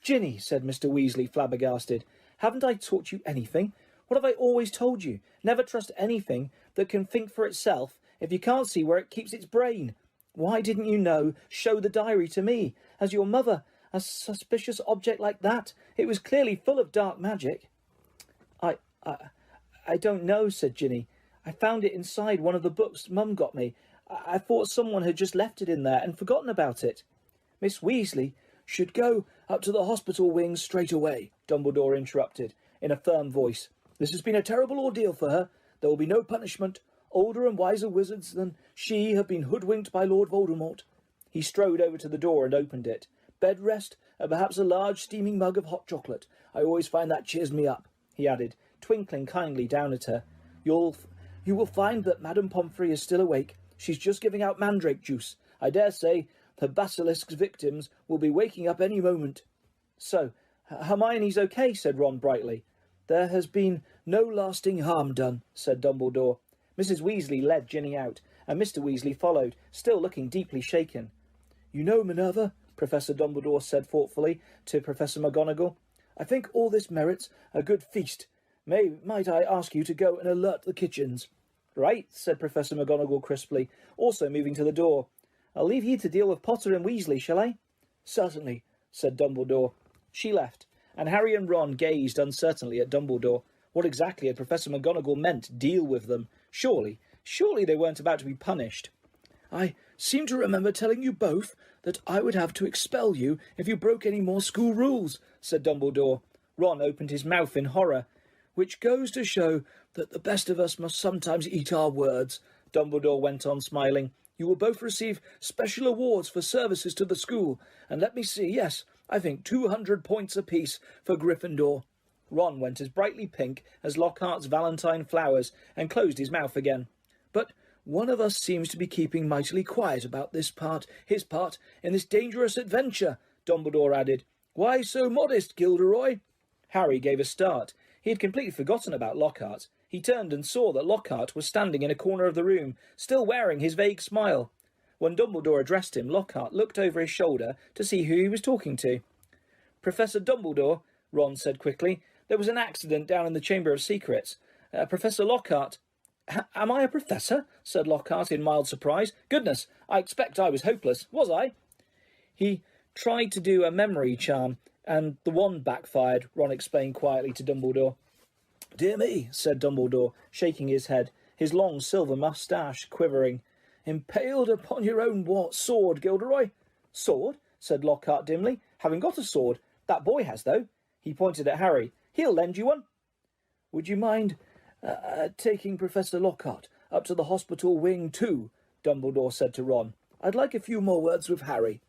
"Ginny," said Mr. Weasley, flabbergasted, "haven't I taught you anything? What have I always told you? Never trust anything that can think for itself if you can't see where it keeps its brain. Why didn't you show the diary to me? As your mother, a suspicious object like that? It was clearly full of dark magic." I don't know," said Ginny. "I found it inside one of the books Mum got me. I thought someone had just left it in there and forgotten about it." "Miss Weasley should go up to the hospital wing straight away," Dumbledore interrupted, in a firm voice. This has been a terrible ordeal for her. There will be no punishment. Older and wiser wizards than she have been hoodwinked by Lord Voldemort. He strode over to the door and opened it. Bed rest, and perhaps a large steaming mug of hot chocolate. I always find that cheers me up, he added, twinkling kindly down at her. You will find that Madame Pomfrey is still awake. She's just giving out mandrake juice. I dare say the basilisk's victims will be waking up any moment. So, Hermione's okay, said Ron brightly. There has been no lasting harm done, said Dumbledore. Mrs. Weasley led Ginny out, and Mr. Weasley followed, still looking deeply shaken. You know, Minerva, Professor Dumbledore said thoughtfully to Professor McGonagall, I think all this merits a good feast. Might I ask you to go and alert the kitchens? Right, said Professor McGonagall crisply, also moving to the door. I'll leave you to deal with Potter and Weasley, shall I? Certainly, said Dumbledore. She left, and Harry and Ron gazed uncertainly at Dumbledore. What exactly had Professor McGonagall meant, deal with them? Surely they weren't about to be punished. I seem to remember telling you both that I would have to expel you if you broke any more school rules, said Dumbledore. Ron opened his mouth in horror. Which goes to show that the best of us must sometimes eat our words, Dumbledore went on, smiling. You will both receive special awards for services to the school, and let me see, yes, I think 200 points apiece for Gryffindor. Ron went as brightly pink as Lockhart's Valentine flowers and closed his mouth again. But one of us seems to be keeping mightily quiet about his part in this dangerous adventure, Dumbledore added. Why so modest, Gilderoy? Harry gave a start. He had completely forgotten about Lockhart. He turned and saw that Lockhart was standing in a corner of the room, still wearing his vague smile. When Dumbledore addressed him, Lockhart looked over his shoulder to see who he was talking to. Professor Dumbledore, Ron said quickly, there was an accident down in the Chamber of Secrets. Professor Lockhart... Am I a professor? Said Lockhart in mild surprise. Goodness, I expect I was hopeless. Was I? He tried to do a memory charm, and the wand backfired, Ron explained quietly to Dumbledore. Dear me, said Dumbledore, shaking his head, his long silver moustache quivering. Impaled upon your own sword, Gilderoy. Sword? Said Lockhart dimly. Haven't got a sword. That boy has, though. He pointed at Harry. He'll lend you one. Would you mind taking Professor Lockhart up to the hospital wing too? Dumbledore said to Ron. I'd like a few more words with Harry.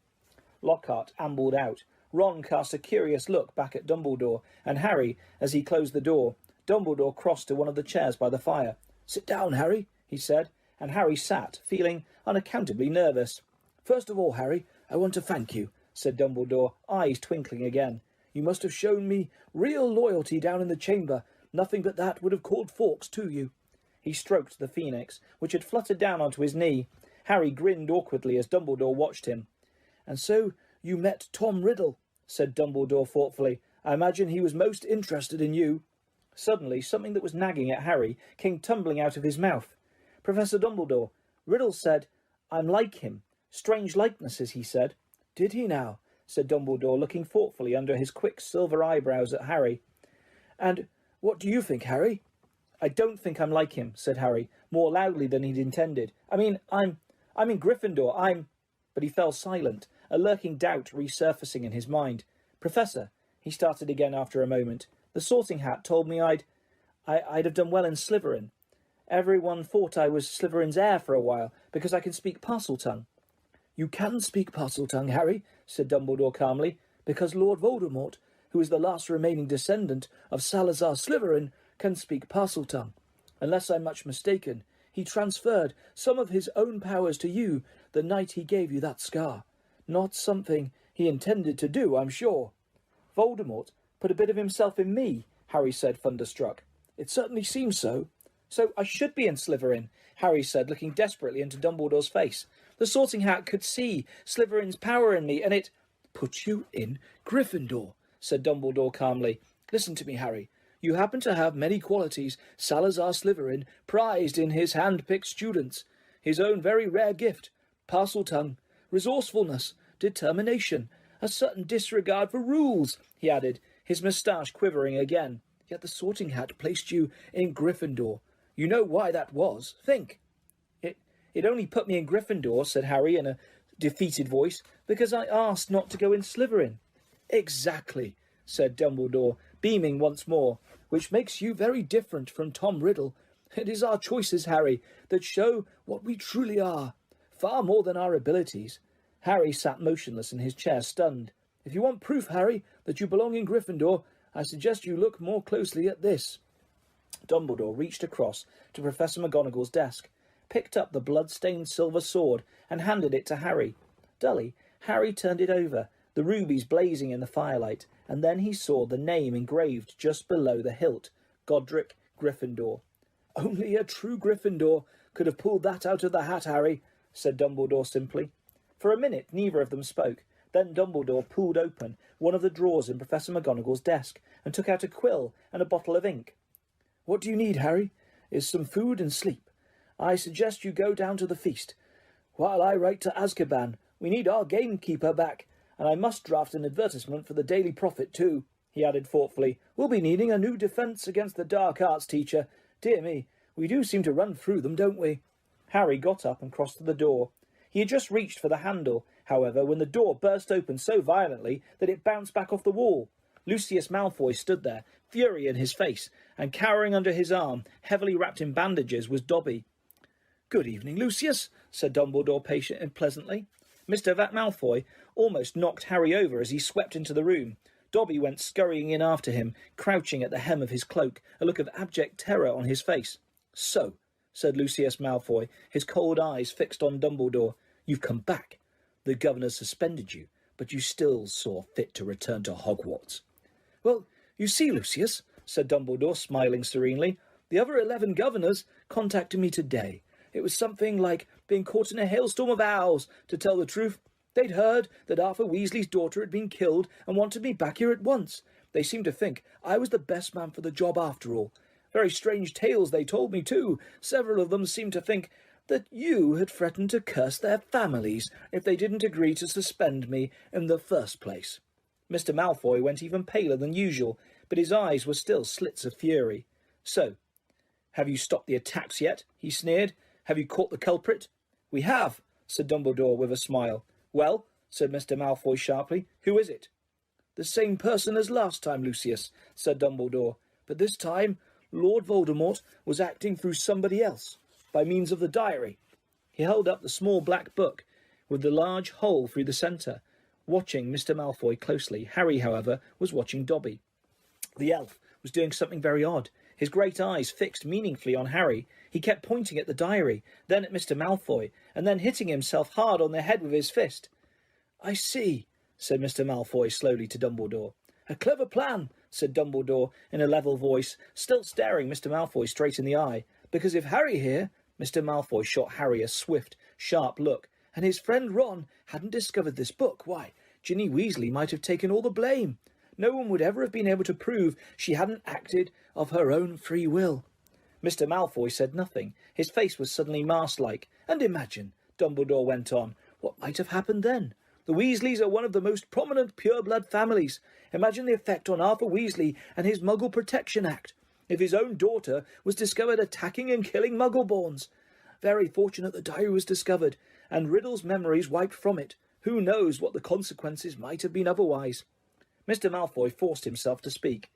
Lockhart ambled out. Ron cast a curious look back at Dumbledore, and Harry, as he closed the door. Dumbledore crossed to one of the chairs by the fire. Sit down, Harry, he said, and Harry sat, feeling unaccountably nervous. First of all, Harry, I want to thank you, said Dumbledore, eyes twinkling again. You must have shown me real loyalty down in the chamber. Nothing but that would have called Fawkes to you. He stroked the phoenix, which had fluttered down onto his knee. Harry grinned awkwardly as Dumbledore watched him. And so you met Tom Riddle, said Dumbledore thoughtfully. I imagine he was most interested in you. Suddenly, something that was nagging at Harry came tumbling out of his mouth. Professor Dumbledore, Riddle said, I'm like him. Strange likenesses, he said. Did he now? Said Dumbledore, looking thoughtfully under his quick silver eyebrows at Harry. And what do you think, Harry? I don't think I'm like him, said Harry, more loudly than he'd intended. I mean, I'm in Gryffindor, But he fell silent, a lurking doubt resurfacing in his mind. Professor, he started again after a moment, the Sorting Hat told me I'd have done well in Slytherin. Everyone thought I was Slytherin's heir for a while, because I can speak Parseltongue. You can speak Parseltongue, Harry, said Dumbledore calmly, because Lord Voldemort, who is the last remaining descendant of Salazar Slytherin, can speak Parseltongue. Unless I'm much mistaken, he transferred some of his own powers to you the night he gave you that scar. Not something he intended to do, I'm sure. Voldemort put a bit of himself in me, Harry said, thunderstruck. It certainly seems so. So I should be in Slytherin, Harry said, looking desperately into Dumbledore's face. The Sorting Hat could see Slytherin's power in me, and it... Put you in Gryffindor, said Dumbledore calmly. Listen to me, Harry. You happen to have many qualities Salazar Slytherin prized in his hand-picked students. His own very rare gift, Parseltongue, resourcefulness, determination, a certain disregard for rules, he added, his moustache quivering again. Yet the Sorting Hat placed you in Gryffindor. You know why that was. Think. It only put me in Gryffindor, said Harry in a defeated voice, because I asked not to go in Slytherin. Exactly, said Dumbledore, beaming once more, "which makes you very different from Tom Riddle. It is our choices, Harry, that show what we truly are, far more than our abilities." Harry sat motionless in his chair, stunned. "If you want proof, Harry, that you belong in Gryffindor, I suggest you look more closely at this." Dumbledore reached across to Professor McGonagall's desk, picked up the blood-stained silver sword, and handed it to Harry. Dully, Harry turned it over, the rubies blazing in the firelight, and then he saw the name engraved just below the hilt, Godric Gryffindor. "Only a true Gryffindor could have pulled that out of the hat, Harry," said Dumbledore simply. For a minute neither of them spoke. Then Dumbledore pulled open one of the drawers in Professor McGonagall's desk and took out a quill and a bottle of ink. "What do you need, Harry? Is some food and sleep. I suggest you go down to the feast, while I write to Azkaban. We need our gamekeeper back, and I must draft an advertisement for the Daily Prophet too," he added thoughtfully. "We'll be needing a new defence against the dark arts teacher. Dear me, we do seem to run through them, don't we?" Harry got up and crossed to the door. He had just reached for the handle, however, when the door burst open so violently that it bounced back off the wall. Lucius Malfoy stood there, fury in his face, and cowering under his arm, heavily wrapped in bandages, was Dobby. "Good evening, Lucius," said Dumbledore patiently and pleasantly. Mr. Malfoy almost knocked Harry over as he swept into the room. Dobby went scurrying in after him, crouching at the hem of his cloak, a look of abject terror on his face. "So," said Lucius Malfoy, his cold eyes fixed on Dumbledore, "you've come back. The governor suspended you, but you still saw fit to return to Hogwarts." "Well, you see, Lucius," said Dumbledore, smiling serenely, "the other 11 governors contacted me today. It was something like being caught in a hailstorm of owls, to tell the truth. They'd heard that Arthur Weasley's daughter had been killed and wanted me back here at once. They seemed to think I was the best man for the job after all. Very strange tales they told me, too. Several of them seemed to think that you had threatened to curse their families if they didn't agree to suspend me in the first place." Mr. Malfoy went even paler than usual, but his eyes were still slits of fury. "So, have you stopped the attacks yet?" he sneered. "Have you caught the culprit?" "We have," said Dumbledore with a smile. "Well," said Mr. Malfoy sharply, "who is it?" "The same person as last time, Lucius," said Dumbledore, "but this time Lord Voldemort was acting through somebody else, by means of the diary." He held up the small black book with the large hole through the centre, watching Mr. Malfoy closely. Harry, however, was watching Dobby. The elf was doing something very odd. His great eyes fixed meaningfully on Harry. He kept pointing at the diary, then at Mr. Malfoy, and then hitting himself hard on the head with his fist. "I see," said Mr. Malfoy slowly to Dumbledore. "A clever plan," said Dumbledore in a level voice, still staring Mr. Malfoy straight in the eye. "Because if Harry here—" Mr. Malfoy shot Harry a swift, sharp look. "And his friend Ron hadn't discovered this book, why, Ginny Weasley might have taken all the blame. No one would ever have been able to prove she hadn't acted of her own free will." Mr. Malfoy said nothing. His face was suddenly mask-like. "And imagine," Dumbledore went on, "what might have happened then. The Weasleys are one of the most prominent pure-blood families. Imagine the effect on Arthur Weasley and his Muggle Protection Act, if his own daughter was discovered attacking and killing Muggleborns. Very fortunate the diary was discovered, and Riddle's memories wiped from it. Who knows what the consequences might have been otherwise." Mr. Malfoy forced himself to speak.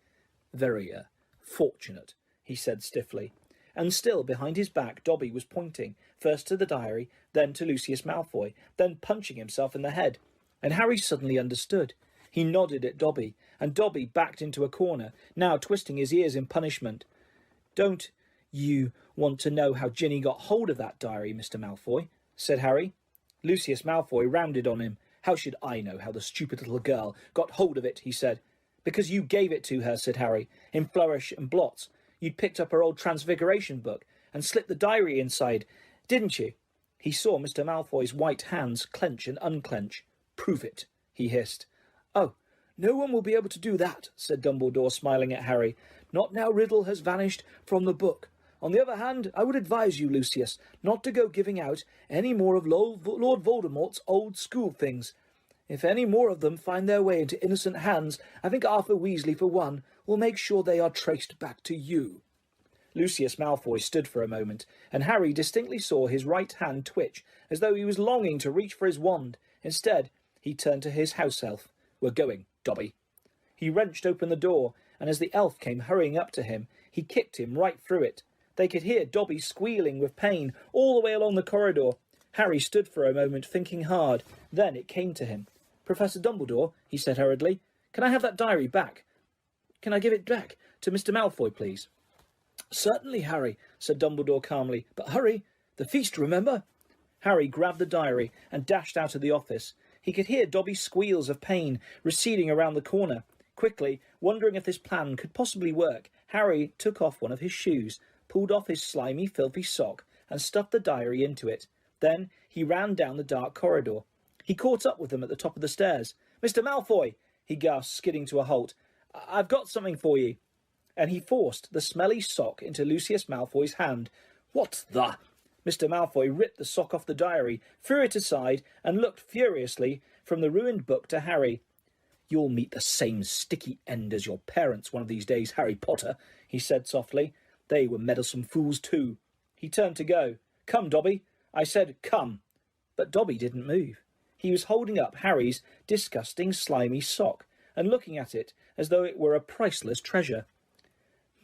"Very, fortunate," he said stiffly. And still behind his back Dobby was pointing, first to the diary, then to Lucius Malfoy, then punching himself in the head. And Harry suddenly understood. He nodded at Dobby, and Dobby backed into a corner, now twisting his ears in punishment. "Don't you want to know how Ginny got hold of that diary, Mr. Malfoy?" said Harry. Lucius Malfoy rounded on him. "How should I know how the stupid little girl got hold of it?" he said. "Because you gave it to her," said Harry, "in flourish and blots. You'd picked up her old Transfiguration book and slipped the diary inside, didn't you?" He saw Mr. Malfoy's white hands clench and unclench. "Prove it," he hissed. "Oh, no one will be able to do that," said Dumbledore, smiling at Harry. "Not now Riddle has vanished from the book. On the other hand, I would advise you, Lucius, not to go giving out any more of Lord Voldemort's old school things. If any more of them find their way into innocent hands, I think Arthur Weasley, for one, will make sure they are traced back to you." Lucius Malfoy stood for a moment, and Harry distinctly saw his right hand twitch, as though he was longing to reach for his wand. Instead, he turned to his house elf. "We're going, Dobby." He wrenched open the door, and as the elf came hurrying up to him, he kicked him right through it. They could hear Dobby squealing with pain all the way along the corridor. Harry stood for a moment, thinking hard. Then it came to him. "Professor Dumbledore," he said hurriedly, "can I have that diary back? Can I give it back to Mr. Malfoy, please?" "Certainly, Harry," said Dumbledore calmly. "But hurry. The feast, remember?" Harry grabbed the diary and dashed out of the office. He could hear Dobby's squeals of pain receding around the corner. Quickly, wondering if this plan could possibly work, Harry took off one of his shoes, pulled off his slimy, filthy sock, and stuffed the diary into it. Then he ran down the dark corridor. He caught up with them at the top of the stairs. "Mr. Malfoy!" he gasped, skidding to a halt. "I've got something for you." And he forced the smelly sock into Lucius Malfoy's hand. "What the—" Mr. Malfoy ripped the sock off the diary, threw it aside, and looked furiously from the ruined book to Harry. "You'll meet the same sticky end as your parents one of these days, Harry Potter," he said softly. "They were meddlesome fools too." He turned to go. "Come, Dobby." I said, "Come." But Dobby didn't move. He was holding up Harry's disgusting, slimy sock and looking at it as though it were a priceless treasure.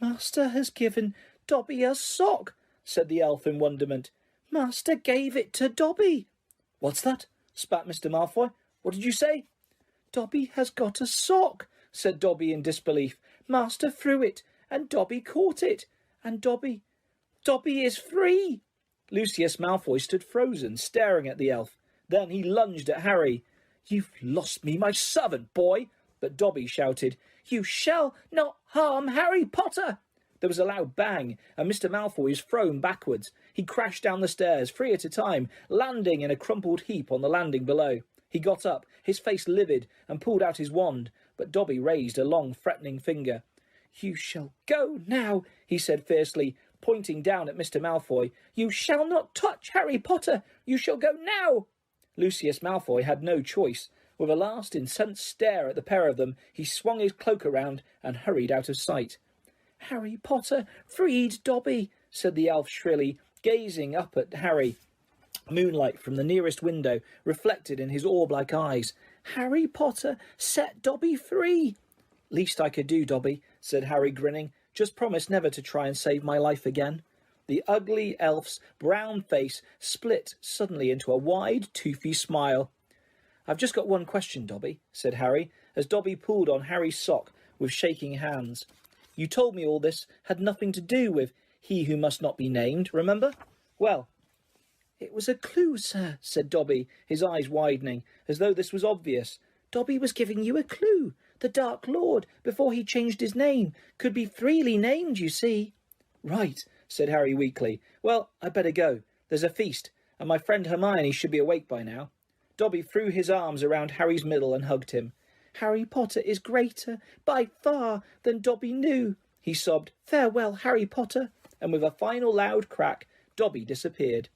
"Master has given Dobby a sock," said the elf in wonderment. "Master gave it to Dobby." "What's that?" spat Mr. Malfoy. "What did you say?" "Dobby has got a sock," said Dobby in disbelief. "Master threw it, and Dobby caught it, and Dobby is free." Lucius Malfoy stood frozen, staring at the elf. Then he lunged at Harry. "You've lost me, my servant boy!" But Dobby shouted, "You shall not harm Harry Potter!" There was a loud bang, and Mr. Malfoy was thrown backwards. He crashed down the stairs, 3 at a time, landing in a crumpled heap on the landing below. He got up, his face livid, and pulled out his wand, but Dobby raised a long, threatening finger. "You shall go now," he said fiercely, pointing down at Mr. Malfoy. "You shall not touch Harry Potter. You shall go now." Lucius Malfoy had no choice. With a last incensed stare at the pair of them, he swung his cloak around and hurried out of sight. "Harry Potter freed Dobby," said the elf shrilly, gazing up at Harry. Moonlight from the nearest window reflected in his orb-like eyes. "Harry Potter set Dobby free." "Least I could do, Dobby," said Harry, grinning. "Just promise never to try and save my life again." The ugly elf's brown face split suddenly into a wide, toothy smile. "I've just got one question, Dobby," said Harry, as Dobby pulled on Harry's sock with shaking hands. "You told me all this had nothing to do with he who must not be named, remember? Well—" "It was a clue, sir," said Dobby, his eyes widening, as though this was obvious. "Dobby was giving you a clue. The Dark Lord, before he changed his name, could be freely named, you see." "Right," said Harry weakly. "Well, I'd better go. There's a feast, and my friend Hermione should be awake by now." Dobby threw his arms around Harry's middle and hugged him. "Harry Potter is greater, by far, than Dobby knew," he sobbed. "Farewell, Harry Potter." And with a final loud crack, Dobby disappeared.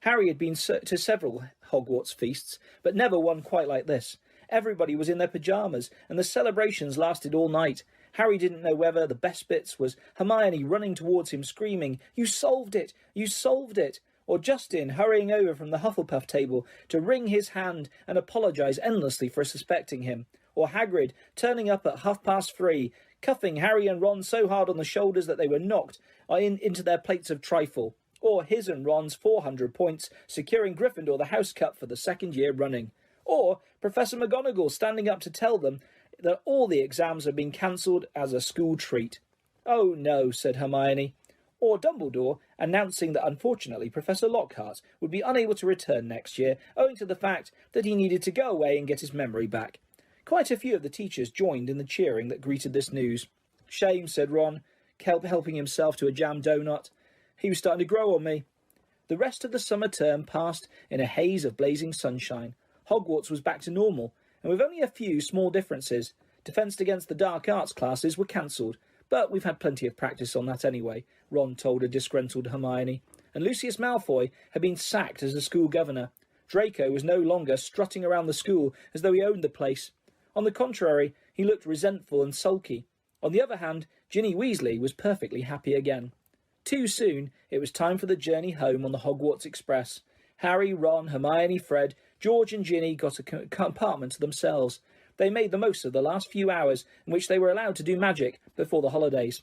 Harry had been to several Hogwarts feasts, but never one quite like this. Everybody was in their pyjamas, and the celebrations lasted all night. Harry didn't know whether the best bits was Hermione running towards him screaming, "You solved it! You solved it!" or Justin hurrying over from the Hufflepuff table to wring his hand and apologise endlessly for suspecting him, or Hagrid turning up at 3:30, cuffing Harry and Ron so hard on the shoulders that they were knocked into their plates of trifle, or his and Ron's 400 points securing Gryffindor the House Cup for the second year running, or Professor McGonagall standing up to tell them that all the exams had been cancelled as a school treat. "Oh no," said Hermione. Or Dumbledore announcing that unfortunately Professor Lockhart would be unable to return next year owing to the fact that he needed to go away and get his memory back. Quite a few of the teachers joined in the cheering that greeted this news. "Shame," said Ron, helping himself to a jam donut. "He was starting to grow on me." The rest of the summer term passed in a haze of blazing sunshine. Hogwarts was back to normal, and with only a few small differences. Defence against the dark arts classes were cancelled, but we've had plenty of practice on that anyway, Ron told a disgruntled Hermione. And Lucius Malfoy had been sacked as the school governor. Draco was no longer strutting around the school as though he owned the place. On the contrary, he looked resentful and sulky. On the other hand, Ginny Weasley was perfectly happy again. Too soon, it was time for the journey home on the Hogwarts Express. Harry, Ron, Hermione, Fred, George and Ginny got a compartment to themselves. They made the most of the last few hours in which they were allowed to do magic before the holidays.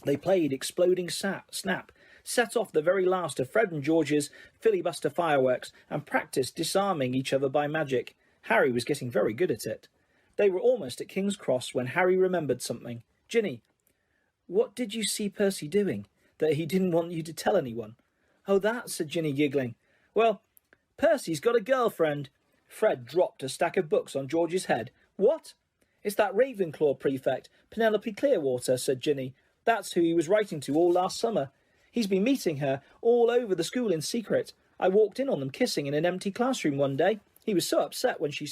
They played Exploding Snap, set off the very last of Fred and George's filibuster fireworks, and practised disarming each other by magic. Harry was getting very good at it. They were almost at King's Cross when Harry remembered something. Ginny, what did you see Percy doing that he didn't want you to tell anyone? Oh, that, said Ginny, giggling. Well, Percy's got a girlfriend. Fred dropped a stack of books on George's head. What? It's that Ravenclaw prefect, Penelope Clearwater, said Ginny. That's who he was writing to all last summer. He's been meeting her all over the school in secret. I walked in on them kissing in an empty classroom one day. He was so upset when she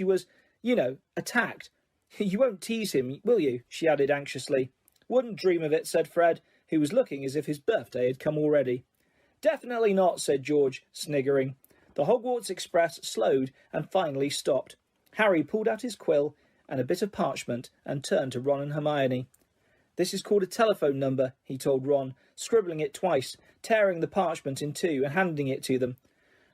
was, attacked. You won't tease him, will you? She added anxiously. Wouldn't dream of it, said Fred, who was looking as if his birthday had come already. Definitely not, said George, sniggering. The Hogwarts Express slowed and finally stopped. Harry pulled out his quill and a bit of parchment and turned to Ron and Hermione. This is called a telephone number, he told Ron, scribbling it twice, tearing the parchment in two and handing it to them.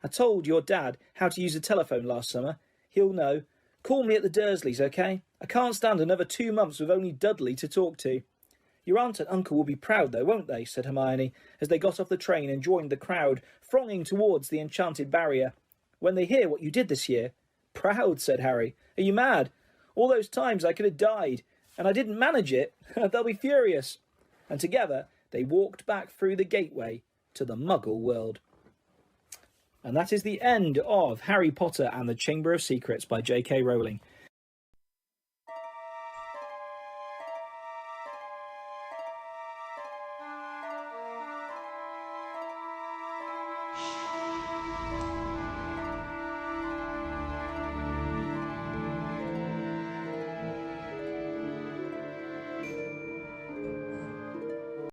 I told your dad how to use a telephone last summer. He'll know. Call me at the Dursleys, OK? I can't stand another 2 months with only Dudley to talk to. Your aunt and uncle will be proud, though, won't they? Said Hermione, as they got off the train and joined the crowd thronging towards the enchanted barrier. When they hear what you did this year. Proud, said Harry. Are you mad? All those times I could have died, and I didn't manage it. They'll be furious. And together they walked back through the gateway to the Muggle world. And that is the end of Harry Potter and the Chamber of Secrets by J.K. Rowling.